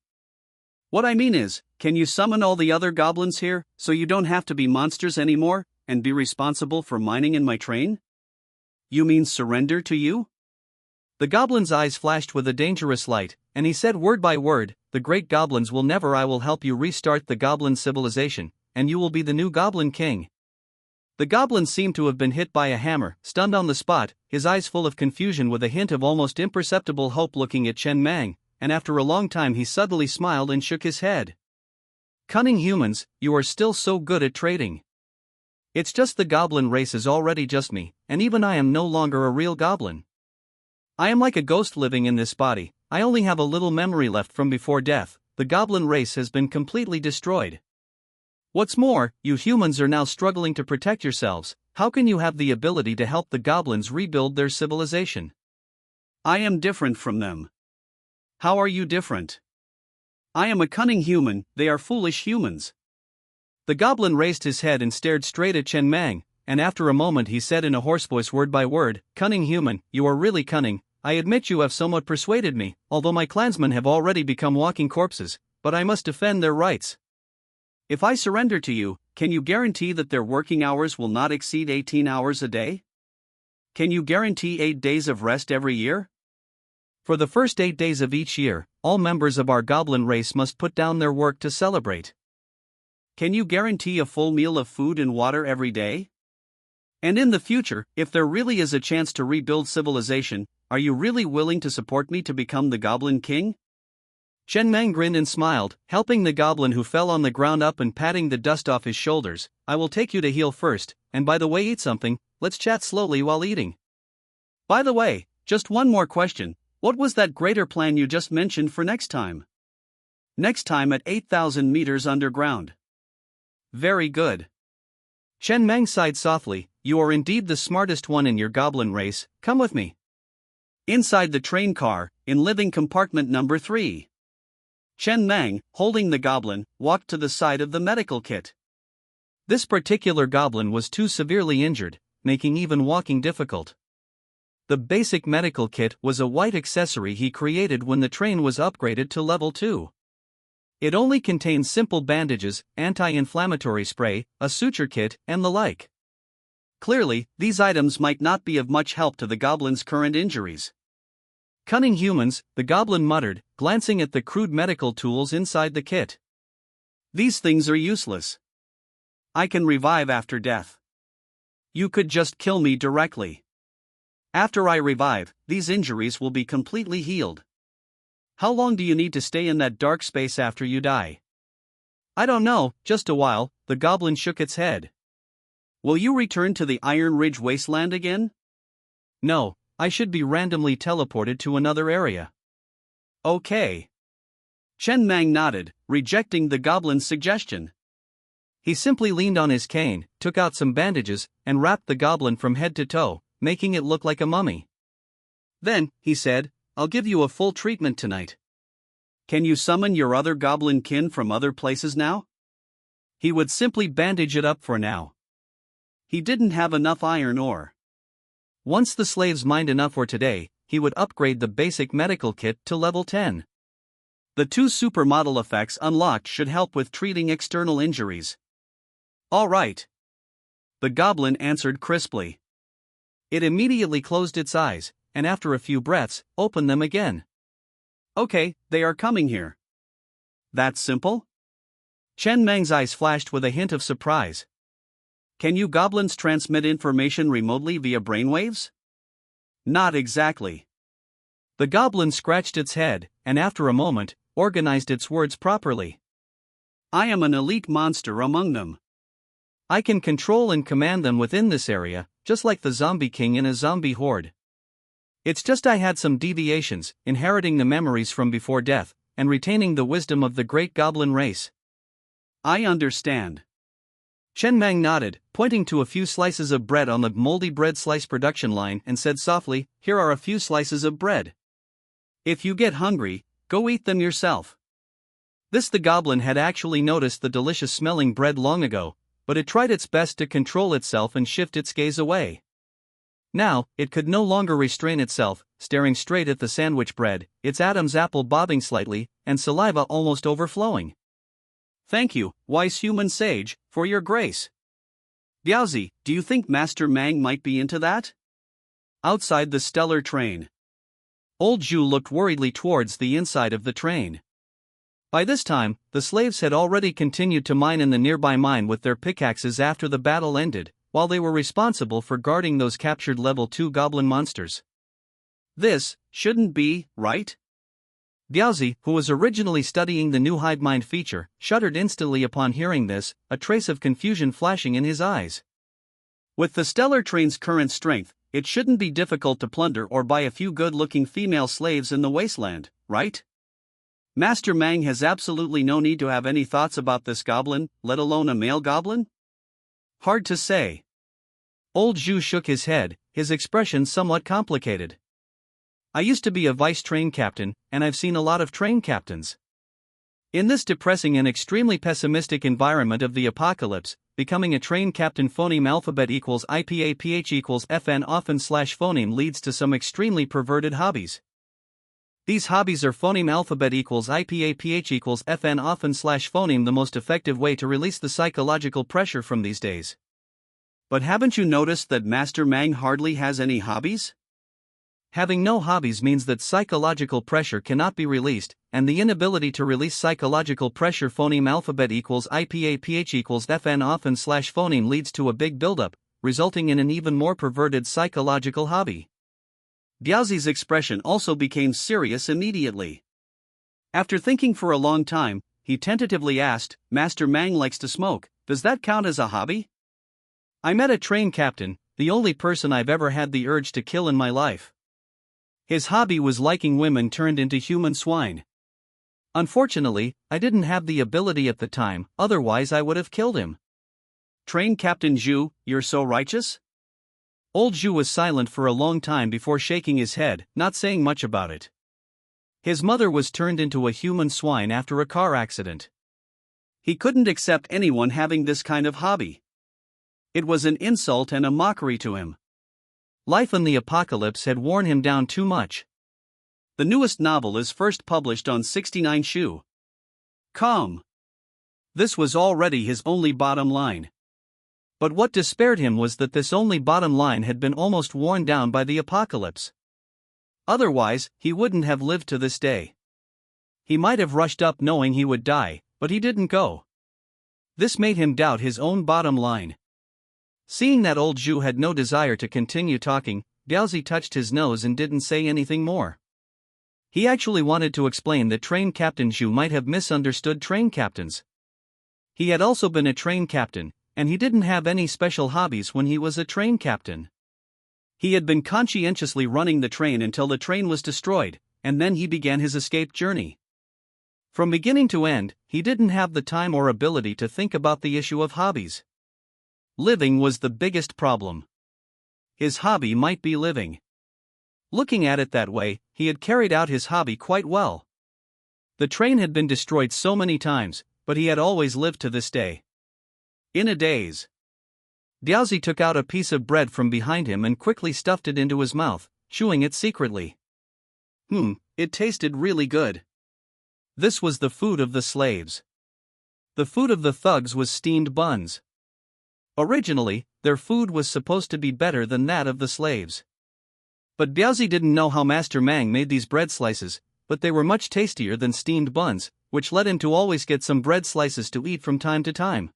"What I mean is, can you summon all the other goblins here, so you don't have to be monsters anymore, and be responsible for mining in my train?" "You mean surrender to you?" The goblin's eyes flashed with a dangerous light, and he said word by word, "The great goblins will never. I will help you restart the goblin civilization, and you will be the new goblin king." The goblin seemed to have been hit by a hammer, stunned on the spot, his eyes full of confusion with a hint of almost imperceptible hope looking at Chen Mang, and after a long time he suddenly smiled and shook his head. "Cunning humans, you are still so good at trading. It's just the goblin race is already just me, and even I am no longer a real goblin. I am like a ghost living in this body. I only have a little memory left from before death. The goblin race has been completely destroyed. What's more, you humans are now struggling to protect yourselves. How can you have the ability to help the goblins rebuild their civilization? I am different from them. How are you different? I am a cunning human, they are foolish humans. The goblin raised his head and stared straight at Chen Mang, and after a moment he said in a hoarse voice word by word, "Cunning human, you are really cunning. I admit you have somewhat persuaded me, although my clansmen have already become walking corpses, but I must defend their rights. If I surrender to you, can you guarantee that their working hours will not exceed 18 hours a day? Can you guarantee 8 days of rest every year? For the first 8 days of each year, all members of our goblin race must put down their work to celebrate. Can you guarantee a full meal of food and water every day? And in the future, if there really is a chance to rebuild civilization, are you really willing to support me to become the Goblin King?" Chen Mang grinned and smiled, helping the goblin who fell on the ground up and patting the dust off his shoulders. "I will take you to heal first, and by the way, eat something. Let's chat slowly while eating. By the way, just one more question. What was that greater plan you just mentioned for next time?" "Next time at 8,000 meters underground." "Very good." Chen Mang sighed softly. "You are indeed the smartest one in your goblin race. Come with me." Inside the train car, in living compartment number 3. Chen Mang, holding the goblin, walked to the side of the medical kit. This particular goblin was too severely injured, making even walking difficult. The basic medical kit was a white accessory he created when the train was upgraded to level 2. It only contained simple bandages, anti-inflammatory spray, a suture kit, and the like. Clearly, these items might not be of much help to the goblin's current injuries. "Cunning humans," the goblin muttered, glancing at the crude medical tools inside the kit. "These things are useless. I can revive after death. You could just kill me directly. After I revive, these injuries will be completely healed. How long do you need to stay in that dark space after you die?" "I don't know, just a while," the goblin shook its head. "Will you return to the Iron Ridge wasteland again?" "No, I should be randomly teleported to another area." "Okay." Chen Mang nodded, rejecting the goblin's suggestion. He simply leaned on his cane, took out some bandages, and wrapped the goblin from head to toe, making it look like a mummy. Then, he said, "I'll give you a full treatment tonight. Can you summon your other goblin kin from other places now?" He would simply bandage it up for now. He didn't have enough iron ore. Once the slaves mined enough for today, he would upgrade the basic medical kit to level 10. The 2 supermodel effects unlocked should help with treating external injuries. "All right." The goblin answered crisply. It immediately closed its eyes, and after a few breaths, opened them again. "Okay, they are coming here." "That simple?" Chen Mang's eyes flashed with a hint of surprise. "Can you goblins transmit information remotely via brainwaves?" "Not exactly." The goblin scratched its head, and after a moment, organized its words properly. "I am an elite monster among them. I can control and command them within this area, just like the zombie king in a zombie horde. It's just I had some deviations, inheriting the memories from before death, and retaining the wisdom of the great goblin race." "I understand." Chen Mang nodded, pointing to a few slices of bread on the moldy bread slice production line and said softly, "Here are a few slices of bread. If you get hungry, go eat them yourself." The goblin had actually noticed the delicious smelling bread long ago, but it tried its best to control itself and shift its gaze away. Now, it could no longer restrain itself, staring straight at the sandwich bread, its Adam's apple bobbing slightly, and saliva almost overflowing. "Thank you, wise human sage, for your grace. Biaozi, do you think Master Mang might be into that?" Outside the stellar train. Old Zhu looked worriedly towards the inside of the train. By this time, the slaves had already continued to mine in the nearby mine with their pickaxes after the battle ended, while they were responsible for guarding those captured level 2 goblin monsters. "This shouldn't be, right?" Biaozi, who was originally studying the new hide mind feature, shuddered instantly upon hearing this, a trace of confusion flashing in his eyes. With the stellar train's current strength, it shouldn't be difficult to plunder or buy a few good-looking female slaves in the wasteland, right? Master Mang has absolutely no need to have any thoughts about this goblin, let alone a male goblin? Hard to say. Old Zhu shook his head, his expression somewhat complicated. I used to be a vice train captain, and I've seen a lot of train captains. In this depressing and extremely pessimistic environment of the apocalypse, becoming a train captain phoneme alphabet equals IPAPH equals FN often slash phoneme leads to some extremely perverted hobbies. These hobbies are phoneme alphabet equals IPAPH equals FN often slash phoneme, the most effective way to release the psychological pressure from these days. But haven't you noticed that Master Mang hardly has any hobbies? Having no hobbies means that psychological pressure cannot be released, and the inability to release psychological pressure phoneme alphabet equals IPAPH equals FN often slash phoneme leads to a big buildup, resulting in an even more perverted psychological hobby. Biaozi's expression also became serious immediately. After thinking for a long time, he tentatively asked, Master Mang likes to smoke, does that count as a hobby? I met a train captain, the only person I've ever had the urge to kill in my life. His hobby was liking women turned into human swine. Unfortunately, I didn't have the ability at the time, otherwise I would have killed him. Train Captain Zhu, you're so righteous? Old Zhu was silent for a long time before shaking his head, not saying much about it. His mother was turned into a human swine after a car accident. He couldn't accept anyone having this kind of hobby. It was an insult and a mockery to him. Life in the apocalypse had worn him down too much. The newest novel is first published on 69 Shu. Calm. This was already his only bottom line. But what despaired him was that this only bottom line had been almost worn down by the apocalypse. Otherwise, he wouldn't have lived to this day. He might have rushed up knowing he would die, but he didn't go. This made him doubt his own bottom line. Seeing that old Zhu had no desire to continue talking, Biaozi touched his nose and didn't say anything more. He actually wanted to explain that train captain Zhu might have misunderstood train captains. He had also been a train captain, and he didn't have any special hobbies when he was a train captain. He had been conscientiously running the train until the train was destroyed, and then he began his escape journey. From beginning to end, he didn't have the time or ability to think about the issue of hobbies. Living was the biggest problem. His hobby might be living. Looking at it that way, he had carried out his hobby quite well. The train had been destroyed so many times, but he had always lived to this day. In a daze, Biaozi took out a piece of bread from behind him and quickly stuffed it into his mouth, chewing it secretly. It tasted really good. This was the food of the slaves. The food of the thugs was steamed buns. Originally, their food was supposed to be better than that of the slaves. But Biaozi didn't know how Master Mang made these bread slices, but they were much tastier than steamed buns, which led him to always get some bread slices to eat from time to time.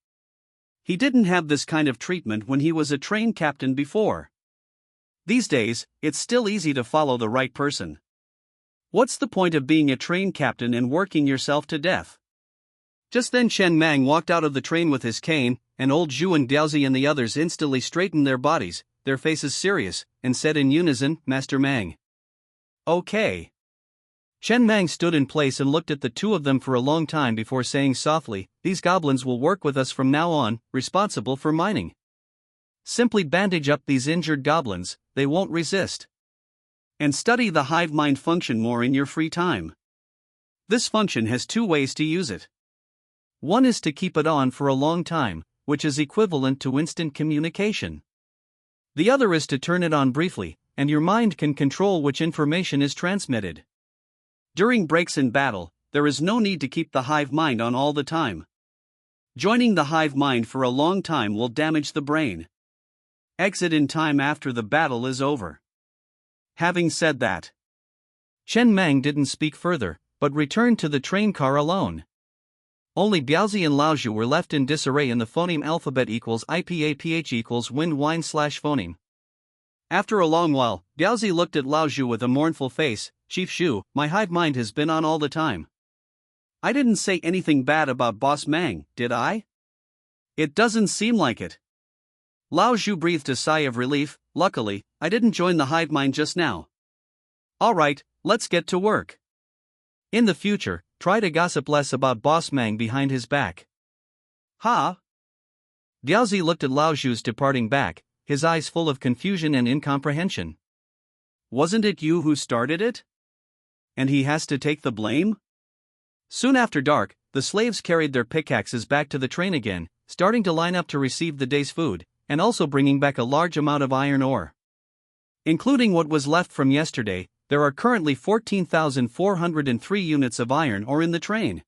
He didn't have this kind of treatment when he was a train captain before. These days, it's still easy to follow the right person. What's the point of being a train captain and working yourself to death? Just then Chen Mang walked out of the train with his cane, and old Zhu and Biaozi and the others instantly straightened their bodies, their faces serious, and said in unison, Master Mang. Okay. Chen Mang stood in place and looked at the two of them for a long time before saying softly, these goblins will work with us from now on, responsible for mining. Simply bandage up these injured goblins, they won't resist. And study the hive mind function more in your free time. This function has two ways to use it. One is to keep it on for a long time, which is equivalent to instant communication. The other is to turn it on briefly, and your mind can control which information is transmitted. During breaks in battle, there is no need to keep the hive mind on all the time. Joining the hive mind for a long time will damage the brain. Exit in time after the battle is over. Having said that, Chen Mang didn't speak further, but returned to the train car alone. Only Biaozi and Laozhu were left in disarray in the phoneme alphabet equals IPAPH equals wind wine slash phoneme. After a long while, Biaozi looked at Laozhu with a mournful face, Chief Shu, my hive mind has been on all the time. I didn't say anything bad about Boss Mang, did I? It doesn't seem like it. Lao Zhu breathed a sigh of relief. Luckily, I didn't join the hive mind just now. Alright, let's get to work. In the future, try to gossip less about Boss Mang behind his back. Ha! Diaozi looked at Lao Zhu's departing back, his eyes full of confusion and incomprehension. Wasn't it you who started it? And he has to take the blame? Soon after dark, the slaves carried their pickaxes back to the train again, starting to line up to receive the day's food, and also bringing back a large amount of iron ore. Including what was left from yesterday, there are currently 14,403 units of iron ore in the train.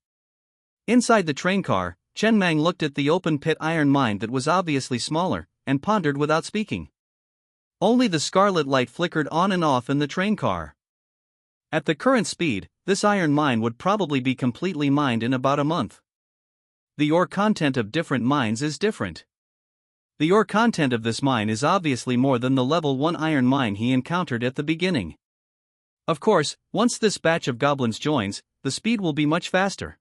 Inside the train car, Chen Mang looked at the open-pit iron mine that was obviously smaller, and pondered without speaking. Only the scarlet light flickered on and off in the train car. At the current speed, this iron mine would probably be completely mined in about a month. The ore content of different mines is different. The ore content of this mine is obviously more than the level 1 iron mine he encountered at the beginning. Of course, once this batch of goblins joins, the speed will be much faster.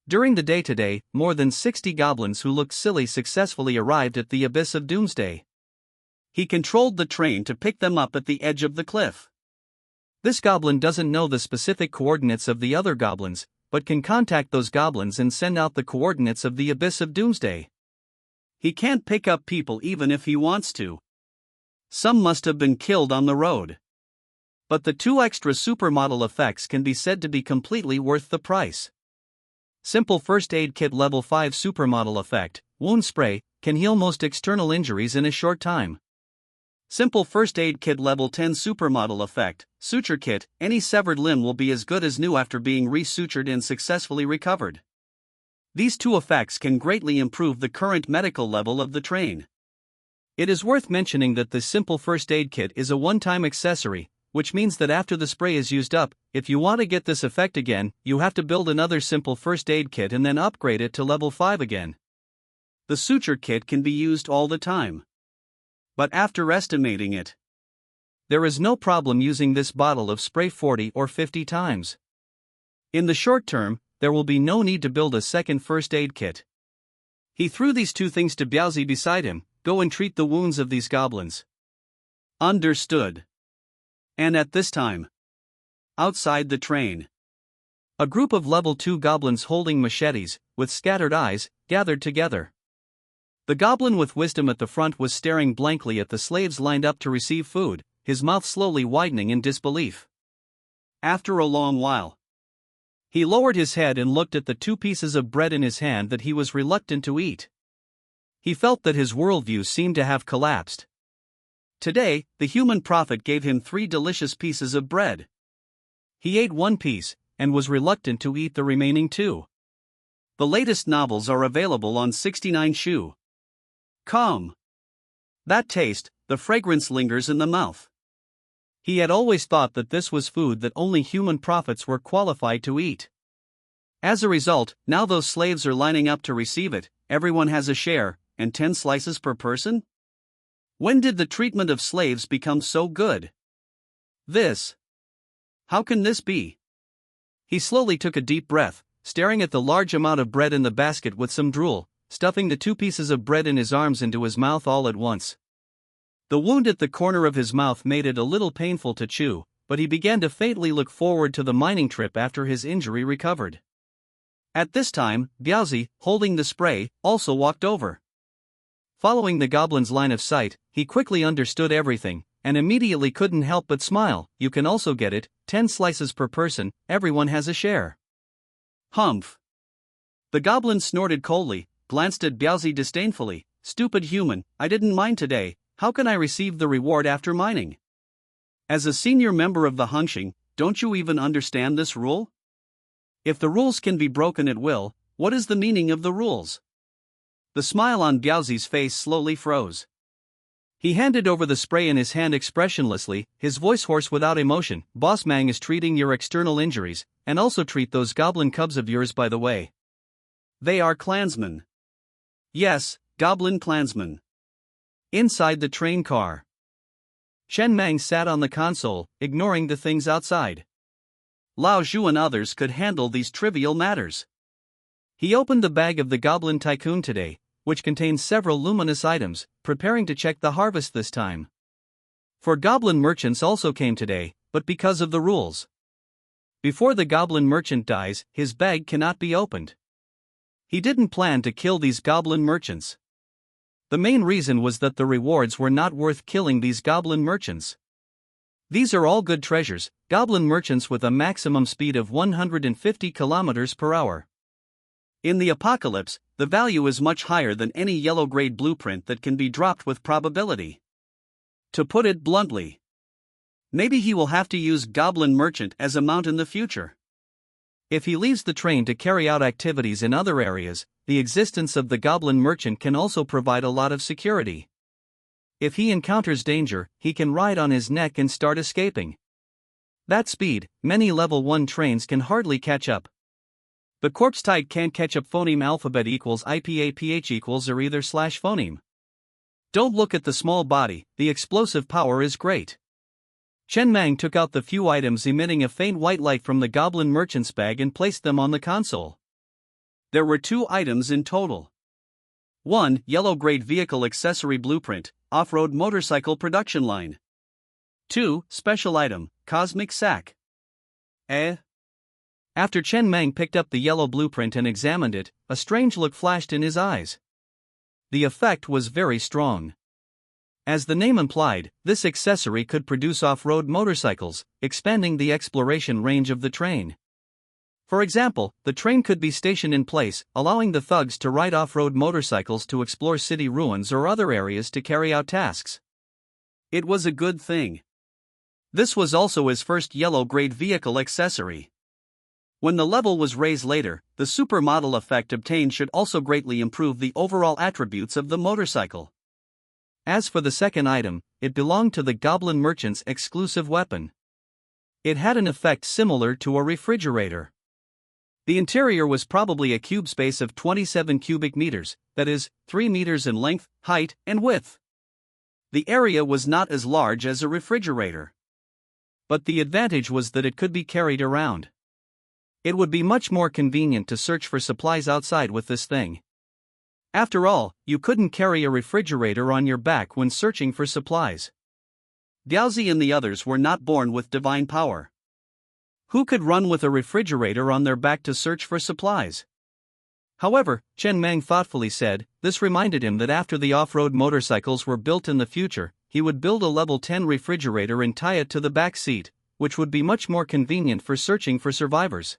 During the day today, more than 60 goblins who looked silly successfully arrived at the Abyss of Doomsday. He controlled the train to pick them up at the edge of the cliff. This goblin doesn't know the specific coordinates of the other goblins, but can contact those goblins and send out the coordinates of the Abyss of Doomsday. He can't pick up people even if he wants to. Some must have been killed on the road. But the 2 extra supermodel effects can be said to be completely worth the price. Simple First Aid Kit Level 5 Supermodel Effect, Wound Spray, can heal most external injuries in a short time. Simple First Aid Kit Level 10 Supermodel Effect, Suture Kit, any severed limb will be as good as new after being resutured and successfully recovered. These 2 effects can greatly improve the current medical level of the train. It is worth mentioning that the Simple First Aid Kit is a one-time accessory, which means that after the spray is used up, if you want to get this effect again, you have to build another Simple First Aid Kit and then upgrade it to level 5 again. The Suture Kit can be used all the time. But after estimating it, there is no problem using this bottle of spray 40 or 50 times. In the short term, there will be no need to build a second first aid kit. He threw these 2 things to Biaozi beside him. Go and treat the wounds of these goblins. Understood. And at this time, outside the train, a group of level 2 goblins holding machetes, with scattered eyes, gathered together. The goblin with wisdom at the front was staring blankly at the slaves lined up to receive food, his mouth slowly widening in disbelief. After a long while, he lowered his head and looked at the 2 pieces of bread in his hand that he was reluctant to eat. He felt that his worldview seemed to have collapsed. Today, the human prophet gave him 3 delicious pieces of bread. He ate 1 piece, and was reluctant to eat the remaining 2. The latest novels are available on 69shu.com. That taste, the fragrance lingers in the mouth. He had always thought that this was food that only human prophets were qualified to eat. As a result, now those slaves are lining up to receive it, everyone has a share, and 10 slices per person? When did the treatment of slaves become so good? How can this be? He slowly took a deep breath, staring at the large amount of bread in the basket with some drool, stuffing the 2 pieces of bread in his arms into his mouth all at once. The wound at the corner of his mouth made it a little painful to chew, but he began to faintly look forward to the mining trip after his injury recovered. At this time, Biaozi, holding the spray, also walked over. Following the goblin's line of sight, he quickly understood everything, and immediately couldn't help but smile. You can also get it, 10 slices per person, everyone has a share. Humph. The goblin snorted coldly, glanced at Biaozi disdainfully. Stupid human, I didn't mine today, how can I receive the reward after mining? As a senior member of the Hongxing, don't you even understand this rule? If the rules can be broken at will, what is the meaning of the rules? The smile on Biaozi's face slowly froze. He handed over the spray in his hand expressionlessly, his voice hoarse without emotion. Boss Mang is treating your external injuries, and also treat those goblin cubs of yours by the way. They are clansmen. Yes, goblin clansmen. Inside the train car, Chen Mang sat on the console, ignoring the things outside. Lao Zhu and others could handle these trivial matters. He opened the bag of the goblin tycoon today, which contains several luminous items, preparing to check the harvest this time. 4 goblin merchants also came today, but because of the rules. Before the goblin merchant dies, his bag cannot be opened. He didn't plan to kill these goblin merchants. The main reason was that the rewards were not worth killing these goblin merchants. These are all good treasures, goblin merchants with a maximum speed of 150 km per hour. In the apocalypse, the value is much higher than any yellow-grade blueprint that can be dropped with probability. To put it bluntly, maybe he will have to use goblin merchant as a mount in the future. If he leaves the train to carry out activities in other areas, the existence of the goblin merchant can also provide a lot of security. If he encounters danger, he can ride on his neck and start escaping. That speed, many level 1 trains can hardly catch up. The corpse type can't catch up. Phoneme alphabet equals IPAPH equals or either / phoneme. Don't look at the small body, the explosive power is great. Chen Mang took out the few items emitting a faint white light from the goblin merchant's bag and placed them on the console. There were 2 items in total. 1. Yellow-grade vehicle accessory blueprint, off-road motorcycle production line. 2. Special item, cosmic sack. After Chen Mang picked up the yellow blueprint and examined it, a strange look flashed in his eyes. The effect was very strong. As the name implied, this accessory could produce off-road motorcycles, expanding the exploration range of the train. For example, the train could be stationed in place, allowing the thugs to ride off-road motorcycles to explore city ruins or other areas to carry out tasks. It was a good thing. This was also his first yellow-grade vehicle accessory. When the level was raised later, the supermodel effect obtained should also greatly improve the overall attributes of the motorcycle. As for the second item, it belonged to the goblin merchant's exclusive weapon. It had an effect similar to a refrigerator. The interior was probably a cube space of 27 cubic meters, that is, 3 meters in length, height, and width. The area was not as large as a refrigerator. But the advantage was that it could be carried around. It would be much more convenient to search for supplies outside with this thing. After all, you couldn't carry a refrigerator on your back when searching for supplies. Diaozi and the others were not born with divine power. Who could run with a refrigerator on their back to search for supplies? However, Chen Mang thoughtfully said, this reminded him that after the off-road motorcycles were built in the future, he would build a level 10 refrigerator and tie it to the back seat, which would be much more convenient for searching for survivors.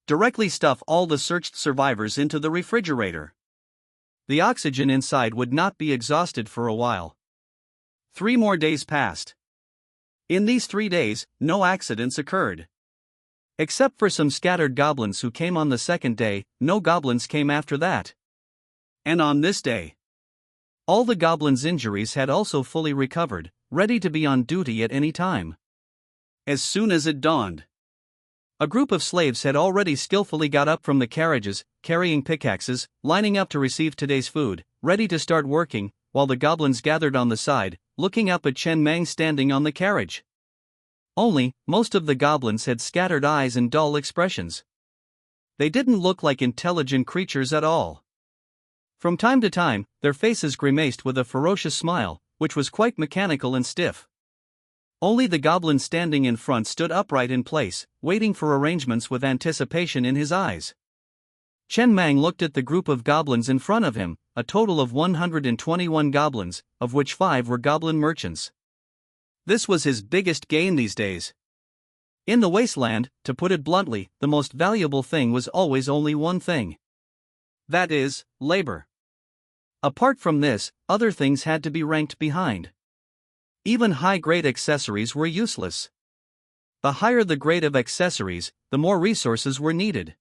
Directly stuff all the searched survivors into the refrigerator. The oxygen inside would not be exhausted for a while. 3 more days passed. In these 3 days, no accidents occurred. Except for some scattered goblins who came on the second day, no goblins came after that. And on this day, all the goblins' injuries had also fully recovered, ready to be on duty at any time. As soon as it dawned, a group of slaves had already skillfully got up from the carriages, carrying pickaxes, lining up to receive today's food, ready to start working, while the goblins gathered on the side, looking up at Chen Mang standing on the carriage. Only, most of the goblins had scattered eyes and dull expressions. They didn't look like intelligent creatures at all. From time to time, their faces grimaced with a ferocious smile, which was quite mechanical and stiff. Only the goblin standing in front stood upright in place, waiting for arrangements with anticipation in his eyes. Chen Mang looked at the group of goblins in front of him, a total of 121 goblins, of which 5 were goblin merchants. This was his biggest gain these days. In the wasteland, to put it bluntly, the most valuable thing was always only one thing. That is, labor. Apart from this, other things had to be ranked behind. Even high-grade accessories were useless. The higher the grade of accessories, the more resources were needed.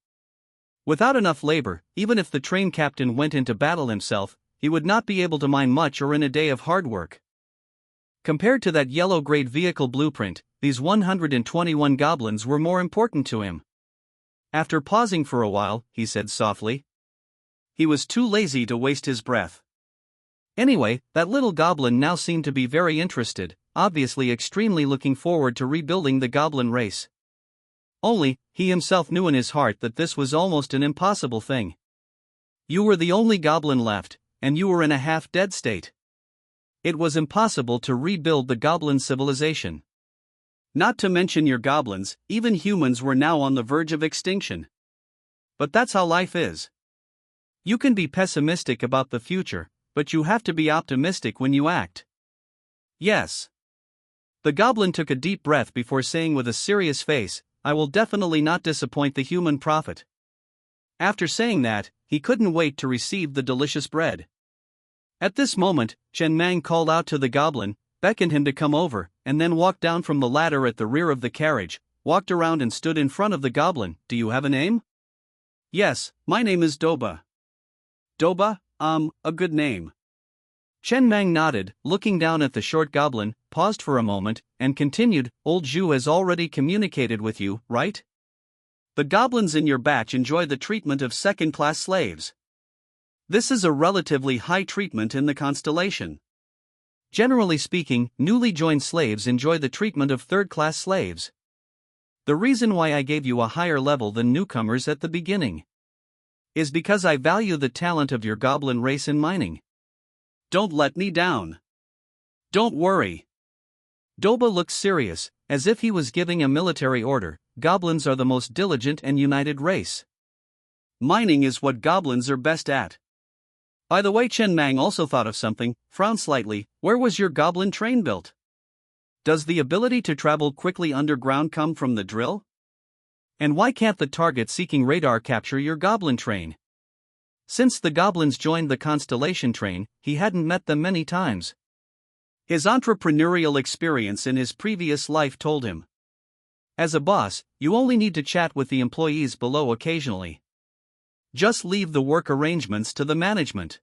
Without enough labor, even if the train captain went into battle himself, he would not be able to mine much or in a day of hard work. Compared to that yellow-grade vehicle blueprint, these 121 goblins were more important to him. After pausing for a while, he said softly. He was too lazy to waste his breath. Anyway, that little goblin now seemed to be very interested, obviously extremely looking forward to rebuilding the goblin race. Only, he himself knew in his heart that this was almost an impossible thing. You were the only goblin left, and you were in a half-dead state. It was impossible to rebuild the goblin civilization. Not to mention your goblins, even humans were now on the verge of extinction. But that's how life is. You can be pessimistic about the future, but you have to be optimistic when you act. Yes. The goblin took a deep breath before saying with a serious face, I will definitely not disappoint the human prophet. After saying that, he couldn't wait to receive the delicious bread. At this moment, Chen Mang called out to the goblin, beckoned him to come over, and then walked down from the ladder at the rear of the carriage, walked around and stood in front of the goblin. Do you have a name? Yes, my name is Doba. Doba, a good name. Chen Mang nodded, looking down at the short goblin, paused for a moment, and continued, Old Zhu has already communicated with you, right? The goblins in your batch enjoy the treatment of second-class slaves. This is a relatively high treatment in the constellation. Generally speaking, newly joined slaves enjoy the treatment of third-class slaves. The reason why I gave you a higher level than newcomers at the beginning is because I value the talent of your goblin race in mining. Don't let me down. Don't worry. Doba looked serious, as if he was giving a military order. Goblins are the most diligent and united race. Mining is what goblins are best at. By the way, Chen Mang also thought of something, frowned slightly. Where was your goblin train built? Does the ability to travel quickly underground come from the drill? And why can't the target-seeking radar capture your goblin train? Since the goblins joined the constellation train, he hadn't met them many times. His entrepreneurial experience in his previous life told him. As a boss, you only need to chat with the employees below occasionally. Just leave the work arrangements to the management.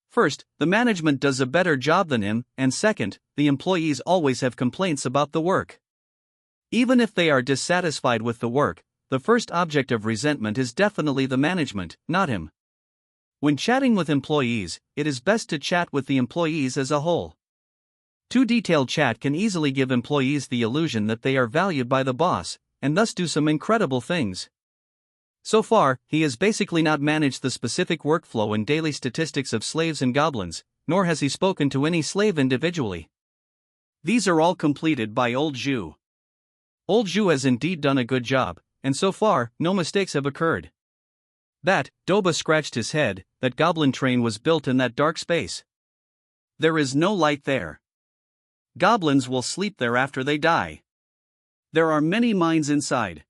First, the management does a better job than him, and second, the employees always have complaints about the work. Even if they are dissatisfied with the work, the first object of resentment is definitely the management, not him. When chatting with employees, it is best to chat with the employees as a whole. Too detailed chat can easily give employees the illusion that they are valued by the boss, and thus do some incredible things. So far, he has basically not managed the specific workflow and daily statistics of slaves and goblins, nor has he spoken to any slave individually. These are all completed by Old Zhu. Old Zhu has indeed done a good job, and so far, no mistakes have occurred. That, Doba scratched his head, that goblin train was built in that dark space. There is no light there. Goblins will sleep there after they die. There are many mines inside.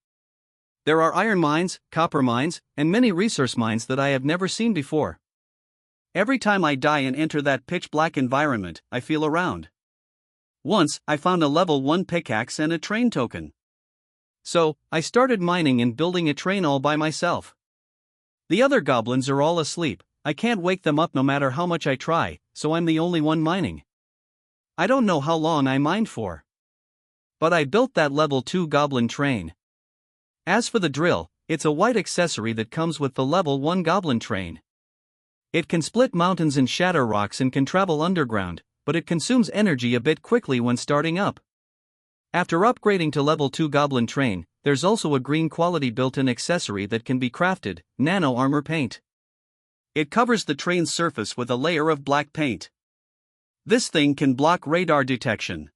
There are iron mines, copper mines, and many resource mines that I have never seen before. Every time I die and enter that pitch-black environment, I feel around. Once, I found a level 1 pickaxe and a train token. So, I started mining and building a train all by myself. The other goblins are all asleep. I can't wake them up no matter how much I try, so I'm the only one mining. I don't know how long I mined for. But I built that level 2 goblin train. As for the drill, it's a white accessory that comes with the level 1 goblin train. It can split mountains and shatter rocks and can travel underground, but it consumes energy a bit quickly when starting up. After upgrading to level 2 goblin train, there's also a green quality built-in accessory that can be crafted, nano armor paint. It covers the train's surface with a layer of black paint. This thing can block radar detection.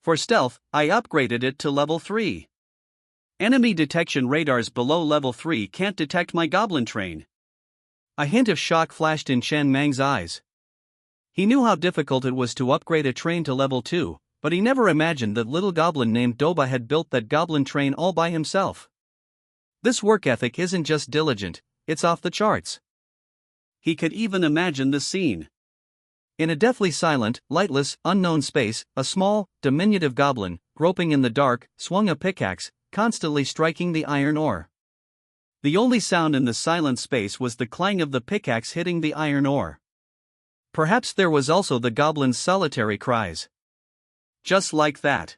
For stealth, I upgraded it to level 3. Enemy detection radars below level 3 can't detect my goblin train. A hint of shock flashed in Chen Mang's eyes. He knew how difficult it was to upgrade a train to level 2, but he never imagined that little goblin named Doba had built that goblin train all by himself. This work ethic isn't just diligent, it's off the charts. He could even imagine the scene. In a deathly silent, lightless, unknown space, a small, diminutive goblin, groping in the dark, swung a pickaxe, constantly striking the iron ore. The only sound in the silent space was the clang of the pickaxe hitting the iron ore. Perhaps there was also the goblin's solitary cries. Just like that.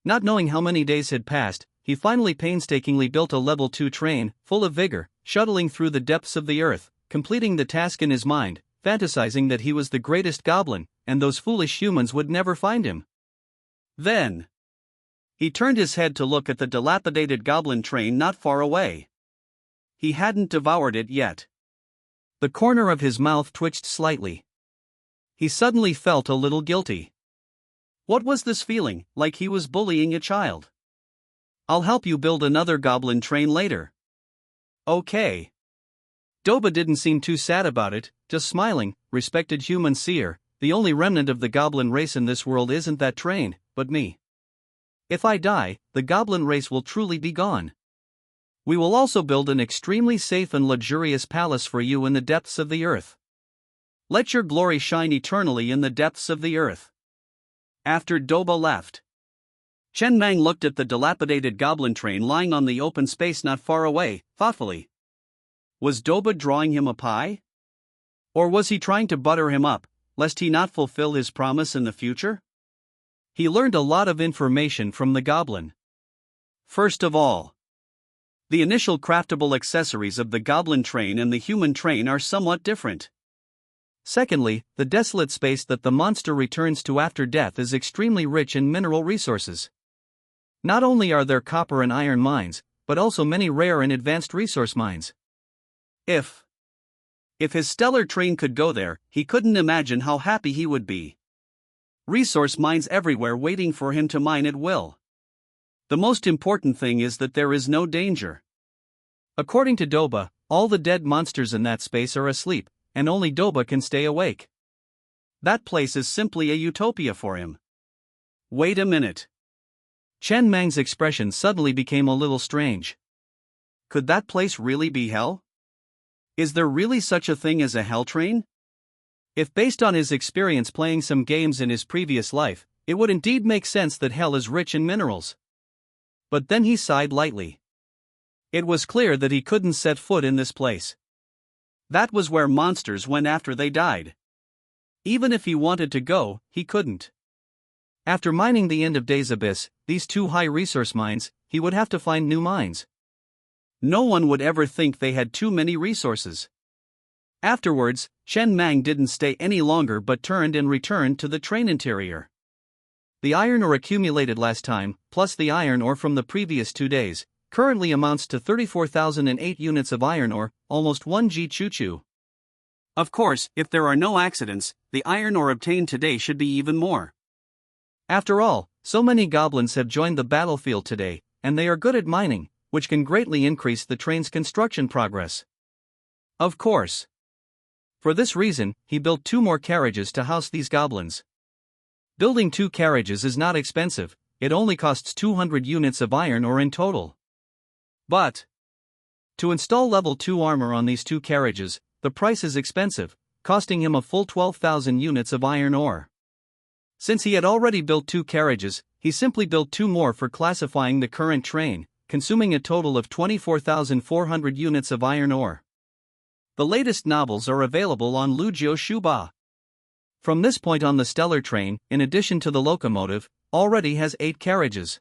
Not knowing how many days had passed, he finally painstakingly built a level 2 train, full of vigor, shuttling through the depths of the earth, completing the task in his mind, fantasizing that he was the greatest goblin, and those foolish humans would never find him. Then he turned his head to look at the dilapidated goblin train not far away. He hadn't devoured it yet. The corner of his mouth twitched slightly. He suddenly felt a little guilty. What was this feeling, like he was bullying a child? I'll help you build another goblin train later. Okay. Doba didn't seem too sad about it, just smiling. Respected human seer, the only remnant of the goblin race in this world isn't that train, but me. If I die, the goblin race will truly be gone. We will also build an extremely safe and luxurious palace for you in the depths of the earth. Let your glory shine eternally in the depths of the earth. After Doba left, Chen Mang looked at the dilapidated goblin train lying on the open space not far away, thoughtfully. Was Doba drawing him a pie? Or was he trying to butter him up, lest he not fulfill his promise in the future? He learned a lot of information from the goblin. First of all, the initial craftable accessories of the goblin train and the human train are somewhat different. Secondly, the desolate space that the monster returns to after death is extremely rich in mineral resources. Not only are there copper and iron mines, but also many rare and advanced resource mines. If his stellar train could go there, he couldn't imagine how happy he would be. Resource mines everywhere waiting for him to mine at will. The most important thing is that there is no danger. According to Doba, all the dead monsters in that space are asleep, and only Doba can stay awake. That place is simply a utopia for him. Wait a minute. Chen Mang's expression suddenly became a little strange. Could that place really be hell? Is there really such a thing as a hell train? If based on his experience playing some games in his previous life, it would indeed make sense that hell is rich in minerals. But then he sighed lightly. It was clear that he couldn't set foot in this place. That was where monsters went after they died. Even if he wanted to go, he couldn't. After mining the end of Days Abyss, these two high-resource mines, he would have to find new mines. No one would ever think they had too many resources. Afterwards, Chen Mang didn't stay any longer but turned and returned to the train interior. The iron ore accumulated last time, plus the iron ore from the previous 2 days, currently amounts to 34,008 units of iron ore, almost 1 G choo-choo. Of course, if there are no accidents, the iron ore obtained today should be even more. After all, so many goblins have joined the battlefield today, and they are good at mining, which can greatly increase the train's construction progress. Of course. For this reason, he built 2 more carriages to house these goblins. Building 2 carriages is not expensive, it only costs 200 units of iron ore in total. But to install level 2 armor on these 2 carriages, the price is expensive, costing him a full 12,000 units of iron ore. Since he had already built 2 carriages, he simply built 2 more for classifying the current train, consuming a total of 24,400 units of iron ore. The latest novels are available on Lujio Shuba. From this point on, the stellar train, in addition to the locomotive, already has 8 carriages.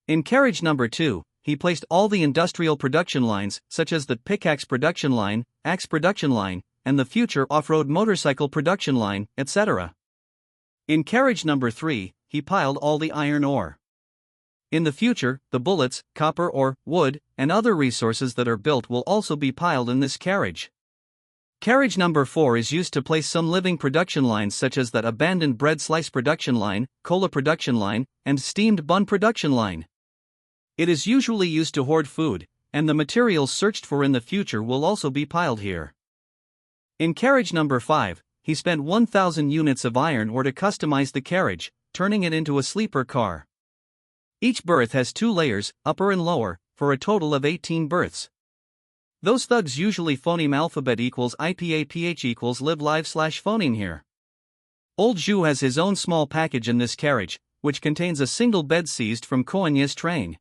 In carriage number 2, he placed all the industrial production lines, such as the pickaxe production line, axe production line, and the future off-road motorcycle production line, etc. In carriage number 3, he piled all the iron ore. In the future, the bullets, copper ore, wood, and other resources that are built will also be piled in this carriage. Carriage number 4 is used to place some living production lines such as that abandoned bread slice production line, cola production line, and steamed bun production line. It is usually used to hoard food, and the materials searched for in the future will also be piled here. In carriage number 5, he spent 1,000 units of iron ore to customize the carriage, turning it into a sleeper car. Each berth has 2 layers, upper and lower, for a total of 18 berths. Those thugs usually phoneme alphabet equals IPAPH equals live live / phoneme here. Old Zhu has his own small package in this carriage, which contains a single bed seized from Koanya's train.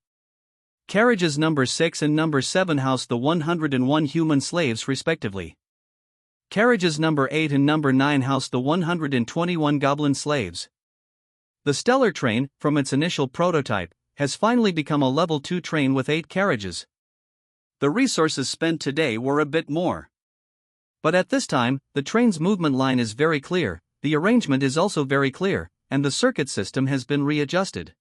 Carriages number 6 and number 7 house the 101 human slaves respectively. Carriages number 8 and number 9 house the 121 goblin slaves. The stellar train, from its initial prototype, has finally become a level 2 train with 8 carriages. The resources spent today were a bit more. But at this time, the train's movement line is very clear, the arrangement is also very clear, and the circuit system has been readjusted.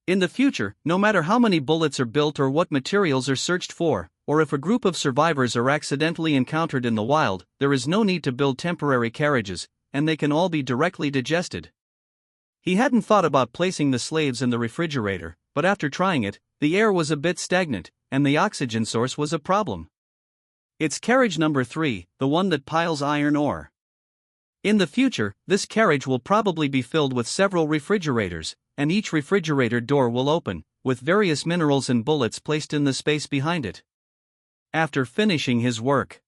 In the future, no matter how many bullets are built or what materials are searched for, or if a group of survivors are accidentally encountered in the wild, there is no need to build temporary carriages, and they can all be directly digested. He hadn't thought about placing the slaves in the refrigerator, but after trying it, the air was a bit stagnant, and the oxygen source was a problem. It's carriage number 3, the one that piles iron ore. In the future, this carriage will probably be filled with several refrigerators, and each refrigerator door will open, with various minerals and bullets placed in the space behind it. After finishing his work,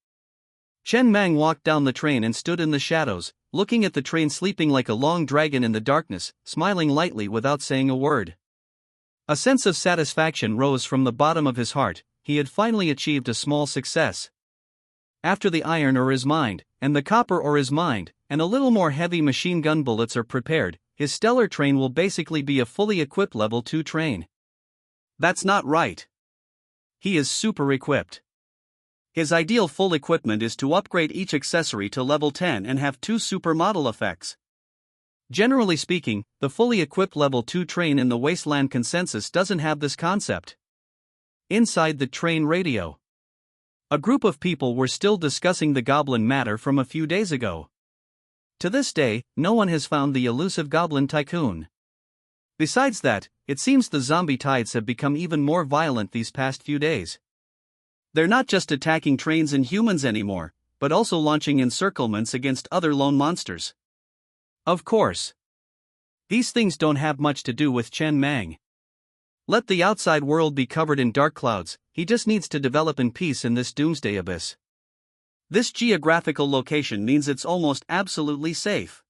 Chen Mang walked down the train and stood in the shadows, looking at the train sleeping like a long dragon in the darkness, smiling lightly without saying a word. A sense of satisfaction rose from the bottom of his heart. He had finally achieved a small success. After the iron ore is mined, and the copper ore is mined, and a little more heavy machine gun bullets are prepared, his stellar train will basically be a fully equipped level 2 train. That's not right. He is super equipped. His ideal full equipment is to upgrade each accessory to level 10 and have 2 supermodel effects. Generally speaking, the fully equipped level 2 train in the Wasteland consensus doesn't have this concept. Inside the train radio, a group of people were still discussing the goblin matter from a few days ago. To this day, no one has found the elusive goblin tycoon. Besides that, it seems the zombie tides have become even more violent these past few days. They're not just attacking trains and humans anymore, but also launching encirclements against other lone monsters. Of course, these things don't have much to do with Chen Mang. Let the outside world be covered in dark clouds, he just needs to develop in peace in this doomsday abyss. This geographical location means it's almost absolutely safe.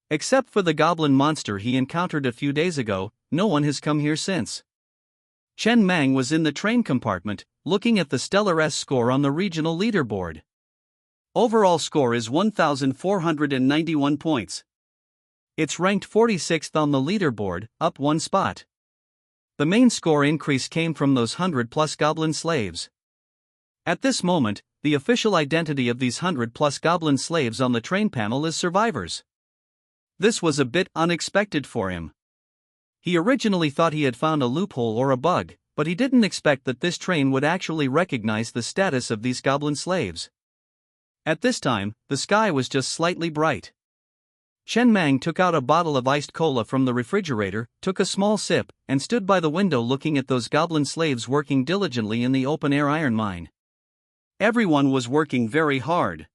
Except for the goblin monster he encountered a few days ago, no one has come here since. Chen Mang was in the train compartment, looking at the Stellar S score on the regional leaderboard. Overall score is 1,491 points. It's ranked 46th on the leaderboard, up 1 spot. The main score increase came from those 100+ goblin slaves. At this moment, the official identity of these 100+ goblin slaves on the train panel is survivors. This was a bit unexpected for him. He originally thought he had found a loophole or a bug, but he didn't expect that this train would actually recognize the status of these goblin slaves. At this time, the sky was just slightly bright. Chen Mang took out a bottle of iced cola from the refrigerator, took a small sip, and stood by the window looking at those goblin slaves working diligently in the open-air iron mine. Everyone was working very hard.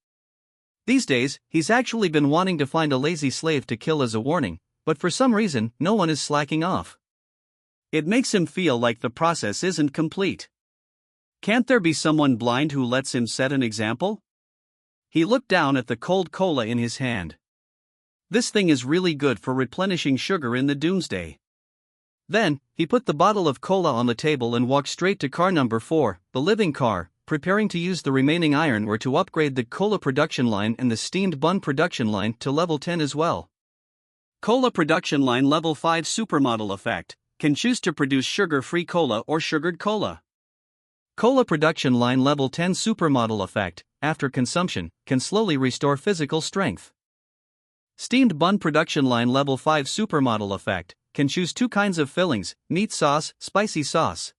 These days, he's actually been wanting to find a lazy slave to kill as a warning, but for some reason, no one is slacking off. It makes him feel like the process isn't complete. Can't there be someone blind who lets him set an example? He looked down at the cold cola in his hand. This thing is really good for replenishing sugar in the doomsday. Then, he put the bottle of cola on the table and walked straight to car number 4, the living car, preparing to use the remaining iron ore to upgrade the cola production line and the steamed bun production line to level 10 as well. Cola production line level 5 supermodel effect, can choose to produce sugar-free cola or sugared cola. Cola production line level 10 supermodel effect, after consumption, can slowly restore physical strength. Steamed bun production line level 5 supermodel effect, can choose 2 kinds of fillings, meat sauce, spicy sauce.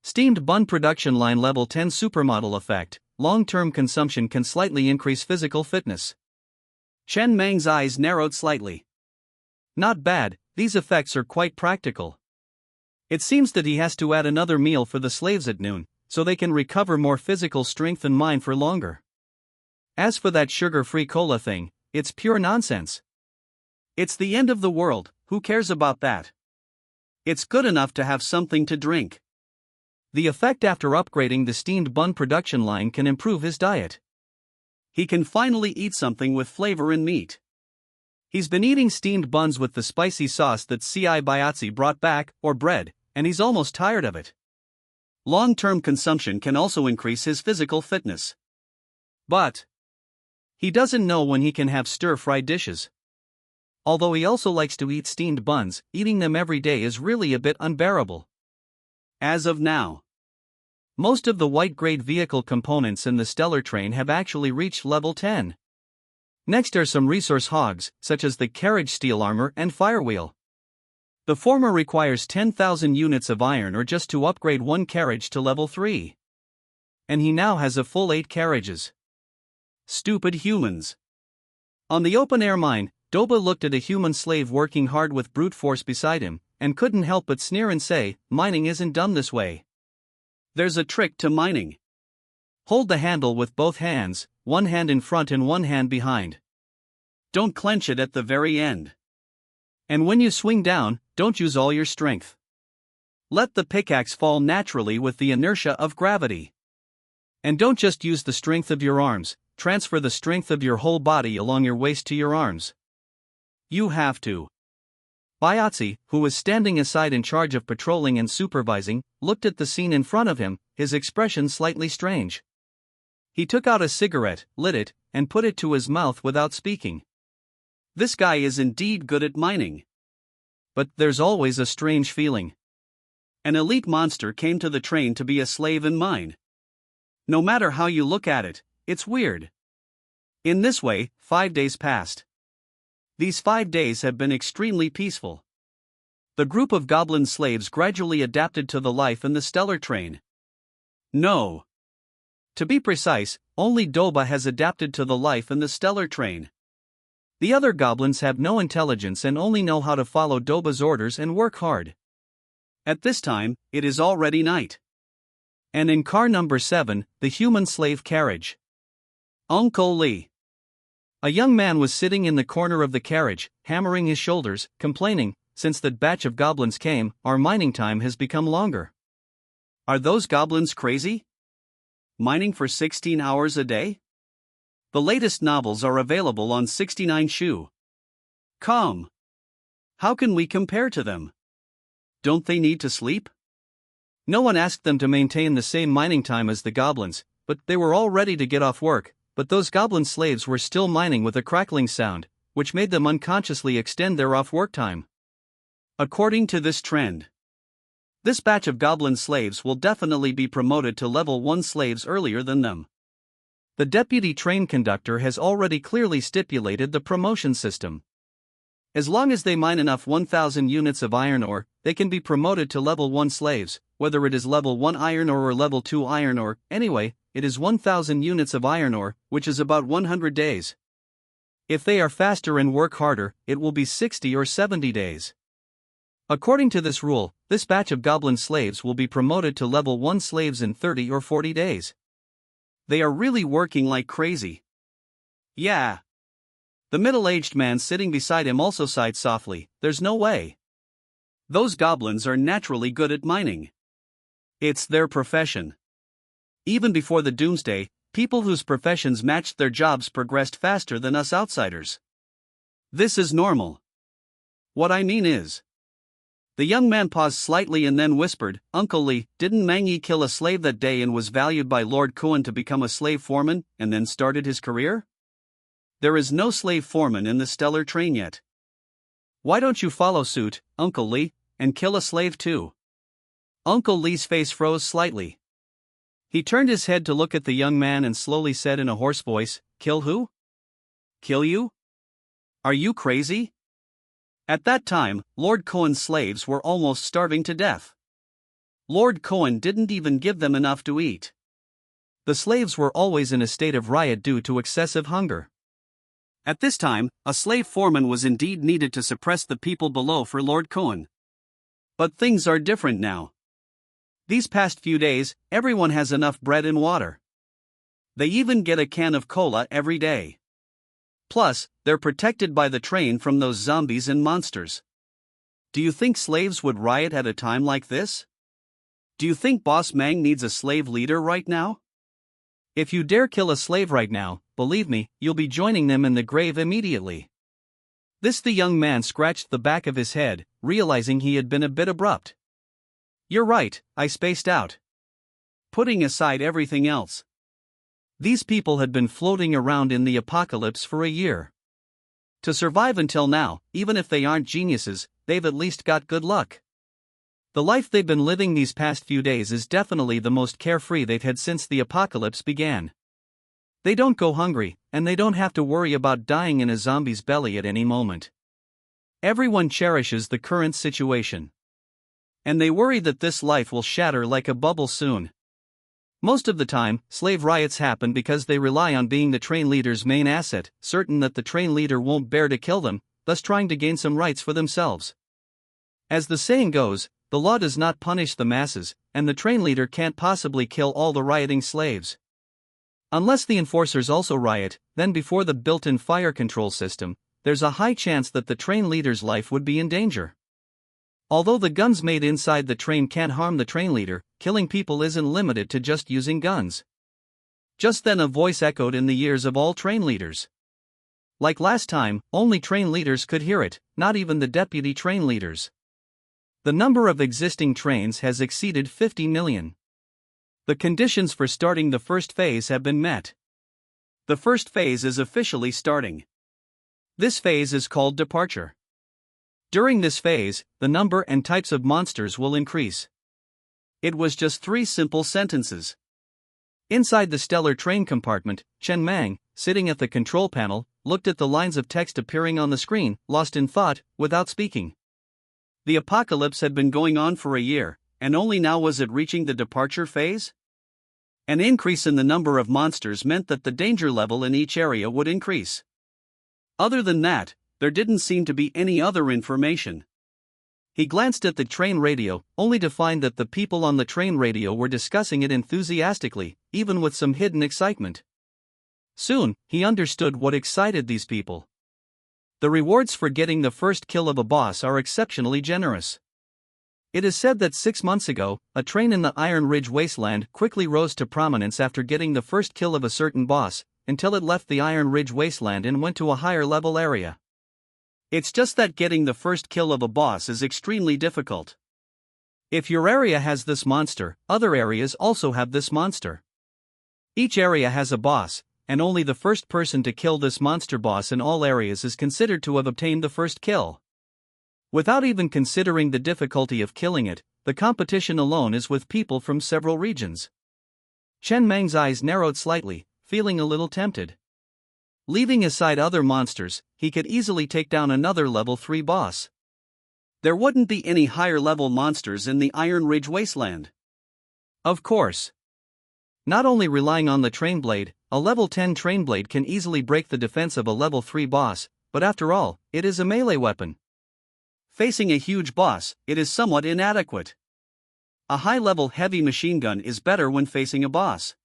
Steamed bun production line level 10 supermodel effect, long-term consumption can slightly increase physical fitness. Chen Mang's eyes narrowed slightly. Not bad, these effects are quite practical. It seems that he has to add another meal for the slaves at noon, so they can recover more physical strength and mine for longer. As for that sugar-free cola thing, it's pure nonsense. It's the end of the world, who cares about that? It's good enough to have something to drink. The effect after upgrading the steamed bun production line can improve his diet. He can finally eat something with flavor and meat. He's been eating steamed buns with the spicy sauce that C.I. Bayatsi brought back, or bread, and he's almost tired of it. Long-term consumption can also increase his physical fitness. But he doesn't know when he can have stir-fried dishes. Although he also likes to eat steamed buns, eating them every day is really a bit unbearable. As of now, most of the white-grade vehicle components in the stellar train have actually reached level 10. Next are some resource hogs, such as the carriage steel armor and firewheel. The former requires 10,000 units of iron ore just to upgrade one carriage to level 3. And he now has a full 8 carriages. Stupid humans. On the open-air mine, Doba looked at a human slave working hard with brute force beside him, and couldn't help but sneer and say, "Mining isn't done this way. There's a trick to mining. Hold the handle with both hands, one hand in front and one hand behind. Don't clench it at the very end. And when you swing down, don't use all your strength. Let the pickaxe fall naturally with the inertia of gravity. And don't just use the strength of your arms, transfer the strength of your whole body along your waist to your arms. You have to." Bayatsi, who was standing aside in charge of patrolling and supervising, looked at the scene in front of him, his expression slightly strange. He took out a cigarette, lit it, and put it to his mouth without speaking. This guy is indeed good at mining. But there's always a strange feeling. An elite monster came to the train to be a slave and mine. No matter how you look at it, it's weird. In this way, 5 days passed. These 5 days have been extremely peaceful. The group of goblin slaves gradually adapted to the life in the stellar train. No. To be precise, only Doba has adapted to the life in the stellar train. The other goblins have no intelligence and only know how to follow Doba's orders and work hard. At this time, it is already night. And in car number 7, the human slave carriage. Uncle Lee. A young man was sitting in the corner of the carriage, hammering his shoulders, complaining, "Since that batch of goblins came, our mining time has become longer. Are those goblins crazy? Mining for 16 hours a day? The latest novels are available on 69 Come. How can we compare to them? Don't they need to sleep?" No one asked them to maintain the same mining time as the goblins, but they were all ready to get off work, but those goblin slaves were still mining with a crackling sound, which made them unconsciously extend their off-work time. According to this trend, this batch of goblin slaves will definitely be promoted to level 1 slaves earlier than them. The deputy train conductor has already clearly stipulated the promotion system. As long as they mine enough 1,000 units of iron ore, they can be promoted to level 1 slaves, whether it is level 1 iron ore or level 2 iron ore. Anyway, it is 1,000 units of iron ore, which is about 100 days. If they are faster and work harder, it will be 60 or 70 days. According to this rule, this batch of goblin slaves will be promoted to level 1 slaves in 30 or 40 days. They are really working like crazy. Yeah. The middle-aged man sitting beside him also sighed softly. There's no way. Those goblins are naturally good at mining. It's their profession. Even before the doomsday, people whose professions matched their jobs progressed faster than us outsiders. This is normal. What I mean is. The young man paused slightly and then whispered, "Uncle Lee, didn't Mangi kill a slave that day and was valued by Lord Kuan to become a slave foreman, and then started his career? There is no slave foreman in the stellar train yet. Why don't you follow suit, Uncle Lee, and kill a slave too?" Uncle Lee's face froze slightly. He turned his head to look at the young man and slowly said in a hoarse voice, "Kill who? Kill you? Are you crazy?" At that time, Lord Cohen's slaves were almost starving to death. Lord Cohen didn't even give them enough to eat. The slaves were always in a state of riot due to excessive hunger. At this time, a slave foreman was indeed needed to suppress the people below for Lord Cohen. But things are different now. These past few days, everyone has enough bread and water. They even get a can of cola every day. Plus, they're protected by the train from those zombies and monsters. Do you think slaves would riot at a time like this? Do you think Boss Mang needs a slave leader right now? If you dare kill a slave right now, believe me, you'll be joining them in the grave immediately. The young man scratched the back of his head, realizing he had been a bit abrupt. You're right, I spaced out. Putting aside everything else. These people had been floating around in the apocalypse for a year. To survive until now, even if they aren't geniuses, they've at least got good luck. The life they've been living these past few days is definitely the most carefree they've had since the apocalypse began. They don't go hungry, and they don't have to worry about dying in a zombie's belly at any moment. Everyone cherishes the current situation. And they worry that this life will shatter like a bubble soon. Most of the time, slave riots happen because they rely on being the train leader's main asset, certain that the train leader won't bear to kill them, thus trying to gain some rights for themselves. As the saying goes, the law does not punish the masses, and the train leader can't possibly kill all the rioting slaves. Unless the enforcers also riot, then before the built-in fire control system, there's a high chance that the train leader's life would be in danger. Although the guns made inside the train can't harm the train leader, killing people isn't limited to just using guns. Just then a voice echoed in the ears of all train leaders. Like last time, only train leaders could hear it, not even the deputy train leaders. The number of existing trains has exceeded 50 million. The conditions for starting the first phase have been met. The first phase is officially starting. This phase is called departure. During this phase, the number and types of monsters will increase. It was just 3 simple sentences. Inside the stellar train compartment, Chen Mang, sitting at the control panel, looked at the lines of text appearing on the screen, lost in thought, without speaking. The apocalypse had been going on for a year, and only now was it reaching the departure phase? An increase in the number of monsters meant that the danger level in each area would increase. Other than that, there didn't seem to be any other information. He glanced at the train radio, only to find that the people on the train radio were discussing it enthusiastically, even with some hidden excitement. Soon, he understood what excited these people. The rewards for getting the first kill of a boss are exceptionally generous. It is said that 6 months ago, a train in the Iron Ridge wasteland quickly rose to prominence after getting the first kill of a certain boss, until it left the Iron Ridge wasteland and went to a higher level area. It's just that getting the first kill of a boss is extremely difficult. If your area has this monster, other areas also have this monster. Each area has a boss, and only the first person to kill this monster boss in all areas is considered to have obtained the first kill. Without even considering the difficulty of killing it, the competition alone is with people from several regions. Chen Mang's eyes narrowed slightly, feeling a little tempted. Leaving aside other monsters, he could easily take down another level 3 boss. There wouldn't be any higher level monsters in the Iron Ridge wasteland. Of course. Not only relying on the train blade, a level 10 train blade can easily break the defense of a level 3 boss, but after all, it is a melee weapon. Facing a huge boss, it is somewhat inadequate. A high-level heavy machine gun is better when facing a boss.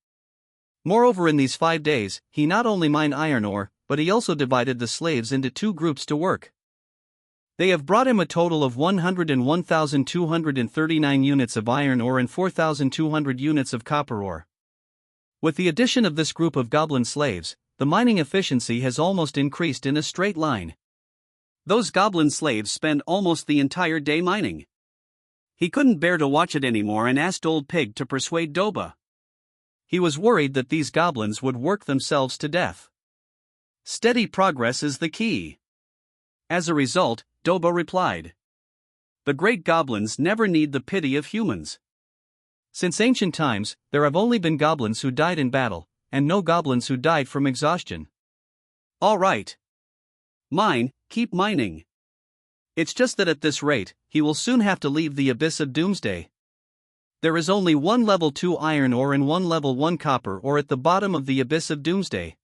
Moreover, in these 5 days, he not only mined iron ore, but he also divided the slaves into 2 groups to work. They have brought him a total of 101,239 units of iron ore and 4,200 units of copper ore. With the addition of this group of goblin slaves, the mining efficiency has almost increased in a straight line. Those goblin slaves spend almost the entire day mining. He couldn't bear to watch it anymore and asked Old Pig to persuade Doba. He was worried that these goblins would work themselves to death. Steady progress is the key. As a result, Doba replied, "The great goblins never need the pity of humans. Since ancient times, there have only been goblins who died in battle, and no goblins who died from exhaustion. All right. Mine, keep mining. It's just that at this rate, he will soon have to leave the abyss of doomsday. There is only 1 level 2 iron ore and 1 level 1 copper ore at the bottom of the abyss of doomsday.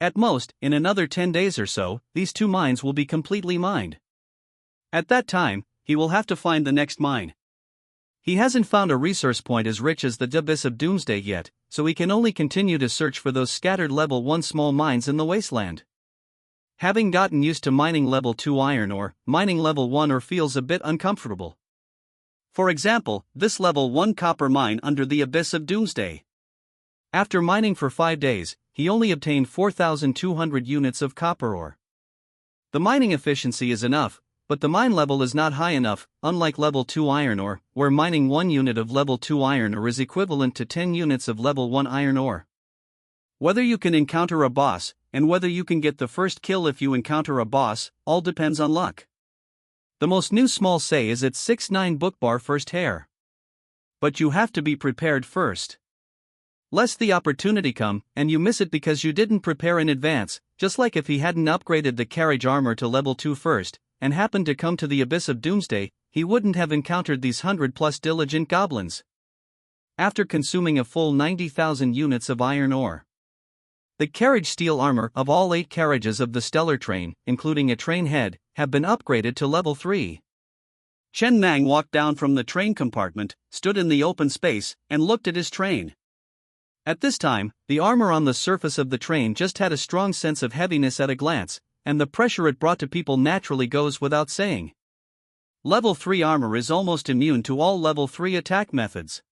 At most, in another 10 days or so, these 2 mines will be completely mined. At that time, he will have to find the next mine. He hasn't found a resource point as rich as the abyss of doomsday yet, so he can only continue to search for those scattered level 1 small mines in the wasteland. Having gotten used to mining level 2 iron ore, mining level 1 ore feels a bit uncomfortable. For example, this level 1 copper mine under the abyss of doomsday. After mining for 5 days, he only obtained 4,200 units of copper ore. The mining efficiency is enough, but the mine level is not high enough, unlike level 2 iron ore, where mining 1 unit of level 2 iron ore is equivalent to 10 units of level 1 iron ore. Whether you can encounter a boss, and whether you can get the first kill if you encounter a boss, all depends on luck. The most new small say is its 6-9 book bar first hair. But you have to be prepared first. Lest the opportunity come, and you miss it because you didn't prepare in advance, just like if he hadn't upgraded the carriage armor to level 2 first, and happened to come to the abyss of doomsday, he wouldn't have encountered these 100+ diligent goblins. after consuming a full 90,000 units of iron ore. The carriage steel armor of all 8 carriages of the stellar train, including a train head, have been upgraded to level 3. Chen Mang walked down from the train compartment, stood in the open space, and looked at his train. At this time, the armor on the surface of the train just had a strong sense of heaviness at a glance, and the pressure it brought to people naturally goes without saying. Level 3 armor is almost immune to all level 3 attack methods.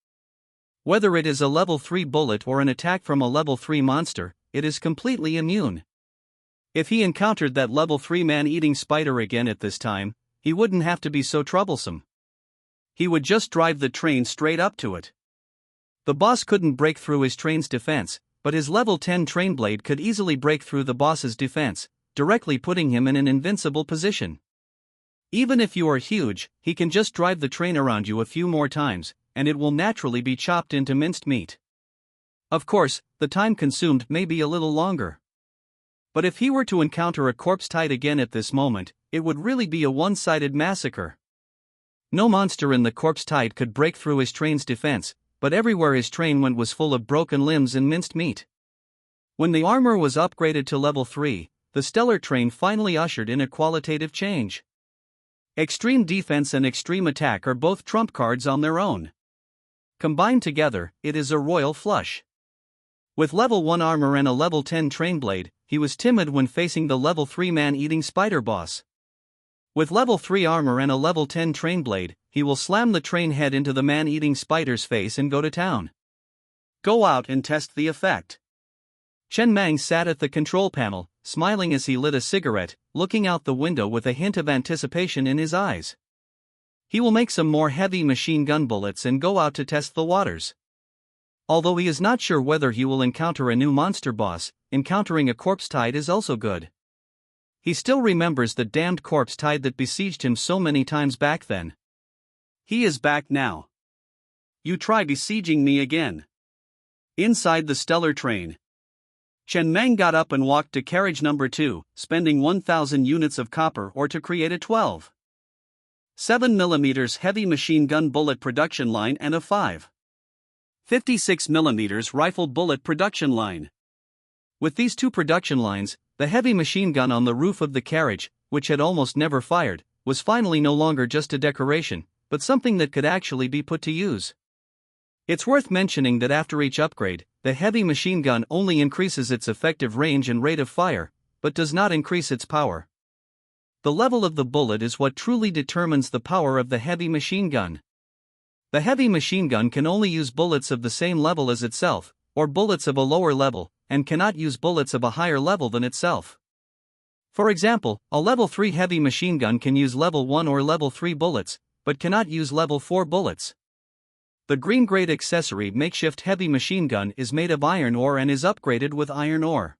Whether it is a level 3 bullet or an attack from a level 3 monster, it is completely immune. If he encountered that level 3 man-eating spider again at this time, he wouldn't have to be so troublesome. He would just drive the train straight up to it. The boss couldn't break through his train's defense, but his level 10 train blade could easily break through the boss's defense, directly putting him in an invincible position. Even if you are huge, he can just drive the train around you a few more times, and it will naturally be chopped into minced meat. Of course, the time consumed may be a little longer. But if he were to encounter a corpse tide again at this moment, it would really be a one-sided massacre. No monster in the corpse tide could break through his train's defense, but everywhere his train went was full of broken limbs and minced meat. When the armor was upgraded to level 3, the stellar train finally ushered in a qualitative change. Extreme defense and extreme attack are both trump cards on their own. Combined together, it is a royal flush. With level 1 armor and a level 10 train blade, he was timid when facing the level 3 man-eating spider boss. With level 3 armor and a level 10 train blade, he will slam the train head into the man-eating spider's face and go to town. Go out and test the effect. Chen Mang sat at the control panel, smiling as he lit a cigarette, looking out the window with a hint of anticipation in his eyes. He will make some more heavy machine gun bullets and go out to test the waters. Although he is not sure whether he will encounter a new monster boss, encountering a corpse tide is also good. He still remembers the damned corpse tide that besieged him so many times back then. He is back now. You try besieging me again. Inside the stellar train, Chen Mang got up and walked to carriage number 2, spending 1,000 units of copper ore to create a 12.7 mm heavy machine gun bullet production line and a 5.56 mm rifle bullet production line. With these two production lines, the heavy machine gun on the roof of the carriage, which had almost never fired, was finally no longer just a decoration, but something that could actually be put to use. It's worth mentioning that after each upgrade, the heavy machine gun only increases its effective range and rate of fire, but does not increase its power. The level of the bullet is what truly determines the power of the heavy machine gun. The heavy machine gun can only use bullets of the same level as itself, or bullets of a lower level, and cannot use bullets of a higher level than itself. For example, a level 3 heavy machine gun can use level 1 or level 3 bullets, but cannot use level 4 bullets. The green-grade accessory makeshift heavy machine gun is made of iron ore and is upgraded with iron ore.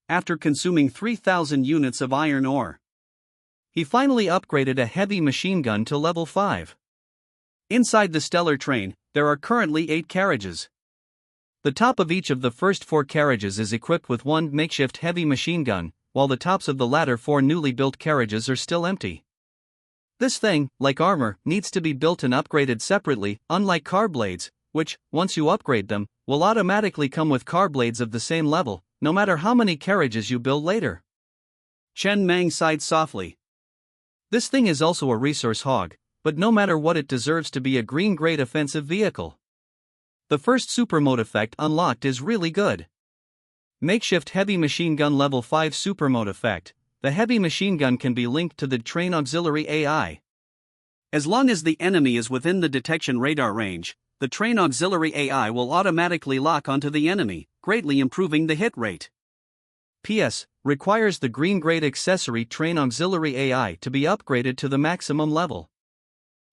After consuming 3,000 units of iron ore, he finally upgraded a heavy machine gun to level 5. Inside the stellar train, there are currently 8 carriages. The top of each of the first 4 carriages is equipped with one makeshift heavy machine gun, while the tops of the latter 4 newly built carriages are still empty. This thing, like armor, needs to be built and upgraded separately, unlike car blades, which, once you upgrade them, will automatically come with car blades of the same level, no matter how many carriages you build later. Chen Mang sighed softly. This thing is also a resource hog, but no matter what, it deserves to be a green-grade offensive vehicle. The first super mode effect unlocked is really good. Makeshift heavy machine gun level 5 super mode effect. The heavy machine gun can be linked to the train auxiliary AI. As long as the enemy is within the detection radar range, the train auxiliary AI will automatically lock onto the enemy, greatly improving the hit rate. PS. Requires the green-grade accessory train auxiliary AI to be upgraded to the maximum level.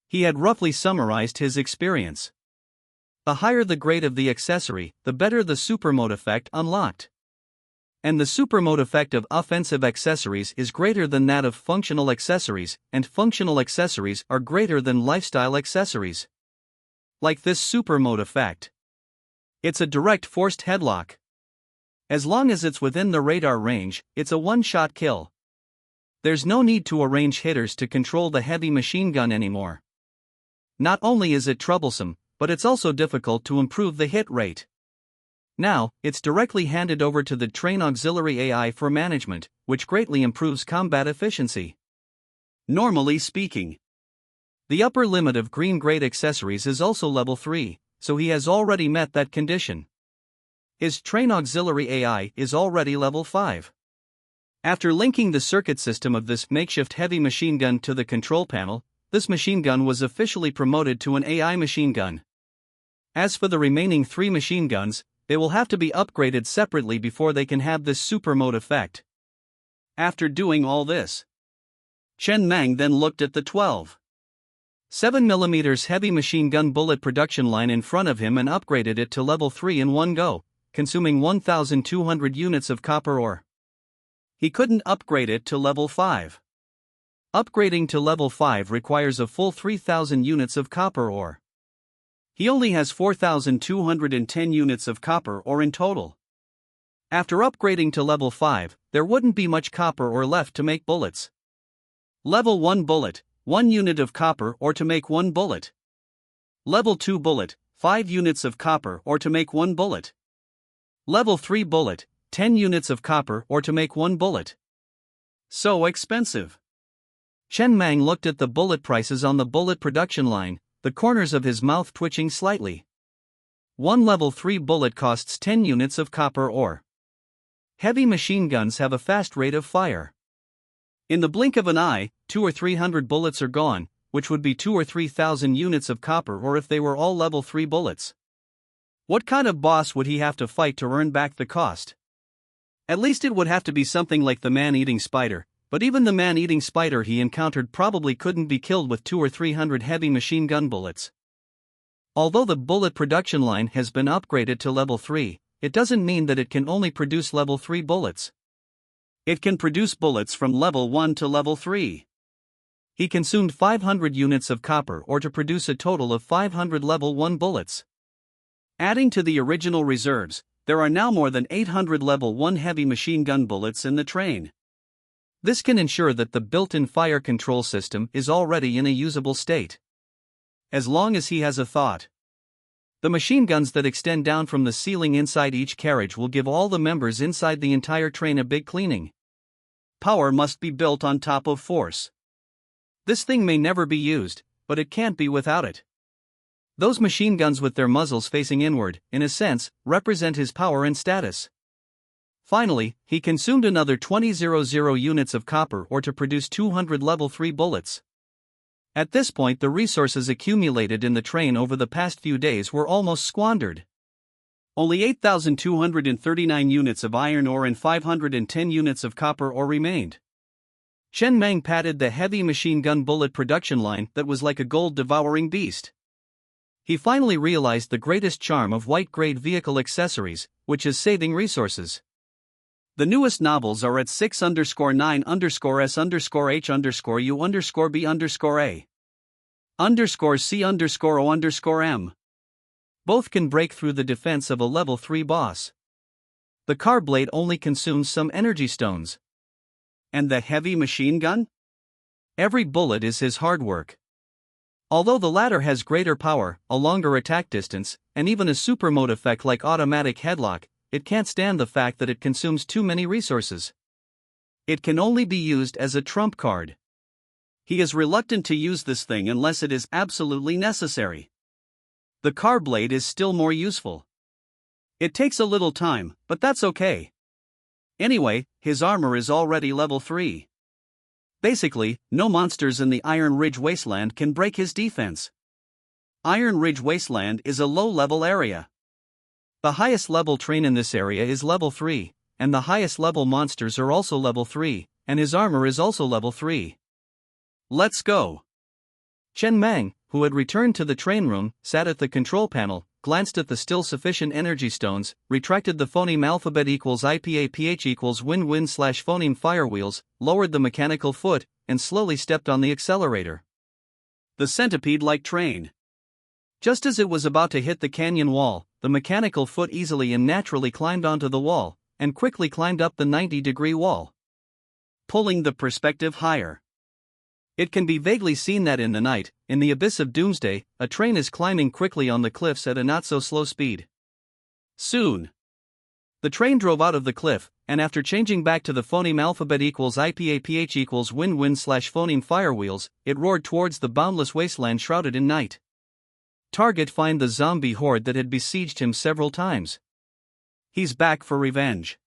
He had roughly summarized his experience. The higher the grade of the accessory, the better the super mode effect unlocked. And the super mode effect of offensive accessories is greater than that of functional accessories, and functional accessories are greater than lifestyle accessories. Like this super mode effect. It's a direct forced headlock. As long as it's within the radar range, it's a one-shot kill. There's no need to arrange hitters to control the heavy machine gun anymore. Not only is it troublesome, but it's also difficult to improve the hit rate. Now, it's directly handed over to the Train Auxiliary AI for management, which greatly improves combat efficiency. Normally speaking, the upper limit of green grade accessories is also level 3, so he has already met that condition. His Train Auxiliary AI is already level 5. After linking the circuit system of this makeshift heavy machine gun to the control panel, this machine gun was officially promoted to an AI machine gun. As for the remaining 3 machine guns, they will have to be upgraded separately before they can have this super mode effect. After doing all this, Chen Mang then looked at the 12.7mm heavy machine gun bullet production line in front of him and upgraded it to level 3 in one go, consuming 1,200 units of copper ore. He couldn't upgrade it to level 5. Upgrading to level 5 requires a full 3,000 units of copper ore. He only has 4,210 units of copper ore in total. After upgrading to level 5, there wouldn't be much copper ore left to make bullets. Level 1 bullet, 1 unit of copper ore to make 1 bullet. Level 2 bullet, 5 units of copper ore to make 1 bullet. Level 3 bullet, 10 units of copper ore to make 1 bullet. So expensive. Chen Mang looked at the bullet prices on the bullet production line, the corners of his mouth twitching slightly. One level 3 bullet costs 10 units of copper ore. Heavy machine guns have a fast rate of fire. In the blink of an eye, 200 or 300 bullets are gone, which would be 2,000 or 3,000 units of copper ore if they were all level 3 bullets. What kind of boss would he have to fight to earn back the cost? At least it would have to be something like the man-eating spider, but even the man-eating spider he encountered probably couldn't be killed with 200 or 300 heavy machine gun bullets. Although the bullet production line has been upgraded to level 3, it doesn't mean that it can only produce level 3 bullets. It can produce bullets from level 1 to level 3. He consumed 500 units of copper ore to produce a total of 500 level 1 bullets. Adding to the original reserves, there are now more than 800 level 1 heavy machine gun bullets in the train. This can ensure that the built-in fire control system is already in a usable state. As long as he has a thought. The machine guns that extend down from the ceiling inside each carriage will give all the members inside the entire train a big cleaning. Power must be built on top of force. This thing may never be used, but it can't be without it. Those machine guns with their muzzles facing inward, in a sense, represent his power and status. Finally, he consumed another 2,000 units of copper ore to produce 200 level 3 bullets. At this point, the resources accumulated in the train over the past few days were almost squandered. Only 8,239 units of iron ore and 510 units of copper ore remained. Chen Mang patted the heavy machine gun bullet production line that was like a gold-devouring beast. He finally realized the greatest charm of white-grade vehicle accessories, which is saving resources. The newest novels are at 6_9_S_H_B_U_A_C_C_O_M. Both can break through the defense of a level 3 boss. The car blade only consumes some energy stones. And the heavy machine gun? Every bullet is his hard work. Although the latter has greater power, a longer attack distance, and even a super mode effect like automatic headlock, it can't stand the fact that it consumes too many resources. It can only be used as a trump card. He is reluctant to use this thing unless it is absolutely necessary. The car blade is still more useful. It takes a little time, but that's okay. Anyway, his armor is already level 3. Basically, no monsters in the Iron Ridge Wasteland can break his defense. Iron Ridge Wasteland is a low-level area. The highest level train in this area is level 3, and the highest level monsters are also level 3, and his armor is also level 3. Let's go. Chen Mang, who had returned to the train room, sat at the control panel, glanced at the still sufficient energy stones, retracted the phoneme alphabet equals IPA PH equals win-win / phoneme firewheels, lowered the mechanical foot, and slowly stepped on the accelerator. The centipede-like train. Just as it was about to hit the canyon wall, the mechanical foot easily and naturally climbed onto the wall, and quickly climbed up the 90-degree wall, pulling the perspective higher. It can be vaguely seen that in the night, in the abyss of doomsday, a train is climbing quickly on the cliffs at a not-so-slow speed. Soon, the train drove out of the cliff, and after changing back to the phoneme alphabet equals IPAPH equals win-win/phoneme firewheels, it roared towards the boundless wasteland shrouded in night. Target: find the zombie horde that had besieged him several times. He's back for revenge.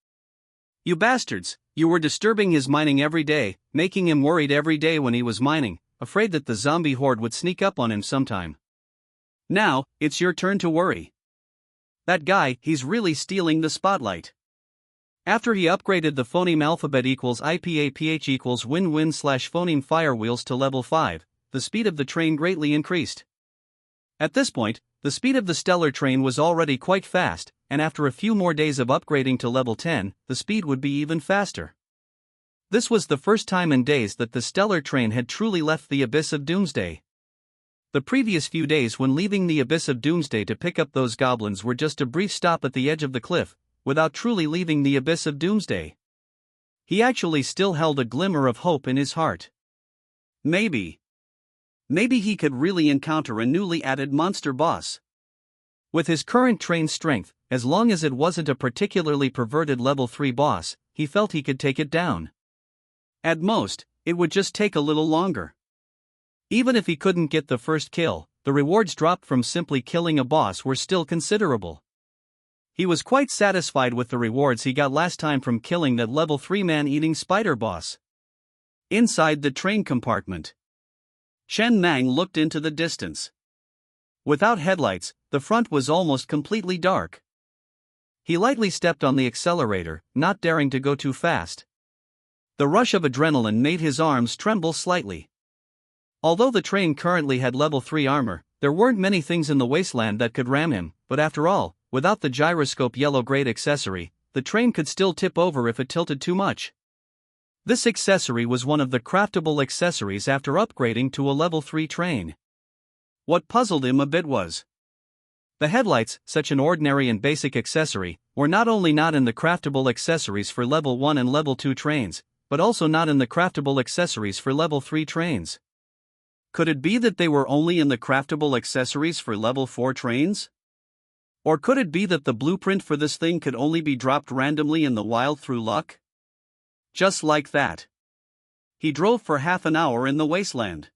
You bastards, you were disturbing his mining every day, making him worried every day when he was mining, afraid that the zombie horde would sneak up on him sometime. Now, it's your turn to worry. That guy, he's really stealing the spotlight. After he upgraded the phoneme alphabet equals IPAPH equals win-win/phoneme firewheels to level 5, the speed of the train greatly increased. At this point, the speed of the stellar train was already quite fast, and after a few more days of upgrading to level 10, the speed would be even faster. This was the first time in days that the stellar train had truly left the abyss of doomsday. The previous few days when leaving the abyss of doomsday to pick up those goblins were just a brief stop at the edge of the cliff, without truly leaving the abyss of doomsday. He actually still held a glimmer of hope in his heart. Maybe he could really encounter a newly added monster boss. With his current train strength, as long as it wasn't a particularly perverted level 3 boss, he felt he could take it down. At most, it would just take a little longer. Even if he couldn't get the first kill, the rewards dropped from simply killing a boss were still considerable. He was quite satisfied with the rewards he got last time from killing that level 3 man-eating spider boss. Inside the train compartment, Chen Mang looked into the distance. Without headlights, the front was almost completely dark. He lightly stepped on the accelerator, not daring to go too fast. The rush of adrenaline made his arms tremble slightly. Although the train currently had level 3 armor, there weren't many things in the wasteland that could ram him, but after all, without the gyroscope yellow-grade accessory, the train could still tip over if it tilted too much. This accessory was one of the craftable accessories after upgrading to a level 3 train. What puzzled him a bit was the headlights. Such an ordinary and basic accessory, were not only not in the craftable accessories for level 1 and level 2 trains, but also not in the craftable accessories for level 3 trains. Could it be that they were only in the craftable accessories for level 4 trains? Or could it be that the blueprint for this thing could only be dropped randomly in the wild through luck? Just like that, he drove for half an hour in the wasteland.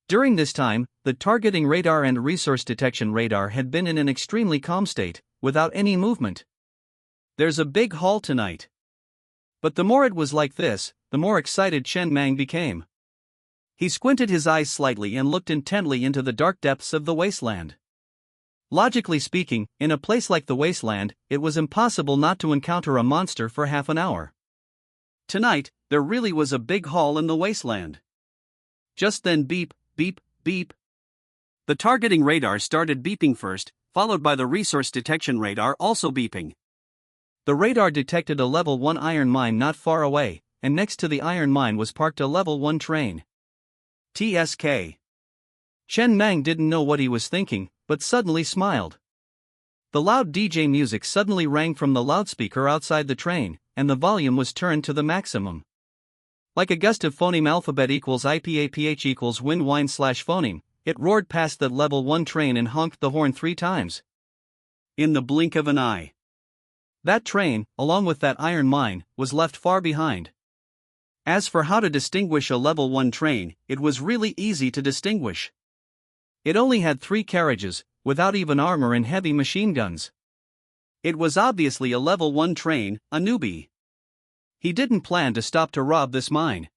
During this time, the targeting radar and resource detection radar had been in an extremely calm state, without any movement. There's a big haul tonight. But the more it was like this, the more excited Chen Mang became. He squinted his eyes slightly and looked intently into the dark depths of the wasteland. Logically speaking, in a place like the wasteland, it was impossible not to encounter a monster for half an hour. Tonight, there really was a big haul in the wasteland. Just then beep, beep, beep. The targeting radar started beeping first, followed by the resource detection radar also beeping. The radar detected a level 1 iron mine not far away, and next to the iron mine was parked a level 1 train. TSK. Chen Mang didn't know what he was thinking, but suddenly smiled. The loud DJ music suddenly rang from the loudspeaker outside the train, and the volume was turned to the maximum. Like a gust of phoneme alphabet equals IPAPH equals win-wine/phoneme, it roared past that level 1 train and honked the horn 3 times. In the blink of an eye, that train, along with that iron mine, was left far behind. As for how to distinguish a level 1 train, it was really easy to distinguish. It only had 3 carriages, without even armor and heavy machine guns. It was obviously a level 1 train, a newbie. He didn't plan to stop to rob this mine.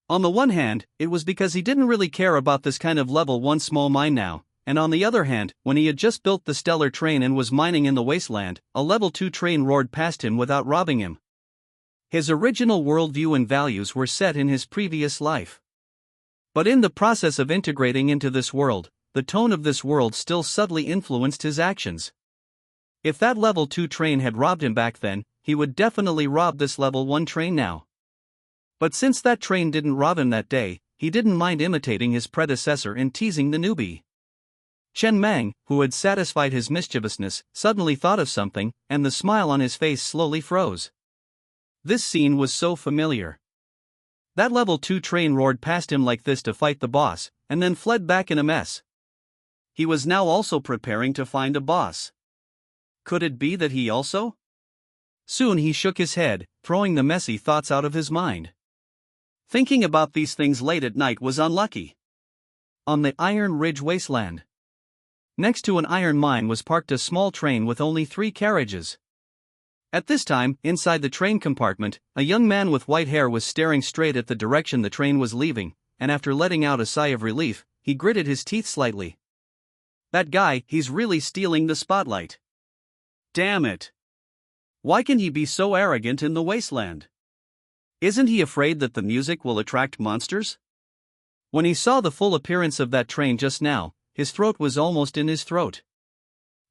On the one hand, it was because he didn't really care about this kind of level 1 small mine now, and on the other hand, when he had just built the stellar train and was mining in the wasteland, a level 2 train roared past him without robbing him. His original worldview and values were set in his previous life. But in the process of integrating into this world, the tone of this world still subtly influenced his actions. If that level 2 train had robbed him back then, he would definitely rob this level 1 train now. But since that train didn't rob him that day, he didn't mind imitating his predecessor and teasing the newbie. Chen Mang, who had satisfied his mischievousness, suddenly thought of something, and the smile on his face slowly froze. This scene was so familiar. That level 2 train roared past him like this to fight the boss, and then fled back in a mess. He was now also preparing to find a boss. Could it be that he also? Soon he shook his head, throwing the messy thoughts out of his mind. Thinking about these things late at night was unlucky. On the Iron Ridge wasteland, next to an iron mine, was parked a small train with only 3 carriages. At this time, inside the train compartment, a young man with white hair was staring straight at the direction the train was leaving, and after letting out a sigh of relief, he gritted his teeth slightly. That guy, he's really stealing the spotlight. Damn it. Why can he be so arrogant in the wasteland? Isn't he afraid that the music will attract monsters? When he saw the full appearance of that train just now, his throat was almost in his throat.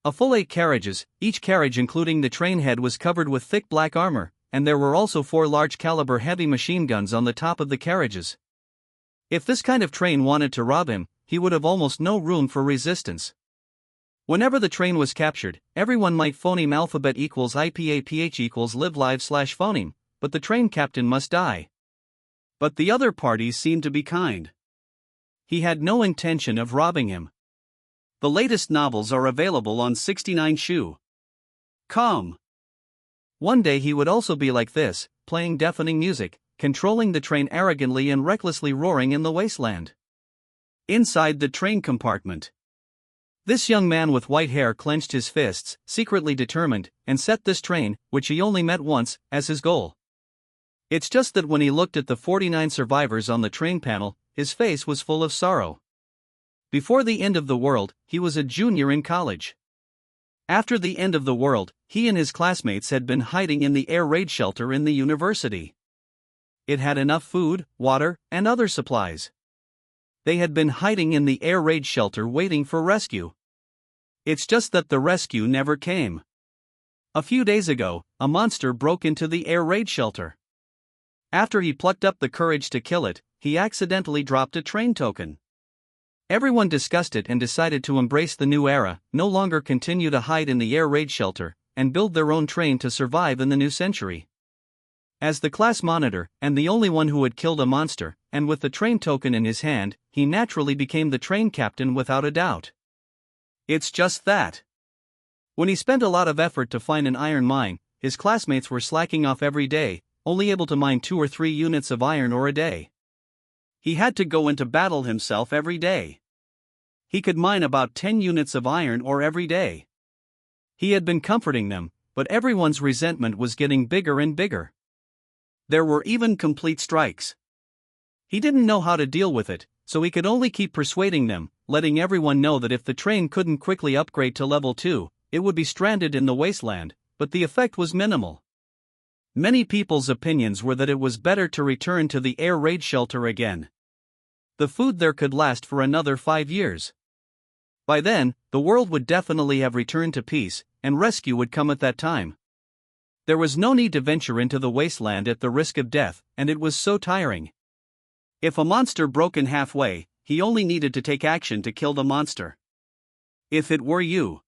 A full 8 carriages, each carriage including the train head was covered with thick black armor, and there were also 4 large-caliber heavy machine guns on the top of the carriages. If this kind of train wanted to rob him, he would have almost no room for resistance. Whenever the train was captured, everyone might phoneme alphabet equals IPAPH equals live live/phoneme, but the train captain must die. But the other parties seemed to be kind. He had no intention of robbing him. The latest novels are available on 69shoe.com. One day he would also be like this, playing deafening music, controlling the train arrogantly and recklessly roaring in the wasteland. Inside the train compartment, this young man with white hair clenched his fists, secretly determined, and set this train, which he only met once, as his goal. It's just that when he looked at the 49 survivors on the train panel, his face was full of sorrow. Before the end of the world, he was a junior in college. After the end of the world, he and his classmates had been hiding in the air raid shelter in the university. It had enough food, water, and other supplies. They had been hiding in the air raid shelter waiting for rescue. It's just that the rescue never came. A few days ago, a monster broke into the air raid shelter. After he plucked up the courage to kill it, he accidentally dropped a train token. Everyone discussed it and decided to embrace the new era, no longer continue to hide in the air raid shelter, and build their own train to survive in the new century. As the class monitor, and the only one who had killed a monster, and with the train token in his hand, he naturally became the train captain without a doubt. It's just that. When he spent a lot of effort to find an iron mine, his classmates were slacking off every day, only able to mine 2 or 3 units of iron ore a day. He had to go into battle himself every day. He could mine about 10 units of iron ore every day. He had been comforting them, but everyone's resentment was getting bigger and bigger. There were even complete strikes. He didn't know how to deal with it, so he could only keep persuading them, letting everyone know that if the train couldn't quickly upgrade to level 2, it would be stranded in the wasteland, but the effect was minimal. Many people's opinions were that it was better to return to the air raid shelter again. The food there could last for another 5 years. By then, the world would definitely have returned to peace, and rescue would come at that time. There was no need to venture into the wasteland at the risk of death, and it was so tiring. If a monster broke in halfway, he only needed to take action to kill the monster. If it were you.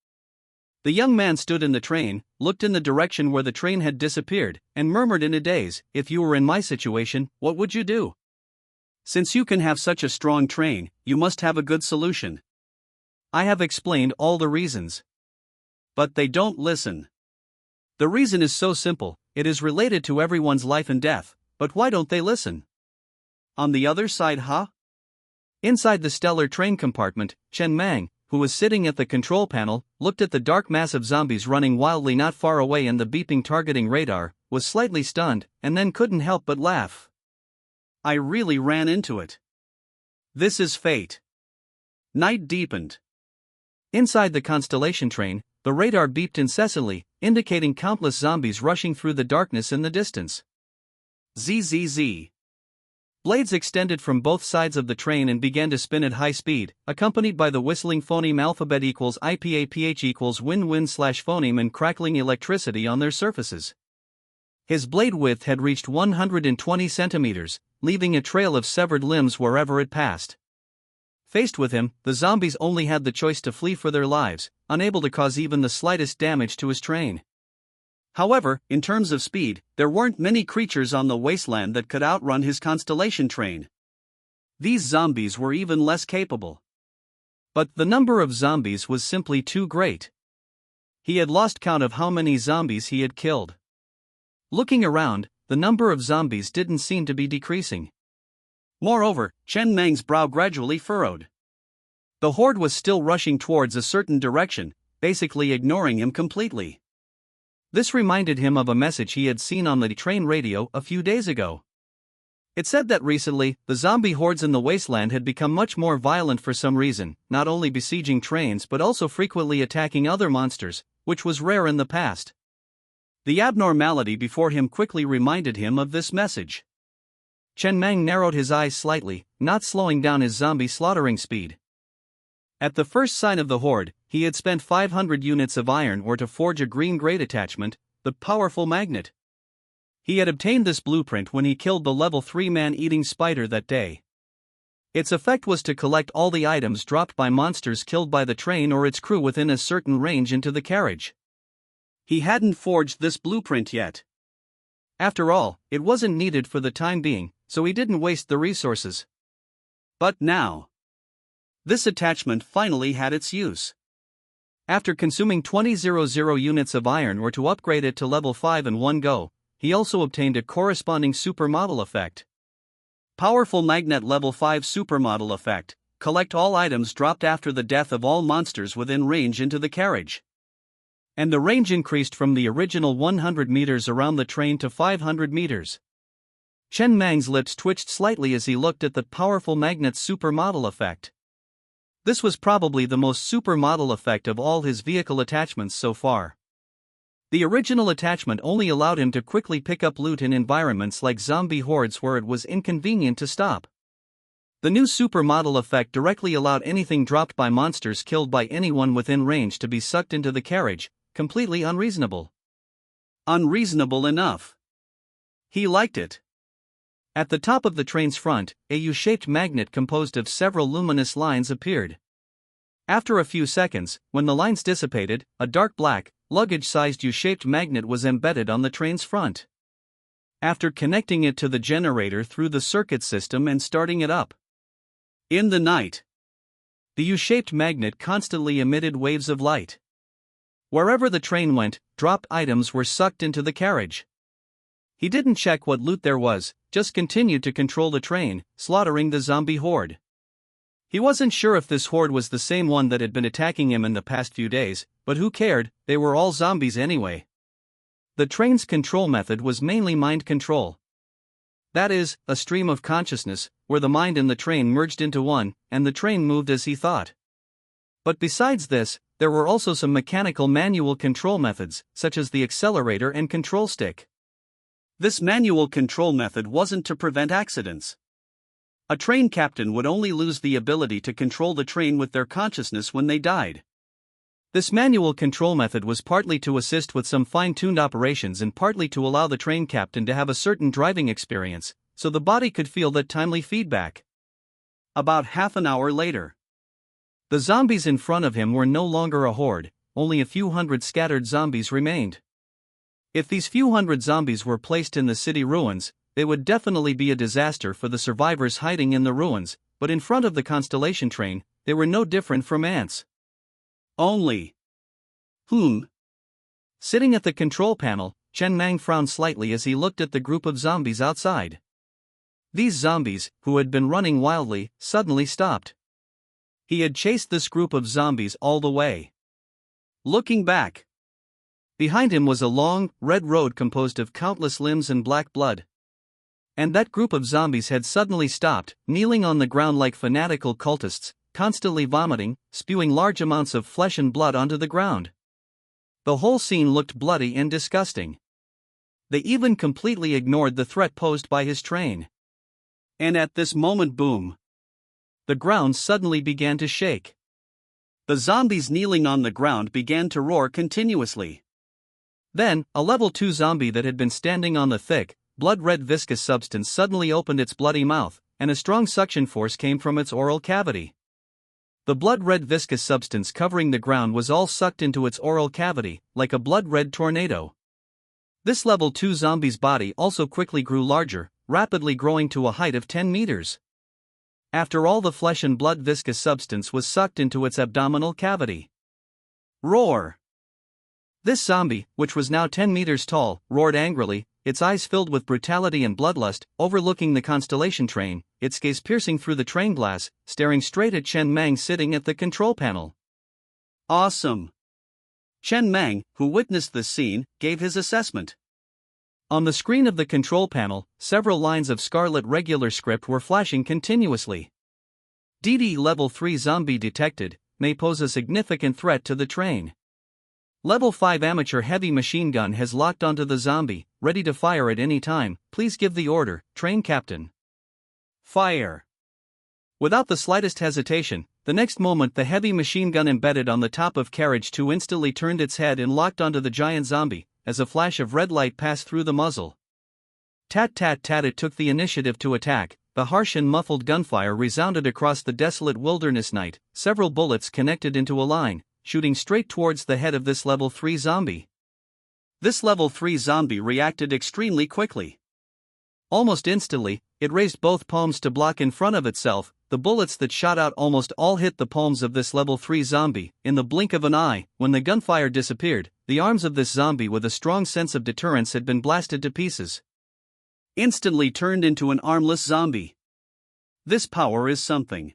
The young man stood in the train, looked in the direction where the train had disappeared, and murmured in a daze, "If you were in my situation, what would you do? Since you can have such a strong train, you must have a good solution. I have explained all the reasons. But they don't listen. The reason is so simple, it is related to everyone's life and death, but why don't they listen? On the other side, huh?" Inside the stellar train compartment, Chen Mang, who was sitting at the control panel, looked at the dark mass of zombies running wildly not far away and the beeping targeting radar, was slightly stunned, and then couldn't help but laugh. I really ran into it. This is fate. Night deepened. Inside the constellation train, the radar beeped incessantly, indicating countless zombies rushing through the darkness in the distance. ZZZ. Blades extended from both sides of the train and began to spin at high speed, accompanied by the whistling phoneme alphabet equals IPAPH equals win-win/phoneme and crackling electricity on their surfaces. His blade width had reached 120 centimeters, leaving a trail of severed limbs wherever it passed. Faced with him, the zombies only had the choice to flee for their lives, unable to cause even the slightest damage to his train. However, in terms of speed, there weren't many creatures on the wasteland that could outrun his constellation train. These zombies were even less capable. But the number of zombies was simply too great. He had lost count of how many zombies he had killed. Looking around, the number of zombies didn't seem to be decreasing. Moreover, Chen Mang's brow gradually furrowed. The horde was still rushing towards a certain direction, basically ignoring him completely. This reminded him of a message he had seen on the train radio a few days ago. It said that recently, the zombie hordes in the wasteland had become much more violent for some reason, not only besieging trains but also frequently attacking other monsters, which was rare in the past. The abnormality before him quickly reminded him of this message. Chen Mang narrowed his eyes slightly, not slowing down his zombie slaughtering speed. At the first sign of the horde, he had spent 500 units of iron ore to forge a green-grade attachment, the powerful magnet. He had obtained this blueprint when he killed the level 3 man-eating spider that day. Its effect was to collect all the items dropped by monsters killed by the train or its crew within a certain range into the carriage. He hadn't forged this blueprint yet. After all, it wasn't needed for the time being, so he didn't waste the resources. But now, this attachment finally had its use. After consuming 2,000 units of iron ore to upgrade it to level 5 in one go, he also obtained a corresponding supermodel effect. Powerful magnet level 5 supermodel effect. Collect all items dropped after the death of all monsters within range into the carriage. And the range increased from the original 100 meters around the train to 500 meters. Chen Mang's lips twitched slightly as he looked at the powerful magnet's supermodel effect. This was probably the most supermodel effect of all his vehicle attachments so far. The original attachment only allowed him to quickly pick up loot in environments like zombie hordes where it was inconvenient to stop. The new supermodel effect directly allowed anything dropped by monsters killed by anyone within range to be sucked into the carriage, completely unreasonable. Unreasonable enough. He liked it. At the top of the train's front, a U-shaped magnet composed of several luminous lines appeared. After a few seconds, when the lines dissipated, a dark black, luggage-sized U-shaped magnet was embedded on the train's front. After connecting it to the generator through the circuit system and starting it up. In the night, the U-shaped magnet constantly emitted waves of light. Wherever the train went, dropped items were sucked into the carriage. He didn't check what loot there was, just continued to control the train, slaughtering the zombie horde. He wasn't sure if this horde was the same one that had been attacking him in the past few days, but who cared, they were all zombies anyway. The train's control method was mainly mind control. That is, a stream of consciousness, where the mind and the train merged into one, and the train moved as he thought. But besides this, there were also some mechanical manual control methods, such as the accelerator and control stick. This manual control method wasn't to prevent accidents. A train captain would only lose the ability to control the train with their consciousness when they died. This manual control method was partly to assist with some fine-tuned operations and partly to allow the train captain to have a certain driving experience, so the body could feel that timely feedback. About half an hour later, the zombies in front of him were no longer a horde, only a few hundred scattered zombies remained. If these few hundred zombies were placed in the city ruins, they would definitely be a disaster for the survivors hiding in the ruins, but in front of the constellation train, they were no different from ants. Only. Sitting at the control panel, Chen Mang frowned slightly as he looked at the group of zombies outside. These zombies, who had been running wildly, suddenly stopped. He had chased this group of zombies all the way. Looking back, behind him was a long, red road composed of countless limbs and black blood. And that group of zombies had suddenly stopped, kneeling on the ground like fanatical cultists, constantly vomiting, spewing large amounts of flesh and blood onto the ground. The whole scene looked bloody and disgusting. They even completely ignored the threat posed by his train. And at this moment, boom! The ground suddenly began to shake. The zombies kneeling on the ground began to roar continuously. Then, a level 2 zombie that had been standing on the thick, blood-red viscous substance suddenly opened its bloody mouth, and a strong suction force came from its oral cavity. The blood-red viscous substance covering the ground was all sucked into its oral cavity, like a blood-red tornado. This level 2 zombie's body also quickly grew larger, rapidly growing to a height of 10 meters. After all the flesh and blood viscous substance was sucked into its abdominal cavity. Roar! This zombie, which was now 10 meters tall, roared angrily, its eyes filled with brutality and bloodlust, overlooking the constellation train, its gaze piercing through the train glass, staring straight at Chen Mang sitting at the control panel. Awesome! Chen Mang, who witnessed this scene, gave his assessment. On the screen of the control panel, several lines of scarlet regular script were flashing continuously. DD Level 3 zombie detected, may pose a significant threat to the train. Level 5 amateur heavy machine gun has locked onto the zombie, ready to fire at any time. Please give the order, train captain. Fire! Without the slightest hesitation, the next moment the heavy machine gun embedded on the top of carriage 2 instantly turned its head and locked onto the giant zombie, as a flash of red light passed through the muzzle. Tat tat tat, it took the initiative to attack. The harsh and muffled gunfire resounded across the desolate wilderness night, several bullets connected into a line, shooting straight towards the head of this level 3 zombie. This level 3 zombie reacted extremely quickly. Almost instantly, it raised both palms to block in front of itself. The bullets that shot out almost all hit the palms of this level 3 zombie. In the blink of an eye, when the gunfire disappeared, the arms of this zombie with a strong sense of deterrence had been blasted to pieces. Instantly turned into an armless zombie. This power is something.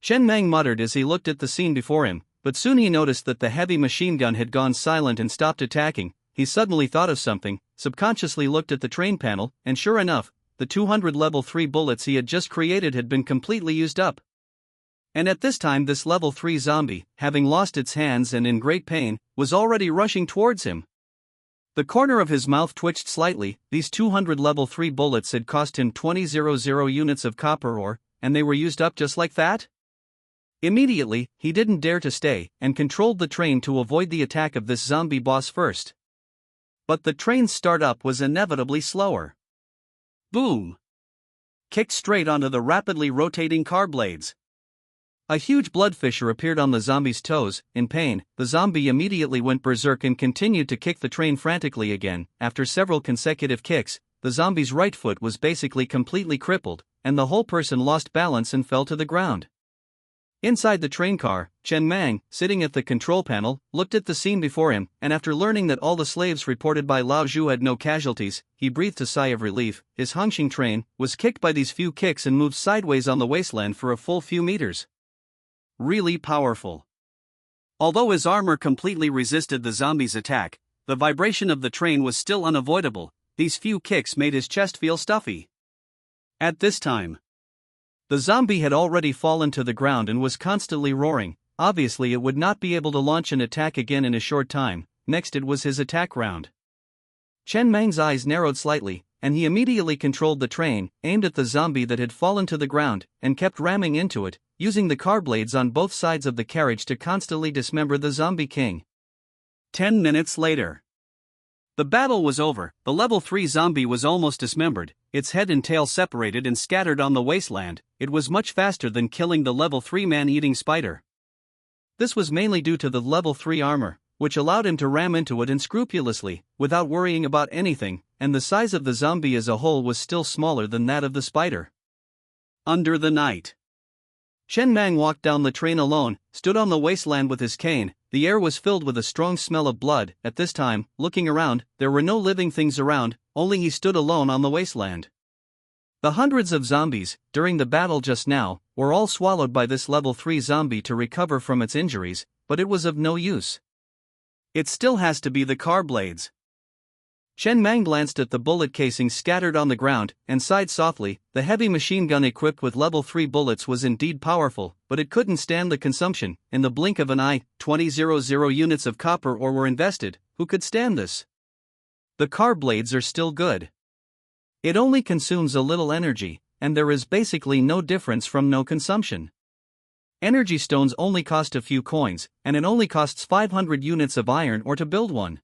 Chen Mang muttered as he looked at the scene before him, but soon he noticed that the heavy machine gun had gone silent and stopped attacking. He suddenly thought of something, subconsciously looked at the train panel, and sure enough, the 200 level 3 bullets he had just created had been completely used up. And at this time this level 3 zombie, having lost its hands and in great pain, was already rushing towards him. The corner of his mouth twitched slightly. These 200 level 3 bullets had cost him 20,000 units of copper ore, and they were used up just like that? Immediately, he didn't dare to stay, and controlled the train to avoid the attack of this zombie boss first. But the train's start-up was inevitably slower. Boom! Kicked straight onto the rapidly rotating car blades. A huge blood fissure appeared on the zombie's toes. In pain, the zombie immediately went berserk and continued to kick the train frantically again. After several consecutive kicks, the zombie's right foot was basically completely crippled, and the whole person lost balance and fell to the ground. Inside the train car, Chen Mang, sitting at the control panel, looked at the scene before him, and after learning that all the slaves reported by Lao Zhu had no casualties, he breathed a sigh of relief. His Hongxing train was kicked by these few kicks and moved sideways on the wasteland for a full few meters. Really powerful. Although his armor completely resisted the zombie's attack, the vibration of the train was still unavoidable. These few kicks made his chest feel stuffy. At this time, the zombie had already fallen to the ground and was constantly roaring. Obviously it would not be able to launch an attack again in a short time. Next it was his attack round. Chen Mang's eyes narrowed slightly, and he immediately controlled the train, aimed at the zombie that had fallen to the ground, and kept ramming into it, using the car blades on both sides of the carriage to constantly dismember the zombie king. 10 minutes later. The battle was over. The level 3 zombie was almost dismembered, its head and tail separated and scattered on the wasteland. It was much faster than killing the level 3 man-eating spider. This was mainly due to the level 3 armor, which allowed him to ram into it unscrupulously, without worrying about anything, and the size of the zombie as a whole was still smaller than that of the spider. Under the night. Chen Mang walked down the train alone, stood on the wasteland with his cane. The air was filled with a strong smell of blood. At this time, looking around, there were no living things around, only he stood alone on the wasteland. The hundreds of zombies, during the battle just now, were all swallowed by this level 3 zombie to recover from its injuries, but it was of no use. It still has to be the car blades. Chen Mang glanced at the bullet casings scattered on the ground, and sighed softly. The heavy machine gun equipped with level 3 bullets was indeed powerful, but it couldn't stand the consumption. In the blink of an eye, 20,000 units of copper ore were invested. Who could stand this? The car blades are still good. It only consumes a little energy, and there is basically no difference from no consumption. Energy stones only cost a few coins, and it only costs 500 units of iron ore to build one.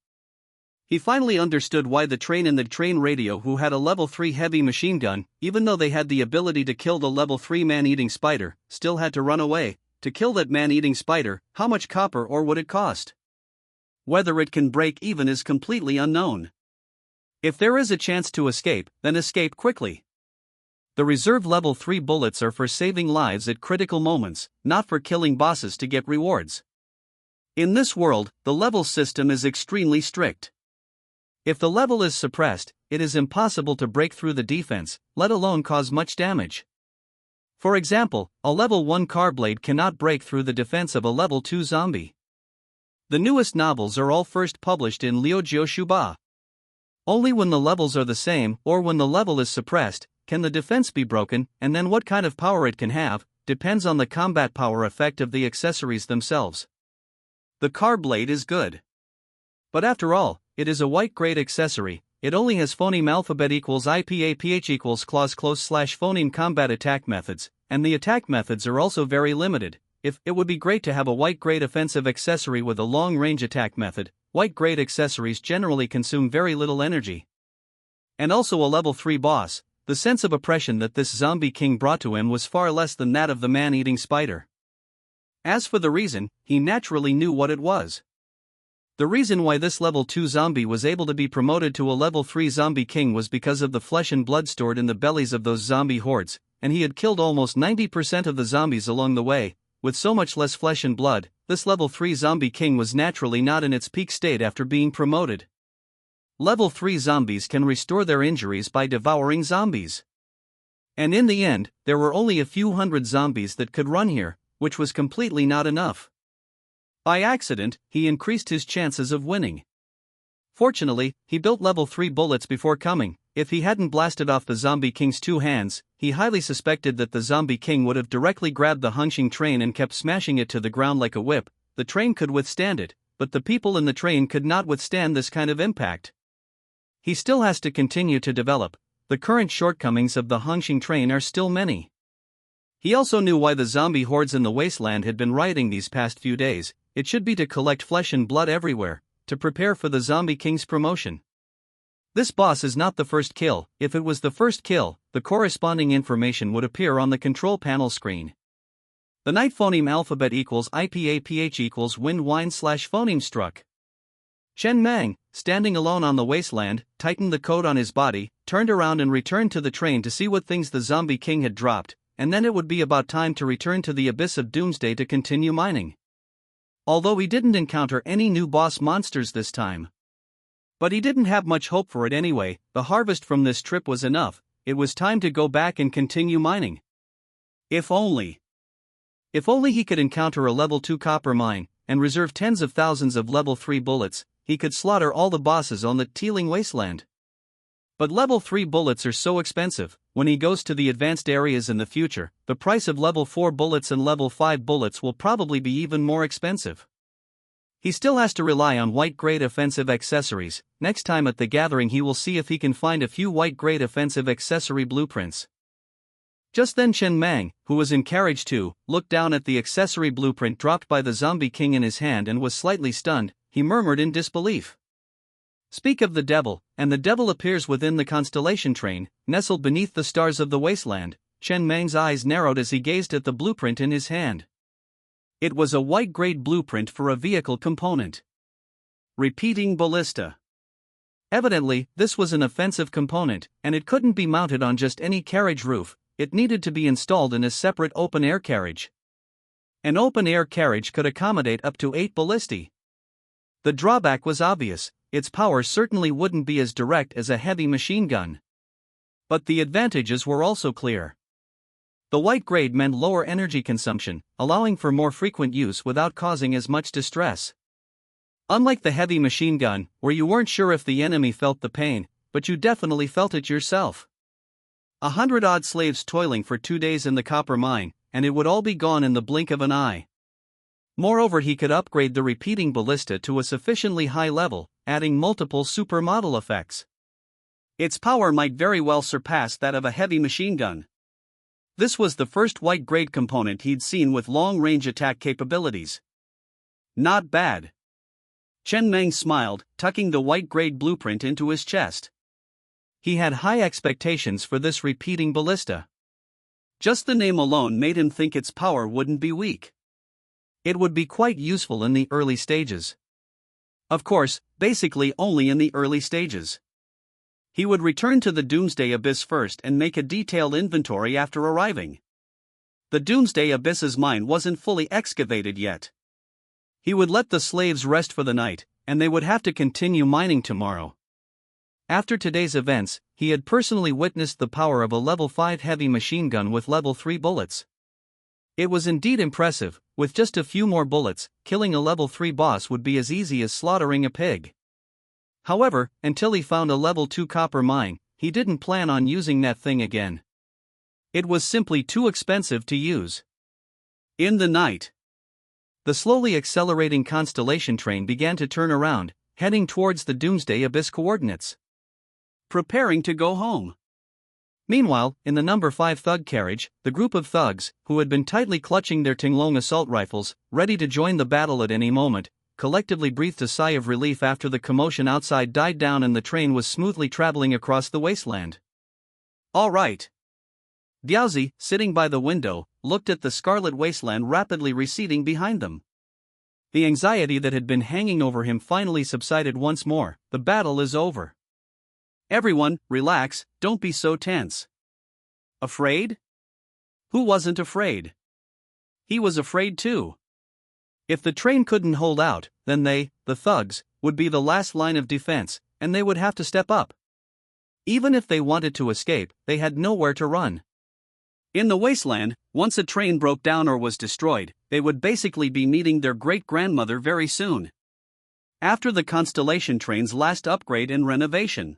He finally understood why the train and the train radio who had a level 3 heavy machine gun, even though they had the ability to kill the level 3 man-eating spider, still had to run away. To kill that man-eating spider, how much copper ore would it cost? Whether it can break even is completely unknown. If there is a chance to escape, then escape quickly. The reserve level 3 bullets are for saving lives at critical moments, not for killing bosses to get rewards. In this world, the level system is extremely strict. If the level is suppressed, it is impossible to break through the defense, let alone cause much damage. For example, a level 1 car blade cannot break through the defense of a level 2 zombie. The newest novels are all first published in Liujiu Shuba. Only when the levels are the same, or when the level is suppressed, can the defense be broken, and then what kind of power it can have, depends on the combat power effect of the accessories themselves. The car blade is good. But after all, it is a white grade accessory, it only has phoneme alphabet equals IPAPH equals clause close slash phoneme combat attack methods, and the attack methods are also very limited. If it would be great to have a white grade offensive accessory with a long range attack method, white grade accessories generally consume very little energy. And also a level 3 boss. The sense of oppression that this zombie king brought to him was far less than that of the man-eating spider. As for the reason, he naturally knew what it was. The reason why this level 2 zombie was able to be promoted to a level 3 zombie king was because of the flesh and blood stored in the bellies of those zombie hordes, and he had killed almost 90% of the zombies along the way. With so much less flesh and blood, this level 3 zombie king was naturally not in its peak state after being promoted. Level 3 zombies can restore their injuries by devouring zombies. And in the end, there were only a few hundred zombies that could run here, which was completely not enough. By accident, he increased his chances of winning. Fortunately, he built level 3 bullets before coming. If he hadn't blasted off the zombie king's 2 hands, he highly suspected that the zombie king would have directly grabbed the Hengxing train and kept smashing it to the ground like a whip. The train could withstand it, but the people in the train could not withstand this kind of impact. He still has to continue to develop. The current shortcomings of the Hengxing train are still many. He also knew why the zombie hordes in the wasteland had been rioting these past few days. It should be to collect flesh and blood everywhere, to prepare for the zombie king's promotion. This boss is not the first kill. If it was the first kill, the corresponding information would appear on the control panel screen. The night phoneme alphabet equals IPAPH equals wind wine slash phoneme struck. Chen Mang, standing alone on the wasteland, tightened the coat on his body, turned around and returned to the train to see what things the zombie king had dropped, and then it would be about time to return to the abyss of doomsday to continue mining. Although he didn't encounter any new boss monsters this time. But he didn't have much hope for it anyway. The harvest from this trip was enough. It was time to go back and continue mining. If only he could encounter a level 2 copper mine, and reserve tens of thousands of level 3 bullets, he could slaughter all the bosses on the teeming wasteland. But level 3 bullets are so expensive. When he goes to the advanced areas in the future, the price of level 4 bullets and level 5 bullets will probably be even more expensive. He still has to rely on white grade offensive accessories. Next time at the gathering he will see if he can find a few white grade offensive accessory blueprints. Just then Chen Mang, who was in carriage 2, looked down at the accessory blueprint dropped by the zombie king in his hand and was slightly stunned. He murmured in disbelief. Speak of the devil, and the devil appears within the constellation train, nestled beneath the stars of the wasteland. Chen Mang's eyes narrowed as he gazed at the blueprint in his hand. It was a white-grade blueprint for a vehicle component. Repeating ballista. Evidently, this was an offensive component, and it couldn't be mounted on just any carriage roof. It needed to be installed in a separate open-air carriage. An open-air carriage could accommodate up to 8 ballistae. The drawback was obvious. Its power certainly wouldn't be as direct as a heavy machine gun. But the advantages were also clear. The white grade meant lower energy consumption, allowing for more frequent use without causing as much distress. Unlike the heavy machine gun, where you weren't sure if the enemy felt the pain, but you definitely felt it yourself. 100-odd slaves toiling for 2 days in the copper mine, and it would all be gone in the blink of an eye. Moreover, he could upgrade the repeating ballista to a sufficiently high level, adding multiple supermodel effects. Its power might very well surpass that of a heavy machine gun. This was the first white-grade component he'd seen with long-range attack capabilities. Not bad. Chen Mang smiled, tucking the white-grade blueprint into his chest. He had high expectations for this repeating ballista. Just the name alone made him think its power wouldn't be weak. It would be quite useful in the early stages. Of course, basically only in the early stages. He would return to the Doomsday Abyss first and make a detailed inventory after arriving. The Doomsday Abyss's mine wasn't fully excavated yet. He would let the slaves rest for the night, and they would have to continue mining tomorrow. After today's events, he had personally witnessed the power of a level 5 heavy machine gun with level 3 bullets. It was indeed impressive. With just a few more bullets, killing a level 3 boss would be as easy as slaughtering a pig. However, until he found a level 2 copper mine, he didn't plan on using that thing again. It was simply too expensive to use. In the night, the slowly accelerating constellation train began to turn around, heading towards the Doomsday Abyss coordinates, preparing to go home. Meanwhile, in the number 5 thug carriage, the group of thugs, who had been tightly clutching their Tinglong assault rifles, ready to join the battle at any moment, collectively breathed a sigh of relief after the commotion outside died down and the train was smoothly traveling across the wasteland. All right. Diaozi, sitting by the window, looked at the scarlet wasteland rapidly receding behind them. The anxiety that had been hanging over him finally subsided once more. The battle is over. Everyone, relax, don't be so tense. Afraid? Who wasn't afraid? He was afraid too. If the train couldn't hold out, then they, the thugs, would be the last line of defense, and they would have to step up. Even if they wanted to escape, they had nowhere to run. In the wasteland, once a train broke down or was destroyed, they would basically be meeting their great-grandmother very soon. After the Constellation train's last upgrade and renovation,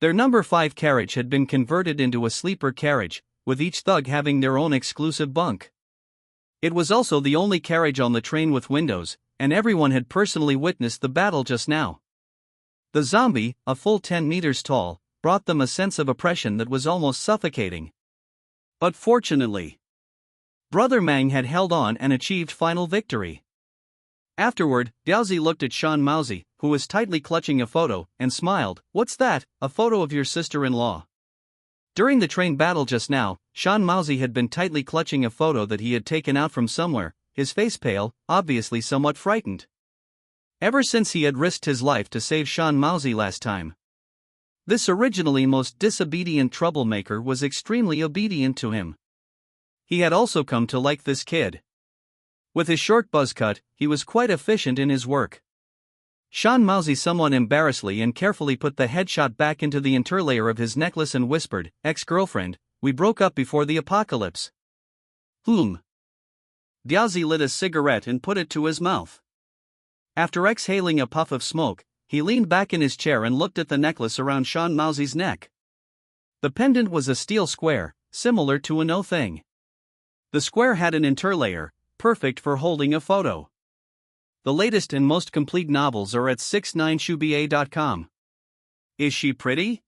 their number 5 carriage had been converted into a sleeper carriage, with each thug having their own exclusive bunk. It was also the only carriage on the train with windows, and everyone had personally witnessed the battle just now. The zombie, a full 10 meters tall, brought them a sense of oppression that was almost suffocating. But fortunately, Brother Mang had held on and achieved final victory. Afterward, Diaozi looked at Shan Maozi, who was tightly clutching a photo, and smiled. "What's that? A photo of your sister-in-law?" During the train battle just now, Shan Maozi had been tightly clutching a photo that he had taken out from somewhere, his face pale, obviously somewhat frightened. Ever since he had risked his life to save Shan Maozi last time, this originally most disobedient troublemaker was extremely obedient to him. He had also come to like this kid. With his short buzz cut, he was quite efficient in his work. Shan Maozi somewhat embarrassedly and carefully put the headshot back into the interlayer of his necklace and whispered, "Ex-girlfriend, we broke up before the apocalypse." Diaozi lit a cigarette and put it to his mouth. After exhaling a puff of smoke, he leaned back in his chair and looked at the necklace around Shan Maozi's neck. The pendant was a steel square, similar to a no-thing. The square had an interlayer, perfect for holding a photo. The latest and most complete novels are at 69shuba.com. Is she pretty?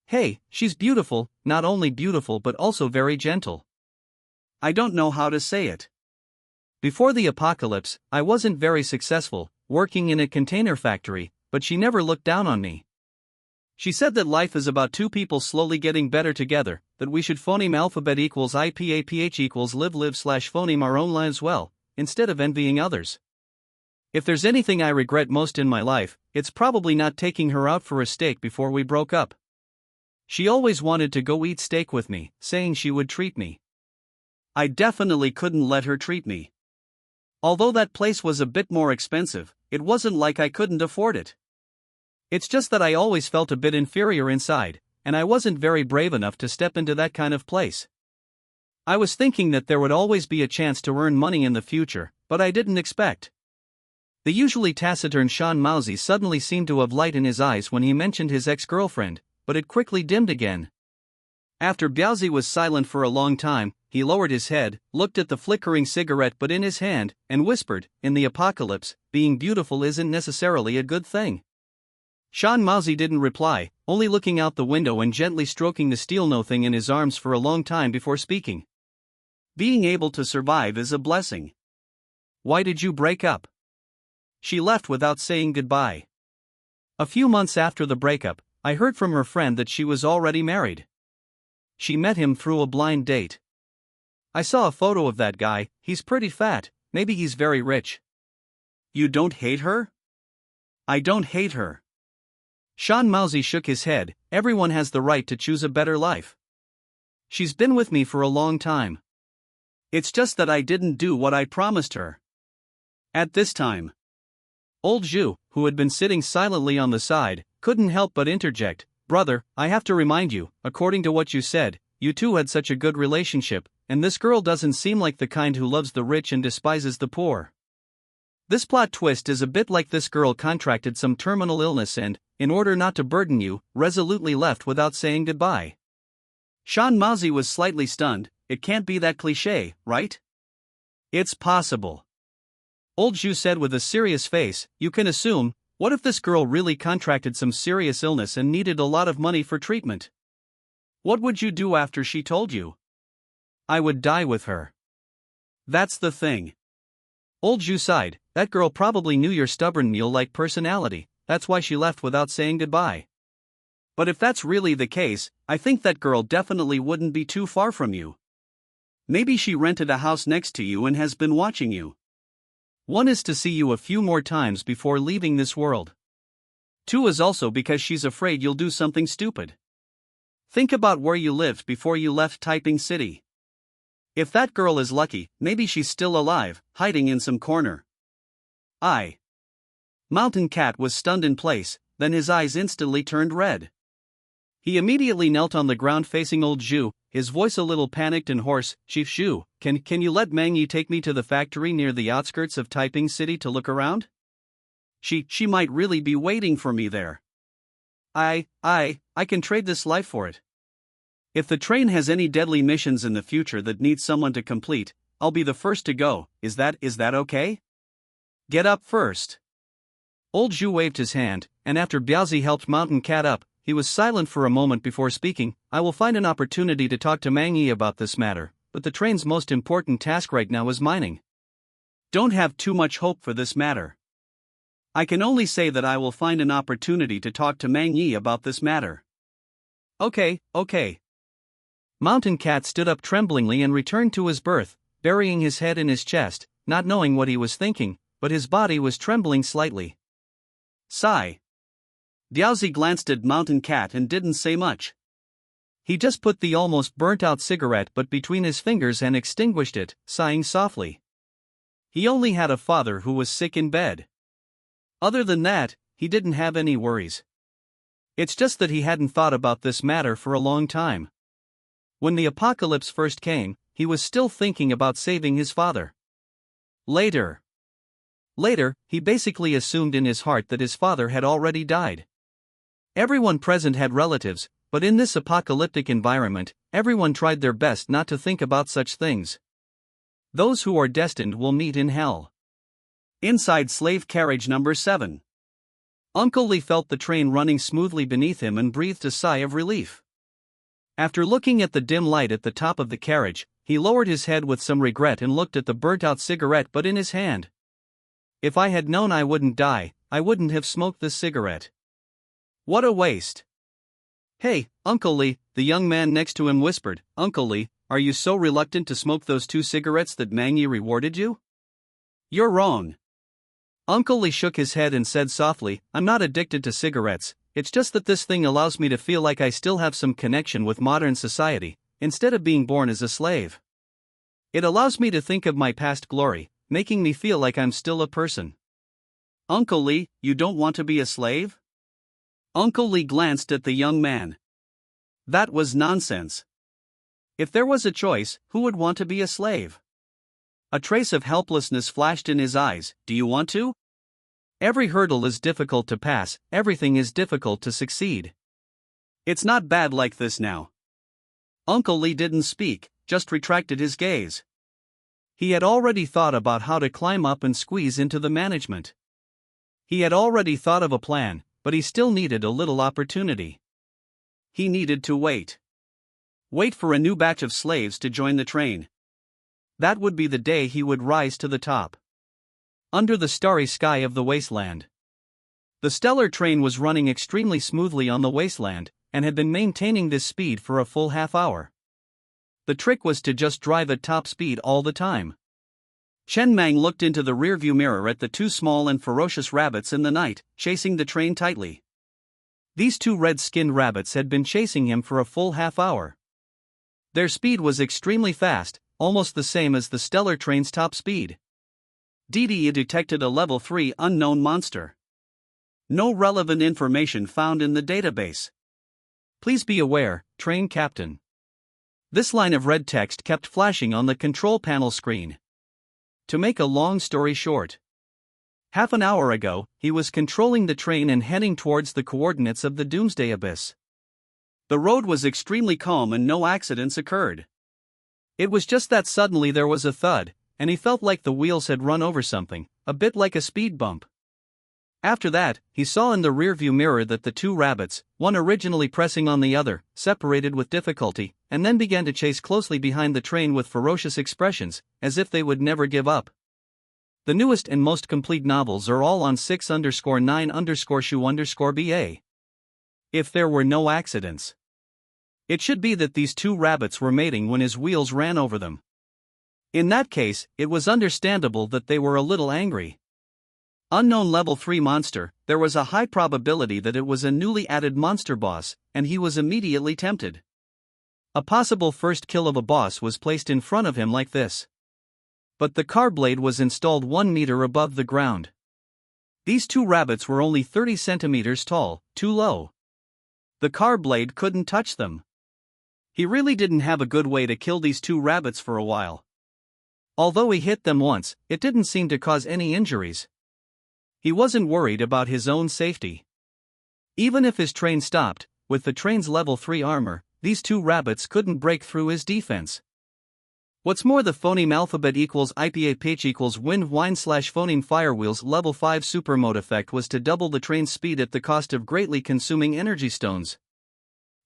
Hey, she's beautiful, not only beautiful but also very gentle. I don't know how to say it. Before the apocalypse, I wasn't very successful, working in a container factory, but she never looked down on me. She said that life is about two people slowly getting better together, that we should phoneme alphabet equals IPAPH equals live/phoneme our own lives well, instead of envying others. If there's anything I regret most in my life, it's probably not taking her out for a steak before we broke up. She always wanted to go eat steak with me, saying she would treat me. I definitely couldn't let her treat me. Although that place was a bit more expensive, it wasn't like I couldn't afford it. It's just that I always felt a bit inferior inside, and I wasn't very brave enough to step into that kind of place. I was thinking that there would always be a chance to earn money in the future, but I didn't expect. The usually taciturn Shan Maozi suddenly seemed to have light in his eyes when he mentioned his ex-girlfriend, but it quickly dimmed again. After Diaozi was silent for a long time, he lowered his head, looked at the flickering cigarette butt in his hand, and whispered, "In the apocalypse, being beautiful isn't necessarily a good thing." Shan Maozi didn't reply, only looking out the window and gently stroking the steel no-thing in his arms for a long time before speaking. Being able to survive is a blessing. Why did you break up? She left without saying goodbye. A few months after the breakup, I heard from her friend that she was already married. She met him through a blind date. I saw a photo of that guy. He's pretty fat, maybe he's very rich. You don't hate her? I don't hate her. Sean Mousy shook his head. Everyone has the right to choose a better life. She's been with me for a long time. It's just that I didn't do what I promised her. At this time, old Zhu, who had been sitting silently on the side, couldn't help but interject. Brother, I have to remind you, according to what you said, you two had such a good relationship, and this girl doesn't seem like the kind who loves the rich and despises the poor. This plot twist is a bit like this girl contracted some terminal illness and, in order not to burden you, resolutely left without saying goodbye. Sean Mousy was slightly stunned. It can't be that cliché, right? It's possible. Old Zhu said with a serious face. You can assume, what if this girl really contracted some serious illness and needed a lot of money for treatment? What would you do after she told you? I would die with her. That's the thing. Old Zhu sighed. That girl probably knew your stubborn mule-like personality, that's why she left without saying goodbye. But if that's really the case, I think that girl definitely wouldn't be too far from you. Maybe she rented a house next to you and has been watching you. One is to see you a few more times before leaving this world. Two is also because she's afraid you'll do something stupid. Think about where you lived before you left Taiping City. If that girl is lucky, maybe she's still alive, hiding in some corner. Mountain Cat was stunned in place, then his eyes instantly turned red. He immediately knelt on the ground facing old Zhu, his voice a little panicked and hoarse. Chief Zhu, can you let Meng Yi take me to the factory near the outskirts of Taiping City to look around? She might really be waiting for me there. I can trade this life for it. If the train has any deadly missions in the future that need someone to complete, I'll be the first to go. Is that okay? Get up first. Old Zhu waved his hand, and after Biaozi helped Mountain Cat up, he was silent for a moment before speaking. I will find an opportunity to talk to Meng Yi about this matter, but the train's most important task right now is mining. Don't have too much hope for this matter. I can only say that I will find an opportunity to talk to Meng Yi about this matter. Okay. Mountain Cat stood up tremblingly and returned to his berth, burying his head in his chest, not knowing what he was thinking, but his body was trembling slightly. Sigh. Biaozi glanced at Mountain Cat and didn't say much. He just put the almost burnt-out cigarette butt between his fingers and extinguished it, sighing softly. He only had a father who was sick in bed. Other than that, he didn't have any worries. It's just that he hadn't thought about this matter for a long time. When the apocalypse first came, he was still thinking about saving his father. Later, he basically assumed in his heart that his father had already died. Everyone present had relatives, but in this apocalyptic environment, everyone tried their best not to think about such things. Those who are destined will meet in hell. Inside slave carriage number 7. Uncle Li felt the train running smoothly beneath him and breathed a sigh of relief. After looking at the dim light at the top of the carriage, he lowered his head with some regret and looked at the burnt-out cigarette butt in his hand. If I had known I wouldn't die, I wouldn't have smoked this cigarette. What a waste. Hey, Uncle Li, the young man next to him whispered. Uncle Li, are you so reluctant to smoke those 2 cigarettes that Meng Yi rewarded you? You're wrong. Uncle Li shook his head and said softly, I'm not addicted to cigarettes, it's just that this thing allows me to feel like I still have some connection with modern society, instead of being born as a slave. It allows me to think of my past glory, making me feel like I'm still a person. Uncle Li, you don't want to be a slave? Uncle Li glanced at the young man. That was nonsense. If there was a choice, who would want to be a slave? A trace of helplessness flashed in his eyes. Do you want to? Every hurdle is difficult to pass, everything is difficult to succeed. It's not bad like this now. Uncle Li didn't speak, just retracted his gaze. He had already thought about how to climb up and squeeze into the management. He had already thought of a plan, but he still needed a little opportunity. He needed to wait. Wait for a new batch of slaves to join the train. That would be the day he would rise to the top. Under the starry sky of the wasteland. The stellar train was running extremely smoothly on the wasteland, and had been maintaining this speed for a full half hour. The trick was to just drive at top speed all the time. Chen Mang looked into the rearview mirror at the 2 small and ferocious rabbits in the night, chasing the train tightly. These two red-skinned rabbits had been chasing him for a full half hour. Their speed was extremely fast, almost the same as the stellar train's top speed. DDE detected a level 3 unknown monster. No relevant information found in the database. Please be aware, train captain. This line of red text kept flashing on the control panel screen. To make a long story short, half an hour ago, he was controlling the train and heading towards the coordinates of the Doomsday Abyss. The road was extremely calm and no accidents occurred. It was just that suddenly there was a thud, and he felt like the wheels had run over something, a bit like a speed bump. After that, he saw in the rearview mirror that the two rabbits, one originally pressing on the other, separated with difficulty, and then began to chase closely behind the train with ferocious expressions, as if they would never give up. The newest and most complete novels are all on 6_9_shoe_BA. If there were no accidents, it should be that these two rabbits were mating when his wheels ran over them. In that case, it was understandable that they were a little angry. Unknown level 3 monster, there was a high probability that it was a newly added monster boss, and he was immediately tempted. A possible first kill of a boss was placed in front of him like this. But the car blade was installed 1 meter above the ground. These two rabbits were only 30 centimeters tall, too low. The car blade couldn't touch them. He really didn't have a good way to kill these two rabbits for a while. Although he hit them once, it didn't seem to cause any injuries. He wasn't worried about his own safety. Even if his train stopped, with the train's level 3 armor, these two rabbits couldn't break through his defense. What's more, the phoneme alphabet equals IPA pitch equals wind wine / phoneme firewheels level 5 super mode effect was to double the train's speed at the cost of greatly consuming energy stones.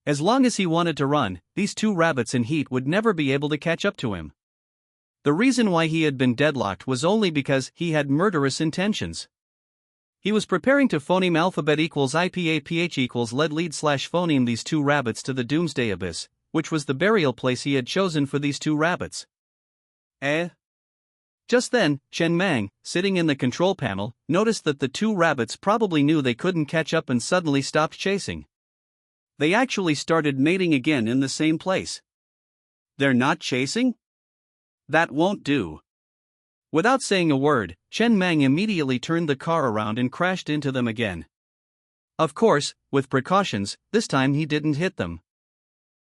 As long as he wanted to run, these two rabbits in heat would never be able to catch up to him. The reason why he had been deadlocked was only because he had murderous intentions. He was preparing to phoneme alphabet equals IPA PH equals lead / phoneme these two rabbits to the Doomsday Abyss, which was the burial place he had chosen for these two rabbits. Just then, Chen Mang, sitting in the control panel, noticed that the two rabbits probably knew they couldn't catch up and suddenly stopped chasing. They actually started mating again in the same place. They're not chasing? That won't do. Without saying a word, Chen Mang immediately turned the car around and crashed into them again. Of course, with precautions, this time he didn't hit them.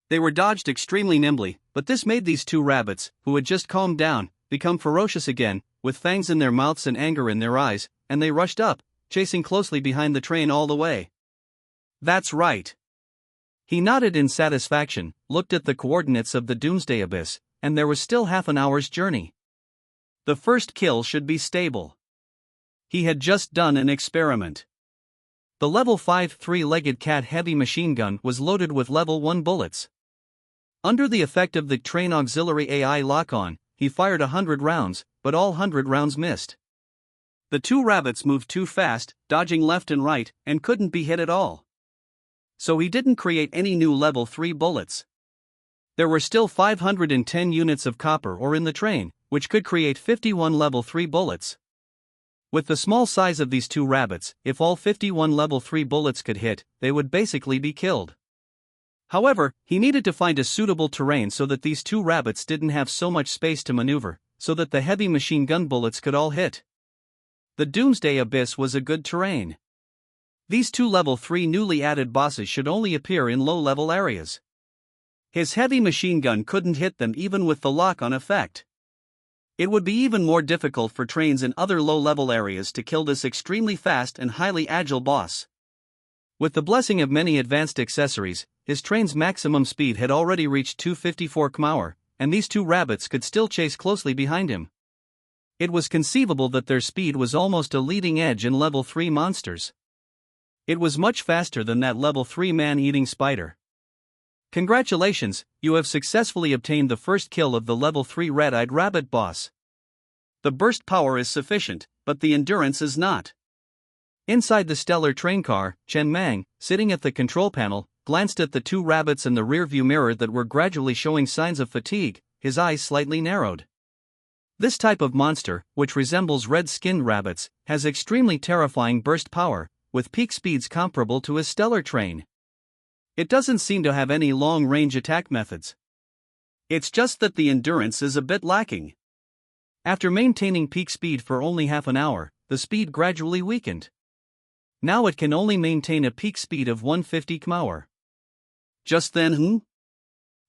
They were dodged extremely nimbly, but this made these two rabbits, who had just calmed down, become ferocious again, with fangs in their mouths and anger in their eyes, and they rushed up, chasing closely behind the train all the way. That's right. He nodded in satisfaction, looked at the coordinates of the Doomsday Abyss, and there was still half an hour's journey. The first kill should be stable. He had just done an experiment. The level 5 3-legged cat heavy machine gun was loaded with level 1 bullets. Under the effect of the train auxiliary AI lock-on, he fired 100 rounds, but all 100 rounds missed. The two rabbits moved too fast, dodging left and right, and couldn't be hit at all. So he didn't create any new level 3 bullets. There were still 510 units of copper ore in the train, which could create 51 level 3 bullets. With the small size of these two rabbits, if all 51 level 3 bullets could hit, they would basically be killed. However, he needed to find a suitable terrain so that these two rabbits didn't have so much space to maneuver, so that the heavy machine gun bullets could all hit. The Doomsday Abyss was a good terrain. These two level 3 newly added bosses should only appear in low-level areas. His heavy machine gun couldn't hit them even with the lock-on effect. It would be even more difficult for trains in other low-level areas to kill this extremely fast and highly agile boss. With the blessing of many advanced accessories, his train's maximum speed had already reached 254 km/h, and these two rabbits could still chase closely behind him. It was conceivable that their speed was almost a leading edge in level 3 monsters. It was much faster than that level 3 man-eating spider. Congratulations, you have successfully obtained the first kill of the level 3 red-eyed rabbit boss. The burst power is sufficient, but the endurance is not. Inside the stellar train car, Chen Mang, sitting at the control panel, glanced at the two rabbits in the rearview mirror that were gradually showing signs of fatigue, his eyes slightly narrowed. This type of monster, which resembles red-skinned rabbits, has extremely terrifying burst power, with peak speeds comparable to his stellar train. It doesn't seem to have any long-range attack methods. It's just that the endurance is a bit lacking. After maintaining peak speed for only half an hour, the speed gradually weakened. Now it can only maintain a peak speed of 150 km/h. Just then,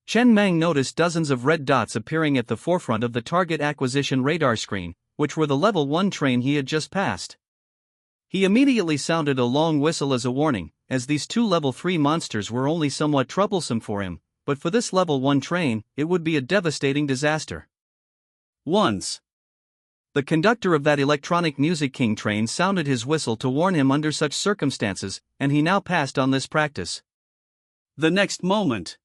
Chen Mang noticed dozens of red dots appearing at the forefront of the target acquisition radar screen, which were the level 1 train he had just passed. He immediately sounded a long whistle as a warning, as these two level 3 monsters were only somewhat troublesome for him, but for this level 1 train, it would be a devastating disaster. Once, the conductor of that electronic music king train sounded his whistle to warn him under such circumstances, and he now passed on this practice. The next moment,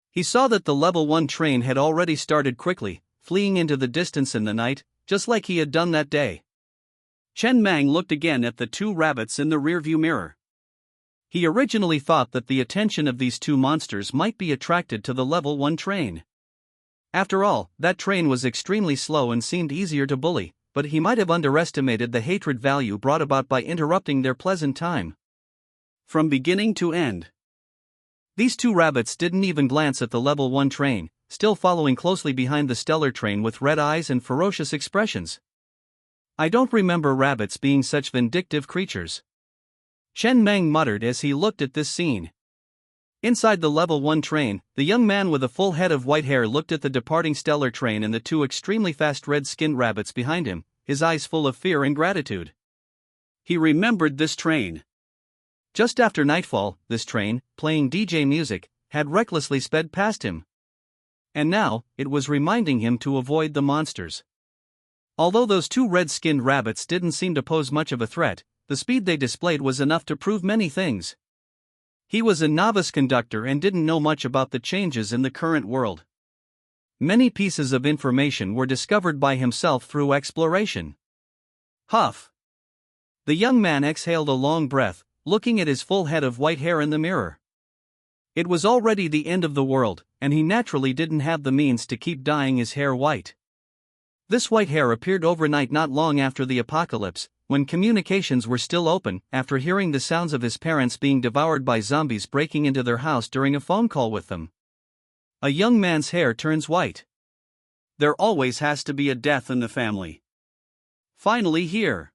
he saw that the level 1 train had already started quickly, fleeing into the distance in the night, just like he had done that day. Chen Mang looked again at the two rabbits in the rearview mirror. He originally thought that the attention of these two monsters might be attracted to the level 1 train. After all, that train was extremely slow and seemed easier to bully, but he might have underestimated the hatred value brought about by interrupting their pleasant time. From beginning to end, these two rabbits didn't even glance at the level 1 train, still following closely behind the stellar train with red eyes and ferocious expressions. I don't remember rabbits being such vindictive creatures, Chen Mang muttered as he looked at this scene. Inside the level 1 train, the young man with a full head of white hair looked at the departing stellar train and the two extremely fast red-skinned rabbits behind him, his eyes full of fear and gratitude. He remembered this train. Just after nightfall, this train, playing DJ music, had recklessly sped past him. And now, it was reminding him to avoid the monsters. Although those two red-skinned rabbits didn't seem to pose much of a threat, the speed they displayed was enough to prove many things. He was a novice conductor and didn't know much about the changes in the current world. Many pieces of information were discovered by himself through exploration. Huff! The young man exhaled a long breath, looking at his full head of white hair in the mirror. It was already the end of the world, and he naturally didn't have the means to keep dyeing his hair white. This white hair appeared overnight not long after the apocalypse, when communications were still open, after hearing the sounds of his parents being devoured by zombies breaking into their house during a phone call with them. A young man's hair turns white. There always has to be a death in the family. Finally here.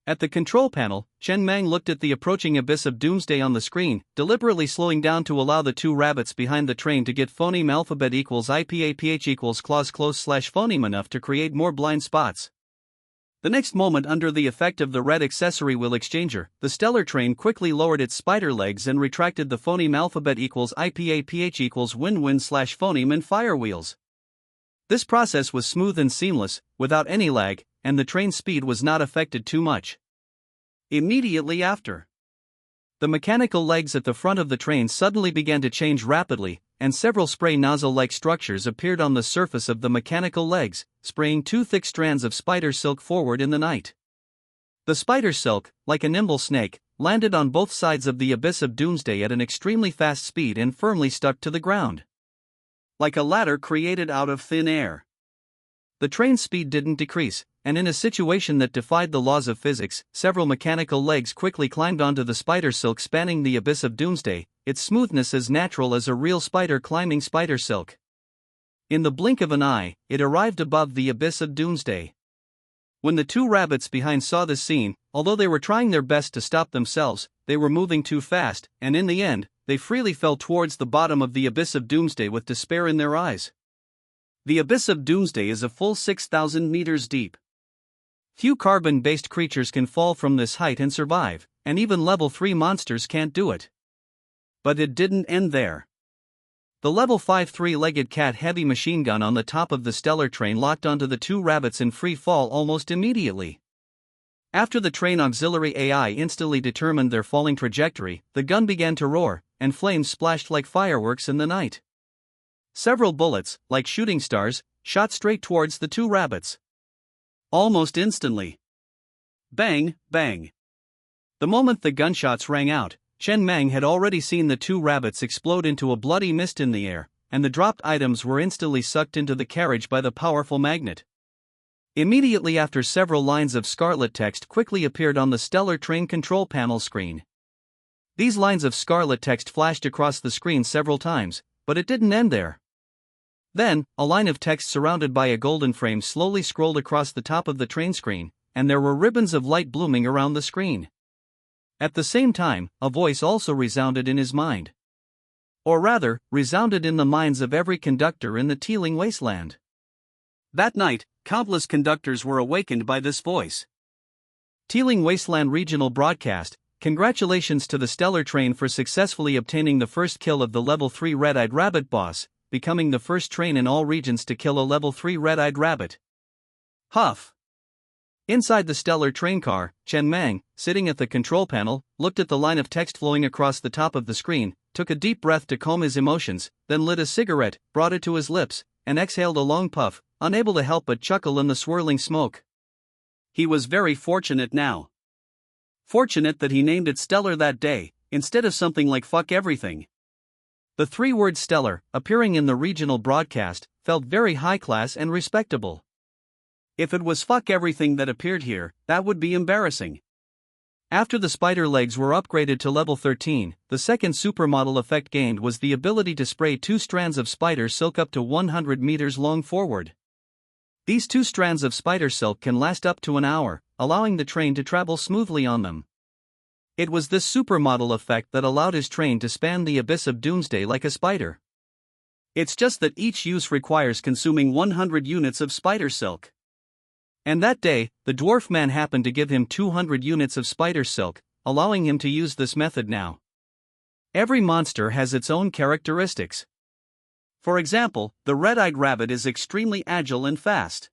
At the control panel, Chen Mang looked at the approaching abyss of doomsday on the screen, deliberately slowing down to allow the two rabbits behind the train to get phoneme alphabet equals IPAPH equals clause close slash phoneme enough to create more blind spots. The next moment, under the effect of the red accessory wheel exchanger, the stellar train quickly lowered its spider legs and retracted the phoneme alphabet equals IPAPH equals win-win slash phoneme and fire wheels. This process was smooth and seamless, without any lag, and the train speed was not affected too much. Immediately after, the mechanical legs at the front of the train suddenly began to change rapidly, and several spray nozzle-like structures appeared on the surface of the mechanical legs, spraying two thick strands of spider silk forward in the night. The spider silk, like a nimble snake, landed on both sides of the abyss of doomsday at an extremely fast speed and firmly stuck to the ground, like a ladder created out of thin air. The train's speed didn't decrease, and in a situation that defied the laws of physics, several mechanical legs quickly climbed onto the spider silk spanning the abyss of doomsday, its smoothness as natural as a real spider climbing spider silk. In the blink of an eye, it arrived above the abyss of doomsday. When the two rabbits behind saw this scene, although they were trying their best to stop themselves, they were moving too fast, and in the end, they freely fell towards the bottom of the abyss of doomsday with despair in their eyes. The abyss of doomsday is a full 6,000 meters deep. Few carbon-based creatures can fall from this height and survive, and even level 3 monsters can't do it. But it didn't end there. The level 5 three-legged cat heavy machine gun on the top of the stellar train locked onto the two rabbits in free fall almost immediately. After the train auxiliary AI instantly determined their falling trajectory, the gun began to roar, and flames splashed like fireworks in the night. Several bullets, like shooting stars, shot straight towards the two rabbits. Almost instantly. Bang, bang. The moment the gunshots rang out, Chen Mang had already seen the two rabbits explode into a bloody mist in the air, and the dropped items were instantly sucked into the carriage by the powerful magnet. Immediately after, several lines of scarlet text quickly appeared on the stellar train control panel screen. These lines of scarlet text flashed across the screen several times, but it didn't end there. Then, a line of text surrounded by a golden frame slowly scrolled across the top of the train screen, and there were ribbons of light blooming around the screen. At the same time, a voice also resounded in his mind. Or rather, resounded in the minds of every conductor in the teeming wasteland. That night, countless conductors were awakened by this voice. Teeming Wasteland Regional Broadcast, congratulations to the stellar train for successfully obtaining the first kill of the level 3 red-eyed rabbit boss, becoming the first train in all regions to kill a level 3 red-eyed rabbit. Huff. Inside the stellar train car, Chen Mang, sitting at the control panel, looked at the line of text flowing across the top of the screen, took a deep breath to calm his emotions, then lit a cigarette, brought it to his lips, and exhaled a long puff, unable to help but chuckle in the swirling smoke. He was very fortunate now. Fortunate that he named it Stellar that day, instead of something like fuck everything. The three-word stellar, appearing in the regional broadcast, felt very high-class and respectable. If it was fuck everything that appeared here, that would be embarrassing. After the spider legs were upgraded to level 13, the second supermodel effect gained was the ability to spray 2 strands of spider silk up to 100 meters long forward. These 2 strands of spider silk can last up to an hour, allowing the train to travel smoothly on them. It was this supermodel effect that allowed his train to span the abyss of doomsday like a spider. It's just that each use requires consuming 100 units of spider silk. And that day, the dwarf man happened to give him 200 units of spider silk, allowing him to use this method now. Every monster has its own characteristics. For example, the red-eyed rabbit is extremely agile and fast.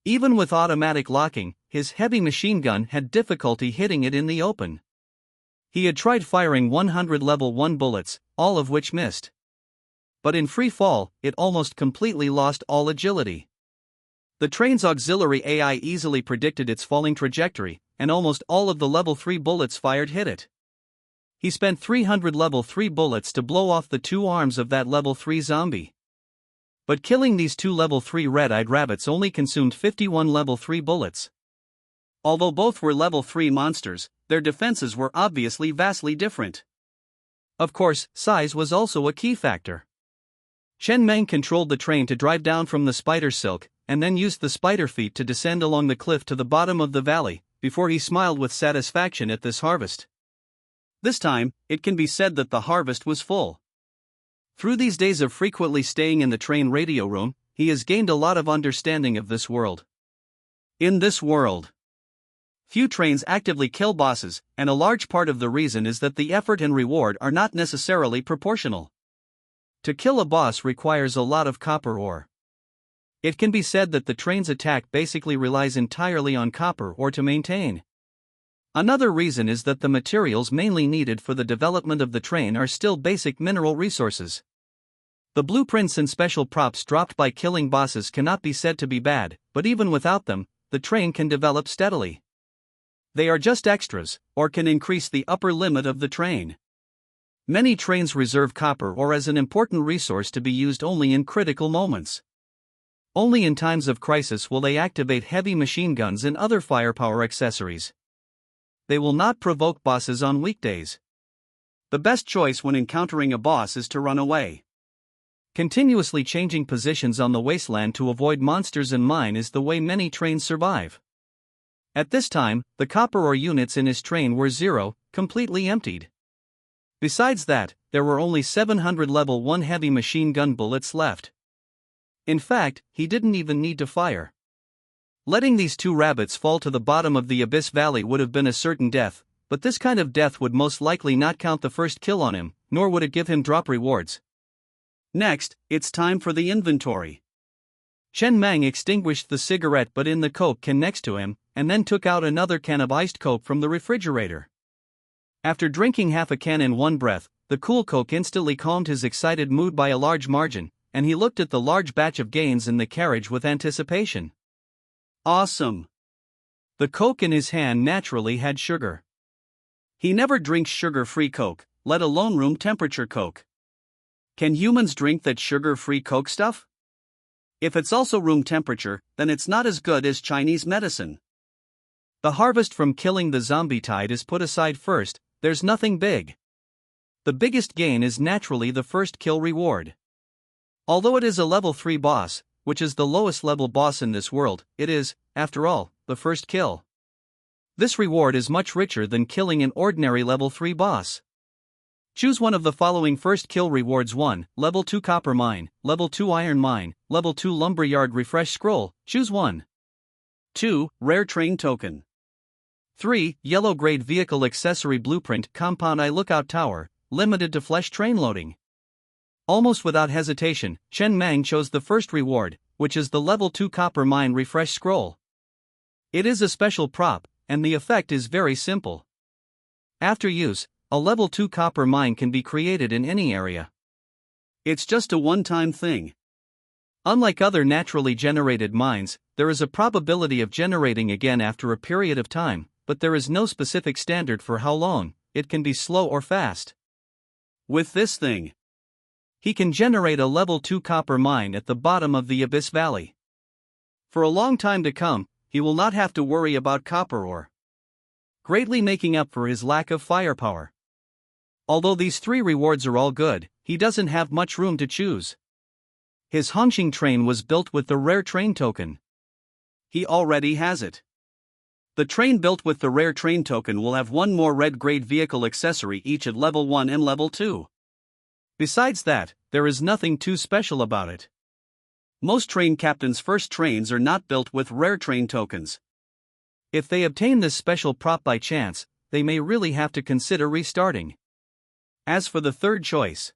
Even with automatic locking, his heavy machine gun had difficulty hitting it in the open. He had tried firing 100 level 1 bullets, all of which missed. But in free fall, it almost completely lost all agility. The train's auxiliary AI easily predicted its falling trajectory, and almost all of the level 3 bullets fired hit it. He spent 300 level 3 bullets to blow off the 2 arms of that level 3 zombie. But killing these 2 level 3 red-eyed rabbits only consumed 51 level 3 bullets. Although both were level 3 monsters, their defenses were obviously vastly different. Of course, size was also a key factor. Chen Meng controlled the train to drive down from the spider silk, and then used the spider feet to descend along the cliff to the bottom of the valley, before he smiled with satisfaction at this harvest. This time, it can be said that the harvest was full. Through these days of frequently staying in the train radio room, he has gained a lot of understanding of this world. In this world, few trains actively kill bosses, and a large part of the reason is that the effort and reward are not necessarily proportional. To kill a boss requires a lot of copper ore. It can be said that the train's attack basically relies entirely on copper ore to maintain. Another reason is that the materials mainly needed for the development of the train are still basic mineral resources. The blueprints and special props dropped by killing bosses cannot be said to be bad, but even without them, the train can develop steadily. They are just extras, or can increase the upper limit of the train. Many trains reserve copper ore as an important resource to be used only in critical moments. Only in times of crisis will they activate heavy machine guns and other firepower accessories. They will not provoke bosses on weekdays. The best choice when encountering a boss is to run away. Continuously changing positions on the wasteland to avoid monsters and mine is the way many trains survive. At this time, the copper ore units in his train were 0, completely emptied. Besides that, there were only 700 level 1 heavy machine gun bullets left. In fact, he didn't even need to fire. Letting these 2 rabbits fall to the bottom of the Abyss Valley would have been a certain death, but this kind of death would most likely not count the first kill on him, nor would it give him drop rewards. Next, it's time for the inventory. Chen Mang extinguished the cigarette butt in the Coke can next to him, and then took out another can of iced Coke from the refrigerator. After drinking half a can in one breath, the cool Coke instantly calmed his excited mood by a large margin, and he looked at the large batch of gains in the carriage with anticipation. Awesome! The Coke in his hand naturally had sugar. He never drinks sugar-free Coke, let alone room temperature Coke. Can humans drink that sugar-free Coke stuff? If it's also room temperature, then it's not as good as Chinese medicine. The harvest from killing the zombie tide is put aside first, there's nothing big. The biggest gain is naturally the first kill reward. Although it is a level 3 boss, which is the lowest level boss in this world, it is, after all, the first kill. This reward is much richer than killing an ordinary level 3 boss. Choose one of the following first kill rewards: 1. Level 2 copper mine, level 2 iron mine, level 2 lumberyard refresh scroll, choose one. 2. Rare train token. 3. Yellow grade vehicle accessory blueprint compound eye lookout tower, limited to flesh train loading. Almost without hesitation, Chen Mang chose the first reward, which is the level 2 copper mine refresh scroll. It is a special prop, and the effect is very simple. After use, a level 2 copper mine can be created in any area. It's just a one-time thing. Unlike other naturally generated mines, there is a probability of generating again after a period of time, but there is no specific standard for how long. It can be slow or fast. With this thing, he can generate a level 2 copper mine at the bottom of the Abyss Valley. For a long time to come, he will not have to worry about copper ore, greatly making up for his lack of firepower. Although these 3 rewards are all good, he doesn't have much room to choose. His Hongqing train was built with the rare train token. He already has it. The train built with the rare train token will have one more red grade vehicle accessory each at level 1 and level 2. Besides that, there is nothing too special about it. Most train captains' first trains are not built with rare train tokens. If they obtain this special prop by chance, they may really have to consider restarting. As for the third choice,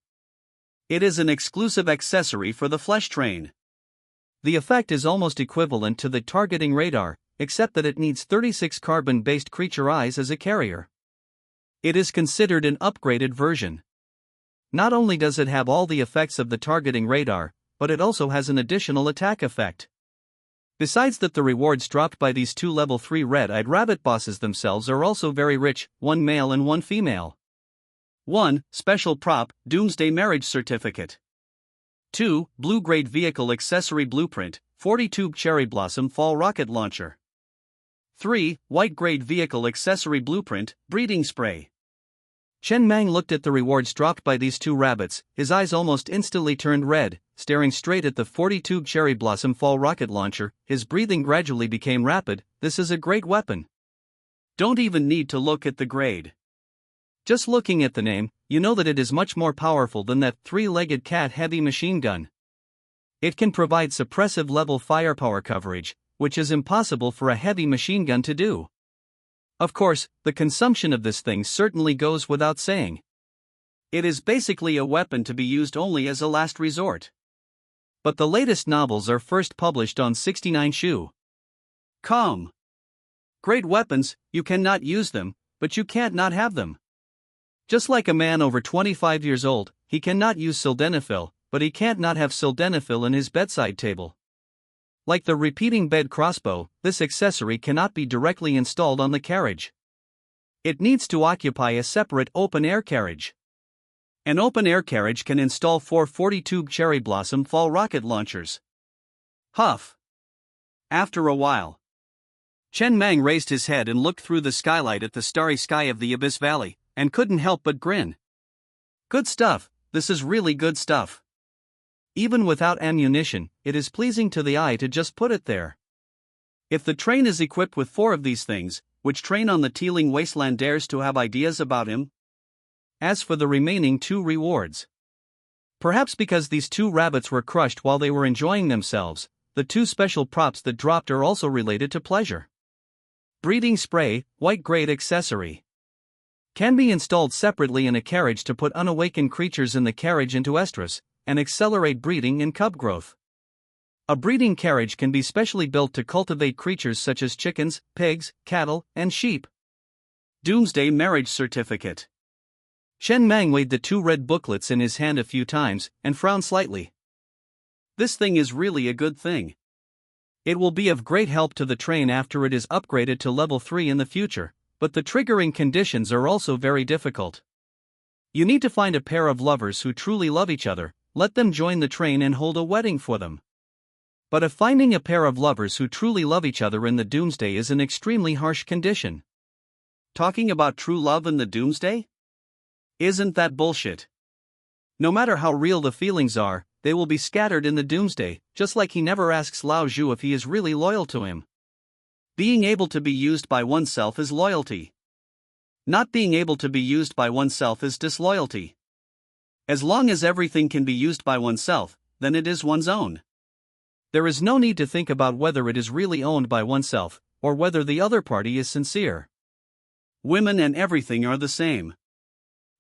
it is an exclusive accessory for the flesh train. The effect is almost equivalent to the targeting radar, except that it needs 36 carbon-based creature eyes as a carrier. It is considered an upgraded version. Not only does it have all the effects of the targeting radar, but it also has an additional attack effect. Besides that, the rewards dropped by these 2 level 3 red-eyed rabbit bosses themselves are also very rich, 1 male and 1 female. 1. Special prop, Doomsday Marriage Certificate. 2. Blue grade vehicle accessory blueprint, 40 tube cherry blossom fall rocket launcher. 3. White grade vehicle accessory blueprint, breeding spray. Chen Mang looked at the rewards dropped by these 2 rabbits, his eyes almost instantly turned red. Staring straight at the 40 tube cherry blossom fall rocket launcher, his breathing gradually became rapid. This is a great weapon. Don't even need to look at the grade. Just looking at the name, you know that it is much more powerful than that 3-legged cat heavy machine gun. It can provide suppressive level firepower coverage, which is impossible for a heavy machine gun to do. Of course, the consumption of this thing certainly goes without saying. It is basically a weapon to be used only as a last resort. But the latest novels are first published on 69.com. Great weapons, you cannot use them, but you can't not have them. Just like a man over 25 years old, he cannot use sildenafil, but he can't not have sildenafil in his bedside table. Like the repeating bed crossbow, this accessory cannot be directly installed on the carriage. It needs to occupy a separate open-air carriage. An open-air carriage can install 4 40-tube cherry blossom fall rocket launchers. Huff. After a while, Chen Mang raised his head and looked through the skylight at the starry sky of the Abyss Valley, and couldn't help but grin. Good stuff, this is really good stuff. Even without ammunition, it is pleasing to the eye to just put it there. If the train is equipped with 4 of these things, which train on the teeming wasteland dares to have ideas about him? As for the remaining 2 rewards, perhaps because these 2 rabbits were crushed while they were enjoying themselves, the 2 special props that dropped are also related to pleasure. Breeding spray, white grade accessory. Can be installed separately in a carriage to put unawakened creatures in the carriage into estrus, and accelerate breeding and cub growth. A breeding carriage can be specially built to cultivate creatures such as chickens, pigs, cattle, and sheep. Doomsday Marriage Certificate. Chen Mang weighed the 2 red booklets in his hand a few times, and frowned slightly. This thing is really a good thing. It will be of great help to the train after it is upgraded to level 3 in the future, but the triggering conditions are also very difficult. You need to find a pair of lovers who truly love each other, let them join the train and hold a wedding for them. But if finding a pair of lovers who truly love each other in the doomsday is an extremely harsh condition. Talking about true love in the doomsday? Isn't that bullshit? No matter how real the feelings are, they will be scattered in the doomsday, just like he never asks Lao Zhu if he is really loyal to him. Being able to be used by oneself is loyalty. Not being able to be used by oneself is disloyalty. As long as everything can be used by oneself, then it is one's own. There is no need to think about whether it is really owned by oneself, or whether the other party is sincere. Women and everything are the same.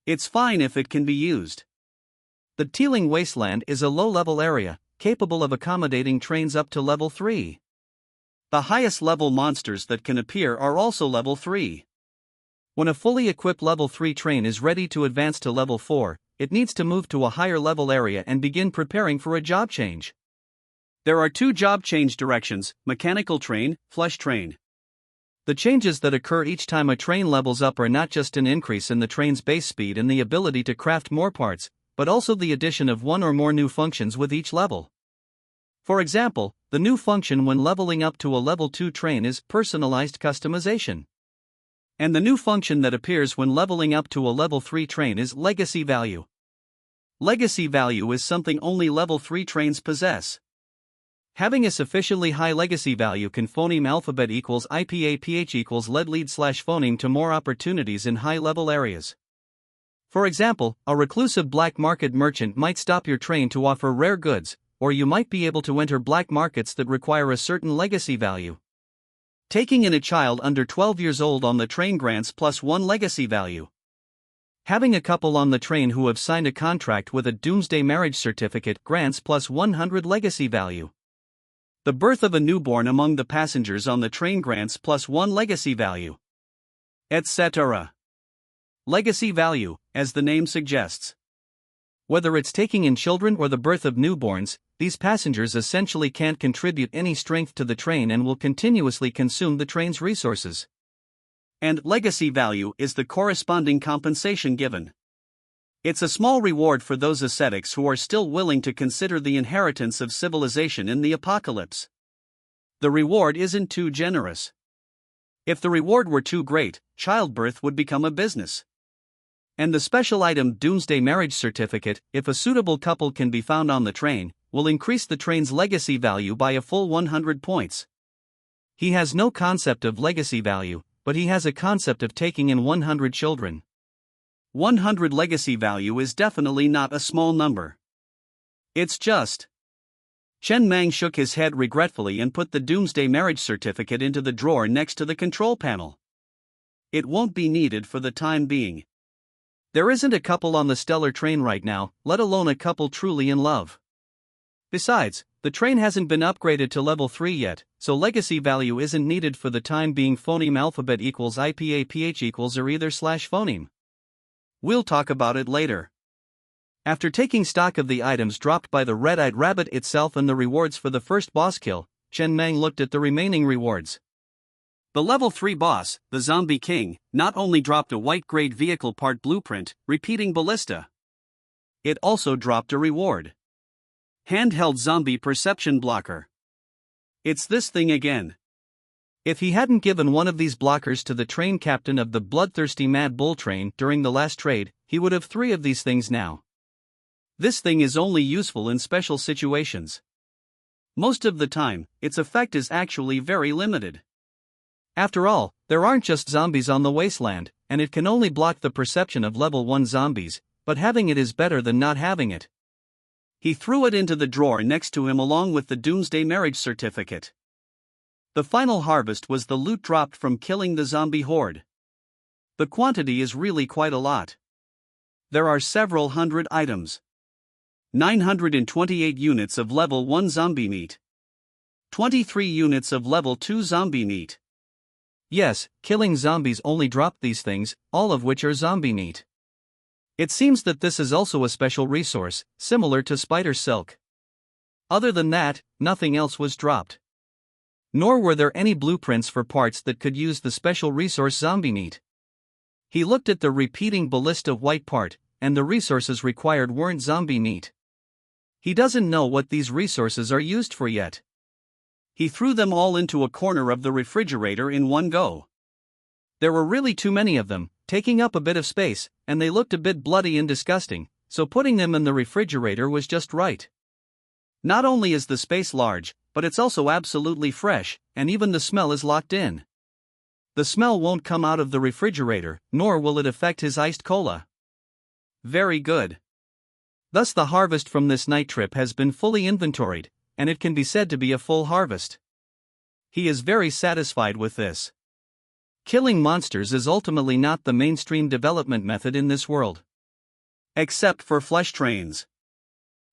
It's fine if it can be used. The Teeling Wasteland is a low-level area, capable of accommodating trains up to level 3. The highest level monsters that can appear are also level 3. When a fully equipped level 3 train is ready to advance to level 4, it needs to move to a higher level area and begin preparing for a job change. There are 2 job change directions: mechanical train, flesh train. The changes that occur each time a train levels up are not just an increase in the train's base speed and the ability to craft more parts, but also the addition of 1 or more new functions with each level. For example, the new function when leveling up to a level 2 train is personalized customization. And the new function that appears when leveling up to a level 3 train is legacy value. Legacy value is something only level 3 trains possess. Having a sufficiently high legacy value can phoneme alphabet equals IPAPH equals lead slash phoneme to more opportunities in high-level areas. For example, a reclusive black market merchant might stop your train to offer rare goods, or you might be able to enter black markets that require a certain legacy value. Taking in a child under 12 years old on the train grants +1 legacy value. Having a couple on the train who have signed a contract with a doomsday marriage certificate grants +100 legacy value. The birth of a newborn among the passengers on the train grants +1 legacy value. Etc. Legacy value, as the name suggests. Whether it's taking in children or the birth of newborns, these passengers essentially can't contribute any strength to the train and will continuously consume the train's resources. And legacy value is the corresponding compensation given. It's a small reward for those ascetics who are still willing to consider the inheritance of civilization in the apocalypse. The reward isn't too generous. If the reward were too great, childbirth would become a business. And the special item Doomsday Marriage Certificate, if a suitable couple can be found on the train, will increase the train's legacy value by a full 100 points. He has no concept of legacy value, but he has a concept of taking in 100 children. 100 legacy value is definitely not a small number. It's just. Chen Mang shook his head regretfully and put the Doomsday Marriage Certificate into the drawer next to the control panel. It won't be needed for the time being. There isn't a couple on the stellar train right now, let alone a couple truly in love. Besides, the train hasn't been upgraded to level 3 yet, so legacy value isn't needed for the time being. Phoneme alphabet equals IPAPH equals or either slash phoneme. We'll talk about it later. After taking stock of the items dropped by the red-eyed rabbit itself and the rewards for the first boss kill, Chen Mang looked at the remaining rewards. The level 3 boss, the Zombie King, not only dropped a white-grade vehicle part blueprint, repeating ballista. It also dropped a reward. Handheld zombie perception blocker. It's this thing again. If he hadn't given one of these blockers to the train captain of the bloodthirsty Mad Bull train during the last trade, he would have 3 of these things now. This thing is only useful in special situations. Most of the time, its effect is actually very limited. After all, there aren't just zombies on the wasteland, and it can only block the perception of level 1 zombies, but having it is better than not having it. He threw it into the drawer next to him along with the Doomsday Marriage Certificate. The final harvest was the loot dropped from killing the zombie horde. The quantity is really quite a lot. There are several hundred items. 928 units of level 1 zombie meat. 23 units of level 2 zombie meat. Yes, killing zombies only dropped these things, all of which are zombie meat. It seems that this is also a special resource, similar to spider silk. Other than that, nothing else was dropped. Nor were there any blueprints for parts that could use the special resource zombie meat. He looked at the repeating ballista white part, and the resources required weren't zombie meat. He doesn't know what these resources are used for yet. He threw them all into a corner of the refrigerator in one go. There were really too many of them, taking up a bit of space, and they looked a bit bloody and disgusting, so putting them in the refrigerator was just right. Not only is the space large, but it's also absolutely fresh, and even the smell is locked in. The smell won't come out of the refrigerator, nor will it affect his iced cola. Very good. Thus the harvest from this night trip has been fully inventoried, and it can be said to be a full harvest. He is very satisfied with this. Killing monsters is ultimately not the mainstream development method in this world. Except for flesh trains.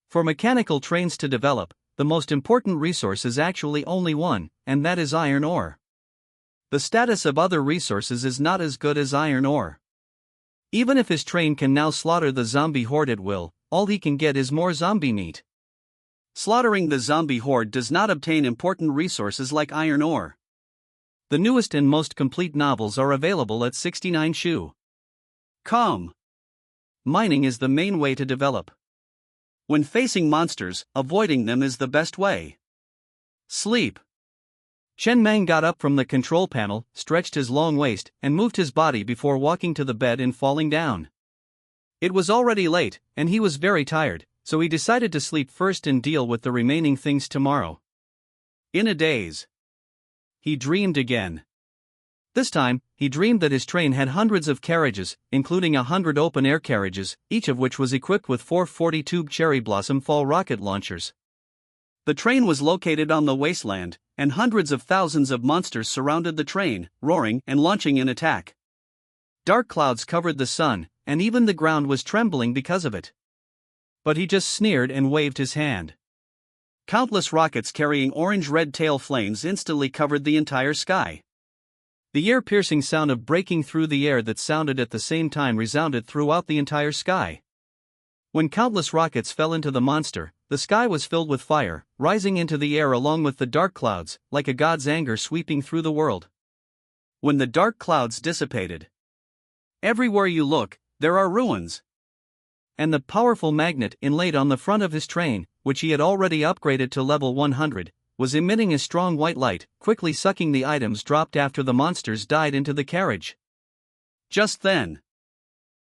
For mechanical trains to develop, the most important resource is actually only one, and that is iron ore. The status of other resources is not as good as iron ore. Even if his train can now slaughter the zombie horde at will, all he can get is more zombie meat. Slaughtering the zombie horde does not obtain important resources like iron ore. The newest and most complete novels are available at 69.com. Mining is the main way to develop. When facing monsters, avoiding them is the best way. Sleep. Chen Mang got up from the control panel, stretched his long waist, and moved his body before walking to the bed and falling down. It was already late, and he was very tired, so he decided to sleep first and deal with the remaining things tomorrow. In a daze, he dreamed again. This time, he dreamed that his train had hundreds of carriages, including 100 open-air carriages, each of which was equipped with 4 40-tube cherry blossom fall rocket launchers. The train was located on the wasteland, and hundreds of thousands of monsters surrounded the train, roaring and launching an attack. Dark clouds covered the sun, and even the ground was trembling because of it. But he just sneered and waved his hand. Countless rockets carrying orange-red tail flames instantly covered the entire sky. The ear-piercing sound of breaking through the air that sounded at the same time resounded throughout the entire sky. When countless rockets fell into the monster, the sky was filled with fire, rising into the air along with the dark clouds, like a god's anger sweeping through the world. When the dark clouds dissipated, everywhere you look, there are ruins. And the powerful magnet inlaid on the front of his train, which he had already upgraded to level 100, was emitting a strong white light, quickly sucking the items dropped after the monsters died into the carriage. Just then,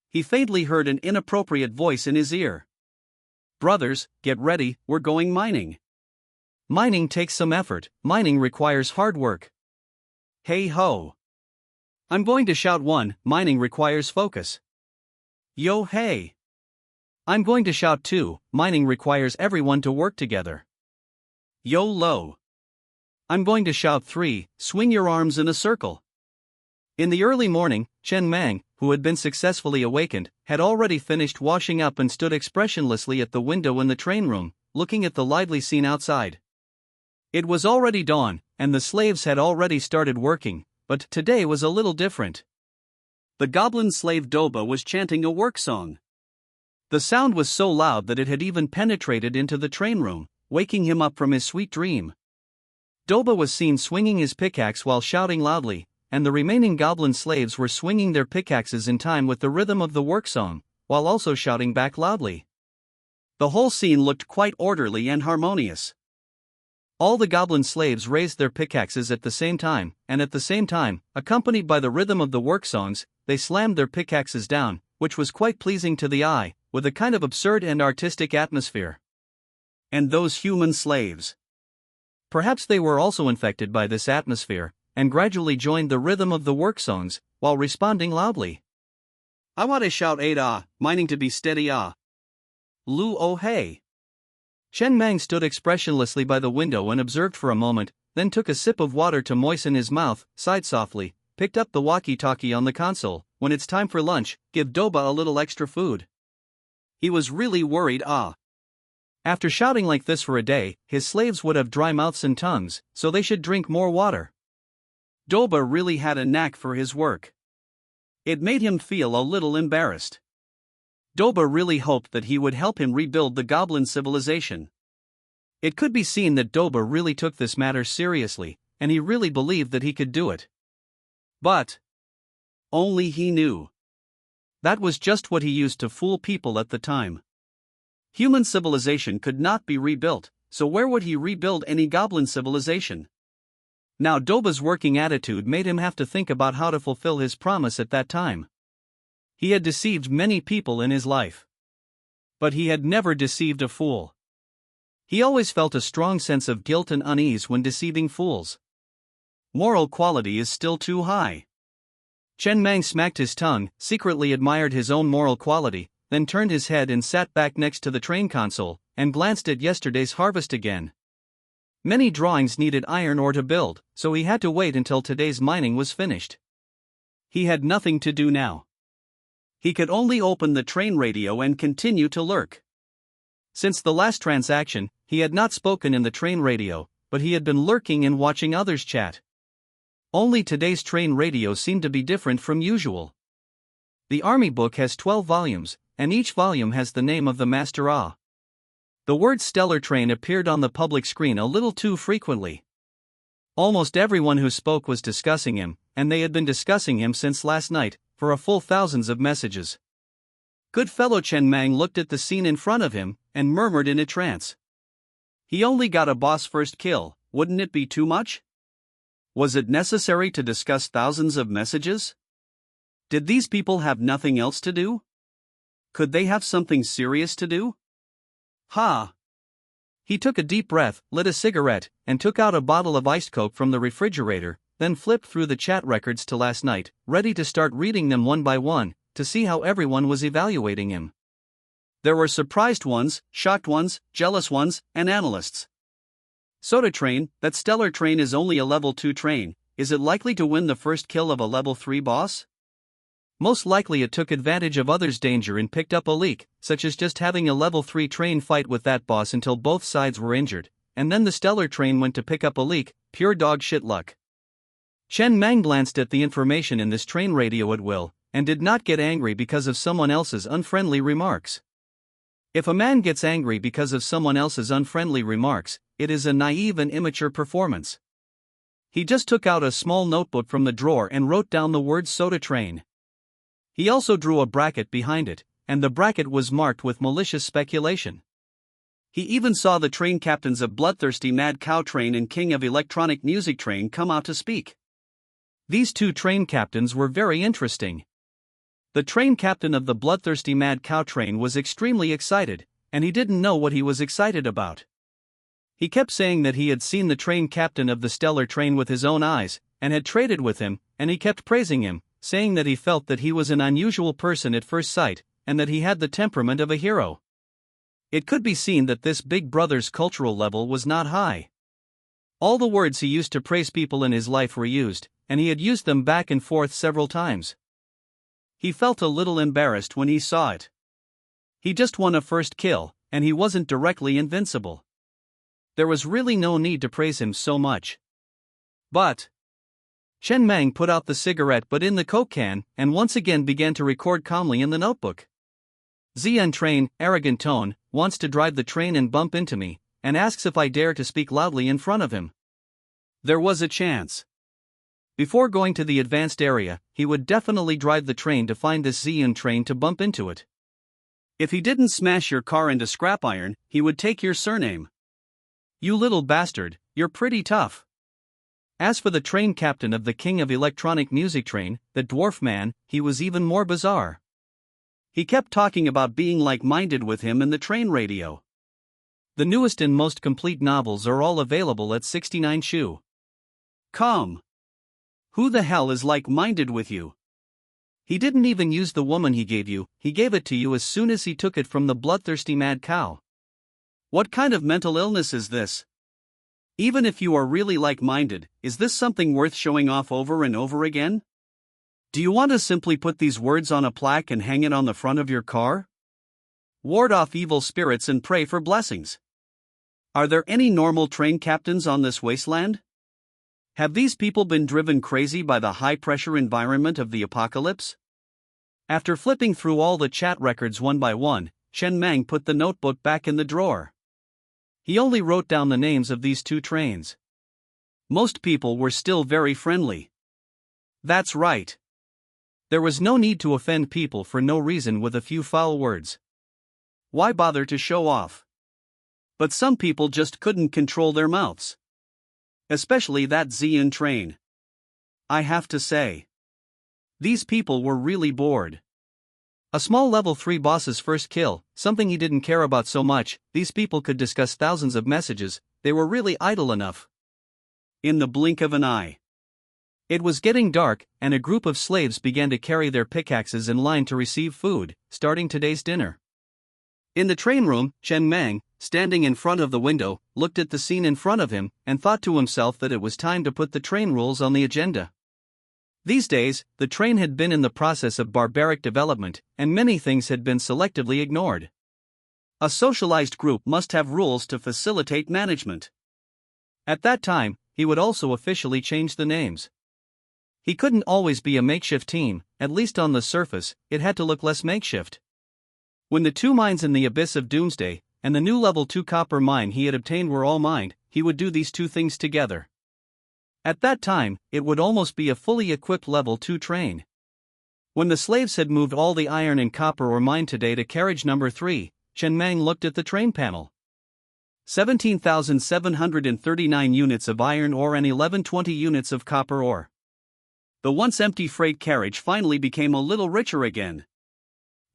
he faintly heard an inappropriate voice in his ear. "Brothers, get ready, we're going mining." Mining takes some effort, mining requires hard work. Hey ho. I'm going to shout 1, mining requires focus. Yo hey. I'm going to shout 2, mining requires everyone to work together. Yo lo. I'm going to shout 3, swing your arms in a circle. In the early morning, Chen Mang, who had been successfully awakened, had already finished washing up and stood expressionlessly at the window in the train room, looking at the lively scene outside. It was already dawn, and the slaves had already started working, but today was a little different. The goblin slave Doba was chanting a work song. The sound was so loud that it had even penetrated into the train room, waking him up from his sweet dream. Doba was seen swinging his pickaxe while shouting loudly, and the remaining goblin slaves were swinging their pickaxes in time with the rhythm of the work song, while also shouting back loudly. The whole scene looked quite orderly and harmonious. All the goblin slaves raised their pickaxes at the same time, and at the same time, accompanied by the rhythm of the work songs, they slammed their pickaxes down, which was quite pleasing to the eye, with a kind of absurd and artistic atmosphere. And those human slaves. Perhaps they were also infected by this atmosphere, and gradually joined the rhythm of the work songs, while responding loudly. I want to shout 8 ah, mining to be steady ah. Lu oh hey. Chen Mang stood expressionlessly by the window and observed for a moment, then took a sip of water to moisten his mouth, sighed softly, picked up the walkie-talkie on the console. When it's time for lunch, give Doba a little extra food. He was really worried ah. After shouting like this for a day, his slaves would have dry mouths and tongues, so they should drink more water. Doba really had a knack for his work. It made him feel a little embarrassed. Doba really hoped that he would help him rebuild the goblin civilization. It could be seen that Doba really took this matter seriously, and he really believed that he could do it. But only he knew. That was just what he used to fool people at the time. Human civilization could not be rebuilt, so where would he rebuild any goblin civilization? Now Doba's working attitude made him have to think about how to fulfill his promise at that time. He had deceived many people in his life. But he had never deceived a fool. He always felt a strong sense of guilt and unease when deceiving fools. Moral quality is still too high. Chen Mang smacked his tongue, secretly admired his own moral quality, then turned his head and sat back next to the train console, and glanced at yesterday's harvest again. Many drawings needed iron ore to build, so he had to wait until today's mining was finished. He had nothing to do now. He could only open the train radio and continue to lurk. Since the last transaction, he had not spoken in the train radio, but he had been lurking and watching others chat. Only today's train radio seemed to be different from usual. The army book has 12 volumes, and each volume has the name of the master. The word stellar train appeared on the public screen a little too frequently. Almost everyone who spoke was discussing him, and they had been discussing him since last night, for a full thousands of messages. Good fellow Chen Mang looked at the scene in front of him, and murmured in a trance. He only got a boss first kill, wouldn't it be too much? Was it necessary to discuss thousands of messages? Did these people have nothing else to do? Could they have something serious to do? He took a deep breath, lit a cigarette, and took out a bottle of iced Coke from the refrigerator, then flipped through the chat records to last night, ready to start reading them one by one, to see how everyone was evaluating him. There were surprised ones, shocked ones, jealous ones, and analysts. Soda Train, that stellar train is only a level 2 train, is it likely to win the first kill of a level 3 boss? Most likely it took advantage of others' danger and picked up a leak, such as just having a level 3 train fight with that boss until both sides were injured, and then the stellar train went to pick up a leak, pure dog shit luck. Chen Mang glanced at the information in this train radio at will, and did not get angry because of someone else's unfriendly remarks. If a man gets angry because of someone else's unfriendly remarks, it is a naive and immature performance. He just took out a small notebook from the drawer and wrote down the word soda train. He also drew a bracket behind it, and the bracket was marked with malicious speculation. He even saw the train captains of Bloodthirsty Mad Cow Train and King of Electronic Music Train come out to speak. These two train captains were very interesting. The train captain of the Bloodthirsty Mad Cow Train was extremely excited, and he didn't know what he was excited about. He kept saying that he had seen the train captain of the Stellar Train with his own eyes, and had traded with him, and he kept praising him, saying that he felt that he was an unusual person at first sight, and that he had the temperament of a hero. It could be seen that this big brother's cultural level was not high. All the words he used to praise people in his life were used, and he had used them back and forth several times. He felt a little embarrassed when he saw it. He just won a first kill, and he wasn't directly invincible. There was really no need to praise him so much. But Chen Mang put out the cigarette butt in the Coke can, and once again began to record calmly in the notebook. Zian train, arrogant tone, wants to drive the train and bump into me, and asks if I dare to speak loudly in front of him. There was a chance. Before going to the advanced area, he would definitely drive the train to find this Zian train to bump into it. If he didn't smash your car into scrap iron, he would take your surname. You little bastard, you're pretty tough. As for the train captain of the King of Electronic Music Train, the dwarf man, he was even more bizarre. He kept talking about being like-minded with him in the train radio. The newest and most complete novels are all available at 69 shu. Come. Who the hell is like-minded with you? He didn't even use the woman he gave you, he gave it to you as soon as he took it from the bloodthirsty mad cow. What kind of mental illness is this? Even if you are really like-minded, is this something worth showing off over and over again? Do you want to simply put these words on a plaque and hang it on the front of your car? Ward off evil spirits and pray for blessings. Are there any normal train captains on this wasteland? Have these people been driven crazy by the high-pressure environment of the apocalypse? After flipping through all the chat records one by one, Chen Mang put the notebook back in the drawer. He only wrote down the names of these two trains. Most people were still very friendly. That's right. There was no need to offend people for no reason with a few foul words. Why bother to show off? But some people just couldn't control their mouths. Especially that Xian train. I have to say, these people were really bored. A small level 3 boss's first kill, something he didn't care about so much. These people could discuss thousands of messages, they were really idle enough. In the blink of an eye. It was getting dark, and a group of slaves began to carry their pickaxes in line to receive food, starting today's dinner. In the train room, Chen Mang, standing in front of the window, looked at the scene in front of him and thought to himself that it was time to put the train rules on the agenda. These days, the train had been in the process of barbaric development, and many things had been selectively ignored. A socialized group must have rules to facilitate management. At that time, he would also officially change the names. He couldn't always be a makeshift team, at least on the surface, it had to look less makeshift. When the 2 mines in the Abyss of Doomsday and the new level 2 copper mine he had obtained were all mined, he would do these 2 things together. At that time, it would almost be a fully equipped level 2 train. When the slaves had moved all the iron and copper ore mined today to carriage number 3, Chen Mang looked at the train panel. 17,739 units of iron ore and 1120 units of copper ore. The once empty freight carriage finally became a little richer again.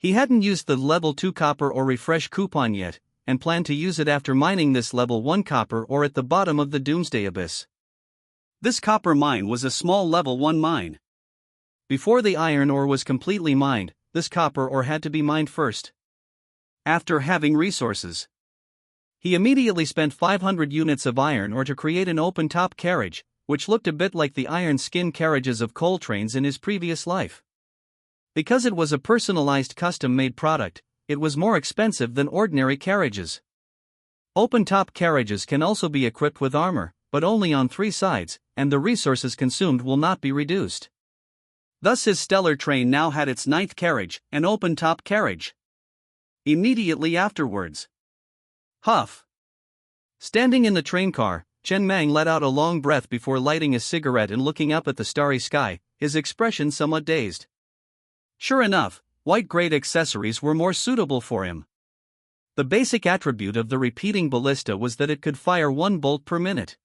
He hadn't used the level 2 copper ore refresh coupon yet, and planned to use it after mining this level 1 copper ore at the bottom of the Doomsday Abyss. This copper mine was a small level 1 mine. Before the iron ore was completely mined, this copper ore had to be mined first. After having resources, he immediately spent 500 units of iron ore to create an open-top carriage, which looked a bit like the iron skin carriages of coal trains in his previous life. Because it was a personalized custom-made product, it was more expensive than ordinary carriages. Open-top carriages can also be equipped with armor, but only on 3 sides, and the resources consumed will not be reduced. Thus his stellar train now had its 9th carriage, an open-top carriage. Immediately afterwards. Huff. Standing in the train car, Chen Mang let out a long breath before lighting a cigarette and looking up at the starry sky, his expression somewhat dazed. Sure enough, white-grade accessories were more suitable for him. The basic attribute of the repeating ballista was that it could fire 1 bolt per minute.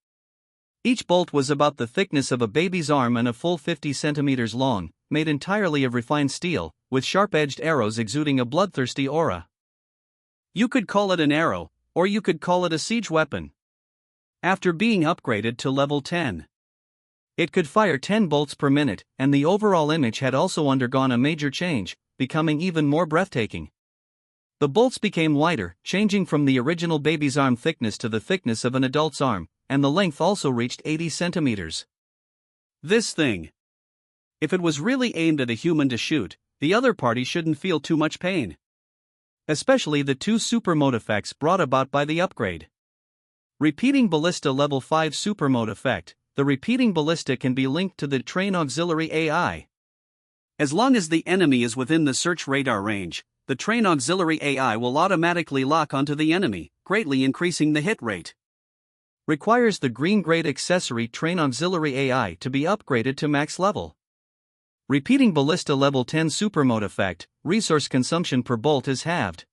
Each bolt was about the thickness of a baby's arm and a full 50 centimeters long, made entirely of refined steel, with sharp-edged arrows exuding a bloodthirsty aura. You could call it an arrow, or you could call it a siege weapon. After being upgraded to level 10, it could fire 10 bolts per minute, and the overall image had also undergone a major change, becoming even more breathtaking. The bolts became wider, changing from the original baby's arm thickness to the thickness of an adult's arm, and the length also reached 80 centimeters. This thing. If it was really aimed at a human to shoot, the other party shouldn't feel too much pain. Especially the 2 super mode effects brought about by the upgrade. Repeating Ballista Level 5 Super Mode Effect. The repeating ballista can be linked to the train auxiliary AI. As long as the enemy is within the search radar range, the train auxiliary AI will automatically lock onto the enemy, greatly increasing the hit rate. Requires the green grade accessory train auxiliary AI to be upgraded to max level. Repeating Ballista Level 10 Super Mode Effect. Resource consumption per bolt is halved.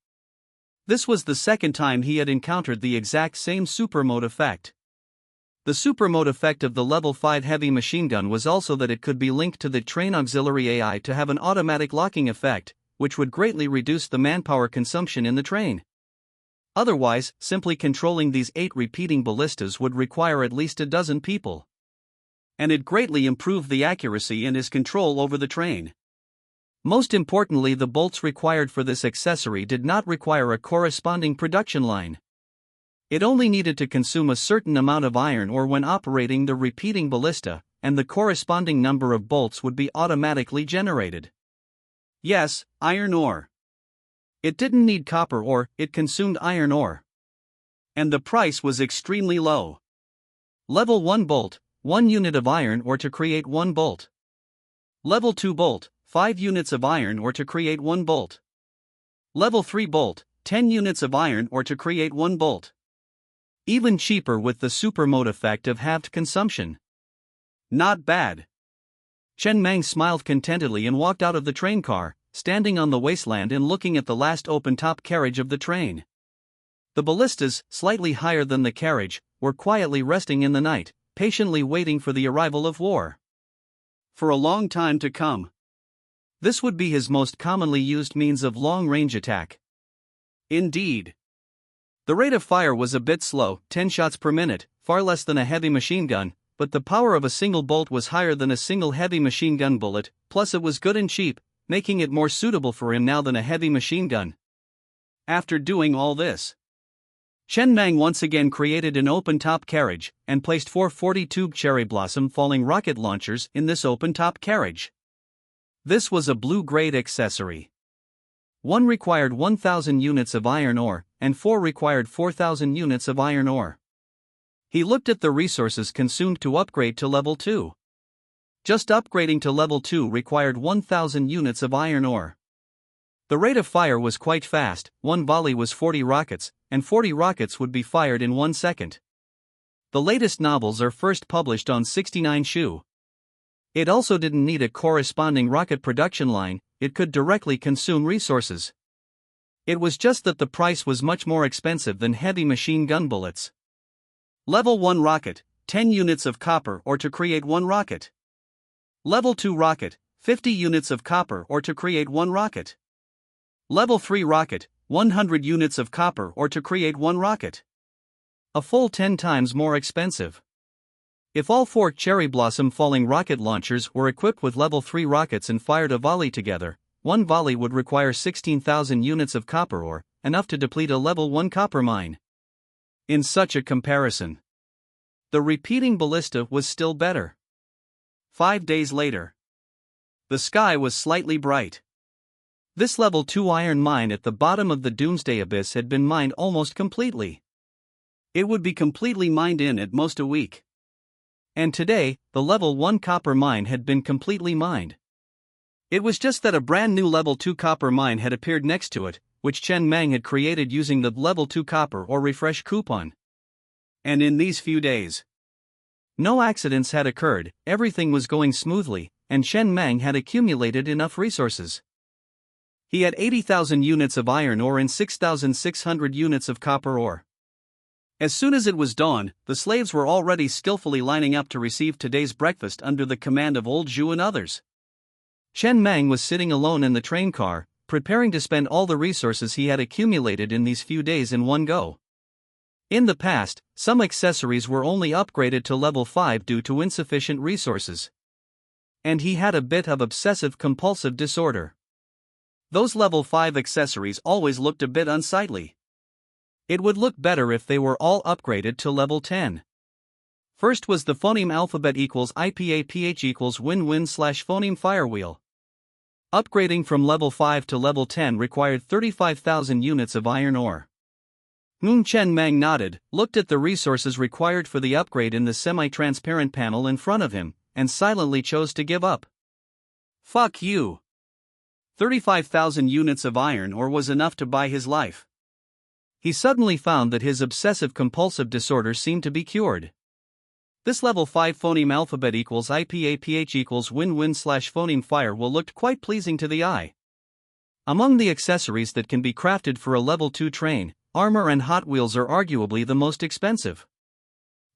This was the second time he had encountered the exact same super mode effect. The super mode effect of the level 5 heavy machine gun was also that it could be linked to the train auxiliary AI to have an automatic locking effect, which would greatly reduce the manpower consumption in the train. Otherwise, simply controlling these 8 repeating ballistas would require at least a dozen people. And it greatly improved the accuracy in his control over the train. Most importantly, the bolts required for this accessory did not require a corresponding production line. It only needed to consume a certain amount of iron ore when operating the repeating ballista, and the corresponding number of bolts would be automatically generated. Yes, iron ore. It didn't need copper ore, it consumed iron ore. And the price was extremely low. Level 1 bolt, 1 unit of iron ore to create 1 bolt. Level 2 bolt, 5 units of iron ore to create 1 bolt. Level 3 bolt, 10 units of iron ore to create 1 bolt. Even cheaper with the super mode effect of halved consumption. Not bad. Chen Mang smiled contentedly and walked out of the train car, standing on the wasteland and looking at the last open-top carriage of the train. The ballistas, slightly higher than the carriage, were quietly resting in the night, patiently waiting for the arrival of war. For a long time to come. This would be his most commonly used means of long-range attack. Indeed. The rate of fire was a bit slow, 10 shots per minute, far less than a heavy machine gun, but the power of a single bolt was higher than a single heavy machine gun bullet, plus it was good and cheap, making it more suitable for him now than a heavy machine gun. After doing all this, Chen Mang once again created an open-top carriage, and placed 4 40-tube cherry blossom falling rocket launchers in this open-top carriage. This was a blue-grade accessory. 1 required 1,000 units of iron ore, and 4 required 4,000 units of iron ore. He looked at the resources consumed to upgrade to level 2. Just upgrading to level 2 required 1,000 units of iron ore. The rate of fire was quite fast, 1 volley was 40 rockets, and 40 rockets would be fired in 1 second. The latest novels are first published on 69 Shu. It also didn't need a corresponding rocket production line, it could directly consume resources. It was just that the price was much more expensive than heavy machine gun bullets. Level 1 rocket, 10 units of copper ore to create 1 rocket. Level 2 rocket, 50 units of copper ore to create 1 rocket. Level 3 rocket, 100 units of copper ore to create 1 rocket. A full 10 times more expensive. If all 4 cherry blossom falling rocket launchers were equipped with level 3 rockets and fired a volley together, 1 volley would require 16,000 units of copper ore, enough to deplete a level 1 copper mine. In such a comparison, the repeating ballista was still better. 5 days later, the sky was slightly bright. This level 2 iron mine at the bottom of the Doomsday Abyss had been mined almost completely. It would be completely mined in at most a week. And today, the level 1 copper mine had been completely mined. It was just that a brand new level 2 copper mine had appeared next to it, which Chen Mang had created using the level 2 copper or refresh coupon. And in these few days, no accidents had occurred, everything was going smoothly, and Chen Mang had accumulated enough resources. He had 80,000 units of iron ore and 6,600 units of copper ore. As soon as it was dawn, the slaves were already skillfully lining up to receive today's breakfast under the command of old Zhu and others. Chen Mang was sitting alone in the train car, preparing to spend all the resources he had accumulated in these few days in one go. In the past, some accessories were only upgraded to level 5 due to insufficient resources. And he had a bit of obsessive-compulsive disorder. Those level 5 accessories always looked a bit unsightly. It would look better if they were all upgraded to level 10. First was the phoneme alphabet equals IPAPH equals win-win/phoneme firewheel. Upgrading from level 5 to level 10 required 35,000 units of iron ore. Chen Mang nodded, looked at the resources required for the upgrade in the semi-transparent panel in front of him, and silently chose to give up. Fuck you. 35,000 units of iron ore was enough to buy his life. He suddenly found that his obsessive-compulsive disorder seemed to be cured. This level 5 phoneme alphabet equals IPAPH equals win-win/phoneme firewheel looked quite pleasing to the eye. Among the accessories that can be crafted for a level 2 train, armor and Hot Wheels are arguably the most expensive.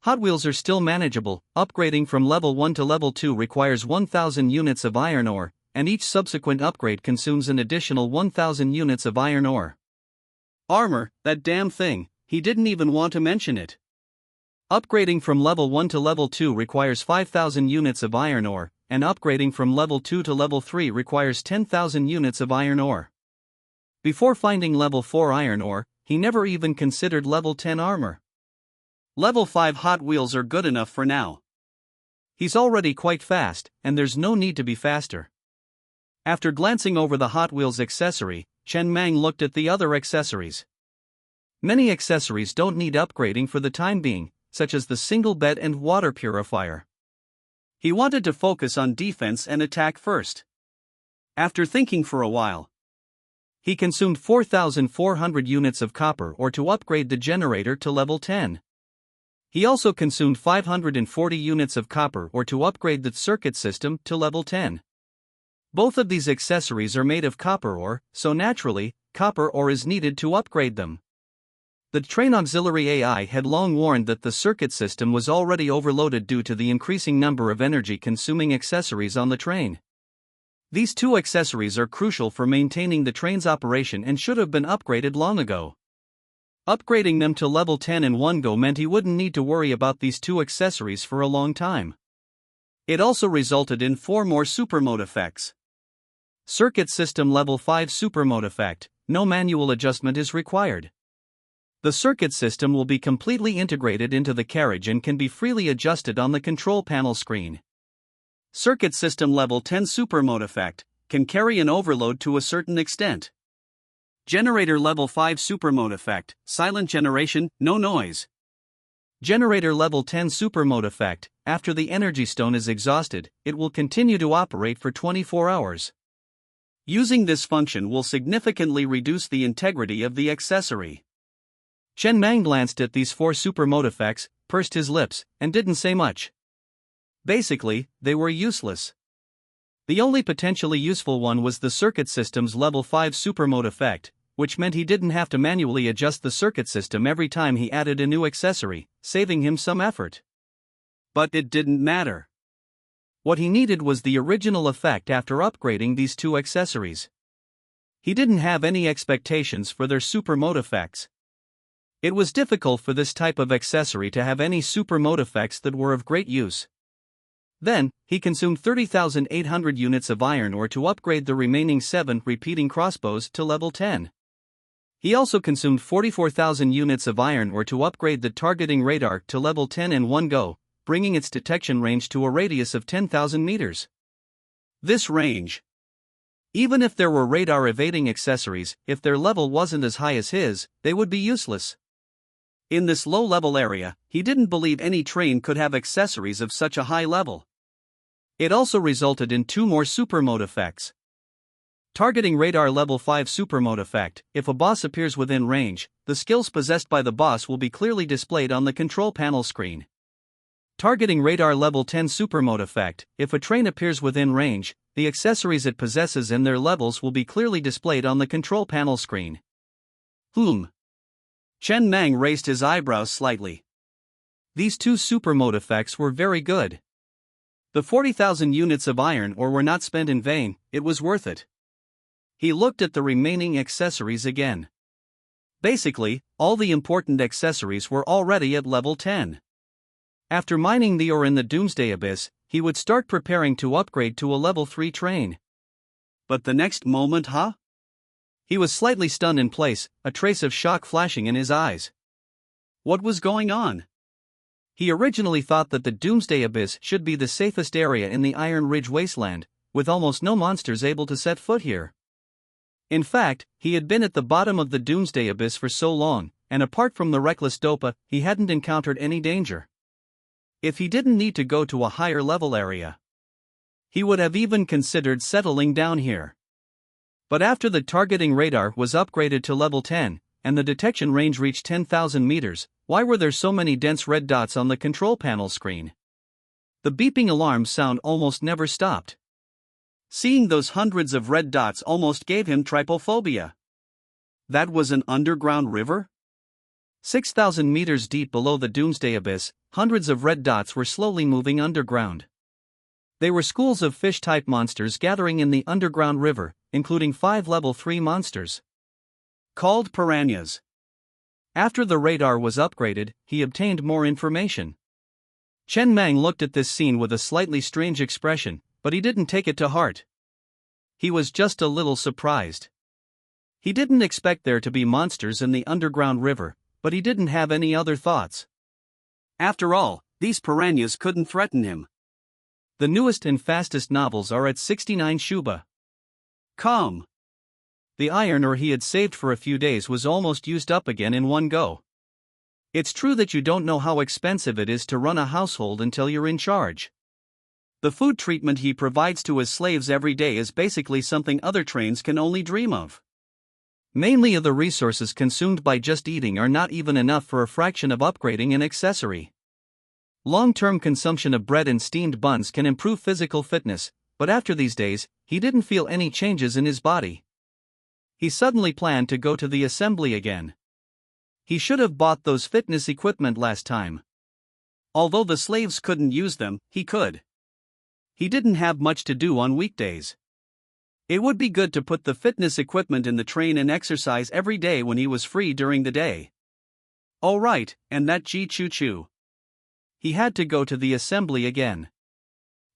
Hot Wheels are still manageable, upgrading from level 1 to level 2 requires 1,000 units of iron ore, and each subsequent upgrade consumes an additional 1,000 units of iron ore. Armor, that damn thing, he didn't even want to mention it. Upgrading from level 1 to level 2 requires 5,000 units of iron ore, and upgrading from level 2 to level 3 requires 10,000 units of iron ore. Before finding level 4 iron ore, he never even considered level 10 armor. Level 5 Hot Wheels are good enough for now. He's already quite fast, and there's no need to be faster. After glancing over the Hot Wheels accessory, Chen Mang looked at the other accessories. Many accessories don't need upgrading for the time being, such as the single bed and water purifier. He wanted to focus on defense and attack first. After thinking for a while, he consumed 4,400 units of copper ore to upgrade the generator to level 10. He also consumed 540 units of copper ore to upgrade the circuit system to level 10. Both of these accessories are made of copper ore, so naturally, copper ore is needed to upgrade them. The train auxiliary AI had long warned that the circuit system was already overloaded due to the increasing number of energy-consuming accessories on the train. These two accessories are crucial for maintaining the train's operation and should have been upgraded long ago. Upgrading them to level 10 in one go meant he wouldn't need to worry about these two accessories for a long time. It also resulted in 4 more super mode effects. Circuit System Level 5 Super Mode Effect, no manual adjustment is required. The circuit system will be completely integrated into the carriage and can be freely adjusted on the control panel screen. Circuit System Level 10 Super Mode Effect, can carry an overload to a certain extent. Generator Level 5 Super Mode Effect, silent generation, no noise. Generator Level 10 Super Mode Effect, after the energy stone is exhausted, it will continue to operate for 24 hours. Using this function will significantly reduce the integrity of the accessory. Chen Mang glanced at these 4 super mode effects, pursed his lips, and didn't say much. Basically, they were useless. The only potentially useful one was the circuit system's level 5 super mode effect, which meant he didn't have to manually adjust the circuit system every time he added a new accessory, saving him some effort. But it didn't matter. What he needed was the original effect after upgrading these two accessories. He didn't have any expectations for their super mode effects. It was difficult for this type of accessory to have any super mode effects that were of great use. Then, he consumed 30,800 units of iron ore to upgrade the remaining 7 repeating crossbows to level 10. He also consumed 44,000 units of iron ore to upgrade the targeting radar to level 10 in one go, bringing its detection range to a radius of 10,000 meters. This range. Even if there were radar evading accessories, if their level wasn't as high as his, they would be useless. In this low-level area, he didn't believe any train could have accessories of such a high level. It also resulted in 2 more super mode effects. Targeting radar level 5 super mode effect, if a boss appears within range, the skills possessed by the boss will be clearly displayed on the control panel screen. Targeting radar level 10 super mode effect, if a train appears within range, the accessories it possesses and their levels will be clearly displayed on the control panel screen. Chen Mang raised his eyebrows slightly. These 2 super mode effects were very good. The 40,000 units of iron ore were not spent in vain, it was worth it. He looked at the remaining accessories again. Basically, all the important accessories were already at level 10. After mining the ore in the Doomsday Abyss, he would start preparing to upgrade to a level 3 train. But the next moment, He was slightly stunned in place, a trace of shock flashing in his eyes. What was going on? He originally thought that the Doomsday Abyss should be the safest area in the Iron Ridge wasteland, with almost no monsters able to set foot here. In fact, he had been at the bottom of the Doomsday Abyss for so long, and apart from the reckless Dopa, he hadn't encountered any danger. If he didn't need to go to a higher level area, he would have even considered settling down here. But after the targeting radar was upgraded to level 10, and the detection range reached 10,000 meters, why were there so many dense red dots on the control panel screen? The beeping alarm sound almost never stopped. Seeing those hundreds of red dots almost gave him trypophobia. That was an underground river? 6,000 meters deep below the Doomsday Abyss, hundreds of red dots were slowly moving underground. They were schools of fish-type monsters gathering in the underground river, including 5 level 3 monsters called piranhas. After the radar was upgraded, he obtained more information. Chen Mang looked at this scene with a slightly strange expression, but he didn't take it to heart. He was just a little surprised. He didn't expect there to be monsters in the underground river, but he didn't have any other thoughts. After all, these piranhas couldn't threaten him. The newest and fastest novels are at 69 Shuba. Come. The iron ore he had saved for a few days was almost used up again in one go. It's true that you don't know how expensive it is to run a household until you're in charge. The food treatment he provides to his slaves every day is basically something other trains can only dream of. Mainly of the resources consumed by just eating are not even enough for a fraction of upgrading an accessory. Long-term consumption of bread and steamed buns can improve physical fitness, but after these days, he didn't feel any changes in his body. He suddenly planned to go to the assembly again. He should have bought those fitness equipment last time. Although the slaves couldn't use them, he could. He didn't have much to do on weekdays. It would be good to put the fitness equipment in the train and exercise every day when he was free during the day. Oh right, and that choo-choo. He had to go to the assembly again.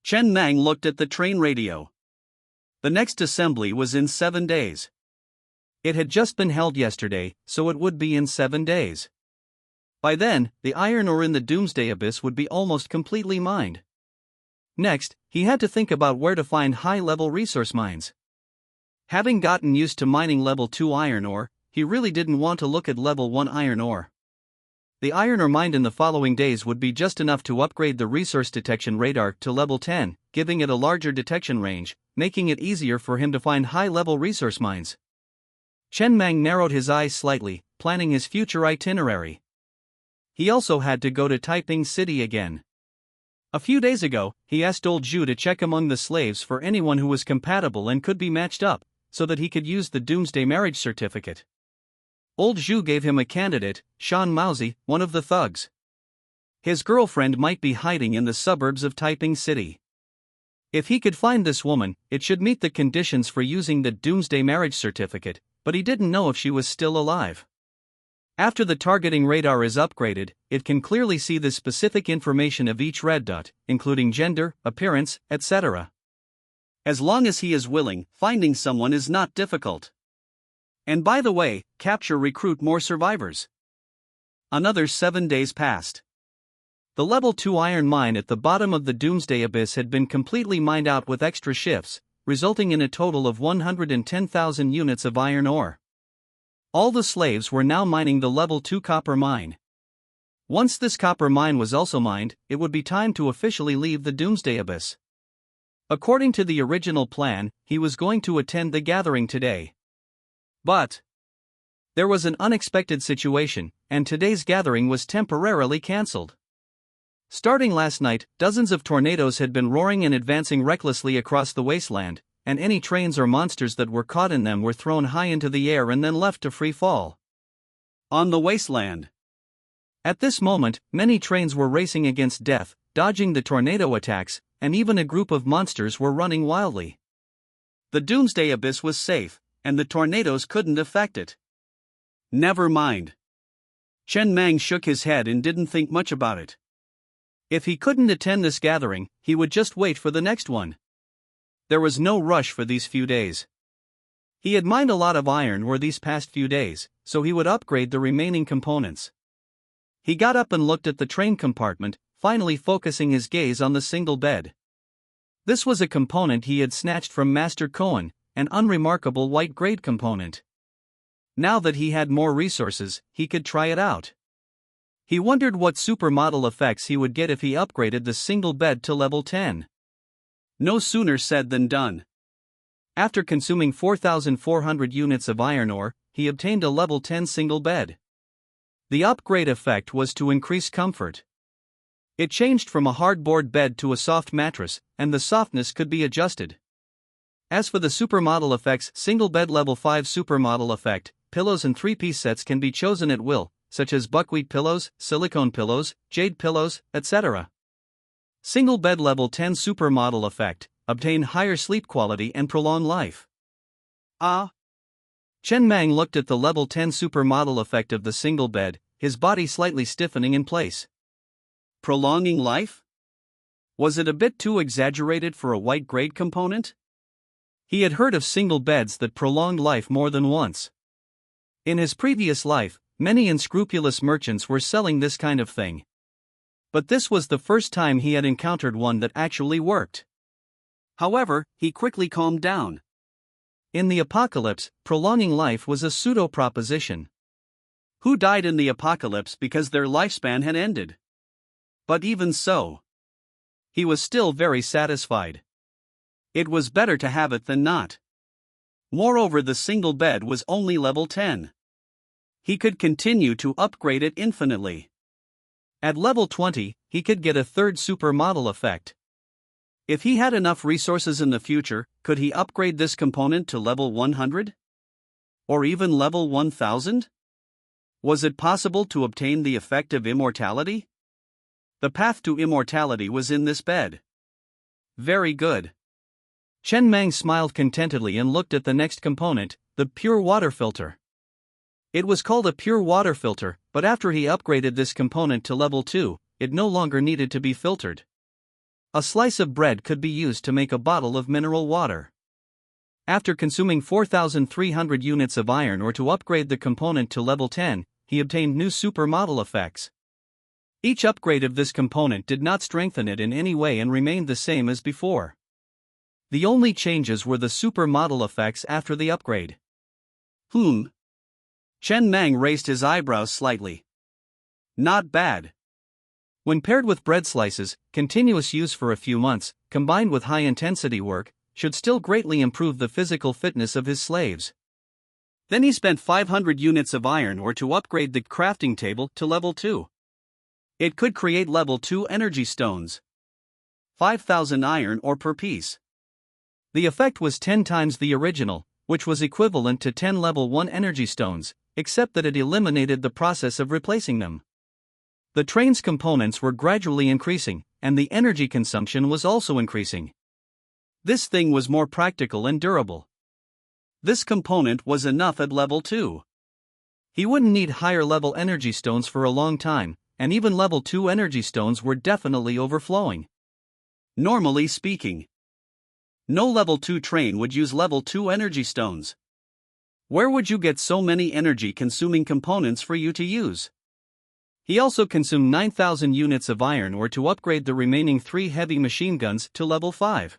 Chen Mang looked at the train radio. The next assembly was in 7 days. It had just been held yesterday, so it would be in 7 days. By then, the iron ore in the Doomsday Abyss would be almost completely mined. Next, he had to think about where to find high-level resource mines. Having gotten used to mining level 2 iron ore, he really didn't want to look at level 1 iron ore. The iron ore mined in the following days would be just enough to upgrade the resource detection radar to level 10, giving it a larger detection range, making it easier for him to find high-level resource mines. Chen Mang narrowed his eyes slightly, planning his future itinerary. He also had to go to Taiping City again. A few days ago, he asked old Zhu to check among the slaves for anyone who was compatible and could be matched up, so that he could use the Doomsday marriage certificate. Old Zhu gave him a candidate, Shan Maozi, one of the thugs. His girlfriend might be hiding in the suburbs of Taiping City. If he could find this woman, it should meet the conditions for using the Doomsday marriage certificate, but he didn't know if she was still alive. After the targeting radar is upgraded, it can clearly see the specific information of each red dot, including gender, appearance, etc. As long as he is willing, finding someone is not difficult. And by the way, recruit more survivors. Another 7 days passed. The level 2 iron mine at the bottom of the Doomsday Abyss had been completely mined out with extra shifts, resulting in a total of 110,000 units of iron ore. All the slaves were now mining the level 2 copper mine. Once this copper mine was also mined, it would be time to officially leave the Doomsday Abyss. According to the original plan, he was going to attend the gathering today. But there was an unexpected situation, and today's gathering was temporarily cancelled. Starting last night, dozens of tornadoes had been roaring and advancing recklessly across the wasteland, and any trains or monsters that were caught in them were thrown high into the air and then left to free fall. On the wasteland. At this moment, many trains were racing against death, dodging the tornado attacks, and even a group of monsters were running wildly. The Doomsday Abyss was safe, and the tornadoes couldn't affect it. Never mind. Chen Mang shook his head and didn't think much about it. If he couldn't attend this gathering, he would just wait for the next one. There was no rush for these few days. He had mined a lot of iron ore these past few days, so he would upgrade the remaining components. He got up and looked at the train compartment, finally focusing his gaze on the single bed. This was a component he had snatched from Master Cohen, an unremarkable white-grade component. Now that he had more resources, he could try it out. He wondered what supermodel effects he would get if he upgraded the single bed to level 10. No sooner said than done. After consuming 4,400 units of iron ore, he obtained a level 10 single bed. The upgrade effect was to increase comfort. It changed from a hardboard bed to a soft mattress, and the softness could be adjusted. As for the supermodel effects, single bed level 5 supermodel effect, pillows and 3-piece sets can be chosen at will, such as buckwheat pillows, silicone pillows, jade pillows, etc. Single bed level 10 supermodel effect, obtain higher sleep quality and prolong life. Chen Mang looked at the level 10 supermodel effect of the single bed, his body slightly stiffening in place. Prolonging life? Was it a bit too exaggerated for a white-grade component? He had heard of single beds that prolonged life more than once. In his previous life, many unscrupulous merchants were selling this kind of thing. But this was the first time he had encountered one that actually worked. However, he quickly calmed down. In the apocalypse, prolonging life was a pseudo-proposition. Who died in the apocalypse because their lifespan had ended? But even so, he was still very satisfied. It was better to have it than not. Moreover, the single bed was only level 10. He could continue to upgrade it infinitely. At level 20, he could get a third supermodel effect. If he had enough resources in the future, could he upgrade this component to level 100? Or even level 1000? Was it possible to obtain the effect of immortality? The path to immortality was in this bed. Very good. Chen Mang smiled contentedly and looked at the next component, the pure water filter. It was called a pure water filter, but after he upgraded this component to level 2, it no longer needed to be filtered. A slice of bread could be used to make a bottle of mineral water. After consuming 4,300 units of iron ore to upgrade the component to level 10, he obtained new supermodel effects. Each upgrade of this component did not strengthen it in any way and remained the same as before. The only changes were the supermodel effects after the upgrade. Chen Mang raised his eyebrows slightly. Not bad. When paired with bread slices, continuous use for a few months, combined with high-intensity work, should still greatly improve the physical fitness of his slaves. Then he spent 500 units of iron ore to upgrade the crafting table to level 2. It could create level 2 energy stones. 5,000 iron ore per piece. The effect was 10 times the original, which was equivalent to 10 level 1 energy stones, except that it eliminated the process of replacing them. The train's components were gradually increasing, and the energy consumption was also increasing. This thing was more practical and durable. This component was enough at level 2. He wouldn't need higher level energy stones for a long time, and even level 2 energy stones were definitely overflowing. Normally speaking, no level 2 train would use level 2 energy stones. Where would you get so many energy-consuming components for you to use? He also consumed 9,000 units of iron ore to upgrade the remaining 3 heavy machine guns to level 5.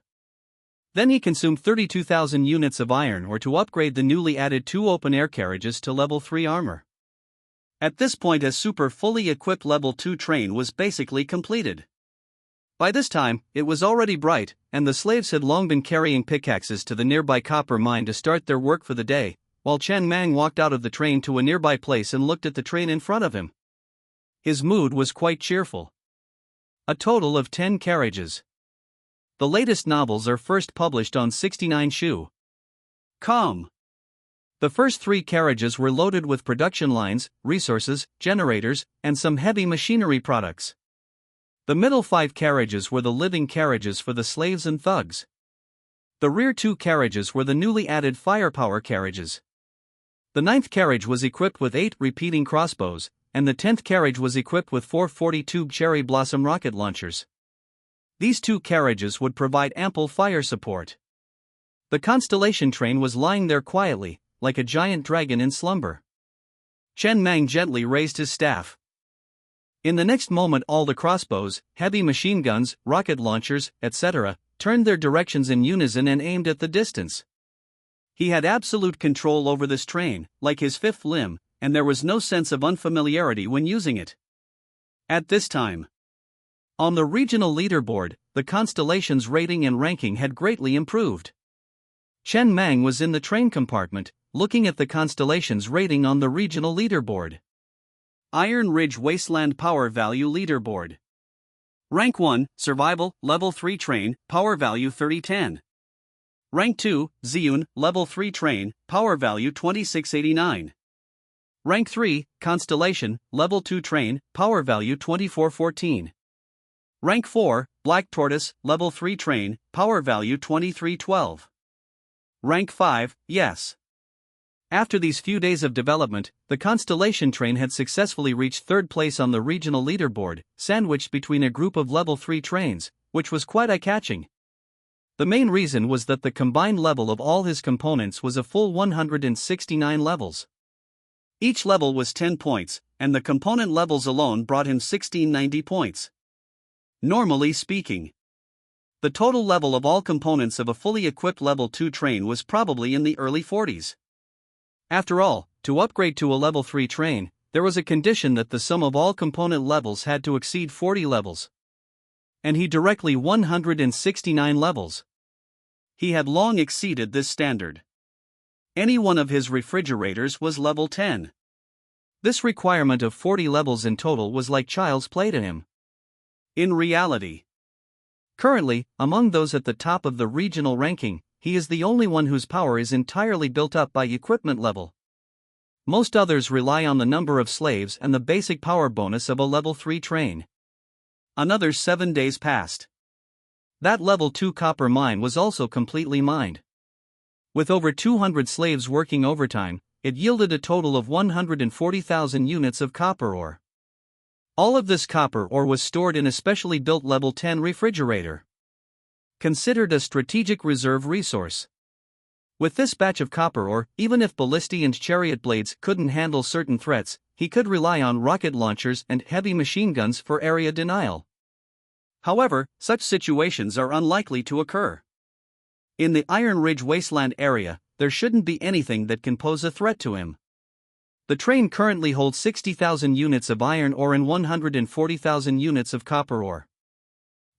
Then he consumed 32,000 units of iron ore to upgrade the newly added 2 open-air carriages to level 3 armor. At this point, a super fully equipped level 2 train was basically completed. By this time, it was already bright, and the slaves had long been carrying pickaxes to the nearby copper mine to start their work for the day, while Chen Mang walked out of the train to a nearby place and looked at the train in front of him. His mood was quite cheerful. A total of 10 carriages. The latest novels are first published on 69 Shu. The first 3 carriages were loaded with production lines, resources, generators, and some heavy machinery products. The middle 5 carriages were the living carriages for the slaves and thugs. The rear 2 carriages were the newly added firepower carriages. The 9th carriage was equipped with 8 repeating crossbows, and the 10th carriage was equipped with 4 40-tube cherry blossom rocket launchers. These 2 carriages would provide ample fire support. The constellation train was lying there quietly, like a giant dragon in slumber. Chen Mang gently raised his staff. In the next moment, all the crossbows, heavy machine guns, rocket launchers, etc., turned their directions in unison and aimed at the distance. He had absolute control over this train, like his 5th limb, and there was no sense of unfamiliarity when using it. At this time, on the regional leaderboard, the constellation's rating and ranking had greatly improved. Chen Mang was in the train compartment, looking at the constellation's rating on the regional leaderboard. Iron Ridge Wasteland Power Value Leaderboard. Rank 1, Survival, Level 3 Train, Power Value 3010. Rank 2, Ziyun, Level 3 Train, Power Value 2689. Rank 3, Constellation, Level 2 Train, Power Value 2414. Rank 4, Black Tortoise, Level 3 Train, Power Value 2312. Rank 5, Yes. After these few days of development, the Constellation train had successfully reached 3rd place on the regional leaderboard, sandwiched between a group of level 3 trains, which was quite eye-catching. The main reason was that the combined level of all his components was a full 169 levels. Each level was 10 points, and the component levels alone brought him 1690 points. Normally speaking, the total level of all components of a fully equipped level 2 train was probably in the early 40s. After all, to upgrade to a level 3 train, there was a condition that the sum of all component levels had to exceed 40 levels. And he directly 169 levels. He had long exceeded this standard. Any one of his refrigerators was level 10. This requirement of 40 levels in total was like child's play to him. In reality, currently, among those at the top of the regional ranking, he is the only one whose power is entirely built up by equipment level. Most others rely on the number of slaves and the basic power bonus of a level 3 train. Another 7 days passed. That level 2 copper mine was also completely mined. With over 200 slaves working overtime, it yielded a total of 140,000 units of copper ore. All of this copper ore was stored in a specially built level 10 refrigerator. Considered a strategic reserve resource. With this batch of copper ore, even if ballistic and chariot blades couldn't handle certain threats, he could rely on rocket launchers and heavy machine guns for area denial. However, such situations are unlikely to occur. In the Iron Ridge wasteland area, there shouldn't be anything that can pose a threat to him. The train currently holds 60,000 units of iron ore and 140,000 units of copper ore.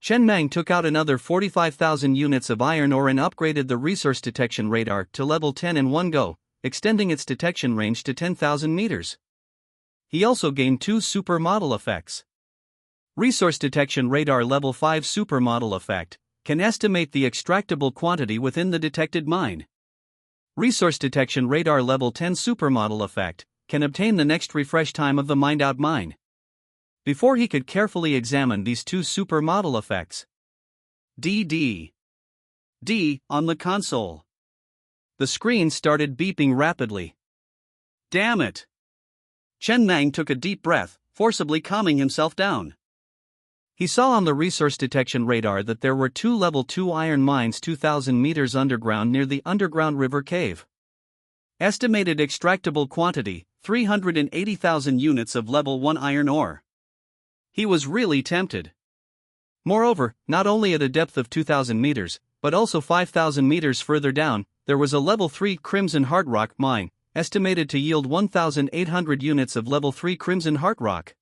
Chen Mang took out another 45,000 units of iron ore and upgraded the resource detection radar to level 10 in one go, extending its detection range to 10,000 meters. He also gained 2 supermodel effects. Resource detection radar level 5 supermodel effect can estimate the extractable quantity within the detected mine. Resource detection radar level 10 supermodel effect can obtain the next refresh time of the mined out mine. Before he could carefully examine these 2 supermodel effects. D on the console. The screen started beeping rapidly. Damn it! Chen Mang took a deep breath, forcibly calming himself down. He saw on the resource detection radar that there were 2 level 2 iron mines 2,000 meters underground near the underground river cave. Estimated extractable quantity, 380,000 units of level 1 iron ore. He was really tempted. Moreover, not only at a depth of 2,000 meters, but also 5,000 meters further down, there was a level 3 Crimson Heart Rock mine, estimated to yield 1,800 units of level 3 Crimson Heart Rock.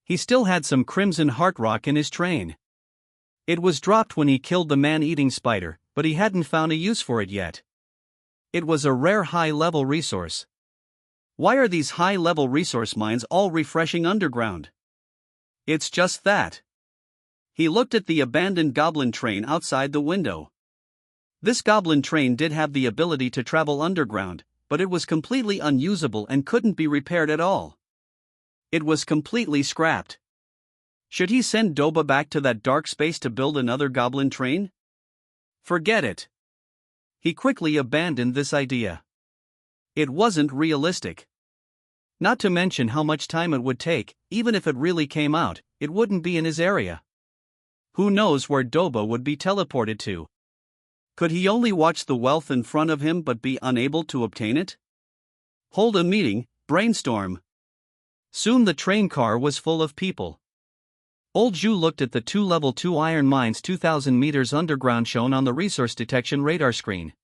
He still had some Crimson Heart Rock in his train. It was dropped when he killed the man-eating spider, but he hadn't found a use for it yet. It was a rare high-level resource. Why are these high-level resource mines all refreshing underground? It's just that. He looked at the abandoned goblin train outside the window. This goblin train did have the ability to travel underground, but it was completely unusable and couldn't be repaired at all. It was completely scrapped. Should he send Doba back to that dark space to build another goblin train? Forget it. He quickly abandoned this idea. It wasn't realistic. Not to mention how much time it would take. Even if it really came out, it wouldn't be in his area. Who knows where Doba would be teleported to? Could he only watch the wealth in front of him but be unable to obtain it? Hold a meeting, brainstorm. Soon the train car was full of people. Old Zhu looked at the 2 level 2 iron mines 2,000 meters underground shown on the resource detection radar screen.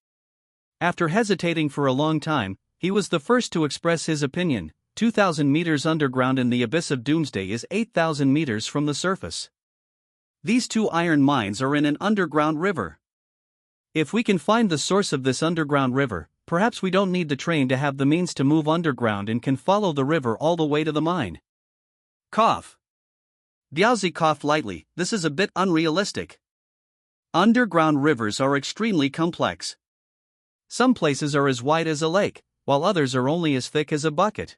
After hesitating for a long time, he was the first to express his opinion. 2,000 meters underground in the abyss of Doomsday is 8,000 meters from the surface. These 2 iron mines are in an underground river. If we can find the source of this underground river, perhaps we don't need the train to have the means to move underground and can follow the river all the way to the mine. Cough. Diaozi coughed lightly. This is a bit unrealistic. Underground rivers are extremely complex. Some places are as wide as a lake, while others are only as thick as a bucket.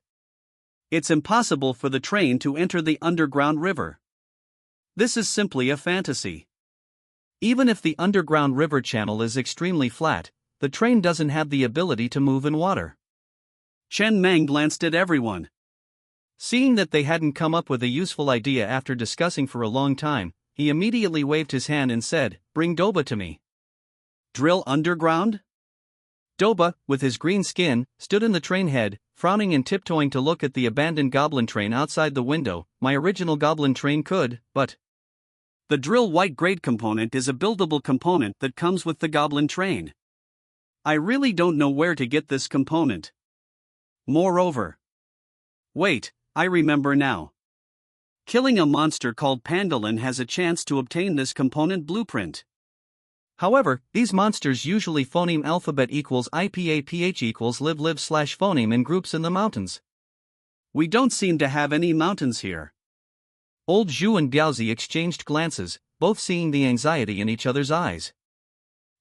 It's impossible for the train to enter the underground river. This is simply a fantasy. Even if the underground river channel is extremely flat, the train doesn't have the ability to move in water. Chen Mang glanced at everyone. Seeing that they hadn't come up with a useful idea after discussing for a long time, he immediately waved his hand and said, "Bring Doba to me." Drill underground? Doba, with his green skin, stood in the train head, frowning and tiptoeing to look at the abandoned goblin train outside the window. My original goblin train could, but the drill white grade component is a buildable component that comes with the goblin train. I really don't know where to get this component. Moreover, wait, I remember now. Killing a monster called Pandolin has a chance to obtain this component blueprint. However, these monsters usually phoneme alphabet equals IPAPH equals live/phoneme in groups in the mountains. We don't seem to have any mountains here. Old Zhu and Diaozi exchanged glances, both seeing the anxiety in each other's eyes.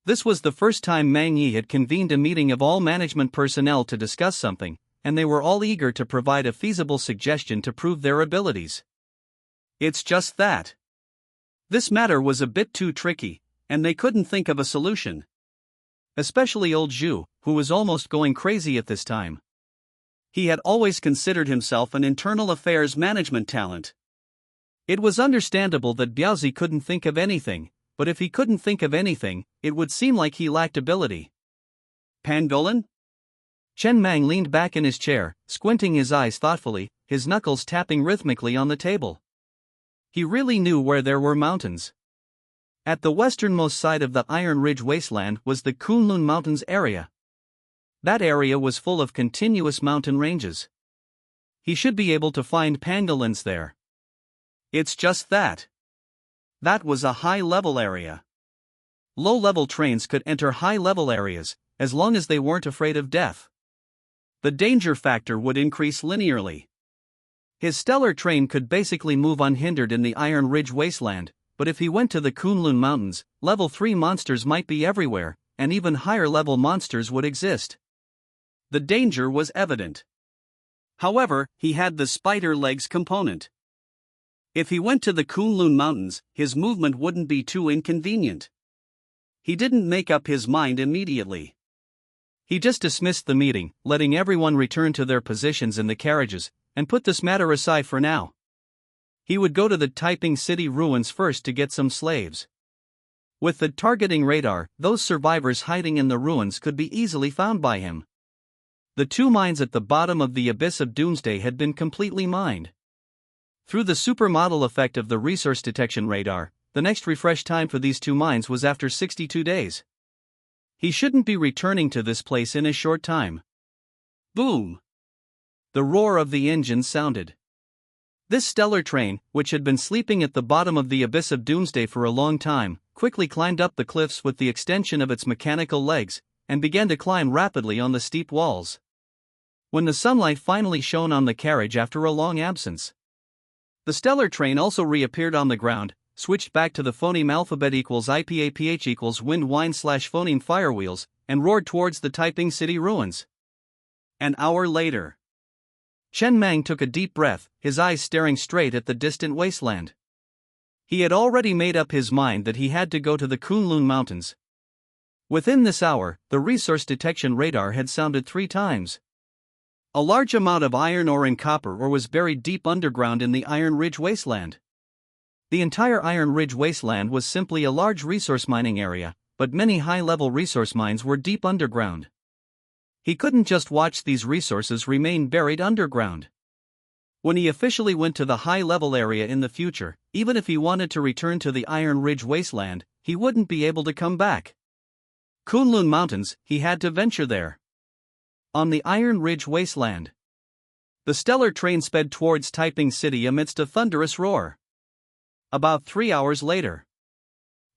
This was the first time Mang Yi had convened a meeting of all management personnel to discuss something, and they were all eager to provide a feasible suggestion to prove their abilities. It's just that this matter was a bit too tricky, and they couldn't think of a solution. Especially old Zhu, who was almost going crazy at this time. He had always considered himself an internal affairs management talent. It was understandable that Biaozi couldn't think of anything, but if he couldn't think of anything, it would seem like he lacked ability. Pangolin? Chen Mang leaned back in his chair, squinting his eyes thoughtfully, his knuckles tapping rhythmically on the table. He really knew where there were mountains. At the westernmost side of the Iron Ridge wasteland was the Kunlun Mountains area. That area was full of continuous mountain ranges. He should be able to find pangolins there. It's just that that was a high-level area. Low-level trains could enter high-level areas, as long as they weren't afraid of death. The danger factor would increase linearly. His stellar train could basically move unhindered in the Iron Ridge wasteland, but if he went to the Kunlun Mountains, level 3 monsters might be everywhere, and even higher-level monsters would exist. The danger was evident. However, he had the spider legs component. If he went to the Kunlun Mountains, his movement wouldn't be too inconvenient. He didn't make up his mind immediately. He just dismissed the meeting, letting everyone return to their positions in the carriages, and put this matter aside for now. He would go to the Taiping City ruins first to get some slaves. With the targeting radar, those survivors hiding in the ruins could be easily found by him. The 2 mines at the bottom of the Abyss of Doomsday had been completely mined. Through the supermodel effect of the resource detection radar, the next refresh time for these 2 mines was after 62 days. He shouldn't be returning to this place in a short time. Boom! The roar of the engine sounded. This stellar train, which had been sleeping at the bottom of the Abyss of Doomsday for a long time, quickly climbed up the cliffs with the extension of its mechanical legs, and began to climb rapidly on the steep walls. When the sunlight finally shone on the carriage after a long absence, the stellar train also reappeared on the ground, switched back to the phoneme alphabet equals IPAPH equals wind wine / phoneme firewheels, and roared towards the Taiping City ruins. An hour later, Chen Mang took a deep breath, his eyes staring straight at the distant wasteland. He had already made up his mind that he had to go to the Kunlun Mountains. Within this hour, the resource detection radar had sounded 3 times. A large amount of iron ore and copper ore was buried deep underground in the Iron Ridge wasteland. The entire Iron Ridge wasteland was simply a large resource mining area, but many high-level resource mines were deep underground. He couldn't just watch these resources remain buried underground. When he officially went to the high-level area in the future, even if he wanted to return to the Iron Ridge wasteland, he wouldn't be able to come back. Kunlun Mountains, he had to venture there. On the Iron Ridge wasteland, the stellar train sped towards Taiping City amidst a thunderous roar. About 3 hours later,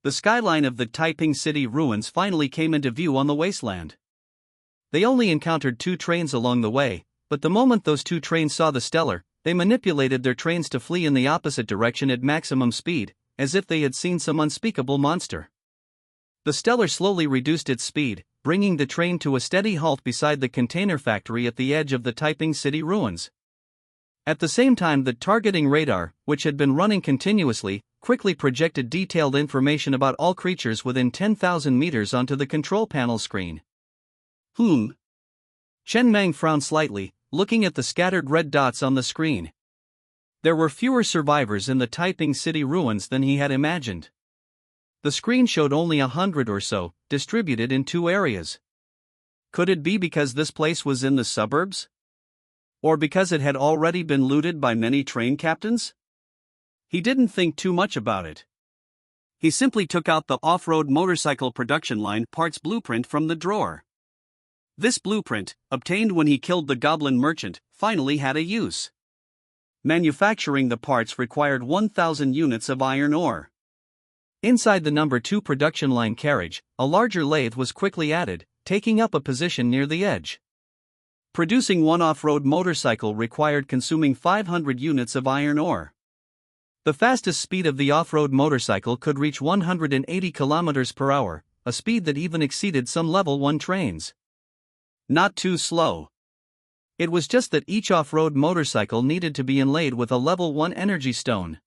the skyline of the Taiping City ruins finally came into view on the wasteland. They only encountered 2 trains along the way, but the moment those 2 trains saw the stellar, they manipulated their trains to flee in the opposite direction at maximum speed, as if they had seen some unspeakable monster. The stellar slowly reduced its speed, bringing the train to a steady halt beside the container factory at the edge of the Taiping City ruins. At the same time, the targeting radar, which had been running continuously, quickly projected detailed information about all creatures within 10,000 meters onto the control panel screen. Chen Mang frowned slightly, looking at the scattered red dots on the screen. There were fewer survivors in the Taiping City ruins than he had imagined. The screen showed only 100 or so, distributed in 2 areas. Could it be because this place was in the suburbs? Or because it had already been looted by many train captains? He didn't think too much about it. He simply took out the off-road motorcycle production line parts blueprint from the drawer. This blueprint, obtained when he killed the goblin merchant, finally had a use. Manufacturing the parts required 1,000 units of iron ore. Inside the number 2 production line carriage, a larger lathe was quickly added, taking up a position near the edge. Producing 1 off-road motorcycle required consuming 500 units of iron ore. The fastest speed of the off-road motorcycle could reach 180 km per hour, a speed that even exceeded some level 1 trains. Not too slow. It was just that each off-road motorcycle needed to be inlaid with a level 1 energy stone.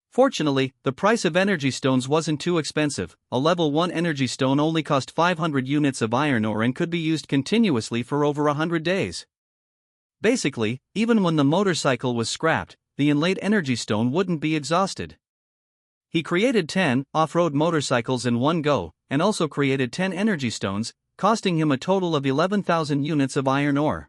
Fortunately, the price of energy stones wasn't too expensive. A level 1 energy stone only cost 500 units of iron ore and could be used continuously for over 100 days. Basically, even when the motorcycle was scrapped, the inlaid energy stone wouldn't be exhausted. He created 10 off-road motorcycles in one go, and also created 10 energy stones, costing him a total of 11,000 units of iron ore.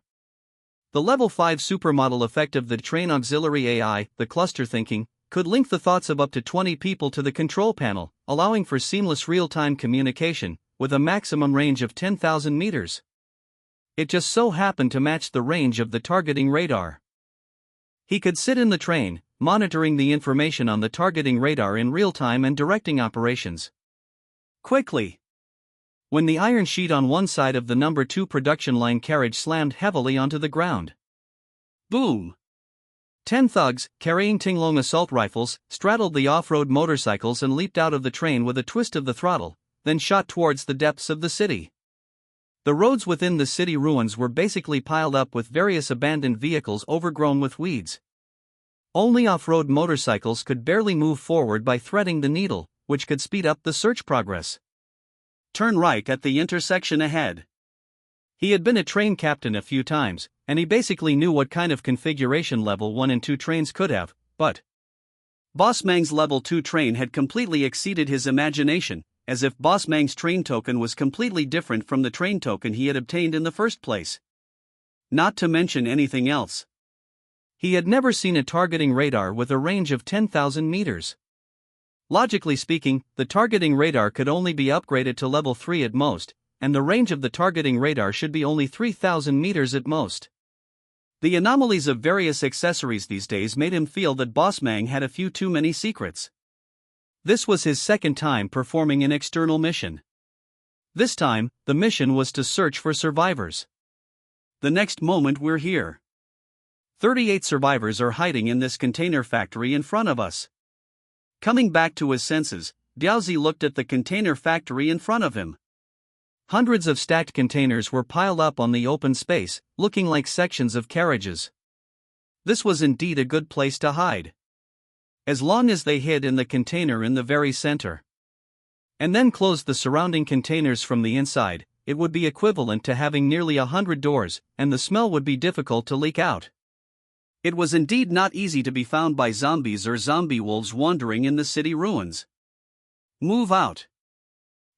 The level 5 supermodel effect of the train auxiliary AI, the cluster thinking, could link the thoughts of up to 20 people to the control panel, allowing for seamless real-time communication, with a maximum range of 10,000 meters. It just so happened to match the range of the targeting radar. He could sit in the train, monitoring the information on the targeting radar in real time and directing operations quickly. When the iron sheet on one side of the number 2 production line carriage slammed heavily onto the ground. Boom! 10 thugs, carrying Tinglong assault rifles, straddled the off-road motorcycles and leaped out of the train with a twist of the throttle, then shot towards the depths of the city. The roads within the city ruins were basically piled up with various abandoned vehicles overgrown with weeds. Only off-road motorcycles could barely move forward by threading the needle, which could speed up the search progress. Turn right at the intersection ahead. He had been a train captain a few times, and he basically knew what kind of configuration level 1 and 2 trains could have, but Boss Mang's level 2 train had completely exceeded his imagination, as if Boss Mang's train token was completely different from the train token he had obtained in the first place. Not to mention anything else. He had never seen a targeting radar with a range of 10,000 meters. Logically speaking, the targeting radar could only be upgraded to level 3 at most, and the range of the targeting radar should be only 3,000 meters at most. The anomalies of various accessories these days made him feel that Boss Mang had a few too many secrets. This was his second time performing an external mission. This time, the mission was to search for survivors. The next moment we're here. 38 survivors are hiding in this container factory in front of us. Coming back to his senses, Diaozi looked at the container factory in front of him. Hundreds of stacked containers were piled up on the open space, looking like sections of carriages. This was indeed a good place to hide. As long as they hid in the container in the very center, and then closed the surrounding containers from the inside, it would be equivalent to having nearly 100 doors, and the smell would be difficult to leak out. It was indeed not easy to be found by zombies or zombie wolves wandering in the city ruins. Move out.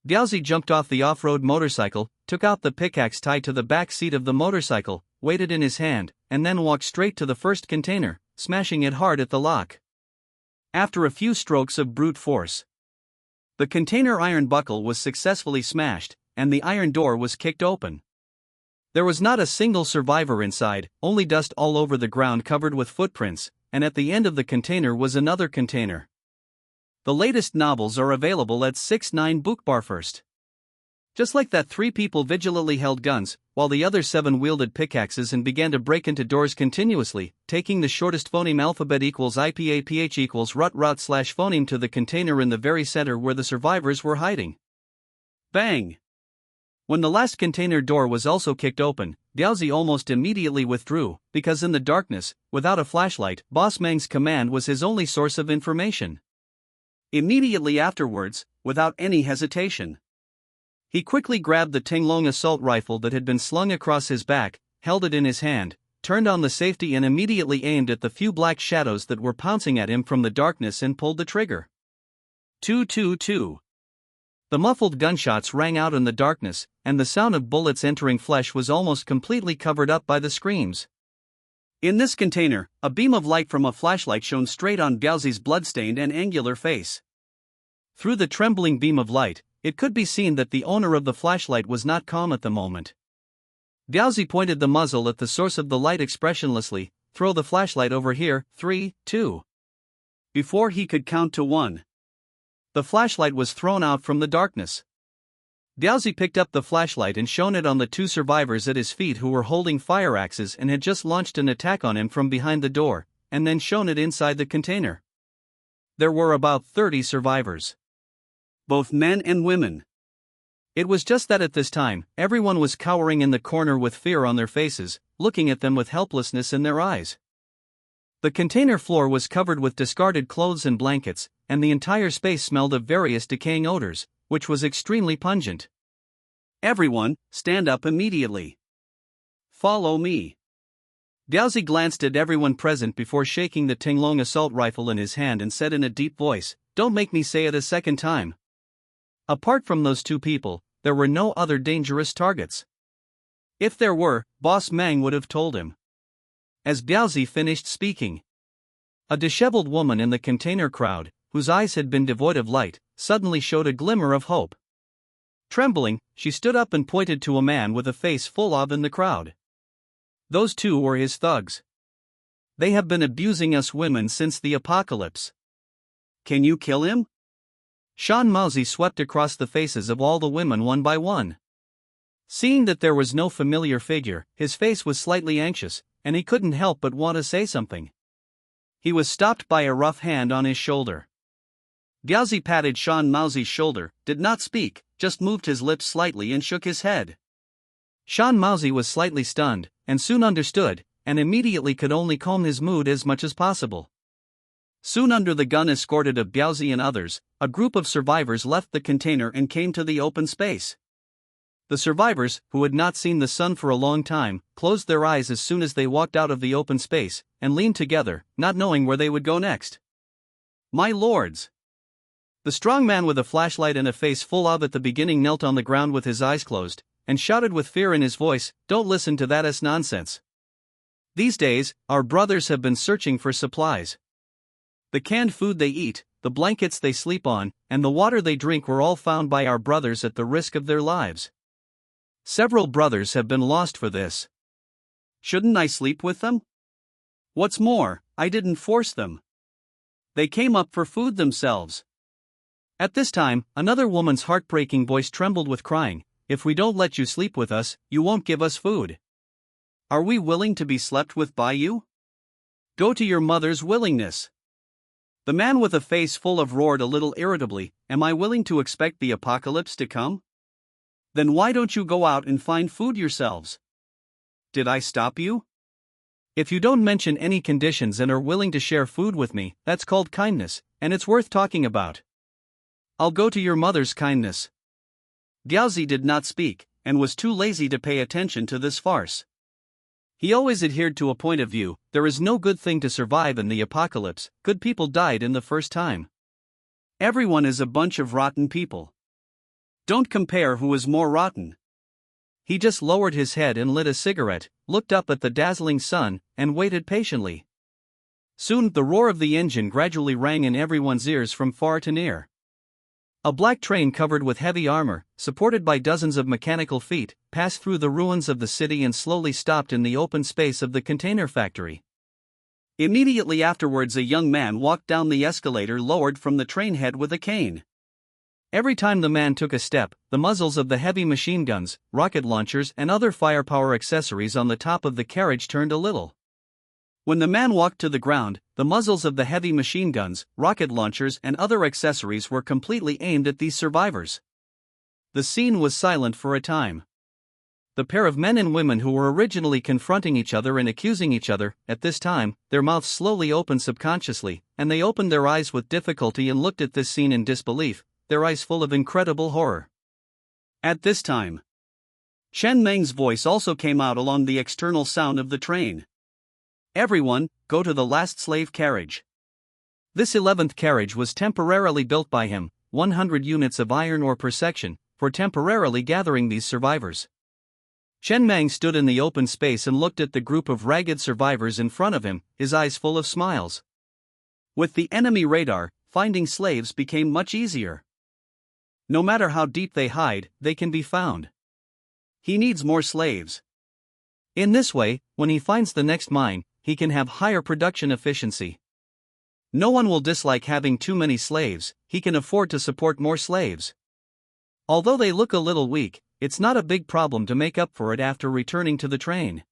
Diaozi jumped off the off-road motorcycle, took out the pickaxe tied to the back seat of the motorcycle, weighed it in his hand, and then walked straight to the first container, smashing it hard at the lock. After a few strokes of brute force, the container iron buckle was successfully smashed, and the iron door was kicked open. There was not a single survivor inside, only dust all over the ground covered with footprints, and at the end of the container was another container. The latest novels are available at 6.9 Bookbar first. Just like that, 3 people vigilantly held guns, while the other 7 wielded pickaxes and began to break into doors continuously, taking the shortest phoneme alphabet equals IPAPH equals rut / phoneme to the container in the very center where the survivors were hiding. Bang! When the last container door was also kicked open, Diaozi almost immediately withdrew, because in the darkness, without a flashlight, Boss Mang's command was his only source of information. Immediately afterwards, without any hesitation, he quickly grabbed the Tinglong assault rifle that had been slung across his back, held it in his hand, turned on the safety and immediately aimed at the few black shadows that were pouncing at him from the darkness and pulled the trigger. 222. The muffled gunshots rang out in the darkness, and the sound of bullets entering flesh was almost completely covered up by the screams. In this container, a beam of light from a flashlight shone straight on Diaozi's bloodstained and angular face. Through the trembling beam of light, it could be seen that the owner of the flashlight was not calm at the moment. Diaozi pointed the muzzle at the source of the light expressionlessly. Throw the flashlight over here, 3, 2. Before he could count to 1. The flashlight was thrown out from the darkness. Diaozi picked up the flashlight and shone it on the 2 survivors at his feet who were holding fire axes and had just launched an attack on him from behind the door, and then shone it inside the container. There were about 30 survivors, both men and women. It was just that at this time, everyone was cowering in the corner with fear on their faces, looking at them with helplessness in their eyes. The container floor was covered with discarded clothes and blankets, and the entire space smelled of various decaying odors, which was extremely pungent. "Everyone, stand up immediately. Follow me." Diaozi glanced at everyone present before shaking the Tinglong assault rifle in his hand and said in a deep voice, "Don't make me say it a second time." Apart from those two people, there were no other dangerous targets. If there were, Boss Mang would have told him. As Diaozi finished speaking, a disheveled woman in the container crowd, whose eyes had been devoid of light, suddenly showed a glimmer of hope. Trembling, she stood up and pointed to a man with a face full of in the crowd. Those two were his thugs. "They have been abusing us women since the apocalypse. Can you kill him?" Shan Maozi swept across the faces of all the women one by one. Seeing that there was no familiar figure, his face was slightly anxious, and he couldn't help but want to say something. He was stopped by a rough hand on his shoulder. Diaozi patted Shan Maozi's shoulder, did not speak, just moved his lips slightly and shook his head. Shan Maozi was slightly stunned, and soon understood, and immediately could only calm his mood as much as possible. Soon under the gun escorted of Diaozi and others, a group of survivors left the container and came to the open space. The survivors, who had not seen the sun for a long time, closed their eyes as soon as they walked out of the open space, and leaned together, not knowing where they would go next. "My lords!" The strong man with a flashlight and a face full of at the beginning knelt on the ground with his eyes closed, and shouted with fear in his voice, "Don't listen to that nonsense. These days, our brothers have been searching for supplies. The canned food they eat, the blankets they sleep on, and the water they drink were all found by our brothers at the risk of their lives. Several brothers have been lost for this. Shouldn't I sleep with them? What's more, I didn't force them. They came up for food themselves." At this time, another woman's heartbreaking voice trembled with crying, "If we don't let you sleep with us, you won't give us food. Are we willing to be slept with by you? Go to your mother's willingness." The man with a face full of roared a little irritably, "Am I willing to expect the apocalypse to come? Then why don't you go out and find food yourselves? Did I stop you? If you don't mention any conditions and are willing to share food with me, that's called kindness, and it's worth talking about. I'll go to your mother's kindness." Diaozi did not speak, and was too lazy to pay attention to this farce. He always adhered to a point of view: there is no good thing to survive in the apocalypse, good people died in the first time. Everyone is a bunch of rotten people. Don't compare who is more rotten. He just lowered his head and lit a cigarette, looked up at the dazzling sun, and waited patiently. Soon the roar of the engine gradually rang in everyone's ears from far to near. A black train covered with heavy armor, supported by dozens of mechanical feet, passed through the ruins of the city and slowly stopped in the open space of the container factory. Immediately afterwards, a young man walked down the escalator lowered from the train head with a cane. Every time the man took a step, the muzzles of the heavy machine guns, rocket launchers, and other firepower accessories on the top of the carriage turned a little. When the man walked to the ground, the muzzles of the heavy machine guns, rocket launchers, and other accessories were completely aimed at these survivors. The scene was silent for a time. The pair of men and women who were originally confronting each other and accusing each other, at this time, their mouths slowly opened subconsciously, and they opened their eyes with difficulty and looked at this scene in disbelief, their eyes full of incredible horror. At this time, Chen Meng's voice also came out along the external sound of the train. "Everyone, go to the last slave carriage." This 11th carriage was temporarily built by him, 100 units of iron ore per section, for temporarily gathering these survivors. Chen Meng stood in the open space and looked at the group of ragged survivors in front of him, his eyes full of smiles. With the enemy radar, finding slaves became much easier. No matter how deep they hide, they can be found. He needs more slaves. In this way, when he finds the next mine, he can have higher production efficiency. No one will dislike having too many slaves, he can afford to support more slaves. Although they look a little weak, it's not a big problem to make up for it after returning to the train.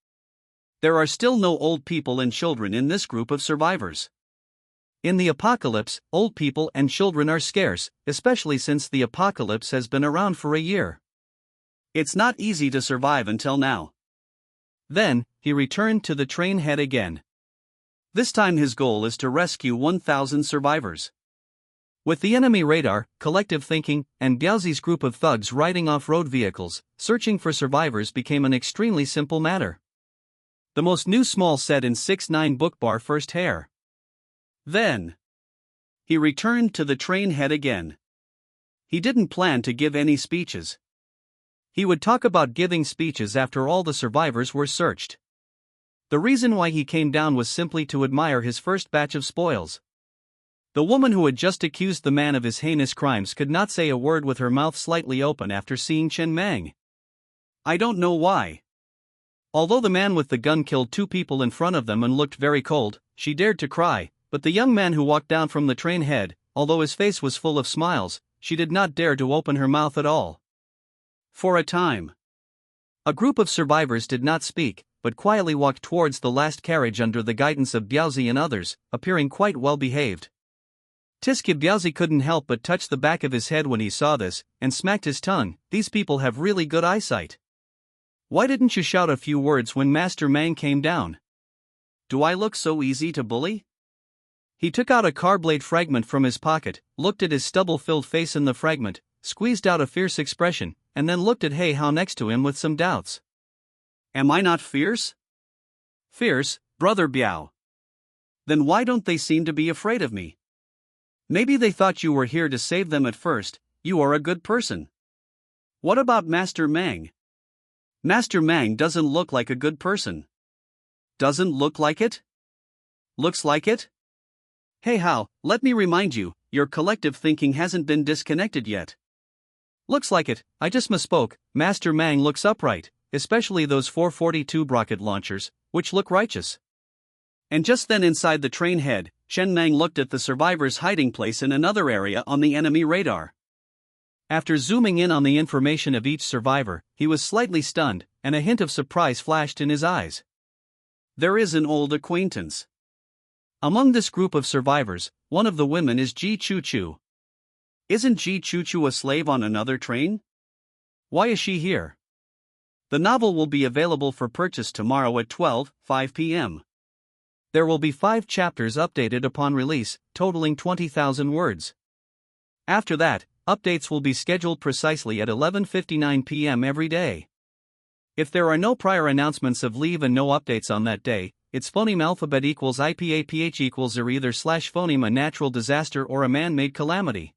There are still no old people and children in this group of survivors. In the apocalypse, old people and children are scarce, especially since the apocalypse has been around for a year. It's not easy to survive until now. Then, he returned to the train head again. This time his goal is to rescue 1,000 survivors. With the enemy radar, collective thinking, and Biaozi's group of thugs riding off-road vehicles, searching for survivors became an extremely simple matter. The most new small said in 6-9 book bar first hair. Then, he returned to the train head again. He didn't plan to give any speeches. He would talk about giving speeches after all the survivors were searched. The reason why he came down was simply to admire his first batch of spoils. The woman who had just accused the man of his heinous crimes could not say a word with her mouth slightly open after seeing Chen Mang. I don't know why. Although the man with the gun killed 2 people in front of them and looked very cold, she dared to cry, but the young man who walked down from the train head, although his face was full of smiles, she did not dare to open her mouth at all. For a time, a group of survivors did not speak, but quietly walked towards the last carriage under the guidance of Biaozi and others, appearing quite well behaved. Tiske Biaozi couldn't help but touch the back of his head when he saw this, and smacked his tongue. These people have really good eyesight. Why didn't you shout a few words when Master Mang came down? Do I look so easy to bully? He took out a car blade fragment from his pocket, looked at his stubble-filled face in the fragment, squeezed out a fierce expression, and then looked at He Hao next to him with some doubts. Am I not fierce? Fierce, brother Biao. Then why don't they seem to be afraid of me? Maybe they thought you were here to save them at first. You are a good person. What about Master Mang? Master Mang doesn't look like a good person. Doesn't look like it? Looks like it? Hey Hao, let me remind you, your collective thinking hasn't been disconnected yet. Looks like it, I just misspoke. Master Mang looks upright, especially those 442 rocket launchers, which look righteous. And just then inside the train head, Chen Mang looked at the survivors' hiding place in another area on the enemy radar. After zooming in on the information of each survivor, he was slightly stunned, and a hint of surprise flashed in his eyes. There is an old acquaintance. Among this group of survivors, one of the women is Ji Chu Chu. Isn't Ji Chu Chu a slave on another train? Why is she here? The novel will be available for purchase tomorrow at 5 p.m. There will be 5 chapters updated upon release, totaling 20,000 words. After that, updates will be scheduled precisely at 11:59 p.m. every day. If there are no prior announcements of leave and no updates on that day, its phoneme alphabet equals IPAPH equals or either / phoneme a natural disaster or a man-made calamity.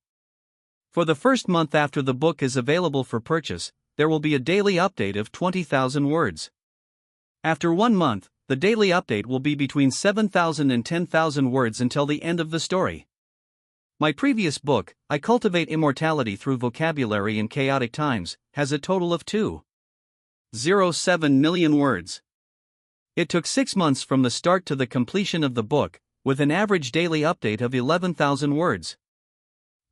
For the first month after the book is available for purchase, there will be a daily update of 20,000 words. After 1 month, the daily update will be between 7,000 and 10,000 words until the end of the story. My previous book, I Cultivate Immortality Through Vocabulary in Chaotic Times, has a total of 2.07 million words. It took 6 months from the start to the completion of the book, with an average daily update of 11,000 words.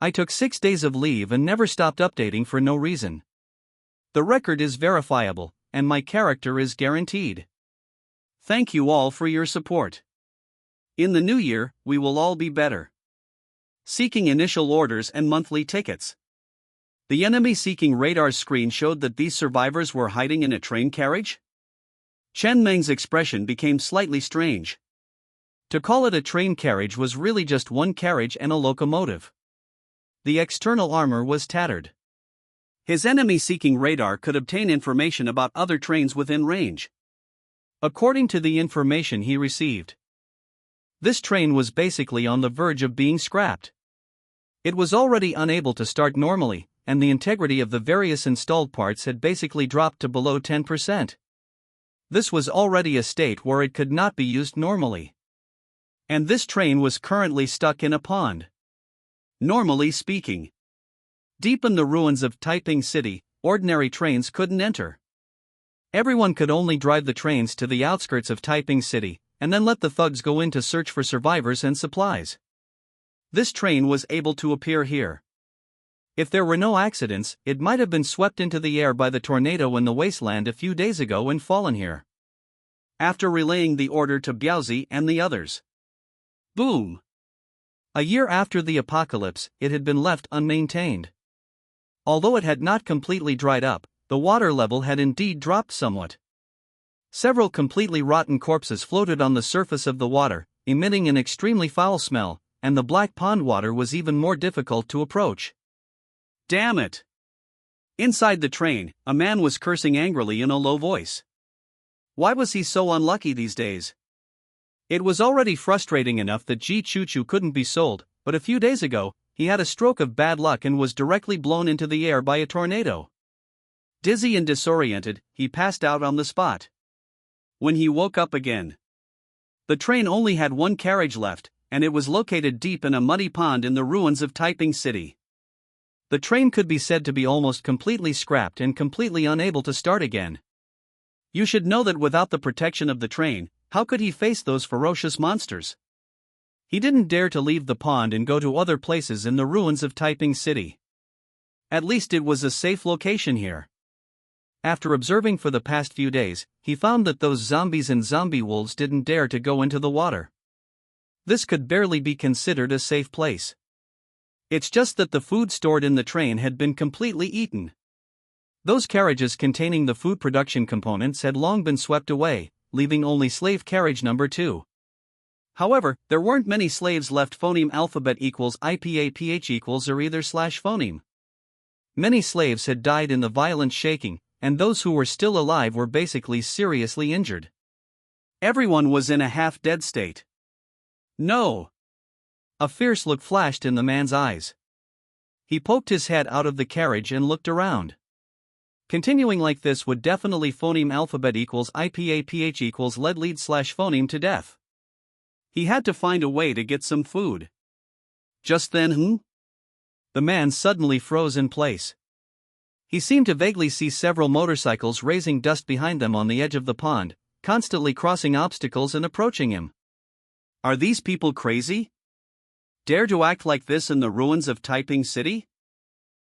I took 6 days of leave and never stopped updating for no reason. The record is verifiable, and my character is guaranteed. Thank you all for your support. In the new year, we will all be better. Seeking initial orders and monthly tickets. The enemy-seeking radar screen showed that these survivors were hiding in a train carriage? Chen Meng's expression became slightly strange. To call it a train carriage was really just one carriage and a locomotive. The external armor was tattered. His enemy-seeking radar could obtain information about other trains within range. According to the information he received, this train was basically on the verge of being scrapped. It was already unable to start normally, and the integrity of the various installed parts had basically dropped to below 10%. This was already a state where it could not be used normally. And this train was currently stuck in a pond. Normally speaking, deep in the ruins of Taiping City, ordinary trains couldn't enter. Everyone could only drive the trains to the outskirts of Taiping City, and then let the thugs go in to search for survivors and supplies. This train was able to appear here. If there were no accidents, it might have been swept into the air by the tornado in the wasteland a few days ago and fallen here. After relaying the order to Biaozi and the others. Boom! A year after the apocalypse, it had been left unmaintained. Although it had not completely dried up, the water level had indeed dropped somewhat. Several completely rotten corpses floated on the surface of the water, emitting an extremely foul smell, and the black pond water was even more difficult to approach. Damn it! Inside the train, a man was cursing angrily in a low voice. Why was he so unlucky these days? It was already frustrating enough that Ji Choo Choo couldn't be sold, but a few days ago, he had a stroke of bad luck and was directly blown into the air by a tornado. Dizzy and disoriented, he passed out on the spot. When he woke up again, the train only had one carriage left, and it was located deep in a muddy pond in the ruins of Taiping City. The train could be said to be almost completely scrapped and completely unable to start again. You should know that without the protection of the train, how could he face those ferocious monsters? He didn't dare to leave the pond and go to other places in the ruins of Taiping City. At least it was a safe location here. After observing for the past few days, he found that those zombies and zombie wolves didn't dare to go into the water. This could barely be considered a safe place. It's just that the food stored in the train had been completely eaten. Those carriages containing the food production components had long been swept away, leaving only slave carriage number 2. However, there weren't many slaves left. Phoneme alphabet equals IPAPH equals or either slash phoneme. Many slaves had died in the violent shaking, and those who were still alive were basically seriously injured. Everyone was in a half-dead state. No! A fierce look flashed in the man's eyes. He poked his head out of the carriage and looked around. Continuing like this would definitely phoneme alphabet equals IPAPH equals lead slash phoneme to death. He had to find a way to get some food. Just then, the man suddenly froze in place. He seemed to vaguely see several motorcycles raising dust behind them on the edge of the pond, constantly crossing obstacles and approaching him. Are these people crazy? Dare to act like this in the ruins of Taiping City?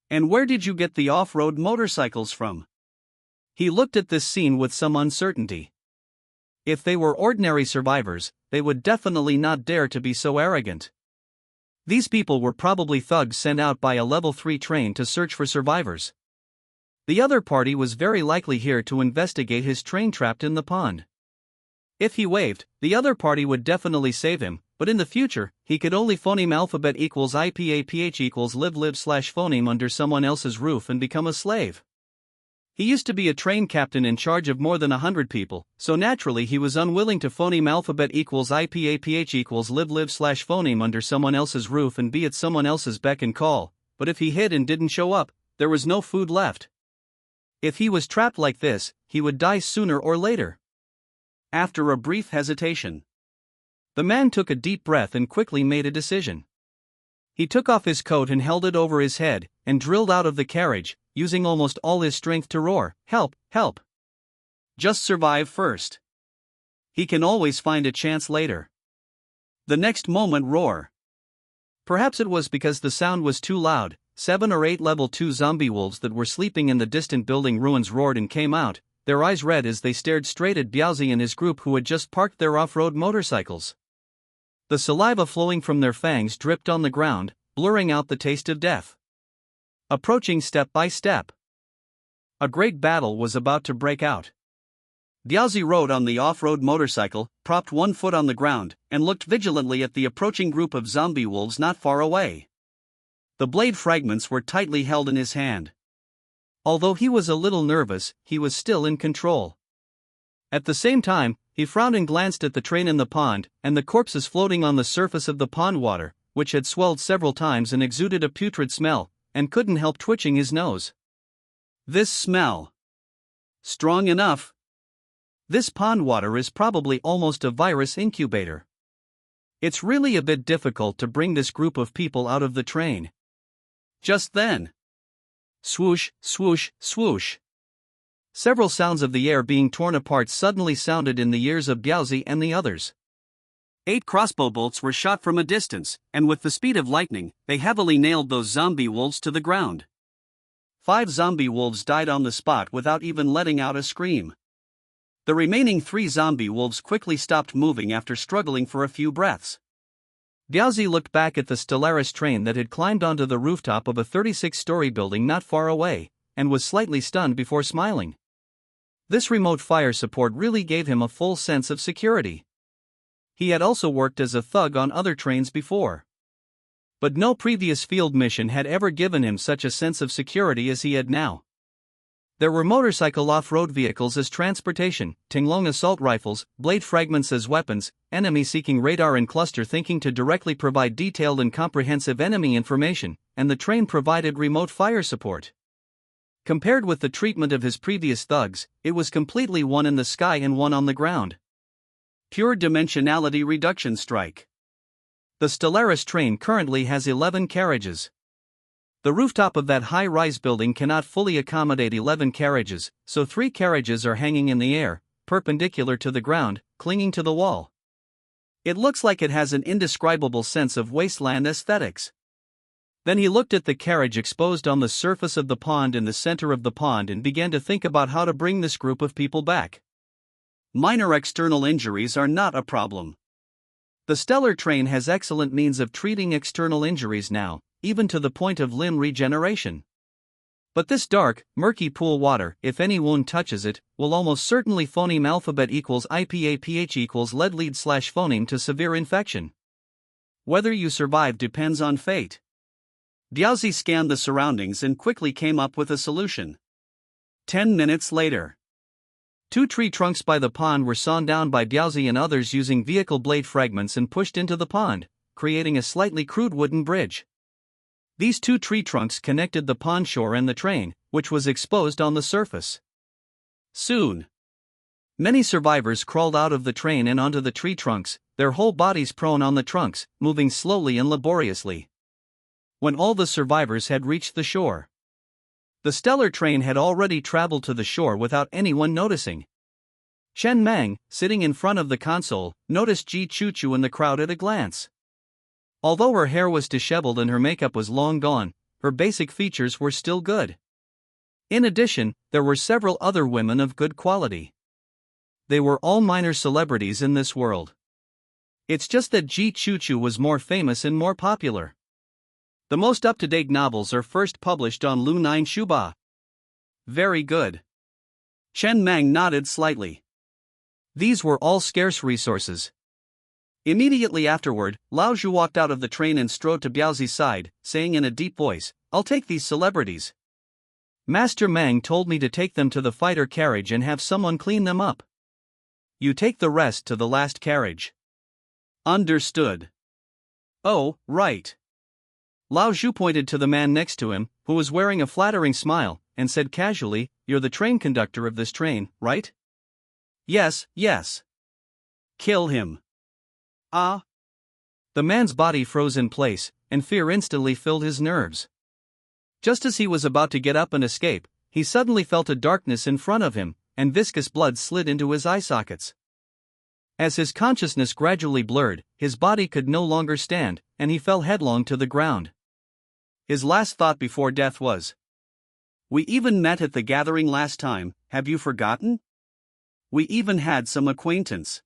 And where did you get the off-road motorcycles from? He looked at this scene with some uncertainty. If they were ordinary survivors, they would definitely not dare to be so arrogant. These people were probably thugs sent out by a level 3 train to search for survivors. The other party was very likely here to investigate his train trapped in the pond. If he waved, the other party would definitely save him, but in the future, he could only phoneme alphabet equals IPAPH equals live slash phoneme under someone else's roof and become a slave. He used to be a train captain in charge of more than 100 people, so naturally he was unwilling to phoneme alphabet equals IPAPH equals live slash phoneme under someone else's roof and be at someone else's beck and call, but if he hid and didn't show up, there was no food left. If he was trapped like this, he would die sooner or later. After a brief hesitation, the man took a deep breath and quickly made a decision. He took off his coat and held it over his head, and drilled out of the carriage, using almost all his strength to roar, "Help, help! Just survive first. He can always find a chance later." The next moment roar. Perhaps it was because the sound was too loud. 7 or 8 level 2 zombie wolves that were sleeping in the distant building ruins roared and came out, their eyes red as they stared straight at Biaozi and his group who had just parked their off-road motorcycles. The saliva flowing from their fangs dripped on the ground, blurring out the taste of death. Approaching step by step. A great battle was about to break out. Biaozi rode on the off-road motorcycle, propped one foot on the ground, and looked vigilantly at the approaching group of zombie wolves not far away. The blade fragments were tightly held in his hand. Although he was a little nervous, he was still in control. At the same time, he frowned and glanced at the train in the pond, and the corpses floating on the surface of the pond water, which had swelled several times and exuded a putrid smell, and couldn't help twitching his nose. This smell. Strong enough. This pond water is probably almost a virus incubator. It's really a bit difficult to bring this group of people out of the train. Just then. Swoosh, swoosh, swoosh. Several sounds of the air being torn apart suddenly sounded in the ears of Biaozi and the others. 8 crossbow bolts were shot from a distance, and with the speed of lightning, they heavily nailed those zombie wolves to the ground. 5 zombie wolves died on the spot without even letting out a scream. The remaining 3 zombie wolves quickly stopped moving after struggling for a few breaths. Biaozi looked back at the Stellaris train that had climbed onto the rooftop of a 36-story building not far away, and was slightly stunned before smiling. This remote fire support really gave him a full sense of security. He had also worked as a thug on other trains before. But no previous field mission had ever given him such a sense of security as he had now. There were motorcycle off-road vehicles as transportation, Tinglong assault rifles, blade fragments as weapons, enemy-seeking radar and cluster thinking to directly provide detailed and comprehensive enemy information, and the train provided remote fire support. Compared with the treatment of his previous thugs, it was completely one in the sky and one on the ground. Pure dimensionality reduction strike. The Stellaris train currently has 11 carriages. The rooftop of that high-rise building cannot fully accommodate 11 carriages, so 3 carriages are hanging in the air, perpendicular to the ground, clinging to the wall. It looks like it has an indescribable sense of wasteland aesthetics. Then he looked at the carriage exposed on the surface of the pond in the center of the pond and began to think about how to bring this group of people back. Minor external injuries are not a problem. The Stellar train has excellent means of treating external injuries now, even to the point of limb regeneration. But this dark, murky pool water, if any wound touches it, will almost certainly phoneme alphabet equals IPA pH equals lead lead / phoneme to severe infection. Whether you survive depends on fate. Diaozi scanned the surroundings and quickly came up with a solution. 10 minutes later. 2 tree trunks by the pond were sawn down by Diaozi and others using vehicle blade fragments and pushed into the pond, creating a slightly crude wooden bridge. These 2 tree trunks connected the pond shore and the train, which was exposed on the surface. Soon, many survivors crawled out of the train and onto the tree trunks, their whole bodies prone on the trunks, moving slowly and laboriously. When all the survivors had reached the shore, the Stellar train had already traveled to the shore without anyone noticing. Shen Mang, sitting in front of the console, noticed Ji Chuchu in the crowd at a glance. Although her hair was disheveled and her makeup was long gone, her basic features were still good. In addition, there were several other women of good quality. They were all minor celebrities in this world. It's just that Ji Chuchu was more famous and more popular. The most up-to-date novels are first published on Lu Nine Shuba. Very good. Chen Mang nodded slightly. These were all scarce resources. Immediately afterward, Lao Zhu walked out of the train and strode to Biaozi's side, saying in a deep voice, "I'll take these celebrities. Master Mang told me to take them to the fighter carriage and have someone clean them up. You take the rest to the last carriage." Understood. Oh, right. Lao Zhu pointed to the man next to him, who was wearing a flattering smile, and said casually, "You're the train conductor of this train, right?" "Yes, yes." "Kill him." "Ah." The man's body froze in place, and fear instantly filled his nerves. Just as he was about to get up and escape, he suddenly felt a darkness in front of him, and viscous blood slid into his eye sockets. As his consciousness gradually blurred, his body could no longer stand, and he fell headlong to the ground. His last thought before death was, "We even met at the gathering last time, have you forgotten? We even had some acquaintance."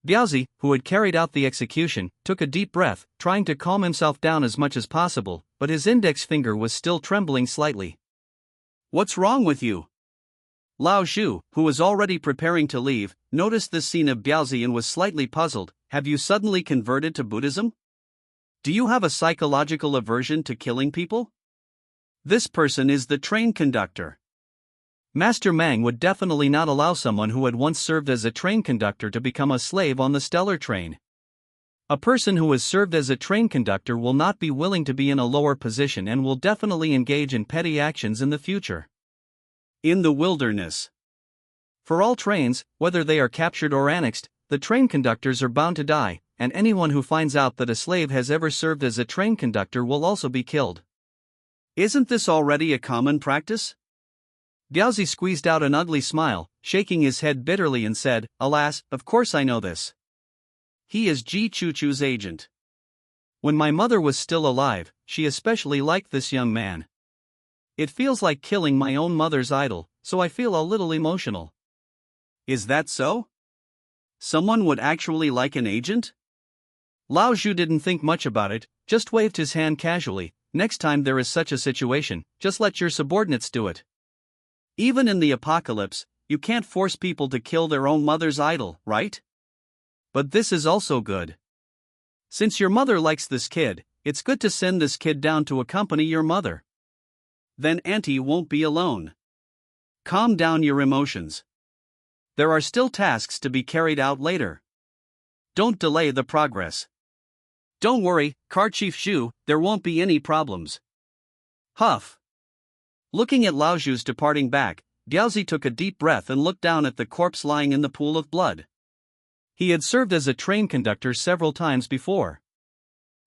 Diaozi, who had carried out the execution, took a deep breath, trying to calm himself down as much as possible, but his index finger was still trembling slightly. "What's wrong with you?" Lao Zhu, who was already preparing to leave, noticed this scene of Diaozi and was slightly puzzled. "Have you suddenly converted to Buddhism? Do you have a psychological aversion to killing people?" "This person is the train conductor." Master Mang would definitely not allow someone who had once served as a train conductor to become a slave on the Stellar train. A person who has served as a train conductor will not be willing to be in a lower position and will definitely engage in petty actions in the future. In the wilderness. For all trains, whether they are captured or annexed, the train conductors are bound to die, and anyone who finds out that a slave has ever served as a train conductor will also be killed. Isn't this already a common practice? Diaozi squeezed out an ugly smile, shaking his head bitterly and said, "Alas, of course I know this. He is Ji Chuchu's agent. When my mother was still alive, she especially liked this young man. It feels like killing my own mother's idol, so I feel a little emotional." "Is that so? Someone would actually like an agent?" Lao Zhu didn't think much about it, just waved his hand casually, next time there is such a situation, just let your subordinates do it. Even in the apocalypse, you can't force people to kill their own mother's idol, right? But this is also good. Since your mother likes this kid, it's good to send this kid down to accompany your mother. Then Auntie won't be alone. Calm down your emotions. There are still tasks to be carried out later. Don't delay the progress. Don't worry, Car Chief Zhu, there won't be any problems. Huff. Looking at Lao Zhu's departing back, Diaozi took a deep breath and looked down at the corpse lying in the pool of blood. He had served as a train conductor several times before.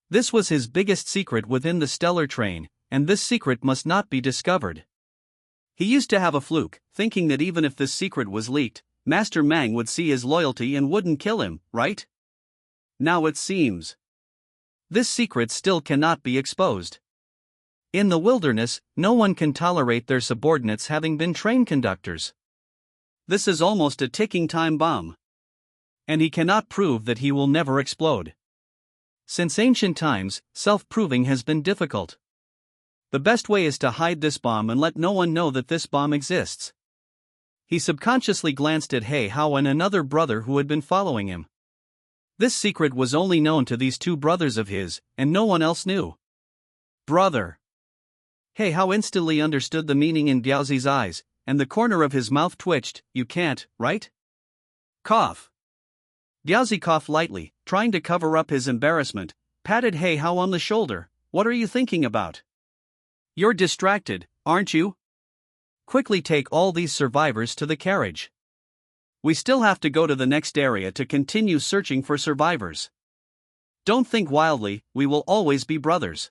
This was his biggest secret within the stellar train, and this secret must not be discovered. He used to have a fluke, thinking that even if this secret was leaked, Master Mang would see his loyalty and wouldn't kill him, right? Now it seems this secret still cannot be exposed. In the wilderness, no one can tolerate their subordinates having been train conductors. This is almost a ticking time bomb. And he cannot prove that he will never explode. Since ancient times, self-proving has been difficult. The best way is to hide this bomb and let no one know that this bomb exists. He subconsciously glanced at He Hao and another brother who had been following him. This secret was only known to these two brothers of his, and no one else knew. Brother. He Hao instantly understood the meaning in Diaozi's eyes, and the corner of his mouth twitched. You can't, right? Cough. Diaozi coughed lightly, trying to cover up his embarrassment, patted He Hao on the shoulder. What are you thinking about? You're distracted, aren't you? Quickly take all these survivors to the carriage. We still have to go to the next area to continue searching for survivors. Don't think wildly, we will always be brothers.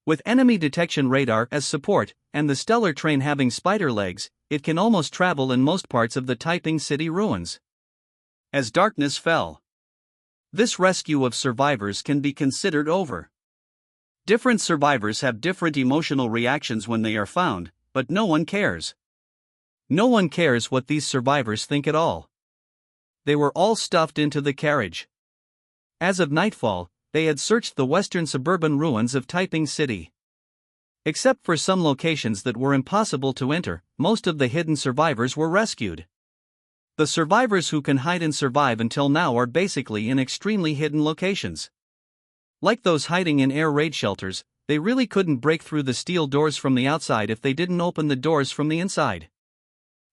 With enemy detection radar as support, and the stellar train having spider legs, it can almost travel in most parts of the Taiping City ruins. As darkness fell, this rescue of survivors can be considered over. Different survivors have different emotional reactions when they are found, but no one cares. No one cares what these survivors think at all. They were all stuffed into the carriage. As of nightfall, they had searched the western suburban ruins of Taiping City. Except for some locations that were impossible to enter, most of the hidden survivors were rescued. The survivors who can hide and survive until now are basically in extremely hidden locations. Like those hiding in air raid shelters, they really couldn't break through the steel doors from the outside if they didn't open the doors from the inside.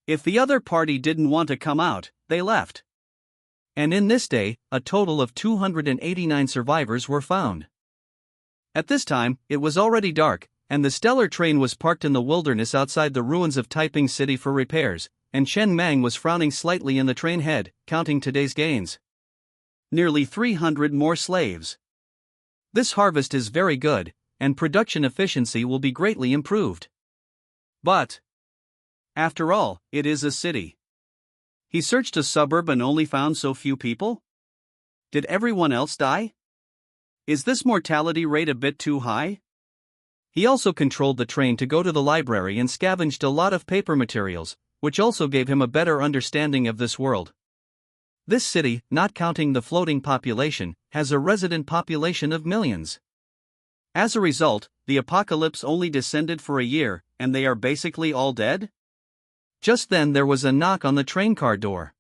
If the other party didn't want to come out, they left. And in this day, a total of 289 survivors were found. At this time, it was already dark, and the stellar train was parked in the wilderness outside the ruins of Taiping City for repairs, and Chen Mang was frowning slightly in the train head, counting today's gains. Nearly 300 more slaves. This harvest is very good, and production efficiency will be greatly improved. But after all, it is a city. He searched a suburb and only found so few people? Did everyone else die? Is this mortality rate a bit too high? He also controlled the train to go to the library and scavenged a lot of paper materials, which also gave him a better understanding of this world. This city, not counting the floating population, has a resident population of millions. As a result, the apocalypse only descended for a year, and they are basically all dead? Just then there was a knock on the train car door.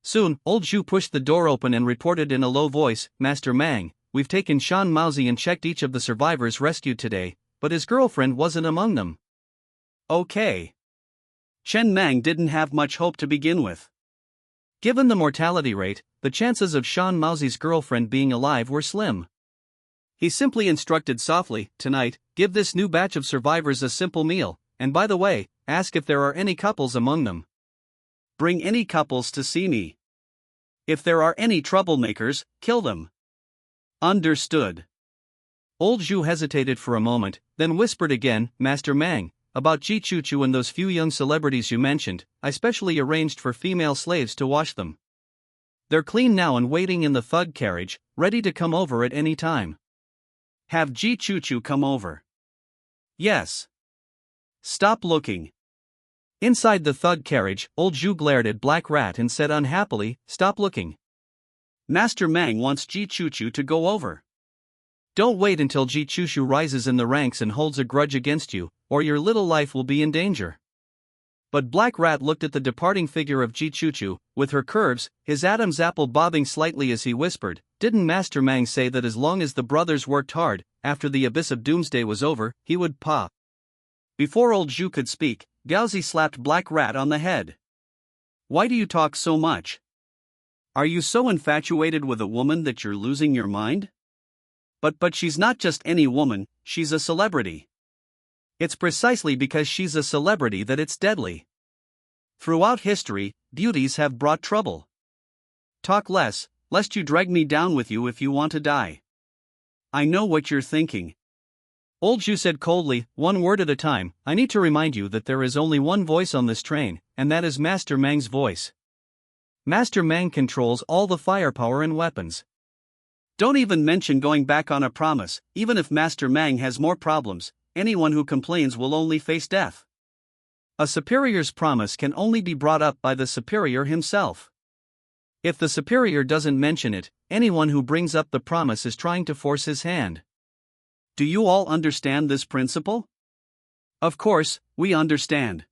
Soon, old Zhu pushed the door open and reported in a low voice, Master Mang, we've taken Shan Maozi and checked each of the survivors rescued today, but his girlfriend wasn't among them. Okay. Chen Mang didn't have much hope to begin with. Given the mortality rate, the chances of Shan Maozi's girlfriend being alive were slim. He simply instructed softly, tonight, give this new batch of survivors a simple meal, and by the way, ask if there are any couples among them. Bring any couples to see me. If there are any troublemakers, kill them. Understood. Old Zhu hesitated for a moment, then whispered again, Master Mang, about Ji Chuchu and those few young celebrities you mentioned, I specially arranged for female slaves to wash them. They're clean now and waiting in the thug carriage, ready to come over at any time. Have Ji Chuchu come over. Yes. Stop looking. Inside the thug carriage, old Zhu glared at Black Rat and said unhappily, stop looking. Master Mang wants Ji Chuchu to go over. Don't wait until Jichushu rises in the ranks and holds a grudge against you, or your little life will be in danger. But Black Rat looked at the departing figure of Jichushu, with her curves, his Adam's apple bobbing slightly as he whispered, "Didn't Master Mang say that as long as the brothers worked hard, after the abyss of doomsday was over, he would pop?" Before old Zhu could speak, Gaozi slapped Black Rat on the head. "Why do you talk so much? Are you so infatuated with a woman that you're losing your mind? But she's not just any woman, she's a celebrity. It's precisely because she's a celebrity that it's deadly. Throughout history, beauties have brought trouble. Talk less, lest you drag me down with you if you want to die. I know what you're thinking." Old Zhu said coldly, "One word at a time. I need to remind you that there is only one voice on this train, and that is Master Mang's voice. Master Mang controls all the firepower and weapons. Don't even mention going back on a promise. Even if Master Mang has more problems, anyone who complains will only face death. A superior's promise can only be brought up by the superior himself. If the superior doesn't mention it, anyone who brings up the promise is trying to force his hand. Do you all understand this principle?" "Of course, we understand,"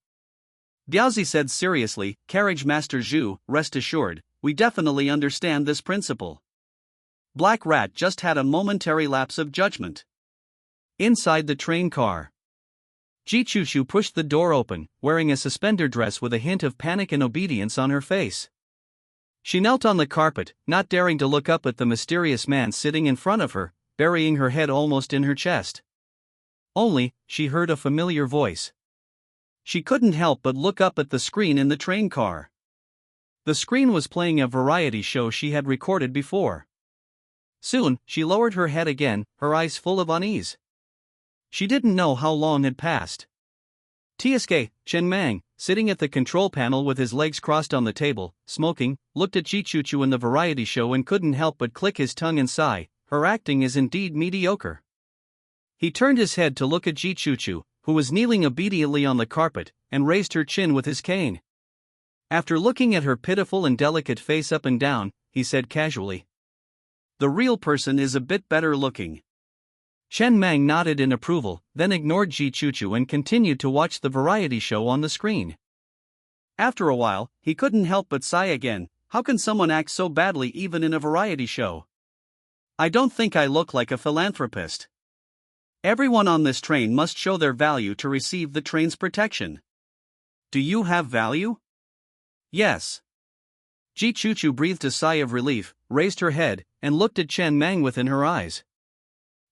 Diaozi said seriously. "Carriage Master Zhu, rest assured, we definitely understand this principle." Black Rat just had a momentary lapse of judgment. Inside the train car, Jichushu pushed the door open, wearing a suspender dress with a hint of panic and obedience on her face. She knelt on the carpet, not daring to look up at the mysterious man sitting in front of her, burying her head almost in her chest. Only, she heard a familiar voice. She couldn't help but look up at the screen in the train car. The screen was playing a variety show she had recorded before. Soon, she lowered her head again, her eyes full of unease. She didn't know how long had passed. TSK, Chen Mang, sitting at the control panel with his legs crossed on the table, smoking, looked at Jichushu in the variety show and couldn't help but click his tongue and sigh, "Her acting is indeed mediocre." He turned his head to look at Jichushu, who was kneeling obediently on the carpet, and raised her chin with his cane. After looking at her pitiful and delicate face up and down, he said casually, "The real person is a bit better looking." Chen Mang nodded in approval, then ignored Jichushu and continued to watch the variety show on the screen. After a while, he couldn't help but sigh again. How can someone act so badly even in a variety show? I don't think I look like a philanthropist. Everyone on this train must show their value to receive the train's protection. Do you have value? Yes. Jichushu breathed a sigh of relief, raised her head, and looked at Chen Mang within her eyes.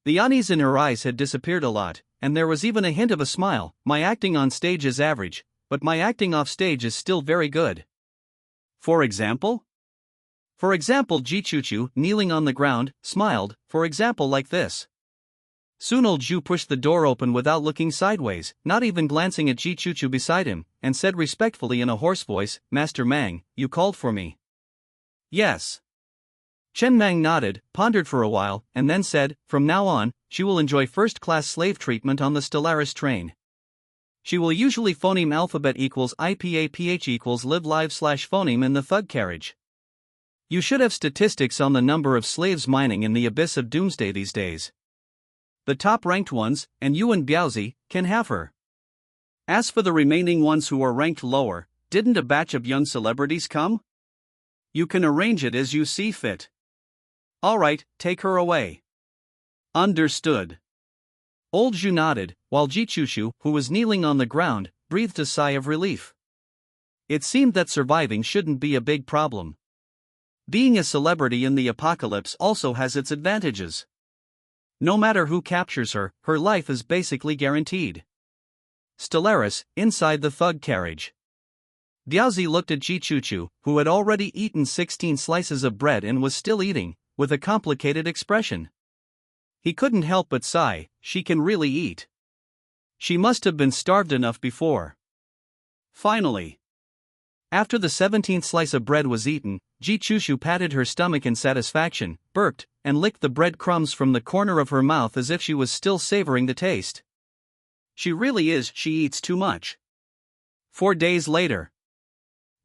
The unease in her eyes had disappeared a lot, and there was even a hint of a smile. "My acting on stage is average, but my acting off stage is still very good." For example? For example, Jichushu, kneeling on the ground, smiled, for example like this. Soon old Zhu pushed the door open without looking sideways, not even glancing at Jichushu beside him, and said respectfully in a hoarse voice, "Master Mang, you called for me." "Yes." Chen Mang nodded, pondered for a while, and then said, "From now on, she will enjoy first-class slave treatment on the Stellaris train. She will usually phoneme alphabet equals IPAPH equals live live slash phoneme in the thug carriage. You should have statistics on the number of slaves mining in the abyss of doomsday these days. The top-ranked ones, and you and Biaozi, can have her. As for the remaining ones who are ranked lower, didn't a batch of young celebrities come? You can arrange it as you see fit. All right, take her away." "Understood." Old Zhu nodded, while Jichushu, who was kneeling on the ground, breathed a sigh of relief. It seemed that surviving shouldn't be a big problem. Being a celebrity in the apocalypse also has its advantages. No matter who captures her, her life is basically guaranteed. Stellaris, inside the thug carriage. Diaozi looked at Jichushu, who had already eaten 16 slices of bread and was still eating, with a complicated expression. He couldn't help but sigh, she can really eat. She must have been starved enough before. Finally, after the 17th slice of bread was eaten, Jichushu patted her stomach in satisfaction, burped, and licked the bread crumbs from the corner of her mouth as if she was still savoring the taste. She eats too much. 4 days later,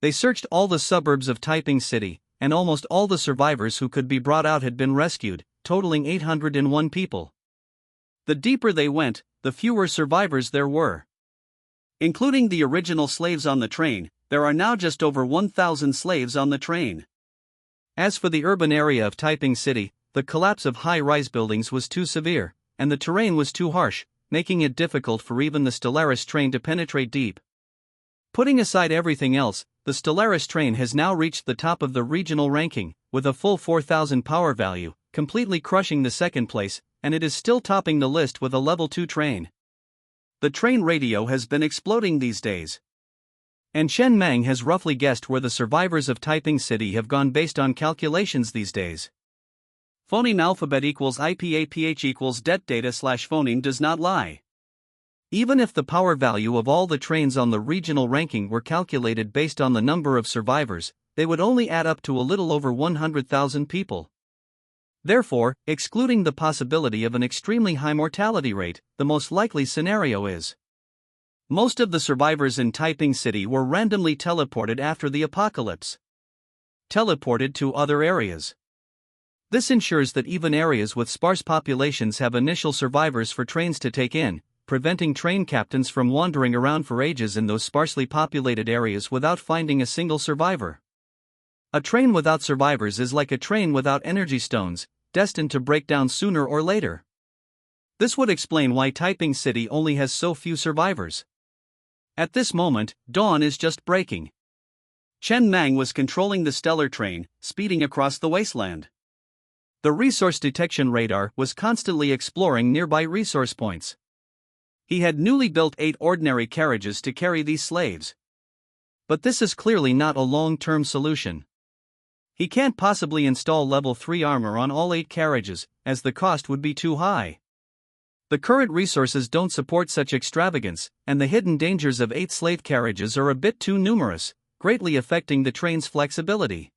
they searched all the suburbs of Taiping City, and almost all the survivors who could be brought out had been rescued, totaling 801 people. The deeper they went, the fewer survivors there were. Including the original slaves on the train, there are now just over 1,000 slaves on the train. As for the urban area of Taiping City, the collapse of high-rise buildings was too severe, and the terrain was too harsh, making it difficult for even the Stellaris train to penetrate deep. Putting aside everything else, the Stellaris train has now reached the top of the regional ranking, with a full 4,000 power value, completely crushing the second place, and it is still topping the list with a level 2 train. The train radio has been exploding these days. And Chen Mang has roughly guessed where the survivors of Taiping City have gone based on calculations these days. Phoneme alphabet equals IPAPH equals det data / phoneme does not lie. Even if the power value of all the trains on the regional ranking were calculated based on the number of survivors, they would only add up to a little over 100,000 people. Therefore, excluding the possibility of an extremely high mortality rate, the most likely scenario is most of the survivors in Taiping City were randomly teleported after the apocalypse. Teleported to other areas. This ensures that even areas with sparse populations have initial survivors for trains to take in, preventing train captains from wandering around for ages in those sparsely populated areas without finding a single survivor. A train without survivors is like a train without energy stones, destined to break down sooner or later. This would explain why Taiping City only has so few survivors. At this moment, dawn is just breaking. Chen Mang was controlling the stellar train, speeding across the wasteland. The resource detection radar was constantly exploring nearby resource points. He had newly built 8 ordinary carriages to carry these slaves. But this is clearly not a long-term solution. He can't possibly install level 3 armor on all 8 carriages, as the cost would be too high. The current resources don't support such extravagance, and the hidden dangers of 8 slave carriages are a bit too numerous, greatly affecting the train's flexibility.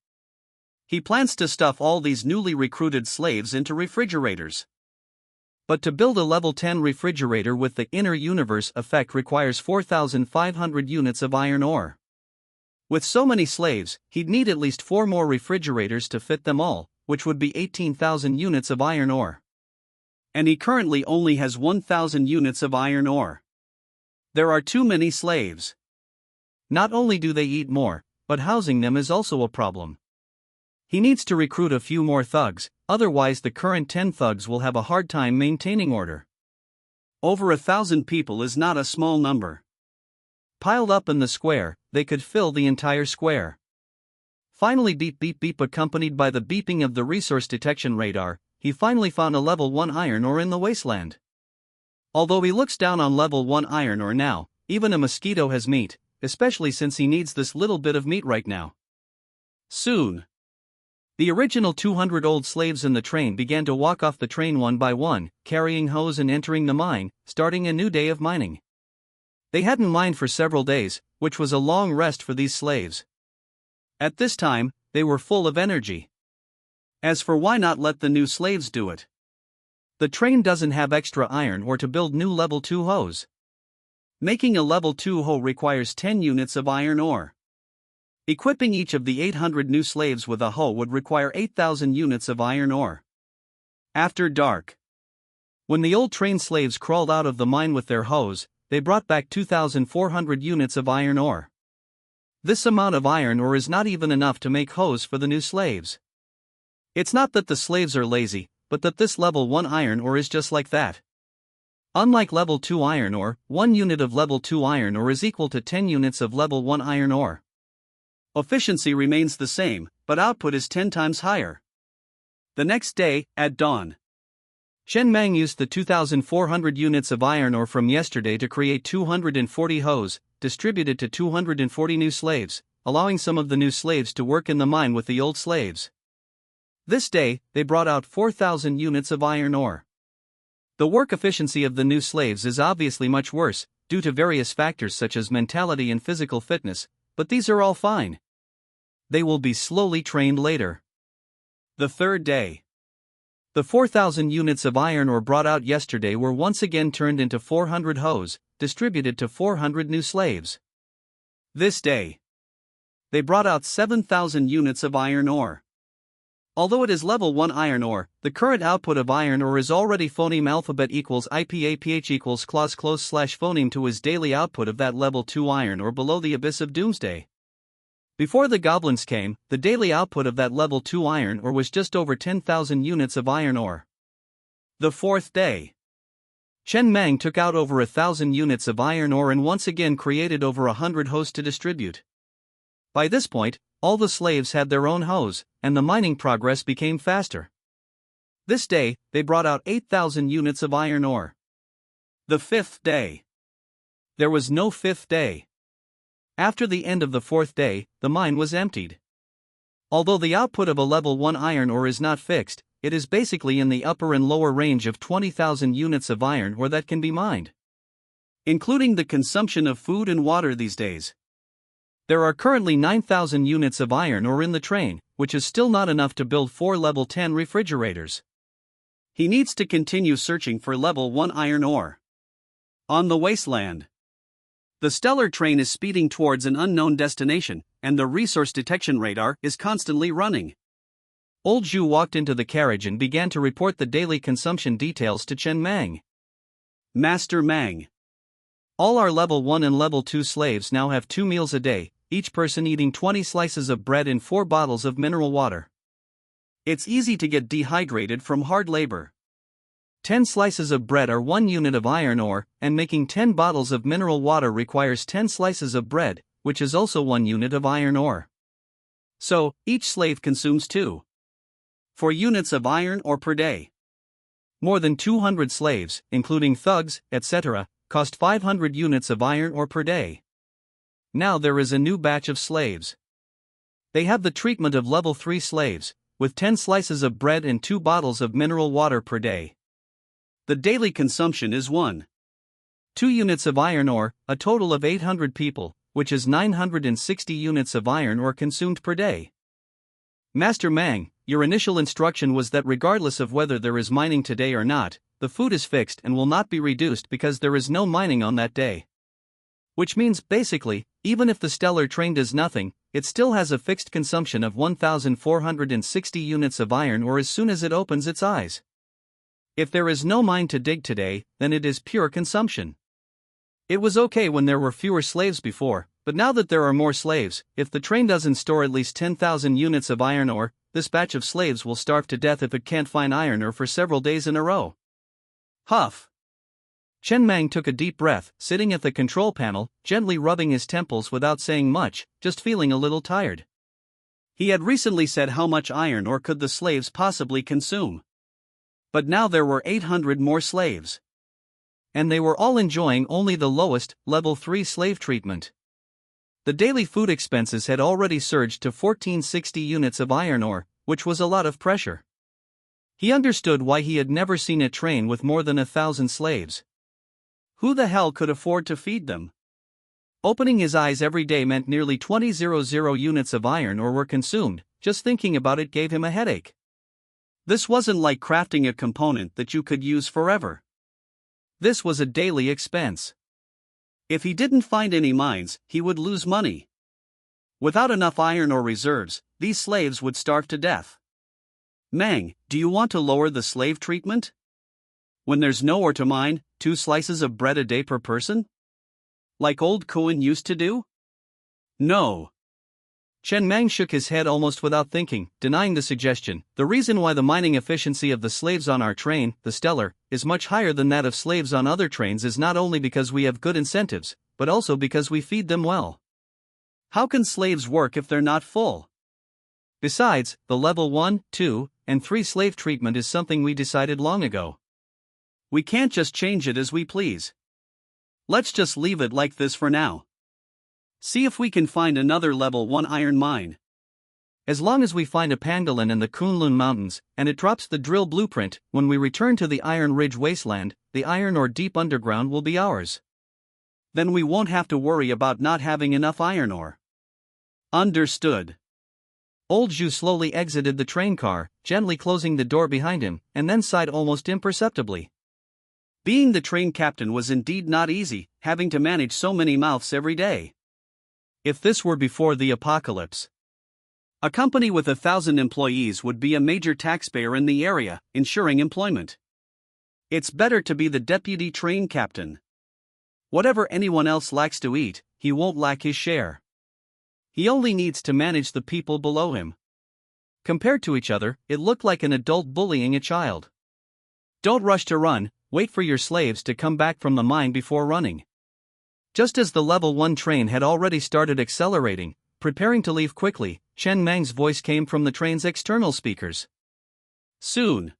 He plans to stuff all these newly recruited slaves into refrigerators. But to build a level 10 refrigerator with the inner universe effect requires 4,500 units of iron ore. With so many slaves, he'd need at least 4 more refrigerators to fit them all, which would be 18,000 units of iron ore. And he currently only has 1,000 units of iron ore. There are too many slaves. Not only do they eat more, but housing them is also a problem. He needs to recruit a few more thugs, otherwise the current 10 thugs will have a hard time maintaining order. Over 1,000 people is not a small number. Piled up in the square, they could fill the entire square. Finally, beep beep beep, accompanied by the beeping of the resource detection radar, he finally found a level 1 iron ore in the wasteland. Although he looks down on level 1 iron ore now, even a mosquito has meat, especially since he needs this little bit of meat right now. Soon, the original 200 old slaves in the train began to walk off the train one by one, carrying hoes and entering the mine, starting a new day of mining. They hadn't mined for several days, which was a long rest for these slaves. At this time, they were full of energy. As for why not let the new slaves do it? The train doesn't have extra iron ore to build new level 2 hoes. Making a level 2 hoe requires 10 units of iron ore. Equipping each of the 800 new slaves with a hoe would require 8,000 units of iron ore. After dark, when the old train slaves crawled out of the mine with their hoes, they brought back 2,400 units of iron ore. This amount of iron ore is not even enough to make hoes for the new slaves. It's not that the slaves are lazy, but that this level 1 iron ore is just like that. Unlike level 2 iron ore, 1 unit of level 2 iron ore is equal to 10 units of level 1 iron ore. Efficiency remains the same, but output is 10 times higher. The next day, at dawn, Chen Mang used the 2,400 units of iron ore from yesterday to create 240 hoes, distributed to 240 new slaves, allowing some of the new slaves to work in the mine with the old slaves. This day, they brought out 4,000 units of iron ore. The work efficiency of the new slaves is obviously much worse, due to various factors such as mentality and physical fitness, but these are all fine. They will be slowly trained later. The third day. The 4,000 units of iron ore brought out yesterday were once again turned into 400 hoes, distributed to 400 new slaves. This day, they brought out 7,000 units of iron ore. Although it is level 1 iron ore, the current output of iron ore is already phoneme alphabet equals IPAPH equals clause close slash phoneme to his daily output of that level 2 iron ore below the abyss of doomsday. Before the goblins came, the daily output of that level 2 iron ore was just over 10,000 units of iron ore. The fourth day, Chen Mang took out over 1,000 units of iron ore and once again created over 100 hoes to distribute. By this point, all the slaves had their own hoes, and the mining progress became faster. This day, they brought out 8,000 units of iron ore. The fifth day. There was no fifth day. After the end of the fourth day, the mine was emptied. Although the output of a level 1 iron ore is not fixed, it is basically in the upper and lower range of 20,000 units of iron ore that can be mined, including the consumption of food and water these days. There are currently 9,000 units of iron ore in the train, which is still not enough to build 4 level 10 refrigerators. He needs to continue searching for level 1 iron ore. On the wasteland, the stellar train is speeding towards an unknown destination, and the resource detection radar is constantly running. Old Zhu walked into the carriage and began to report the daily consumption details to Chen Mang. Master Mang, all our level 1 and level 2 slaves now have 2 meals a day, each person eating 20 slices of bread and 4 bottles of mineral water. It's easy to get dehydrated from hard labor. 10 slices of bread are 1 unit of iron ore, and making 10 bottles of mineral water requires 10 slices of bread, which is also 1 unit of iron ore. So, each slave consumes 4 units of iron ore per day. More than 200 slaves, including thugs, etc., cost 500 units of iron ore per day. Now there is a new batch of slaves. They have the treatment of level 3 slaves, with 10 slices of bread and 2 bottles of mineral water per day. The daily consumption is 2 units of iron ore, a total of 800 people, which is 960 units of iron ore consumed per day. Master Mang, your initial instruction was that regardless of whether there is mining today or not, the food is fixed and will not be reduced because there is no mining on that day. Which means, basically, even if the stellar train does nothing, it still has a fixed consumption of 1,460 units of iron ore as soon as it opens its eyes. If there is no mine to dig today, then it is pure consumption. It was okay when there were fewer slaves before, but now that there are more slaves, if the train doesn't store at least 10,000 units of iron ore, this batch of slaves will starve to death if it can't find iron ore for several days in a row. Huff. Chen Mang took a deep breath, sitting at the control panel, gently rubbing his temples without saying much, just feeling a little tired. He had recently said how much iron ore could the slaves possibly consume. But now there were 800 more slaves. And they were all enjoying only the lowest, level 3 slave treatment. The daily food expenses had already surged to 1460 units of iron ore, which was a lot of pressure. He understood why he had never seen a train with more than 1,000 slaves. Who the hell could afford to feed them? Opening his eyes every day meant nearly 2,000 units of iron ore were consumed. Just thinking about it gave him a headache. This wasn't like crafting a component that you could use forever. This was a daily expense. If he didn't find any mines, he would lose money. Without enough iron ore reserves, these slaves would starve to death. Mang, do you want to lower the slave treatment? When there's no ore to mine, 2 slices of bread a day per person? Like old Cohen used to do? No. Chen Mang shook his head almost without thinking, denying the suggestion. The reason why the mining efficiency of the slaves on our train, the Stellar, is much higher than that of slaves on other trains is not only because we have good incentives, but also because we feed them well. How can slaves work if they're not full? Besides, the level 1, 2, and 3 slave treatment is something we decided long ago. We can't just change it as we please. Let's just leave it like this for now. See if we can find another level 1 iron mine. As long as we find a pangolin in the Kunlun Mountains, and it drops the drill blueprint, when we return to the Iron Ridge wasteland, the iron ore deep underground will be ours. Then we won't have to worry about not having enough iron ore. Understood. Old Zhu slowly exited the train car, gently closing the door behind him, and then sighed almost imperceptibly. Being the train captain was indeed not easy, having to manage so many mouths every day. If this were before the apocalypse. A company with 1,000 employees would be a major taxpayer in the area, ensuring employment. It's better to be the deputy train captain. Whatever anyone else lacks to eat, he won't lack his share. He only needs to manage the people below him. Compared to each other, it looked like an adult bullying a child. Don't rush to run, wait for your slaves to come back from the mine before running. Just as the level 1 train had already started accelerating, preparing to leave quickly, Chen Mang's voice came from the train's external speakers. Soon.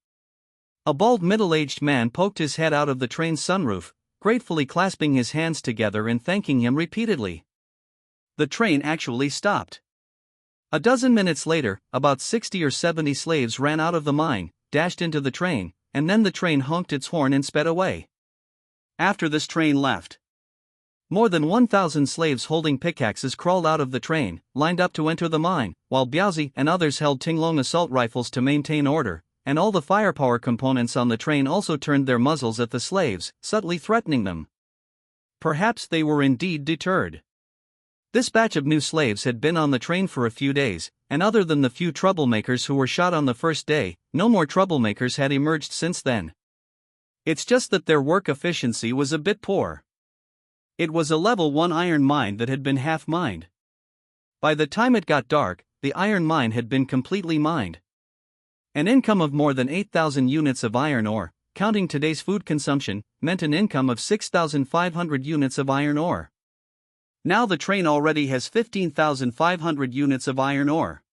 A bald middle-aged man poked his head out of the train's sunroof, gratefully clasping his hands together and thanking him repeatedly. The train actually stopped. A dozen minutes later, about 60 or 70 slaves ran out of the mine, dashed into the train, and then the train honked its horn and sped away. After this train left, more than 1,000 slaves holding pickaxes crawled out of the train, lined up to enter the mine, while Biaozi and others held Tinglong assault rifles to maintain order, and all the firepower components on the train also turned their muzzles at the slaves, subtly threatening them. Perhaps they were indeed deterred. This batch of new slaves had been on the train for a few days, and other than the few troublemakers who were shot on the first day, no more troublemakers had emerged since then. It's just that their work efficiency was a bit poor. It was a level 1 iron mine that had been half mined. By the time it got dark, the iron mine had been completely mined. An income of more than 8,000 units of iron ore, counting today's food consumption, meant an income of 6,500 units of iron ore. Now the train already has 15,500 units of iron ore.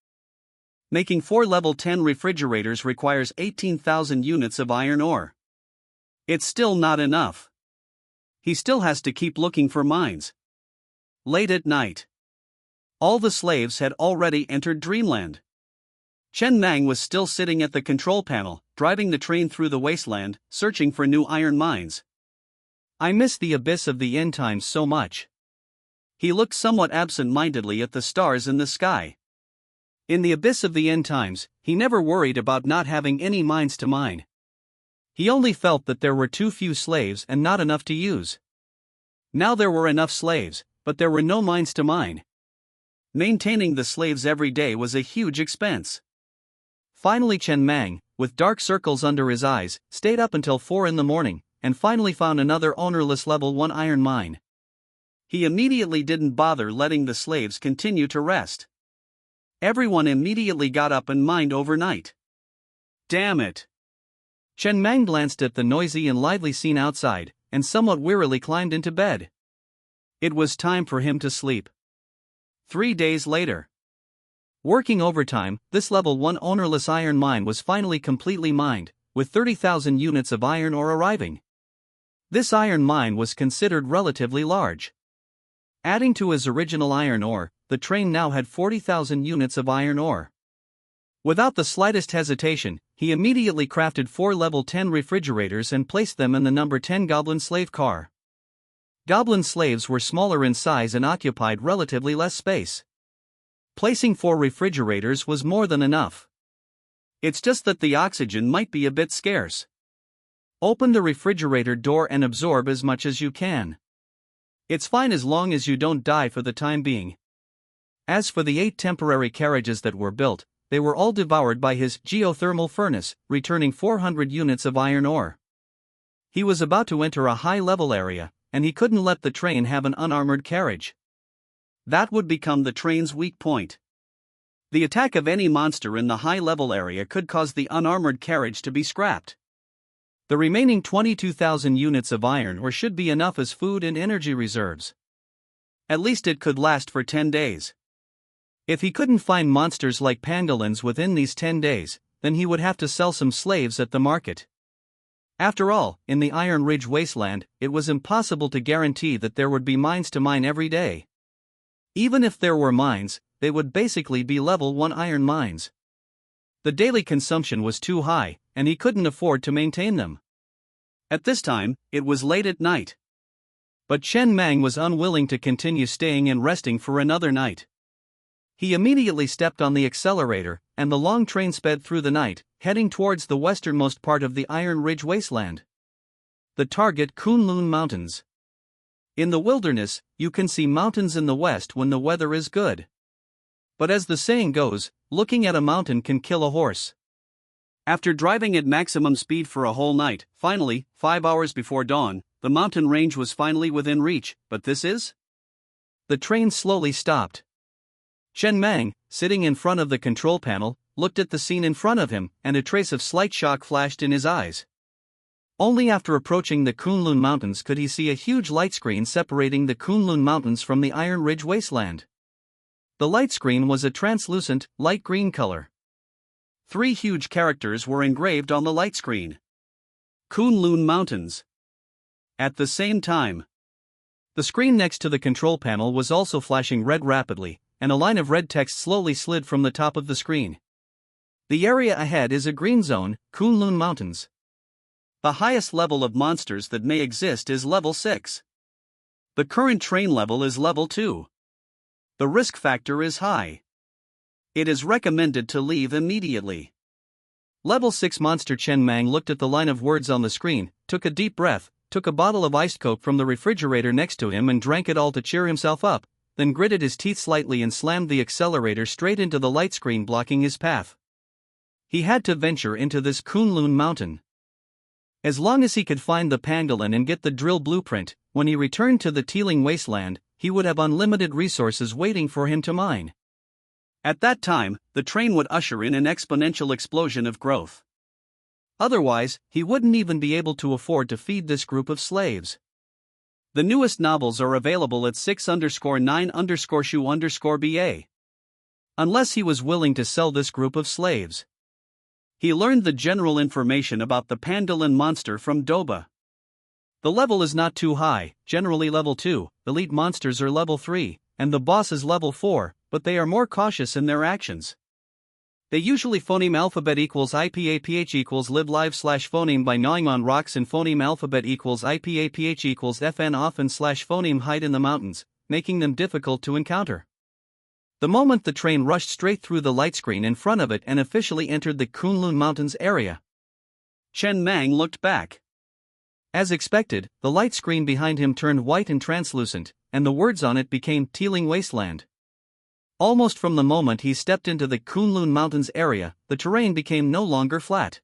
Making 4 level 10 refrigerators requires 18,000 units of iron ore. It's still not enough. He still has to keep looking for mines. Late at night. All the slaves had already entered dreamland. Chen Mang was still sitting at the control panel, driving the train through the wasteland, searching for new iron mines. I miss the abyss of the end times so much. He looked somewhat absent-mindedly at the stars in the sky. In the abyss of the end times, he never worried about not having any mines to mine. He only felt that there were too few slaves and not enough to use. Now there were enough slaves, but there were no mines to mine. Maintaining the slaves every day was a huge expense. Finally Chen Mang, with dark circles under his eyes, stayed up until 4 in the morning, and finally found another ownerless level 1 iron mine. He immediately didn't bother letting the slaves continue to rest. Everyone immediately got up and mined overnight. Damn it! Chen Mang glanced at the noisy and lively scene outside, and somewhat wearily climbed into bed. It was time for him to sleep. 3 days later. Working overtime, this level 1 ownerless iron mine was finally completely mined, with 30,000 units of iron ore arriving. This iron mine was considered relatively large. Adding to his original iron ore, the train now had 40,000 units of iron ore. Without the slightest hesitation, he immediately crafted 4 level 10 refrigerators and placed them in the number 10 Goblin slave car. Goblin slaves were smaller in size and occupied relatively less space. Placing 4 refrigerators was more than enough. It's just that the oxygen might be a bit scarce. Open the refrigerator door and absorb as much as you can. It's fine as long as you don't die for the time being. As for the 8 temporary carriages that were built, they were all devoured by his geothermal furnace, returning 400 units of iron ore. He was about to enter a high-level area, and he couldn't let the train have an unarmored carriage. That would become the train's weak point. The attack of any monster in the high-level area could cause the unarmored carriage to be scrapped. The remaining 22,000 units of iron ore should be enough as food and energy reserves. At least it could last for 10 days. If he couldn't find monsters like pangolins within these 10 days, then he would have to sell some slaves at the market. After all, in the Iron Ridge wasteland, it was impossible to guarantee that there would be mines to mine every day. Even if there were mines, they would basically be level 1 iron mines. The daily consumption was too high, and he couldn't afford to maintain them. At this time, it was late at night. But Chen Mang was unwilling to continue staying and resting for another night. He immediately stepped on the accelerator, and the long train sped through the night, heading towards the westernmost part of the Iron Ridge wasteland. The target Kunlun Mountains. In the wilderness, you can see mountains in the west when the weather is good. But as the saying goes, looking at a mountain can kill a horse. After driving at maximum speed for a whole night, finally, 5 hours before dawn, the mountain range was finally within reach, but this is? The train slowly stopped. Chen Mang, sitting in front of the control panel, looked at the scene in front of him, and a trace of slight shock flashed in his eyes. Only after approaching the Kunlun Mountains could he see a huge light screen separating the Kunlun Mountains from the Iron Ridge wasteland. The light screen was a translucent, light green color. 3 huge characters were engraved on the light screen. Kunlun Mountains. At the same time, the screen next to the control panel was also flashing red rapidly, and a line of red text slowly slid from the top of the screen. The area ahead is a green zone, Kunlun Mountains. The highest level of monsters that may exist is level 6. The current train level is level 2. The risk factor is high. It is recommended to leave immediately. Level 6 monster Chen Mang looked at the line of words on the screen, took a deep breath, took a bottle of iced Coke from the refrigerator next to him and drank it all to cheer himself up, then gritted his teeth slightly and slammed the accelerator straight into the light screen blocking his path. He had to venture into this Kunlun mountain. As long as he could find the pangolin and get the drill blueprint, when he returned to the teeming wasteland, he would have unlimited resources waiting for him to mine. At that time, the train would usher in an exponential explosion of growth. Otherwise, he wouldn't even be able to afford to feed this group of slaves. The newest novels are available at 6_9_shoe_ba. Unless he was willing to sell this group of slaves. He learned the general information about the pangolin monster from Doba. The level is not too high, generally level 2, elite monsters are level 3, and the boss is level 4, but they are more cautious in their actions. They usually phoneme alphabet equals IPAPH equals live live slash phoneme by gnawing on rocks and phoneme alphabet equals IPAPH equals FN often slash phoneme hide in the mountains, making them difficult to encounter. The moment the train rushed straight through the light screen in front of it and officially entered the Kunlun Mountains area, Chen Mang looked back. As expected, the light screen behind him turned white and translucent, and the words on it became Teeming Wasteland. Almost from the moment he stepped into the Kunlun Mountains area, the terrain became no longer flat.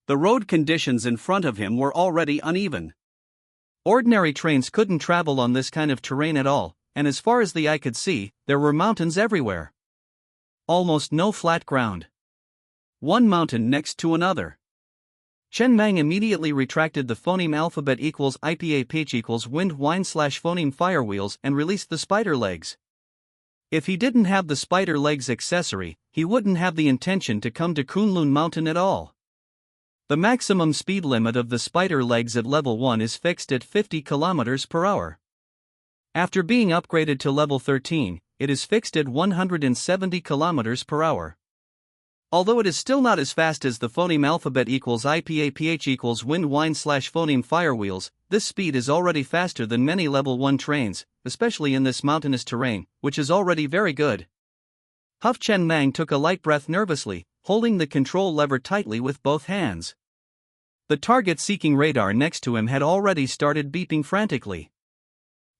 The road conditions in front of him were already uneven. Ordinary trains couldn't travel on this kind of terrain at all, and as far as the eye could see, there were mountains everywhere. Almost no flat ground. One mountain next to another. Chen Mang immediately retracted the phoneme alphabet equals IPAPH equals wind whine slash phoneme fire wheels and released the spider legs. If he didn't have the spider legs accessory, he wouldn't have the intention to come to Kunlun Mountain at all. The maximum speed limit of the spider legs at level 1 is fixed at 50 km per hour. After being upgraded to level 13, it is fixed at 170 km per hour. Although it is still not as fast as the phoneme alphabet equals IPAPH equals wind whine slash phoneme fire wheels, this speed is already faster than many level 1 trains, especially in this mountainous terrain, which is already very good. Huff Chen Mang took a light breath nervously, holding the control lever tightly with both hands. The target-seeking radar next to him had already started beeping frantically.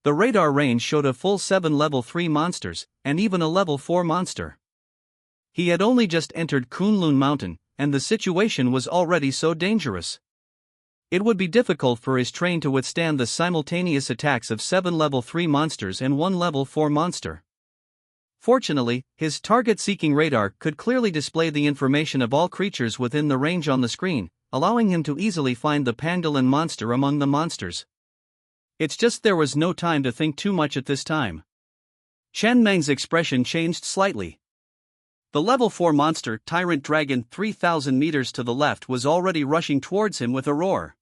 The radar range showed a full 7 level 3 monsters, and even a level 4 monster. He had only just entered Kunlun Mountain, and the situation was already so dangerous. It would be difficult for his train to withstand the simultaneous attacks of 7 level 3 monsters and 1 level 4 monster. Fortunately, his target-seeking radar could clearly display the information of all creatures within the range on the screen, allowing him to easily find the pangolin monster among the monsters. It's just there was no time to think too much at this time. Chen Mang's expression changed slightly. The level 4 monster, Tyrant Dragon 3,000 meters to the left, was already rushing towards him with a roar.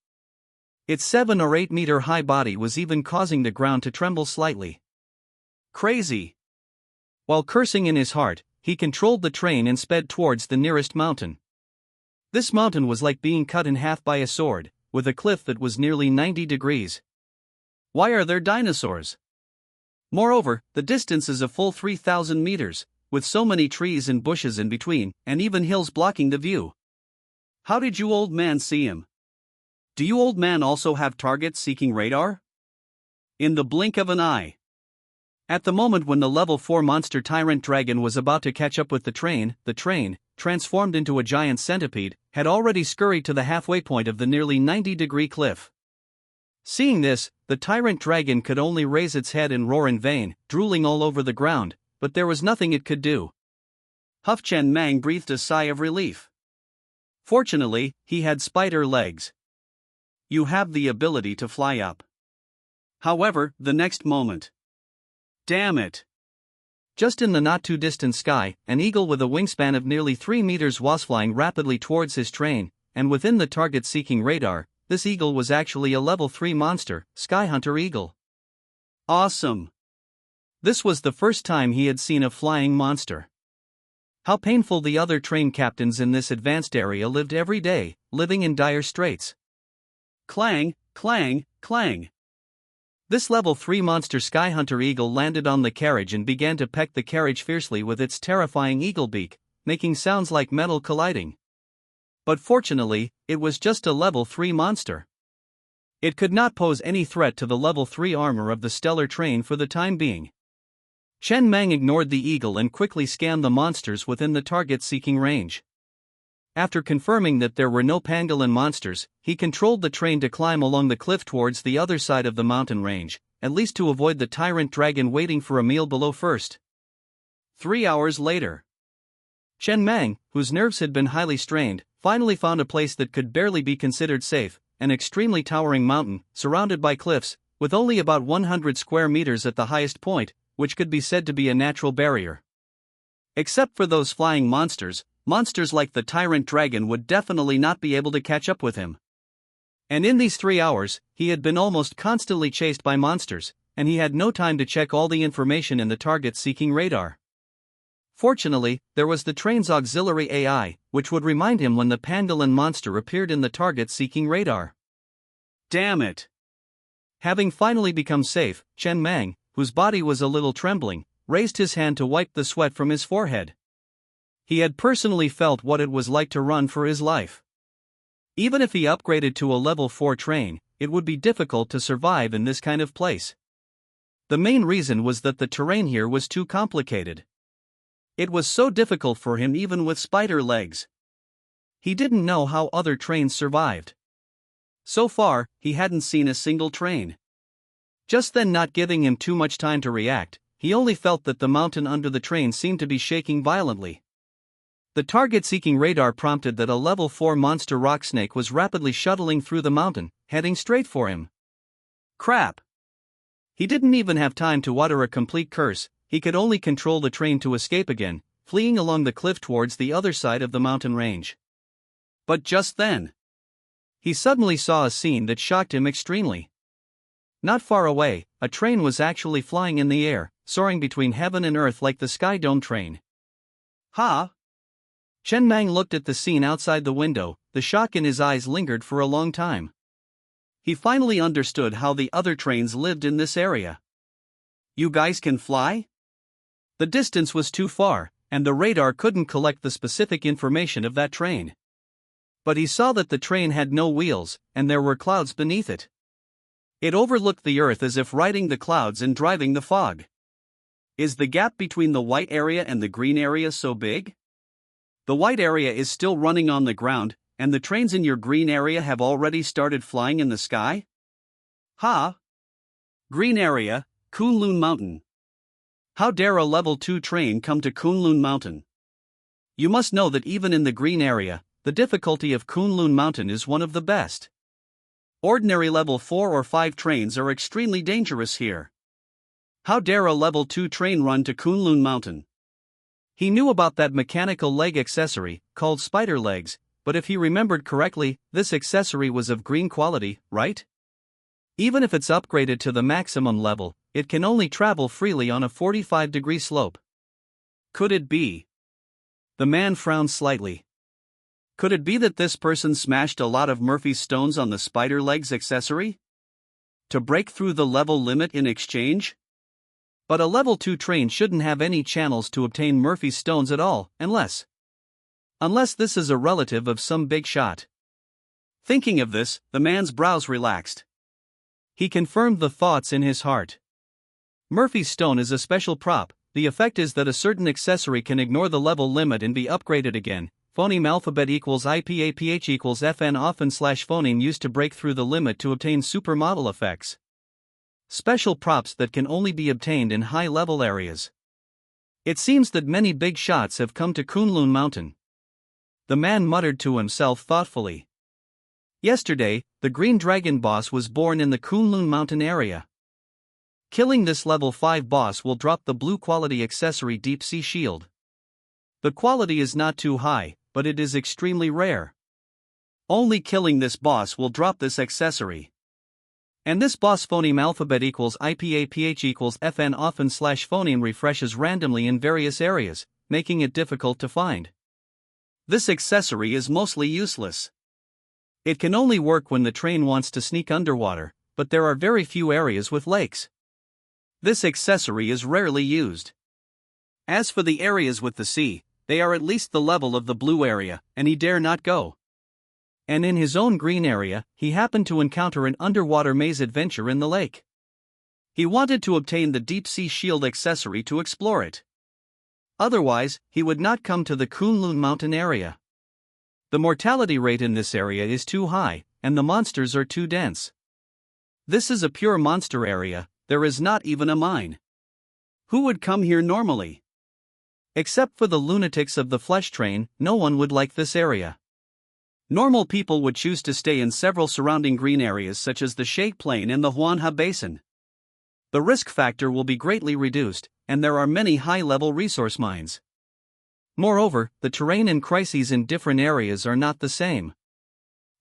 Its 7 or 8 meter high body was even causing the ground to tremble slightly. Crazy! While cursing in his heart, he controlled the train and sped towards the nearest mountain. This mountain was like being cut in half by a sword, with a cliff that was nearly 90 degrees. Why are there dinosaurs? Moreover, the distance is a full 3,000 meters, with so many trees and bushes in between, and even hills blocking the view. How did you old man see him? Do you old man also have target-seeking radar? In the blink of an eye. At the moment when the level 4 monster tyrant dragon was about to catch up with the train, transformed into a giant centipede, had already scurried to the halfway point of the nearly 90-degree cliff. Seeing this, the tyrant dragon could only raise its head and roar in vain, drooling all over the ground, but there was nothing it could do. Chen Mang breathed a sigh of relief. Fortunately, he had spider legs. You have the ability to fly up. However, the next moment. Damn it! Just in the not-too-distant sky, an eagle with a wingspan of nearly 3 meters was flying rapidly towards his train, and within the target-seeking radar, this eagle was actually a level 3 monster, Skyhunter Eagle. Awesome! This was the first time he had seen a flying monster. How painful the other train captains in this advanced area lived every day, living in dire straits. Clang, clang, clang. This level 3 monster Skyhunter Eagle landed on the carriage and began to peck the carriage fiercely with its terrifying eagle beak, making sounds like metal colliding. But fortunately, it was just a level 3 monster. It could not pose any threat to the level 3 armor of the stellar train for the time being. Chen Mang ignored the eagle and quickly scanned the monsters within the target-seeking range. After confirming that there were no pangolin monsters, he controlled the train to climb along the cliff towards the other side of the mountain range, at least to avoid the tyrant dragon waiting for a meal below first. 3 hours later. Chen Mang, whose nerves had been highly strained, finally found a place that could barely be considered safe, an extremely towering mountain, surrounded by cliffs, with only about 100 square meters at the highest point, which could be said to be a natural barrier. Except for those flying monsters like the tyrant dragon would definitely not be able to catch up with him. And in these 3 hours, he had been almost constantly chased by monsters, and he had no time to check all the information in the target-seeking radar. Fortunately, there was the train's auxiliary AI, which would remind him when the pangolin monster appeared in the target-seeking radar. Damn it! Having finally become safe, Chen Mang, whose body was a little trembling, raised his hand to wipe the sweat from his forehead. He had personally felt what it was like to run for his life. Even if he upgraded to a level 4 train, it would be difficult to survive in this kind of place. The main reason was that the terrain here was too complicated. It was so difficult for him even with spider legs. He didn't know how other trains survived. So far, he hadn't seen a single train. Just then, not giving him too much time to react, he only felt that the mountain under the train seemed to be shaking violently. The target-seeking radar prompted that a level 4 monster rock snake was rapidly shuttling through the mountain, heading straight for him. Crap! He didn't even have time to utter a complete curse. He could only control the train to escape again, fleeing along the cliff towards the other side of the mountain range. But just then, he suddenly saw a scene that shocked him extremely. Not far away, a train was actually flying in the air, soaring between heaven and earth like the Sky Dome train. Ha! Chen Mang looked at the scene outside the window, the shock in his eyes lingered for a long time. He finally understood how the other trains lived in this area. You guys can fly? The distance was too far, and the radar couldn't collect the specific information of that train. But he saw that the train had no wheels, and there were clouds beneath it. It overlooked the earth as if riding the clouds and driving the fog. Is the gap between the white area and the green area so big? The white area is still running on the ground, and the trains in your green area have already started flying in the sky? Ha! Green area, Kunlun Mountain. How dare a level 2 train come to Kunlun Mountain? You must know that even in the green area, the difficulty of Kunlun Mountain is one of the best. Ordinary level 4 or 5 trains are extremely dangerous here. How dare a level 2 train run to Kunlun Mountain? He knew about that mechanical leg accessory, called spider legs, but if he remembered correctly, this accessory was of green quality, right? Even if it's upgraded to the maximum level, it can only travel freely on a 45-degree slope. Could it be? The man frowned slightly. Could it be that this person smashed a lot of Murphy's stones on the spider legs accessory? To break through the level limit in exchange? But a level 2 train shouldn't have any channels to obtain Murphy's stones at all, unless this is a relative of some big shot. Thinking of this, the man's brows relaxed. He confirmed the thoughts in his heart. Murphy's stone is a special prop. The effect is that a certain accessory can ignore the level limit and be upgraded again. Phoneme alphabet equals IPAPH equals FN often slash phoneme used to break through the limit to obtain supermodel effects. Special props that can only be obtained in high-level areas. It seems that many big shots have come to Kunlun Mountain. The man muttered to himself thoughtfully. Yesterday, the Green Dragon boss was born in the Kunlun Mountain area. Killing this level 5 boss will drop the blue quality accessory Deep Sea Shield. The quality is not too high, but it is extremely rare. Only killing this boss will drop this accessory. And this boss phoneme alphabet equals IPAPH equals FN often slash phoneme refreshes randomly in various areas, making it difficult to find. This accessory is mostly useless. It can only work when the train wants to sneak underwater, but there are very few areas with lakes. This accessory is rarely used. As for the areas with the sea, they are at least the level of the blue area, and he dare not go. And in his own green area, he happened to encounter an underwater maze adventure in the lake. He wanted to obtain the Deep Sea Shield accessory to explore it. Otherwise, he would not come to the Kunlun Mountain area. The mortality rate in this area is too high, and the monsters are too dense. This is a pure monster area, there is not even a mine. Who would come here normally? Except for the lunatics of the flesh train, no one would like this area. Normal people would choose to stay in several surrounding green areas such as the Sheikh Plain and the Huanha Basin. The risk factor will be greatly reduced, and there are many high-level resource mines. Moreover, the terrain and crises in different areas are not the same.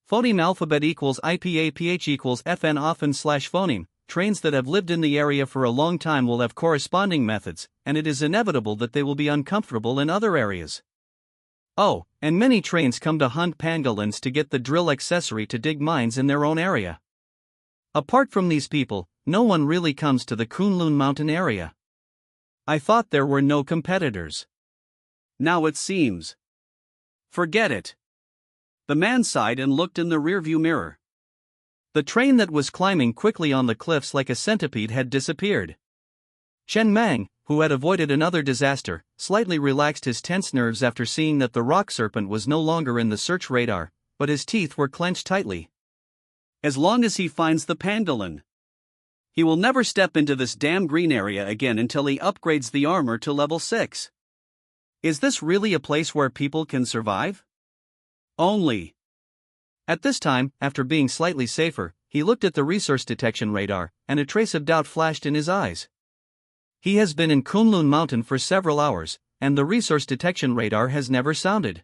Phoneme alphabet equals IPAPH equals FN often slash phoneme. Trains that have lived in the area for a long time will have corresponding methods, and it is inevitable that they will be uncomfortable in other areas. Oh, and many trains come to hunt pangolins to get the drill accessory to dig mines in their own area. Apart from these people, no one really comes to the Kunlun Mountain area. I thought there were no competitors. Now it seems. Forget it. The man sighed and looked in the rearview mirror. The train that was climbing quickly on the cliffs like a centipede had disappeared. Chen Mang, who had avoided another disaster, slightly relaxed his tense nerves after seeing that the rock serpent was no longer in the search radar, but his teeth were clenched tightly. As long as he finds the pangolin, he will never step into this damn green area again until he upgrades the armor to level 6. Is this really a place where people can survive? Only. At this time, after being slightly safer, he looked at the resource detection radar, and a trace of doubt flashed in his eyes. He has been in Kunlun Mountain for several hours, and the resource detection radar has never sounded.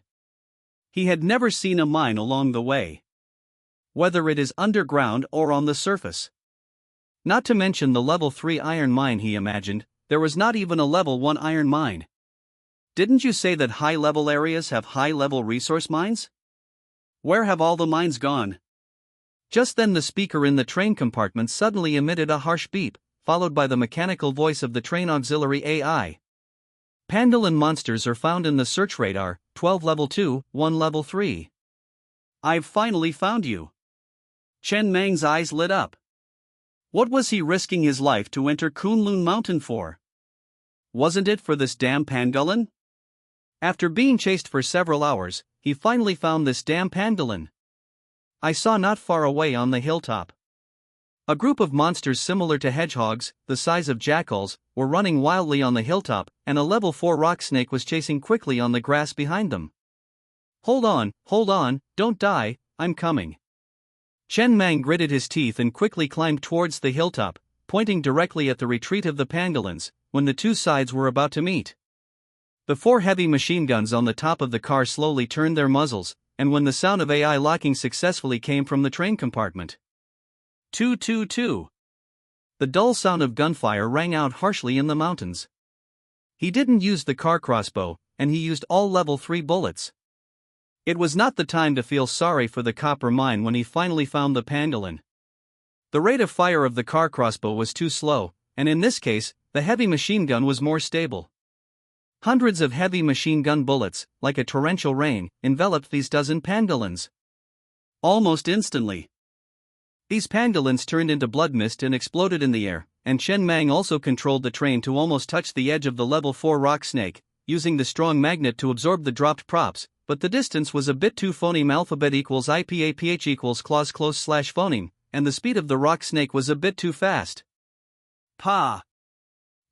He had never seen a mine along the way. Whether it is underground or on the surface. Not to mention the level 3 iron mine he imagined, there was not even a level 1 iron mine. Didn't you say that high-level areas have high-level resource mines? Where have all the mines gone? Just then the speaker in the train compartment suddenly emitted a harsh beep, followed by the mechanical voice of the train auxiliary AI. Pangolin monsters are found in the search radar, 12 level 2, 1 level 3. I've finally found you. Chen Mang's eyes lit up. What was he risking his life to enter Kunlun Mountain for? Wasn't it for this damn pangolin? After being chased for several hours, he finally found this damn pangolin. I saw not far away on the hilltop. A group of monsters similar to hedgehogs, the size of jackals, were running wildly on the hilltop, and a level 4 rock snake was chasing quickly on the grass behind them. Hold on, don't die, I'm coming. Chen Mang gritted his teeth and quickly climbed towards the hilltop, pointing directly at the retreat of the pangolins, when the two sides were about to meet. The 4 heavy machine guns on the top of the car slowly turned their muzzles, and when the sound of AI locking successfully came from the train compartment. 222. The dull sound of gunfire rang out harshly in the mountains. He didn't use the car crossbow, and he used all level 3 bullets. It was not the time to feel sorry for the copper mine when he finally found the pangolin. The rate of fire of the car crossbow was too slow, and in this case, the heavy machine gun was more stable. Hundreds of heavy machine gun bullets, like a torrential rain, enveloped these dozen pangolins. Almost instantly, these pangolins turned into blood mist and exploded in the air, and Chen Mang also controlled the train to almost touch the edge of the level 4 rock snake, using the strong magnet to absorb the dropped props, but the distance was a bit too phoneme alphabet equals IPAPH equals clause close slash phoneme, and the speed of the rock snake was a bit too fast. Pa!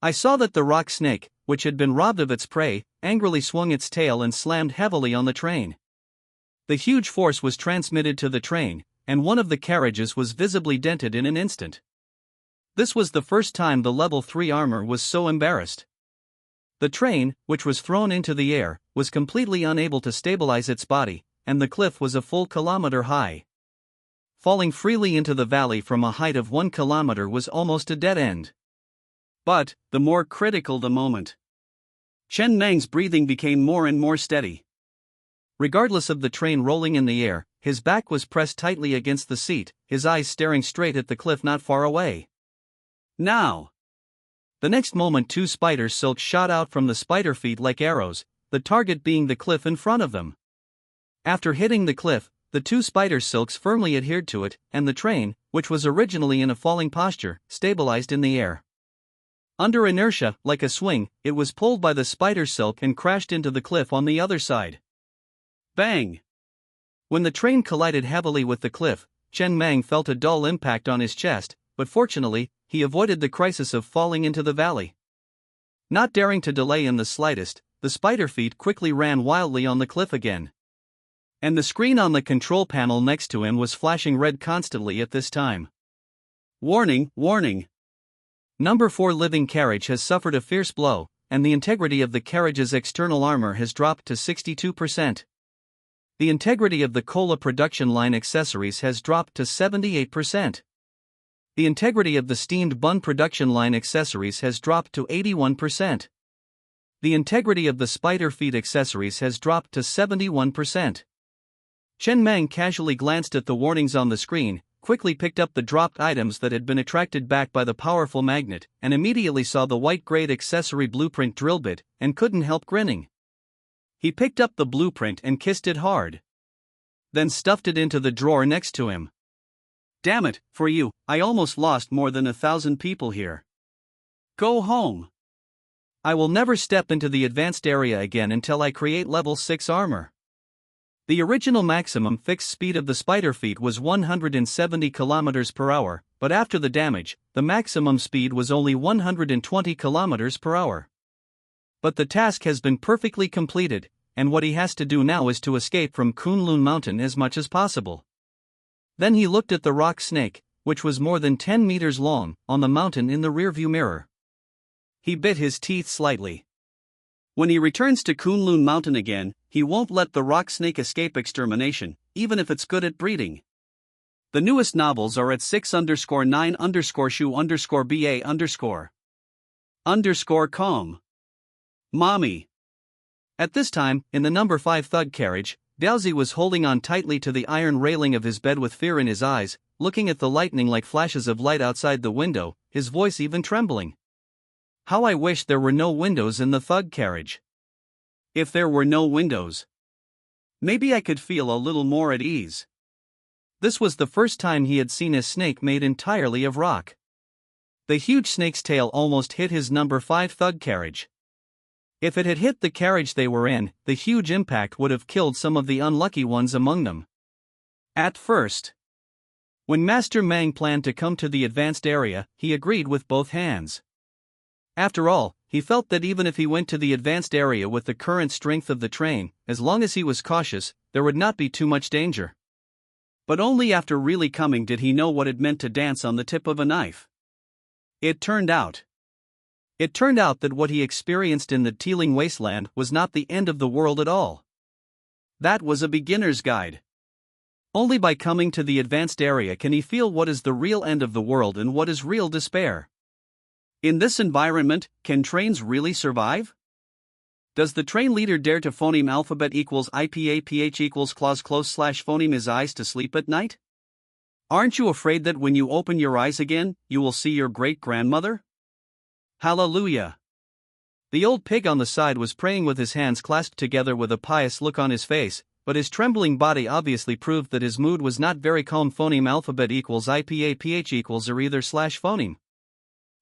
I saw that the rock snake, which had been robbed of its prey, angrily swung its tail and slammed heavily on the train. The huge force was transmitted to the train, and one of the carriages was visibly dented in an instant. This was the first time the level 3 armor was so embarrassed. The train, which was thrown into the air, was completely unable to stabilize its body, and the cliff was a full kilometer high. Falling freely into the valley from a height of 1 kilometer was almost a dead end. But, the more critical the moment. Chen Mang's breathing became more and more steady. Regardless of the train rolling in the air, his back was pressed tightly against the seat, his eyes staring straight at the cliff not far away. Now! The next moment 2 spider silks shot out from the spider feet like arrows, the target being the cliff in front of them. After hitting the cliff, the 2 spider silks firmly adhered to it, and the train, which was originally in a falling posture, stabilized in the air. Under inertia, like a swing, it was pulled by the spider silk and crashed into the cliff on the other side. Bang! When the train collided heavily with the cliff, Chen Mang felt a dull impact on his chest, but fortunately, he avoided the crisis of falling into the valley. Not daring to delay in the slightest, the spider feet quickly ran wildly on the cliff again. And the screen on the control panel next to him was flashing red constantly at this time. Warning, warning! Number 4 living carriage has suffered a fierce blow, and the integrity of the carriage's external armor has dropped to 62%. The integrity of the cola production line accessories has dropped to 78%. The integrity of the steamed bun production line accessories has dropped to 81%. The integrity of the spider feet accessories has dropped to 71%. Chen Mang casually glanced at the warnings on the screen, quickly picked up the dropped items that had been attracted back by the powerful magnet, and immediately saw the white-grade accessory blueprint drill bit, and couldn't help grinning. He picked up the blueprint and kissed it hard. Then stuffed it into the drawer next to him. Damn it, for you, I almost lost more than 1,000 people here. Go home. I will never step into the advanced area again until I create level 6 armor. The original maximum fixed speed of the spider feet was 170 km per hour, but after the damage, the maximum speed was only 120 km per hour. But the task has been perfectly completed, and what he has to do now is to escape from Kunlun Mountain as much as possible. Then he looked at the rock snake, which was more than 10 meters long, on the mountain in the rearview mirror. He bit his teeth slightly. When he returns to Kunlun Mountain again, he won't let the rock snake escape extermination, even if it's good at breeding. The newest novels are at 6_9_shu_ba_com. Mommy. At this time, in the number 5 thug carriage, Daozi was holding on tightly to the iron railing of his bed with fear in his eyes, looking at the lightning like flashes of light outside the window, his voice even trembling. How I wish there were no windows in the thug carriage. If there were no windows, maybe I could feel a little more at ease. This was the first time he had seen a snake made entirely of rock. The huge snake's tail almost hit his number 5 thug carriage. If it had hit the carriage they were in, the huge impact would have killed some of the unlucky ones among them. At first, when Master Mang planned to come to the advanced area, he agreed with both hands. After all, he felt that even if he went to the advanced area with the current strength of the train, as long as he was cautious, there would not be too much danger. But only after really coming did he know what it meant to dance on the tip of a knife. It turned out that what he experienced in the teeming wasteland was not the end of the world at all. That was a beginner's guide. Only by coming to the advanced area can he feel what is the real end of the world and what is real despair. In this environment, can trains really survive? Does the train leader dare to phoneme alphabet equals IPAPH equals clause close slash phoneme his eyes to sleep at night? Aren't you afraid that when you open your eyes again, you will see your great-grandmother? Hallelujah! The old pig on the side was praying with his hands clasped together with a pious look on his face, but his trembling body obviously proved that his mood was not very calm. Phoneme alphabet equals IPAPH equals or either slash phoneme.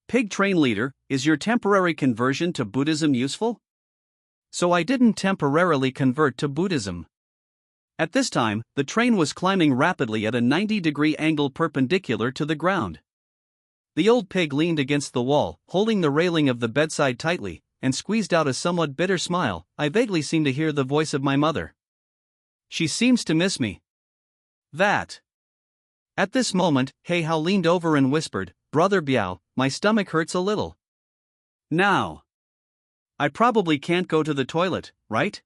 Pig train leader, is your temporary conversion to Buddhism useful? So I didn't temporarily convert to Buddhism. At this time, the train was climbing rapidly at a 90-degree angle perpendicular to the ground. The old pig leaned against the wall, holding the railing of the bedside tightly, and squeezed out a somewhat bitter smile. I vaguely seem to hear the voice of my mother. She seems to miss me. That. At this moment, Hey How leaned over and whispered, Brother Biao, my stomach hurts a little. Now. I probably can't go to the toilet, right?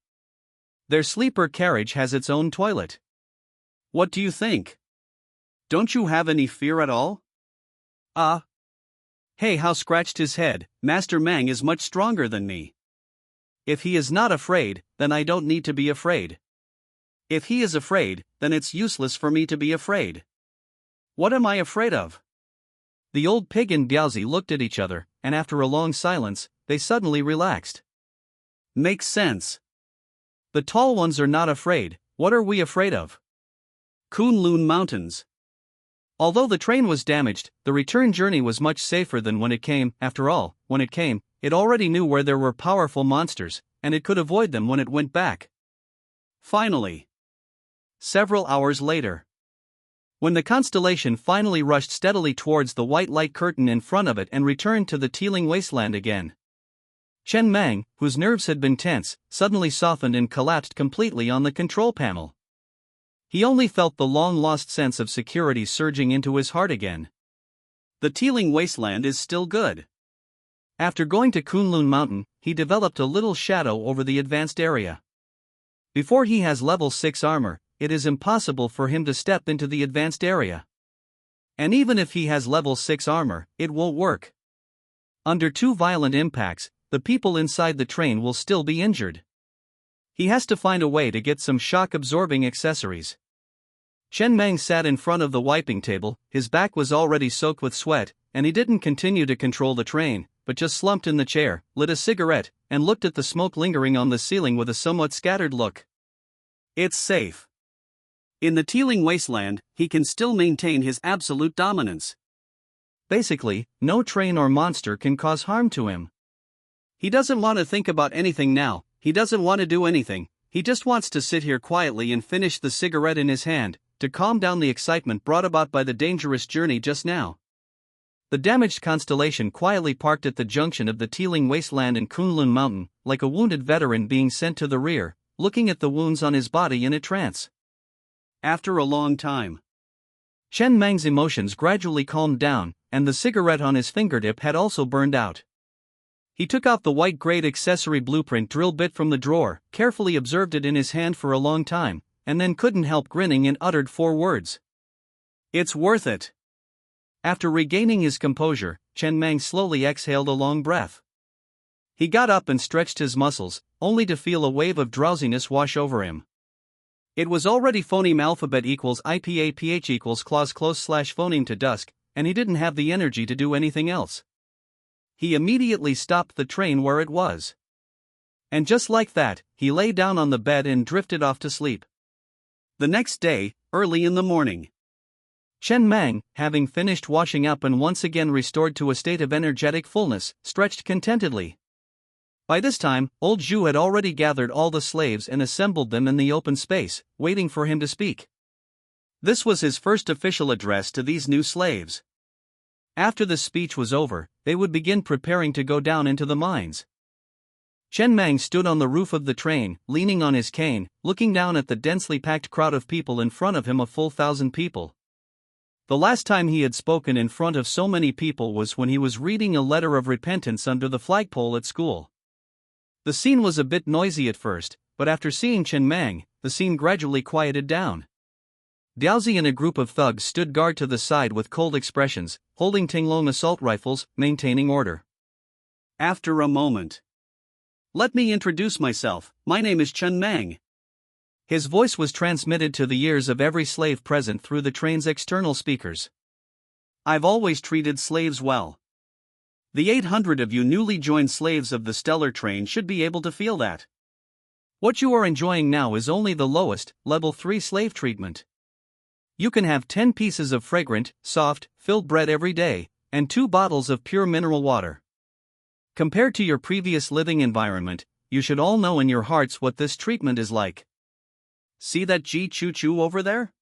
Their sleeper carriage has its own toilet. What do you think? Don't you have any fear at all? Hey How scratched his head. Master Mang is much stronger than me. If he is not afraid, then I don't need to be afraid. If he is afraid, then it's useless for me to be afraid. What am I afraid of? The old pig and Biaozi looked at each other, and after a long silence, they suddenly relaxed. Makes sense. The tall ones are not afraid. What are we afraid of? Kunlun Mountains. Although the train was damaged, the return journey was much safer than when it came. After all, when it came, it already knew where there were powerful monsters, and it could avoid them when it went back. Finally. Several hours later. When the constellation finally rushed steadily towards the white light curtain in front of it and returned to the teeming wasteland again. Chen Mang, whose nerves had been tense, suddenly softened and collapsed completely on the control panel. He only felt the long-lost sense of security surging into his heart again. The teeming wasteland is still good. After going to Kunlun Mountain, he developed a little shadow over the advanced area. Before he has level 6 armor, it is impossible for him to step into the advanced area. And even if he has level 6 armor, it won't work. Under 2 violent impacts, the people inside the train will still be injured. He has to find a way to get some shock-absorbing accessories. Chen Mang sat in front of the wiping table. His back was already soaked with sweat, and he didn't continue to control the train, but just slumped in the chair, lit a cigarette, and looked at the smoke lingering on the ceiling with a somewhat scattered look. It's safe. In the teeming wasteland, he can still maintain his absolute dominance. Basically, no train or monster can cause harm to him. He doesn't want to think about anything now. He doesn't want to do anything. He just wants to sit here quietly and finish the cigarette in his hand, to calm down the excitement brought about by the dangerous journey just now. The damaged constellation quietly parked at the junction of the teeming wasteland and Kunlun Mountain, like a wounded veteran being sent to the rear, looking at the wounds on his body in a trance. After a long time, Chen Mang's emotions gradually calmed down, and the cigarette on his fingertip had also burned out. He took out the white-grade accessory blueprint drill bit from the drawer, carefully observed it in his hand for a long time, and then couldn't help grinning and uttered 4 words. It's worth it. After regaining his composure, Chen Mang slowly exhaled a long breath. He got up and stretched his muscles, only to feel a wave of drowsiness wash over him. It was already phoneme alphabet equals IPAPH equals clause close slash phoneme to dusk, and he didn't have the energy to do anything else. He immediately stopped the train where it was. And just like that, he lay down on the bed and drifted off to sleep. The next day, early in the morning, Chen Mang, having finished washing up and once again restored to a state of energetic fullness, stretched contentedly. By this time, old Zhu had already gathered all the slaves and assembled them in the open space, waiting for him to speak. This was his first official address to these new slaves. After the speech was over, they would begin preparing to go down into the mines. Chen Mang stood on the roof of the train, leaning on his cane, looking down at the densely packed crowd of people in front of him, a full 1,000 people. The last time he had spoken in front of so many people was when he was reading a letter of repentance under the flagpole at school. The scene was a bit noisy at first, but after seeing Chen Mang, the scene gradually quieted down. Diaozi and a group of thugs stood guard to the side with cold expressions, holding Tinglong assault rifles, maintaining order. After a moment, let me introduce myself. My name is Chen Mang. His voice was transmitted to the ears of every slave present through the train's external speakers. I've always treated slaves well. The 800 of you newly joined slaves of the stellar train should be able to feel that. What you are enjoying now is only the lowest, level 3 slave treatment. You can have 10 pieces of fragrant, soft, filled bread every day, and 2 bottles of pure mineral water. Compared to your previous living environment, you should all know in your hearts what this treatment is like. See that G Choo Choo over there?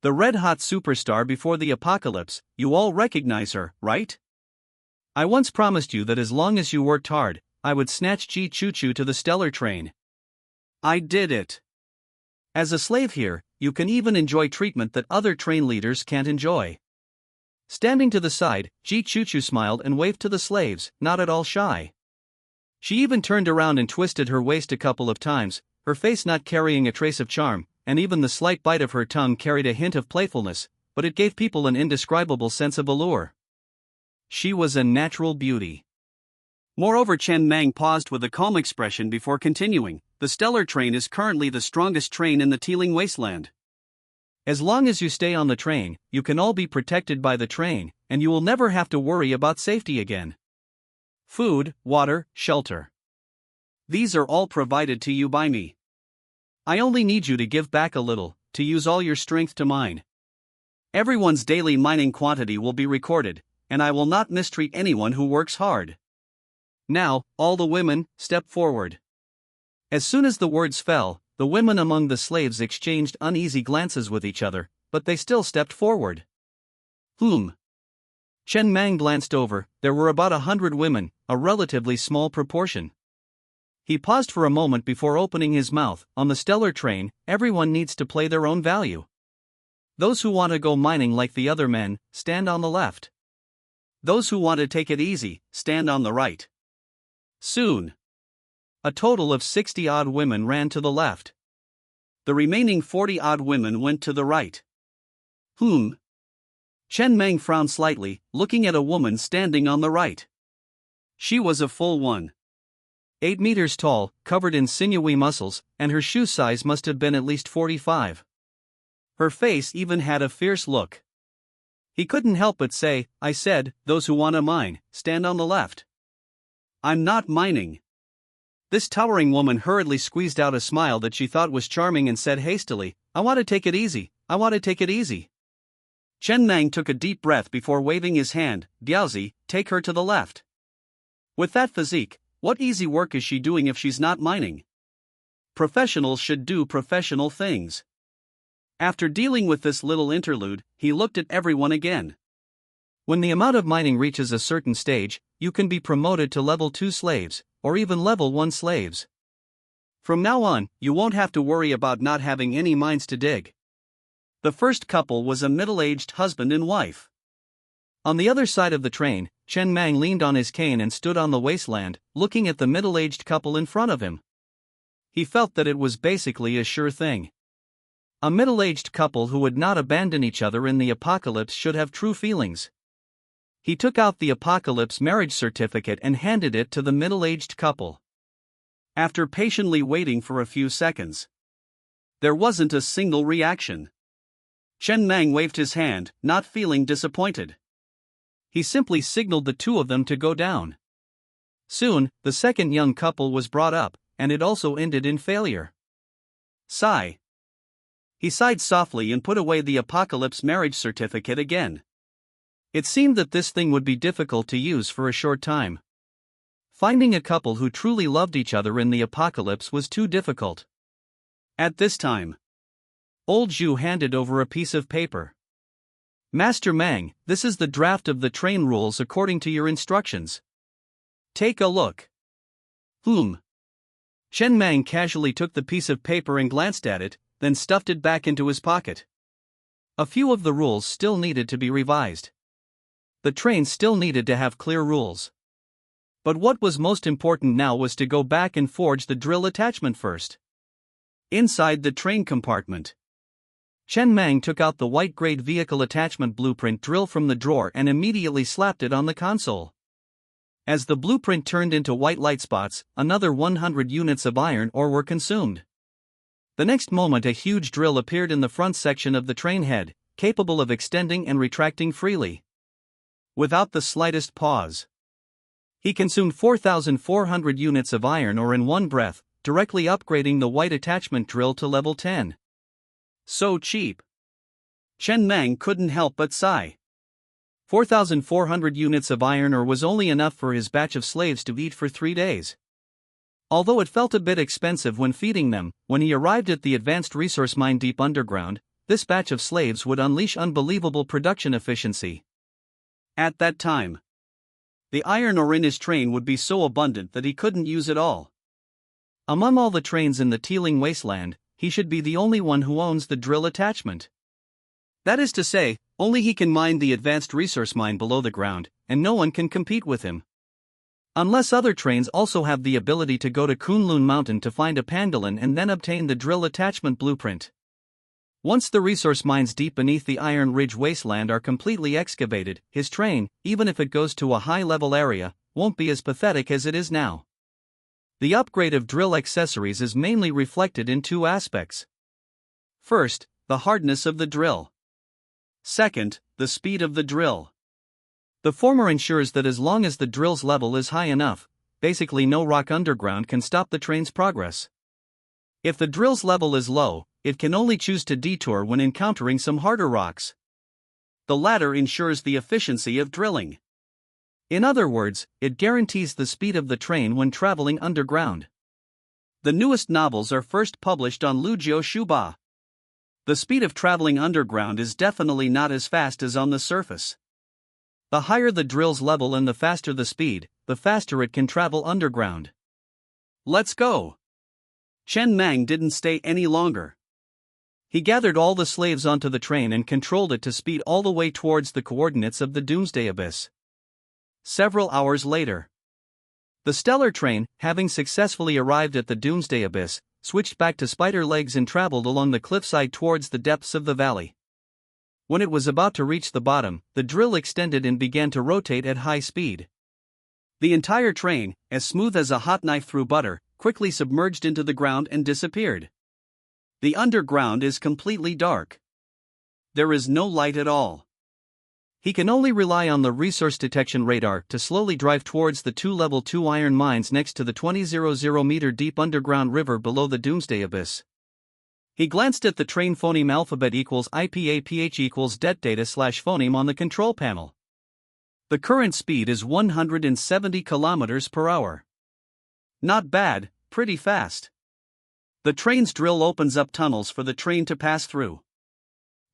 The red-hot superstar before the apocalypse. You all recognize her, right? I once promised you that as long as you worked hard, I would snatch G Choo Choo to the stellar train. I did it. As a slave here, you can even enjoy treatment that other train leaders can't enjoy. Standing to the side, G Choo Choo smiled and waved to the slaves, not at all shy. She even turned around and twisted her waist a couple of times, her face not carrying a trace of charm, and even the slight bite of her tongue carried a hint of playfulness, but it gave people an indescribable sense of allure. She was a natural beauty. Moreover, Chen Mang paused with a calm expression before continuing. The stellar train is currently the strongest train in the teeming wasteland. As long as you stay on the train, you can all be protected by the train, and you will never have to worry about safety again. Food, water, shelter. These are all provided to you by me. I only need you to give back a little, to use all your strength to mine. Everyone's daily mining quantity will be recorded, and I will not mistreat anyone who works hard. Now, all the women, step forward. As soon as the words fell, the women among the slaves exchanged uneasy glances with each other, but they still stepped forward. Chen Mang glanced over. There were about 100 women, a relatively small proportion. He paused for a moment before opening his mouth. On the stellar train, everyone needs to play their own value. Those who want to go mining like the other men, stand on the left. Those who want to take it easy, stand on the right. Soon, a total of 60-odd women ran to the left. The remaining 40-odd women went to the right. Chen Mang frowned slightly, looking at a woman standing on the right. She was a full 1.8 meters tall, covered in sinewy muscles, and her shoe size must have been at least 45. Her face even had a fierce look. He couldn't help but say, I said, those who want to mine, stand on the left. I'm not mining. This towering woman hurriedly squeezed out a smile that she thought was charming and said hastily, I want to take it easy, I want to take it easy. Chen Mang took a deep breath before waving his hand. Diaozi, take her to the left. With that physique, what easy work is she doing if she's not mining? Professionals should do professional things. After dealing with this little interlude, he looked at everyone again. When the amount of mining reaches a certain stage, you can be promoted to level 2 slaves, or even level 1 slaves. From now on, you won't have to worry about not having any mines to dig. The first couple was a middle-aged husband and wife. On the other side of the train, Chen Mang leaned on his cane and stood on the wasteland, looking at the middle-aged couple in front of him. He felt that it was basically a sure thing. A middle-aged couple who would not abandon each other in the apocalypse should have true feelings. He took out the apocalypse marriage certificate and handed it to the middle-aged couple. After patiently waiting for a few seconds, there wasn't a single reaction. Chen Mang waved his hand, not feeling disappointed. He simply signaled the two of them to go down. Soon, the second young couple was brought up, and it also ended in failure. Sigh. He sighed softly and put away the apocalypse marriage certificate again. It seemed that this thing would be difficult to use for a short time. Finding a couple who truly loved each other in the apocalypse was too difficult. At this time, Old Zhu handed over a piece of paper. Master Mang, this is the draft of the train rules according to your instructions. Take a look. Chen Mang casually took the piece of paper and glanced at it, then stuffed it back into his pocket. A few of the rules still needed to be revised. The train still needed to have clear rules. But what was most important now was to go back and forge the drill attachment first. Inside the train compartment, Chen Mang took out the white-grade vehicle attachment blueprint drill from the drawer and immediately slapped it on the console. As the blueprint turned into white light spots, another 100 units of iron ore were consumed. The next moment a huge drill appeared in the front section of the train head, capable of extending and retracting freely. Without the slightest pause, he consumed 4,400 units of iron ore in one breath, directly upgrading the white attachment drill to level 10. So cheap. Chen Mang couldn't help but sigh. 4,400 units of iron ore was only enough for his batch of slaves to eat for 3 days. Although it felt a bit expensive when feeding them, when he arrived at the advanced resource mine deep underground, this batch of slaves would unleash unbelievable production efficiency. At that time, the iron ore in his train would be so abundant that he couldn't use it all. Among all the trains in the teeming wasteland, he should be the only one who owns the drill attachment. That is to say, only he can mine the advanced resource mine below the ground, and no one can compete with him. Unless other trains also have the ability to go to Kunlun Mountain to find a pangolin and then obtain the drill attachment blueprint. Once the resource mines deep beneath the Iron Ridge wasteland are completely excavated, his train, even if it goes to a high-level area, won't be as pathetic as it is now. The upgrade of drill accessories is mainly reflected in 2 aspects. First, the hardness of the drill. Second, the speed of the drill. The former ensures that as long as the drill's level is high enough, basically no rock underground can stop the train's progress. If the drill's level is low, it can only choose to detour when encountering some harder rocks. The latter ensures the efficiency of drilling. In other words, it guarantees the speed of the train when traveling underground. The newest novels are first published on Lujio Shuba. The speed of traveling underground is definitely not as fast as on the surface. The higher the drill's level and the faster the speed, the faster it can travel underground. Let's go! Chen Mang didn't stay any longer. He gathered all the slaves onto the train and controlled it to speed all the way towards the coordinates of the Doomsday Abyss. Several hours later, the stellar train, having successfully arrived at the Doomsday Abyss, switched back to spider legs and traveled along the cliffside towards the depths of the valley. When it was about to reach the bottom, the drill extended and began to rotate at high speed. The entire train, as smooth as a hot knife through butter, quickly submerged into the ground and disappeared. The underground is completely dark. There is no light at all. He can only rely on the resource detection radar to slowly drive towards the 2 level 2 iron mines next to the 20,000 meter deep underground river below the Doomsday Abyss. He glanced at the train phoneme alphabet equals IPAPH equals det data slash phoneme on the control panel. The current speed is 170 kilometers per hour. Not bad, pretty fast. The train's drill opens up tunnels for the train to pass through.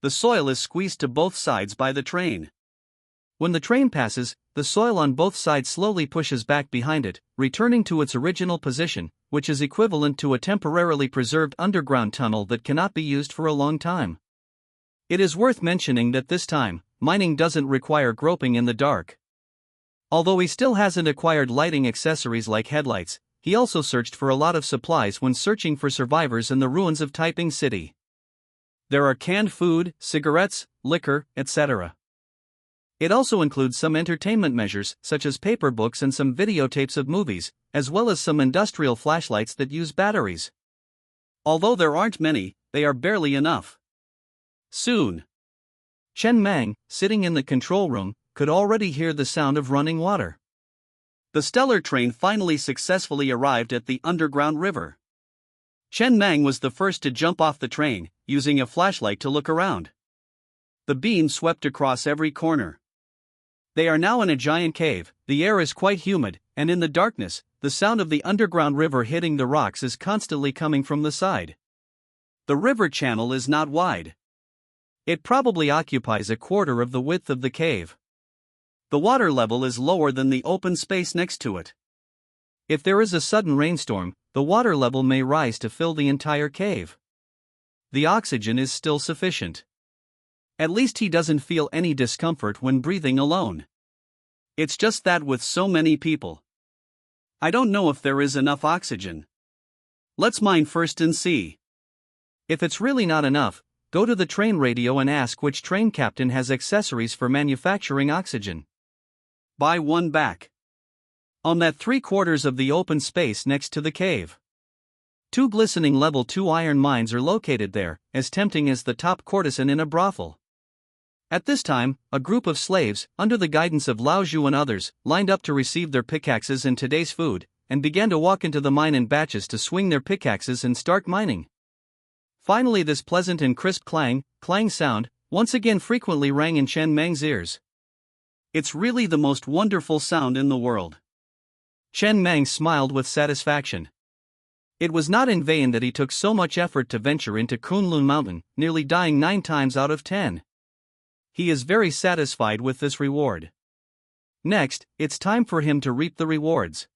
The soil is squeezed to both sides by the train. When the train passes, the soil on both sides slowly pushes back behind it, returning to its original position, which is equivalent to a temporarily preserved underground tunnel that cannot be used for a long time. It is worth mentioning that this time, mining doesn't require groping in the dark. Although he still hasn't acquired lighting accessories like headlights, he also searched for a lot of supplies when searching for survivors in the ruins of Taiping City. There are canned food, cigarettes, liquor, etc. It also includes some entertainment measures, such as paper books and some videotapes of movies, as well as some industrial flashlights that use batteries. Although there aren't many, they are barely enough. Soon, Chen Mang, sitting in the control room, could already hear the sound of running water. The stellar train finally successfully arrived at the underground river. Chen Mang was the first to jump off the train, using a flashlight to look around. The beam swept across every corner. They are now in a giant cave, the air is quite humid, and in the darkness, the sound of the underground river hitting the rocks is constantly coming from the side. The river channel is not wide. It probably occupies a quarter of the width of the cave. The water level is lower than the open space next to it. If there is a sudden rainstorm, the water level may rise to fill the entire cave. The oxygen is still sufficient. At least he doesn't feel any discomfort when breathing alone. It's just that with so many people, I don't know if there is enough oxygen. Let's mine first and see. If it's really not enough, go to the train radio and ask which train captain has accessories for manufacturing oxygen. Buy one back. On that 3/4 of the open space next to the cave. 2 glistening level 2 iron mines are located there, as tempting as the top courtesan in a brothel. At this time, a group of slaves, under the guidance of Lao Zhu and others, lined up to receive their pickaxes and today's food, and began to walk into the mine in batches to swing their pickaxes and start mining. Finally, this pleasant and crisp clang sound, once again frequently rang in Chen Mang's ears. It's really the most wonderful sound in the world. Chen Mang smiled with satisfaction. It was not in vain that he took so much effort to venture into Kunlun Mountain, nearly dying 9 times out of 10. He is very satisfied with this reward. Next, it's time for him to reap the rewards.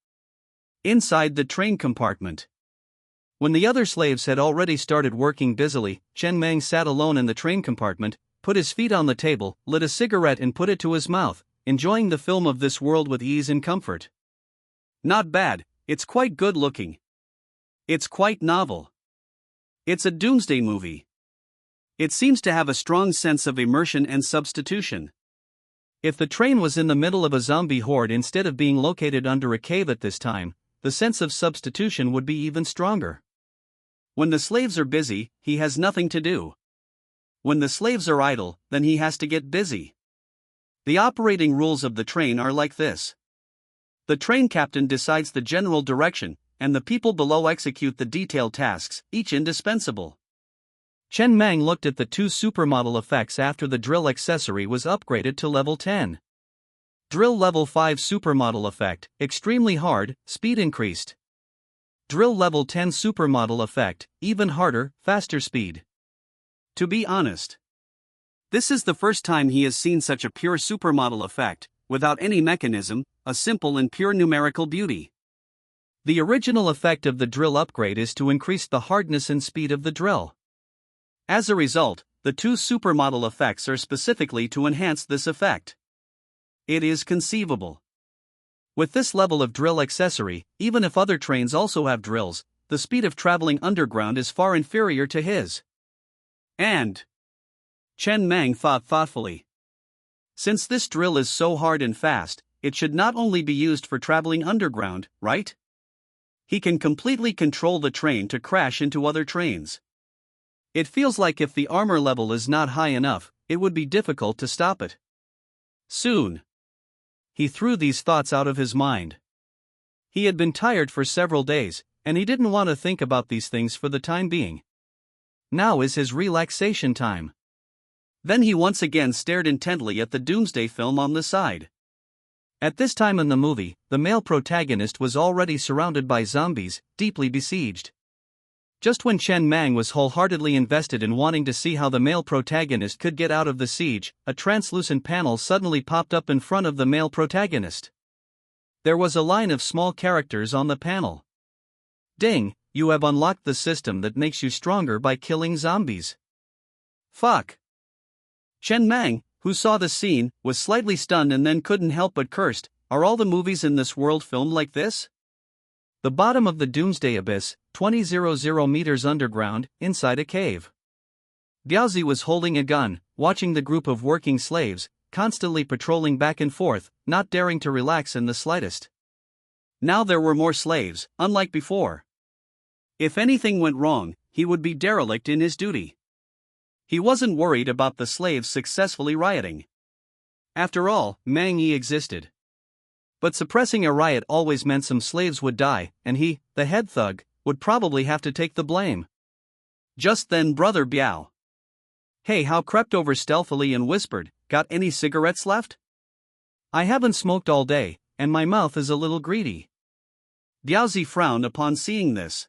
Inside the train compartment. When the other slaves had already started working busily, Chen Mang sat alone in the train compartment, put his feet on the table, lit a cigarette and put it to his mouth, enjoying the film of this world with ease and comfort. Not bad, it's quite good looking. It's quite novel. It's a doomsday movie. It seems to have a strong sense of immersion and substitution. If the train was in the middle of a zombie horde instead of being located under a cave at this time, the sense of substitution would be even stronger. When the slaves are busy, he has nothing to do. When the slaves are idle, then he has to get busy. The operating rules of the train are like this. The train captain decides the general direction, and the people below execute the detailed tasks, each indispensable. Chen Mang looked at the 2 supermodel effects after the drill accessory was upgraded to level 10. Drill level 5 supermodel effect, extremely hard, speed increased. Drill level 10 supermodel effect, even harder, faster speed. To be honest, this is the first time he has seen such a pure supermodel effect, without any mechanism, a simple and pure numerical beauty. The original effect of the drill upgrade is to increase the hardness and speed of the drill. As a result, the 2 supermodel effects are specifically to enhance this effect. It is conceivable. With this level of drill accessory, even if other trains also have drills, the speed of traveling underground is far inferior to his. And Chen Mang thought thoughtfully. Since this drill is so hard and fast, it should not only be used for traveling underground, right? He can completely control the train to crash into other trains. It feels like if the armor level is not high enough, it would be difficult to stop it. Soon. He threw these thoughts out of his mind. He had been tired for several days, and he didn't want to think about these things for the time being. Now is his relaxation time. Then he once again stared intently at the doomsday film on the side. At this time in the movie, the male protagonist was already surrounded by zombies, deeply besieged. Just when Chen Mang was wholeheartedly invested in wanting to see how the male protagonist could get out of the siege, a translucent panel suddenly popped up in front of the male protagonist. There was a line of small characters on the panel. Ding, you have unlocked the system that makes you stronger by killing zombies. Fuck. Chen Mang, who saw the scene, was slightly stunned and then couldn't help but cursed. Are all the movies in this world filmed like this? The bottom of the doomsday abyss, 20,000 meters underground, inside a cave. Biaozi was holding a gun, watching the group of working slaves, constantly patrolling back and forth, not daring to relax in the slightest. Now there were more slaves, unlike before. If anything went wrong, he would be derelict in his duty. He wasn't worried about the slaves successfully rioting. After all, Mang Yi existed. But suppressing a riot always meant some slaves would die, and he, the head thug, would probably have to take the blame. Just then Brother Biao Hey How crept over stealthily and whispered, "Got any cigarettes left? I haven't smoked all day, and my mouth is a little greedy." Biaozi frowned upon seeing this.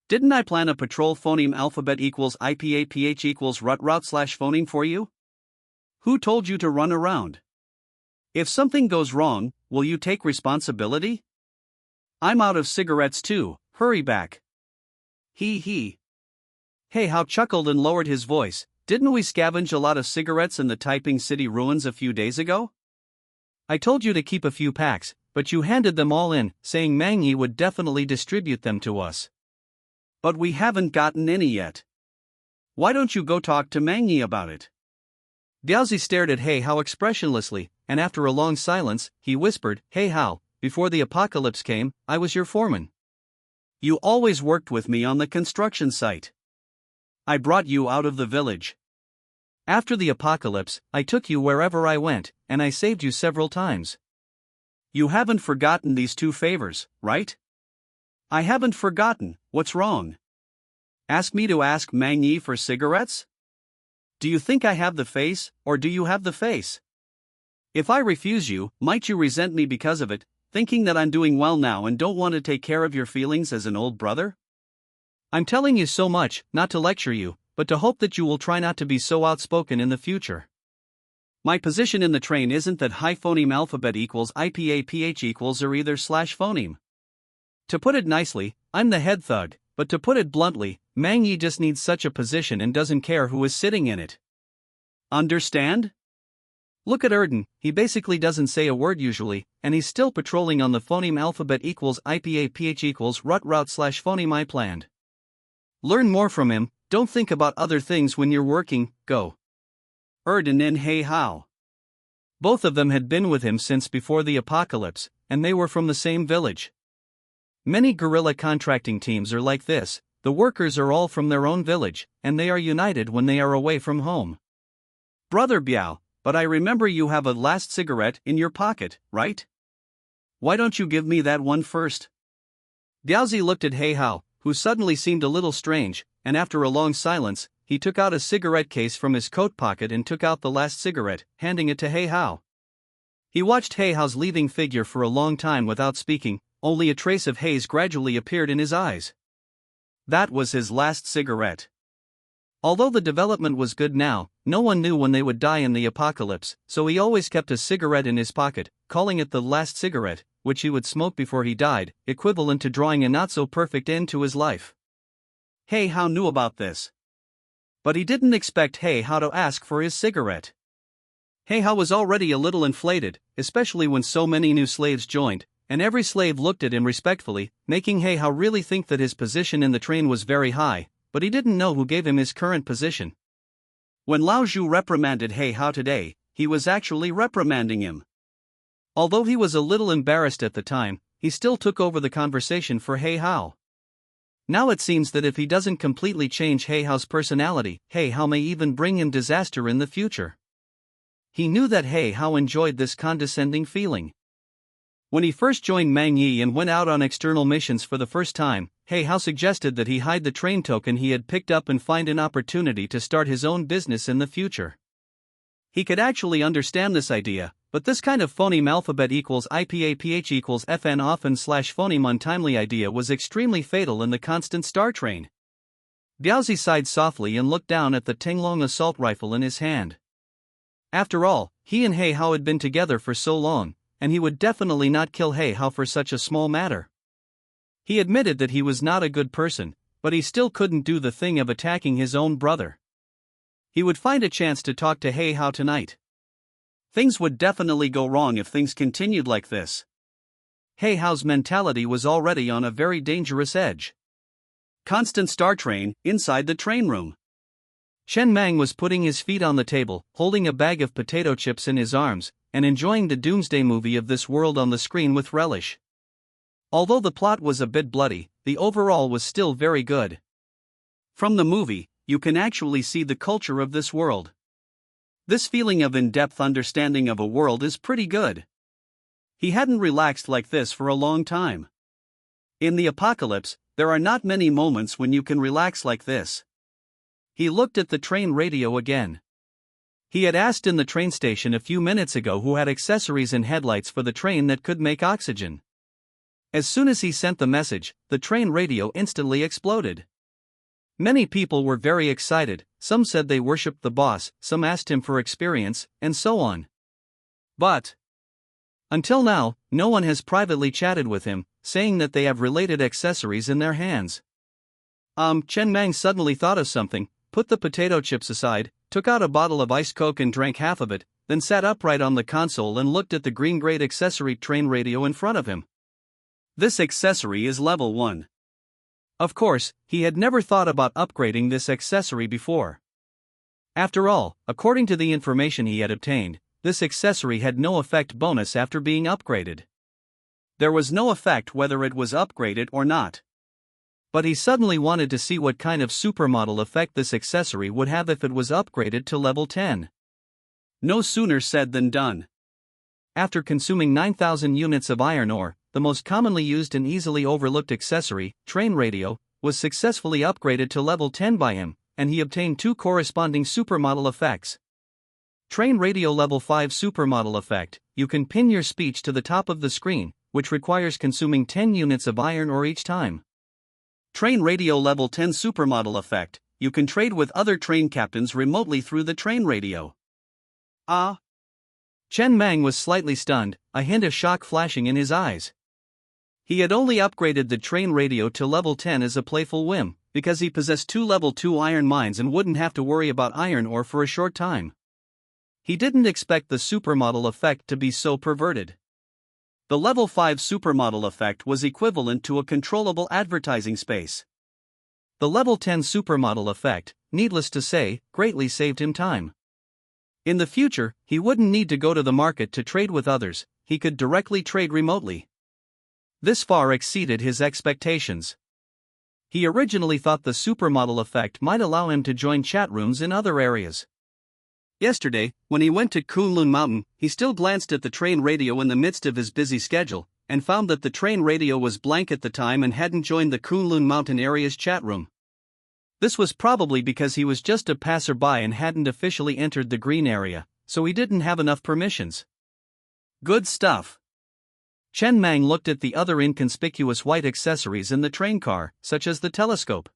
Didn't I plan a patrol phoneme alphabet equals IPAPH equals route/phoneme for you? Who told you to run around? If something goes wrong, will you take responsibility? I'm out of cigarettes too, hurry back. He. Hey How chuckled and lowered his voice. Didn't we scavenge a lot of cigarettes in the Taiping City ruins a few days ago? I told you to keep a few packs, but you handed them all in, saying Mang Yi would definitely distribute them to us. But we haven't gotten any yet. Why don't you go talk to Mang Yi about it? Biaozi stared at Hey How expressionlessly, and after a long silence, he whispered, Hey How, before the apocalypse came, I was your foreman. You always worked with me on the construction site. I brought you out of the village. After the apocalypse, I took you wherever I went, and I saved you several times. You haven't forgotten these 2 favors, right? I haven't forgotten. What's wrong? Ask me to ask Mang Yi for cigarettes? Do you think I have the face, or do you have the face? If I refuse you, might you resent me because of it, thinking that I'm doing well now and don't want to take care of your feelings as an old brother? I'm telling you so much, not to lecture you, but to hope that you will try not to be so outspoken in the future. My position in the train isn't that high phoneme alphabet equals IPA equals or either slash phoneme. To put it nicely, I'm the head thug, but to put it bluntly, Mang Yi just needs such a position and doesn't care who is sitting in it. Understand? Look at Erden, he basically doesn't say a word usually, and he's still patrolling on the phoneme alphabet equals IPA equals route slash phoneme I planned. Learn more from him, don't think about other things when you're working, go. Erden and Hey How. Both of them had been with him since before the apocalypse, and they were from the same village. Many guerrilla contracting teams are like this, the workers are all from their own village, and they are united when they are away from home. Brother Biao, but I remember you have a last cigarette in your pocket, right? Why don't you give me that one first? Biaozi looked at Hey How, who suddenly seemed a little strange, and after a long silence, he took out a cigarette case from his coat pocket and took out the last cigarette, handing it to Hey How. He watched Hey Hao's leaving figure for a long time without speaking, only a trace of haze gradually appeared in his eyes. That was his last cigarette. Although the development was good now, no one knew when they would die in the apocalypse, so he always kept a cigarette in his pocket, calling it the last cigarette, which he would smoke before he died, equivalent to drawing a not-so-perfect end to his life. Hey How knew about this. But he didn't expect Hey How to ask for his cigarette. Hey How was already a little inflated, especially when so many new slaves joined, and every slave looked at him respectfully, making Hey How really think that his position in the train was very high, but he didn't know who gave him his current position. When Lao Zhu reprimanded Hey How today, he was actually reprimanding him. Although he was a little embarrassed at the time, he still took over the conversation for Hey How. Now it seems that if he doesn't completely change Hey Hao's personality, Hey How may even bring him disaster in the future. He knew that Hey How enjoyed this condescending feeling. When he first joined Mang Yi and went out on external missions for the first time, Hey How suggested that he hide the train token he had picked up and find an opportunity to start his own business in the future. He could actually understand this idea, but this kind of phoneme alphabet equals IPA equals FN often slash phoneme untimely idea was extremely fatal in the constant star train. Biaozi sighed softly and looked down at the Tinglong assault rifle in his hand. After all, he and Hey How had been together for so long, and he would definitely not kill Hey How for such a small matter. He admitted that he was not a good person, but he still couldn't do the thing of attacking his own brother. He would find a chance to talk to Hey How tonight. Things would definitely go wrong if things continued like this. Hey Hao's mentality was already on a very dangerous edge. Constant star train, inside the train room. Chen Mang was putting his feet on the table, holding a bag of potato chips in his arms, and enjoying the doomsday movie of this world on the screen with relish. Although the plot was a bit bloody, the overall was still very good. From the movie, you can actually see the culture of this world. This feeling of in-depth understanding of a world is pretty good. He hadn't relaxed like this for a long time. In the apocalypse, there are not many moments when you can relax like this. He looked at the train radio again. He had asked in the train station a few minutes ago who had accessories and headlights for the train that could make oxygen. As soon as he sent the message, the train radio instantly exploded. Many people were very excited, some said they worshipped the boss, some asked him for experience, and so on. But until now, no one has privately chatted with him, saying that they have related accessories in their hands. Chen Mang suddenly thought of something, put the potato chips aside, took out a bottle of ice Coke and drank half of it, then sat upright on the console and looked at the green-grade accessory train radio in front of him. This accessory is level 1. Of course, he had never thought about upgrading this accessory before. After all, according to the information he had obtained, this accessory had no effect bonus after being upgraded. There was no effect whether it was upgraded or not. But he suddenly wanted to see what kind of supermodel effect this accessory would have if it was upgraded to level 10. No sooner said than done. After consuming 9,000 units of iron ore, the most commonly used and easily overlooked accessory, train radio, was successfully upgraded to level 10 by him, and he obtained 2 corresponding supermodel effects. Train Radio Level 5 Supermodel Effect. You can pin your speech to the top of the screen, which requires consuming 10 units of iron ore each time. Train Radio Level 10 Supermodel Effect. You can trade with other train captains remotely through the train radio. Ah! Chen Mang was slightly stunned, a hint of shock flashing in his eyes. He had only upgraded the train radio to level 10 as a playful whim, because he possessed 2 level 2 iron mines and wouldn't have to worry about iron ore for a short time. He didn't expect the supermodel effect to be so perverted. The level 5 supermodel effect was equivalent to a controllable advertising space. The level 10 supermodel effect, needless to say, greatly saved him time. In the future, he wouldn't need to go to the market to trade with others, he could directly trade remotely. This far exceeded his expectations. He originally thought the supermodel effect might allow him to join chat rooms in other areas. Yesterday, when he went to Kunlun Mountain, he still glanced at the train radio in the midst of his busy schedule, and found that the train radio was blank at the time and hadn't joined the Kunlun Mountain area's chat room. This was probably because he was just a passerby and hadn't officially entered the green area, so he didn't have enough permissions. Good stuff. Chen Mang looked at the other inconspicuous white accessories in the train car, such as the telescope.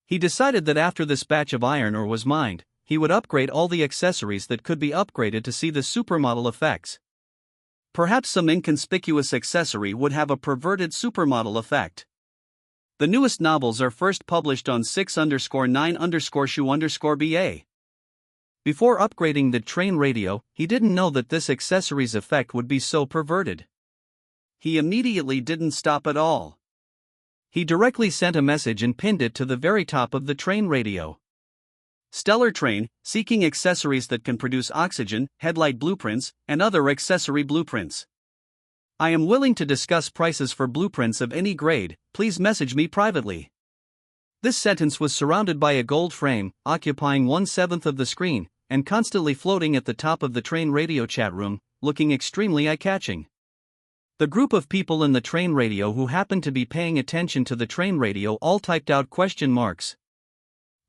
He decided that after this batch of iron ore was mined, he would upgrade all the accessories that could be upgraded to see the supermodel effects. Perhaps some inconspicuous accessory would have a perverted supermodel effect. The newest novels are first published on 6_9_Shu_BA. Before upgrading the train radio, he didn't know that this accessory's effect would be so perverted. He immediately didn't stop at all. He directly sent a message and pinned it to the very top of the train radio. Stellar Train, seeking accessories that can produce oxygen, headlight blueprints, and other accessory blueprints. I am willing to discuss prices for blueprints of any grade, please message me privately. This sentence was surrounded by a gold frame, occupying 1/7 of the screen, and constantly floating at the top of the train radio chat room, looking extremely eye-catching. The group of people in the train radio who happened to be paying attention to the train radio all typed out question marks.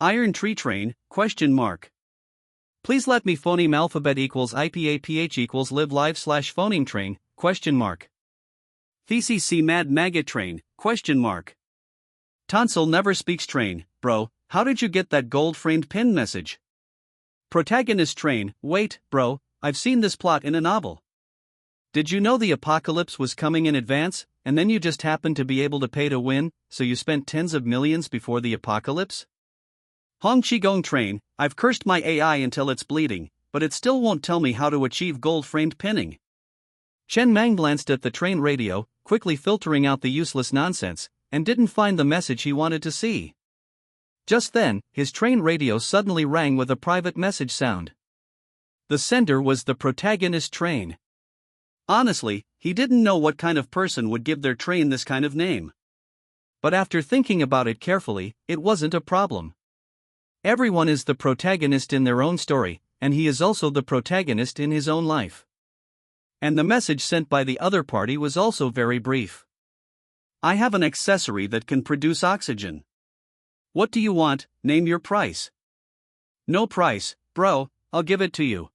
Iron Tree Train, ? Please let me phoneme alphabet equals IPAPH equals live live / phoneme train, ? VCC Mad Maggot Train, ? Tonsil Never Speaks Train, bro, how did you get that gold-framed pin message? Protagonist Train, wait, bro, I've seen this plot in a novel. Did you know the apocalypse was coming in advance, and then you just happened to be able to pay to win, so you spent tens of millions before the apocalypse? Hong Qigong Train, I've cursed my AI until it's bleeding, but it still won't tell me how to achieve gold-framed pinning. Chen Mang glanced at the train radio, quickly filtering out the useless nonsense, and didn't find the message he wanted to see. Just then, his train radio suddenly rang with a private message sound. The sender was the protagonist train. Honestly, he didn't know what kind of person would give their train this kind of name. But after thinking about it carefully, it wasn't a problem. Everyone is the protagonist in their own story, and he is also the protagonist in his own life. And the message sent by the other party was also very brief. I have an accessory that can produce oxygen. What do you want? Name your price. No price, bro, I'll give it to you.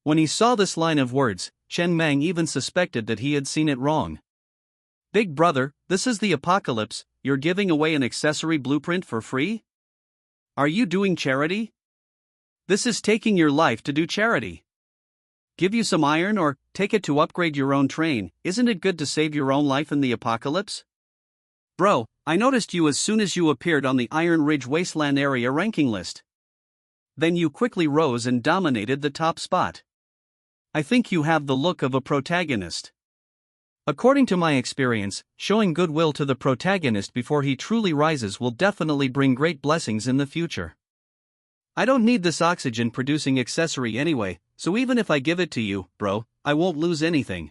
When he saw this line of words, Chen Mang even suspected that he had seen it wrong. Big brother, this is the apocalypse, you're giving away an accessory blueprint for free? Are you doing charity? This is taking your life to do charity. Give you some iron or take it to upgrade your own train, isn't it good to save your own life in the apocalypse? Bro, I noticed you as soon as you appeared on the Iron Ridge Wasteland area ranking list. Then you quickly rose and dominated the top spot. I think you have the look of a protagonist. According to my experience, showing goodwill to the protagonist before he truly rises will definitely bring great blessings in the future. I don't need this oxygen-producing accessory anyway, so even if I give it to you, bro, I won't lose anything.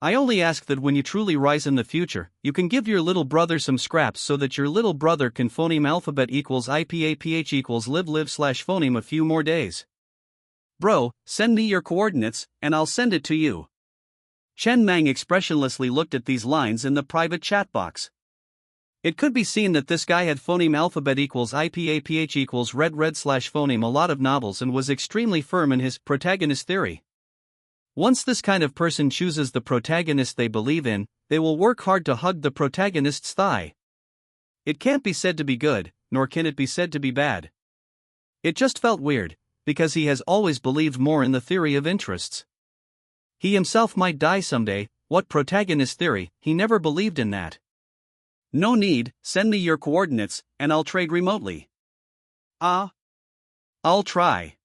I only ask that when you truly rise in the future, you can give your little brother some scraps so that your little brother can phoneme alphabet equals IPAPH equals live live / phoneme a few more days. Bro, send me your coordinates, and I'll send it to you. Chen Mang expressionlessly looked at these lines in the private chat box. It could be seen that this guy had phoneme alphabet equals IPAPH equals red slash phoneme a lot of novels and was extremely firm in his protagonist theory. Once this kind of person chooses the protagonist they believe in, they will work hard to hug the protagonist's thigh. It can't be said to be good, nor can it be said to be bad. It just felt weird, because he has always believed more in the theory of interests. He himself might die someday. What protagonist theory? He never believed in that. No need, send me your coordinates, and I'll trade remotely. I'll try.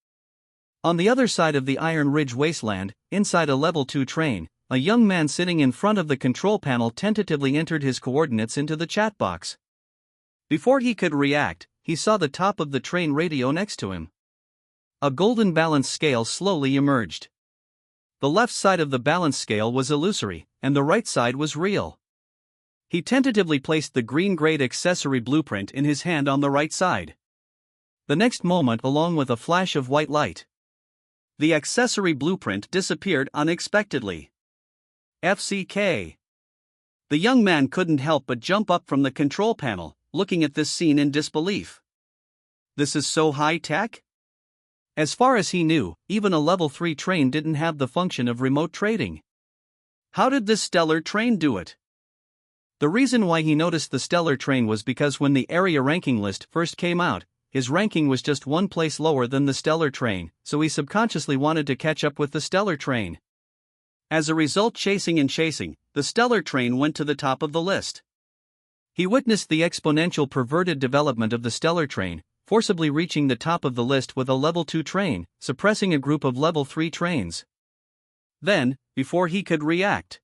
On the other side of the Iron Ridge wasteland, inside a level 2 train, a young man sitting in front of the control panel tentatively entered his coordinates into the chat box. Before he could react, he saw the top of the train radio next to him. A golden balance scale slowly emerged. The left side of the balance scale was illusory, and the right side was real. He tentatively placed the green-grade accessory blueprint in his hand on the right side. The next moment, along with a flash of white light, the accessory blueprint disappeared unexpectedly. FCK. The young man couldn't help but jump up from the control panel, looking at this scene in disbelief. This is so high-tech? As far as he knew, even a level 3 train didn't have the function of remote trading. How did this stellar train do it? The reason why he noticed the stellar train was because when the area ranking list first came out, his ranking was just one place lower than the stellar train, so he subconsciously wanted to catch up with the stellar train. As a result, chasing, the stellar train went to the top of the list. He witnessed the exponential perverted development of the stellar train, forcibly reaching the top of the list with a level 2 train, suppressing a group of level 3 trains. Then, before he could react,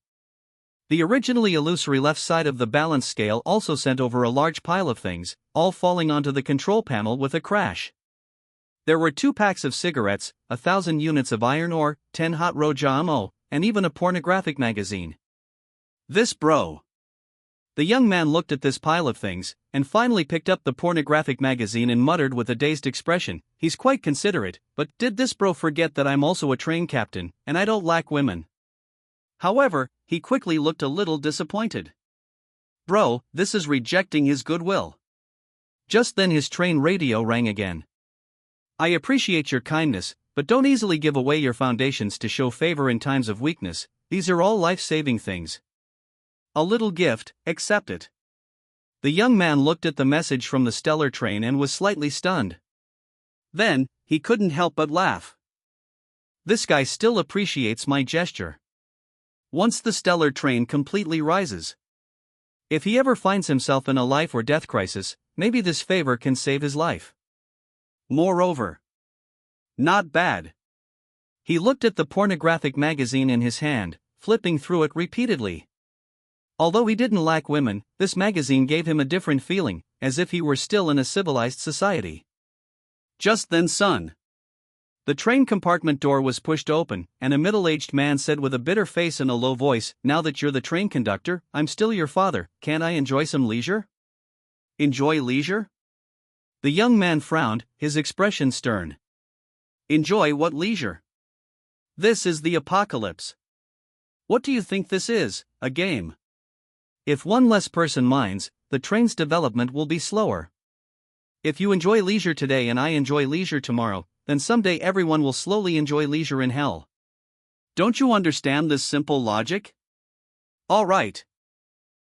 the originally illusory left side of the balance scale also sent over a large pile of things, all falling onto the control panel with a crash. There were 2 packs of cigarettes, 1,000 units of iron ore, 10 hot rojamo, and even a pornographic magazine. This bro. The young man looked at this pile of things, and finally picked up the pornographic magazine and muttered with a dazed expression, "He's quite considerate, but did this bro forget that I'm also a train captain, and I don't lack women?" However, he quickly looked a little disappointed. Bro, this is rejecting his goodwill. Just then his train radio rang again. I appreciate your kindness, but don't easily give away your foundations to show favor in times of weakness. These are all life-saving things. A little gift, accept it. The young man looked at the message from the stellar train and was slightly stunned. Then, he couldn't help but laugh. This guy still appreciates my gesture. Once the stellar train completely rises, if he ever finds himself in a life or death crisis, maybe this favor can save his life. Moreover, not bad. He looked at the pornographic magazine in his hand, flipping through it repeatedly. Although he didn't lack women, this magazine gave him a different feeling, as if he were still in a civilized society. Just then, son. The train compartment door was pushed open, and a middle-aged man said with a bitter face and a low voice, "Now that you're the train conductor, I'm still your father, can't I enjoy some leisure?" Enjoy leisure? The young man frowned, his expression stern. Enjoy what leisure? This is the apocalypse. What do you think this is, a game? If one less person minds, the train's development will be slower. If you enjoy leisure today and I enjoy leisure tomorrow, then someday everyone will slowly enjoy leisure in hell. Don't you understand this simple logic? All right.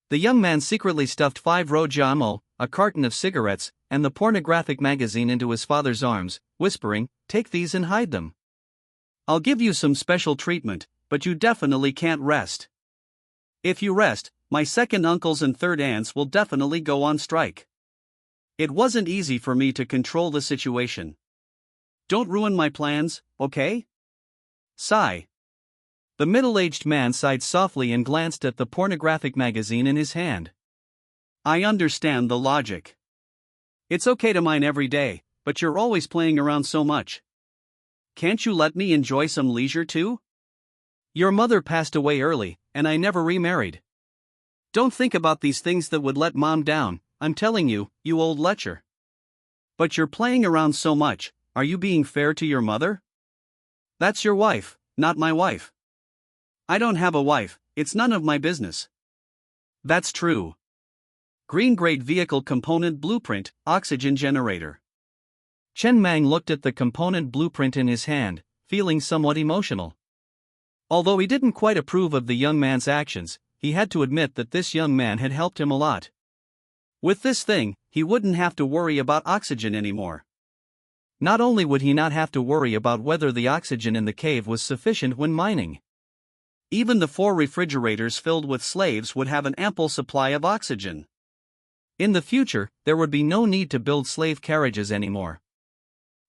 The young man secretly stuffed 5 rojamo, a carton of cigarettes, and the pornographic magazine into his father's arms, whispering, "Take these and hide them. I'll give you some special treatment, but you definitely can't rest. If you rest, my second uncles and third aunts will definitely go on strike. It wasn't easy for me to control the situation. Don't ruin my plans, okay?" Sigh. The middle-aged man sighed softly and glanced at the pornographic magazine in his hand. I understand the logic. It's okay to mine every day, but you're always playing around so much. Can't you let me enjoy some leisure too? Your mother passed away early, and I never remarried. Don't think about these things that would let mom down, I'm telling you, you old lecher. But you're playing around so much, are you being fair to your mother? That's your wife, not my wife. I don't have a wife, it's none of my business. That's true. Green Grade Vehicle Component Blueprint, Oxygen Generator. Chen Mang looked at the component blueprint in his hand, feeling somewhat emotional. Although he didn't quite approve of the young man's actions, he had to admit that this young man had helped him a lot. With this thing, he wouldn't have to worry about oxygen anymore. Not only would he not have to worry about whether the oxygen in the cave was sufficient when mining. Even the 4 refrigerators filled with slaves would have an ample supply of oxygen. In the future, there would be no need to build slave carriages anymore.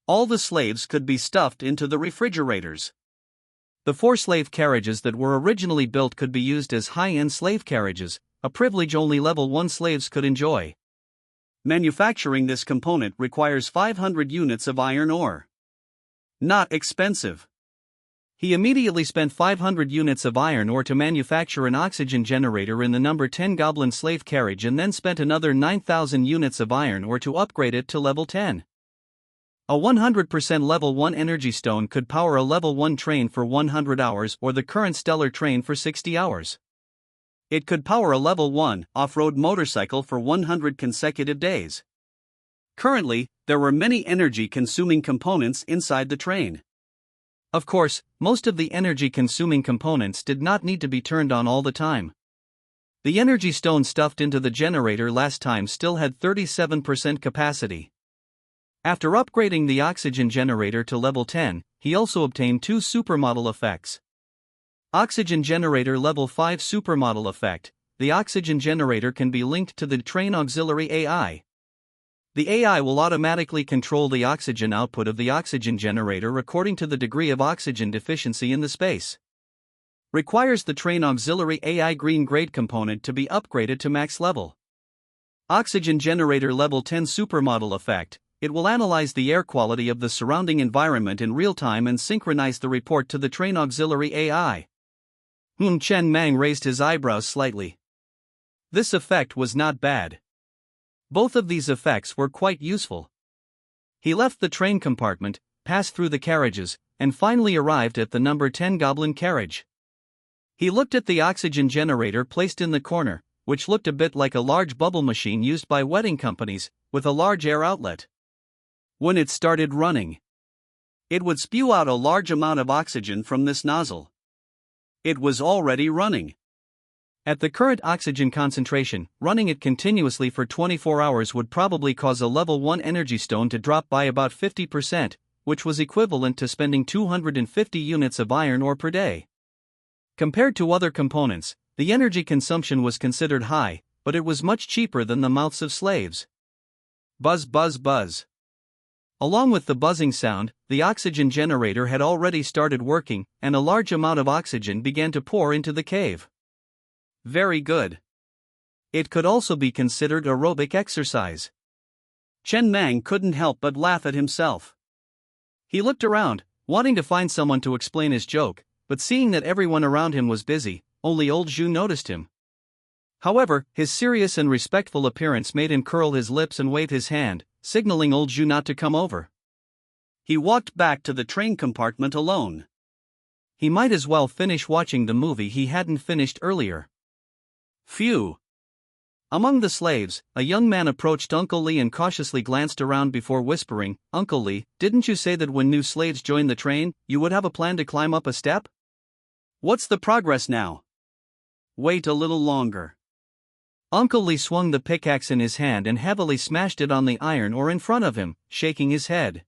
All the slaves could be stuffed into the refrigerators. The 4 slave carriages that were originally built could be used as high-end slave carriages, a privilege only level 1 slaves could enjoy. Manufacturing this component requires 500 units of iron ore. Not expensive. He immediately spent 500 units of iron ore to manufacture an oxygen generator in the number 10 Goblin slave carriage and then spent another 9,000 units of iron ore to upgrade it to level 10. A 100% level 1 energy stone could power a level 1 train for 100 hours or the current stellar train for 60 hours. It could power a level 1 off-road motorcycle for 100 consecutive days. Currently, there were many energy-consuming components inside the train. Of course, most of the energy-consuming components did not need to be turned on all the time. The energy stone stuffed into the generator last time still had 37% capacity. After upgrading the oxygen generator to level 10, he also obtained 2 supermodel effects. Oxygen generator level 5 supermodel effect. The oxygen generator can be linked to the train auxiliary AI. The AI will automatically control the oxygen output of the oxygen generator according to the degree of oxygen deficiency in the space. Requires the train auxiliary AI green grade component to be upgraded to max level. Oxygen generator level 10 supermodel effect. It will analyze the air quality of the surrounding environment in real time and synchronize the report to the train auxiliary AI. Chen Mang raised his eyebrows slightly. This effect was not bad. Both of these effects were quite useful. He left the train compartment, passed through the carriages, and finally arrived at the number 10 Goblin carriage. He looked at the oxygen generator placed in the corner, which looked a bit like a large bubble machine used by wedding companies, with a large air outlet. When it started running, it would spew out a large amount of oxygen from this nozzle. It was already running. At the current oxygen concentration, running it continuously for 24 hours would probably cause a level 1 energy stone to drop by about 50%, which was equivalent to spending 250 units of iron ore per day. Compared to other components, the energy consumption was considered high, but it was much cheaper than the mouths of slaves. Buzz buzz buzz. Along with the buzzing sound, the oxygen generator had already started working, and a large amount of oxygen began to pour into the cave. Very good. It could also be considered aerobic exercise. Chen Mang couldn't help but laugh at himself. He looked around, wanting to find someone to explain his joke, but seeing that everyone around him was busy, only old Zhu noticed him. However, his serious and respectful appearance made him curl his lips and wave his hand, signaling old Zhu not to come over. He walked back to the train compartment alone. He might as well finish watching the movie he hadn't finished earlier. Phew. Among the slaves, a young man approached Uncle Lee and cautiously glanced around before whispering, "Uncle Lee, didn't you say that when new slaves join the train, you would have a plan to climb up a step? What's the progress now?" "Wait a little longer." Uncle Lee swung the pickaxe in his hand and heavily smashed it on the iron ore in front of him, shaking his head.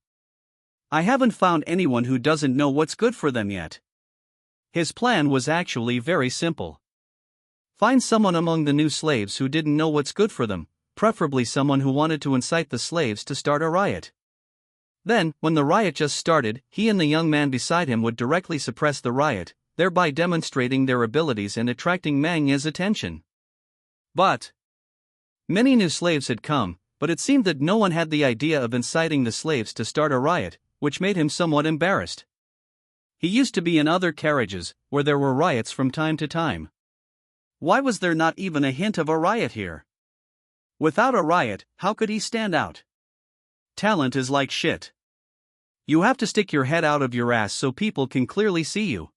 "I haven't found anyone who doesn't know what's good for them yet." His plan was actually very simple. Find someone among the new slaves who didn't know what's good for them, preferably someone who wanted to incite the slaves to start a riot. Then, when the riot just started, he and the young man beside him would directly suppress the riot, thereby demonstrating their abilities and attracting Mang's attention. But many new slaves had come, but it seemed that no one had the idea of inciting the slaves to start a riot, which made him somewhat embarrassed. He used to be in other carriages, where there were riots from time to time. Why was there not even a hint of a riot here? Without a riot, how could he stand out? Talent is like shit. You have to stick your head out of your ass so people can clearly see you.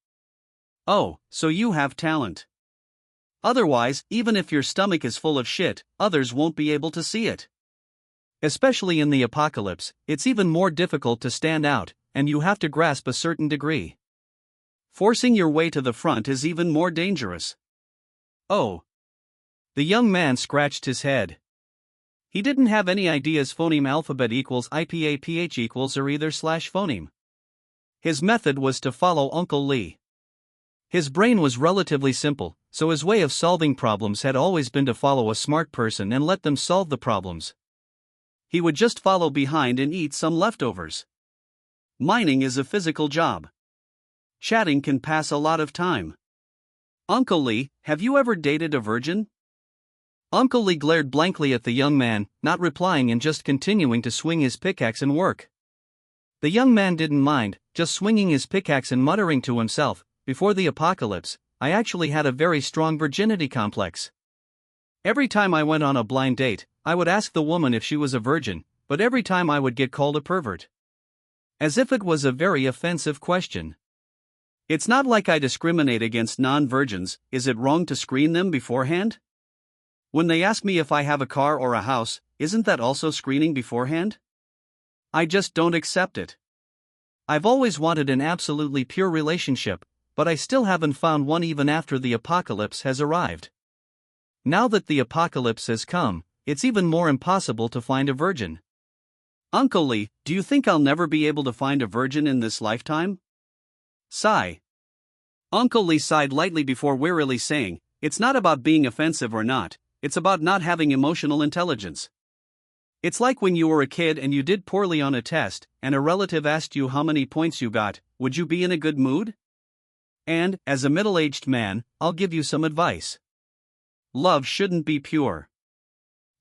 Oh, so you have talent. Otherwise, even if your stomach is full of shit, others won't be able to see it. Especially in the apocalypse, it's even more difficult to stand out, and you have to grasp a certain degree. Forcing your way to the front is even more dangerous. Oh. The young man scratched his head. He didn't have any ideas phoneme alphabet equals IPAPH equals or either slash phoneme. His method was to follow Uncle Lee. His brain was relatively simple, so his way of solving problems had always been to follow a smart person and let them solve the problems. He would just follow behind and eat some leftovers. Mining is a physical job. Chatting can pass a lot of time. Uncle Lee, have you ever dated a virgin? Uncle Lee glared blankly at the young man, not replying and just continuing to swing his pickaxe and work. The young man didn't mind, just swinging his pickaxe and muttering to himself, before the apocalypse, I actually had a very strong virginity complex. Every time I went on a blind date, I would ask the woman if she was a virgin, but every time I would get called a pervert. As if it was a very offensive question. It's not like I discriminate against non-virgins. Is it wrong to screen them beforehand? When they ask me if I have a car or a house, isn't that also screening beforehand? I just don't accept it. I've always wanted an absolutely pure relationship, but I still haven't found one even after the apocalypse has arrived. Now that the apocalypse has come, it's even more impossible to find a virgin. Uncle Lee, do you think I'll never be able to find a virgin in this lifetime? Sigh. Uncle Lee sighed lightly before wearily saying, it's not about being offensive or not, it's about not having emotional intelligence. It's like when you were a kid and you did poorly on a test, and a relative asked you how many points you got, would you be in a good mood? And, as a middle-aged man, I'll give you some advice. Love shouldn't be pure.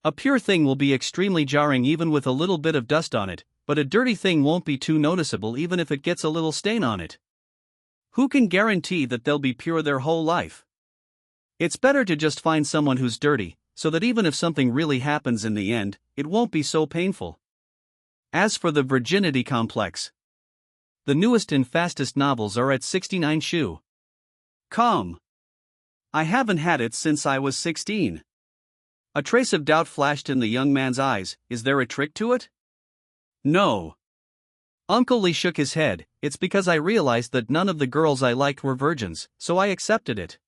A pure thing will be extremely jarring even with a little bit of dust on it, but a dirty thing won't be too noticeable even if it gets a little stain on it. Who can guarantee that they'll be pure their whole life? It's better to just find someone who's dirty, so that even if something really happens in the end, it won't be so painful. As for the virginity complex, the newest and fastest novels are at 69 shu. Calm. I haven't had it since I was 16. A trace of doubt flashed in the young man's eyes. Is there a trick to it? No. Uncle Lee shook his head. It's because I realized that none of the girls I liked were virgins, so I accepted it.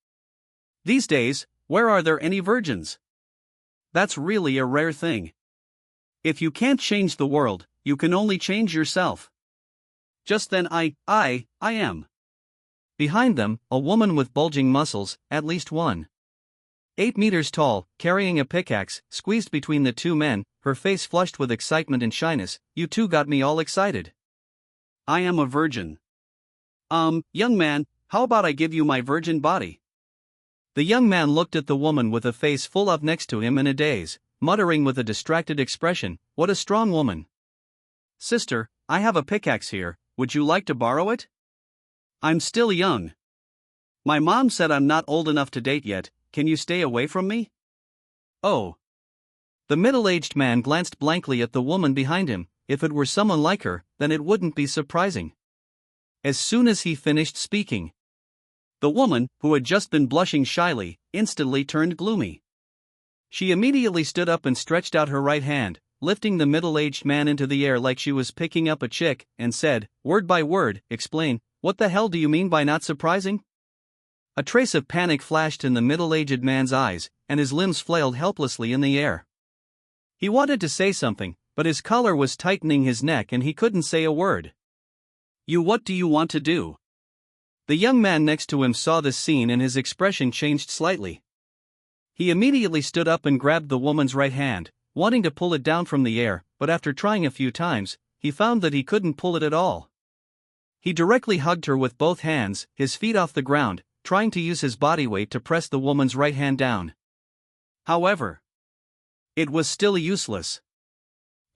These days, where are there any virgins? That's really a rare thing. If you can't change the world, you can only change yourself. Just then I am. Behind them, a woman with bulging muscles, at least 8 meters tall, carrying a pickaxe, squeezed between the two men, her face flushed with excitement and shyness. You two got me all excited. I am a virgin. Young man, how about I give you my virgin body? The young man looked at the woman with a face full of next to him in a daze, muttering with a distracted expression, what a strong woman. Sister, I have a pickaxe here, would you like to borrow it? I'm still young. My mom said I'm not old enough to date yet, can you stay away from me? Oh. The middle-aged man glanced blankly at the woman behind him. If it were someone like her, then it wouldn't be surprising. As soon as he finished speaking, the woman, who had just been blushing shyly, instantly turned gloomy. She immediately stood up and stretched out her right hand, lifting the middle-aged man into the air like she was picking up a chick, and said, word by word, explain, what the hell do you mean by not surprising? A trace of panic flashed in the middle-aged man's eyes, and his limbs flailed helplessly in the air. He wanted to say something, but his collar was tightening his neck and he couldn't say a word. What do you want to do? The young man next to him saw this scene and his expression changed slightly. He immediately stood up and grabbed the woman's right hand, wanting to pull it down from the air, but after trying a few times, he found that he couldn't pull it at all. He directly hugged her with both hands, his feet off the ground, trying to use his body weight to press the woman's right hand down. However, it was still useless.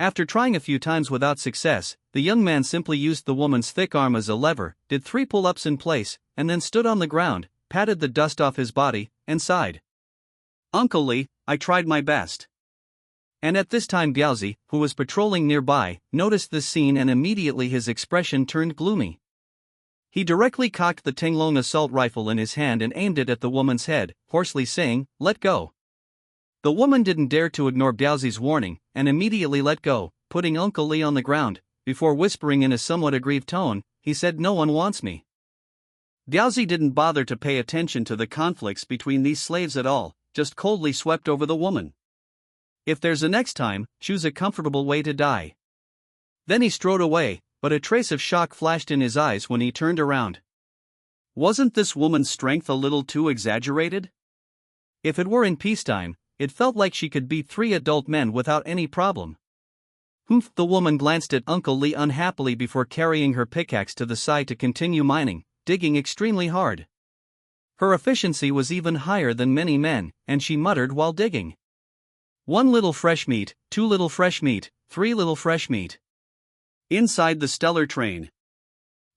After trying a few times without success, the young man simply used the woman's thick arm as a lever, did 3 pull-ups in place, and then stood on the ground, patted the dust off his body, and sighed. Uncle Lee, I tried my best. And at this time Gaozi, who was patrolling nearby, noticed this scene and immediately his expression turned gloomy. He directly cocked the Tinglong assault rifle in his hand and aimed it at the woman's head, hoarsely saying, "Let go." The woman didn't dare to ignore Biaozi's warning, and immediately let go, putting Uncle Lee on the ground. Before whispering in a somewhat aggrieved tone, he said, "No one wants me." Biaozi didn't bother to pay attention to the conflicts between these slaves at all, just coldly swept over the woman. "If there's a next time, choose a comfortable way to die." Then he strode away, but a trace of shock flashed in his eyes when he turned around. Wasn't this woman's strength a little too exaggerated? If it were in peacetime, it felt like she could beat 3 adult men without any problem. Humph! The woman glanced at Uncle Lee unhappily before carrying her pickaxe to the side to continue mining, digging extremely hard. Her efficiency was even higher than many men, and she muttered while digging. 1 little fresh meat, 2 little fresh meat, 3 little fresh meat. Inside the stellar train,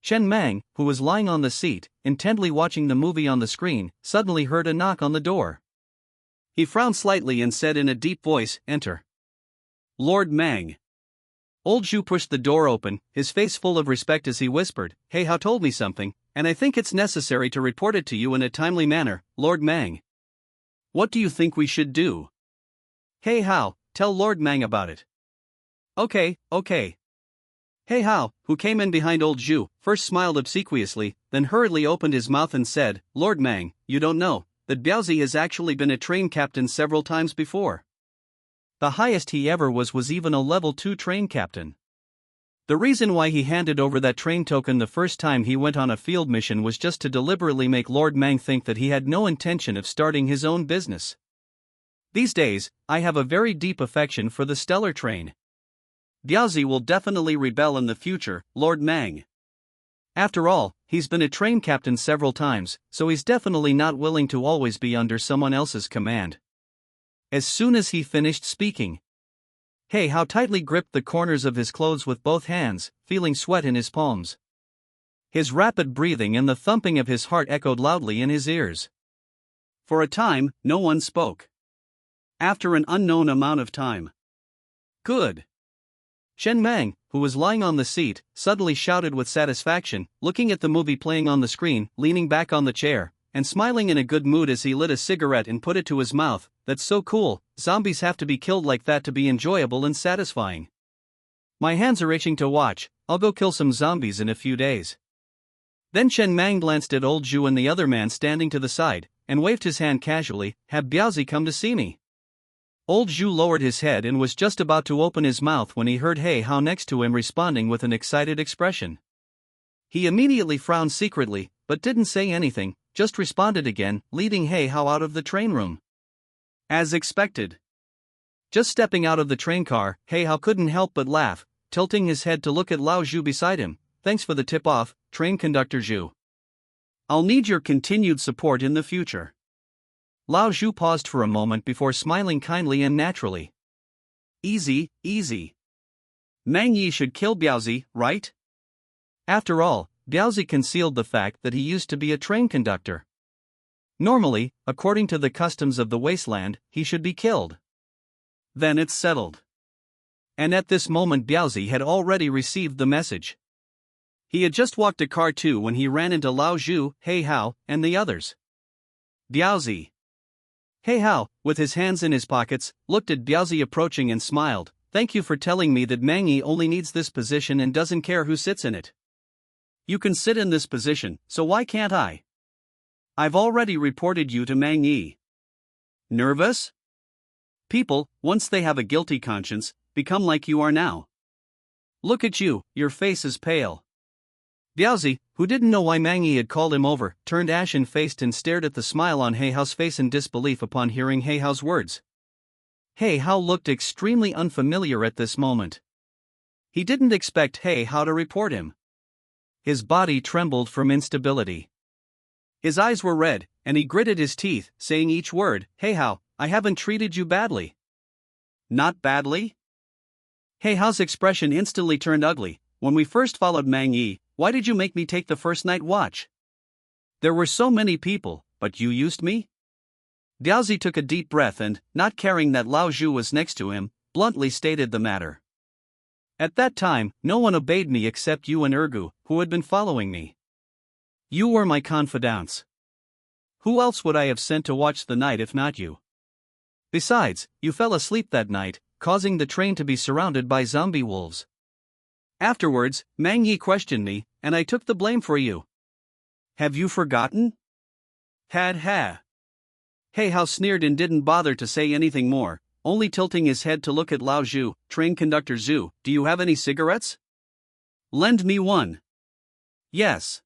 Chen Mang, who was lying on the seat, intently watching the movie on the screen, suddenly heard a knock on the door. He frowned slightly and said in a deep voice, "Enter." Lord Mang. Old Zhu pushed the door open, his face full of respect as he whispered, "Hey Hao told me something, and I think it's necessary to report it to you in a timely manner, Lord Mang. What do you think we should do?" "Hey Hao, tell Lord Mang about it." Okay. Hey Hao, who came in behind old Zhu, first smiled obsequiously, then hurriedly opened his mouth and said, "Lord Mang, you don't know that Biaozi has actually been a train captain several times before. The highest he ever was even a level 2 train captain. The reason why he handed over that train token the first time he went on a field mission was just to deliberately make Lord Mang think that he had no intention of starting his own business. These days, I have a very deep affection for the stellar train. Biaozi will definitely rebel in the future, Lord Mang. After all, he's been a train captain several times, so he's definitely not willing to always be under someone else's command." As soon as he finished speaking, Hey Hao tightly gripped the corners of his clothes with both hands, feeling sweat in his palms. His rapid breathing and the thumping of his heart echoed loudly in his ears. For a time, no one spoke. After an unknown amount of time, "Good." Chen Mang, who was lying on the seat, suddenly shouted with satisfaction, looking at the movie playing on the screen, leaning back on the chair, and smiling in a good mood as he lit a cigarette and put it to his mouth. "That's so cool, zombies have to be killed like that to be enjoyable and satisfying. My hands are itching to watch, I'll go kill some zombies in a few days." Then Chen Mang glanced at old Zhu and the other man standing to the side, and waved his hand casually, "Have Biaozi come to see me?" Old Zhu lowered his head and was just about to open his mouth when he heard Hey Hao next to him responding with an excited expression. He immediately frowned secretly, but didn't say anything, just responded again, leading Hey Hao out of the train room. As expected. Just stepping out of the train car, Hey Hao couldn't help but laugh, tilting his head to look at Lao Zhu beside him. "Thanks for the tip-off, train conductor Zhu. I'll need your continued support in the future." Lao Zhu paused for a moment before smiling kindly and naturally. Easy. Mang Yi should kill Biaozi, right? After all, Biaozi concealed the fact that he used to be a train conductor. Normally, according to the customs of the wasteland, he should be killed. Then it's settled. And at this moment Biaozi had already received the message. He had just walked to car 2 when he ran into Lao Zhu, Hey Hao, and the others. Biaozi. Hey Hao, with his hands in his pockets, looked at Biaozi approaching and smiled. "Thank you for telling me that Mang Yi only needs this position and doesn't care who sits in it. You can sit in this position, so why can't I? I've already reported you to Mang Yi." Nervous? People, once they have a guilty conscience, become like you are now. Look at you, your face is pale. Biaozi, who didn't know why Mang Yi had called him over, turned ashen-faced and stared at the smile on Hey Hao's face in disbelief upon hearing Hey Hao's words. Hey Hao looked extremely unfamiliar at this moment. He didn't expect Hey Hao to report him. His body trembled from instability. His eyes were red, and he gritted his teeth, saying each word, "Hey Hao, I haven't treated you badly." Not badly? Hey Hao's expression instantly turned ugly. "When we first followed Mang Yi, why did you make me take the first night watch? There were so many people, but you used me?" Biaozi took a deep breath and, not caring that Lao Zhu was next to him, bluntly stated the matter. "At that time, no one obeyed me except you and Ergu, who had been following me. You were my confidants. Who else would I have sent to watch the night if not you? Besides, you fell asleep that night, causing the train to be surrounded by zombie wolves. Afterwards, Mang Yi questioned me, and I took the blame for you. Have you forgotten? Ha. Hey Hao sneered and didn't bother to say anything more, only tilting his head to look at Lao Zhu. Train conductor Zhu, do you have any cigarettes? Lend me one. Yes.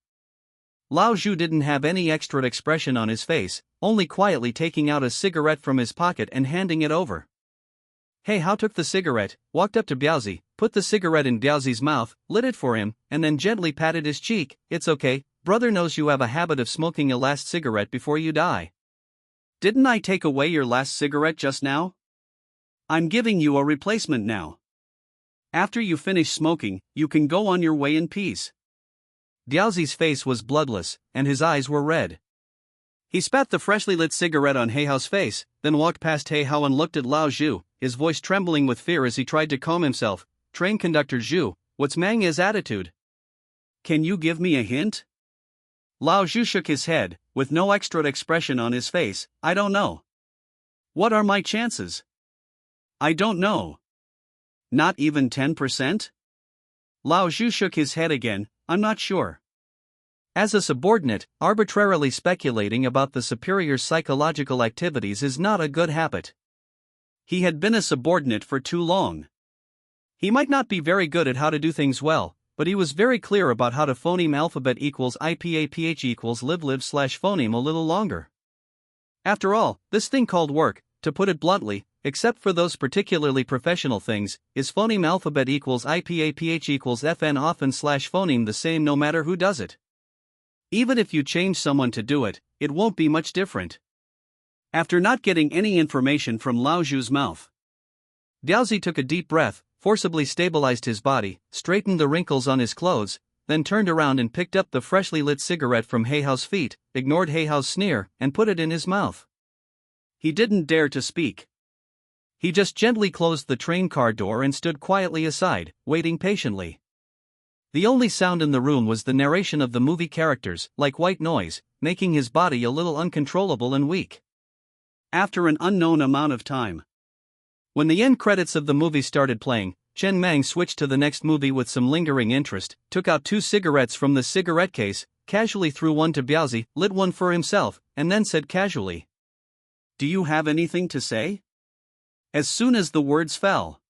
Lao Zhu didn't have any extra expression on his face, only quietly taking out a cigarette from his pocket and handing it over. Hey Hao took the cigarette, walked up to Biaozi, put the cigarette in Biaozi's mouth, lit it for him, and then gently patted his cheek. It's okay, brother knows you have a habit of smoking a last cigarette before you die. Didn't I take away your last cigarette just now? I'm giving you a replacement now. After you finish smoking, you can go on your way in peace. Biaozi's face was bloodless, and his eyes were red. He spat the freshly lit cigarette on He Hao's face, then walked past He Hao and looked at Lao Zhu, his voice trembling with fear as he tried to calm himself. Train conductor Zhu, what's Mang Yi's attitude? Can you give me a hint? Lao Zhu shook his head, with no extra expression on his face. I don't know. What are my chances? I don't know. Not even 10%? Lao Zhu shook his head again. I'm not sure. As a subordinate, arbitrarily speculating about the superior's psychological activities is not a good habit. He had been a subordinate for too long. He might not be very good at how to do things well, but he was very clear about how to phoneme alphabet equals IPAPH equals live/phoneme a little longer. After all, this thing called work, to put it bluntly, except for those particularly professional things, is phoneme alphabet equals IPAPH equals FN often/phoneme the same no matter who does it. Even if you change someone to do it, it won't be much different. After not getting any information from Lao Zhu's mouth, Biaozi took a deep breath, forcibly stabilized his body, straightened the wrinkles on his clothes, then turned around and picked up the freshly lit cigarette from He Hao's feet, ignored He Hao's sneer, and put it in his mouth. He didn't dare to speak. He just gently closed the train car door and stood quietly aside, waiting patiently. The only sound in the room was the narration of the movie characters, like white noise, making his body a little uncontrollable and weak. After an unknown amount of time, when the end credits of the movie started playing, Chen Mang switched to the next movie with some lingering interest, took out 2 cigarettes from the cigarette case, casually threw one to Biaozi, lit one for himself, and then said casually, "Do you have anything to say?" As soon as the words fell,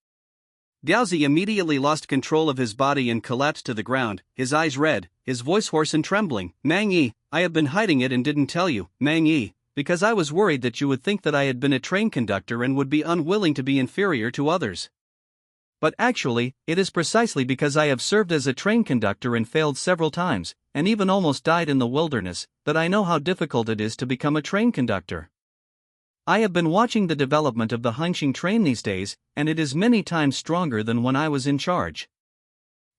Biaozi immediately lost control of his body and collapsed to the ground, his eyes red, his voice hoarse and trembling. Mang Yi, I have been hiding it and didn't tell you, Mang Yi, because I was worried that you would think that I had been a train conductor and would be unwilling to be inferior to others. But actually, it is precisely because I have served as a train conductor and failed several times, and even almost died in the wilderness, that I know how difficult it is to become a train conductor. I have been watching the development of the Hengqin train these days, and it is many times stronger than when I was in charge.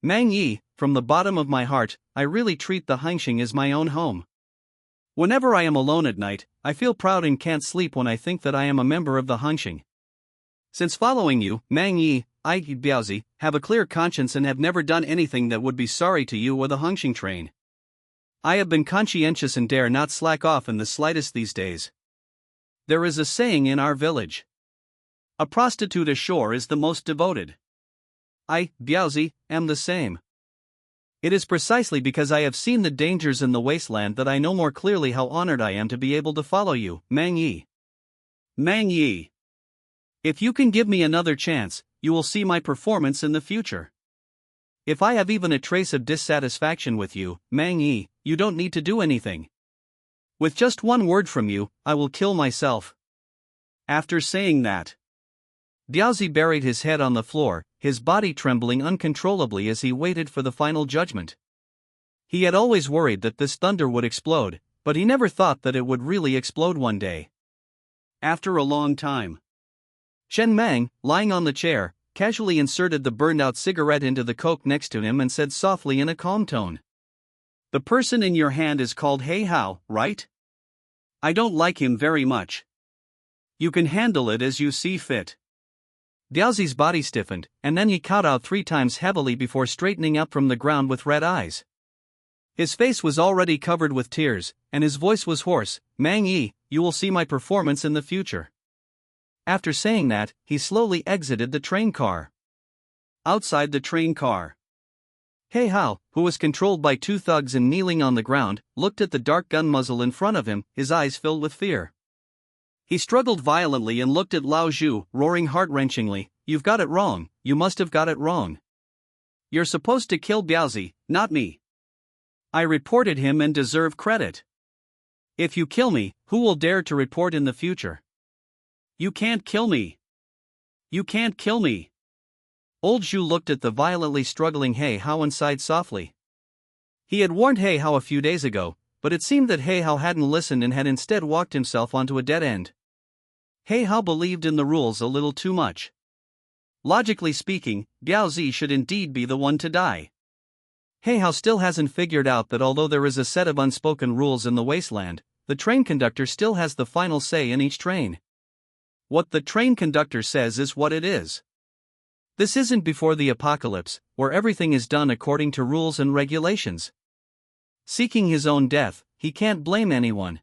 Mang Yi, from the bottom of my heart, I really treat the Hengqin as my own home. Whenever I am alone at night, I feel proud and can't sleep when I think that I am a member of the Hengqin. Since following you, Mang Yi, I, Biaozi, have a clear conscience and have never done anything that would be sorry to you or the Hengqin train. I have been conscientious and dare not slack off in the slightest these days. There is a saying in our village: a prostitute ashore is the most devoted. I, Biaozi, am the same. It is precisely because I have seen the dangers in the wasteland that I know more clearly how honored I am to be able to follow you, Mang Yi. Mang Yi. If you can give me another chance, you will see my performance in the future. If I have even a trace of dissatisfaction with you, Mang Yi, you don't need to do anything. With just one word from you, I will kill myself. After saying that, Biaozi buried his head on the floor, his body trembling uncontrollably as he waited for the final judgment. He had always worried that this thunder would explode, but he never thought that it would really explode one day. After a long time, Chen Mang, lying on the chair, casually inserted the burned-out cigarette into the coke next to him and said softly in a calm tone, "The person in your hand is called He Hao, right? I don't like him very much. You can handle it as you see fit." Biaozi's body stiffened, and then he kowtowed 3 times heavily before straightening up from the ground with red eyes. His face was already covered with tears, and his voice was hoarse. "Mang Yi, you will see my performance in the future." After saying that, he slowly exited the train car. Outside the train car, Hei Hao, who was controlled by two thugs and kneeling on the ground, looked at the dark gun muzzle in front of him, his eyes filled with fear. He struggled violently and looked at Lao Zhu, roaring heart-wrenchingly, "You've got it wrong, you must have got it wrong. You're supposed to kill Biaozi, not me. I reported him and deserve credit. If you kill me, who will dare to report in the future? You can't kill me. You can't kill me." Old Zhu looked at the violently struggling Hei Hao and sighed softly. He had warned Hei Hao a few days ago, but it seemed that Hei Hao hadn't listened and had instead walked himself onto a dead end. Hei Hao believed in the rules a little too much. Logically speaking, Biaozi should indeed be the one to die. Hei Hao still hasn't figured out that although there is a set of unspoken rules in the wasteland, the train conductor still has the final say in each train. What the train conductor says is what it is. This isn't before the apocalypse, where everything is done according to rules and regulations. Seeking his own death, he can't blame anyone.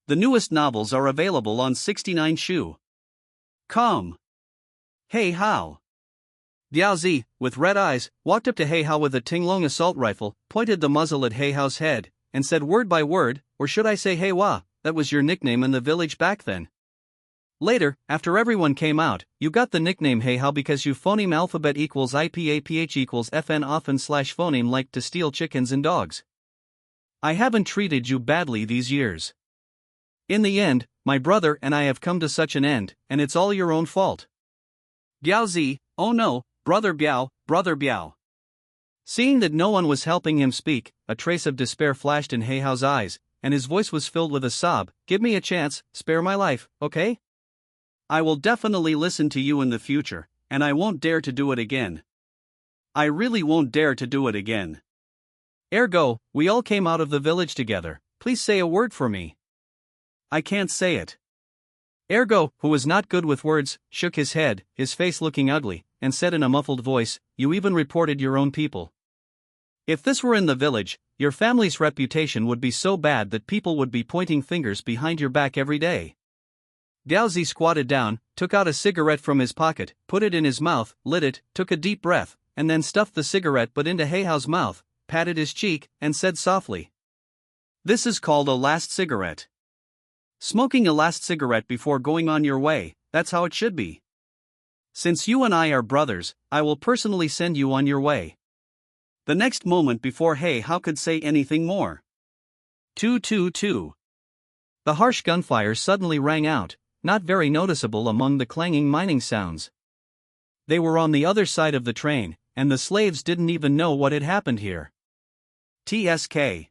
The newest novels are available on 69shu.com. Hei Hao. Biaozi, with red eyes, walked up to Hei Hao with a Tinglong assault rifle, pointed the muzzle at Hei Hao's head, and said word by word, "Or should I say Hei Wa, that was your nickname in the village back then. Later, after everyone came out, you got the nickname Hei Hao because you phoneme alphabet equals IPAPH equals FN often slash phoneme like to steal chickens and dogs. I haven't treated you badly these years. In the end, my brother and I have come to such an end, and it's all your own fault." Biaozi, "Oh no, brother Biao, brother Biao." Seeing that no one was helping him speak, a trace of despair flashed in Hei Hao's eyes, and his voice was filled with a sob. "Give me a chance, spare my life, okay? I will definitely listen to you in the future, and I won't dare to do it again. I really won't dare to do it again. Ergo, we all came out of the village together, please say a word for me." "I can't say it." Ergo, who was not good with words, shook his head, his face looking ugly, and said in a muffled voice, "You even reported your own people. If this were in the village, your family's reputation would be so bad that people would be pointing fingers behind your back every day." Biaozi squatted down, took out a cigarette from his pocket, put it in his mouth, lit it, took a deep breath, and then stuffed the cigarette butt into Hei Hao's mouth, patted his cheek, and said softly, "This is called a last cigarette. Smoking a last cigarette before going on your way, that's how it should be. Since you and I are brothers, I will personally send you on your way." The next moment before Hei Hao could say anything more, 222. The harsh gunfire suddenly rang out, not very noticeable among the clanging mining sounds. They were on the other side of the train, and the slaves didn't even know what had happened here. TSK.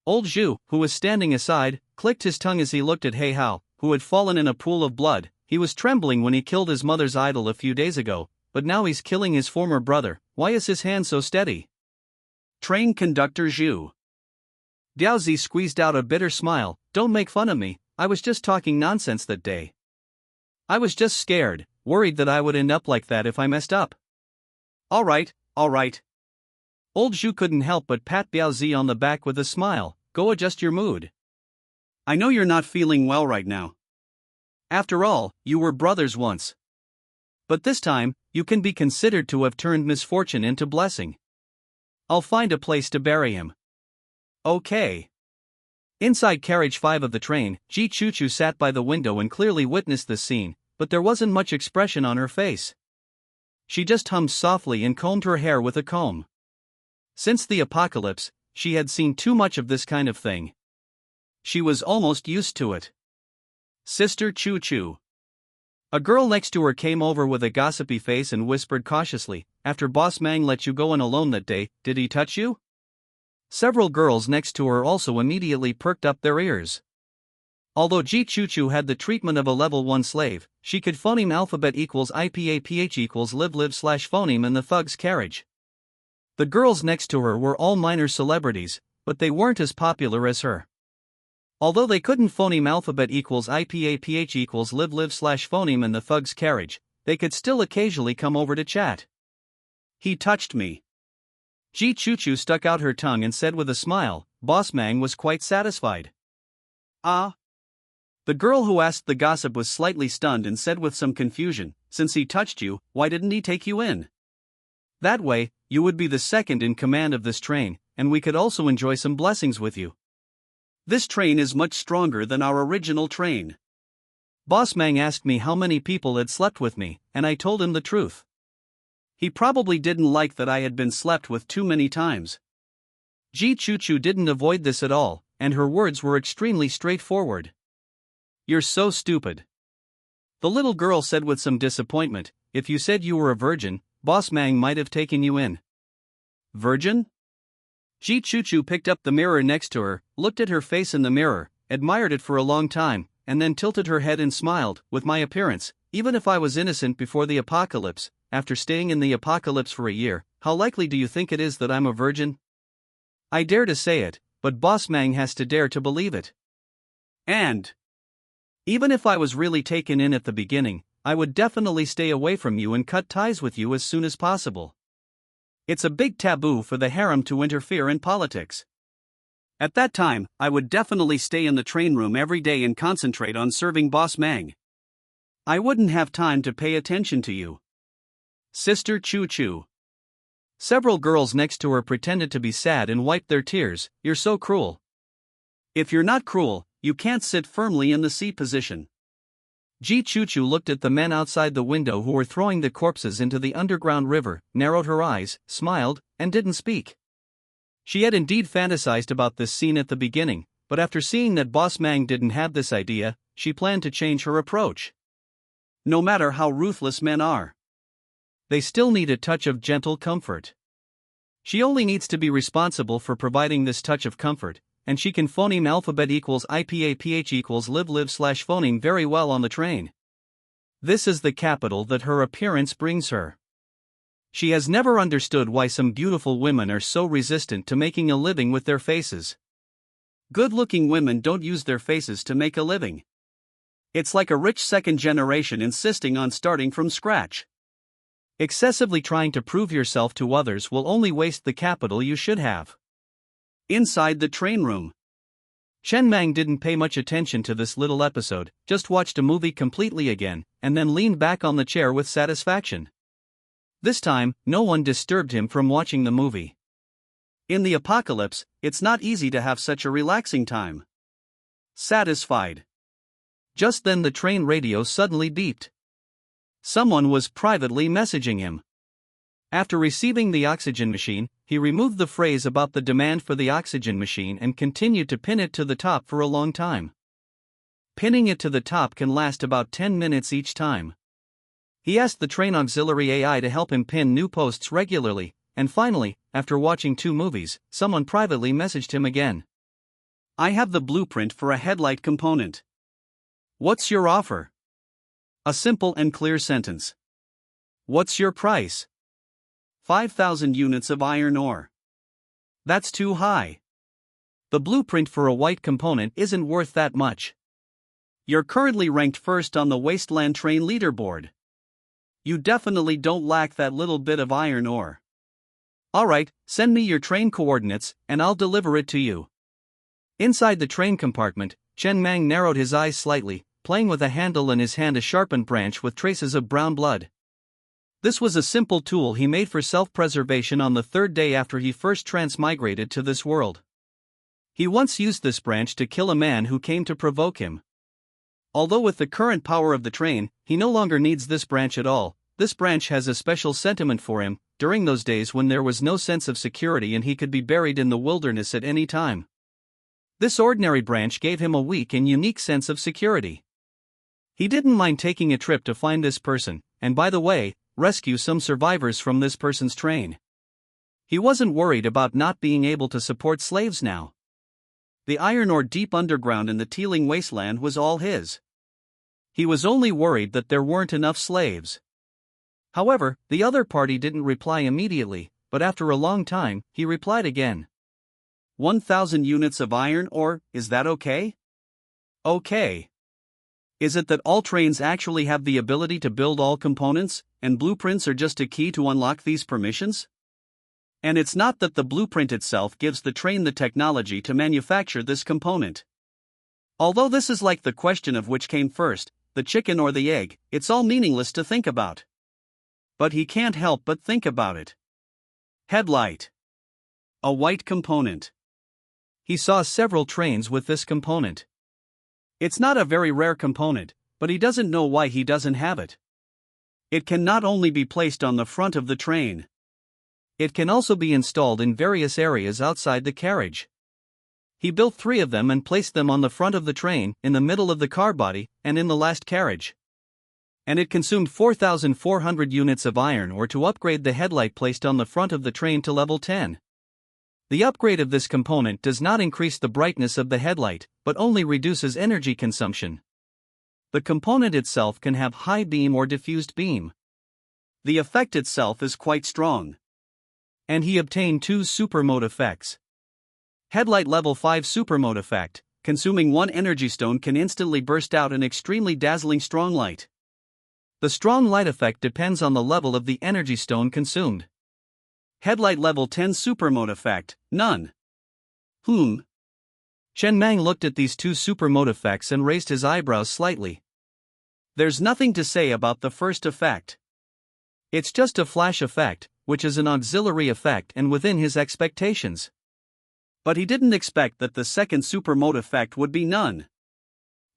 Old Zhu, who was standing aside, clicked his tongue as he looked at Hei Hao, who had fallen in a pool of blood. He was trembling when he killed his mother's idol a few days ago, but now he's killing his former brother. Why is his hand so steady? Train conductor Zhu. Biaozi squeezed out a bitter smile. "Don't make fun of me, I was just talking nonsense that day. I was just scared, worried that I would end up like that if I messed up." All right. Old Zhu couldn't help but pat Biaozi on the back with a smile. "Go adjust your mood. I know you're not feeling well right now. After all, you were brothers once. But this time, you can be considered to have turned misfortune into blessing. I'll find a place to bury him." "Okay." Inside carriage 5 of the train, Ji Choo-choo sat by the window and clearly witnessed this scene, but there wasn't much expression on her face. She just hummed softly and combed her hair with a comb. Since the apocalypse, she had seen too much of this kind of thing. She was almost used to it. "Sister Choo-choo." A girl next to her came over with a gossipy face and whispered cautiously, "After Boss Mang let you go in alone that day, did he touch you?" Several girls next to her also immediately perked up their ears. Although Ji Choo-choo had the treatment of a level 1 slave, she could phoneme alphabet equals IPAPH equals live slash phoneme in the thug's carriage. The girls next to her were all minor celebrities, but they weren't as popular as her. Although they couldn't phoneme alphabet equals IPAPH equals live slash phoneme in the thug's carriage, they could still occasionally come over to chat. "He touched me. Ji Choo stuck out her tongue and said with a smile. Boss Mang was quite satisfied. Ah. The girl who asked the gossip was slightly stunned and said with some confusion, since he touched you, why didn't he take you in? That way, you would be the second in command of this train, and we could also enjoy some blessings with you. This train is much stronger than our original train. Boss Mang asked me how many people had slept with me, and I told him the truth. He probably didn't like that I had been slept with too many times. Ji Choo didn't avoid this at all, and her words were extremely straightforward. You're so stupid. The little girl said with some disappointment, if you said you were a virgin, Boss Mang might have taken you in. Virgin? Ji Choo picked up the mirror next to her, looked at her face in the mirror, admired it for a long time, and then tilted her head and smiled. With my appearance, even if I was innocent before the apocalypse, after staying in the apocalypse for a year, how likely do you think it is that I'm a virgin? I dare to say it, but Boss Mang has to dare to believe it. And even if I was really taken in at the beginning, I would definitely stay away from you and cut ties with you as soon as possible. It's a big taboo for the harem to interfere in politics. At that time, I would definitely stay in the train room every day and concentrate on serving Boss Mang. I wouldn't have time to pay attention to you. Sister Choo Choo. Several girls next to her pretended to be sad and wiped their tears. You're so cruel. If you're not cruel, you can't sit firmly in the C position. Ji Choo looked at the men outside the window who were throwing the corpses into the underground river, narrowed her eyes, smiled, and didn't speak. She had indeed fantasized about this scene at the beginning, but after seeing that Boss Mang didn't have this idea, she planned to change her approach. No matter how ruthless men are, they still need a touch of gentle comfort. She only needs to be responsible for providing this touch of comfort, and she can phoneme alphabet equals IPAPH equals live/phoneme very well on the train. This is the capital that her appearance brings her. She has never understood why some beautiful women are so resistant to making a living with their faces. Good-looking women don't use their faces to make a living. It's like a rich second generation insisting on starting from scratch. Excessively trying to prove yourself to others will only waste the capital you should have. Inside the train room, Chen Mang didn't pay much attention to this little episode, just watched a movie completely again, and then leaned back on the chair with satisfaction. This time, no one disturbed him from watching the movie. In the apocalypse, it's not easy to have such a relaxing time. Satisfied. Just then the train radio suddenly beeped. Someone was privately messaging him. After receiving the oxygen machine, he removed the phrase about the demand for the oxygen machine and continued to pin it to the top for a long time. Pinning it to the top can last about 10 minutes each time. He asked the train auxiliary AI to help him pin new posts regularly, and finally, after watching 2 movies, someone privately messaged him again. I have the blueprint for a headlight component. What's your offer? A simple and clear sentence. What's your price? 5,000 units of iron ore. That's too high. The blueprint for a white component isn't worth that much. You're currently ranked first on the wasteland train leaderboard. You definitely don't lack that little bit of iron ore. Alright, send me your train coordinates, and I'll deliver it to you. Inside the train compartment, Chen Mang narrowed his eyes slightly, playing with a handle in his hand, a sharpened branch with traces of brown blood. This was a simple tool he made for self-preservation on the 3rd day after he first transmigrated to this world. He once used this branch to kill a man who came to provoke him. Although with the current power of the train, he no longer needs this branch at all, this branch has a special sentiment for him, during those days when there was no sense of security and he could be buried in the wilderness at any time. This ordinary branch gave him a weak and unique sense of security. He didn't mind taking a trip to find this person, and by the way, rescue some survivors from this person's train. He wasn't worried about not being able to support slaves now. The iron ore deep underground in the teeming wasteland was all his. He was only worried that there weren't enough slaves. However, the other party didn't reply immediately, but after a long time, he replied again. 1,000 units of iron ore, is that okay? Okay. Is it that all trains actually have the ability to build all components, and blueprints are just a key to unlock these permissions? And it's not that the blueprint itself gives the train the technology to manufacture this component. Although this is like the question of which came first, the chicken or the egg, it's all meaningless to think about. But he can't help but think about it. Headlight. A white component. He saw several trains with this component. It's not a very rare component, but he doesn't know why he doesn't have it. It can not only be placed on the front of the train. It can also be installed in various areas outside the carriage. He built 3 of them and placed them on the front of the train, in the middle of the car body, and in the last carriage. And it consumed 4,400 units of iron ore to upgrade the headlight placed on the front of the train to level 10. The upgrade of this component does not increase the brightness of the headlight, but only reduces energy consumption. The component itself can have high beam or diffused beam. The effect itself is quite strong. And he obtained 2 super mode effects. Headlight level 5 super mode effect, consuming 1 energy stone can instantly burst out an extremely dazzling strong light. The strong light effect depends on the level of the energy stone consumed. Headlight level 10 super mode effect, none. Chen Mang looked at these 2 super mode effects and raised his eyebrows slightly. There's nothing to say about the first effect. It's just a flash effect, which is an auxiliary effect and within his expectations. But he didn't expect that the second super mode effect would be none.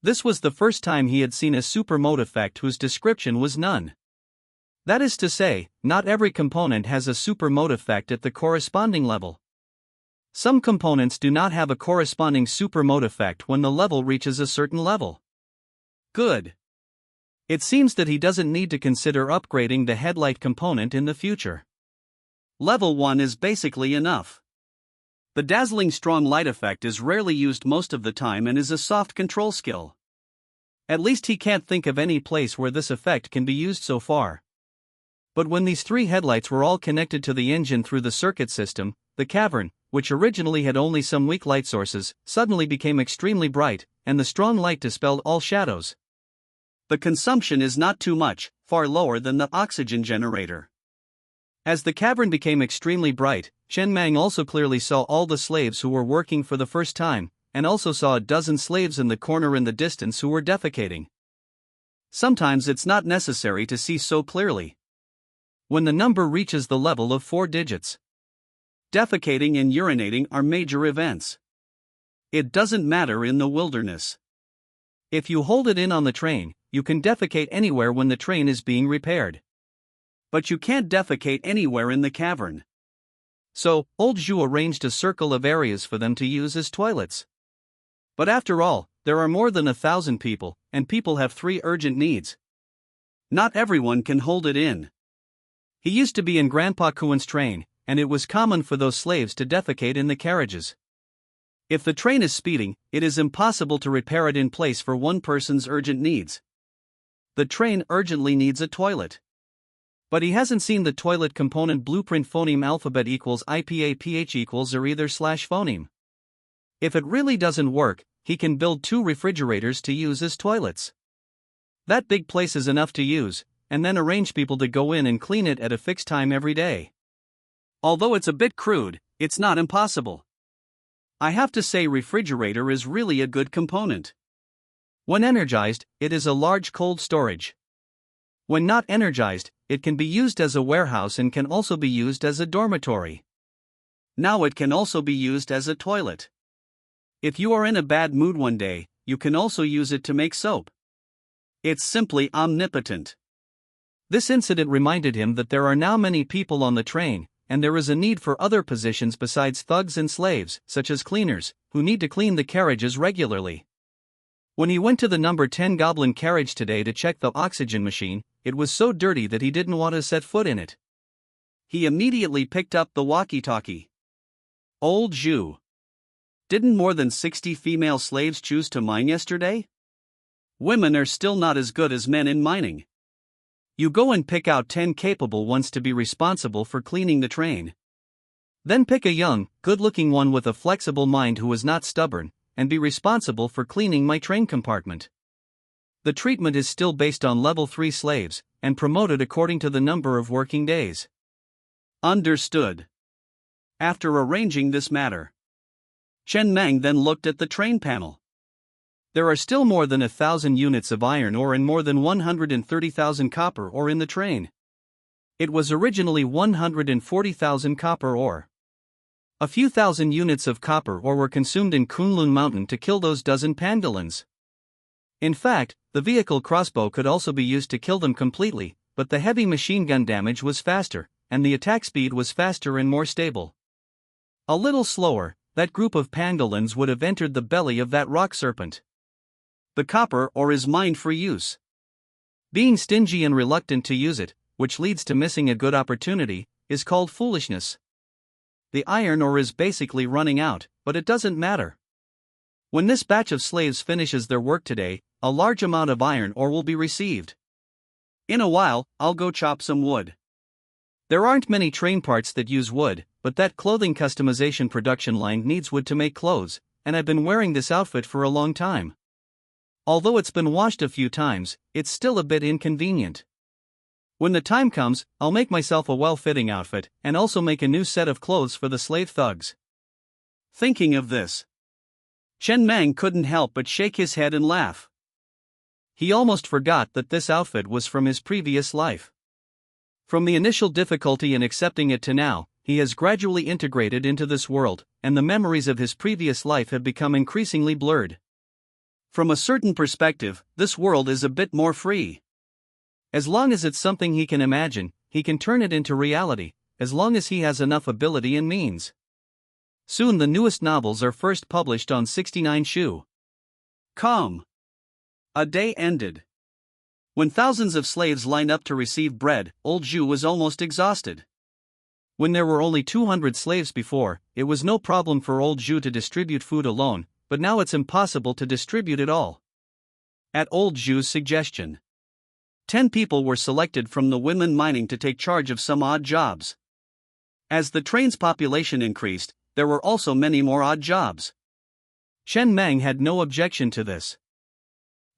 This was the first time he had seen a super mode effect whose description was none. That is to say, not every component has a super mode effect at the corresponding level. Some components do not have a corresponding super mode effect when the level reaches a certain level. Good. It seems that he doesn't need to consider upgrading the headlight component in the future. Level 1 is basically enough. The dazzling strong light effect is rarely used most of the time and is a soft control skill. At least he can't think of any place where this effect can be used so far. But when these 3 headlights were all connected to the engine through the circuit system, the cavern, which originally had only some weak light sources, suddenly became extremely bright, and the strong light dispelled all shadows. The consumption is not too much, far lower than the oxygen generator. As the cavern became extremely bright, Chen Mang also clearly saw all the slaves who were working for the first time, and also saw a dozen slaves in the corner in the distance who were defecating. Sometimes it's not necessary to see so clearly. When the number reaches the level of 4 digits. Defecating and urinating are major events. It doesn't matter in the wilderness. If you hold it in on the train, you can defecate anywhere when the train is being repaired. But you can't defecate anywhere in the cavern. So, old Zhu arranged a circle of areas for them to use as toilets. But after all, there are more than 1,000 people, and people have 3 urgent needs. Not everyone can hold it in. He used to be in Grandpa Kuan's train, and it was common for those slaves to defecate in the carriages. If the train is speeding, it is impossible to repair it in place for one person's urgent needs. The train urgently needs a toilet. But he hasn't seen the toilet component blueprint phoneme alphabet equals IPA PH equals or either slash phoneme. If it really doesn't work, he can build 2 refrigerators to use as toilets. That big place is enough to use, and then arrange people to go in and clean it at a fixed time every day. Although it's a bit crude, it's not impossible. I have to say refrigerator is really a good component. When energized, it is a large cold storage. When not energized, it can be used as a warehouse and can also be used as a dormitory. Now it can also be used as a toilet. If you are in a bad mood one day, you can also use it to make soap. It's simply omnipotent. This incident reminded him that there are now many people on the train, and there is a need for other positions besides thugs and slaves, such as cleaners, who need to clean the carriages regularly. When he went to the number 10 Goblin carriage today to check the oxygen machine, it was so dirty that he didn't want to set foot in it. He immediately picked up the walkie-talkie. Old Zhu. Didn't more than 60 female slaves choose to mine yesterday? Women are still not as good as men in mining. You go and pick out 10 capable ones to be responsible for cleaning the train. Then pick a young, good-looking one with a flexible mind who is not stubborn, and be responsible for cleaning my train compartment. The treatment is still based on level 3 slaves, and promoted according to the number of working days. Understood. After arranging this matter, Chen Meng then looked at the train panel. There are still more than 1,000 units of iron ore and more than 130,000 copper ore in the train. It was originally 140,000 copper ore. A few thousand units of copper ore were consumed in Kunlun Mountain to kill those dozen pangolins. In fact, the vehicle crossbow could also be used to kill them completely, but the heavy machine gun damage was faster, and the attack speed was faster and more stable. A little slower, that group of pangolins would have entered the belly of that rock serpent. The copper ore is mined for use. Being stingy and reluctant to use it, which leads to missing a good opportunity, is called foolishness. The iron ore is basically running out, but it doesn't matter. When this batch of slaves finishes their work today, a large amount of iron ore will be received. In a while, I'll go chop some wood. There aren't many train parts that use wood, but that clothing customization production line needs wood to make clothes, and I've been wearing this outfit for a long time. Although it's been washed a few times, it's still a bit inconvenient. When the time comes, I'll make myself a well-fitting outfit, and also make a new set of clothes for the slave thugs. Thinking of this, Chen Meng couldn't help but shake his head and laugh. He almost forgot that this outfit was from his previous life. From the initial difficulty in accepting it to now, he has gradually integrated into this world, and the memories of his previous life have become increasingly blurred. From a certain perspective, this world is a bit more free. As long as it's something he can imagine, he can turn it into reality, as long as he has enough ability and means. Soon the newest novels are first published on 69 Shu. Come. A day ended. When thousands of slaves lined up to receive bread, old Zhu was almost exhausted. When there were only 200 slaves before, it was no problem for old Zhu to distribute food alone, but now it's impossible to distribute it all. At old Zhu's suggestion, 10 people were selected from the women mining to take charge of some odd jobs. As the train's population increased, there were also many more odd jobs. Chen Meng had no objection to this.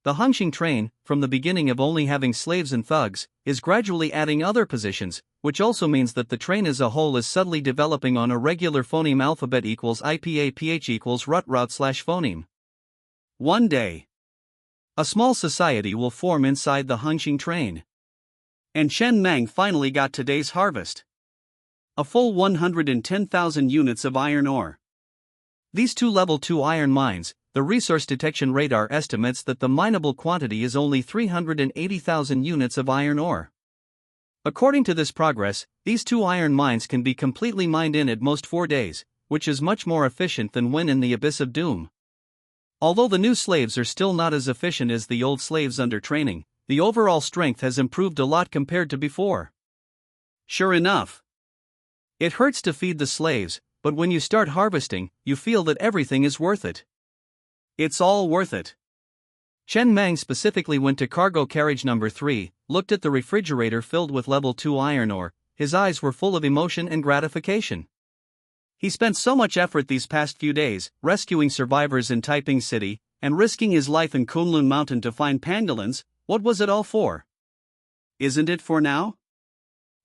The Hongxing train, from the beginning of only having slaves and thugs, is gradually adding other positions, which also means that the train as a whole is subtly developing on a regular phoneme alphabet equals IPA-PH equals root/phoneme. One day, a small society will form inside the Hongxing train. And Chen Meng finally got today's harvest. A full 110,000 units of iron ore. These two level 2 iron mines, the resource detection radar estimates that the mineable quantity is only 380,000 units of iron ore. According to this progress, these 2 iron mines can be completely mined in at most 4 days, which is much more efficient than when in the Abyss of Doom. Although the new slaves are still not as efficient as the old slaves under training, the overall strength has improved a lot compared to before. Sure enough, it hurts to feed the slaves, but when you start harvesting, you feel that everything is worth it. It's all worth it. Chen Meng specifically went to cargo carriage number 3, looked at the refrigerator filled with level 2 iron ore, his eyes were full of emotion and gratification. He spent so much effort these past few days, rescuing survivors in Taiping City, and risking his life in Kunlun Mountain to find pangolins. What was it all for? Isn't it for now?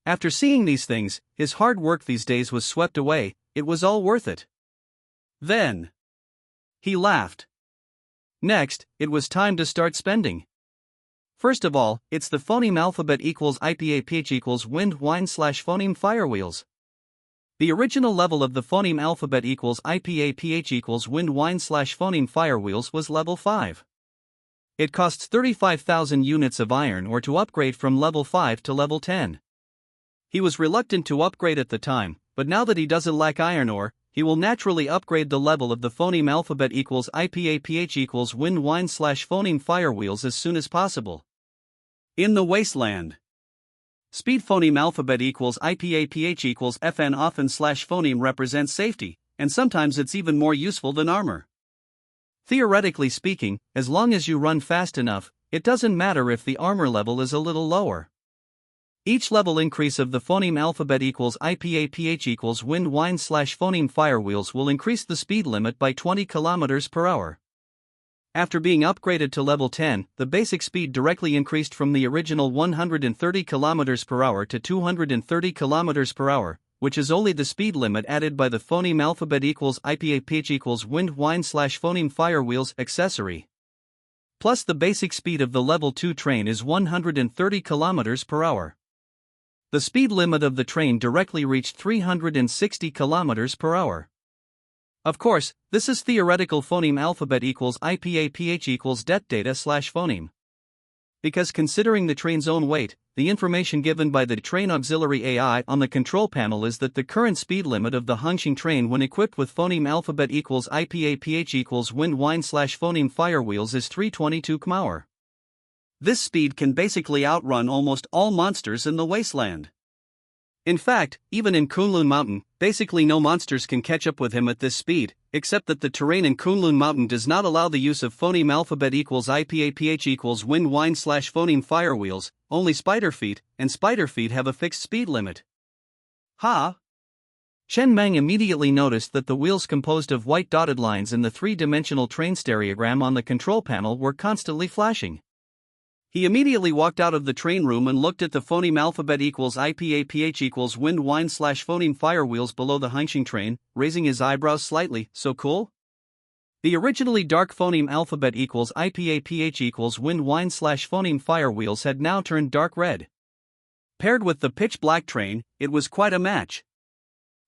After seeing these things, his hard work these days was swept away, it was all worth it. Then he laughed. Next, it was time to start spending. First of all, it's the phoneme alphabet equals IPA-PH equals wind wine/phoneme firewheels. The original level of the phoneme alphabet equals IPA-PH equals wind wine/phoneme firewheels was level 5. It costs 35,000 units of iron ore to upgrade from level 5 to level 10. He was reluctant to upgrade at the time, but now that he doesn't lack iron ore, he will naturally upgrade the level of the phoneme alphabet equals IPA-PH equals wind wine/phoneme firewheels as soon as possible. In the wasteland, speed phoneme alphabet equals IPA-PH equals FN often/phoneme represents safety, and sometimes it's even more useful than armor. Theoretically speaking, as long as you run fast enough, it doesn't matter if the armor level is a little lower. Each level increase of the phoneme alphabet equals IPA-PH equals wind wine/phoneme firewheels will increase the speed limit by 20 km per hour. After being upgraded to level 10, the basic speed directly increased from the original 130 km per hour to 230 km per hour, which is only the speed limit added by the phoneme alphabet equals IPAPH equals wind wine / phoneme firewheels accessory. Plus the basic speed of the level 2 train is 130 km per hour. The speed limit of the train directly reached 360 km per hour. Of course, this is theoretical phoneme alphabet equals IPAPH equals det data / phoneme. Because considering the train's own weight, the information given by the train auxiliary AI on the control panel is that the current speed limit of the Hongqing train when equipped with phoneme alphabet equals IPAPH equals wind wine / phoneme firewheels is 322 km/h. This speed can basically outrun almost all monsters in the wasteland. In fact, even in Kunlun Mountain, basically no monsters can catch up with him at this speed, except that the terrain in Kunlun Mountain does not allow the use of phoneme alphabet equals IPAPH equals wind wine / phoneme firewheels, only spider feet, and spider feet have a fixed speed limit. Ha! Chen Meng immediately noticed that the wheels composed of white dotted lines in the three-dimensional train stereogram on the control panel were constantly flashing. He immediately walked out of the train room and looked at the phoneme alphabet equals IPAPH equals wind wine / phoneme firewheels below the Hongqing train, raising his eyebrows slightly. So cool? The originally dark phoneme alphabet equals IPAPH equals wind wine / phoneme firewheels had now turned dark red. Paired with the pitch black train, it was quite a match.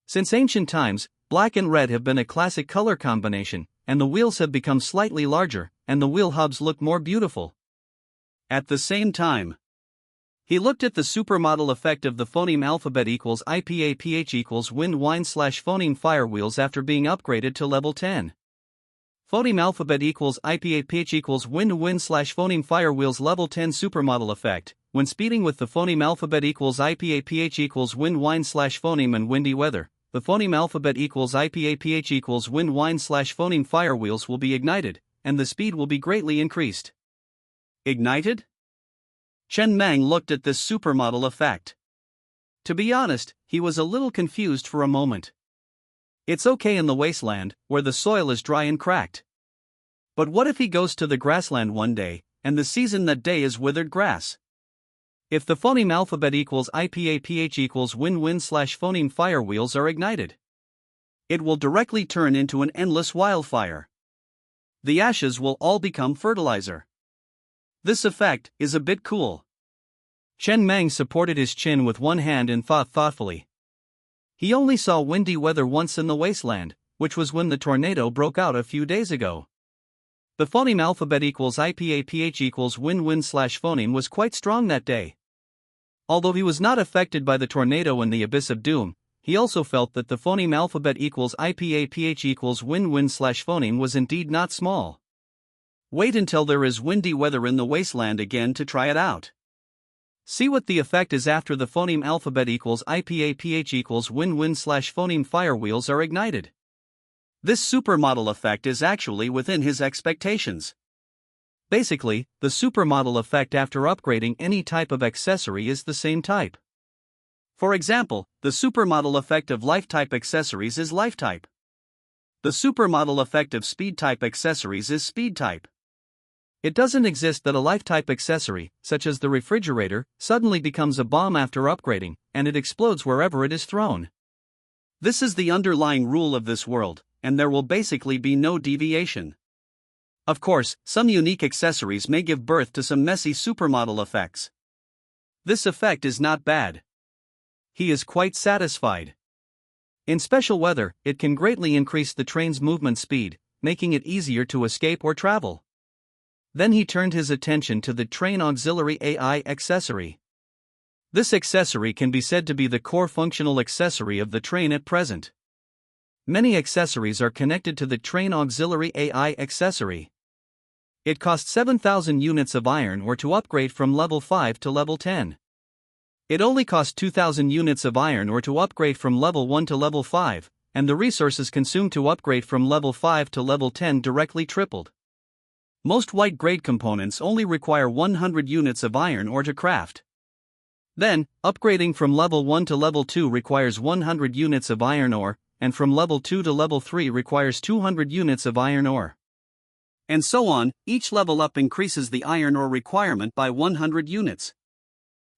Since ancient times, black and red have been a classic color combination, and the wheels have become slightly larger, and the wheel hubs look more beautiful. At the same time, he looked at the supermodel effect of the phoneme alphabet equals IPAPH equals wind wine / phoneme firewheels after being upgraded to level 10. Phoneme alphabet equals IPAPH equals wind / phoneme firewheels level 10 supermodel effect. When speeding with the phoneme alphabet equals IPAPH equals wind wine / phoneme and windy weather, the phoneme alphabet equals IPAPH equals wind wine / phoneme firewheels will be ignited, and the speed will be greatly increased. Ignited? Chen Meng looked at this supermodel effect. To be honest, he was a little confused for a moment. It's okay in the wasteland, where the soil is dry and cracked. But what if he goes to the grassland one day, and the season that day is withered grass? If the phoneme alphabet equals IPAPH equals wind / phoneme firewheels are ignited, it will directly turn into an endless wildfire. The ashes will all become fertilizer. This effect is a bit cool. Chen Meng supported his chin with one hand and thought thoughtfully. He only saw windy weather once in the wasteland, which was when the tornado broke out a few days ago. The phoneme alphabet equals IPAPH equals wind / phoneme was quite strong that day. Although he was not affected by the tornado in the abyss of doom, he also felt that the phoneme alphabet equals IPAPH equals wind / phoneme was indeed not small. Wait until there is windy weather in the wasteland again to try it out. See what the effect is after the phoneme alphabet equals IPAPH equals wind / phoneme firewheels are ignited. This supermodel effect is actually within his expectations. Basically, the supermodel effect after upgrading any type of accessory is the same type. For example, the supermodel effect of life type accessories is life type. The supermodel effect of speed type accessories is speed type. It doesn't exist that a life-type accessory, such as the refrigerator, suddenly becomes a bomb after upgrading, and it explodes wherever it is thrown. This is the underlying rule of this world, and there will basically be no deviation. Of course, some unique accessories may give birth to some messy supermodel effects. This effect is not bad. He is quite satisfied. In special weather, it can greatly increase the train's movement speed, making it easier to escape or travel. Then he turned his attention to the train auxiliary AI accessory. This accessory can be said to be the core functional accessory of the train at present. Many accessories are connected to the train auxiliary AI accessory. It costs 7,000 units of iron ore to upgrade from level 5 to level 10. It only costs 2,000 units of iron ore to upgrade from level 1 to level 5, and the resources consumed to upgrade from level 5 to level 10 directly tripled. Most white-grade components only require 100 units of iron ore to craft. Then, upgrading from level 1 to level 2 requires 100 units of iron ore, and from level 2 to level 3 requires 200 units of iron ore. And so on, each level up increases the iron ore requirement by 100 units.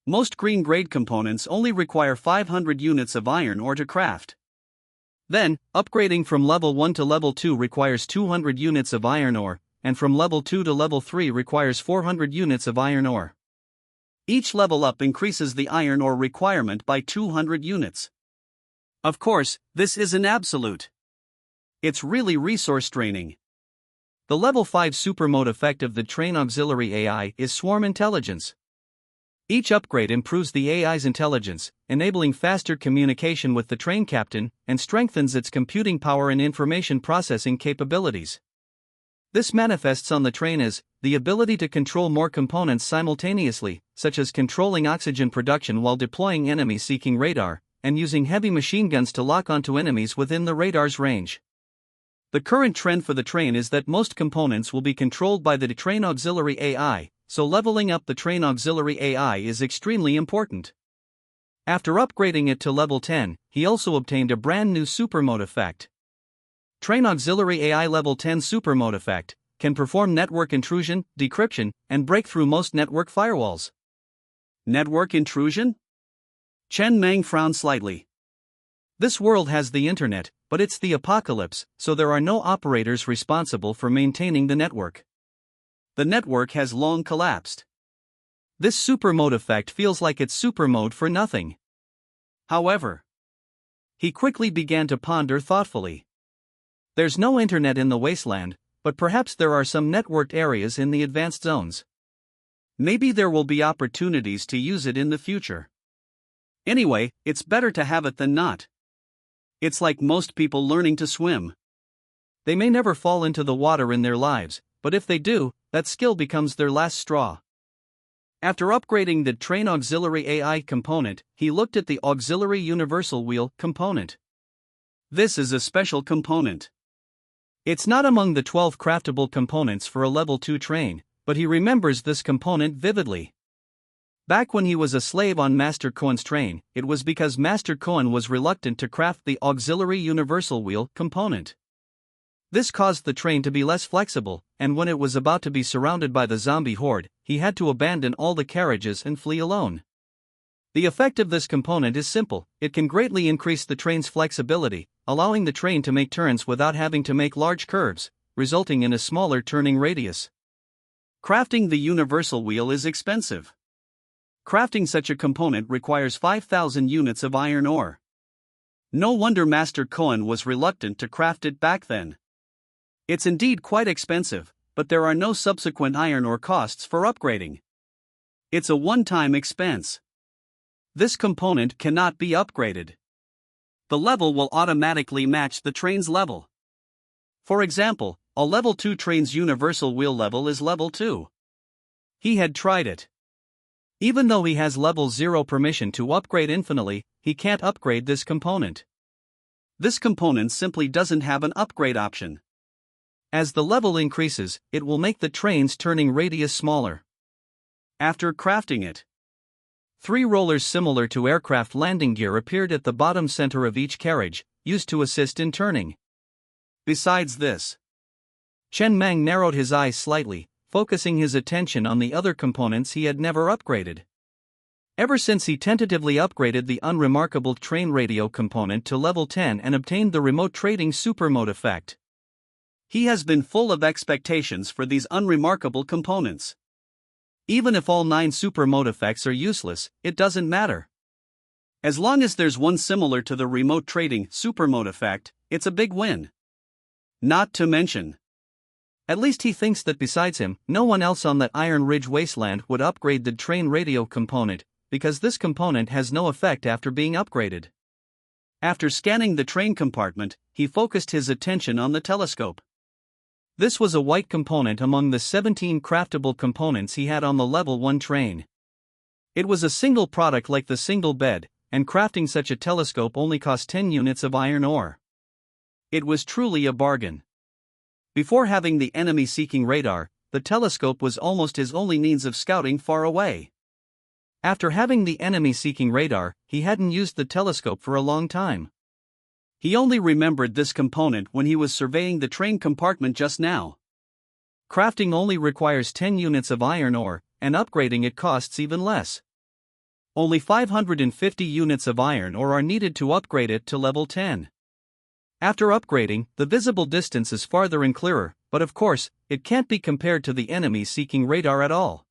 Most green-grade components only require 500 units of iron ore to craft. Then, upgrading from level 1 to level 2 requires 200 units of iron ore, and from level 2 to level 3 requires 400 units of iron ore. Each level up increases the iron ore requirement by 200 units. Of course, this isn't absolute. It's really resource draining. The level 5 super mode effect of the train auxiliary AI is swarm intelligence. Each upgrade improves the AI's intelligence, enabling faster communication with the train captain, and strengthens its computing power and information processing capabilities. This manifests on the train as the ability to control more components simultaneously, such as controlling oxygen production while deploying enemy-seeking radar, and using heavy machine guns to lock onto enemies within the radar's range. The current trend for the train is that most components will be controlled by the train auxiliary AI, so leveling up the train auxiliary AI is extremely important. After upgrading it to level 10, he also obtained a brand new super mode effect. Train auxiliary AI level 10 super mode effect can perform network intrusion, decryption, and break through most network firewalls. Network intrusion? Chen Meng frowned slightly. This world has the internet, but it's the apocalypse, so there are no operators responsible for maintaining the network. The network has long collapsed. This super mode effect feels like it's super mode for nothing. However, he quickly began to ponder thoughtfully. There's no internet in the wasteland, but perhaps there are some networked areas in the advanced zones. Maybe there will be opportunities to use it in the future. Anyway, it's better to have it than not. It's like most people learning to swim. They may never fall into the water in their lives, but if they do, that skill becomes their last straw. After upgrading the train auxiliary AI component, he looked at the auxiliary universal wheel component. This is a special component. It's not among the 12 craftable components for a level 2 train, but he remembers this component vividly. Back when he was a slave on Master Cohen's train, it was because Master Cohen was reluctant to craft the auxiliary universal wheel component. This caused the train to be less flexible, and when it was about to be surrounded by the zombie horde, he had to abandon all the carriages and flee alone. The effect of this component is simple: it can greatly increase the train's flexibility, allowing the train to make turns without having to make large curves, resulting in a smaller turning radius. Crafting the universal wheel is expensive. Crafting such a component requires 5,000 units of iron ore. No wonder Master Cohen was reluctant to craft it back then. It's indeed quite expensive, but there are no subsequent iron ore costs for upgrading. It's a one-time expense. This component cannot be upgraded. The level will automatically match the train's level. For example, a level 2 train's universal wheel level is level 2. He had tried it. Even though he has level 0 permission to upgrade infinitely, he can't upgrade this component. This component simply doesn't have an upgrade option. As the level increases, it will make the train's turning radius smaller. After crafting it, 3 rollers similar to aircraft landing gear appeared at the bottom center of each carriage, used to assist in turning. Besides this, Chen Meng narrowed his eyes slightly, focusing his attention on the other components he had never upgraded. Ever since he tentatively upgraded the unremarkable train radio component to level 10 and obtained the remote trading super mode effect, he has been full of expectations for these unremarkable components. Even if all 9 super mode effects are useless, it doesn't matter. As long as there's one similar to the remote trading super mode effect, it's a big win. Not to mention, at least he thinks that besides him, no one else on that Iron Ridge wasteland would upgrade the train radio component, because this component has no effect after being upgraded. After scanning the train compartment, he focused his attention on the telescope. This was a white component among the 17 craftable components he had on the level 1 train. It was a single product like the single bed, and crafting such a telescope only cost 10 units of iron ore. It was truly a bargain. Before having the enemy-seeking radar, the telescope was almost his only means of scouting far away. After having the enemy-seeking radar, he hadn't used the telescope for a long time. He only remembered this component when he was surveying the train compartment just now. Crafting only requires 10 units of iron ore, and upgrading it costs even less. Only 550 units of iron ore are needed to upgrade it to level 10. After upgrading, the visible distance is farther and clearer, but of course, it can't be compared to the enemy-seeking radar at all.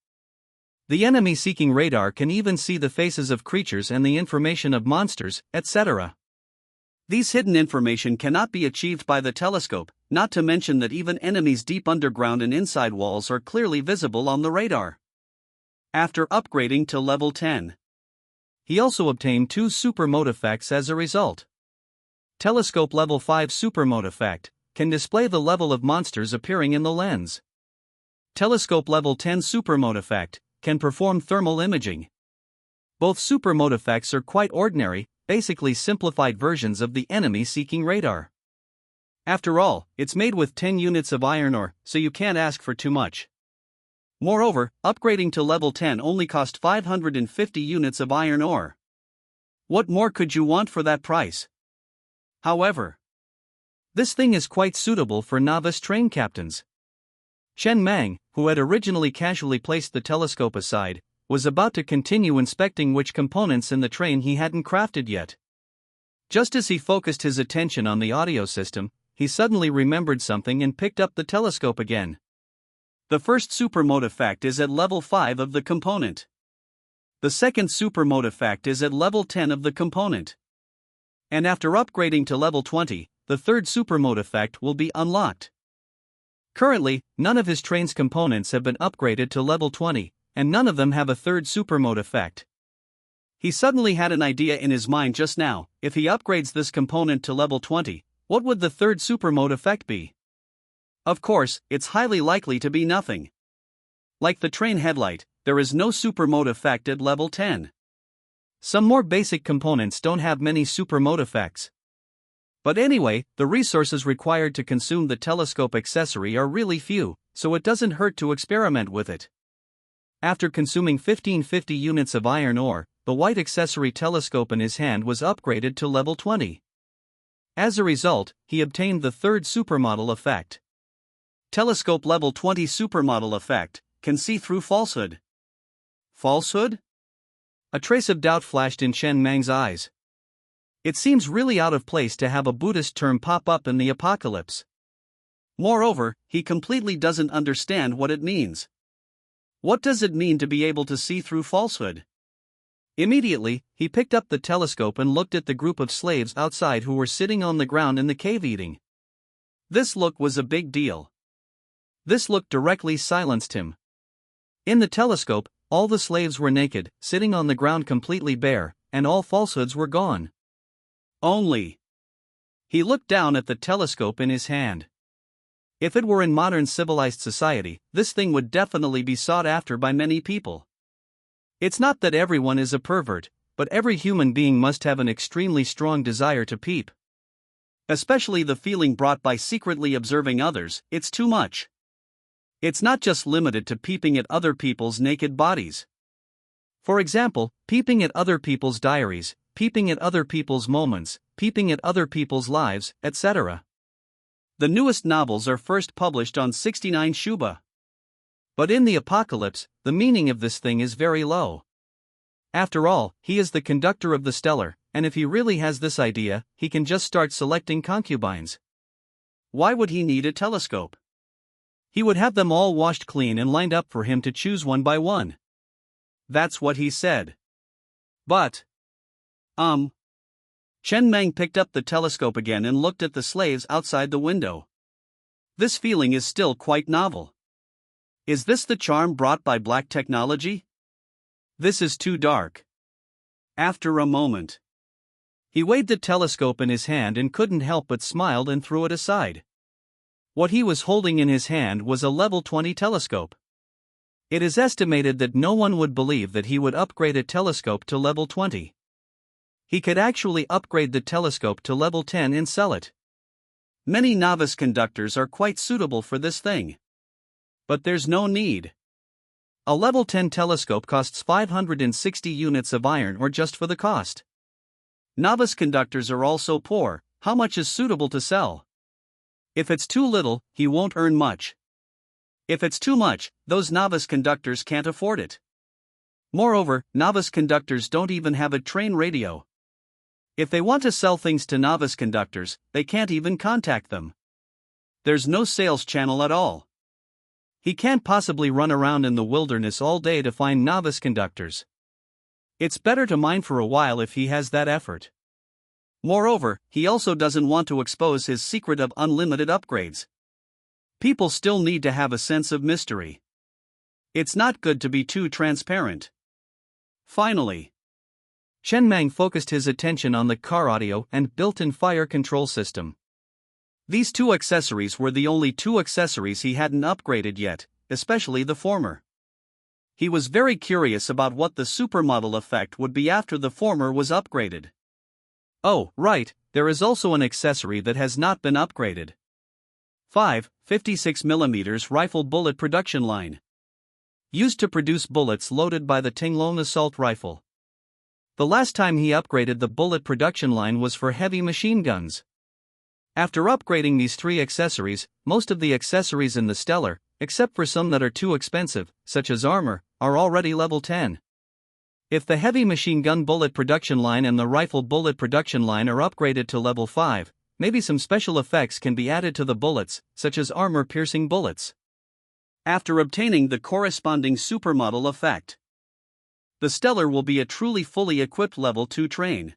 The enemy-seeking radar can even see the faces of creatures and the information of monsters, etc. These hidden information cannot be achieved by the telescope, not to mention that even enemies deep underground and inside walls are clearly visible on the radar. After upgrading to level 10, he also obtained 2 super mode effects as a result. Telescope level 5 super mode effect can display the level of monsters appearing in the lens. Telescope level 10 super mode effect can perform thermal imaging. Both super mode effects are quite ordinary, basically simplified versions of the enemy-seeking radar. After all, it's made with 10 units of iron ore, so you can't ask for too much. Moreover, upgrading to level 10 only cost 550 units of iron ore. What more could you want for that price? However, this thing is quite suitable for novice train captains. Chen Mang, who had originally casually placed the telescope aside, was about to continue inspecting which components in the train he hadn't crafted yet. Just as he focused his attention on the audio system, he suddenly remembered something and picked up the telescope again. The first super mode effect is at level 5 of the component. The second super mode effect is at level 10 of the component. And after upgrading to level 20, the third super mode effect will be unlocked. Currently, none of his train's components have been upgraded to level 20, and none of them have a third super mode effect. He suddenly had an idea in his mind just now: if he upgrades this component to level 20, what would the third super mode effect be? Of course, it's highly likely to be nothing. Like the train headlight, there is no super mode effect at level 10. Some more basic components don't have many super mode effects. But anyway, the resources required to consume the telescope accessory are really few, so it doesn't hurt to experiment with it. After consuming 1550 units of iron ore, the white accessory telescope in his hand was upgraded to level 20. As a result, he obtained the third supermodel effect. Telescope level 20 supermodel effect can see through falsehood. Falsehood? A trace of doubt flashed in Chen Mang's eyes. It seems really out of place to have a Buddhist term pop up in the apocalypse. Moreover, he completely doesn't understand what it means. What does it mean to be able to see through falsehood? Immediately, he picked up the telescope and looked at the group of slaves outside who were sitting on the ground in the cave eating. This look was a big deal. This look directly silenced him. In the telescope, all the slaves were naked, sitting on the ground completely bare, and all falsehoods were gone. Only. He looked down at the telescope in his hand. If it were in modern civilized society, this thing would definitely be sought after by many people. It's not that everyone is a pervert, but every human being must have an extremely strong desire to peep. Especially the feeling brought by secretly observing others, it's too much. It's not just limited to peeping at other people's naked bodies. For example, peeping at other people's diaries, peeping at other people's moments, peeping at other people's lives, etc. The newest novels are first published on 69 Shuba. But in the apocalypse, the meaning of this thing is very low. After all, he is the conductor of the stellar, and if he really has this idea, he can just start selecting concubines. Why would he need a telescope? He would have them all washed clean and lined up for him to choose one by one. That's what he said. But, Chen Meng picked up the telescope again and looked at the slaves outside the window. This feeling is still quite novel. Is this the charm brought by black technology? This is too dark. After a moment, he weighed the telescope in his hand and couldn't help but smiled and threw it aside. What he was holding in his hand was a level 20 telescope. It is estimated that no one would believe that he would upgrade a telescope to level 20. He could actually upgrade the telescope to level 10 and sell it. Many novice conductors are quite suitable for this thing. But there's no need. A level 10 telescope costs 560 units of iron ore just for the cost. Novice conductors are also poor. How much is suitable to sell? If it's too little, he won't earn much. If it's too much, those novice conductors can't afford it. Moreover, novice conductors don't even have a train radio. If they want to sell things to novice conductors, they can't even contact them. There's no sales channel at all. He can't possibly run around in the wilderness all day to find novice conductors. It's better to mine for a while if he has that effort. Moreover, he also doesn't want to expose his secret of unlimited upgrades. People still need to have a sense of mystery. It's not good to be too transparent. Finally, Chen Mang focused his attention on the car audio and built-in fire control system. These two accessories were the only two accessories he hadn't upgraded yet, especially the former. He was very curious about what the supermodel effect would be after the former was upgraded. Oh, right, there is also an accessory that has not been upgraded. 56mm rifle bullet production line. Used to produce bullets loaded by the Tinglong assault rifle. The last time he upgraded the bullet production line was for heavy machine guns. After upgrading these three accessories, most of the accessories in the Stellar, except for some that are too expensive, such as armor, are already level 10. If the heavy machine gun bullet production line and the rifle bullet production line are upgraded to level 5, maybe some special effects can be added to the bullets, such as armor-piercing bullets. After obtaining the corresponding supermodel effect, the Stellar will be a truly fully equipped level 2 train.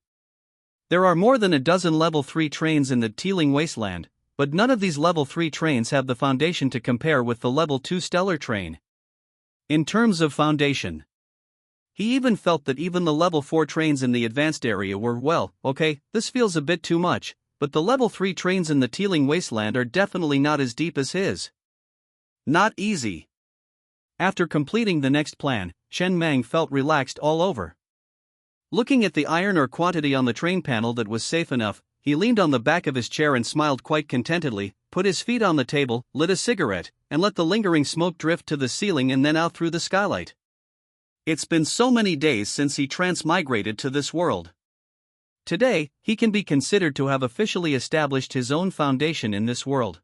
There are more than a dozen level 3 trains in the Teeling Wasteland, but none of these level 3 trains have the foundation to compare with the level 2 Stellar train. In terms of foundation, he even felt that even the level 4 trains in the advanced area were, well, okay, this feels a bit too much, but the level 3 trains in the Teeling Wasteland are definitely not as deep as his. Not easy. After completing the next plan, Chen Mang felt relaxed all over. Looking at the iron ore quantity on the train panel that was safe enough, he leaned on the back of his chair and smiled quite contentedly, put his feet on the table, lit a cigarette, and let the lingering smoke drift to the ceiling and then out through the skylight. It's been so many days since he transmigrated to this world. Today, he can be considered to have officially established his own foundation in this world.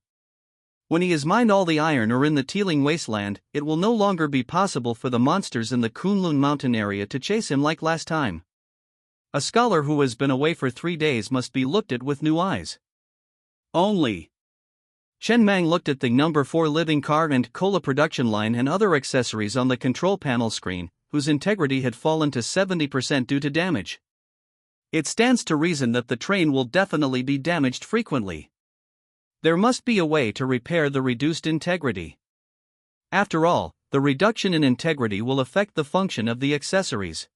When he has mined all the iron ore in the Teeling Wasteland, it will no longer be possible for the monsters in the Kunlun mountain area to chase him like last time. A scholar who has been away for 3 days must be looked at with new eyes. Only. Chen Mang looked at the number 4 living car and cola production line and other accessories on the control panel screen, whose integrity had fallen to 70% due to damage. It stands to reason that the train will definitely be damaged frequently. There must be a way to repair the reduced integrity. After all, the reduction in integrity will affect the function of the accessories.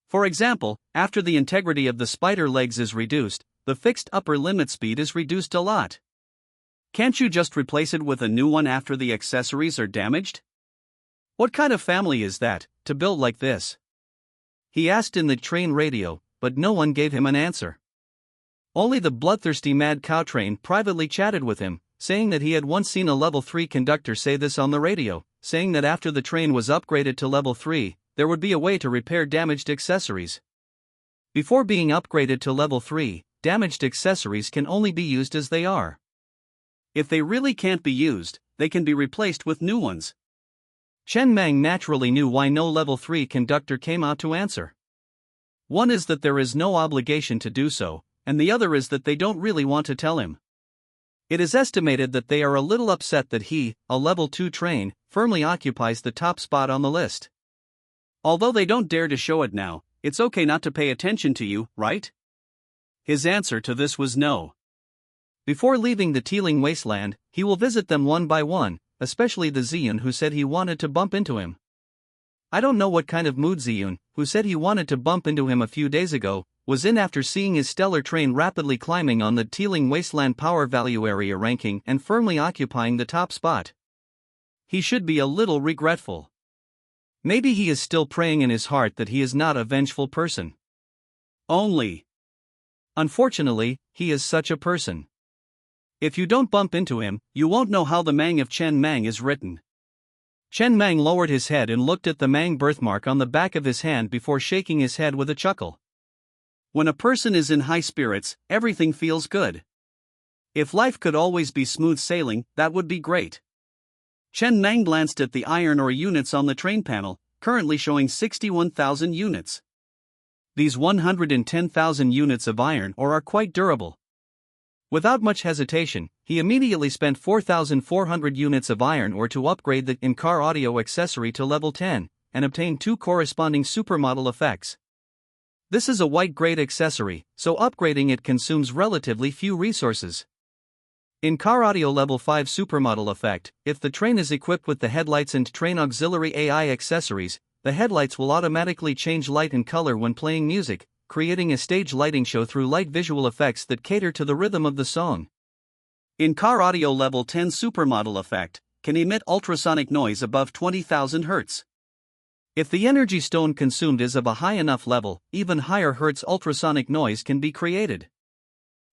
For example, after the integrity of the spider legs is reduced, the fixed upper limit speed is reduced a lot. Can't you just replace it with a new one after the accessories are damaged? What kind of family is that, to build like this? He asked in the train radio, but no one gave him an answer. Only the bloodthirsty mad cow train privately chatted with him, saying that he had once seen a level 3 conductor say this on the radio, saying that after the train was upgraded to level 3, there would be a way to repair damaged accessories. Before being upgraded to level 3, damaged accessories can only be used as they are. If they really can't be used, they can be replaced with new ones. Chen Mang naturally knew why no level 3 conductor came out to answer. One is that there is no obligation to do so, and the other is that they don't really want to tell him. It is estimated that they are a little upset that he, a level 2 train, firmly occupies the top spot on the list. Although they don't dare to show it now, it's okay not to pay attention to you, right? His answer to this was no. Before leaving the Teeling Wasteland, he will visit them one by one, especially the Ziyun who said he wanted to bump into him. I don't know what kind of mood Ziyun, who said he wanted to bump into him a few days ago, was in after seeing his stellar train rapidly climbing on the Teeling Wasteland power value area ranking and firmly occupying the top spot. He should be a little regretful. Maybe he is still praying in his heart that he is not a vengeful person. Only. Unfortunately, he is such a person. If you don't bump into him, you won't know how the Mang of Chen Mang is written. Chen Mang lowered his head and looked at the Mang birthmark on the back of his hand before shaking his head with a chuckle. When a person is in high spirits, everything feels good. If life could always be smooth sailing, that would be great. Chen Mang glanced at the iron ore units on the train panel, currently showing 61,000 units. These 110,000 units of iron ore are quite durable. Without much hesitation, he immediately spent 4,400 units of iron ore to upgrade the in-car audio accessory to level 10, and obtain 2 corresponding supermodel effects. This is a white-grade accessory, so upgrading it consumes relatively few resources. In-car audio level 5 supermodel effect: if the train is equipped with the headlights and train auxiliary AI accessories, the headlights will automatically change light and color when playing music, creating a stage lighting show through light visual effects that cater to the rhythm of the song. In-car audio level 10 supermodel effect can emit ultrasonic noise above 20,000 Hz. If the energy stone consumed is of a high enough level, even higher Hertz ultrasonic noise can be created.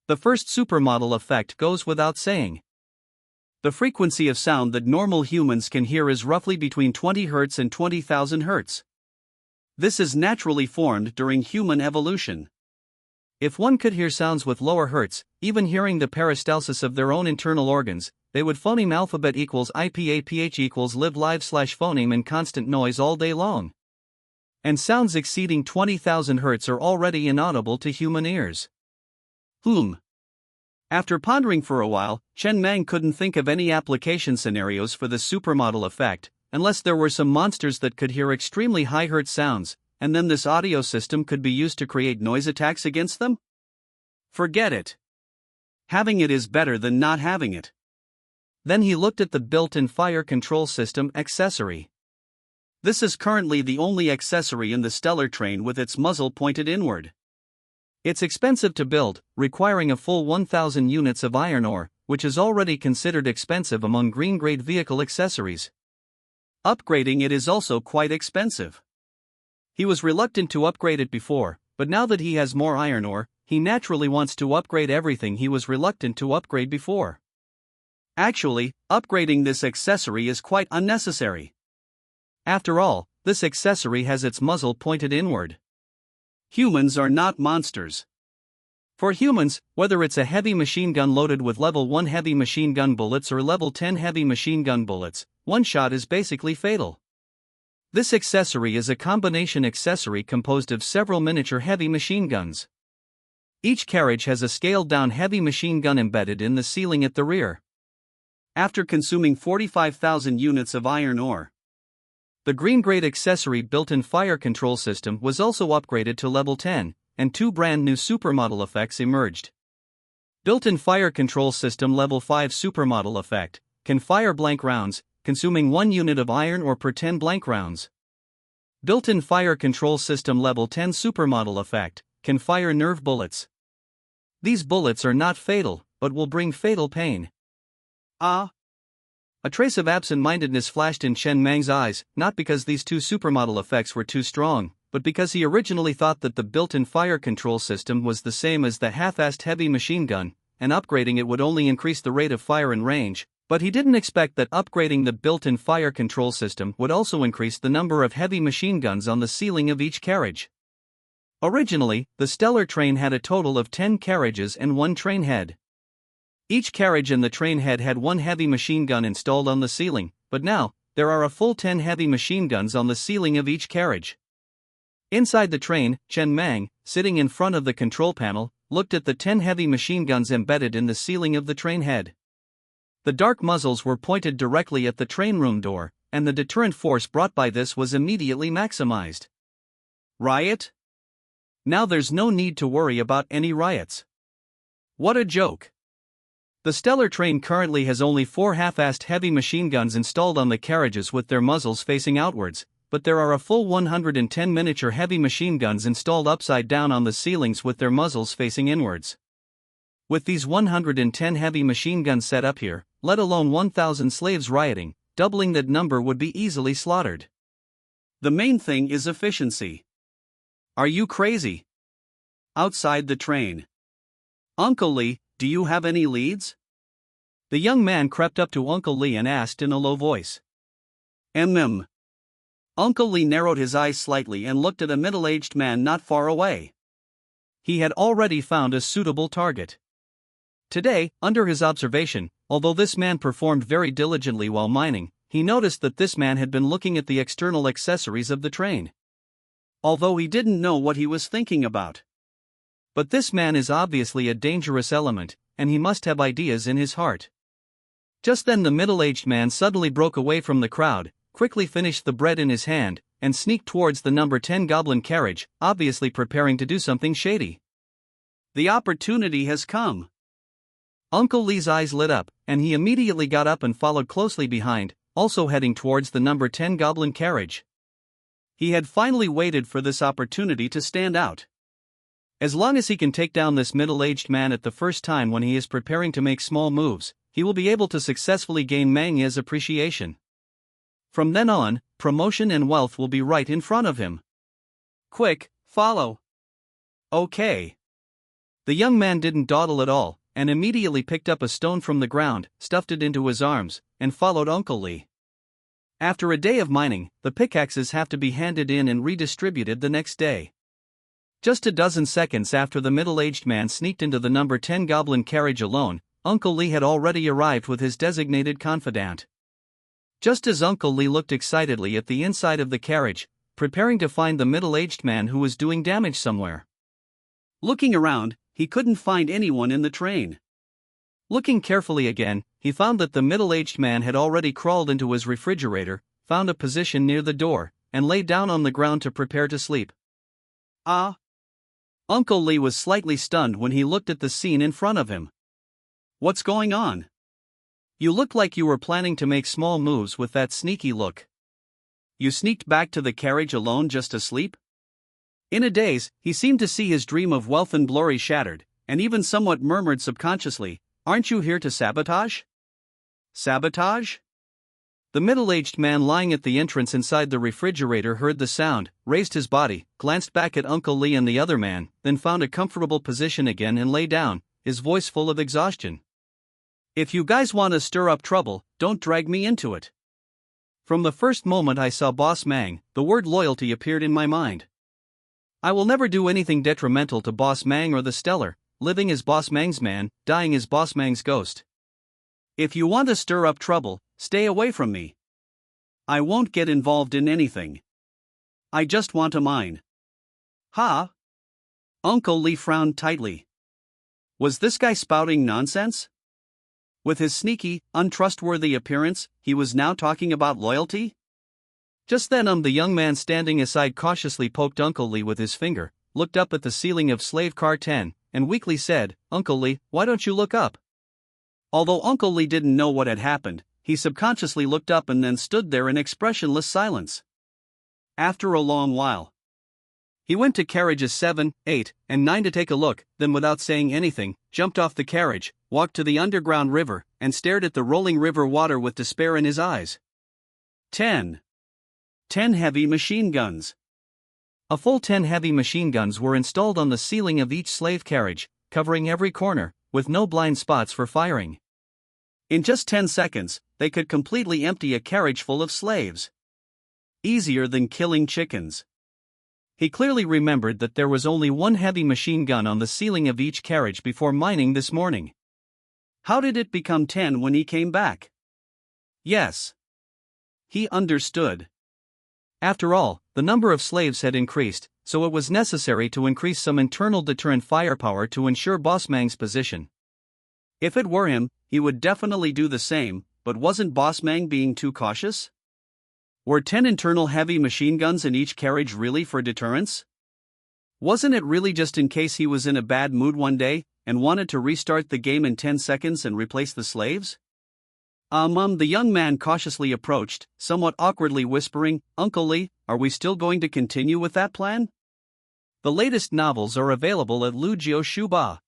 The first supermodel effect goes without saying. The frequency of sound that normal humans can hear is roughly between 20 Hz and 20,000 Hz. This is naturally formed during human evolution. If one could hear sounds with lower Hertz, even hearing the peristalsis of their own internal organs, they would phoneme alphabet equals IPAPH equals live live slash phoneme in constant noise all day long. And sounds exceeding 20,000 Hz are already inaudible to human ears. After pondering for a while, Chen Mang couldn't think of any application scenarios for the supermodel effect, unless there were some monsters that could hear extremely high Hertz sounds, and then this audio system could be used to create noise attacks against them? Forget it. Having it is better than not having it. Then he looked at the built-in fire control system accessory. This is currently the only accessory in the stellar train with its muzzle pointed inward. It's expensive to build, requiring a full 1,000 units of iron ore, which is already considered expensive among green-grade vehicle accessories. Upgrading it is also quite expensive. He was reluctant to upgrade it before, but now that he has more iron ore, he naturally wants to upgrade everything he was reluctant to upgrade before. Actually, upgrading this accessory is quite unnecessary. After all, this accessory has its muzzle pointed inward. Humans are not monsters. For humans, whether it's a heavy machine gun loaded with level 1 heavy machine gun bullets or level 10 heavy machine gun bullets, one shot is basically fatal. This accessory is a combination accessory composed of several miniature heavy machine guns. Each carriage has a scaled-down heavy machine gun embedded in the ceiling at the rear. After consuming 45,000 units of iron ore, the green-grade accessory built-in fire control system was also upgraded to level 10, and 2 brand new supermodel effects emerged. Built-in fire control system level 5 supermodel effect can fire blank rounds, consuming 1 unit of iron ore per 10 blank rounds. Built-in fire control system level 10 supermodel effect can fire nerve bullets. These bullets are not fatal, but will bring fatal pain. A trace of absent-mindedness flashed in Chen Mang's eyes, not because these 2 supermodel effects were too strong, but because he originally thought that the built-in fire control system was the same as the half-assed heavy machine gun, and upgrading it would only increase the rate of fire and range, but he didn't expect that upgrading the built-in fire control system would also increase the number of heavy machine guns on the ceiling of each carriage. Originally, the stellar train had a total of 10 carriages and 1 train head. Each carriage and the train head had 1 heavy machine gun installed on the ceiling, but now, there are a full 10 heavy machine guns on the ceiling of each carriage. Inside the train, Chen Mang, sitting in front of the control panel, looked at the 10 heavy machine guns embedded in the ceiling of the train head. The dark muzzles were pointed directly at the train room door, and the deterrent force brought by this was immediately maximized. Riot? Now there's no need to worry about any riots. What a joke. The stellar train currently has only 4 half-assed heavy machine guns installed on the carriages with their muzzles facing outwards, but there are a full 110 miniature heavy machine guns installed upside down on the ceilings with their muzzles facing inwards. With these 110 heavy machine guns set up here, let alone 1,000 slaves rioting, doubling that number would be easily slaughtered. The main thing is efficiency. Are you crazy? Outside the train. Uncle Lee, do you have any leads? The young man crept up to Uncle Lee and asked in a low voice. Uncle Lee narrowed his eyes slightly and looked at a middle-aged man not far away. He had already found a suitable target. Today, under his observation, although this man performed very diligently while mining, he noticed that this man had been looking at the external accessories of the train. Although he didn't know what he was thinking about. But this man is obviously a dangerous element, and he must have ideas in his heart. Just then the middle-aged man suddenly broke away from the crowd, quickly finished the bread in his hand, and sneaked towards the number 10 goblin carriage, obviously preparing to do something shady. The opportunity has come. Uncle Lee's eyes lit up, and he immediately got up and followed closely behind, also heading towards the number 10 goblin carriage. He had finally waited for this opportunity to stand out. As long as he can take down this middle-aged man at the first time when he is preparing to make small moves, he will be able to successfully gain manga's appreciation. From then on, promotion and wealth will be right in front of him. Quick, follow. Okay. The young man didn't dawdle at all, and immediately picked up a stone from the ground, stuffed it into his arms, and followed Uncle Lee. After a day of mining, the pickaxes have to be handed in and redistributed the next day. Just a dozen seconds after the middle-aged man sneaked into the number 10 goblin carriage alone, Uncle Lee had already arrived with his designated confidant. Just as Uncle Lee looked excitedly at the inside of the carriage, preparing to find the middle-aged man who was doing damage somewhere. Looking around, he couldn't find anyone in the train. Looking carefully again, he found that the middle-aged man had already crawled into his refrigerator, found a position near the door, and lay down on the ground to prepare to sleep. Uncle Lee was slightly stunned when he looked at the scene in front of him. What's going on? You look like you were planning to make small moves with that sneaky look. You sneaked back to the carriage alone just to sleep? In a daze, he seemed to see his dream of wealth and glory shattered, and even somewhat murmured subconsciously, "Aren't you here to sabotage?" Sabotage? The middle-aged man lying at the entrance inside the refrigerator heard the sound, raised his body, glanced back at Uncle Lee and the other man, then found a comfortable position again and lay down, his voice full of exhaustion. "If you guys want to stir up trouble, don't drag me into it." From the first moment I saw Boss Mang, the word loyalty appeared in my mind. I will never do anything detrimental to Boss Mang or the Stellar, living as Boss Mang's man, dying as Boss Mang's ghost. If you want to stir up trouble, stay away from me. I won't get involved in anything. I just want to mine. Ha? Uncle Lee frowned tightly. Was this guy spouting nonsense? With his sneaky, untrustworthy appearance, he was now talking about loyalty? Just then the young man standing aside cautiously poked Uncle Lee with his finger, looked up at the ceiling of slave car 10, and weakly said, "Uncle Lee, why don't you look up?" Although Uncle Lee didn't know what had happened, he subconsciously looked up and then stood there in expressionless silence. After a long while, he went to carriages 7, 8, and 9 to take a look, then without saying anything, jumped off the carriage, walked to the underground river, and stared at the rolling river water with despair in his eyes. 10 heavy machine guns. A full 10 heavy machine guns were installed on the ceiling of each slave carriage, covering every corner, with no blind spots for firing. In just 10 seconds, they could completely empty a carriage full of slaves. Easier than killing chickens. He clearly remembered that there was only one heavy machine gun on the ceiling of each carriage before mining this morning. How did it become 10 when he came back? Yes. He understood. After all, the number of slaves had increased, so it was necessary to increase some internal deterrent firepower to ensure Boss Mang's position. If it were him, he would definitely do the same, but wasn't Boss Mang being too cautious? Were 10 internal heavy machine guns in each carriage really for deterrence? Wasn't it really just in case he was in a bad mood one day, and wanted to restart the game in 10 seconds and replace the slaves? The young man cautiously approached, somewhat awkwardly whispering, "Uncle Lee, are we still going to continue with that plan?" The latest novels are available at Lujio Shuba.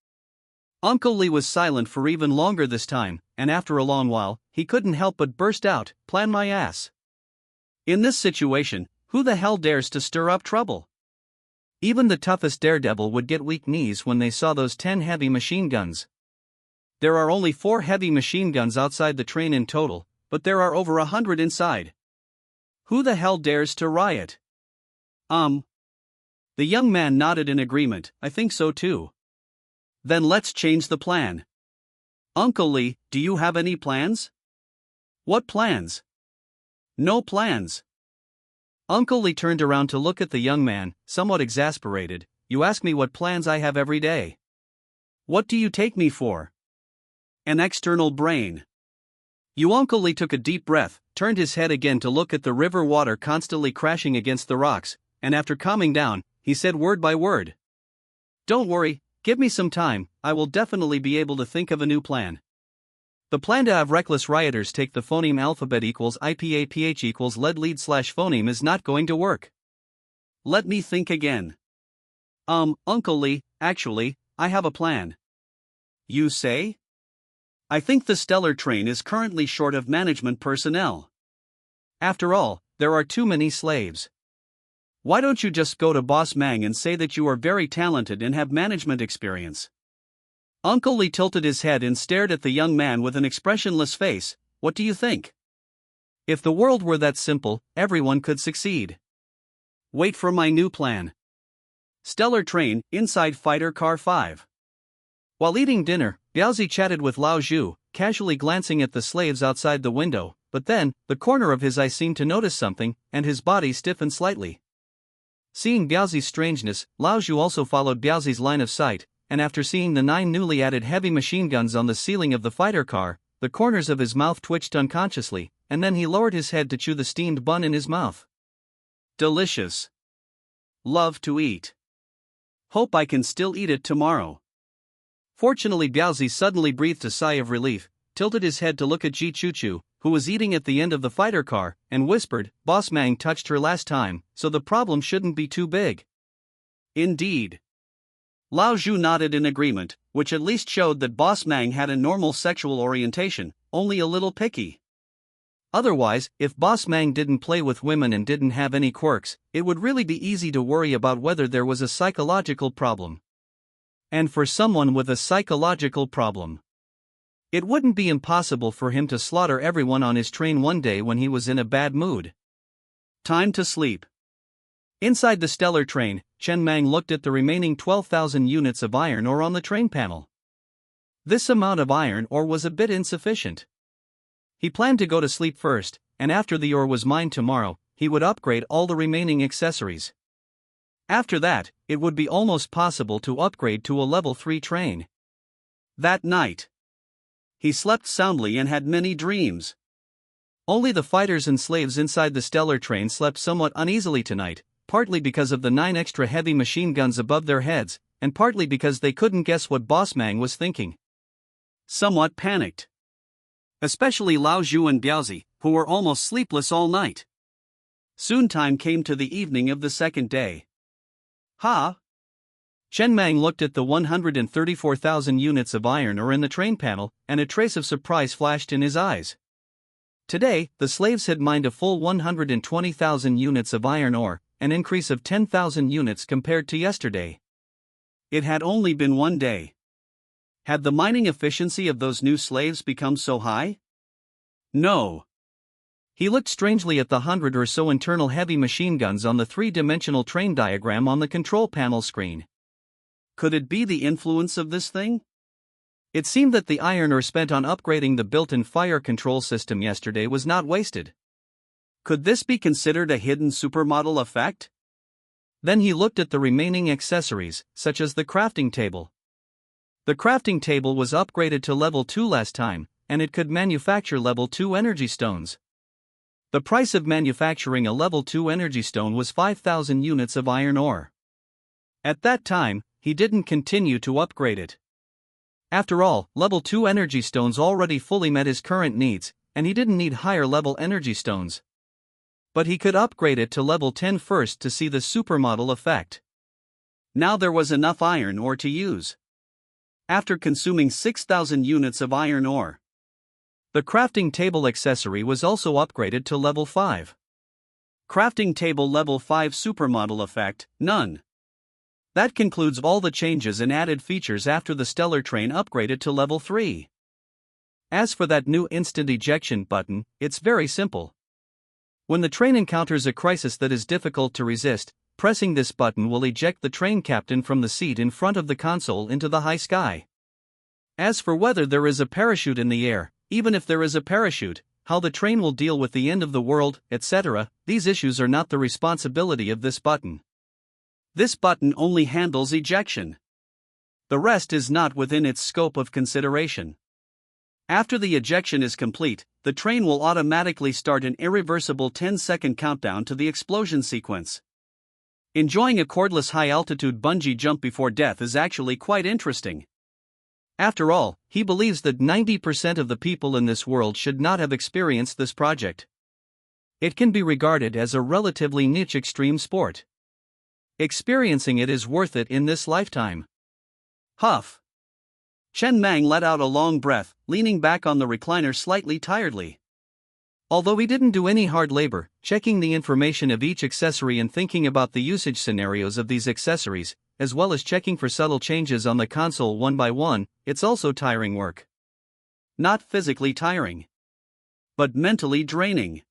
Uncle Lee was silent for even longer this time, and after a long while, he couldn't help but burst out, "Plan my ass." In this situation, who the hell dares to stir up trouble? Even the toughest daredevil would get weak knees when they saw those 10 heavy machine guns. There are only 4 heavy machine guns outside the train in total, but there are over 100 inside. Who the hell dares to riot? The young man nodded in agreement. "I think so too." "Then let's change the plan." "Uncle Lee, do you have any plans?" "What plans?" No plans. Uncle Lee turned around to look at the young man, somewhat exasperated. You ask me what plans I have every day. What do you take me for? An external brain. Uncle Lee took a deep breath, turned his head again to look at the river water constantly crashing against the rocks, and after calming down, he said word by word. Don't worry, give me some time, I will definitely be able to think of a new plan. The plan to have reckless rioters take the phoneme alphabet equals IPAPH equals lead lead slash phoneme is not going to work. Let me think again. Uncle Lee, actually, I have a plan. You say? I think the stellar train is currently short of management personnel. After all, there are too many slaves. Why don't you just go to Boss Mang and say that you are very talented and have management experience? Uncle Lee tilted his head and stared at the young man with an expressionless face. What do you think? If the world were that simple, everyone could succeed. Wait for my new plan. Stellar train, inside fighter car 5. While eating dinner, Biaozi chatted with Lao Zhu, casually glancing at the slaves outside the window, but then, the corner of his eye seemed to notice something, and his body stiffened slightly. Seeing Biaozi's strangeness, Lao Zhu also followed Biaozi's line of sight, and after seeing the 9 newly added heavy machine guns on the ceiling of the fighter car, the corners of his mouth twitched unconsciously, and then he lowered his head to chew the steamed bun in his mouth. Delicious. Love to eat. Hope I can still eat it tomorrow. Fortunately, Biaozi suddenly breathed a sigh of relief, tilted his head to look at Ji Chuchu, who was eating at the end of the fighter car, and whispered, Boss Mang touched her last time, so the problem shouldn't be too big. Indeed. Lao Zhu nodded in agreement, which at least showed that Boss Mang had a normal sexual orientation, only a little picky. Otherwise, if Boss Mang didn't play with women and didn't have any quirks, it would really be easy to worry about whether there was a psychological problem. And for someone with a psychological problem, it wouldn't be impossible for him to slaughter everyone on his train one day when he was in a bad mood. Time to sleep. Inside the stellar train, Chen Mang looked at the remaining 12,000 units of iron ore on the train panel. This amount of iron ore was a bit insufficient. He planned to go to sleep first, and after the ore was mined tomorrow, he would upgrade all the remaining accessories. After that, it would be almost possible to upgrade to a level 3 train. That night, he slept soundly and had many dreams. Only the fighters and slaves inside the stellar train slept somewhat uneasily tonight, partly because of the 9 extra heavy machine guns above their heads, and partly because they couldn't guess what Boss Mang was thinking. Somewhat panicked. Especially Lao Zhu and Biaozi, who were almost sleepless all night. Soon time came to the evening of the second day. Ha! Chen Mang looked at the 134,000 units of iron ore in the train panel, and a trace of surprise flashed in his eyes. Today, the slaves had mined a full 120,000 units of iron ore, an increase of 10,000 units compared to yesterday. It had only been one day. Had the mining efficiency of those new slaves become so high? No. He looked strangely at the 100 or so internal heavy machine guns on the 3-dimensional train diagram on the control panel screen. Could it be the influence of this thing? It seemed that the iron ore spent on upgrading the built-in fire control system yesterday was not wasted. Could this be considered a hidden supermodel effect? Then he looked at the remaining accessories, such as the crafting table. The crafting table was upgraded to level 2 last time, and it could manufacture level 2 energy stones. The price of manufacturing a level 2 energy stone was 5,000 units of iron ore. At that time, he didn't continue to upgrade it. After all, level 2 energy stones already fully met his current needs, and he didn't need higher level energy stones. But he could upgrade it to level 10 first to see the supermodel effect. Now there was enough iron ore to use. After consuming 6,000 units of iron ore, the crafting table accessory was also upgraded to level 5. Crafting table level 5 supermodel effect, none. That concludes all the changes and added features after the stellar train upgraded to level 3. As for that new instant ejection button, it's very simple. When the train encounters a crisis that is difficult to resist, pressing this button will eject the train captain from the seat in front of the console into the high sky. As for whether there is a parachute in the air, even if there is a parachute, how the train will deal with the end of the world, etc., these issues are not the responsibility of this button. This button only handles ejection. The rest is not within its scope of consideration. After the ejection is complete, the train will automatically start an irreversible 10-second countdown to the explosion sequence. Enjoying a cordless high-altitude bungee jump before death is actually quite interesting. After all, he believes that 90% of the people in this world should not have experienced this project. It can be regarded as a relatively niche extreme sport. Experiencing it is worth it in this lifetime. Huff. Chen Mang let out a long breath, leaning back on the recliner slightly tiredly. Although he didn't do any hard labor, checking the information of each accessory and thinking about the usage scenarios of these accessories, as well as checking for subtle changes on the console one by one, it's also tiring work. Not physically tiring, but mentally draining.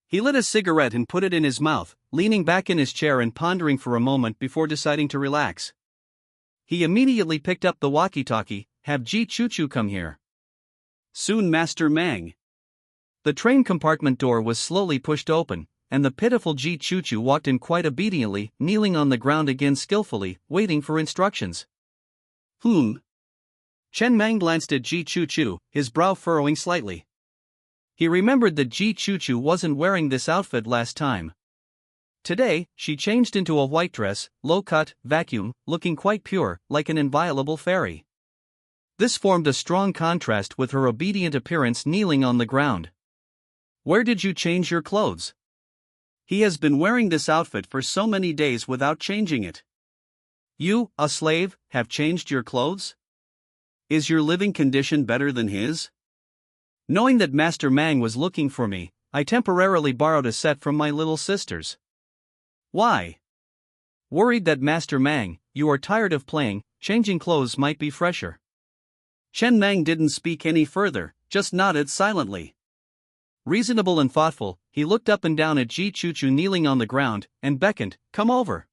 He lit a cigarette and put it in his mouth, leaning back in his chair and pondering for a moment before deciding to relax. He immediately picked up the walkie-talkie. "Have Ji Choo-choo come here." "Soon, Master Mang." The train compartment door was slowly pushed open, and the pitiful Ji Choo-choo walked in quite obediently, kneeling on the ground again skillfully, waiting for instructions. Chen Mang glanced at Ji Choo-choo, his brow furrowing slightly. He remembered that Ji Choo-choo wasn't wearing this outfit last time. Today, she changed into a white dress, low-cut, vacuum, looking quite pure, like an inviolable fairy. This formed a strong contrast with her obedient appearance kneeling on the ground. "Where did you change your clothes?" "He has been wearing this outfit for so many days without changing it." "You, a slave, have changed your clothes? Is your living condition better than his?" Knowing that Master Mang was looking for me, I temporarily borrowed a set from my little sisters. "Why?" "Worried that Master Mang, you are tired of playing, changing clothes might be fresher." Chen Mang didn't speak any further, just nodded silently. Reasonable and thoughtful, he looked up and down at Ji Choo-choo kneeling on the ground, and beckoned, "Come over."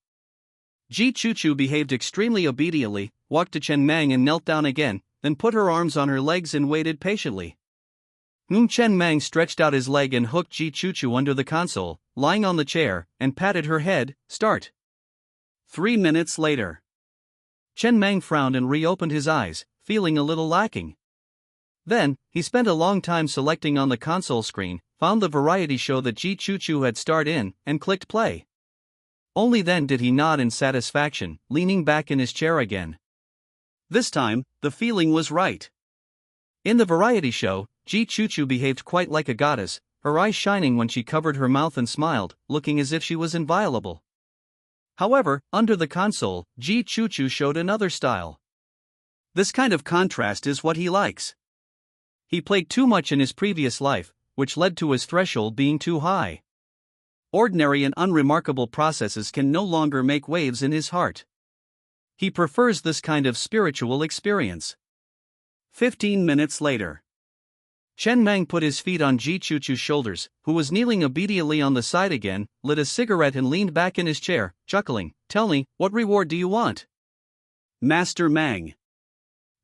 Ji Choo-choo behaved extremely obediently, walked to Chen Mang and knelt down again, then put her arms on her legs and waited patiently. Chen Mang stretched out his leg and hooked Ji Choo-choo under the console, lying on the chair, and patted her head. "Start." 3 minutes later. Chen Mang frowned and reopened his eyes, feeling a little lacking. Then, he spent a long time selecting on the console screen, found the variety show that Ji Choo-choo had starred in, and clicked play. Only then did he nod in satisfaction, leaning back in his chair again. This time, the feeling was right. In the variety show, Ji Choo-choo behaved quite like a goddess, her eyes shining when she covered her mouth and smiled, looking as if she was inviolable. However, under the console, Ji Choo-choo showed another style. This kind of contrast is what he likes. He played too much in his previous life, which led to his threshold being too high. Ordinary and unremarkable processes can no longer make waves in his heart. He prefers this kind of spiritual experience. 15 minutes later. Chen Mang put his feet on Ji Choo-choo's shoulders, who was kneeling obediently on the side again, lit a cigarette and leaned back in his chair, chuckling. "Tell me, what reward do you want?" "Master Mang."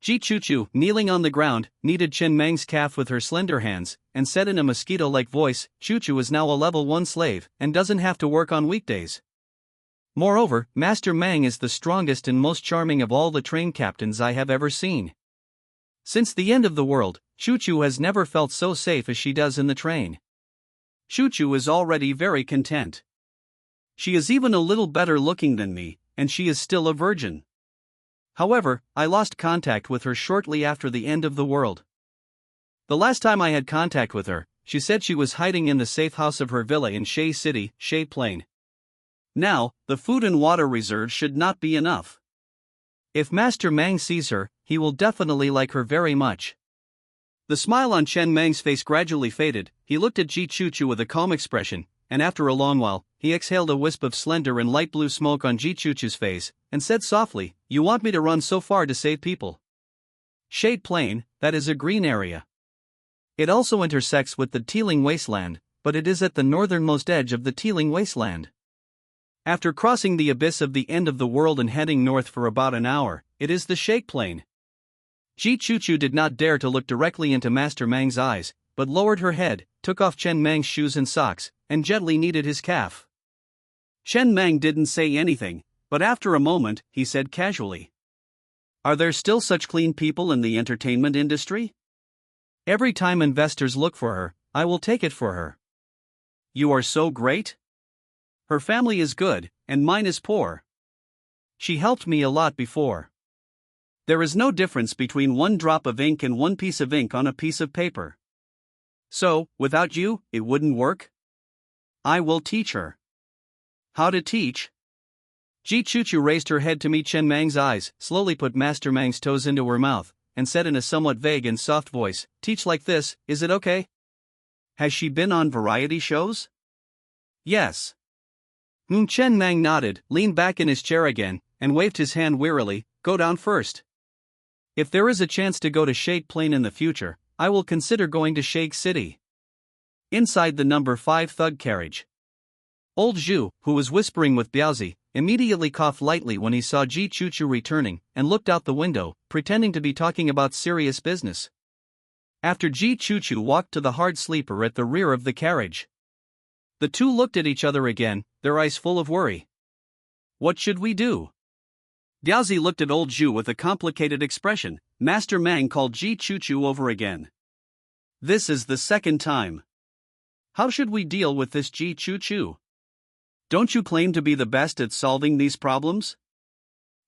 Ji Choo-choo, kneeling on the ground, kneaded Chen Mang's calf with her slender hands, and said in a mosquito-like voice, "Choo-choo is now a level 1 slave, and doesn't have to work on weekdays. Moreover, Master Mang is the strongest and most charming of all the train captains I have ever seen. Since the end of the world, Choo-choo has never felt so safe as she does in the train. Choo-choo is already very content. She is even a little better looking than me, and she is still a virgin. However, I lost contact with her shortly after the end of the world. The last time I had contact with her, she said she was hiding in the safe house of her villa in Shay City, Shay Plain. Now, the food and water reserves should not be enough. If Master Mang sees her, he will definitely like her very much." The smile on Chen Mang's face gradually faded. He looked at Ji Choo-choo with a calm expression, and after a long while, he exhaled a wisp of slender and light blue smoke on Ji Choo-choo's face, and said softly, "You want me to run so far to save people?" Shade Plain, that is a green area. It also intersects with the Teeling Wasteland, but it is at the northernmost edge of the Teeling Wasteland. After crossing the abyss of the end of the world and heading north for about an hour, it is the Shake Plain. Ji Choo-choo did not dare to look directly into Master Mang's eyes, but lowered her head, took off Chen Mang's shoes and socks, and gently kneaded his calf. Chen Mang didn't say anything, but after a moment, he said casually, "Are there still such clean people in the entertainment industry? Every time investors look for her, I will take it for her." "You are so great? Her family is good, and mine is poor. She helped me a lot before. There is no difference between one drop of ink and one piece of ink on a piece of paper. So, without you, it wouldn't work? I will teach her." "How to teach?" Ji Chuchu raised her head to meet Chen Mang's eyes, slowly put Master Mang's toes into her mouth, and said in a somewhat vague and soft voice, "Teach like this, is it okay?" "Has she been on variety shows?" "Yes." Chen Mang nodded, leaned back in his chair again, and waved his hand wearily. "Go down first. If there is a chance to go to Shake Plain in the future, I will consider going to Shake City." Inside the number 5 thug carriage, old Zhu, who was whispering with Biaozi, immediately coughed lightly when he saw Ji Chuchu returning, and looked out the window, pretending to be talking about serious business. After Ji Chuchu walked to the hard sleeper at the rear of the carriage, the two looked at each other again, their eyes full of worry. "What should we do?" Biaozi looked at old Zhu with a complicated expression. Master Mang called Ji Chuchu over again. "This is the second time. How should we deal with this Ji Chuchu? Don't you claim to be the best at solving these problems?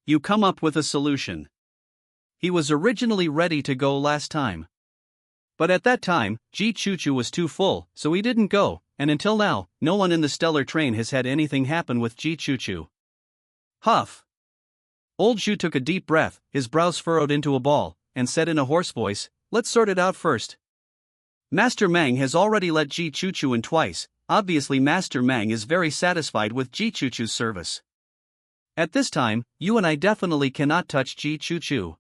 You come up with a solution." He was originally ready to go last time, but at that time, Ji Chuchu was too full, so he didn't go, and until now, no one in the stellar train has had anything happen with Ji Chuchu. Huff. Old Zhu took a deep breath, his brows furrowed into a ball, and said in a hoarse voice, "Let's sort it out first. Master Mang has already let Ji Chuchu in twice. Obviously Master Mang is very satisfied with Ji Chuchu's service. At this time, you and I definitely cannot touch Ji Chuchu.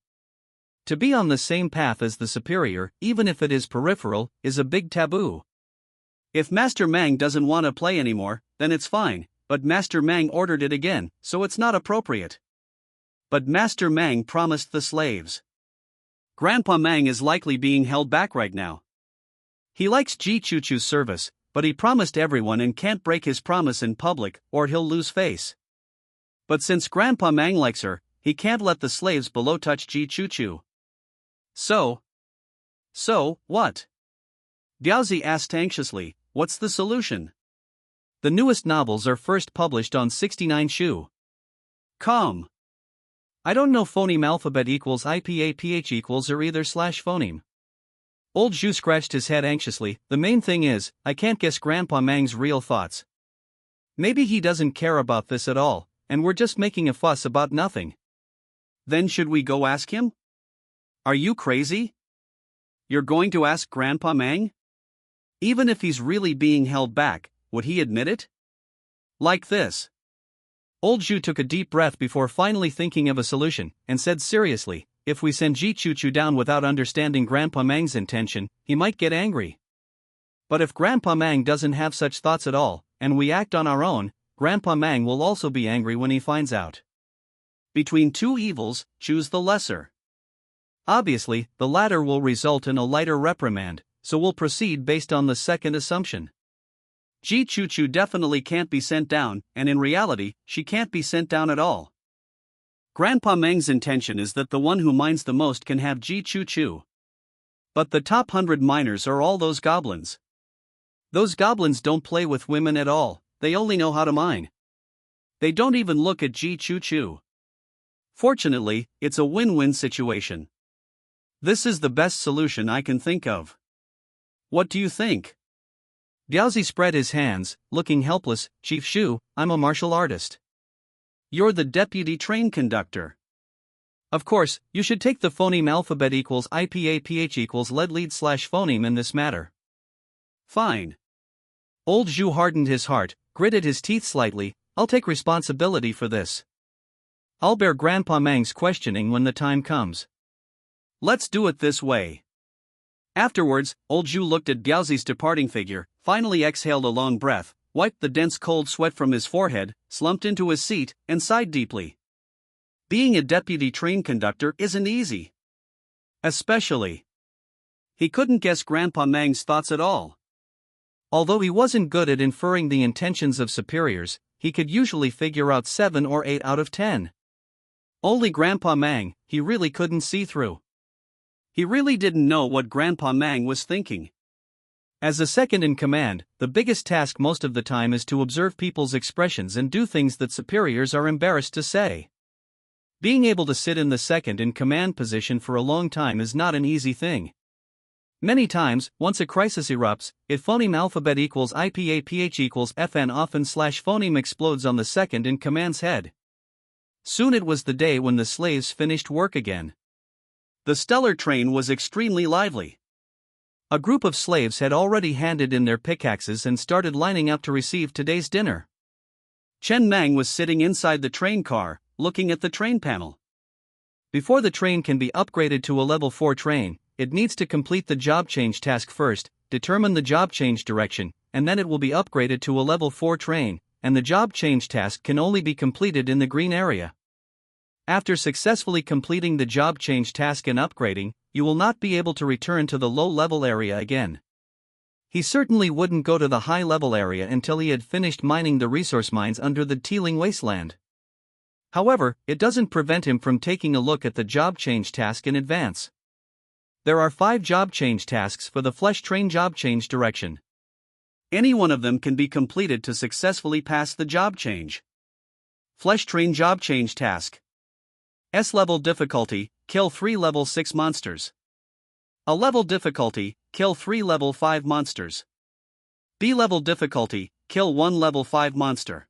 To be on the same path as the superior, even if it is peripheral, is a big taboo. If Master Mang doesn't want to play anymore, then it's fine, but Master Mang ordered it again, so it's not appropriate." But Master Mang promised the slaves. Grandpa Mang is likely being held back right now. He likes Ji Chuchu's service, but he promised everyone and can't break his promise in public or he'll lose face. But since Grandpa Mang likes her, he can't let the slaves below touch Ji Chuchu. So, what? Biaozi asked anxiously, "What's the solution?" "The newest novels are first published on 69 Shu. Come. I don't know phoneme alphabet equals IPAPH equals or either slash phoneme." Old Zhu scratched his head anxiously. "The main thing is, I can't guess Grandpa Mang's real thoughts. Maybe he doesn't care about this at all, and we're just making a fuss about nothing." "Then should we go ask him?" "Are you crazy? You're going to ask Grandpa Mang? Even if he's really being held back, would he admit it? Like this." Old Zhu took a deep breath before finally thinking of a solution, and said seriously, "If we send Ji Chuchu down without understanding Grandpa Mang's intention, he might get angry. But if Grandpa Mang doesn't have such thoughts at all, and we act on our own, Grandpa Mang will also be angry when he finds out. Between two evils, choose the lesser. Obviously, the latter will result in a lighter reprimand, so we'll proceed based on the second assumption. Ji Chuchu definitely can't be sent down, and in reality, she can't be sent down at all. Grandpa Mang's intention is that the one who mines the most can have Ji Chuchu. But the top 100 miners are all those goblins. Those goblins don't play with women at all, they only know how to mine. They don't even look at Ji Chuchu. Fortunately, it's a win-win situation. This is the best solution I can think of. What do you think?" Biaozi spread his hands, looking helpless. "Chief Shu, I'm a martial artist. You're the deputy train conductor. Of course, you should take the phoneme alphabet equals IPAPH equals lead slash phoneme in this matter." "Fine." Old Zhu hardened his heart, gritted his teeth slightly. "I'll take responsibility for this. I'll bear Grandpa Mang's questioning when the time comes. Let's do it this way." Afterwards, old Zhu looked at Biaozi's departing figure, finally exhaled a long breath, wiped the dense cold sweat from his forehead, slumped into his seat, and sighed deeply. Being a deputy train conductor isn't easy. Especially He couldn't guess Grandpa Mang's thoughts at all. Although he wasn't good at inferring the intentions of superiors, he could usually figure out 7 or 8 out of 10. Only Grandpa Mang, he really couldn't see through. He really didn't know what Grandpa Mang was thinking. As a second in command, the biggest task most of the time is to observe people's expressions and do things that superiors are embarrassed to say. Being able to sit in the second in command position for a long time is not an easy thing. Many times, once a crisis erupts, if phoneme alphabet equals IPAPH equals FN often / phoneme explodes on the second in command's head. Soon it was the day when the slaves finished work again. The stellar train was extremely lively. A group of slaves had already handed in their pickaxes and started lining up to receive today's dinner. Chen Mang was sitting inside the train car, looking at the train panel. Before the train can be upgraded to a level 4 train, it needs to complete the job change task first, determine the job change direction, and then it will be upgraded to a level 4 train, and the job change task can only be completed in the green area. After successfully completing the job change task and upgrading, you will not be able to return to the low-level area again. He certainly wouldn't go to the high-level area until he had finished mining the resource mines under the teeming wasteland. However, it doesn't prevent him from taking a look at the job change task in advance. There are 5 job change tasks for the flesh train job change direction. Any one of them can be completed to successfully pass the job change. Flesh train job change task. S level difficulty, kill 3 level 6 monsters. A level difficulty, kill 3 level 5 monsters. B level difficulty, kill 1 level 5 monster.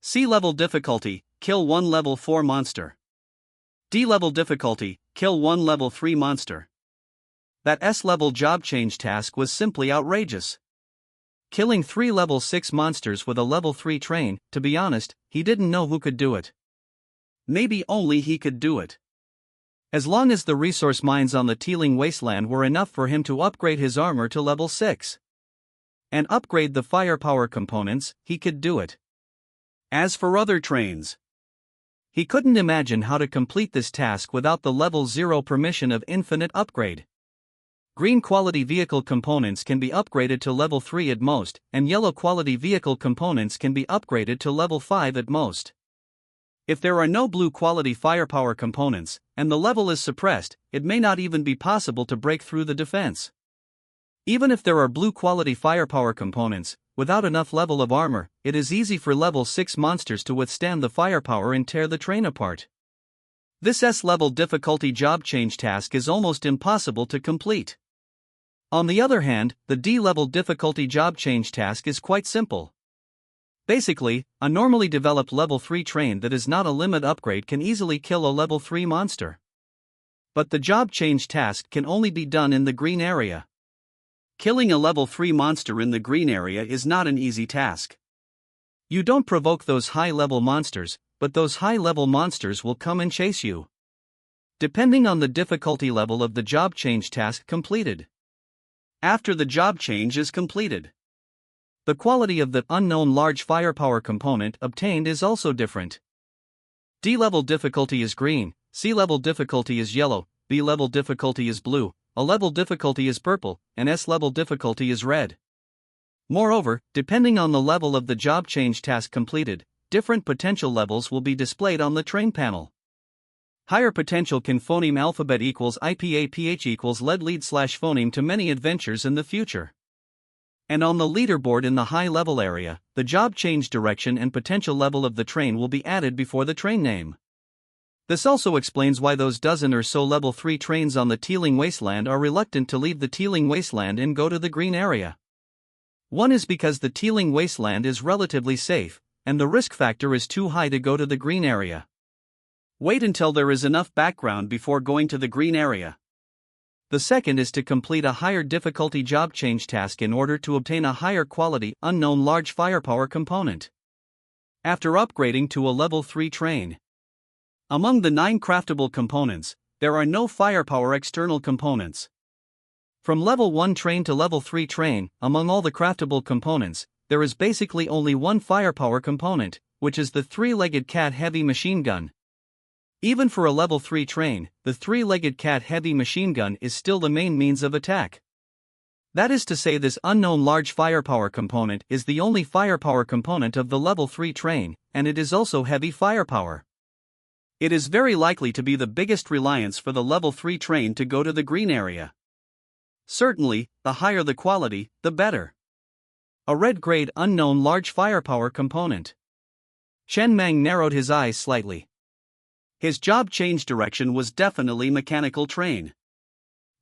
C level difficulty, kill 1 level 4 monster. D level difficulty, kill 1 level 3 monster. That S-level job change task was simply outrageous. Killing 3 level 6 monsters with a level 3 train, to be honest, he didn't know who could do it. Maybe only he could do it. As long as the resource mines on the teeming wasteland were enough for him to upgrade his armor to level 6 and upgrade the firepower components, he could do it. As for other trains, he couldn't imagine how to complete this task without the level 0 permission of infinite upgrade. Green quality vehicle components can be upgraded to level 3 at most, and yellow quality vehicle components can be upgraded to level 5 at most. If there are no blue quality firepower components, and the level is suppressed, it may not even be possible to break through the defense. Even if there are blue quality firepower components, without enough level of armor, it is easy for level 6 monsters to withstand the firepower and tear the train apart. This S-level difficulty job change task is almost impossible to complete. On the other hand, the D-level difficulty job change task is quite simple. Basically, a normally developed level 3 train that is not a limit upgrade can easily kill a level 3 monster. But the job change task can only be done in the green area. Killing a level 3 monster in the green area is not an easy task. You don't provoke those high-level monsters, but those high-level monsters will come and chase you, depending on the difficulty level of the job change task completed. After the job change is completed, the quality of the unknown large firepower component obtained is also different. D-level difficulty is green, C-level difficulty is yellow, B-level difficulty is blue, A-level difficulty is purple, and S-level difficulty is red. Moreover, depending on the level of the job change task completed, different potential levels will be displayed on the train panel. Higher potential can phoneme alphabet equals IPAPH equals lead lead / phoneme to many adventures in the future. And on the leaderboard in the high level area, the job change direction and potential level of the train will be added before the train name. This also explains why those dozen or so level 3 trains on the teeming wasteland are reluctant to leave the teeming wasteland and go to the green area. One is because the teeming wasteland is relatively safe, and the risk factor is too high to go to the green area. Wait until there is enough background before going to the green area. The second is to complete a higher difficulty job change task in order to obtain a higher quality, unknown large firepower component. After upgrading to a level 3 train, among the 9 craftable components, there are no firepower external components. From level 1 train to level 3 train, among all the craftable components, there is basically only one firepower component, which is the 3-legged cat heavy machine gun. Even for a level 3 train, the three-legged cat heavy machine gun is still the main means of attack. That is to say, this unknown large firepower component is the only firepower component of the level 3 train, and it is also heavy firepower. It is very likely to be the biggest reliance for the level 3 train to go to the green area. Certainly, the higher the quality, the better. A red-grade unknown large firepower component. Chen Mang narrowed his eyes slightly. His job change direction was definitely mechanical train.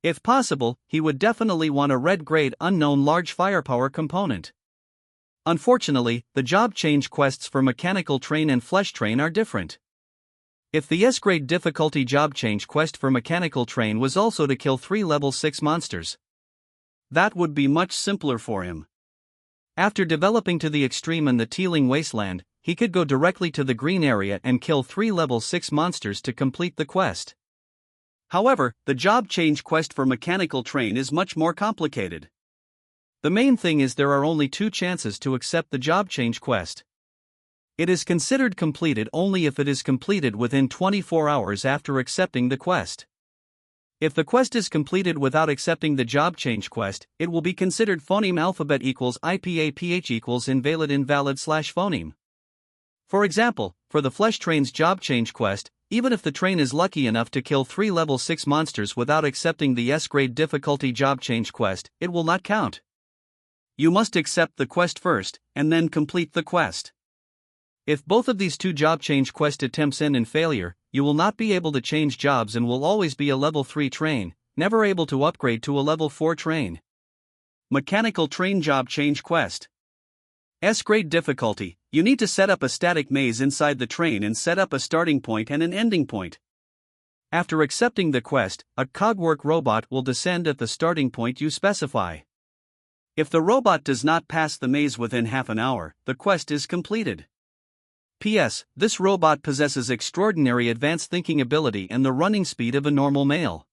If possible, he would definitely want a red-grade unknown large firepower component. Unfortunately, the job change quests for mechanical train and flesh train are different. If the S-grade difficulty job change quest for mechanical train was also to kill 3 level 6 monsters, that would be much simpler for him. After developing to the extreme in the teeming wasteland, he could go directly to the green area and kill 3 level 6 monsters to complete the quest. However, the job change quest for mechanical train is much more complicated. The main thing is there are only 2 chances to accept the job change quest. It is considered completed only if it is completed within 24 hours after accepting the quest. If the quest is completed without accepting the job change quest, it will be considered phoneme alphabet equals IPAPH equals invalid/phoneme. For example, for the flesh train's job change quest, even if the train is lucky enough to kill 3 level 6 monsters without accepting the S-grade difficulty job change quest, it will not count. You must accept the quest first, and then complete the quest. If both of these 2 job change quest attempts end in failure, you will not be able to change jobs and will always be a level 3 train, never able to upgrade to a level 4 train. Mechanical train job change quest. S-grade difficulty, you need to set up a static maze inside the train and set up a starting point and an ending point. After accepting the quest, a cogwork robot will descend at the starting point you specify. If the robot does not pass the maze within half an hour, the quest is completed. P.S. This robot possesses extraordinary advanced thinking ability and the running speed of a normal male.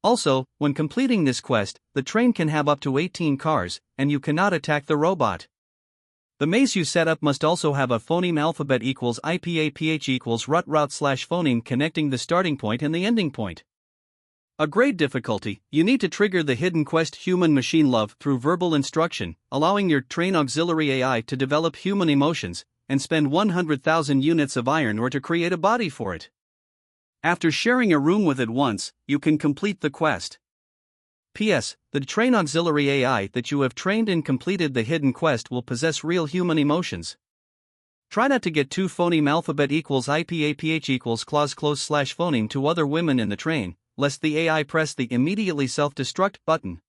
Also, when completing this quest, the train can have up to 18 cars, and you cannot attack the robot. The maze you set up must also have a phoneme alphabet equals IPAPH equals route/phoneme connecting the starting point and the ending point. A grade difficulty, you need to trigger the hidden quest human machine love through verbal instruction, allowing your train auxiliary AI to develop human emotions, and spend 100,000 units of iron ore to create a body for it. After sharing a room with it once, you can complete the quest. P.S. The train auxiliary AI that you have trained and completed the hidden quest will possess real human emotions. Try not to get too phoneme alphabet equals IPAPH equals clause/phoneme to other women in the train, lest the AI press the immediately self-destruct button.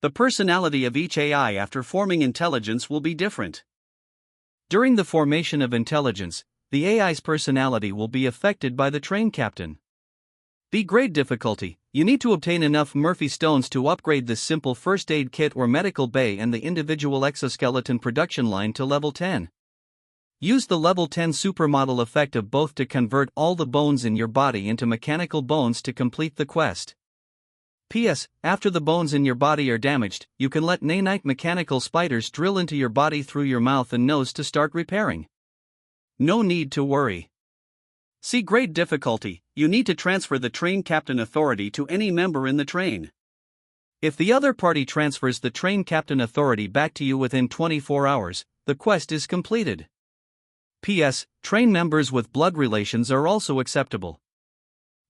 The personality of each AI after forming intelligence will be different. During the formation of intelligence, the AI's personality will be affected by the train captain. B-grade difficulty, you need to obtain enough Murphy stones to upgrade this simple first aid kit or medical bay and the individual exoskeleton production line to level 10. Use the level 10 supermodel effect of both to convert all the bones in your body into mechanical bones to complete the quest. P.S. After the bones in your body are damaged, you can let nanite mechanical spiders drill into your body through your mouth and nose to start repairing. No need to worry. C-grade difficulty, you need to transfer the train captain authority to any member in the train. If the other party transfers the train captain authority back to you within 24 hours, the quest is completed. P.S. Train members with blood relations are also acceptable.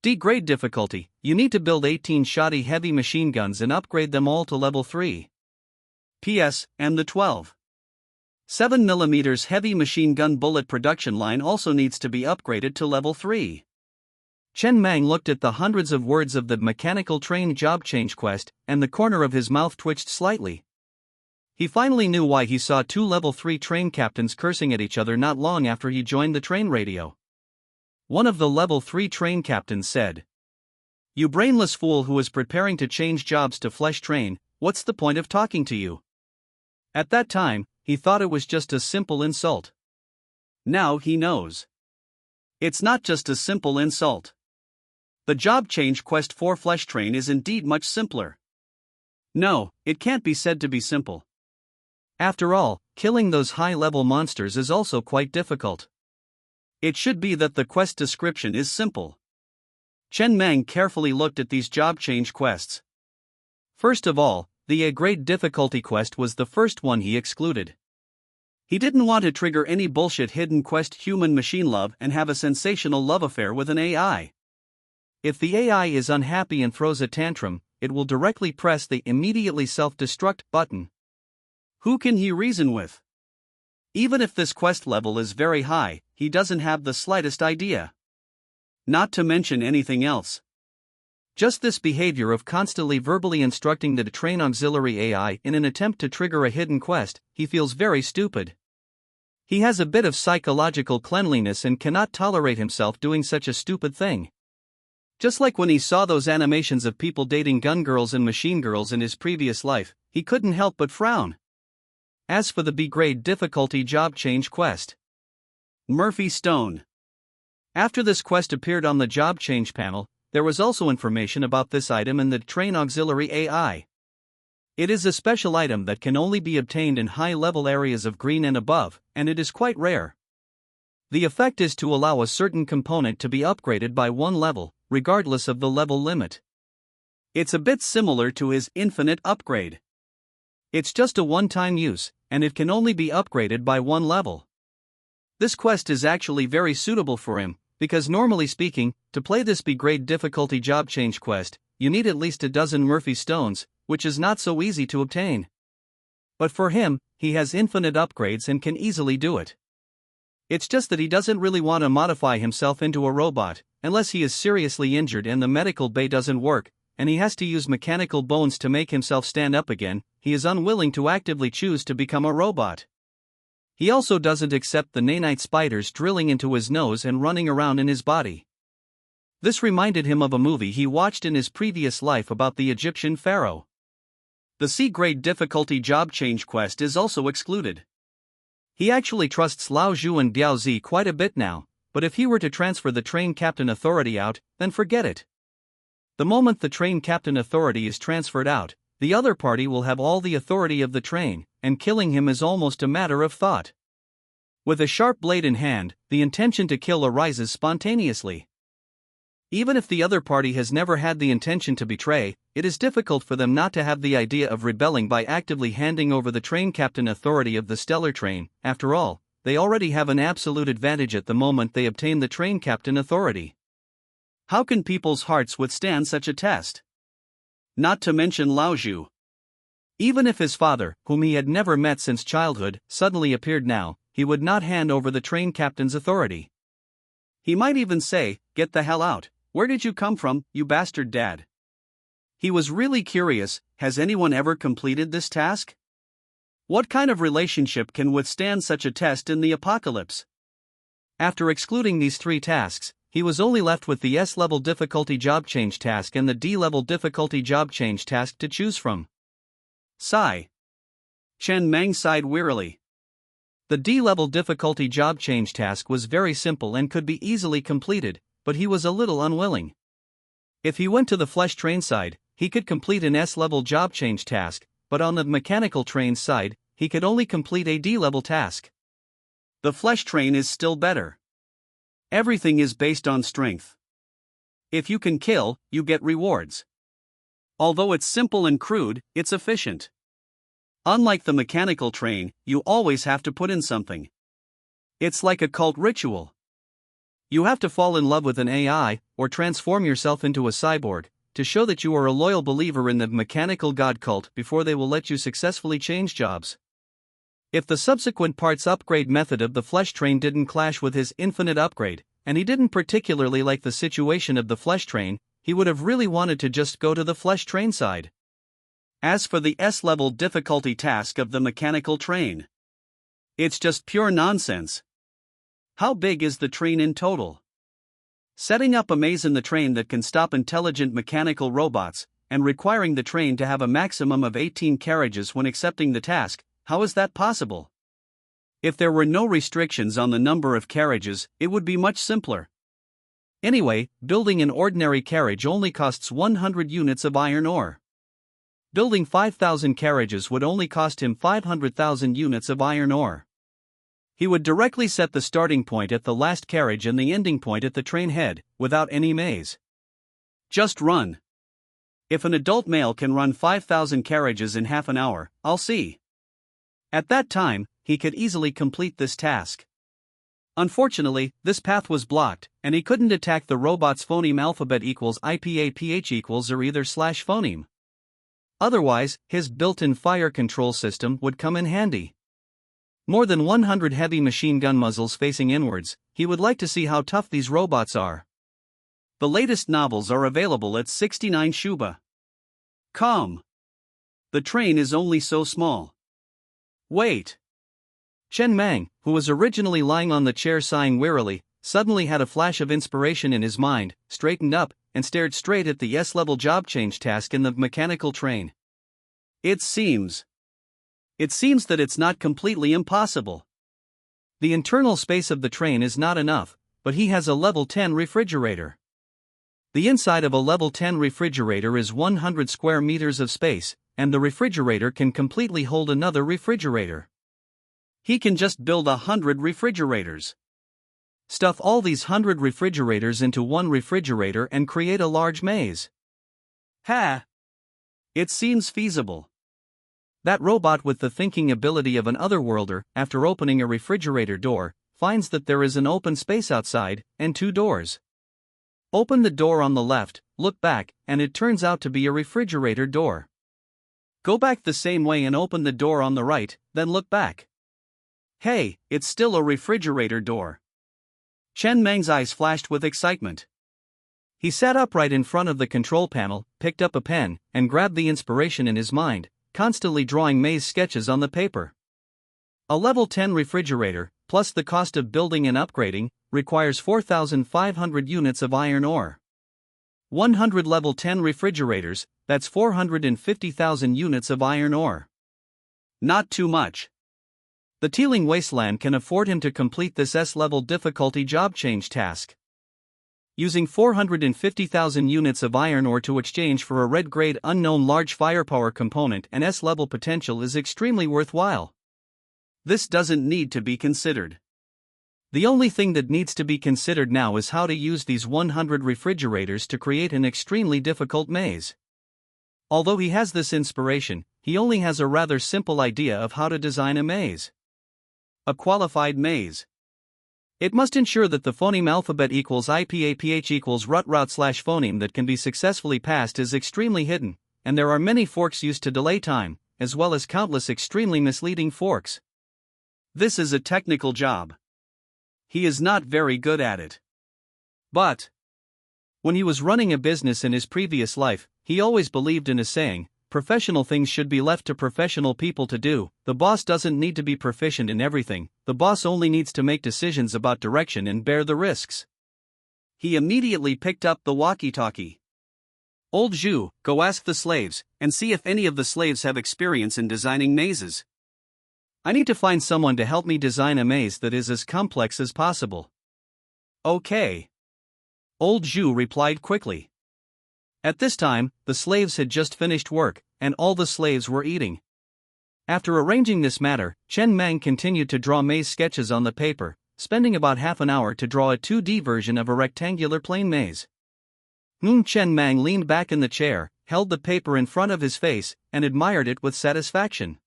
D-grade difficulty, you need to build 18 shoddy heavy machine guns and upgrade them all to level 3. P.S. And the 12. 7mm heavy machine gun bullet production line also needs to be upgraded to level 3. Chen Mang looked at the hundreds of words of the mechanical train job change quest, and the corner of his mouth twitched slightly. He finally knew why he saw 2 level 3 train captains cursing at each other not long after he joined the train radio. One of the level 3 train captains said, "You brainless fool who is preparing to change jobs to flesh train, what's the point of talking to you?" At that time, he thought it was just a simple insult. Now he knows. It's not just a simple insult. The job change quest for flesh train is indeed much simpler. No, it can't be said to be simple. After all, killing those high-level monsters is also quite difficult. It should be that the quest description is simple. Chen Meng carefully looked at these job change quests. First of all, the A-grade difficulty quest was the first one he excluded. He didn't want to trigger any bullshit hidden quest human-machine love and have a sensational love affair with an AI. If the AI is unhappy and throws a tantrum, it will directly press the immediately self-destruct button. Who can he reason with? Even if this quest level is very high, he doesn't have the slightest idea. Not to mention anything else. Just this behavior of constantly verbally instructing the train auxiliary AI in an attempt to trigger a hidden quest, he feels very stupid. He has a bit of psychological cleanliness and cannot tolerate himself doing such a stupid thing. Just like when he saw those animations of people dating gun girls and machine girls in his previous life, he couldn't help but frown. As for the B-grade difficulty job change quest, Murphy Stone. After this quest appeared on the job change panel, there was also information about this item in the train auxiliary AI. It is a special item that can only be obtained in high-level areas of green and above, and it is quite rare. The effect is to allow a certain component to be upgraded by one level, regardless of the level limit. It's a bit similar to his infinite upgrade. It's just a one-time use, and it can only be upgraded by one level. This quest is actually very suitable for him, because normally speaking, to play this B-grade difficulty job change quest, you need at least a dozen Murphy Stones, which is not so easy to obtain. But for him, he has infinite upgrades and can easily do it. It's just that he doesn't really want to modify himself into a robot, unless he is seriously injured and the medical bay doesn't work, and he has to use mechanical bones to make himself stand up again. He is unwilling to actively choose to become a robot. He also doesn't accept the nanite spiders drilling into his nose and running around in his body. This reminded him of a movie he watched in his previous life about the Egyptian pharaoh. The C-grade difficulty job change quest is also excluded. He actually trusts Lao Zhu and Biao Zi quite a bit now, but if he were to transfer the train captain authority out, then forget it. The moment the train captain authority is transferred out, the other party will have all the authority of the train, and killing him is almost a matter of thought. With a sharp blade in hand, the intention to kill arises spontaneously. Even if the other party has never had the intention to betray, it is difficult for them not to have the idea of rebelling by actively handing over the train captain authority of the stellar train. After all, they already have an absolute advantage at the moment they obtain the train captain authority. How can people's hearts withstand such a test? Not to mention Lao Zhu. Even if his father, whom he had never met since childhood, suddenly appeared now, he would not hand over the train captain's authority. He might even say, "Get the hell out, where did you come from, you bastard dad?" He was really curious, has anyone ever completed this task? What kind of relationship can withstand such a test in the apocalypse? After excluding these three tasks, he was only left with the S-level difficulty job change task and the D-level difficulty job change task to choose from. Sigh. Chen Meng sighed wearily. The D-level difficulty job change task was very simple and could be easily completed, but he was a little unwilling. If he went to the flesh train side, he could complete an S-level job change task, but on the mechanical train side, he could only complete a D-level task. The flesh train is still better. Everything is based on strength. If you can kill, you get rewards. Although it's simple and crude, it's efficient. Unlike the mechanical train, you always have to put in something. It's like a cult ritual. You have to fall in love with an AI, or transform yourself into a cyborg, to show that you are a loyal believer in the mechanical god cult before they will let you successfully change jobs. If the subsequent parts upgrade method of the flesh train didn't clash with his infinite upgrade, and he didn't particularly like the situation of the flesh train, he would have really wanted to just go to the flesh train side. As for the S-level difficulty task of the mechanical train, it's just pure nonsense. How big is the train in total? Setting up a maze in the train that can stop intelligent mechanical robots, and requiring the train to have a maximum of 18 carriages when accepting the task, how is that possible? If there were no restrictions on the number of carriages, it would be much simpler. Anyway, building an ordinary carriage only costs 100 units of iron ore. Building 5,000 carriages would only cost him 500,000 units of iron ore. He would directly set the starting point at the last carriage and the ending point at the train head, without any maze. Just run. If an adult male can run 5,000 carriages in half an hour, I'll see. At that time, he could easily complete this task. Unfortunately, this path was blocked, and he couldn't attack the robot's phoneme alphabet equals IPAPH equals or either slash phoneme. Otherwise, his built-in fire control system would come in handy. More than 100 heavy machine gun muzzles facing inwards, he would like to see how tough these robots are. The latest novels are available at 69 Shuba. Come. The train is only so small. Wait. Chen Mang, who was originally lying on the chair sighing wearily, suddenly had a flash of inspiration in his mind, straightened up, and stared straight at the S-level job change task in the mechanical train. It seems that it's not completely impossible. The internal space of the train is not enough, but he has a level 10 refrigerator. The inside of a level 10 refrigerator is 100 square meters of space, and the refrigerator can completely hold another refrigerator. He can just build 100 refrigerators. Stuff all these 100 refrigerators into one refrigerator and create a large maze. Ha! It seems feasible. That robot with the thinking ability of an otherworlder, after opening a refrigerator door, finds that there is an open space outside, and 2 doors. Open the door on the left, look back, and it turns out to be a refrigerator door. Go back the same way and open the door on the right, then look back. Hey, it's still a refrigerator door. Chen Mang's eyes flashed with excitement. He sat upright in front of the control panel, picked up a pen, and grabbed the inspiration in his mind, constantly drawing maze sketches on the paper. A level 10 refrigerator, plus the cost of building and upgrading, requires 4,500 units of iron ore. 100 level 10 refrigerators, that's 450,000 units of iron ore. Not too much. The teeming wasteland can afford him to complete this S-level difficulty job change task. Using 450,000 units of iron ore to exchange for a red-grade unknown large firepower component and S-level potential is extremely worthwhile. This doesn't need to be considered. The only thing that needs to be considered now is how to use these 100 refrigerators to create an extremely difficult maze. Although he has this inspiration, he only has a rather simple idea of how to design a maze. A qualified maze. It must ensure that the phoneme alphabet equals IPAPH equals route/phoneme that can be successfully passed is extremely hidden, and there are many forks used to delay time, as well as countless extremely misleading forks. This is a technical job. He is not very good at it. But when he was running a business in his previous life, he always believed in a saying, professional things should be left to professional people to do. The boss doesn't need to be proficient in everything, the boss only needs to make decisions about direction and bear the risks. He immediately picked up the walkie-talkie. Old Zhu, go ask the slaves, and see if any of the slaves have experience in designing mazes. I need to find someone to help me design a maze that is as complex as possible. Okay. Old Zhu replied quickly. At this time, the slaves had just finished work, and all the slaves were eating. After arranging this matter, Chen Mang continued to draw maze sketches on the paper, spending about half an hour to draw a 2D version of a rectangular plane maze. Chen Mang leaned back in the chair, held the paper in front of his face, and admired it with satisfaction.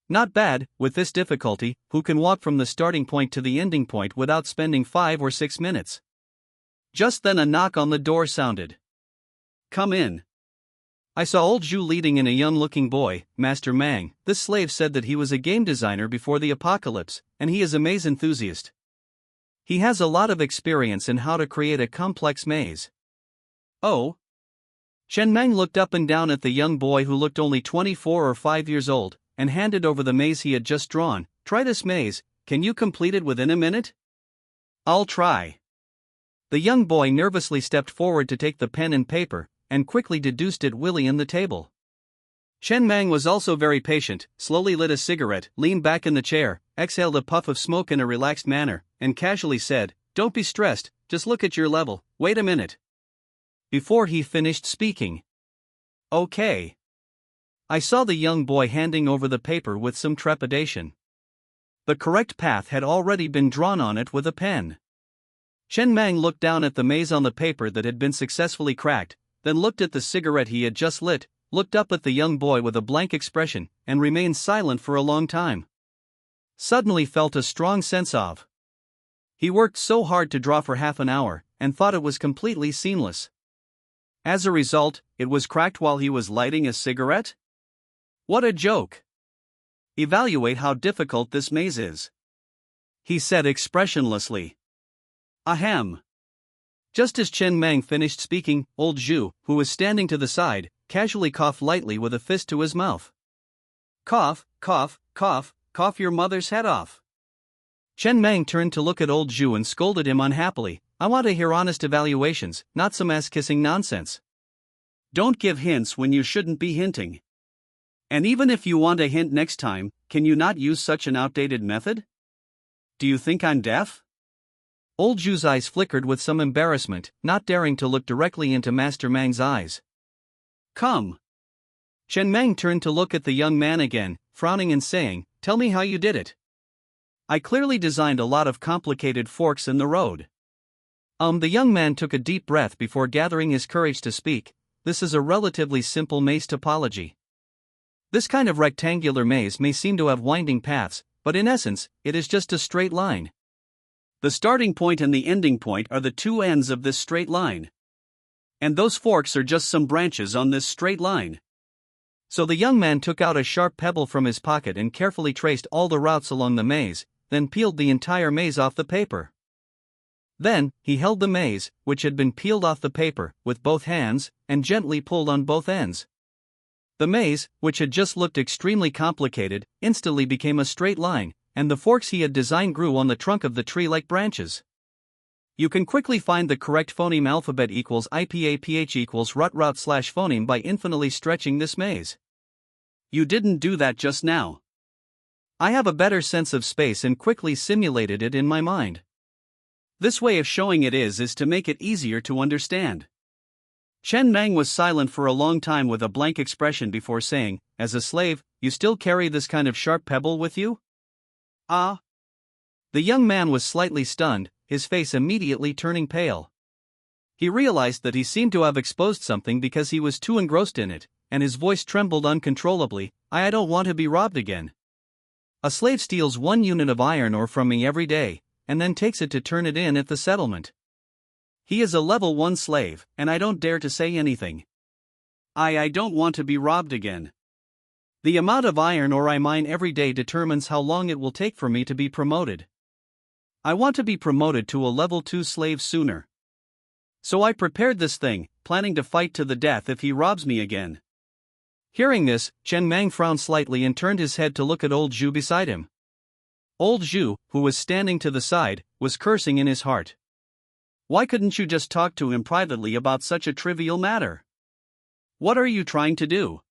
Not bad, with this difficulty, who can walk from the starting point to the ending point without spending 5 or 6 minutes? Just then a knock on the door sounded. Come in. I saw old Zhu leading in a young-looking boy, Master Mang. This slave said that he was a game designer before the apocalypse, and he is a maze enthusiast. He has a lot of experience in how to create a complex maze. Oh? Chen Mang looked up and down at the young boy who looked only 24 or 5 years old, and handed over the maze he had just drawn. Try this maze, can you complete it within a minute? I'll try. The young boy nervously stepped forward to take the pen and paper, and quickly deduced it willy in the table. Chen Mang was also very patient, slowly lit a cigarette, leaned back in the chair, exhaled a puff of smoke in a relaxed manner, and casually said, "Don't be stressed, just look at your level, wait a minute." Before he finished speaking. Okay. I saw the young boy handing over the paper with some trepidation. The correct path had already been drawn on it with a pen. Chen Mang looked down at the maze on the paper that had been successfully cracked, then looked at the cigarette he had just lit, looked up at the young boy with a blank expression, and remained silent for a long time. Suddenly felt a strong sense of. He worked so hard to draw for half an hour, and thought it was completely seamless. As a result, it was cracked while he was lighting a cigarette? What a joke! Evaluate how difficult this maze is, he said expressionlessly. Ahem. Just as Chen Mang finished speaking, old Zhu, who was standing to the side, casually coughed lightly with a fist to his mouth. Cough, cough, cough, cough your mother's head off. Chen Mang turned to look at old Zhu and scolded him unhappily. I want to hear honest evaluations, not some ass-kissing nonsense. Don't give hints when you shouldn't be hinting. And even if you want a hint next time, can you not use such an outdated method? Do you think I'm deaf? Old Zhu's eyes flickered with some embarrassment, not daring to look directly into Master Mang's eyes. Come. Chen Mang turned to look at the young man again, frowning and saying, Tell me how you did it. I clearly designed a lot of complicated forks in the road. The young man took a deep breath before gathering his courage to speak. This is a relatively simple maze topology. This kind of rectangular maze may seem to have winding paths, but in essence, it is just a straight line. The starting point and the ending point are the two ends of this straight line. And those forks are just some branches on this straight line. So the young man took out a sharp pebble from his pocket and carefully traced all the routes along the maze, then peeled the entire maze off the paper. Then, he held the maze, which had been peeled off the paper, with both hands, and gently pulled on both ends. The maze, which had just looked extremely complicated, instantly became a straight line, and the forks he had designed grew on the trunk of the tree like branches. You can quickly find the correct phoneme alphabet equals IPAPH equals route slash phoneme by infinitely stretching this maze. You didn't do that just now. I have a better sense of space and quickly simulated it in my mind. This way of showing it is to make it easier to understand. Chen Mang was silent for a long time with a blank expression before saying, As a slave, you still carry this kind of sharp pebble with you? Ah. The young man was slightly stunned, his face immediately turning pale. He realized that he seemed to have exposed something because he was too engrossed in it, and his voice trembled uncontrollably. I don't want to be robbed again. A slave steals 1 unit of iron ore from me every day, and then takes it to turn it in at the settlement. He is a level 1 slave, and I don't dare to say anything. I don't want to be robbed again. The amount of iron ore I mine every day determines how long it will take for me to be promoted. I want to be promoted to a level 2 slave sooner. So I prepared this thing, planning to fight to the death if he robs me again. Hearing this, Chen Mang frowned slightly and turned his head to look at old Zhu beside him. Old Zhu, who was standing to the side, was cursing in his heart. Why couldn't you just talk to him privately about such a trivial matter? What are you trying to do?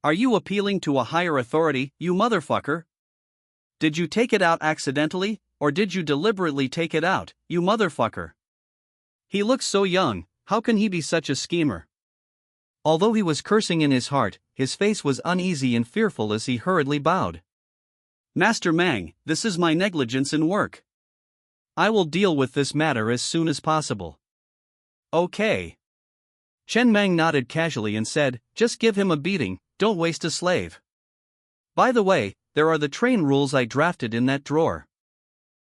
Are you appealing to a higher authority, you motherfucker? Did you take it out accidentally, or did you deliberately take it out, you motherfucker? He looks so young, how can he be such a schemer? Although he was cursing in his heart, his face was uneasy and fearful as he hurriedly bowed. Master Mang, this is my negligence in work. I will deal with this matter as soon as possible. Okay. Chen Mang nodded casually and said, Just give him a beating, don't waste a slave. By the way, there are the train rules I drafted in that drawer.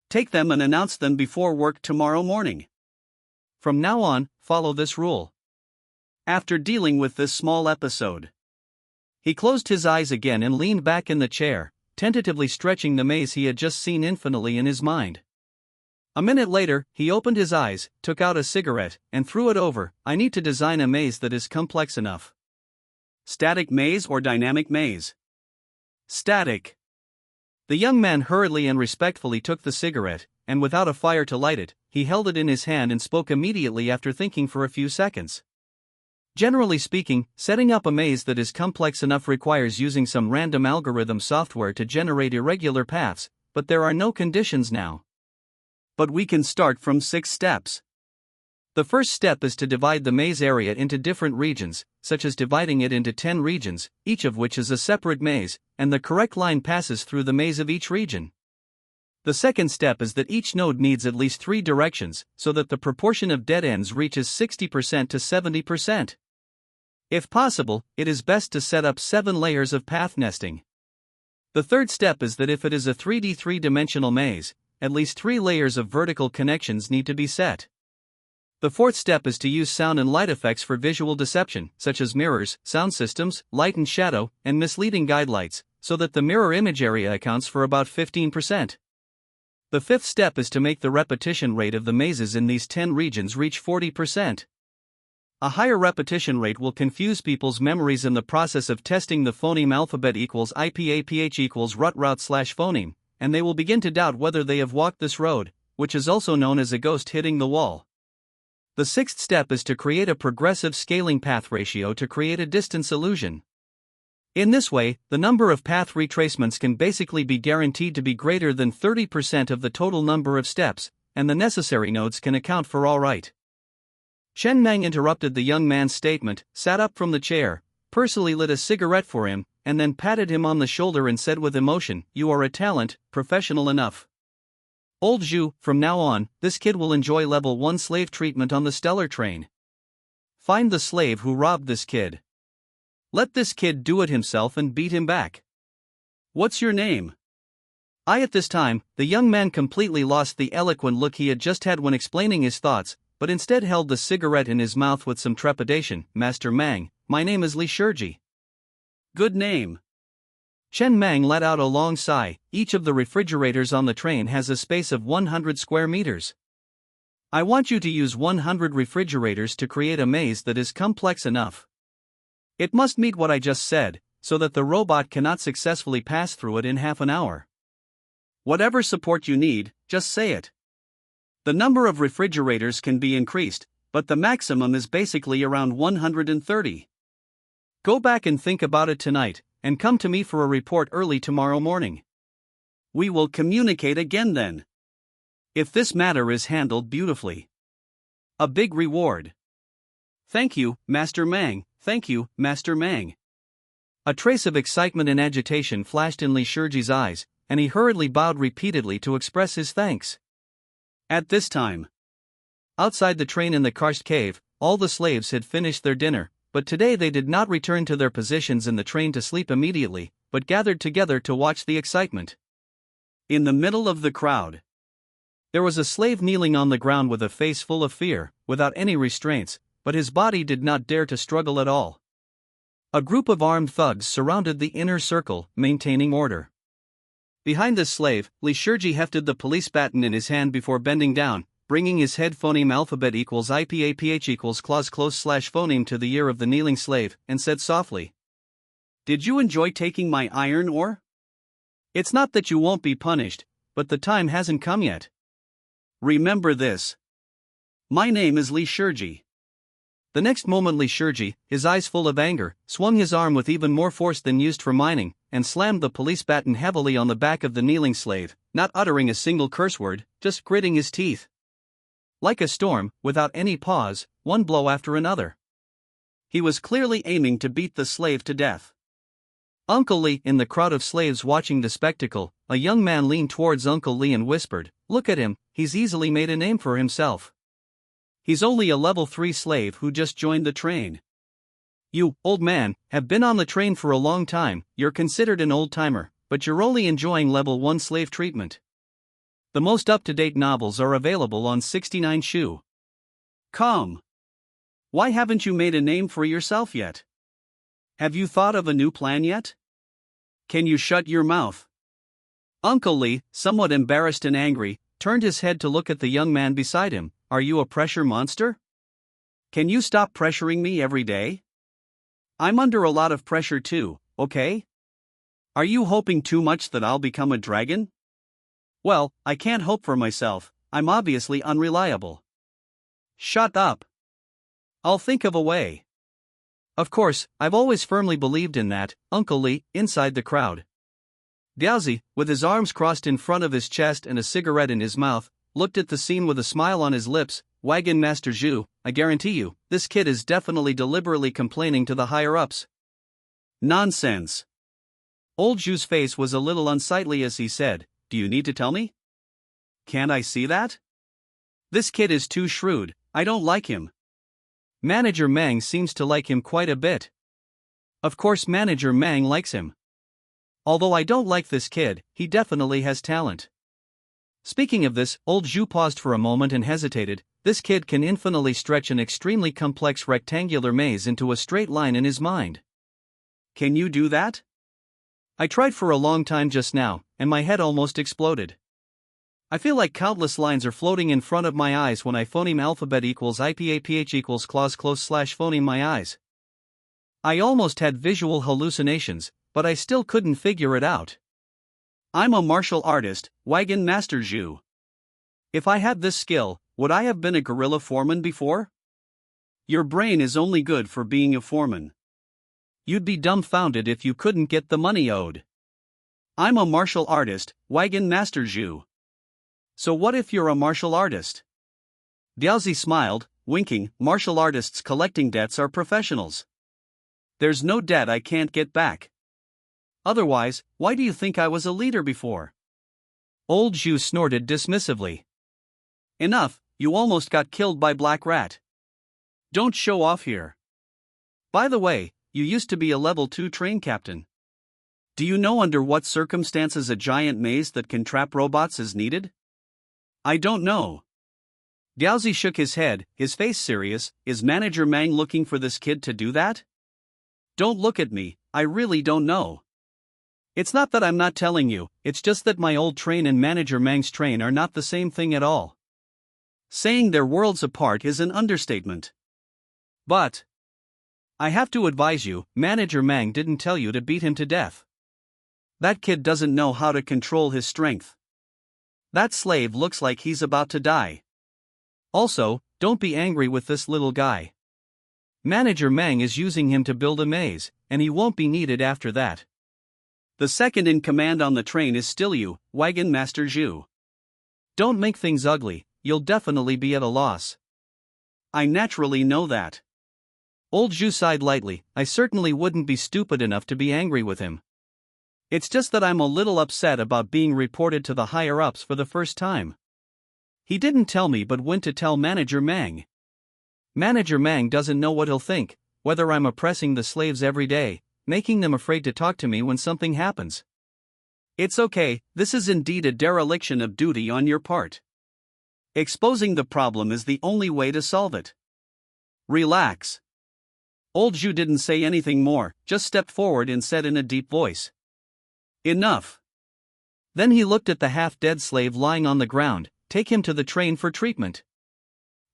Take them and announce them before work tomorrow morning. From now on, follow this rule. After dealing with this small episode, he closed his eyes again and leaned back in the chair, tentatively stretching the maze he had just seen infinitely in his mind. A minute later, he opened his eyes, took out a cigarette, and threw it over. I need to design a maze that is complex enough. Static maze or dynamic maze? Static. The young man hurriedly and respectfully took the cigarette, and without a fire to light it, he held it in his hand and spoke immediately after thinking for a few seconds. Generally speaking, setting up a maze that is complex enough requires using some random algorithm software to generate irregular paths, but there are no conditions now. But we can start from 6 steps. The first step is to divide the maze area into different regions, such as dividing it into 10 regions, each of which is a separate maze, and the correct line passes through the maze of each region. The second step is that each node needs at least 3 directions, so that the proportion of dead ends reaches 60% to 70%. If possible, it is best to set up 7 layers of path nesting. The third step is that if it is a 3D 3-dimensional maze, at least 3 layers of vertical connections need to be set. The fourth step is to use sound and light effects for visual deception, such as mirrors, sound systems, light and shadow, and misleading guide lights, so that the mirror image area accounts for about 15%. The fifth step is to make the repetition rate of the mazes in these 10 regions reach 40%. A higher repetition rate will confuse people's memories in the process of testing the phoneme alphabet equals IPAPH equals route/phoneme, and they will begin to doubt whether they have walked this road, which is also known as a ghost hitting the wall. The sixth step is to create a progressive scaling path ratio to create a distance illusion. In this way, the number of path retracements can basically be guaranteed to be greater than 30% of the total number of steps, and the necessary nodes can account for all right. Chen Meng interrupted the young man's statement, sat up from the chair, personally lit a cigarette for him, and then patted him on the shoulder and said with emotion, "You are a talent, professional enough. Old Zhu, from now on, this kid will enjoy level 1 slave treatment on the stellar train. Find the slave who robbed this kid. Let this kid do it himself and beat him back. What's your name?" At this time, the young man completely lost the eloquent look he had just had when explaining his thoughts, but instead held the cigarette in his mouth with some trepidation. "Master Mang, my name is Li Shirji." "Good name." Chen Mang let out a long sigh. "Each of the refrigerators on the train has a space of 100 square meters. I want you to use 100 refrigerators to create a maze that is complex enough. It must meet what I just said, so that the robot cannot successfully pass through it in half an hour. Whatever support you need, just say it. The number of refrigerators can be increased, but the maximum is basically around 130. Go back and think about it tonight, and come to me for a report early tomorrow morning. We will communicate again then. If this matter is handled beautifully. A big reward. Thank you, Master Mang, thank you, Master Mang." A trace of excitement and agitation flashed in Li Shirji's eyes, and he hurriedly bowed repeatedly to express his thanks. At this time, outside the train in the karst cave, all the slaves had finished their dinner, but today they did not return to their positions in the train to sleep immediately, but gathered together to watch the excitement. In the middle of the crowd, there was a slave kneeling on the ground with a face full of fear, without any restraints, but his body did not dare to struggle at all. A group of armed thugs surrounded the inner circle, maintaining order. Behind this slave, Li Shirji hefted the police baton in his hand before bending down, bringing his head phoneme alphabet equals IPAPH equals clause close/phoneme to the ear of the kneeling slave, and said softly, "Did you enjoy taking my iron ore? It's not that you won't be punished, but the time hasn't come yet. Remember this. My name is Li Shirji." The next moment Li Shirji, his eyes full of anger, swung his arm with even more force than used for mining, and slammed the police baton heavily on the back of the kneeling slave, not uttering a single curse word, just gritting his teeth. Like a storm, without any pause, one blow after another. He was clearly aiming to beat the slave to death. Uncle Li, in the crowd of slaves watching the spectacle, a young man leaned towards Uncle Li and whispered, "Look at him, he's easily made a name for himself. He's only a level 3 slave who just joined the train. You, old man, have been on the train for a long time, you're considered an old-timer, but you're only enjoying level 1 slave treatment. The most up-to-date novels are available on 69 Shu. Come. Why haven't you made a name for yourself yet? Have you thought of a new plan yet? Can you shut your mouth?" Uncle Li, somewhat embarrassed and angry, turned his head to look at the young man beside him. "Are you a pressure monster? Can you stop pressuring me every day? I'm under a lot of pressure too, okay? Are you hoping too much that I'll become a dragon? Well, I can't hope for myself, I'm obviously unreliable. Shut up. I'll think of a way." Of course, I've always firmly believed in that, Uncle Li, inside the crowd. Diaozi, with his arms crossed in front of his chest and a cigarette in his mouth, looked at the scene with a smile on his lips. "Wagon Master Zhu, I guarantee you, this kid is definitely deliberately complaining to the higher-ups." "Nonsense." Old Zhu's face was a little unsightly as he said, "Do you need to tell me? Can't I see that? This kid is too shrewd, I don't like him. Manager Mang seems to like him quite a bit. Of course Manager Mang likes him. Although I don't like this kid, he definitely has talent. Speaking of this, old Zhu paused for a moment and hesitated. This kid can infinitely stretch an extremely complex rectangular maze into a straight line in his mind. Can you do that? I tried for a long time just now, and my head almost exploded. I feel like countless lines are floating in front of my eyes when I phoneme alphabet equals IPAPH equals clause close slash phoneme my eyes. I almost had visual hallucinations, but I still couldn't figure it out. I'm a martial artist, Wagon Master Zhu. If I had this skill, would I have been a guerrilla foreman before? Your brain is only good for being a foreman. You'd be dumbfounded if you couldn't get the money owed. I'm a martial artist, Wagon Master Zhu. So what if you're a martial artist? Diaozi smiled, winking. Martial artists collecting debts are professionals. There's no debt I can't get back. Otherwise, why do you think I was a leader before? Old Zhu snorted dismissively. Enough, you almost got killed by Black Rat. Don't show off here. By the way, you used to be a level 2 train captain. Do you know under what circumstances a giant maze that can trap robots is needed? I don't know. Diaozi shook his head, his face serious. Is Manager Mang looking for this kid to do that? Don't look at me, I really don't know. It's not that I'm not telling you, it's just that my old train and Manager Mang's train are not the same thing at all. Saying they're worlds apart is an understatement. But I have to advise you, Manager Mang didn't tell you to beat him to death. That kid doesn't know how to control his strength. That slave looks like he's about to die. Also, don't be angry with this little guy. Manager Mang is using him to build a maze, and he won't be needed after that. The second in command on the train is still you, Wagon Master Zhu. Don't make things ugly, you'll definitely be at a loss. I naturally know that. Old Zhu sighed lightly. I certainly wouldn't be stupid enough to be angry with him. It's just that I'm a little upset about being reported to the higher-ups for the first time. He didn't tell me but went to tell Manager Mang. Manager Mang doesn't know what he'll think, whether I'm oppressing the slaves every day, making them afraid to talk to me when something happens. It's okay, this is indeed a dereliction of duty on your part. Exposing the problem is the only way to solve it. Relax. Old Zhu didn't say anything more, just stepped forward and said in a deep voice. Enough. Then he looked at the half-dead slave lying on the ground. Take him to the train for treatment.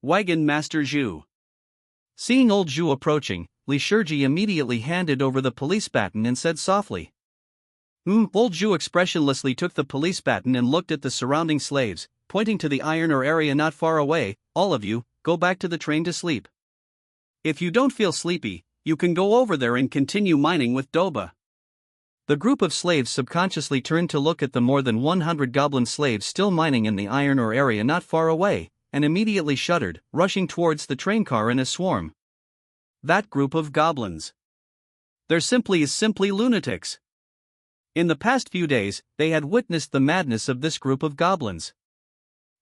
Wagon Master Zhu. Seeing old Zhu approaching, Li Shiji immediately handed over the police baton and said softly. Old Zhu expressionlessly took the police baton and looked at the surrounding slaves, pointing to the iron ore area not far away. All of you, go back to the train to sleep. If you don't feel sleepy, you can go over there and continue mining with Doba. The group of slaves subconsciously turned to look at the more than 100 goblin slaves still mining in the iron ore area not far away, and immediately shuddered, rushing towards the train car in a swarm. That group of goblins. They're simply lunatics. In the past few days, they had witnessed the madness of this group of goblins.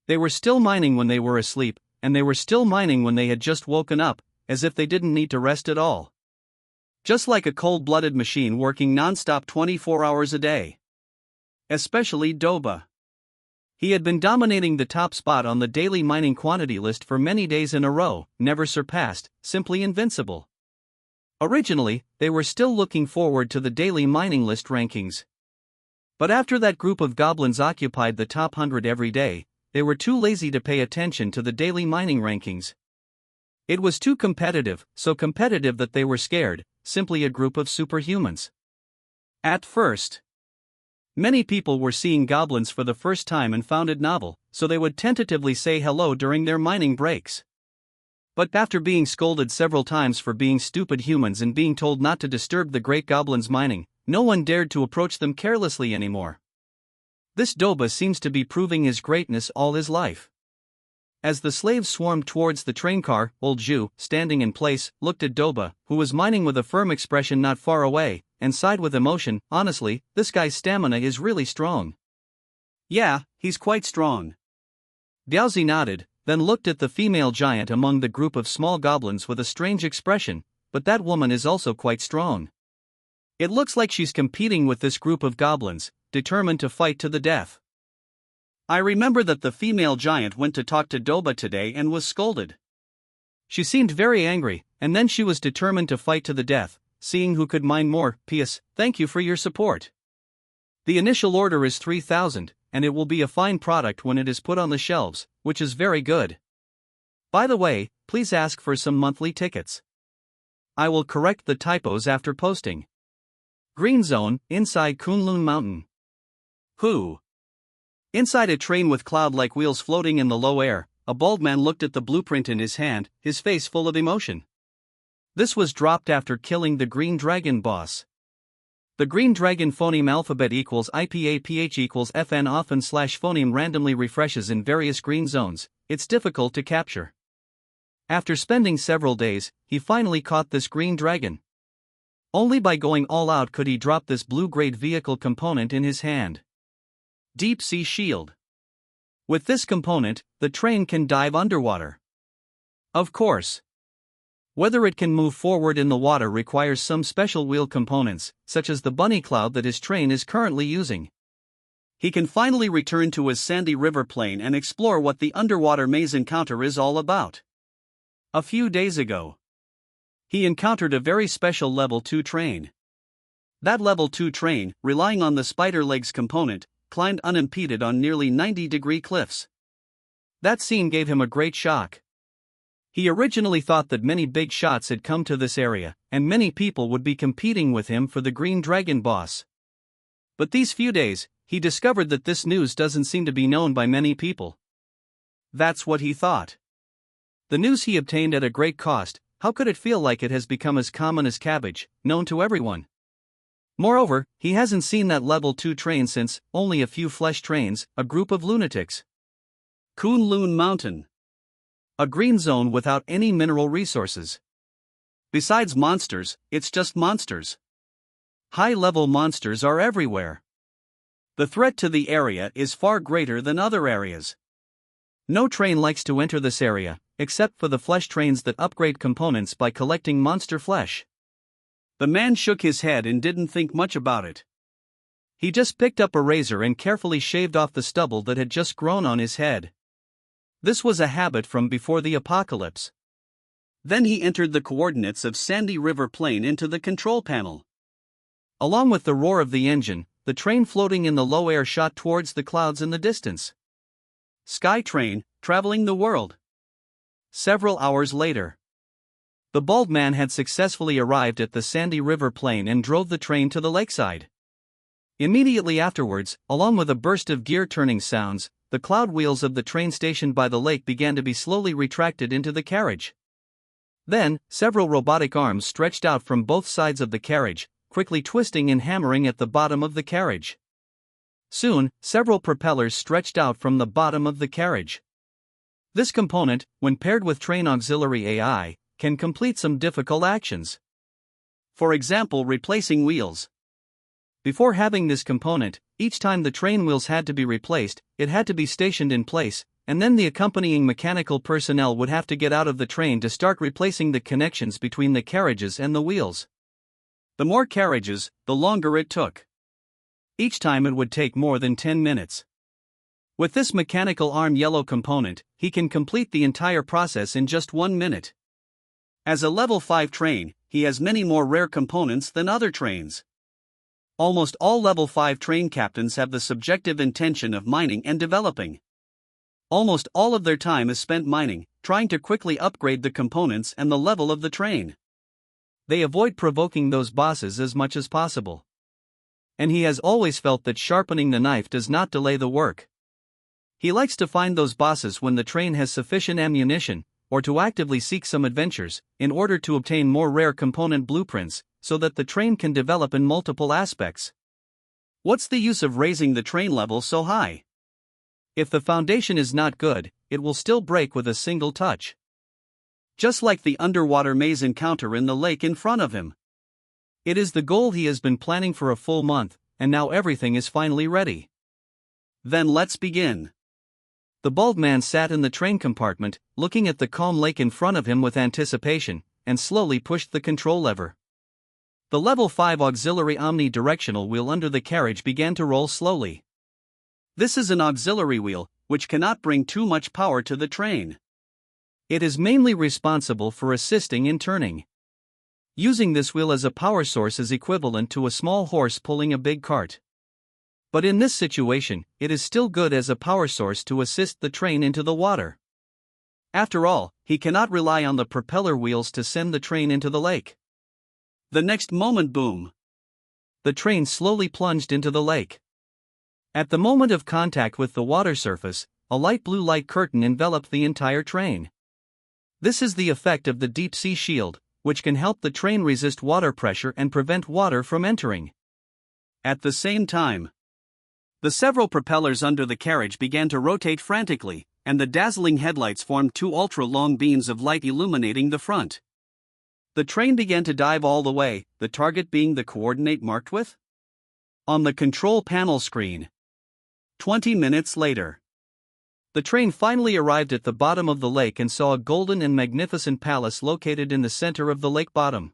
They were still mining when they were asleep, and they were still mining when they had just woken up, as if they didn't need to rest at all. Just like a cold-blooded machine working non-stop 24 hours a day. Especially Doba. He had been dominating the top spot on the daily mining quantity list for many days in a row, never surpassed, simply invincible. Originally, they were still looking forward to the daily mining list rankings. But after that group of goblins occupied the top 100 every day, they were too lazy to pay attention to the daily mining rankings. It was too competitive, so competitive that they were scared, simply a group of superhumans. At first, many people were seeing goblins for the first time and found it novel, so they would tentatively say hello during their mining breaks. But after being scolded several times for being stupid humans and being told not to disturb the great goblins mining, no one dared to approach them carelessly anymore. This Doba seems to be proving his greatness all his life. As the slaves swarmed towards the train car, old Zhu, standing in place, looked at Doba, who was mining with a firm expression not far away, and sighed with emotion. Honestly, this guy's stamina is really strong. Yeah, he's quite strong. Diaozi nodded, then looked at the female giant among the group of small goblins with a strange expression, but that woman is also quite strong. It looks like she's competing with this group of goblins, determined to fight to the death. I remember that the female giant went to talk to Doba today and was scolded. She seemed very angry, and then she was determined to fight to the death, seeing who could mine more. P.S. Thank you for your support. The initial order is 3,000, and it will be a fine product when it is put on the shelves, which is very good. By the way, please ask for some monthly tickets. I will correct the typos after posting. Green zone, inside Kunlun Mountain. Who? Inside a train with cloud-like wheels floating in the low air, a bald man looked at the blueprint in his hand, his face full of emotion. This was dropped after killing the Green Dragon boss. The Green Dragon phoneme alphabet equals IPAPH equals FN often / phoneme randomly refreshes in various green zones. It's difficult to capture. After spending several days, he finally caught this green dragon. Only by going all out could he drop this blue-grade vehicle component in his hand. Deep Sea Shield. With this component, the train can dive underwater. Of course. Whether it can move forward in the water requires some special wheel components, such as the bunny cloud that his train is currently using. He can finally return to his sandy river plain and explore what the underwater maze encounter is all about. A few days ago, he encountered a very special level 2 train. That level 2 train, relying on the spider legs component, climbed unimpeded on nearly 90-degree cliffs. That scene gave him a great shock. He originally thought that many big shots had come to this area, and many people would be competing with him for the Green Dragon boss. But these few days, he discovered that this news doesn't seem to be known by many people. That's what he thought. The news he obtained at a great cost, how could it feel like it has become as common as cabbage, known to everyone? Moreover, he hasn't seen that level 2 train since, only a few flesh trains, a group of lunatics. Kunlun Mountain. A green zone without any mineral resources. Besides monsters, it's just monsters. High-level monsters are everywhere. The threat to the area is far greater than other areas. No train likes to enter this area, except for the flesh trains that upgrade components by collecting monster flesh. The man shook his head and didn't think much about it. He just picked up a razor and carefully shaved off the stubble that had just grown on his head. This was a habit from before the apocalypse. Then he entered the coordinates of Sandy River Plain into the control panel. Along with the roar of the engine, the train floating in the low air shot towards the clouds in the distance. Sky train, traveling the world. Several hours later, the bald man had successfully arrived at the Sandy River Plain and drove the train to the lakeside. Immediately afterwards, along with a burst of gear-turning sounds, the cloud wheels of the train station by the lake began to be slowly retracted into the carriage. Then, several robotic arms stretched out from both sides of the carriage, quickly twisting and hammering at the bottom of the carriage. Soon, several propellers stretched out from the bottom of the carriage. This component, when paired with train auxiliary AI, can complete some difficult actions. For example, replacing wheels. Before having this component, each time the train wheels had to be replaced, it had to be stationed in place, and then the accompanying mechanical personnel would have to get out of the train to start replacing the connections between the carriages and the wheels. The more carriages, the longer it took. Each time it would take more than 10 minutes. With this mechanical arm yellow component, he can complete the entire process in just 1 minute. As a level 5 train, he has many more rare components than other trains. Almost all level 5 train captains have the subjective intention of mining and developing. Almost all of their time is spent mining, trying to quickly upgrade the components and the level of the train. They avoid provoking those bosses as much as possible. And he has always felt that sharpening the knife does not delay the work. He likes to find those bosses when the train has sufficient ammunition, or to actively seek some adventures, in order to obtain more rare component blueprints, so that the train can develop in multiple aspects. What's the use of raising the train level so high? If the foundation is not good, it will still break with a single touch. Just like the underwater maze encounter in the lake in front of him. It is the goal he has been planning for a full month, and now everything is finally ready. Then let's begin. The bald man sat in the train compartment, looking at the calm lake in front of him with anticipation, and slowly pushed the control lever. The level 5 auxiliary omnidirectional wheel under the carriage began to roll slowly. This is an auxiliary wheel, which cannot bring too much power to the train. It is mainly responsible for assisting in turning. Using this wheel as a power source is equivalent to a small horse pulling a big cart. But in this situation, it is still good as a power source to assist the train into the water. After all, he cannot rely on the propeller wheels to send the train into the lake. The next moment, boom! The train slowly plunged into the lake. At the moment of contact with the water surface, a light blue light curtain enveloped the entire train. This is the effect of the deep sea shield, which can help the train resist water pressure and prevent water from entering. At the same time, the several propellers under the carriage began to rotate frantically, and the dazzling headlights formed two ultra-long beams of light illuminating the front. The train began to dive all the way, the target being the coordinate marked with on the control panel screen. 20 minutes later, the train finally arrived at the bottom of the lake and saw a golden and magnificent palace located in the center of the lake bottom.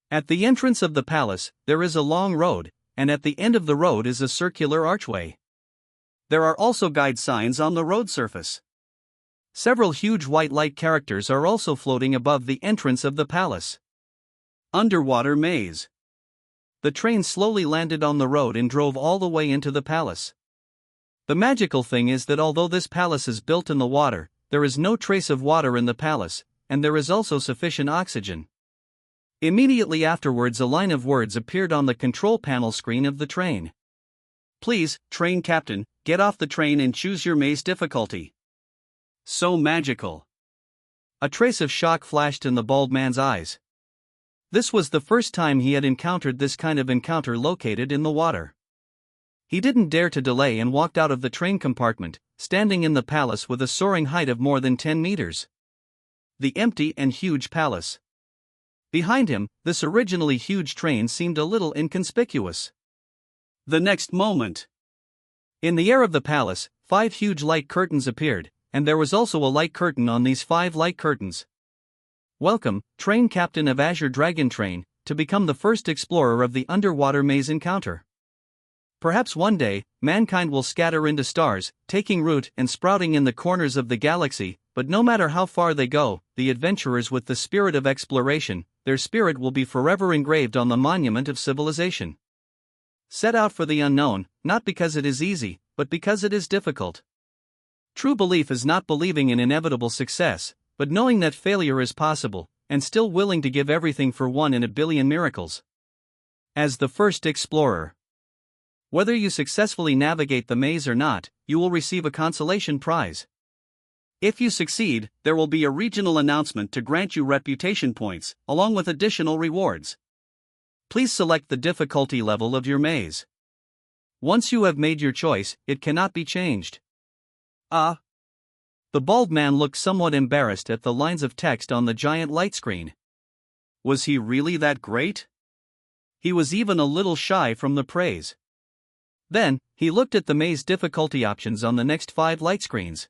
At the entrance of the palace, there is a long road, and at the end of the road is a circular archway. There are also guide signs on the road surface. Several huge white light characters are also floating above the entrance of the palace. Underwater maze. The train slowly landed on the road and drove all the way into the palace. The magical thing is that although this palace is built in the water, there is no trace of water in the palace, and there is also sufficient oxygen. Immediately afterwards, a line of words appeared on the control panel screen of the train. Please, train captain, get off the train and choose your maze difficulty. So magical. A trace of shock flashed in the bald man's eyes. This was the first time he had encountered this kind of encounter located in the water. He didn't dare to delay and walked out of the train compartment, standing in the palace with a soaring height of more than 10 meters. The empty and huge palace. Behind him, this originally huge train seemed a little inconspicuous. The next moment, in the air of the palace, 5 huge light curtains appeared, and there was also a light curtain on these 5 light curtains. Welcome, train captain of Azure Dragon Train, to become the first explorer of the underwater maze encounter. Perhaps one day, mankind will scatter into stars, taking root and sprouting in the corners of the galaxy, but no matter how far they go, the adventurers with the spirit of exploration, their spirit will be forever engraved on the monument of civilization. Set out for the unknown, not because it is easy, but because it is difficult. True belief is not believing in inevitable success, but knowing that failure is possible, and still willing to give everything for 1 in a billion miracles. As the first explorer, whether you successfully navigate the maze or not, you will receive a consolation prize. If you succeed, there will be a regional announcement to grant you reputation points, along with additional rewards. Please select the difficulty level of your maze. Once you have made your choice, it cannot be changed. The bald man looked somewhat embarrassed at the lines of text on the giant light screen. Was he really that great? He was even a little shy from the praise. Then, he looked at the maze difficulty options on the next 5 light screens.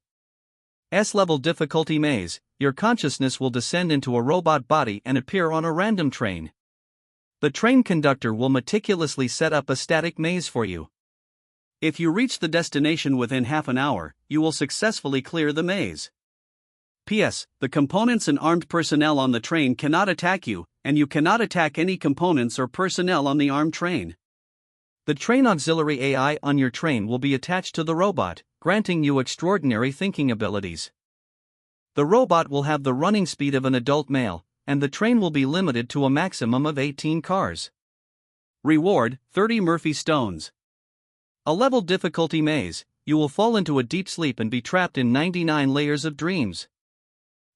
S-level difficulty maze, your consciousness will descend into a robot body and appear on a random train. The train conductor will meticulously set up a static maze for you. If you reach the destination within half an hour, you will successfully clear the maze. P.S. The components and armed personnel on the train cannot attack you, and you cannot attack any components or personnel on the armed train. The train auxiliary AI on your train will be attached to the robot, granting you extraordinary thinking abilities. The robot will have the running speed of an adult male, and the train will be limited to a maximum of 18 cars. Reward, 30 Murphy Stones. A level difficulty maze, you will fall into a deep sleep and be trapped in 99 layers of dreams.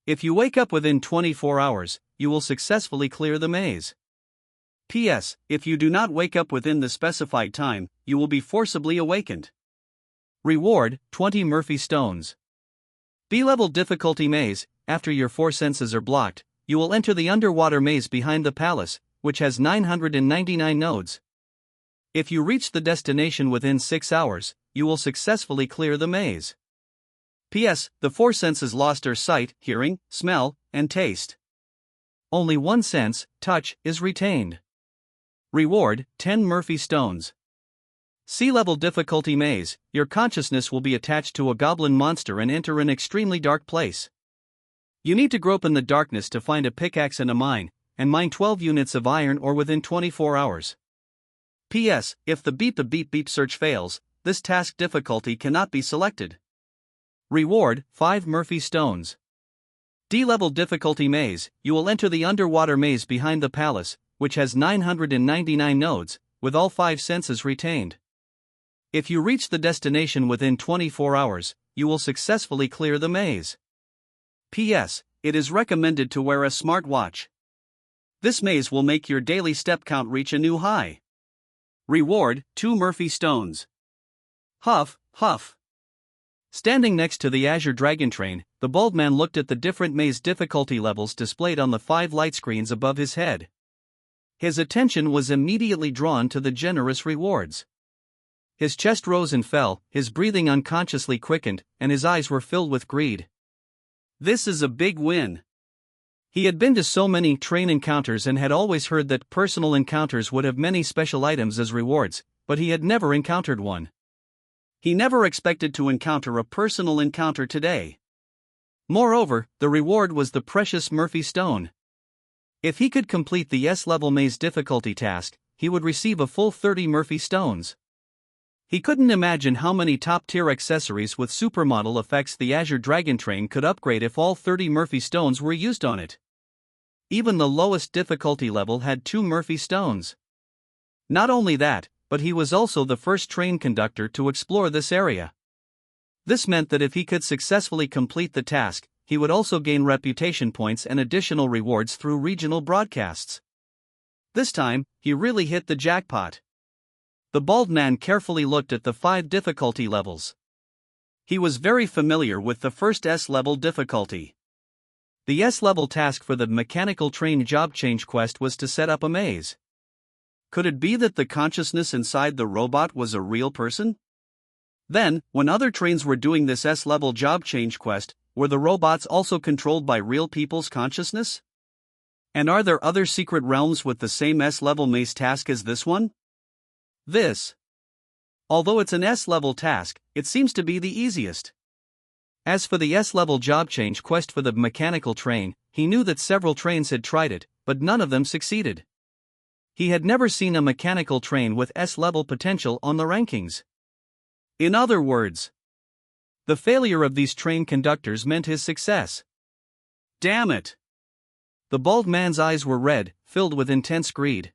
If you wake up within 24 hours, you will successfully clear the maze. P.S. If you do not wake up within the specified time, you will be forcibly awakened. Reward, 20 Murphy Stones. B-level difficulty maze, after your 4 senses are blocked, you will enter the underwater maze behind the palace, which has 999 nodes. If you reach the destination within 6 hours, you will successfully clear the maze. P.S. The four senses lost are sight, hearing, smell, and taste. Only one sense, touch, is retained. Reward: 10 Murphy Stones. Sea level difficulty maze. Your consciousness will be attached to a goblin monster and enter an extremely dark place. You need to grope in the darkness to find a pickaxe and a mine, and mine 12 units of iron ore within 24 hours. P.S. If the beep search fails, this task difficulty cannot be selected. Reward: 5 Murphy Stones. D-level difficulty maze. You will enter the underwater maze behind the palace, which has 999 nodes, with all 5 senses retained. If you reach the destination within 24 hours, you will successfully clear the maze. P.S. It is recommended to wear a smartwatch. This maze will make your daily step count reach a new high. Reward: 2 Murphy Stones. Huff, huff. Standing next to the Azure Dragon train, the bald man looked at the different maze difficulty levels displayed on the 5 light screens above his head. His attention was immediately drawn to the generous rewards. His chest rose and fell, his breathing unconsciously quickened, and his eyes were filled with greed. This is a big win. He had been to so many train encounters and had always heard that personal encounters would have many special items as rewards, but he had never encountered one. He never expected to encounter a personal encounter today. Moreover, the reward was the precious Murphy Stone. If he could complete the S-level maze difficulty task, he would receive a full 30 Murphy Stones. He couldn't imagine how many top-tier accessories with supermodel effects the Azure Dragon train could upgrade if all 30 Murphy Stones were used on it. Even the lowest difficulty level had 2 Murphy Stones. Not only that, but he was also the first train conductor to explore this area. This meant that if he could successfully complete the task, he would also gain reputation points and additional rewards through regional broadcasts. This time, he really hit the jackpot. The bald man carefully looked at the 5 difficulty levels. He was very familiar with the first S-level difficulty. The S-level task for the mechanical train job change quest was to set up a maze. Could it be that the consciousness inside the robot was a real person? Then, when other trains were doing this S-level job change quest, were the robots also controlled by real people's consciousness? And are there other secret realms with the same S-level maze task as this one? Although it's an S-level task, it seems to be the easiest. As for the S-level job change quest for the mechanical train, he knew that several trains had tried it, but none of them succeeded. He had never seen a mechanical train with S-level potential on the rankings. In other words, the failure of these train conductors meant his success. Damn it! The bald man's eyes were red, filled with intense greed.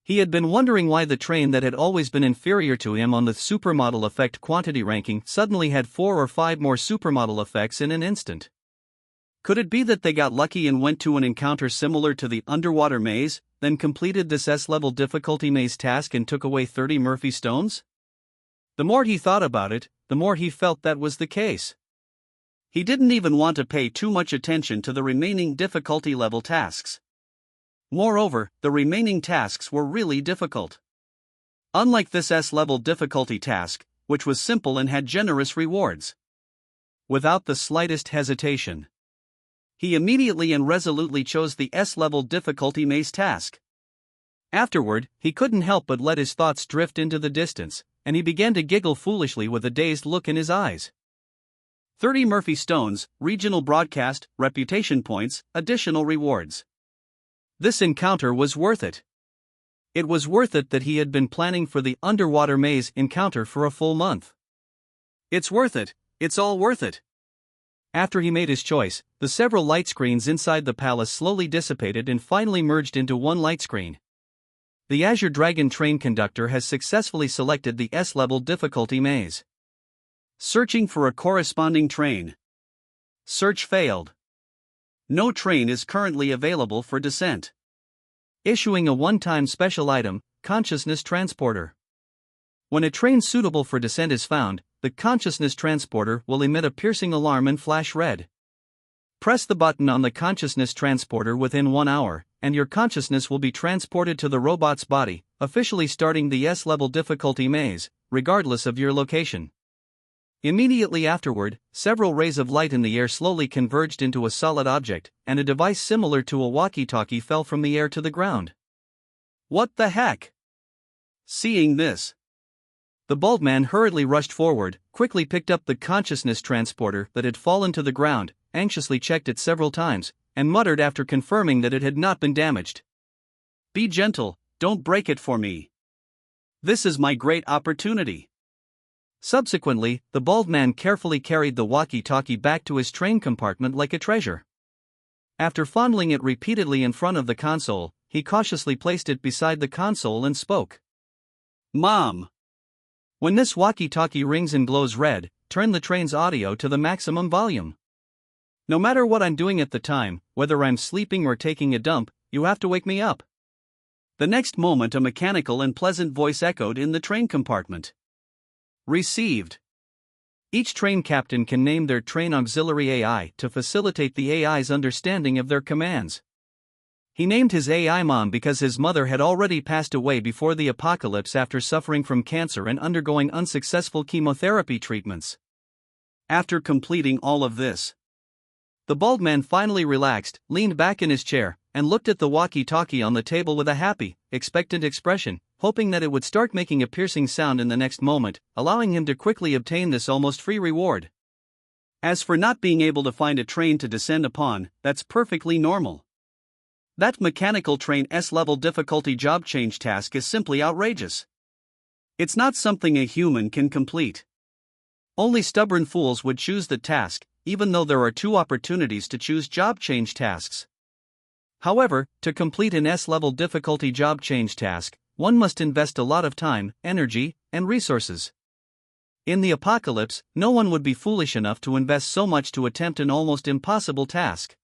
He had been wondering why the train that had always been inferior to him on the supermodel effect quantity ranking suddenly had 4 or 5 more supermodel effects in an instant. Could it be that they got lucky and went to an encounter similar to the underwater maze, then completed this S-level difficulty maze task and took away 30 Murphy Stones? The more he thought about it, the more he felt that was the case. He didn't even want to pay too much attention to the remaining difficulty level tasks. Moreover, the remaining tasks were really difficult. Unlike this S-level difficulty task, which was simple and had generous rewards. Without the slightest hesitation, he immediately and resolutely chose the S-level difficulty maze task. Afterward, he couldn't help but let his thoughts drift into the distance, and he began to giggle foolishly with a dazed look in his eyes. 30 Murphy Stones, regional broadcast, reputation points, additional rewards. This encounter was worth it. It was worth it that he had been planning for the underwater maze encounter for a full month. It's worth it, it's all worth it. After he made his choice, the several light screens inside the palace slowly dissipated and finally merged into one light screen. The Azure Dragon train conductor has successfully selected the S-level difficulty maze. Searching for a corresponding train. Search failed. No train is currently available for descent. Issuing a one-time special item, Consciousness Transporter. When a train suitable for descent is found, the Consciousness Transporter will emit a piercing alarm and flash red. Press the button on the Consciousness Transporter within 1 hour, and your consciousness will be transported to the robot's body, officially starting the S-level difficulty maze, regardless of your location. Immediately afterward, several rays of light in the air slowly converged into a solid object, and a device similar to a walkie-talkie fell from the air to the ground. What the heck? Seeing this, the bald man hurriedly rushed forward, quickly picked up the consciousness transporter that had fallen to the ground, anxiously checked it several times, and muttered after confirming that it had not been damaged. "Be gentle, don't break it for me. This is my great opportunity." Subsequently, the bald man carefully carried the walkie-talkie back to his train compartment like a treasure. After fondling it repeatedly in front of the console, he cautiously placed it beside the console and spoke. "Mom! When this walkie-talkie rings and glows red, turn the train's audio to the maximum volume. No matter what I'm doing at the time, whether I'm sleeping or taking a dump, you have to wake me up." The next moment a mechanical and pleasant voice echoed in the train compartment. Received. Each train captain can name their train auxiliary AI to facilitate the AI's understanding of their commands. He named his AI Mom because his mother had already passed away before the apocalypse after suffering from cancer and undergoing unsuccessful chemotherapy treatments. After completing all of this, the bald man finally relaxed, leaned back in his chair, and looked at the walkie-talkie on the table with a happy, expectant expression, hoping that it would start making a piercing sound in the next moment, allowing him to quickly obtain this almost free reward. As for not being able to find a train to descend upon, that's perfectly normal. That mechanical train S-level difficulty job change task is simply outrageous. It's not something a human can complete. Only stubborn fools would choose the task, even though there are 2 opportunities to choose job change tasks. However, to complete an S-level difficulty job change task, one must invest a lot of time, energy, and resources. In the apocalypse, no one would be foolish enough to invest so much to attempt an almost impossible task.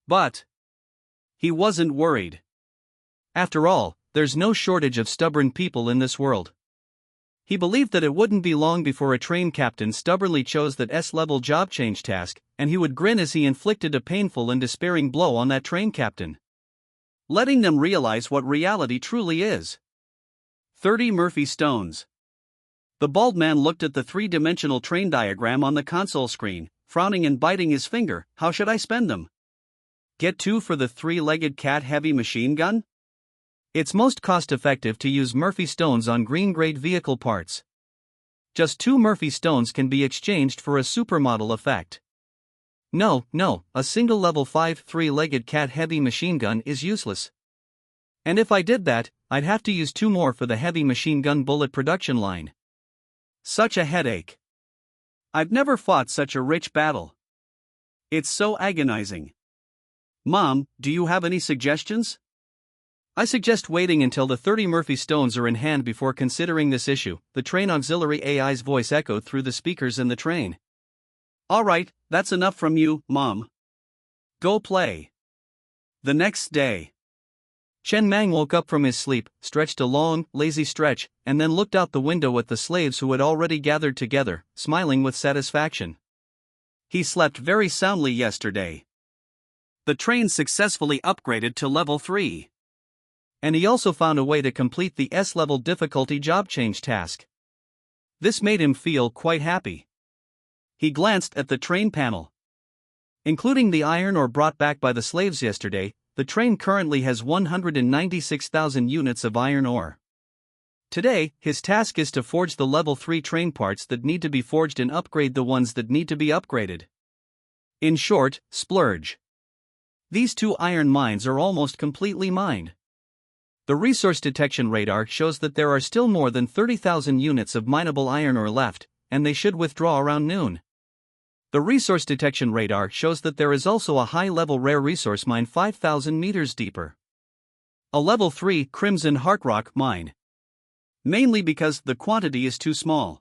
But he wasn't worried. After all, there's no shortage of stubborn people in this world. He believed that it wouldn't be long before a train captain stubbornly chose that S-level job change task, and he would grin as he inflicted a painful and despairing blow on that train captain, letting them realize what reality truly is. 30 Murphy stones. The bald man looked at the 3-dimensional train diagram on the console screen, frowning and biting his finger. How should I spend them? Get 2 for the 3-legged cat heavy machine gun? It's most cost-effective to use Murphy stones on green-grade vehicle parts. Just 2 Murphy stones can be exchanged for a supermodel effect. No, a single level 5 3-legged cat heavy machine gun is useless. And if I did that, I'd have to use 2 more for the heavy machine gun bullet production line. Such a headache. I've never fought such a rich battle. It's so agonizing. Mom, do you have any suggestions? I suggest waiting until the 30 Murphy stones are in hand before considering this issue, the train auxiliary AI's voice echoed through the speakers in the train. Alright, that's enough from you, Mom. Go play. The next day, Chen Mang woke up from his sleep, stretched a long, lazy stretch, and then looked out the window at the slaves who had already gathered together, smiling with satisfaction. He slept very soundly yesterday. The train successfully upgraded to level 3. And he also found a way to complete the S-level difficulty job change task. This made him feel quite happy. He glanced at the train panel. Including the iron ore brought back by the slaves yesterday, the train currently has 196,000 units of iron ore. Today, his task is to forge the level 3 train parts that need to be forged and upgrade the ones that need to be upgraded. In short, splurge. These 2 iron mines are almost completely mined. The resource detection radar shows that there are still more than 30,000 units of mineable iron ore left, and they should withdraw around noon. The resource detection radar shows that there is also a high-level rare resource mine 5,000 meters deeper. A level 3 Crimson Heartrock mine. Mainly because the quantity is too small.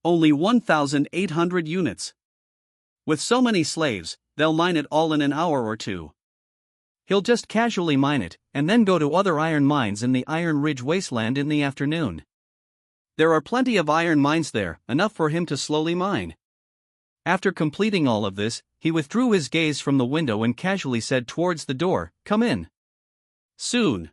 Only 1,800 units. With so many slaves, they'll mine it all in an hour or 2. He'll just casually mine it, and then go to other iron mines in the Iron Ridge wasteland in the afternoon. There are plenty of iron mines there, enough for him to slowly mine. After completing all of this, he withdrew his gaze from the window and casually said towards the door, "Come in." Soon,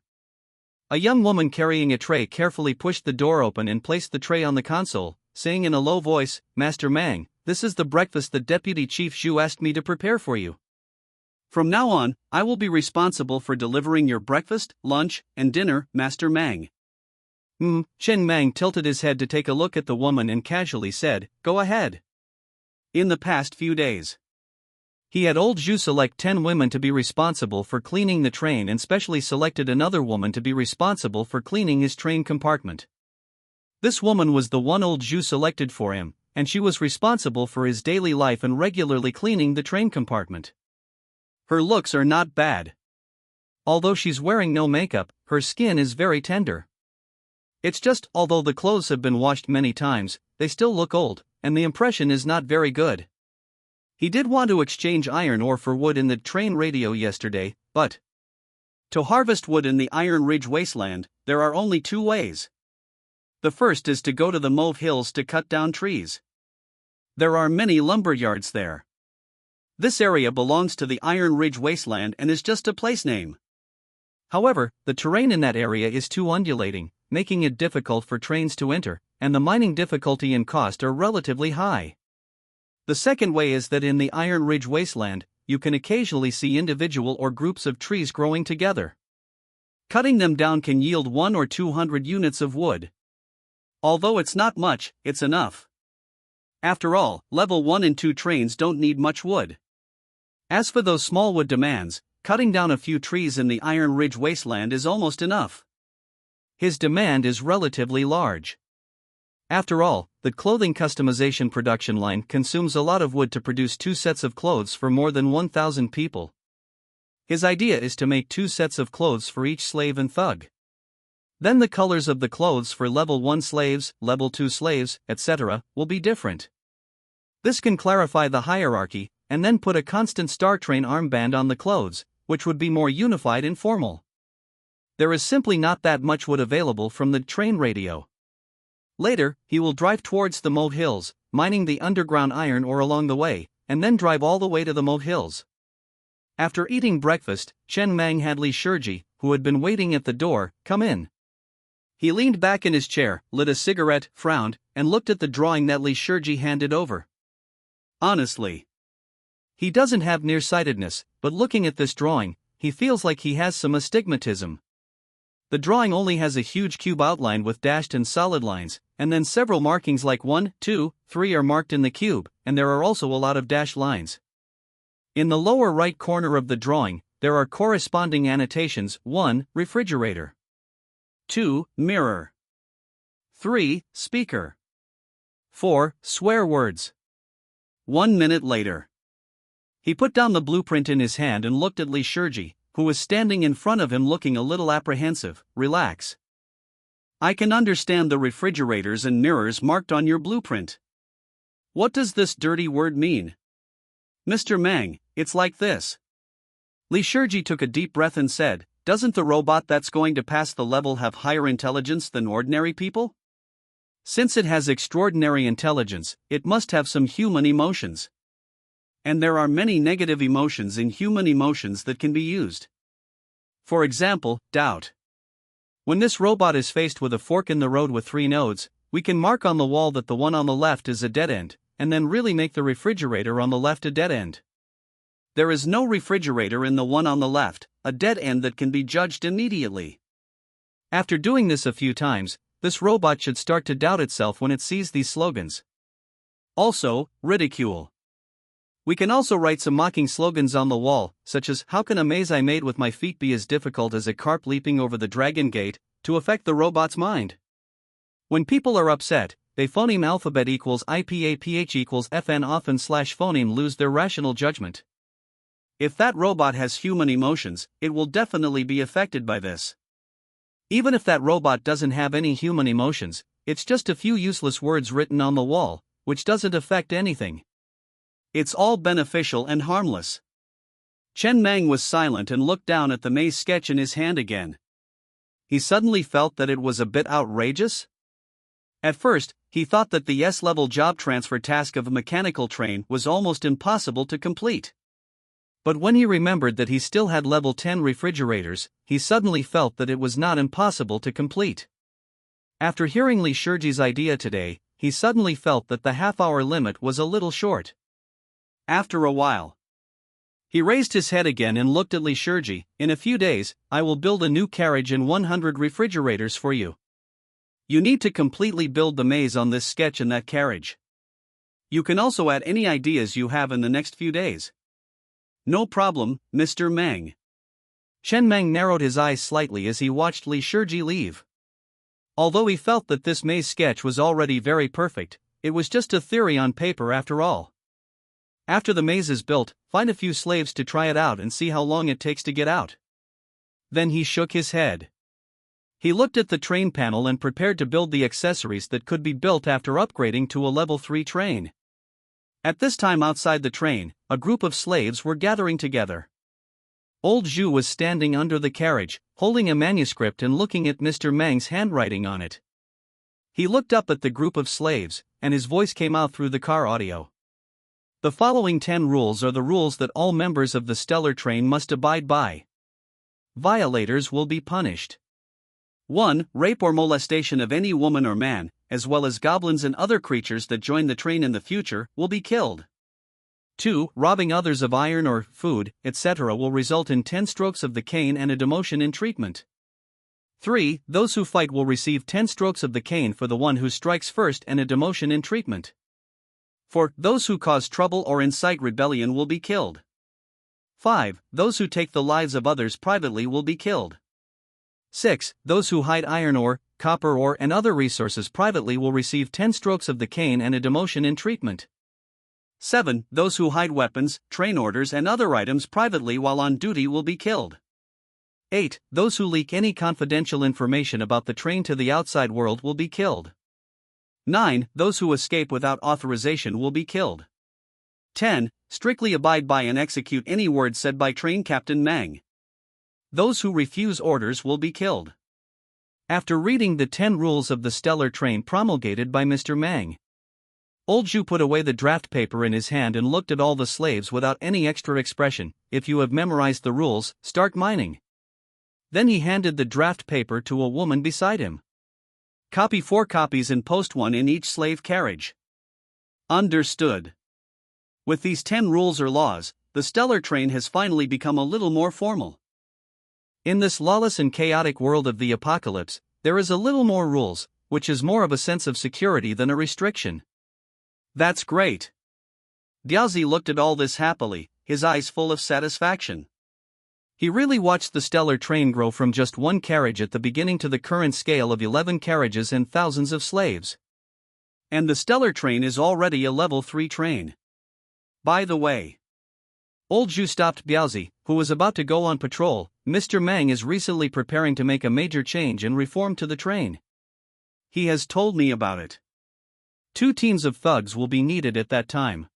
a young woman carrying a tray carefully pushed the door open and placed the tray on the console, saying in a low voice, "Master Mang, this is the breakfast that Deputy Chief Zhu asked me to prepare for you. From now on, I will be responsible for delivering your breakfast, lunch, and dinner, Master Mang." Chen Mang tilted his head to take a look at the woman and casually said, "Go ahead." In the past few days, he had old Zhu select 10 women to be responsible for cleaning the train and specially selected another woman to be responsible for cleaning his train compartment. This woman was the one old Zhu selected for him, and she was responsible for his daily life and regularly cleaning the train compartment. Her looks are not bad. Although she's wearing no makeup, her skin is very tender. It's just, although the clothes have been washed many times, they still look old, and the impression is not very good. He did want to exchange iron ore for wood in the train radio yesterday, but to harvest wood in the Iron Ridge wasteland, there are only 2 ways. The first is to go to the Mauve Hills to cut down trees. There are many lumber yards there. This area belongs to the Iron Ridge wasteland and is just a place name. However, the terrain in that area is too undulating, making it difficult for trains to enter, and the mining difficulty and cost are relatively high. The second way is that in the Iron Ridge wasteland, you can occasionally see individual or groups of trees growing together. Cutting them down can yield 100 or 200 units of wood. Although it's not much, it's enough. After all, level 1 and 2 trains don't need much wood. As for those small wood demands, cutting down a few trees in the Iron Ridge wasteland is almost enough. His demand is relatively large. After all, the clothing customization production line consumes a lot of wood to produce 2 sets of clothes for more than 1,000 people. His idea is to make 2 sets of clothes for each slave and thug. Then the colors of the clothes for level 1 slaves, level 2 slaves, etc., will be different. This can clarify the hierarchy, and then put a constant Star Train armband on the clothes, which would be more unified and formal. There is simply not that much wood available from the train radio. Later, he will drive towards the Mauve Hills, mining the underground iron ore along the way, and then drive all the way to the Mauve Hills. After eating breakfast, Chen Mang had Li Shiji, who had been waiting at the door, come in. He leaned back in his chair, lit a cigarette, frowned, and looked at the drawing that Li Shiji handed over. Honestly, he doesn't have nearsightedness, but looking at this drawing, he feels like he has some astigmatism. The drawing only has a huge cube outlined with dashed and solid lines, and then several markings like 1, 2, 3 are marked in the cube, and there are also a lot of dashed lines. In the lower right corner of the drawing, there are corresponding annotations: 1. Refrigerator. 2. Mirror. 3. Speaker. 4. Swear words. 1 minute later, he put down the blueprint in his hand and looked at Li Shiji, who was standing in front of him looking a little apprehensive. Relax. I can understand the refrigerators and mirrors marked on your blueprint. What does this dirty word mean? Mr. Mang, it's like this. Li Shiji took a deep breath and said, doesn't the robot that's going to pass the level have higher intelligence than ordinary people? Since it has extraordinary intelligence, it must have some human emotions. And there are many negative emotions in human emotions that can be used. For example, doubt. When this robot is faced with a fork in the road with 3 nodes, we can mark on the wall that the one on the left is a dead end, and then really make the refrigerator on the left a dead end. There is no refrigerator in the one on the left, a dead end that can be judged immediately. After doing this a few times, this robot should start to doubt itself when it sees these slogans. Also, ridicule. We can also write some mocking slogans on the wall, such as, how can a maze I made with my feet be as difficult as a carp leaping over the dragon gate, to affect the robot's mind. When people are upset, they phoneme alphabet equals IPAPH equals FN often / phoneme lose their rational judgment. If that robot has human emotions, it will definitely be affected by this. Even if that robot doesn't have any human emotions, it's just a few useless words written on the wall, which doesn't affect anything. It's all beneficial and harmless. Chen Mang was silent and looked down at the maze sketch in his hand again. He suddenly felt that it was a bit outrageous. At first, he thought that the S-level job transfer task of a mechanical train was almost impossible to complete. But when he remembered that he still had level 10 refrigerators, he suddenly felt that it was not impossible to complete. After hearing Li Shiji's idea today, he suddenly felt that the half-hour limit was a little short. After a while, he raised his head again and looked at Li Shurji. In a few days, I will build a new carriage and 100 refrigerators for you. You need to completely build the maze on this sketch and that carriage. You can also add any ideas you have in the next few days. No problem, Mr. Mang. Shen Meng narrowed his eyes slightly as he watched Li Shurji leave. Although he felt that this maze sketch was already very perfect, it was just a theory on paper after all. After the maze is built, find a few slaves to try it out and see how long it takes to get out. Then he shook his head. He looked at the train panel and prepared to build the accessories that could be built after upgrading to a level 3 train. At this time outside the train, a group of slaves were gathering together. Old Zhu was standing under the carriage, holding a manuscript and looking at Mr. Meng's handwriting on it. He looked up at the group of slaves, and his voice came out through the car audio. The following 10 rules are the rules that all members of the stellar train must abide by. Violators will be punished. 1. Rape or molestation of any woman or man, as well as goblins and other creatures that join the train in the future, will be killed. 2. Robbing others of iron or food, etc. will result in 10 strokes of the cane and a demotion in treatment. 3. Those who fight will receive 10 strokes of the cane for the one who strikes first and a demotion in treatment. 4. Those who cause trouble or incite rebellion will be killed. 5. Those who take the lives of others privately will be killed. 6. Those who hide iron ore, copper ore and other resources privately will receive 10 strokes of the cane and a demotion in treatment. 7. Those who hide weapons, train orders and other items privately while on duty will be killed. 8. Those who leak any confidential information about the train to the outside world will be killed. 9. Those who escape without authorization will be killed. 10. Strictly abide by and execute any word said by Train Captain Mang. Those who refuse orders will be killed. After reading the 10 rules of the stellar train promulgated by Mr. Mang, Old Zhu put away the draft paper in his hand and looked at all the slaves without any extra expression. If you have memorized the rules, start mining. Then he handed the draft paper to a woman beside him. Copy 4 copies and post 1 in each slave carriage. Understood. With these 10 rules or laws, the stellar train has finally become a little more formal. In this lawless and chaotic world of the apocalypse, there is a little more rules, which is more of a sense of security than a restriction. That's great. Diaozi looked at all this happily, his eyes full of satisfaction. He really watched the stellar train grow from just 1 carriage at the beginning to the current scale of 11 carriages and thousands of slaves. And the stellar train is already a level 3 train. By the way, Old Zhu stopped Diaozi, who was about to go on patrol. Mr. Mang is recently preparing to make a major change and reform to the train. He has told me about it. 2 teams of thugs will be needed at that time.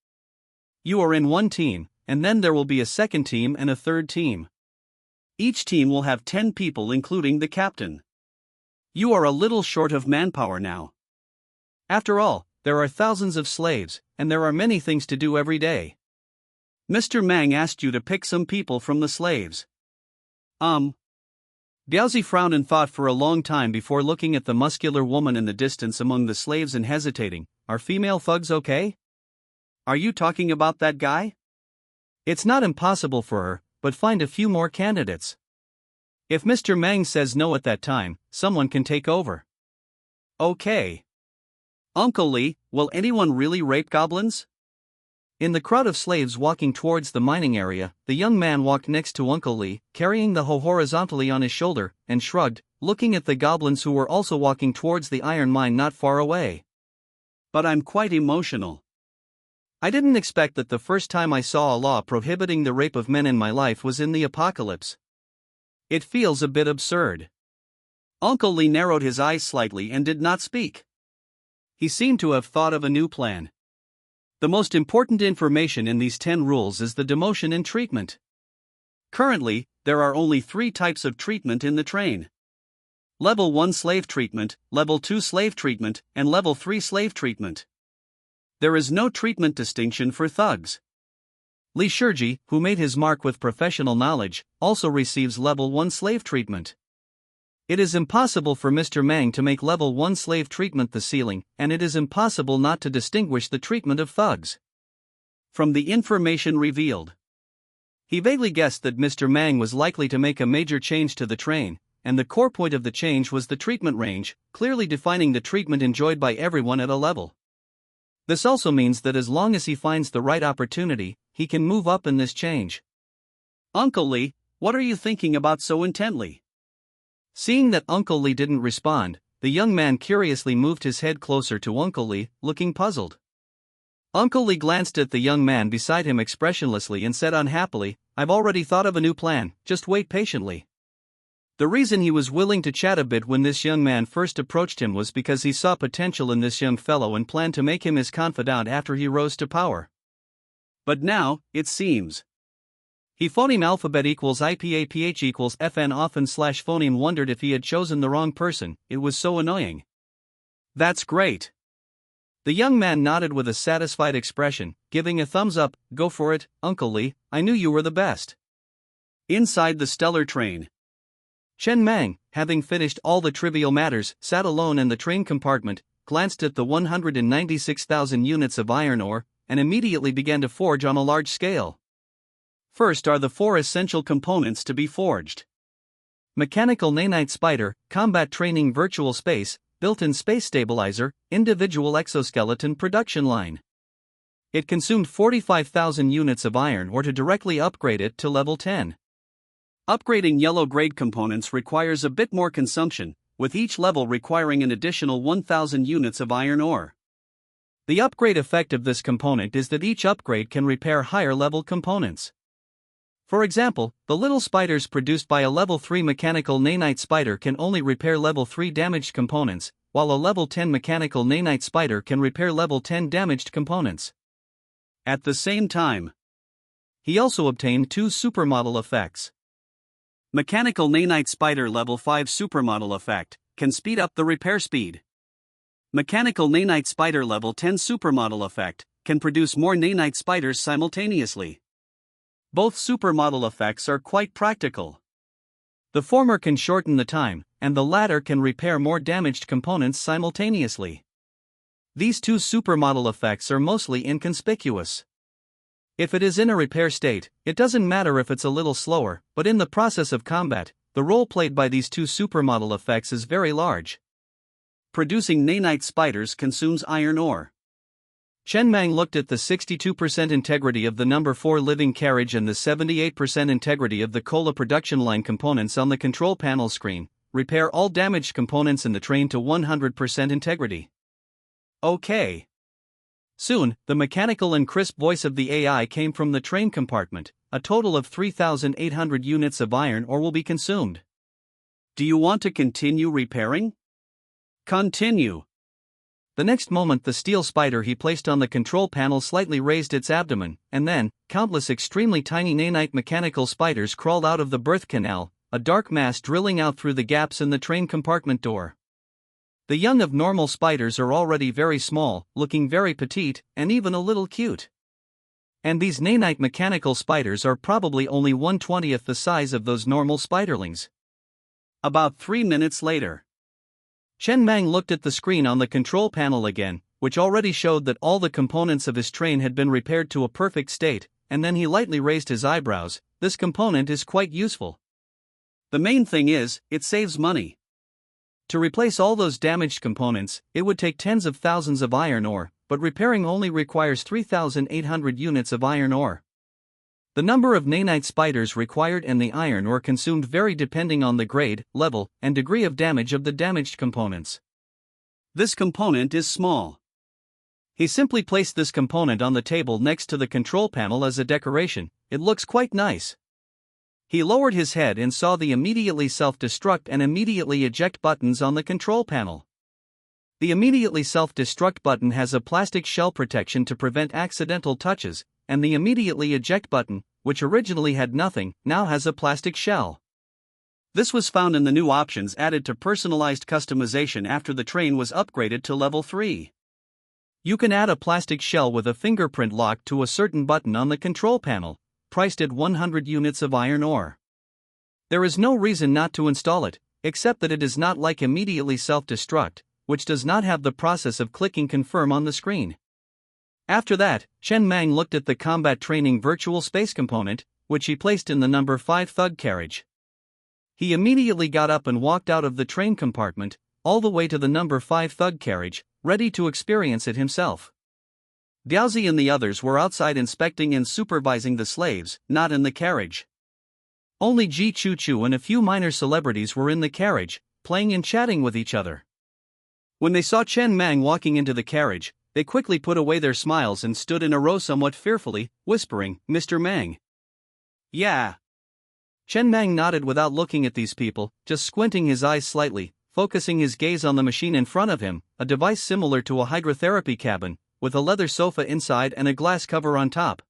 You are in 1 team, and then there will be a 2nd team and a 3rd team. Each team will have 10 people including the captain. You are a little short of manpower now. After all, there are thousands of slaves, and there are many things to do every day. Mr. Mang asked you to pick some people from the slaves. Diaozi frowned and thought for a long time before looking at the muscular woman in the distance among the slaves and hesitating. Are female thugs okay? Are you talking about that guy? It's not impossible for her, but find a few more candidates. If Mr. Mang says no at that time, someone can take over. Okay. Uncle Li, will anyone really rape goblins? In the crowd of slaves walking towards the mining area, the young man walked next to Uncle Li, carrying the hoe horizontally on his shoulder, and shrugged, looking at the goblins who were also walking towards the iron mine not far away. But I'm quite emotional. I didn't expect that the first time I saw a law prohibiting the rape of men in my life was in the apocalypse. It feels a bit absurd. Uncle Li narrowed his eyes slightly and did not speak. He seemed to have thought of a new plan. The most important information in these 10 rules is the demotion in treatment. Currently, there are only 3 types of treatment in the train. Level 1 slave treatment, Level 2 slave treatment, and Level 3 slave treatment. There is no treatment distinction for thugs. Li Shurji, who made his mark with professional knowledge, also receives Level 1 slave treatment. It is impossible for Mr. Mang to make level 1 slave treatment the ceiling, and it is impossible not to distinguish the treatment of thugs from the information revealed. He vaguely guessed that Mr. Mang was likely to make a major change to the train, and the core point of the change was the treatment range, clearly defining the treatment enjoyed by everyone at a level. This also means that as long as he finds the right opportunity, he can move up in this change. Uncle Lee, what are you thinking about so intently? Seeing that Uncle Lee didn't respond, the young man curiously moved his head closer to Uncle Lee, looking puzzled. Uncle Lee glanced at the young man beside him expressionlessly and said unhappily, "I've already thought of a new plan, just wait patiently." The reason he was willing to chat a bit when this young man first approached him was because he saw potential in this young fellow and planned to make him his confidant after he rose to power. But now, it seems. He phoneme alphabet equals IPAPH equals FN often slash phoneme wondered if he had chosen the wrong person, it was so annoying. That's great. The young man nodded with a satisfied expression, giving a thumbs up, "Go for it, Uncle Lee, I knew you were the best." Inside the stellar train. Chen Mang, having finished all the trivial matters, sat alone in the train compartment, glanced at the 196,000 units of iron ore, and immediately began to forge on a large scale. First are the 4 essential components to be forged. Mechanical nanite spider, combat training virtual space, built-in space stabilizer, individual exoskeleton production line. It consumed 45,000 units of iron ore to directly upgrade it to level 10. Upgrading yellow-grade components requires a bit more consumption, with each level requiring an additional 1,000 units of iron ore. The upgrade effect of this component is that each upgrade can repair higher-level components. For example, the little spiders produced by a level 3 mechanical nanite spider can only repair level 3 damaged components, while a level 10 mechanical nanite spider can repair level 10 damaged components. At the same time, he also obtained 2 supermodel effects. Mechanical nanite spider level 5 supermodel effect can speed up the repair speed. Mechanical nanite spider level 10 supermodel effect can produce more nanite spiders simultaneously. Both supermodel effects are quite practical. The former can shorten the time, and the latter can repair more damaged components simultaneously. These 2 supermodel effects are mostly inconspicuous. If it is in a repair state, it doesn't matter if it's a little slower, but in the process of combat, the role played by these 2 supermodel effects is very large. Producing nanite spiders consumes iron ore. Chen Mang looked at the 62% integrity of the number 4 living carriage and the 78% integrity of the cola production line components on the control panel screen. Repair all damaged components in the train to 100% integrity. Okay. Soon, the mechanical and crisp voice of the AI came from the train compartment. A total of 3,800 units of iron ore will be consumed. Do you want to continue repairing? Continue. The next moment the steel spider he placed on the control panel slightly raised its abdomen, and then, countless extremely tiny nanite mechanical spiders crawled out of the birth canal, a dark mass drilling out through the gaps in the train compartment door. The young of normal spiders are already very small, looking very petite, and even a little cute. And these nanite mechanical spiders are probably only 1/20th the size of those normal spiderlings. About 3 minutes later, Chen Mang looked at the screen on the control panel again, which already showed that all the components of his train had been repaired to a perfect state, and then he lightly raised his eyebrows. This component is quite useful. The main thing is, it saves money. To replace all those damaged components, it would take tens of thousands of iron ore, but repairing only requires 3,800 units of iron ore. The number of nanite spiders required and the iron ore consumed vary depending on the grade, level, and degree of damage of the damaged components. This component is small. He simply placed this component on the table next to the control panel as a decoration. It looks quite nice. He lowered his head and saw the immediately self-destruct and immediately eject buttons on the control panel. The immediately self-destruct button has a plastic shell protection to prevent accidental touches, and the immediately eject button, which originally had nothing, now has a plastic shell. This was found in the new options added to personalized customization after the train was upgraded to level 3. You can add a plastic shell with a fingerprint lock to a certain button on the control panel, priced at 100 units of iron ore. There is no reason not to install it. except that it is not like immediately self-destruct, which does not have the process of clicking confirm on the screen. After that, Chen Mang looked at the combat training virtual space component, which he placed in the number 5 thug carriage. He immediately got up and walked out of the train compartment, all the way to the number 5 thug carriage, ready to experience it himself. Diaozi and the others were outside inspecting and supervising the slaves, not in the carriage. Only Ji Chu and a few minor celebrities were in the carriage, playing and chatting with each other. When they saw Chen Mang walking into the carriage, they quickly put away their smiles and stood in a row somewhat fearfully, whispering, "Mr. Mang." "Yeah." Chen Mang nodded without looking at these people, just squinting his eyes slightly, focusing his gaze on the machine in front of him, a device similar to a hydrotherapy cabin, with a leather sofa inside and a glass cover on top.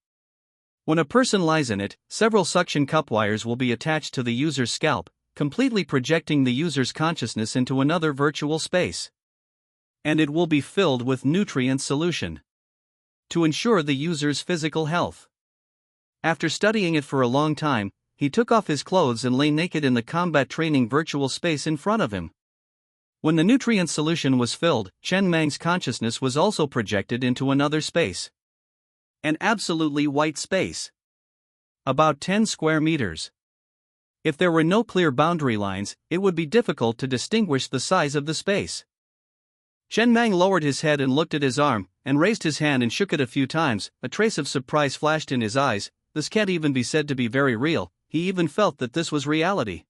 When a person lies in it, several suction cup wires will be attached to the user's scalp, completely projecting the user's consciousness into another virtual space. And it will be filled with nutrient solution to ensure the user's physical health. After studying it for a long time, he took off his clothes and lay naked in the combat training virtual space in front of him. When the nutrient solution was filled, Chen Mang's consciousness was also projected into another space. An absolutely white space. About 10 square meters. If there were no clear boundary lines, it would be difficult to distinguish the size of the space. Chen Mang lowered his head and looked at his arm, and raised his hand and shook it a few times. A trace of surprise flashed in his eyes. This can't even be said to be very real. He even felt that this was reality.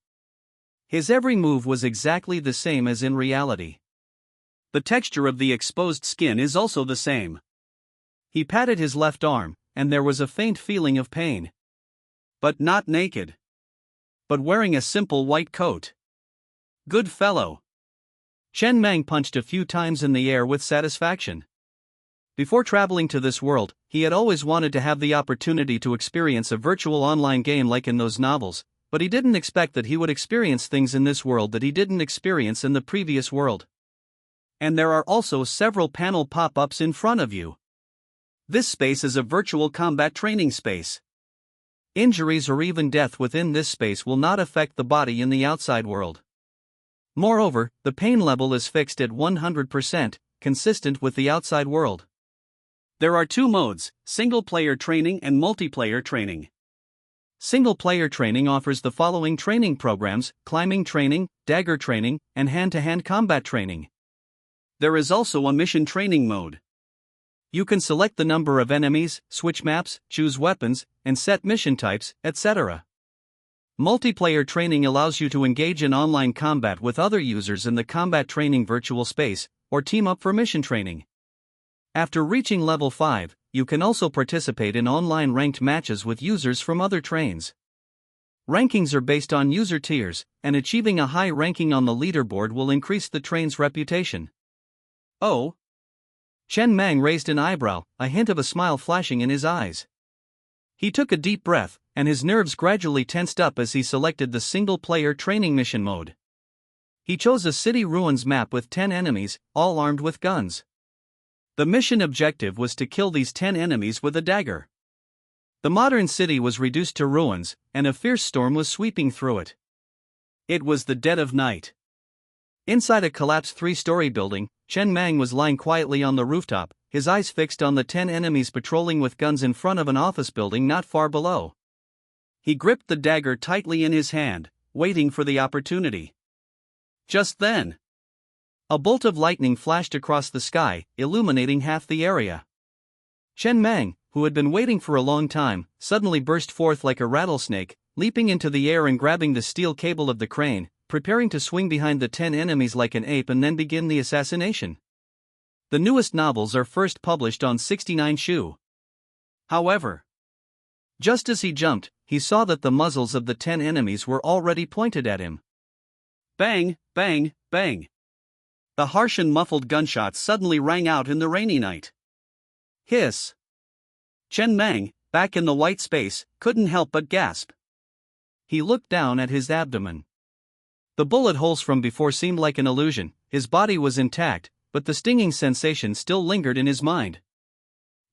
His every move was exactly the same as in reality. The texture of the exposed skin is also the same. He patted his left arm, and there was a faint feeling of pain. But not naked. But wearing a simple white coat. Good fellow. Chen Mang punched a few times in the air with satisfaction. Before traveling to this world, he had always wanted to have the opportunity to experience a virtual online game like in those novels, but he didn't expect that he would experience things in this world that he didn't experience in the previous world. And there are also several panel pop-ups in front of you. This space is a virtual combat training space. Injuries or even death within this space will not affect the body in the outside world. Moreover, the pain level is fixed at 100%, consistent with the outside world. There are 2 modes, single-player training and multiplayer training. Single-player training offers the following training programs: climbing training, dagger training, and hand-to-hand combat training. There is also a mission training mode. You can select the number of enemies, switch maps, choose weapons, and set mission types, etc. Multiplayer training allows you to engage in online combat with other users in the combat training virtual space, or team up for mission training. After reaching level 5, you can also participate in online ranked matches with users from other trains. Rankings are based on user tiers, and achieving a high ranking on the leaderboard will increase the train's reputation. Oh? Chen Mang raised an eyebrow, a hint of a smile flashing in his eyes. He took a deep breath, and his nerves gradually tensed up as he selected the single-player training mission mode. He chose a city ruins map with 10 enemies, all armed with guns. The mission objective was to kill these 10 enemies with a dagger. The modern city was reduced to ruins, and a fierce storm was sweeping through it. It was the dead of night. Inside a collapsed 3-story building, Chen Mang was lying quietly on the rooftop, his eyes fixed on the 10 enemies patrolling with guns in front of an office building not far below. He gripped the dagger tightly in his hand, waiting for the opportunity. Just then, a bolt of lightning flashed across the sky, illuminating half the area. Chen Mang, who had been waiting for a long time, suddenly burst forth like a rattlesnake, leaping into the air and grabbing the steel cable of the crane, preparing to swing behind the 10 enemies like an ape and then begin the assassination. The newest novels are first published on 69 Shu. However, just as he jumped, he saw that the muzzles of the 10 enemies were already pointed at him. Bang, bang, bang. The harsh and muffled gunshots suddenly rang out in the rainy night. Hiss. Chen Mang, back in the white space, couldn't help but gasp. He looked down at his abdomen. The bullet holes from before seemed like an illusion. His body was intact, but the stinging sensation still lingered in his mind.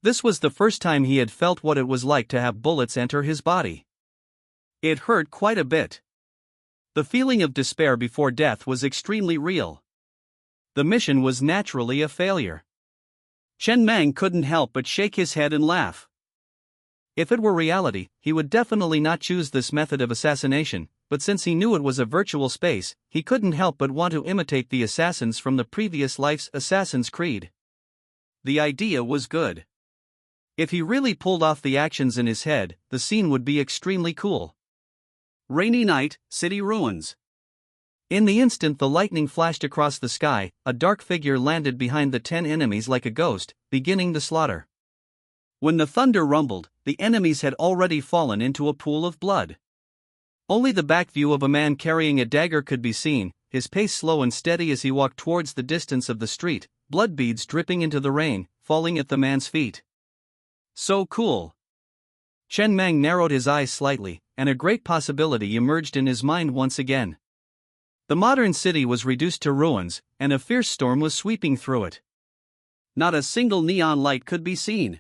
This was the first time he had felt what it was like to have bullets enter his body. It hurt quite a bit. The feeling of despair before death was extremely real. The mission was naturally a failure. Chen Mang couldn't help but shake his head and laugh. If it were reality, he would definitely not choose this method of assassination, but since he knew it was a virtual space, he couldn't help but want to imitate the assassins from the previous life's Assassin's Creed. The idea was good. If he really pulled off the actions in his head, the scene would be extremely cool. Rainy night, city ruins. In the instant the lightning flashed across the sky, a dark figure landed behind the 10 enemies like a ghost, beginning the slaughter. When the thunder rumbled, the enemies had already fallen into a pool of blood. Only the back view of a man carrying a dagger could be seen, his pace slow and steady as he walked towards the distance of the street, blood beads dripping into the rain, falling at the man's feet. So cool. Chen Mang narrowed his eyes slightly, and a great possibility emerged in his mind once again. The modern city was reduced to ruins, and a fierce storm was sweeping through it. Not a single neon light could be seen.